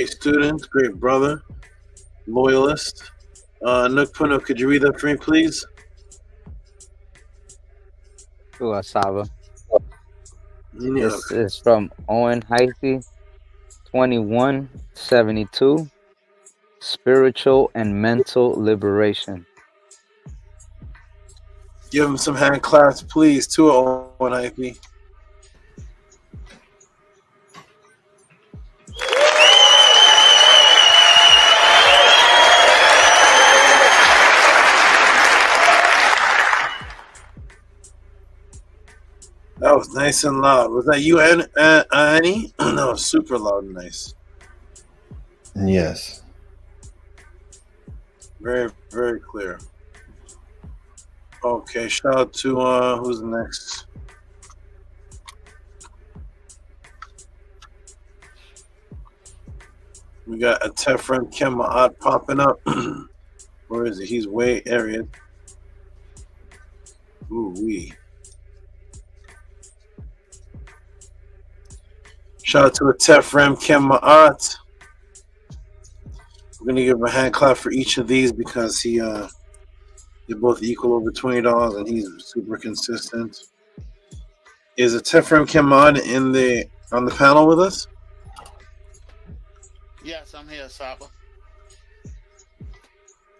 student, great brother, loyalist. Nook Puno, could you read that for me, please? Sure, Saba. This is from Owen Hythe, 2172. Spiritual and mental liberation. Give him some hand claps, please, to Owen Hythe. That was nice and loud. Was that you, Annie? No, super loud and nice. Yes. Very, very clear. Okay, shout out to who's next? We got a Tefren Kema'at popping up. Where is he? He's way area. Ooh wee. Shout out to a Tefren Kema'at. We're gonna give him a hand clap for each of these because they're both equal over $20 and he's super consistent. Is a Tefren Kema'at on the panel with us? Yes, I'm here, Saba.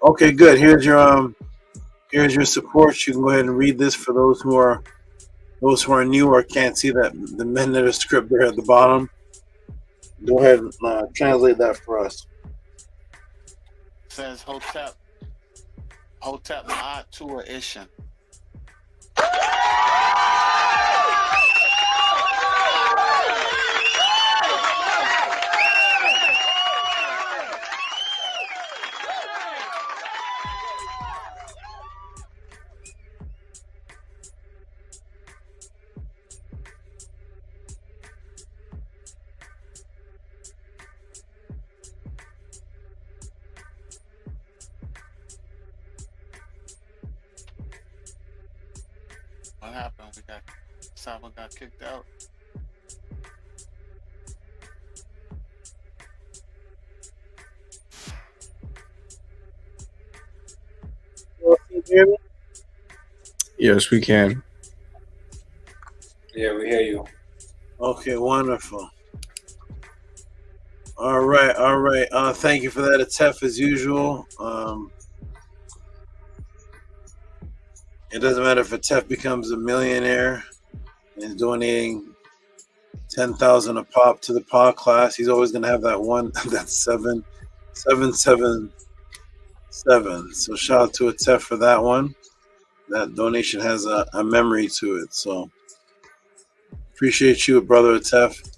Okay, good. Here's your support. You can go ahead and read this for those who are new or can't see that the Mennonite script there at the bottom. Go ahead and translate that for us. It says Hotep Ma'at Tua Ishin. What happened? Saba got kicked out. Yes, we can. Yeah, we hear you. Okay, wonderful. All right, all right. Thank you for that, Atef, as usual. It doesn't matter if Atef becomes a millionaire and is donating 10,000 a pop to the pod class. He's always going to have that one, that's 777. So shout out to Atef for that one. That donation has a memory to it. So appreciate you, brother Atef.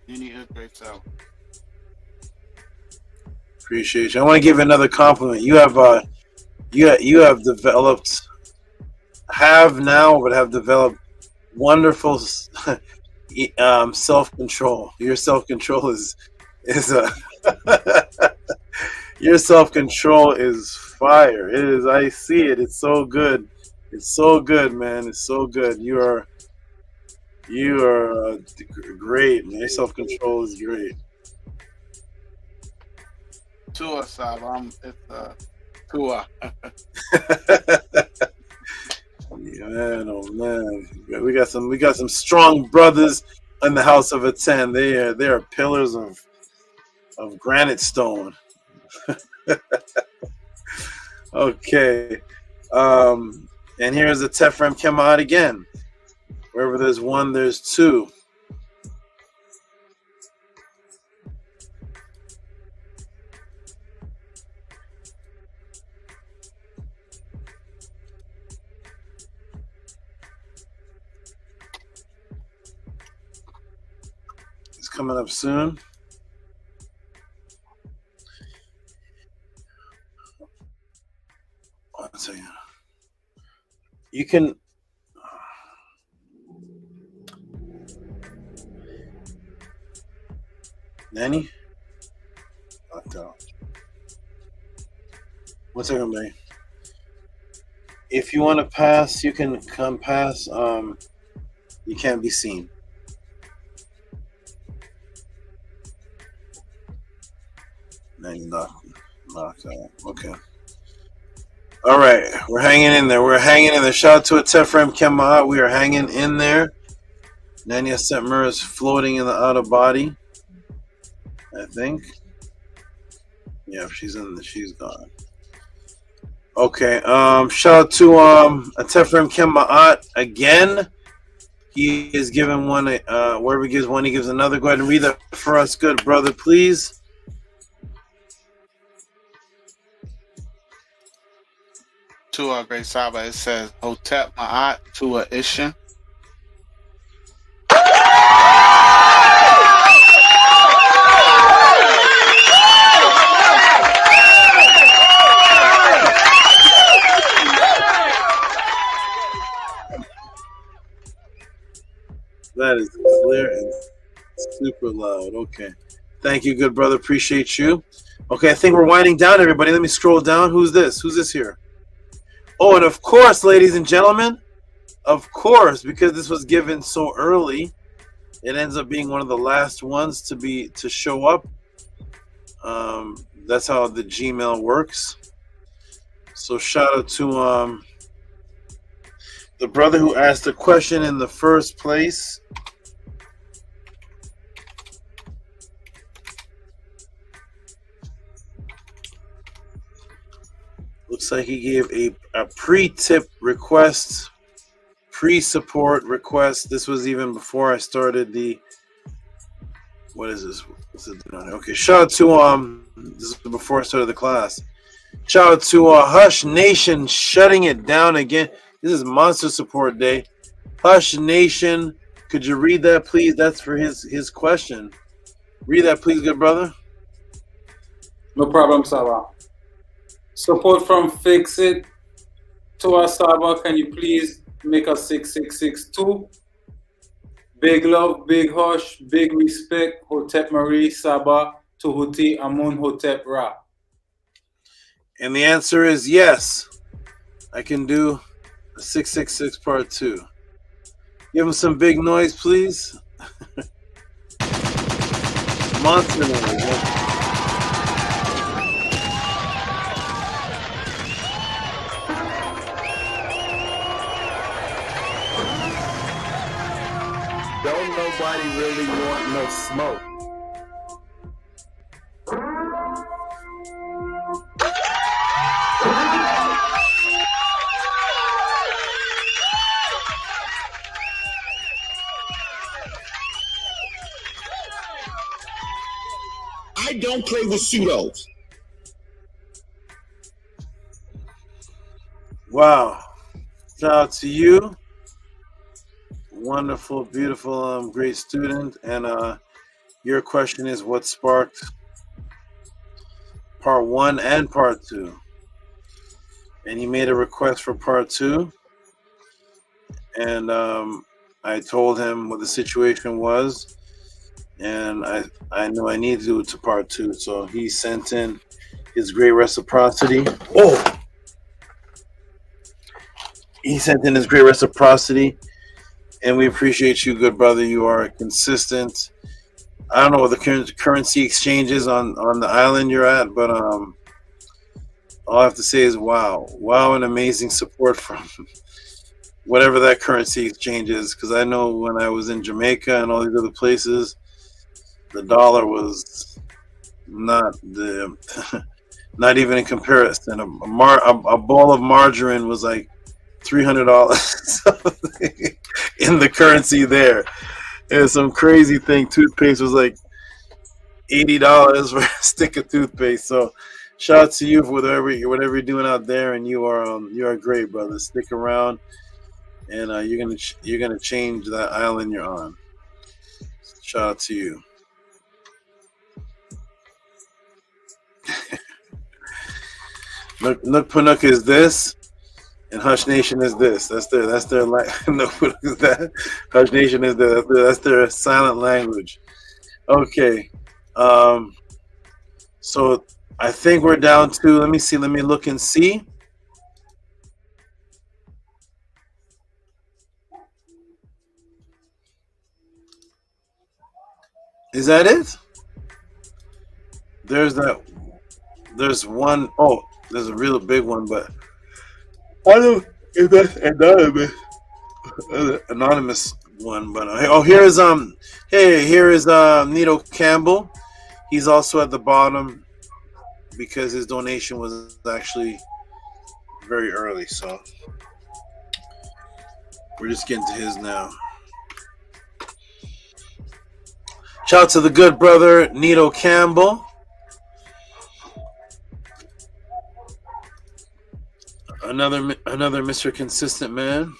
You need a great salad. Appreciate you. I want to give you another compliment. You have developed, have developed wonderful self-control. Your self-control is your self-control is fire. It is. I see it. It's so good. It's so good, man. It's so good. You are great. Man. Your self-control is great. Tua, Saba. It's Tua. Yeah, man, oh man, we got some strong brothers in the house of a 10. They are pillars of granite stone. Okay, and here's the Tefrem Kemat again. Wherever there's one, there's two. It's coming up soon. One second. You can. Nanny? One second, babe. If you want to pass, you can come pass. You can't be seen. Nanny knocked out. Okay. All right, we're hanging in there. We're hanging in there. Shout out to a Tefrem Kemat. We are hanging in there. Nanya Setmer is floating in the outer body, I think. Yeah, she's gone. Okay. Shout out to a Tefrem Kemat again. He is giving one. Wherever he gives one, he gives another. Go ahead and read that for us, good brother, please. Tua Great Saba, it says Hotep Ma'at Tua Ishin. That is clear and super loud. Okay. Thank you, good brother. Appreciate you. Okay, I think we're winding down, everybody. Let me scroll down. Who's this? Who's this here? Oh, and of course, ladies and gentlemen, of course, because this was given so early, it ends up being one of the last ones to show up. That's how the Gmail works. So shout out to the brother who asked the question in the first place. Looks like he gave a pre-tip request, pre-support request. This was even before I started the. What is this? What's it doing? Okay, shout out to this is before I started the class. Shout out to Hush Nation shutting it down again. This is Monster Support Day. Hush Nation, could you read that, please? That's for his question. Read that, please, good brother. No problem, Saba. Support from Fix It to our Saba. Can you please make a 6662? Big love, big hush, big respect. Hotep Marie, Saba, Tehuti, Amun, Hotep Ra. And the answer is yes. I can do a 666 part 2. Give him some big noise, please. Monster noise. Don't nobody really want no smoke. I don't play with pseudos. Wow. Shout out to you. Wonderful, beautiful, great student. And your question is what sparked part 1 and part 2? And he made a request for part 2. And I told him what the situation was. And I knew I needed to do it to part 2. So he sent in his great reciprocity. Oh! He sent in his great reciprocity. And we appreciate you, good brother. You are consistent. I don't know what the currency exchange is on the island you're at, but all I have to say is wow. Wow, and amazing support from whatever that currency exchange is. Because I know when I was in Jamaica and all these other places, the dollar was not not even in comparison. A bowl of margarine was like $300 in the currency there. And some crazy thing. Toothpaste was like $80 for a stick of toothpaste. So shout out to you for whatever you're doing out there, and you are great, brother. Stick around, and you're gonna change that island you're on. Shout out to you. Nook Panuk is this, and Hush Nation is this. That's their Nook Panuk is that. Hush Nation is that's their silent language. Okay, so I think we're down to. Let me see. Let me look and see. Is that it? There's one. Oh, there's a real big one, but I don't know if that's anonymous one. But here is Nito Campbell. He's also at the bottom because his donation was actually very early. So we're just getting to his now. Shout out to the good brother Nito Campbell. Another Mr. Consistent Man.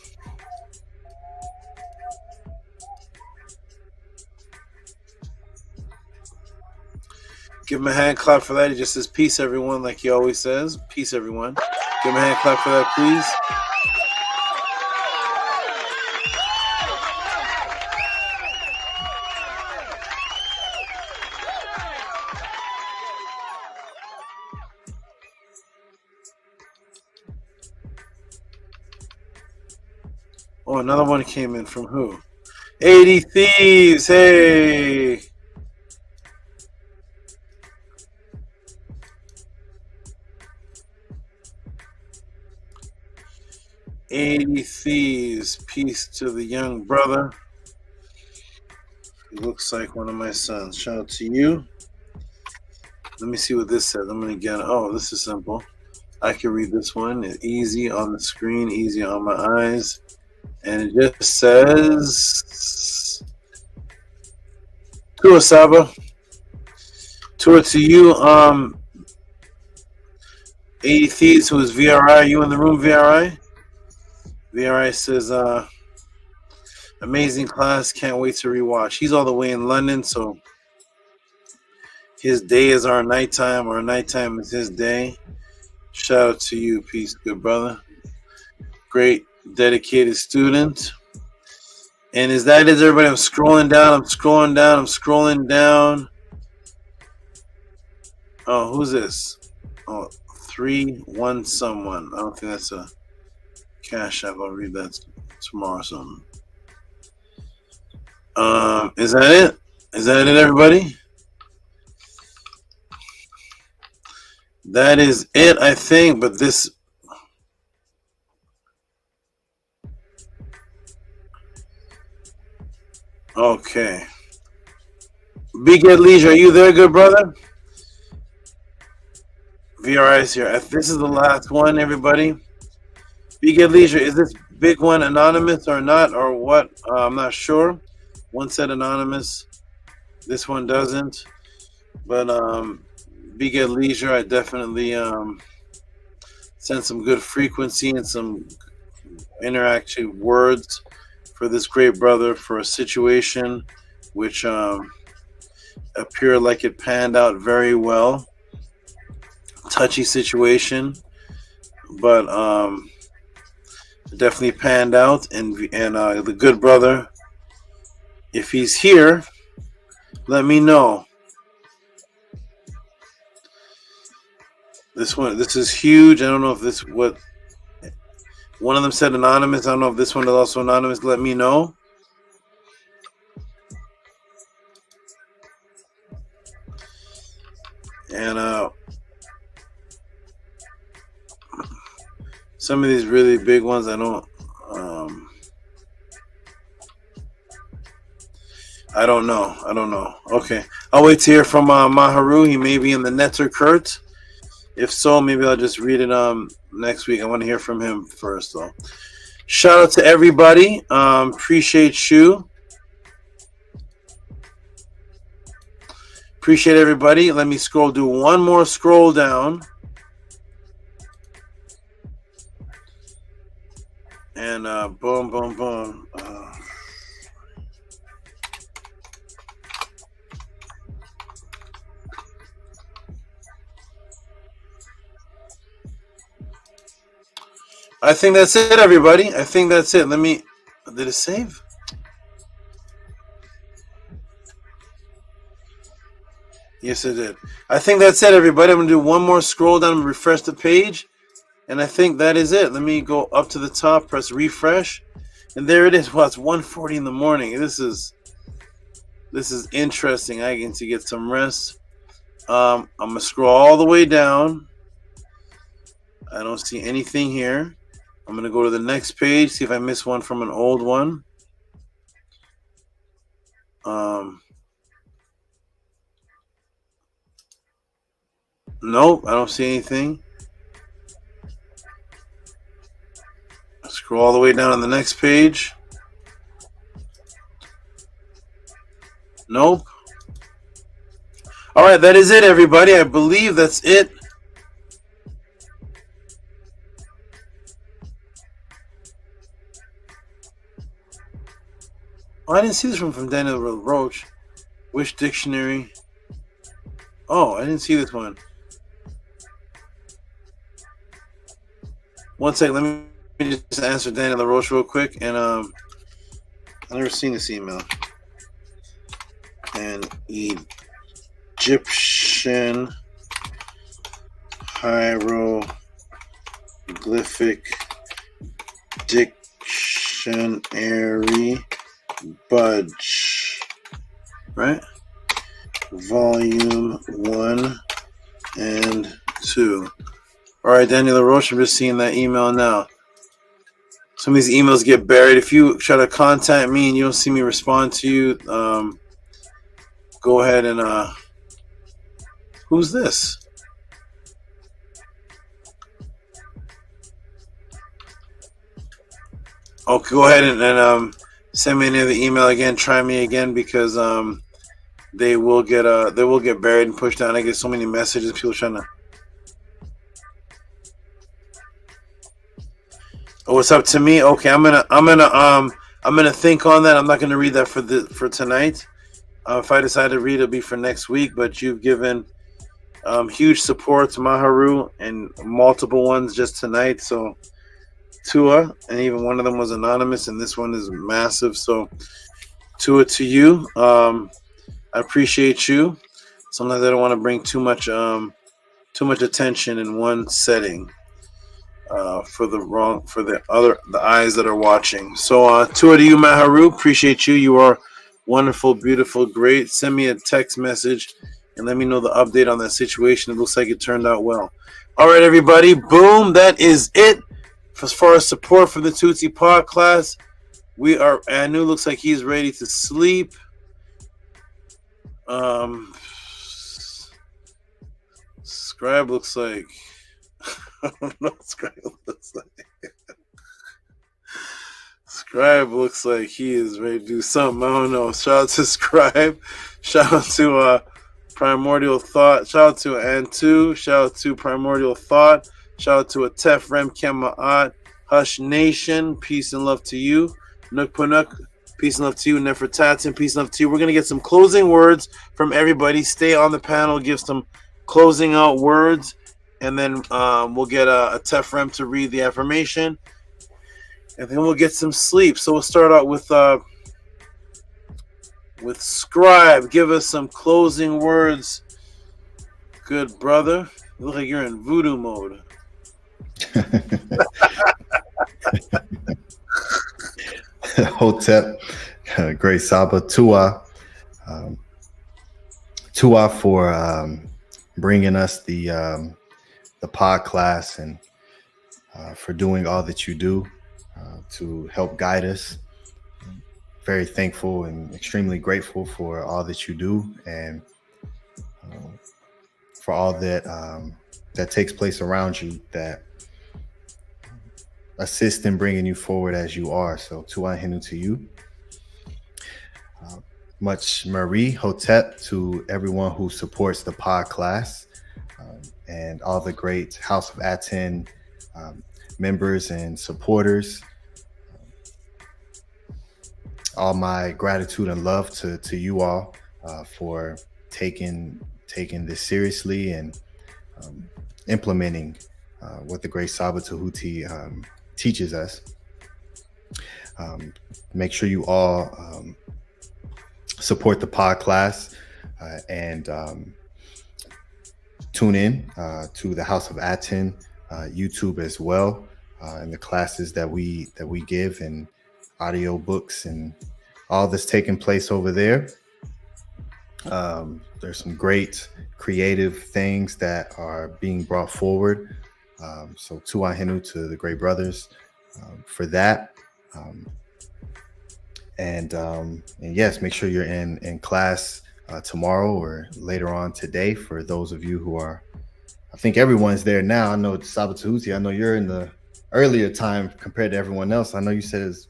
Give him a hand clap for that. He just says peace, everyone, like he always says. Peace, everyone. Give him a hand clap for that, please. Oh, another one came in from who? 80 Thieves. Hey. Thieves. Peace to the young brother. He looks like one of my sons. Shout out to you. Let me see what this says. I'm going to get it. Oh, this is simple. I can read this one. It's easy on the screen, easy on my eyes. And it just says, Tua SABA. Tua to you. 80 Thieves, who is VRI. Are you in the room, VRI? VRI says, amazing class. Can't wait to rewatch. He's all the way in London, so his day is our nighttime. Our nighttime is his day. Shout out to you. Peace, good brother. Great, dedicated student. And is that it, everybody? I'm scrolling down. Oh, who's this? Oh, 3-1 someone. I don't think that's a Cash App. I'll read that tomorrow or something. Is that it? Is that it, everybody? That is it, I think. But this. Okay. Big Ed Leisure, are you there, good brother? VRI is here. This is the last one, everybody. Big Ed Leisure, is this big one anonymous or not, or what? I'm not sure. One said anonymous. This one doesn't. But Big Ed Leisure, I definitely sent some good frequency and some interactive words for this great brother for a situation which appeared like it panned out very well. Touchy situation, but definitely panned out. And the good brother, if he's here, let me know. This is huge. I don't know if this what one of them said anonymous. I don't know if this one is also anonymous. Let me know. And some of these really big ones, I don't know. Okay, I'll wait to hear from Maharu. He may be in the Netter Kurt. If so, maybe I'll just read it next week. I want to hear from him first, though. Shout out to everybody. Appreciate you. Appreciate everybody. Let me do one more scroll down. And boom, boom, boom. I think that's it, everybody. I think that's it. Did it save? Yes, it did. I think that's it, everybody. I'm going to do one more scroll down and refresh the page. And I think that is it. Let me go up to the top, press refresh. And there it is. Well, it's 1:40 in the morning. This is interesting. I get to get some rest. I'm going to scroll all the way down. I don't see anything here. I'm going to go to the next page, see if I miss one from an old one. Nope, I don't see anything. Scroll all the way down on the next page. Nope. All right, that is it, everybody. I believe that's it. Oh, I didn't see this one from Daniel Roach. Which dictionary? Oh, I didn't see this one. One second, let me just answer Daniel Roach real quick. And I've never seen this email. An Egyptian hieroglyphic dictionary. Budge, right? Volume 1 and 2. All right, Daniel Roche, I'm just seeing that email now. Some of these emails get buried. If you try to contact me and you don't see me respond to you, go ahead and who's this? Okay, go ahead and send me another email again. Try me again because they will get buried and pushed down. I get so many messages, people trying to. Oh, it's up to me. Okay, I'm gonna think on that. I'm not gonna read that for tonight. If I decide to read, it'll be for next week. But you've given huge support to Maharu and multiple ones just tonight. So. Tua, and even one of them was anonymous, and this one is massive. So, Tua to you. I appreciate you. Sometimes I don't want to bring too much attention in one setting. for the eyes that are watching. So to you, Maharu, appreciate you. You are wonderful, beautiful, great. Send me a text message and let me know the update on that situation. It looks like it turned out well. All right, everybody. Boom. That is it. As far as support for the Tehuti Pod class, we are. Anu looks like he's ready to sleep. Scribe looks like I don't know what Scribe looks like. Scribe looks like he is ready to do something. I don't know. Shout out to Scribe. Shout out to Primordial Thought. Shout out to ANTU. Shout out to Primordial Thought. Shout out to Atef Rem Kema'at. Hush Nation. Peace and love to you. Nook Panuk. Peace and love to you. Nefertatin. Peace and love to you. We're going to get some closing words from everybody. Stay on the panel. Give some closing out words. And then we'll get a Tefrem to read the affirmation. And then we'll get some sleep. So we'll start out with Scribe. Give us some closing words. Good brother. You look like you're in voodoo mode. Hotep, Great Saba, Tua for bringing us the pod class and for doing all that you do to help guide us. Very thankful and extremely grateful for all that you do and for all that that takes place around you that assist in bringing you forward as you are. So Tua Hinu to you. Much Marie Hotep to everyone who supports the pod class and all the great House of ATTON members and supporters. All my gratitude and love to you all for taking this seriously and implementing what the great Saba Tehuti teaches us. Make sure you all support the pod class and tune in to the House of ATTON YouTube as well, and the classes that we give and audio books and all that's taking place over there. There's some great creative things that are being brought forward. So Tua Hinu to the great brothers for that. And yes, make sure you're in class tomorrow or later on today. For those of you who are, I think everyone's there now. I know it's Saba Tehuti. I know you're in the earlier time compared to everyone else. I know you said it's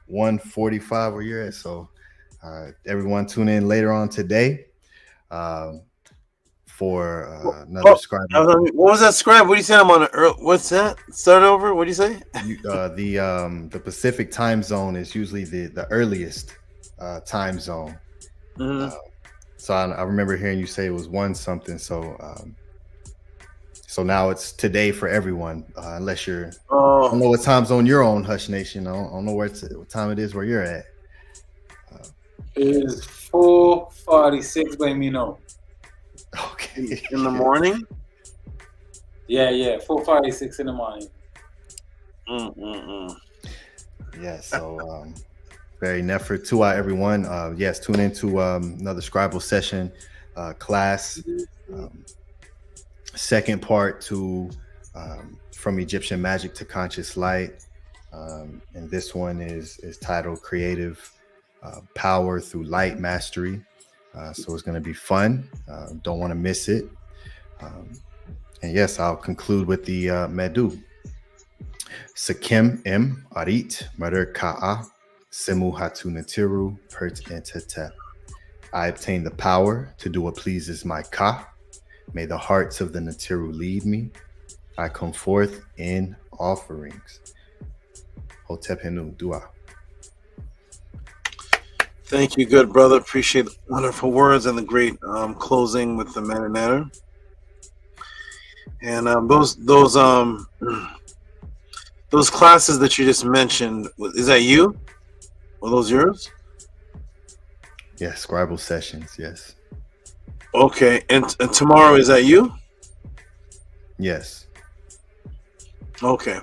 1:45 where you're at. So everyone tune in later on today for another Scribe. What was that, Scribe? What do you say? I'm on what's that? Start over. What do you say? The Pacific time zone is usually the earliest time zone. Mm-hmm. So I remember hearing you say it was 1 something. So so now it's today for everyone, unless you're. I don't know what time zone you're on, Hush Nation. I don't know what time it is where you're at. It is 4:46 by me now. Okay. In the morning? Yeah, 4:46 in the morning. Yeah, so very nefert to everyone. Yes, tune into another Scribble session class. Second part to From Egyptian Magic to Conscious Light. And this one is titled Creative Power Through Light Mastery. So it's going to be fun. Don't want to miss it. And yes, I'll conclude with the Medu. Sakim M. Arit Mader Ka'a Semu Hatu Natiru Pert Entetep. I obtain the power to do what pleases my Ka. May the hearts of the Natiru lead me. I come forth in offerings. Hotep Henu Dua. Thank you, good brother. Appreciate the wonderful words and the great closing with the Marinetta. And those classes that you just mentioned, is that you? Were those yours? Yes, Scribble sessions. Yes. Okay, and tomorrow, is that you? Yes. Okay.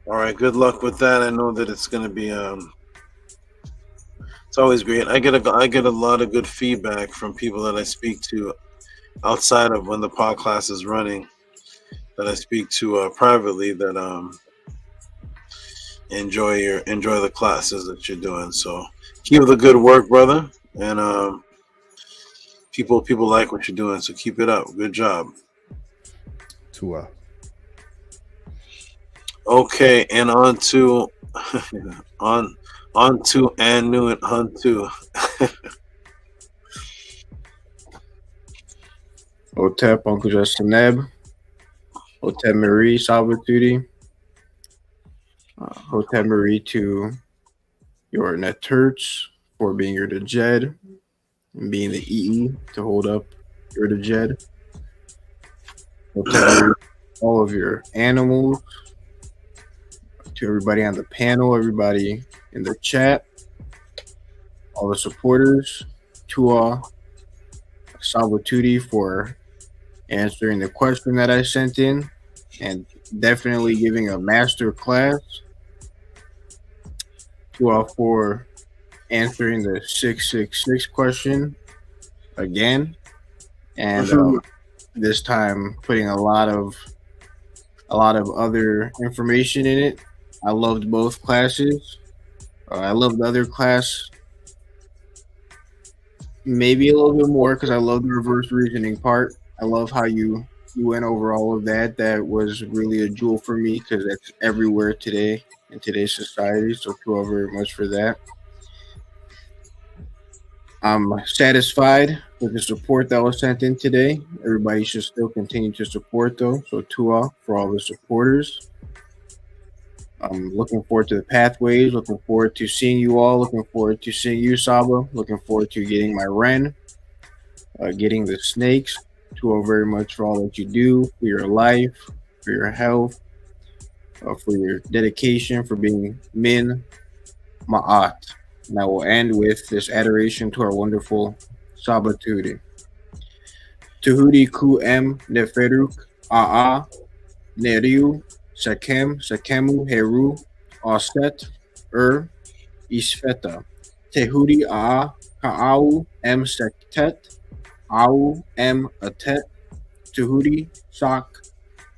All right. Good luck with that. I know that it's going to be it's always great. I get a lot of good feedback from people that I speak to outside of when the pod class is running, that I speak to privately, that enjoy the classes that you're doing. So keep the good work, brother, and people like what you're doing. So keep it up. Good job. Tua. Okay, and on to ANTU and ANTU. Otep, Uncle Justin Neb, Otep Marie Salvatudi, Otep Marie to your net Hertz for being your Jed and being the EE to hold up your Jed. Otep Marie, all of your animals, to everybody on the panel, everybody in the chat, all the supporters, Tua Salvatudi for answering the question that I sent in and definitely giving a master class. Tua for answering the 666 question again, and this time putting a lot of other information in it. I loved both classes. I loved the other class maybe a little bit more because I love the reverse reasoning part. I love how you went over all of that. That was really a jewel for me because that's everywhere today in today's society. So thank you all very much for that. I'm satisfied with the support that was sent in today. Everybody should still continue to support though. So Tua for all the supporters. I'm looking forward to the pathways, looking forward to seeing you all, looking forward to seeing you, Saba, looking forward to getting my Ren, getting the snakes. Tua very much for all that you do, for your life, for your health, for your dedication, for being Min Ma'at. And I will end with this adoration to our wonderful Saba Tehuti. Tehuti ku em neferuk a'a neriu Sakemu Heru Oset Isfeta Tehuti A Ka'au M Sektet Au M Atet Tehuti Sak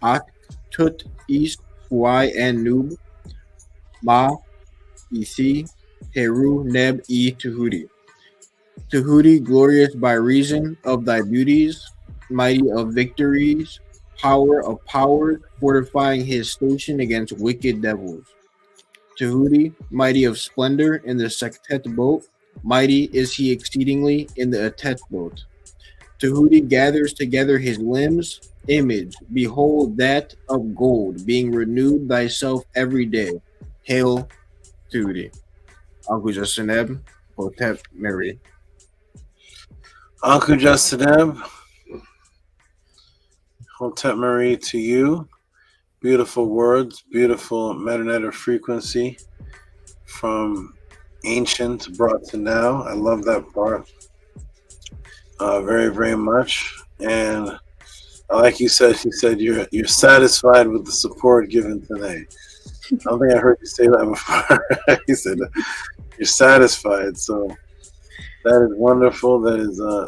Ak Tut Is Huai and Nub Ma Isi Heru Neb E Tehuti. Tehuti, glorious by reason of thy beauties, mighty of victories, power of powers, fortifying his station against wicked devils. Tehuti, mighty of splendor in the Sektet boat, mighty is he exceedingly in the Atet boat. Tehuti gathers together his limbs, image, behold that of gold, being renewed thyself every day. Hail, Tehuti. Uncle Justineb, Hotep Mary. Uncle Justineb, Hotep Marie to you. Beautiful words, beautiful metanator frequency from ancient brought to now. I love that part very, very much. And like you said, you're satisfied with the support given today. I don't think I heard you say that before. You said you're satisfied, so that is wonderful.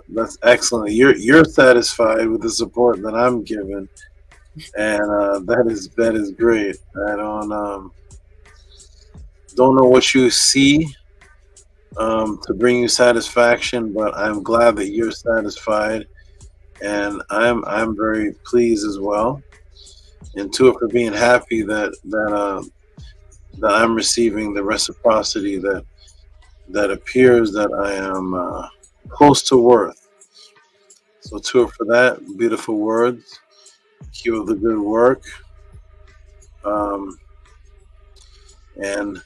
That's excellent. You're satisfied with the support that I'm given. And that is great. I don't know what you see to bring you satisfaction, but I'm glad that you're satisfied, and I'm very pleased as well. And Tua for being happy that I'm receiving the reciprocity that appears that I am close to worth. So Tua for that, beautiful words. Keep up the good work. And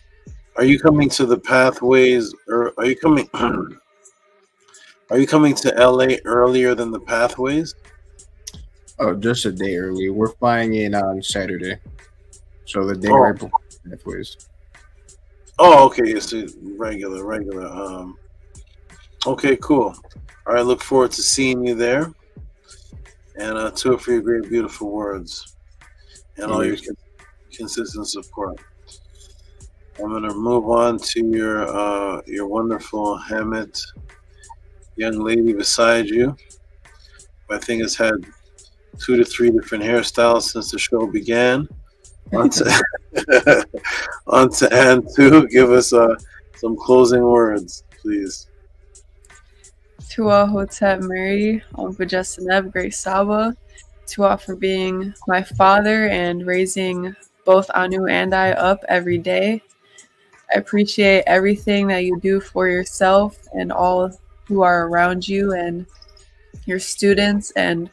are you coming to the pathways, or are you coming? Are you coming to LA earlier than the pathways? Oh, just a day early. We're flying in on Saturday, so the day right before the pathways. Oh, okay. It's regular. Okay, cool. All right, look forward to seeing you there. And Tua for your great, beautiful words and all your consistent support. I'm gonna move on to your wonderful Hammett young lady beside you. I think has had 2 to 3 different hairstyles since the show began. On to ANTU. Give us some closing words, please. Tua Hotep Mary, Jasaneb, Great Saba. Tua for being my father and raising both Anu and I up every day. I appreciate everything that you do for yourself and all who are around you and your students and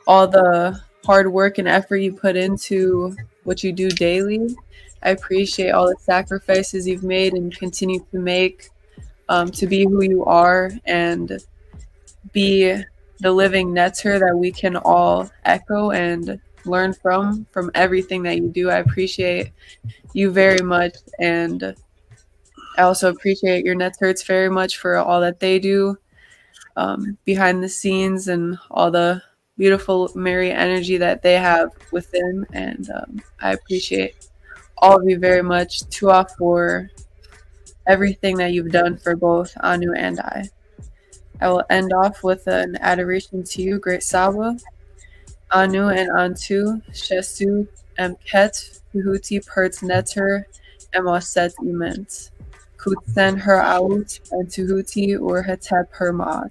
all the hard work and effort you put into what you do daily. I appreciate all the sacrifices you've made and continue to make to be who you are and be the living netter that we can all echo and learn from everything that you do. I appreciate you very much, and I also appreciate your netters very much for all that they do behind the scenes and all the beautiful merry energy that they have within, and I appreciate all of you very much. Tua for everything that you've done for both Anu and I. I will end off with an adoration to you, Great Saba. Anu and Antu, Shesu, Emket, Tehuti, Perts Netter, Emoset Ement. Kutsen her out, and Tehuti or Hetep her maat.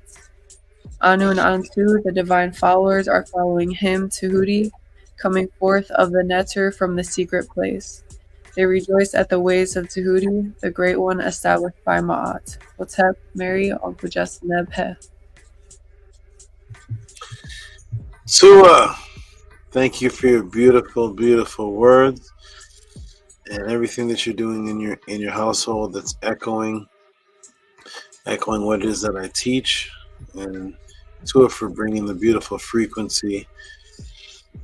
Anu and Antu, the divine followers, are following him, Tehuti, coming forth of the netter from the secret place. They rejoice at the ways of Tehuti, the great one established by Ma'at. Hotep, Mary, Uncle Jasaneb He. Tua, thank you for your beautiful, beautiful words and everything that you're doing in your household that's echoing what it is that I teach, and Tua for bringing the beautiful frequency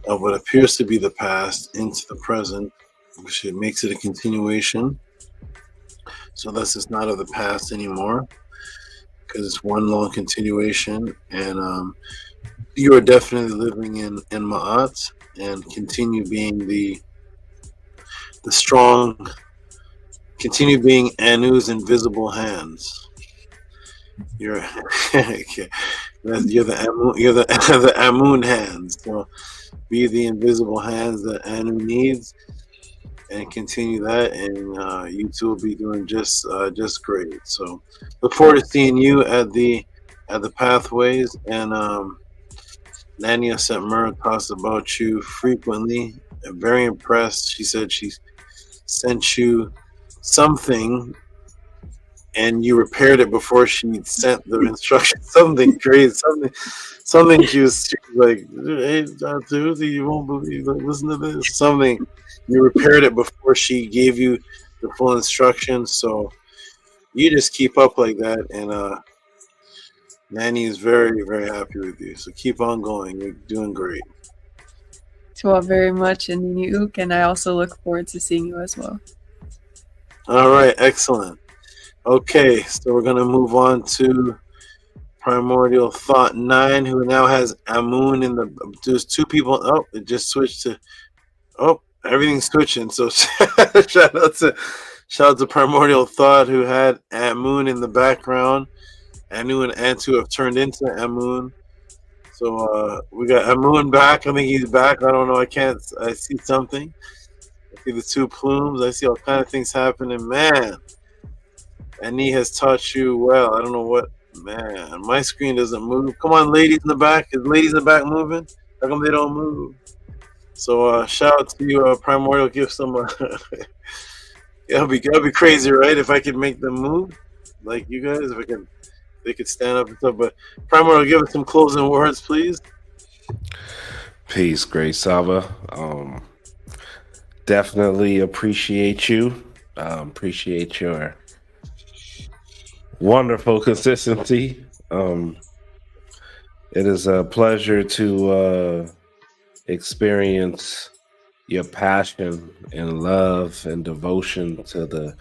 of what appears to be the past into the present, which it makes it a continuation. So thus it's not of the past anymore, because it's one long continuation. And you are definitely living in Ma'at, and continue being the strong, continue being Anu's invisible hands. You're you're the Amun hands. So be the invisible hands that Anu needs, and continue that, and you two will be doing just great. So look forward to seeing you at the pathways. And Nania Setmer talks about you frequently. I'm very impressed. She said she sent you something and you repaired it before she sent the instructions. Something crazy, something she was like, hey, Dr. you won't believe it. Listen to this. Something, you repaired it before she gave you the full instructions. So you just keep up like that, and Nanny is very, very happy with you. So keep on going. You're doing great. To all very much, and Niniuk, and I also look forward to seeing you as well. All right, excellent. Okay, so we're gonna move on to Primordial Thought 9, who now has Amun in the. There's two people. Oh, it just switched to. Oh, everything's switching. So shout out to Primordial Thought, who had Amun in the background. Anu and Antu have turned into Amun. So we got Amun back. I think he's back. I don't know. I see something. I see the two plumes. I see all kind of things happening. Man, Annie has taught you well. I don't know what. Man, my screen doesn't move. Come on, ladies in the back. Is ladies in the back moving? How come they don't move? So shout out to you, Primordial. Give some. It'll be crazy, right? If I could make them move, like you guys, they could stand up and stuff. But Primordial, give us some closing words, please. Peace, Great Saba. Definitely appreciate you. Appreciate your wonderful consistency. It is a pleasure to experience your passion and love and devotion to the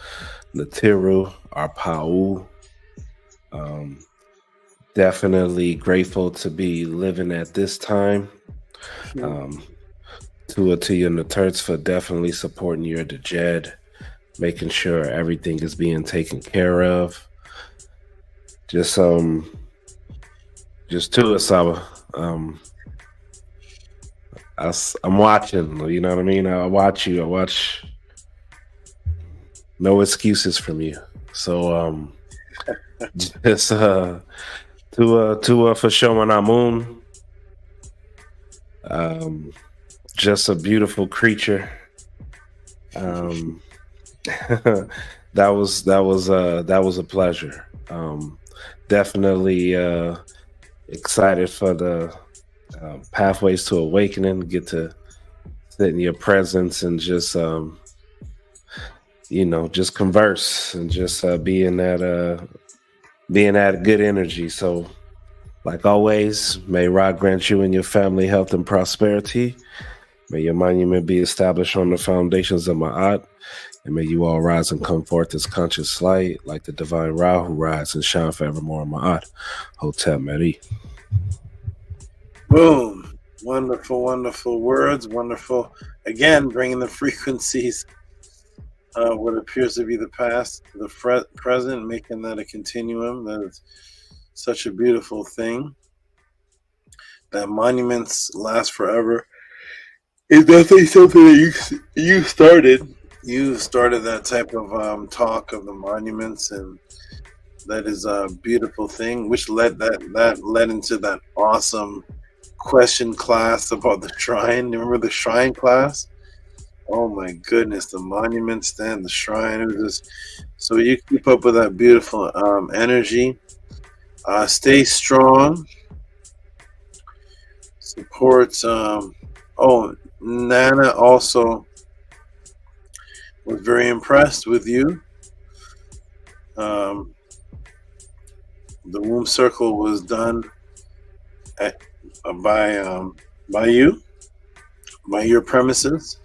Natiru, our Pa'u. Definitely grateful to be living at this time. to you and the Turks for definitely supporting your Dejed, making sure everything is being taken care of. Just to Saba. I'm watching, you know what I mean? I watch you. I watch. No excuses from you. So just to for showing AMUN. Just a beautiful creature. That was a pleasure. Definitely excited for the pathways to awakening. Get to sit in your presence and just just converse and just be in that good energy. So, like always, may Ra grant you and your family health and prosperity. May your monument be established on the foundations of Ma'at. And may you all rise and come forth as conscious light, like the divine Ra who rises and shine forevermore in Ma'at. Hotep Meri. Boom. Wonderful, wonderful words. Wonderful. Again, bringing the frequencies of what appears to be the past to the present, making that a continuum. That is such a beautiful thing. That monuments last forever is definitely something that you started. You started that type of talk of the monuments, and that is a beautiful thing, which led into that awesome question class about the shrine. Remember the shrine class? Oh my goodness, the monument stand, the shrine. It was just, so you keep up with that beautiful energy. Stay strong. Support. Nana also was very impressed with you. The womb circle was done by you, by your premises.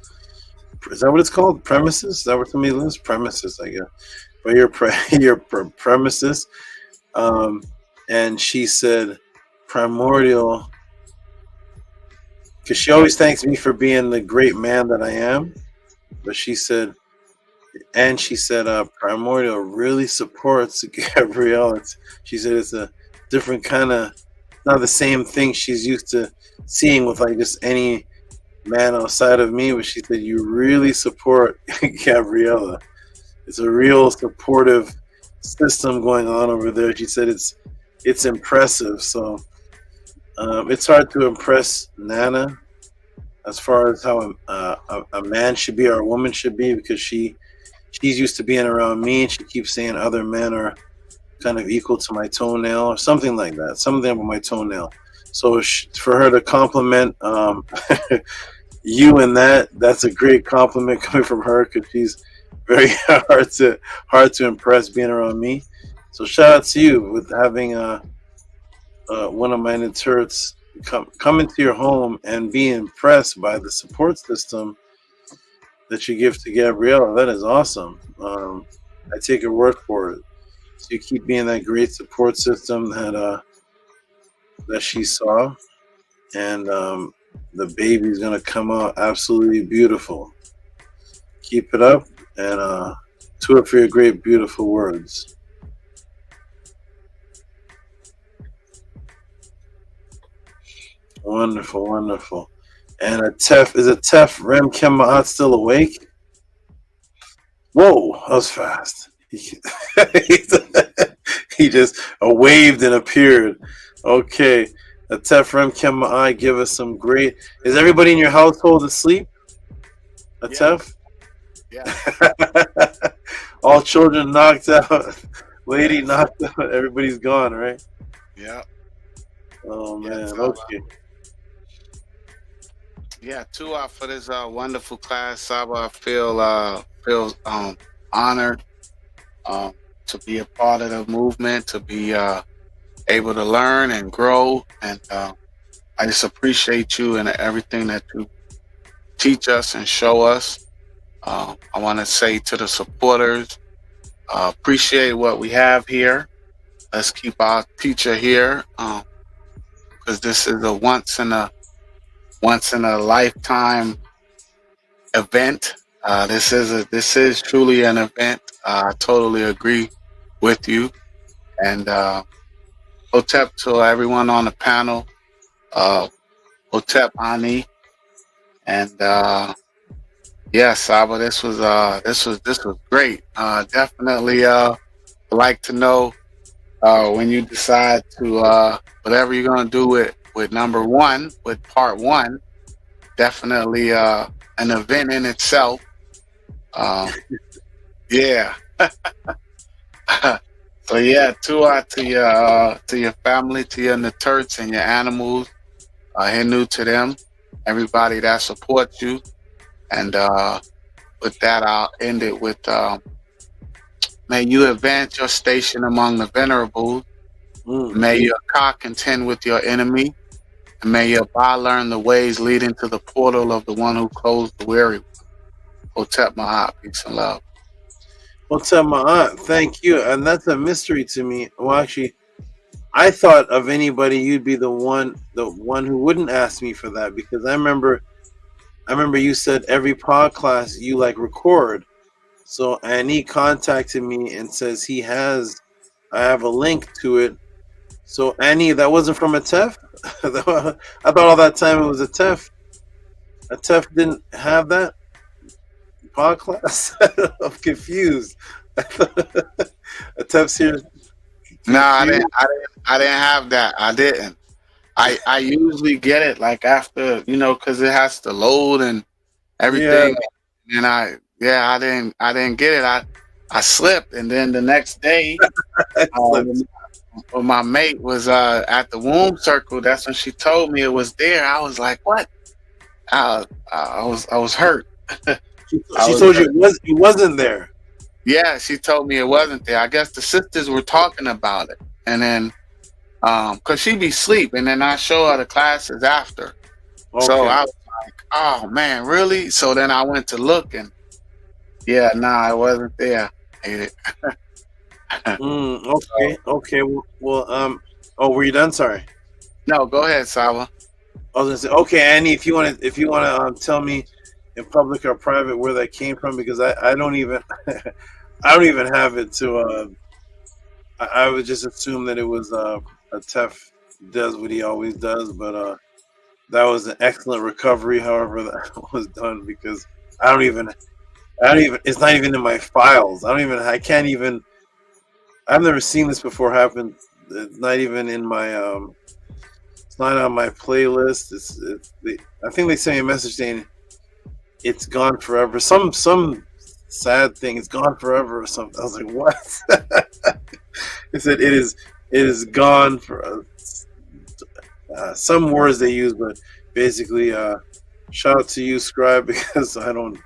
Is that what it's called? Premises? Is that what somebody lives? Premises, I guess. By your premises. And she said primordial, because she always thanks me for being the great man that I am. But she said primordial really supports Gabrielle. She said it's a different kind of, not the same thing she's used to seeing with like just any man outside of me. But she said you really support Gabriella. It's a real supportive system going on over there. She said it's impressive. So it's hard to impress Nana as far as how a man should be or a woman should be, because she's used to being around me, and she keeps saying other men are kind of equal to my toenail or something like that, something about my toenail. So for her to compliment you and that's a great compliment coming from her, because she's very hard to impress being around me. So shout out to you with having one of my turrets come into your home and be impressed by the support system that you give to Gabriella. That is awesome. I take her word for it. So you keep being that great support system that she saw, and the baby's gonna come out absolutely beautiful. Keep it up, and to it for your great, beautiful words. Wonderful, wonderful. And is a Tef Rem Kem Ma'at still awake? Whoa, that was fast. He just waved and appeared. Okay. A Tef Rem Kem Ma'at, give us some great. Is everybody in your household asleep? A Tef? Yeah. All children knocked out. Lady knocked out. Everybody's gone, right? Yeah. Oh man. Yeah, Okay. Yeah, Tua for this wonderful class, Saba. I feel honored to be a part of the movement, to be able to learn and grow, and I just appreciate you and everything that you teach us and show us. I want to say to the supporters, appreciate what we have here. Let's keep our teacher here, because this is a once in a lifetime event. This is truly an event. I totally agree with you. And Hotep to everyone on the panel, Hotep Ani, and Saba, this was great. Definitely like to know when you decide to whatever you're gonna do with number one, with part one. Definitely an event in itself. Yeah. So yeah, to your family, to your Naturts and your animals, Hindu to them, everybody that supports you. And with that, I'll end it with may you advance your station among the venerables. May your ka contend with your enemy. And may your ba learn the ways leading to the portal of the one who closed the weary. Hotep Ma'at, peace and love. Hotep Ma'at, thank you. And that's a mystery to me. Well, actually, I thought of anybody, you'd be the one who wouldn't ask me for that, because I remember you said every pod class you like record. So Annie contacted me and says I have a link to it. So Annie, that wasn't from a TEF? I thought all that time it was a TEF. A TEF didn't have that pod class? I'm confused. A TEF's here. No, I didn't have that. I didn't. I usually get it like after, because it has to load and everything. Yeah. And I didn't get it. I slipped, and then the next day, when my mate was at the womb circle, that's when she told me it was there. I was like, what? I was hurt. She told you it wasn't there. Yeah, she told me it wasn't there. I guess the sisters were talking about it, and then because she be asleep, and then I show her the classes after. Okay. So I was like, oh man, really? So then I went to look, and it wasn't there. Hate it. Okay. Well, were you done? Sorry. No, go ahead, Saba. I was gonna say, okay, Annie, if you want to tell me in public or private where that came from, because I don't even I don't even have it to. I would just assume that it was a TEF does what he always does, but that was an excellent recovery. However, that was done, because I don't even. It's not even in my files. I've never seen this before happen. It's not even in my. It's not on my playlist. I think they sent me a message saying it's gone forever. Some sad thing. It's gone forever or something. I was like, what? It said it is gone for some words they use, but basically, shout out to you, Scribe, because I don't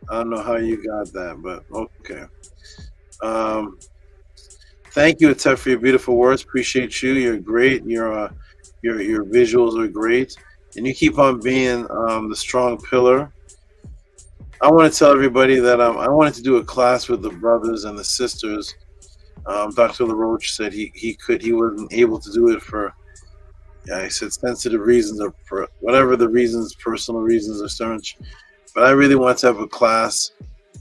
know how you got that, but okay. Thank you, Atef, for your beautiful words. Appreciate you. You're great. Your visuals are great, and you keep on being the strong pillar. I want to tell everybody that I wanted to do a class with the brothers and the sisters. Dr. LaRoche said he wasn't able to do it for, he said sensitive reasons or for whatever the reasons, personal reasons or such. But I really want to have a class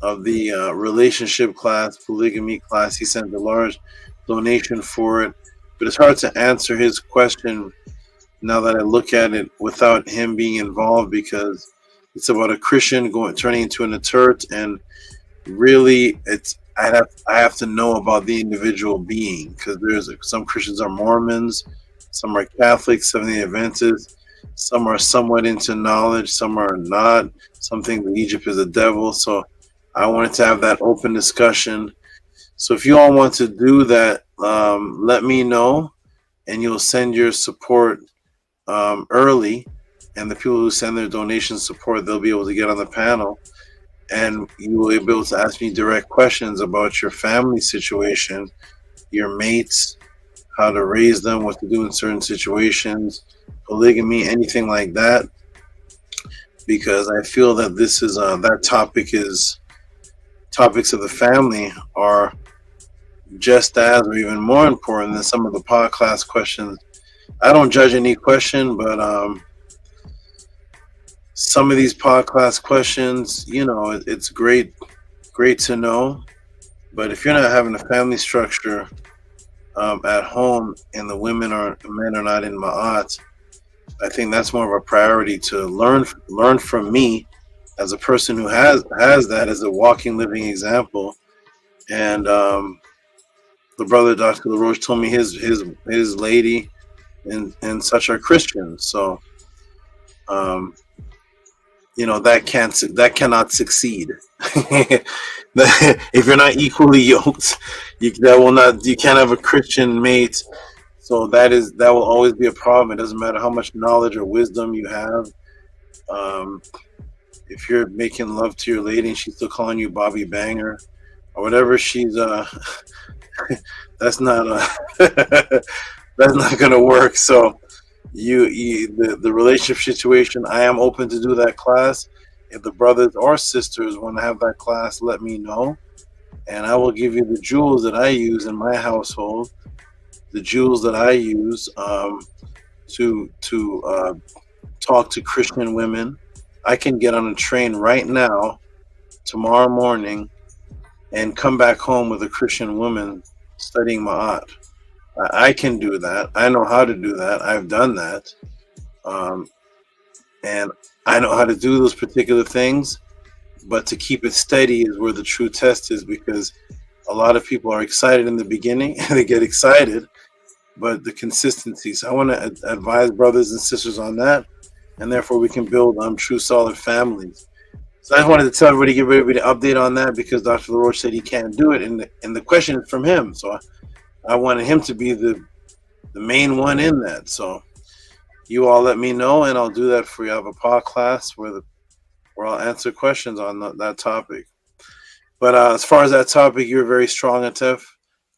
of the relationship class, polygamy class. He sent a large donation for it, but it's hard to answer his question now that I look at it without him being involved, because it's about a Christian turning into an Atert, and really I have to know about the individual being, because some Christians are Mormons, some are Catholics, Seventh-day Adventists, some are somewhat into knowledge, some are not. Some think that Egypt is a devil. So I wanted to have that open discussion. So if you all want to do that, let me know, and you'll send your support early. And the people who send their donation support, they'll be able to get on the panel, and you will be able to ask me direct questions about your family situation, your mates, how to raise them, what to do in certain situations, polygamy, anything like that. Because I feel that this is topics of the family are just as or even more important than some of the podcast questions. I don't judge any question, but some of these podcast questions, you know, it's great to know. But if you're not having a family structure at home and the men are not in ma'at, I think that's more of a priority to learn from me as a person who has that as a walking, living example. And the brother Dr. LaRoche told me his lady and such are Christians. So you know, that cannot succeed. If you're not equally yoked, you can't have a Christian mate. So that will always be a problem. It doesn't matter how much knowledge or wisdom you have. If you're making love to your lady and she's still calling you Bobby Banger or whatever, she's that's not that's not gonna work. So the relationship situation, I am open to do that class. If the brothers or sisters want to have that class, let me know, and I will give you the jewels that I use in my household, the jewels that I use to talk to Christian women. I can get on a train right now, tomorrow morning, and come back home with a Christian woman studying Ma'at. I can do that. I know how to do that. I've done that. And I know how to do those particular things, but to keep it steady is where the true test is, because a lot of people are excited in the beginning and they get excited, but the consistency. So I want to advise brothers and sisters on that, and therefore we can build true solid families. So I just wanted to tell everybody, give everybody an update on that, because Dr. LaRoche said he can't do it, and the question is from him. So I wanted him to be the main one in that. So you all let me know, and I'll do that for you. I have a pod class where I'll answer questions on that topic. But as far as that topic, you're very strong, Atef.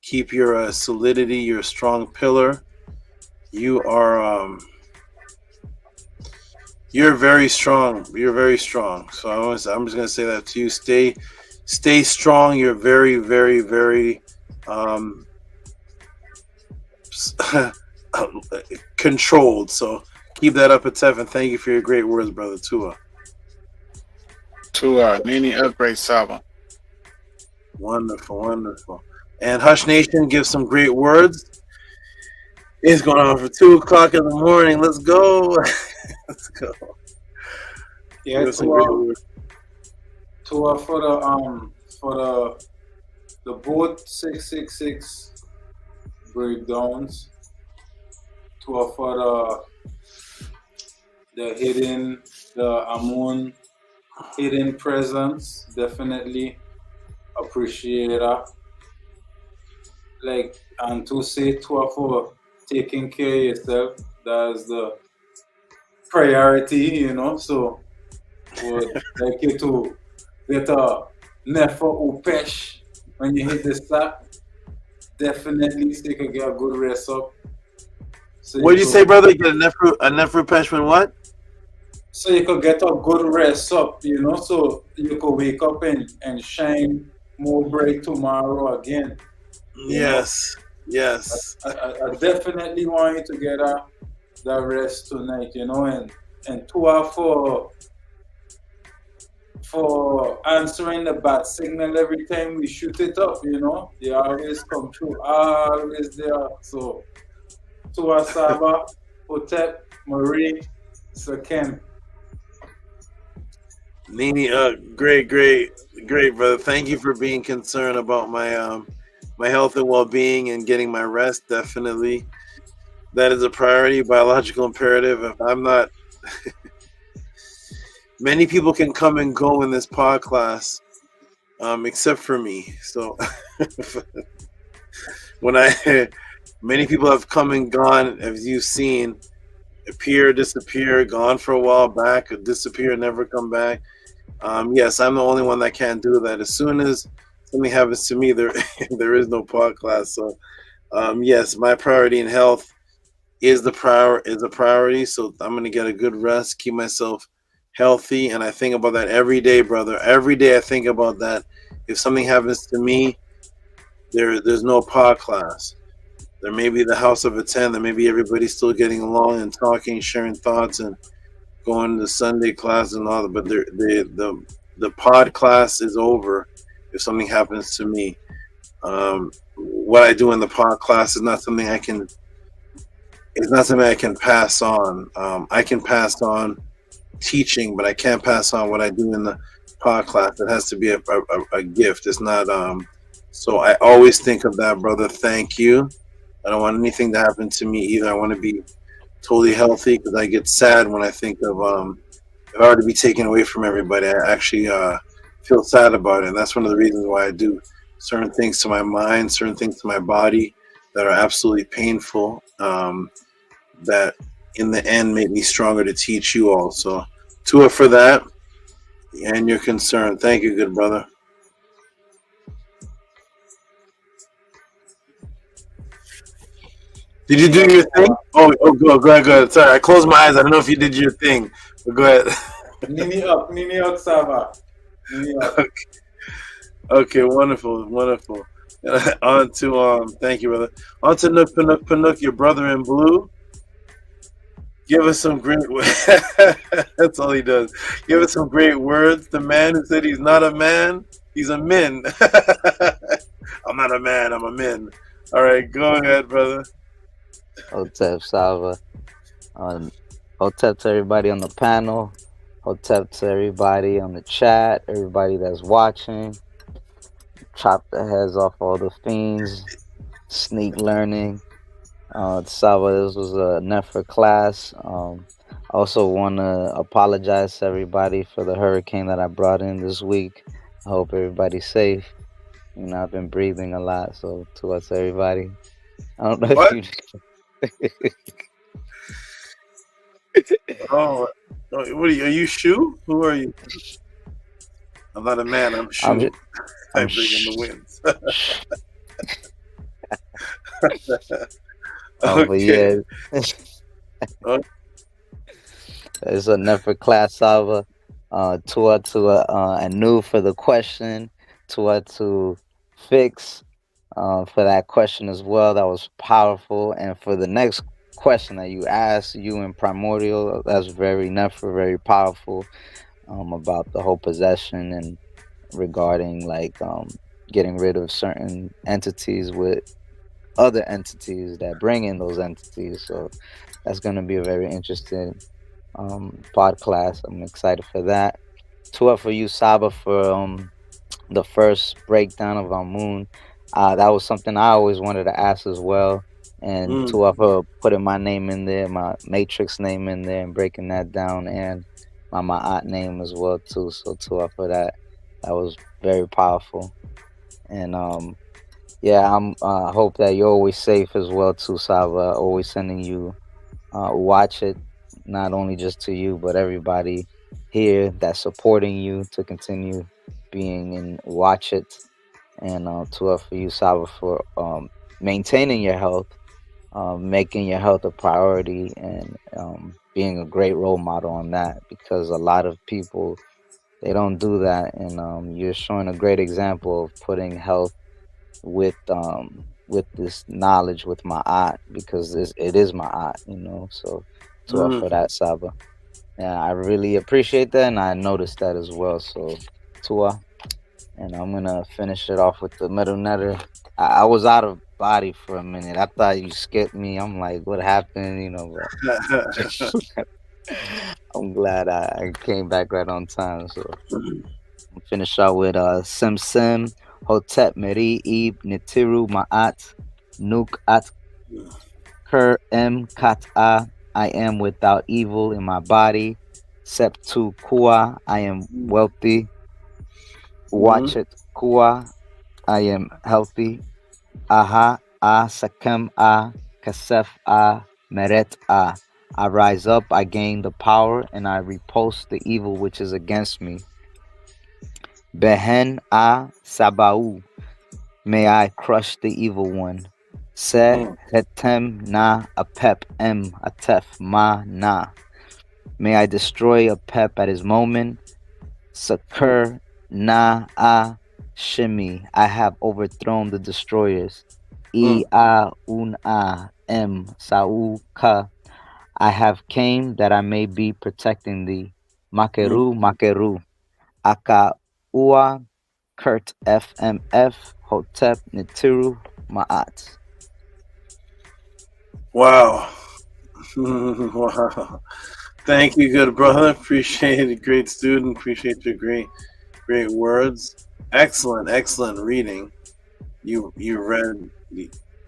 Keep your solidity. You're a strong pillar. You are. You're very strong. You're very strong. So I'm just gonna say that to you. Stay strong. You're very, very, very controlled. So keep that up, Atef, and thank you for your great words, brother. Tua. Nini upgrade Saba. Wonderful, wonderful. And Hush Nation gives some great words. It's going on for 2 o'clock in the morning. Let's go. Let's go. Yeah, for the both 666 breakdowns, for the AMUN hidden presence, definitely appreciate that. Like, and to say for taking care of yourself, that's the priority, you know. So would like you to get a nefer upesh when you hit the sack. Definitely so you can get a good rest up. So what did you say, brother? You get a nefer upesh when what? So you could get a good rest up, you know, so you could wake up and shine more bright tomorrow again. Yes, yes. I definitely want you to get that rest tonight, you know, and for answering the bat signal every time we shoot it up, you know, they always come through, always there. So Saba, Hotep, Marie, Saken. Nini, great, brother. Thank you for being concerned about my my health and well-being and getting my rest. Definitely, that is a priority, biological imperative. If I'm not, many people can come and go in this pod class, except for me. So, many people have come and gone, as you've seen, appear, disappear, gone for a while, back, disappear, never come back. Yes, I'm the only one that can't do that. As soon as something happens to me, there is no pod class. So, yes, my priority in health is a priority. So I'm gonna get a good rest, keep myself healthy, and I think about that every day, brother. Every day I think about that. If something happens to me, there's no pod class. There may be the house of a 10. There may be everybody still getting along and talking, sharing thoughts and going to Sunday class and all that, but the pod class is over if something happens to me. What I do in the pod class is not something I can. It's not something I can pass on. I can pass on teaching, but I can't pass on what I do in the pod class. It has to be a gift. It's not. So I always think of that, brother. Thank you. I don't want anything to happen to me either. I want to be totally healthy because I get sad when I think of if I were to be taken away from everybody. I actually feel sad about it, and that's one of the reasons why I do certain things to my mind, certain things to my body that are absolutely painful. That in the end make me stronger to teach you all. So, Tua, for that and your concern. Thank you, good brother. Did you do your thing? Oh, go ahead. Sorry, I closed my eyes. I don't know if you did your thing, but go ahead. Nini up, Saba. Okay, wonderful. On to thank you, brother. On to Nook, your brother in blue. Give us some great. That's all he does. Give us some great words. The man who said he's not a man, he's a min. I'm not a man. I'm a min. All right, go ahead, brother. Hotep Saba. Hotep to everybody on the panel. Hotep to everybody on the chat. Everybody that's watching. Chop the heads off all the fiends. Sneak learning. Saba, this was a Nefer class. I also want to apologize to everybody for the hurricane that I brought in this week. I hope everybody's safe. You know, I've been breathing a lot, so to us, everybody. I don't know what? if you. Oh, what are you? Are you Shu? Who are you? I'm not a man. I'm Shu. I bring in the winds. But yeah, it's a Nefer class, Saba. Tua to Anu for the question. Tua to Fix for that question as well. That was powerful. And for the next question that you asked, you in Primordial, that's very Nefer, very powerful. About the whole possession and regarding like getting rid of certain entities with other entities that bring in those entities. So that's going to be a very interesting pod class. I'm excited for that. Tua for you, Saba, for the first breakdown of AMUN. That was something I always wanted to ask as well. And Tua for putting my name in there, my matrix name in there, and breaking that down, and my Ma'at name as well too. So Tua for that. That was very powerful. And yeah, I'm hope that you're always safe as well too, Saba. Always sending you watch it, not only just to you, but everybody here that's supporting you to continue being in watch it. And to for you, Saba, for maintaining your health, making your health a priority, and being a great role model on that, because a lot of people, they don't do that. And you're showing a great example of putting health with this knowledge with my art, because it is my art, you know. So to for that, Saba. Yeah, I really appreciate that, and I noticed that as well. So Tua, and I'm gonna finish it off with the middle netter. I was out of body for a minute. I thought you skipped me. I'm like, what happened? You know, but I'm glad I came back right on time. So I'll finish out with Sim Sim, Hotep Meri Ib Nitiru Ma'at Nuk At Kur Em Kat'a. I am without evil in my body. Septu Kua, I am wealthy. Watch it Kua, I am healthy. Aha A Sakem A Kasef A Meret A. I rise up, I gain the power, and I repulse the evil which is against me. Behen A Sabau, may I crush the evil one. Se Hetem Na Apep M Atef Ma Na. May I destroy a pep at his moment. Sakur Na A Shimi. I have overthrown the destroyers. E A Un A M Sau Ka. I have came that I may be protecting thee. Mm. Makeru, Makeru. Aka Ua Kurt FMF Hotep Nitiru Ma'at. Wow. Wow. Thank you, good brother. Appreciate it. Great student. Appreciate your great words. Excellent reading. You read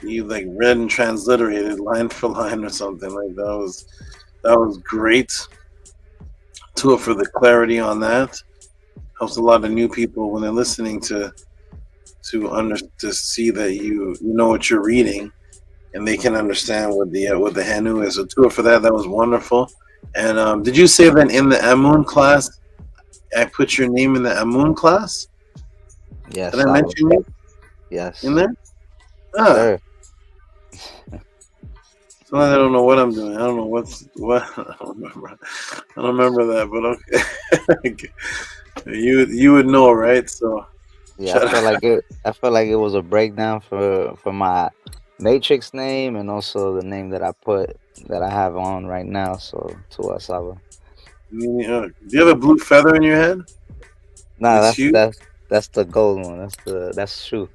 you like read and transliterated line for line or something like that. Was great. Tua for the clarity on that. Helps a lot of new people when they're listening to see that you know what you're reading, and they can understand what the Hanu is. So Tua for that. That was wonderful. And did you say that in the AMUN class, I put your name in the AMUN class? Yes. Did I mention you? Yes. In there? Sir. So I don't know what I'm doing. I don't know what. I don't remember that, but okay. you would know, right? So yeah, I felt like it was a breakdown for my matrix name and also the name that I have on right now. So to SABA. Do you have a blue feather in your head? Nah, that's the gold one. That's true.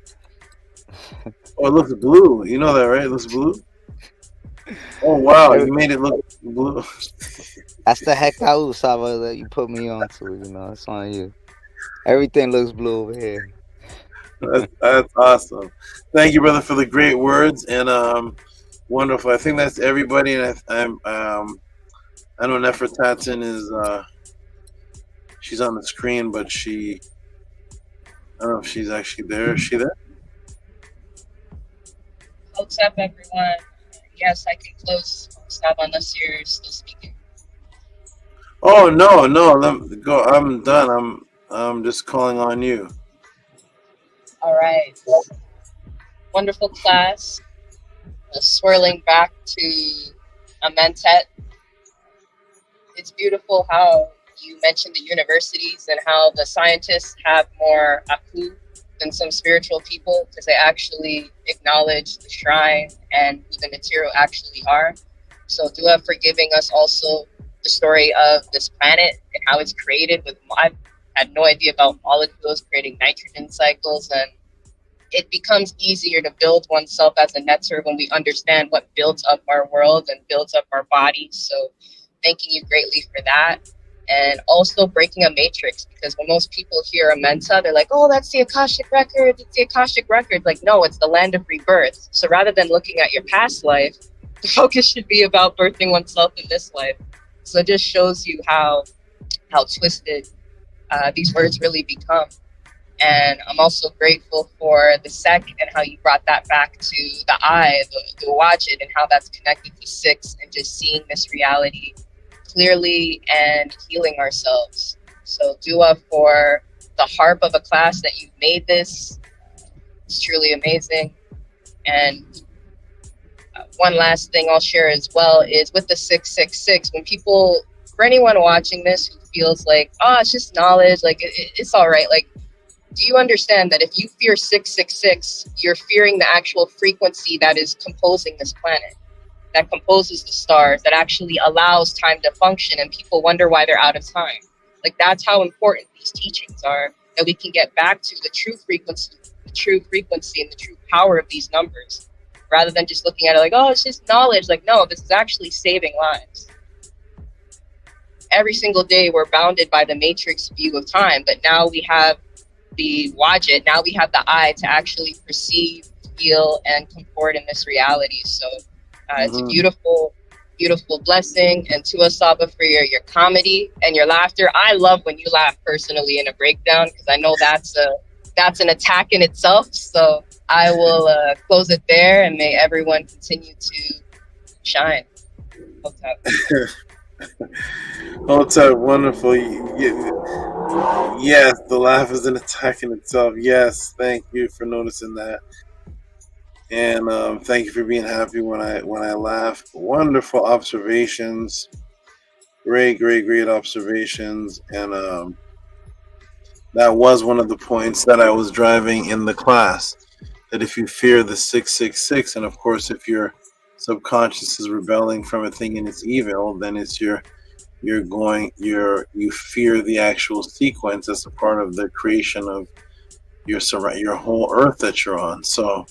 Oh, it looks blue. You know that, right? It looks blue. Oh wow, you made it look blue. That's the heck out, Saba, that you put me on to. You know, it's on you. Everything looks blue over here. That's awesome. Thank you, brother, for the great words and wonderful. I think that's everybody. And I know Nefertatin is she's on the screen, but I don't know if she's actually there. Is she there? What's up, everyone? Yes, I can close stop unless you're still speaking. Oh no, let me go. I'm done. I'm just calling on you. All right. Wonderful class. Swirling back to AMENET. It's beautiful how you mentioned the universities and how the scientists have more aku than some spiritual people because they actually acknowledge the shrine and who the material actually are. So Dua for giving us also the story of this planet and how it's created. I had no idea about molecules creating nitrogen cycles, and it becomes easier to build oneself as a netter when we understand what builds up our world and builds up our bodies. So thanking you greatly for that. And also breaking a matrix, because when most people hear a Mensa, they're like, oh, that's the Akashic record. It's the Akashic record. Like, no, it's the land of rebirth. So rather than looking at your past life, the focus should be about birthing oneself in this life. So it just shows you how twisted these words really become. And I'm also grateful for the sec and how you brought that back to the eye, the wajid, and how that's connected to six and just seeing this reality clearly and healing ourselves. So dua for the harp of a class that you've made this. It's truly amazing. And one last thing I'll share as well is with the 666, when people, for anyone watching this who feels like, oh, it's just knowledge, like it's all right. Like, do you understand that if you fear 666, you're fearing the actual frequency that is composing this planet, that composes the stars, that actually allows time to function, and people wonder why they're out of time. Like, that's how important these teachings are, that we can get back to the true frequency and the true power of these numbers, rather than just looking at it like, oh, it's just knowledge. Like, no, this is actually saving lives. Every single day we're bounded by the matrix view of time, but now we have the wajid, now we have the eye to actually perceive, feel, and comport in this reality. So it's a beautiful, beautiful blessing. And to us, Saba, for your comedy and your laughter. I love when you laugh personally in a breakdown, because I know that's an attack in itself. So I will close it there, and may everyone continue to shine. Octave, wonderful. Yes, the laugh is an attack in itself. Yes, thank you for noticing that, and thank you for being happy when I laugh. Wonderful observations, great observations, and that was one of the points that I was driving in the class. That if you fear the 666, and of course if you're subconscious is rebelling from a thing and it's evil, then it's you fear the actual sequence as a part of the creation of your whole earth that you're on. So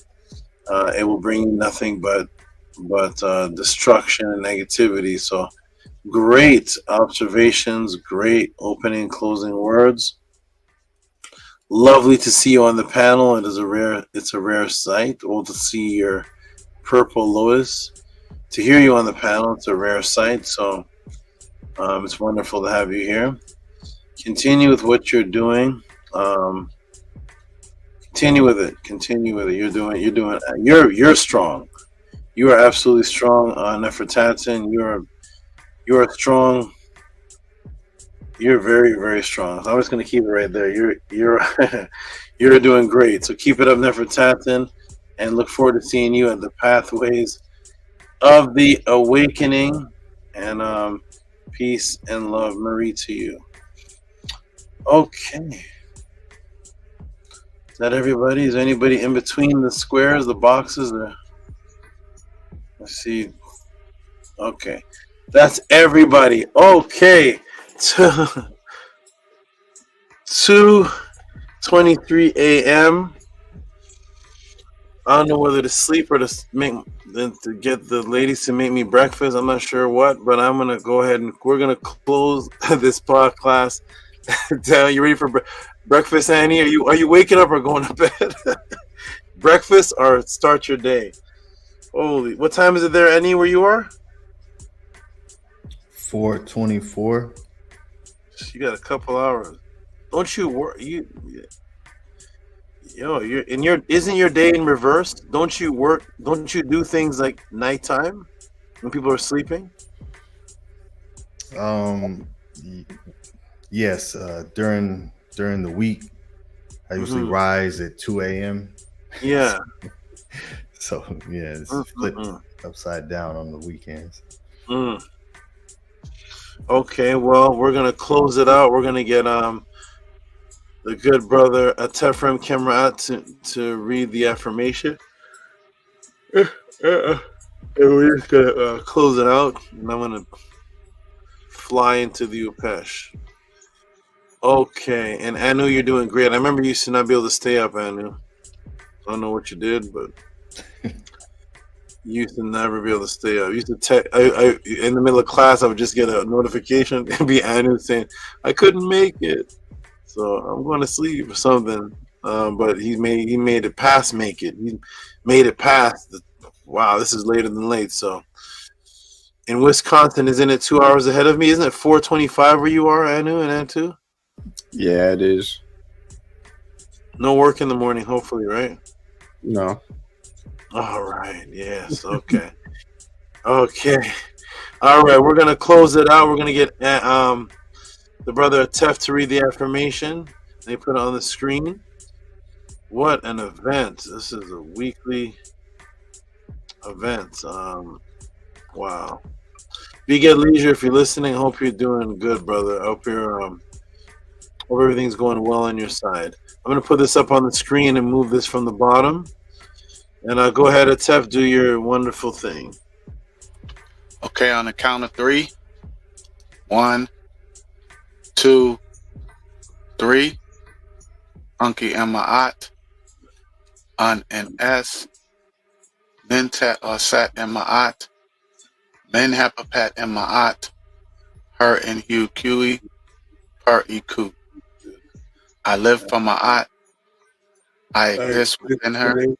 it will bring you nothing but destruction and negativity. So great observations, great opening and closing words. Lovely to see you on the panel. It's a rare sight. Well, to see your purple lotus, to hear you on the panel, it's a rare sight. So it's wonderful to have you here. Continue with what you're doing. Continue with it. You're strong. You are absolutely strong, Nefertatan. You are strong. You're very, very strong. So I'm just going to keep it right there. You're doing great. So keep it up, Nefertatan, and look forward to seeing you at the pathways of the awakening. And peace and love, Marie, to you. Okay. Is that everybody? Is anybody in between the squares, the boxes? Let's see. Okay. That's everybody. Okay. 2:23 a.m. I don't know whether to sleep or to get the ladies to make me breakfast. I'm not sure what, but I'm gonna go ahead and we're gonna close this podcast down. You ready for breakfast, Annie? Are you waking up or going to bed? Breakfast or start your day? Holy, what time is it there, Annie, where you are? 4:24. You got a couple hours. Don't you work? Isn't your day in reverse? Don't you work? Don't you do things like nighttime when people are sleeping? Yes. During the week, I usually rise at 2 a.m. Yeah. So yeah, it's flipped upside down on the weekends. Okay, well, we're gonna close it out. We're gonna get the good brother Tefrem Kemrat to read the affirmation. And we're just gonna close it out, and I'm gonna fly into the Upesh. Okay, and Anu, you're doing great. I remember you used to not be able to stay up, Anu. I don't know what you did, but you used to never be able to stay up. You used to I in the middle of class, I would just get a notification and be Anu saying, I couldn't make it. So I'm going to sleep or something. But he made it past make it. He made it past. Wow, this is later than late. So in Wisconsin, isn't it 2 hours ahead of me? Isn't it 4:25 where you are, Anu and Antu? Yeah, it is. No work in the morning, hopefully, right? No. All right. Yes. Okay. Okay. All right. We're gonna close it out. We're gonna get the brother Tef to read the affirmation. They put it on the screen. What an event! This is a weekly event. Wow. Be at leisure if you're listening. Hope you're doing good, brother. I hope hope everything's going well on your side. I'm gonna put this up on the screen and move this from the bottom. And go ahead, Tef, do your wonderful thing. Okay, on the count of 3. 1, 2, 3. Unki Ema'at. An and S. Mentet Osat Ema'at. Men Hapapat Ema'at. Her and Hugh Kui. Per Iku. I live for Ma'at. I exist within her.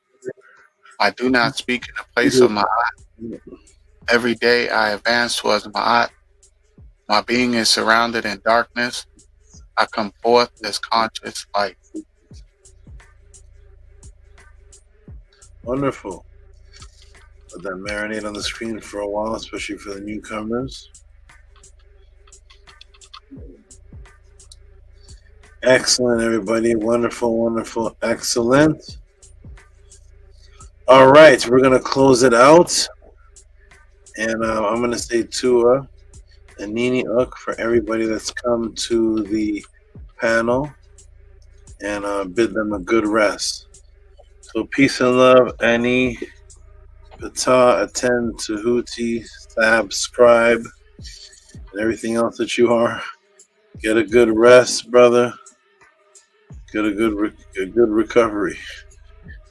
I do not speak in the place of Ma'at. Every day I advance towards Ma'at. My being is surrounded in darkness. I come forth as conscious light. Wonderful. Let that marinate on the screen for a while, especially for the newcomers. Excellent, everybody. Wonderful, wonderful, excellent. All right, we're going to close it out. And I'm going to say Tua and Nini Uk for everybody that's come to the panel and bid them a good rest. So peace and love, Annie, Pata, attend, Tehuti, subscribe, and everything else that you are. Get a good rest, brother. Get a good recovery.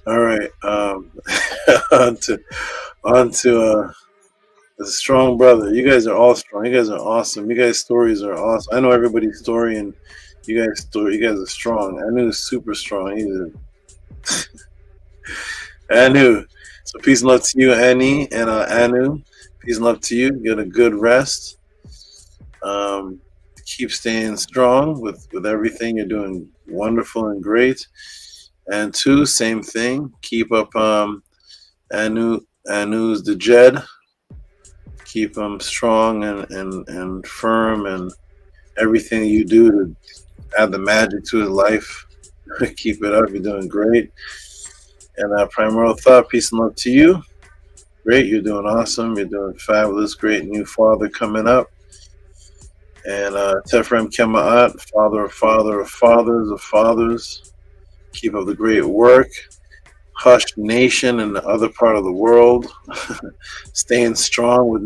All right. On to the strong brother. You guys are all strong. You guys are awesome. You guys' stories are awesome. I know everybody's story, and you guys' story. You guys are strong. Anu is super strong. He's Anu. So peace and love to you, Annie, and Anu. Peace and love to you. Get a good rest. Keep staying strong with everything. You're doing wonderful and great. And two, same thing. Keep up Anu's the Jed. Keep him strong and firm, and everything you do to add the magic to his life. Keep it up. You're doing great. And Primordial Thought, peace and love to you. Great. You're doing awesome. You're doing fabulous. Great new father coming up. And Tefrem Kema'at, father of fathers. Keep up the great work. Hush Nation in the other part of the world. Staying strong with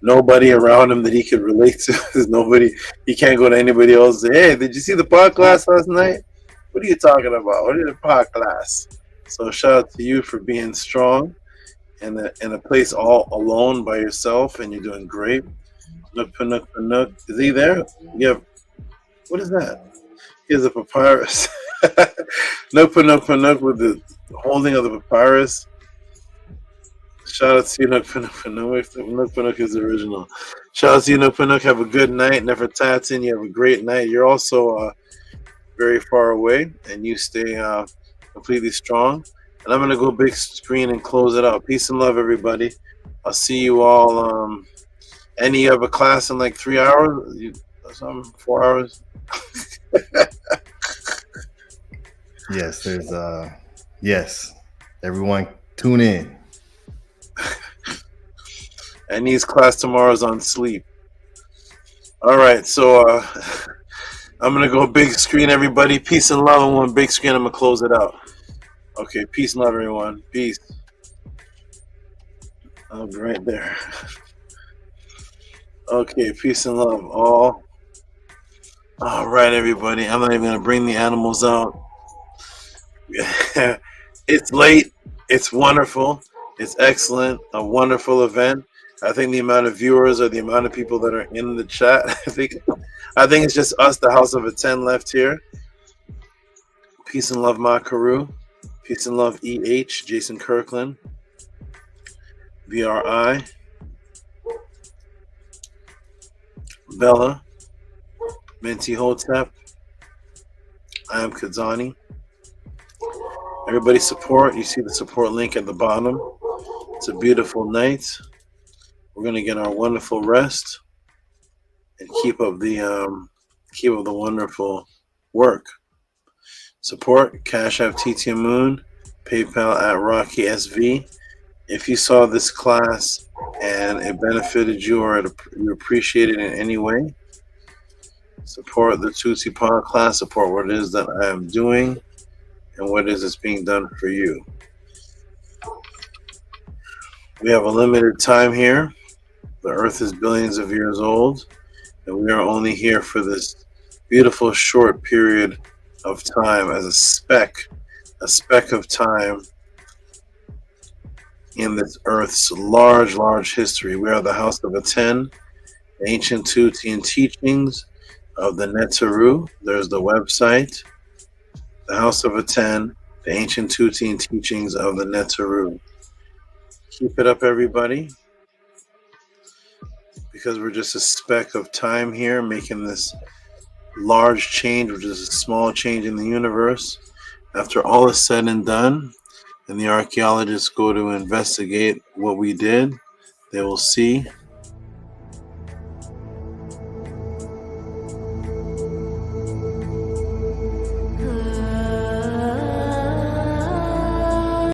nobody around him that he could relate to. There's nobody. He can't go to anybody else and say, hey, did you see the podcast last night? What are you talking about? What is the podcast? So shout out to you for being strong in a place all alone by yourself, and you're doing great. Nook. Is he there? Yeah. What is that? Here's a papyrus. Nook with the holding of the papyrus. Shout out to you, Nook is the original. Shout out to you, Nook. Have a good night. Nefertatin, you have a great night. You're also very far away, and you stay completely strong. And I'm going to go big screen and close it out. Peace and love, everybody. I'll see you all. Annie, you have a class in like 3 hours? 4 hours? Yes, there's yes. Everyone tune in. Annie's class tomorrow is on sleep. All right, so I'm gonna go big screen, everybody. Peace and love. On one big screen, I'm gonna close it out. Okay, peace and love, everyone. Peace. I'll be right there. Okay, peace and love, all. All right, everybody. I'm not even gonna bring the animals out. It's late. It's wonderful. It's excellent. A wonderful event. I think the amount of viewers or the amount of people that are in the chat, I think it's just us, the House of a 10 left here. Peace and love, Makaru. Peace and love, EH, Jason Kirkland, VRI, Bella, Menti Hotep. I am Kadzani. Everybody support. You see the support link at the bottom. It's a beautiful night. We're gonna get our wonderful rest and keep up the wonderful work. Support Cash App TT Moon, PayPal at Rocky SV. If you saw this class and it benefited you or you appreciate it in any way, support the Tutsi Power class. Support what it is that I am doing and what it is that's being done for you. We have a limited time here. The Earth is billions of years old, and we are only here for this beautiful short period of time as a speck of time in this Earth's large history. We are the House of a 10, the ancient Tehuti teachings of the Neteru. There's the website, the House of a 10, the ancient Tehuti teachings of the Neteru. Keep it up, everybody, because we're just a speck of time here making this large change, which is a small change in the universe. After all is said and done, and the archaeologists go to investigate what we did, they will see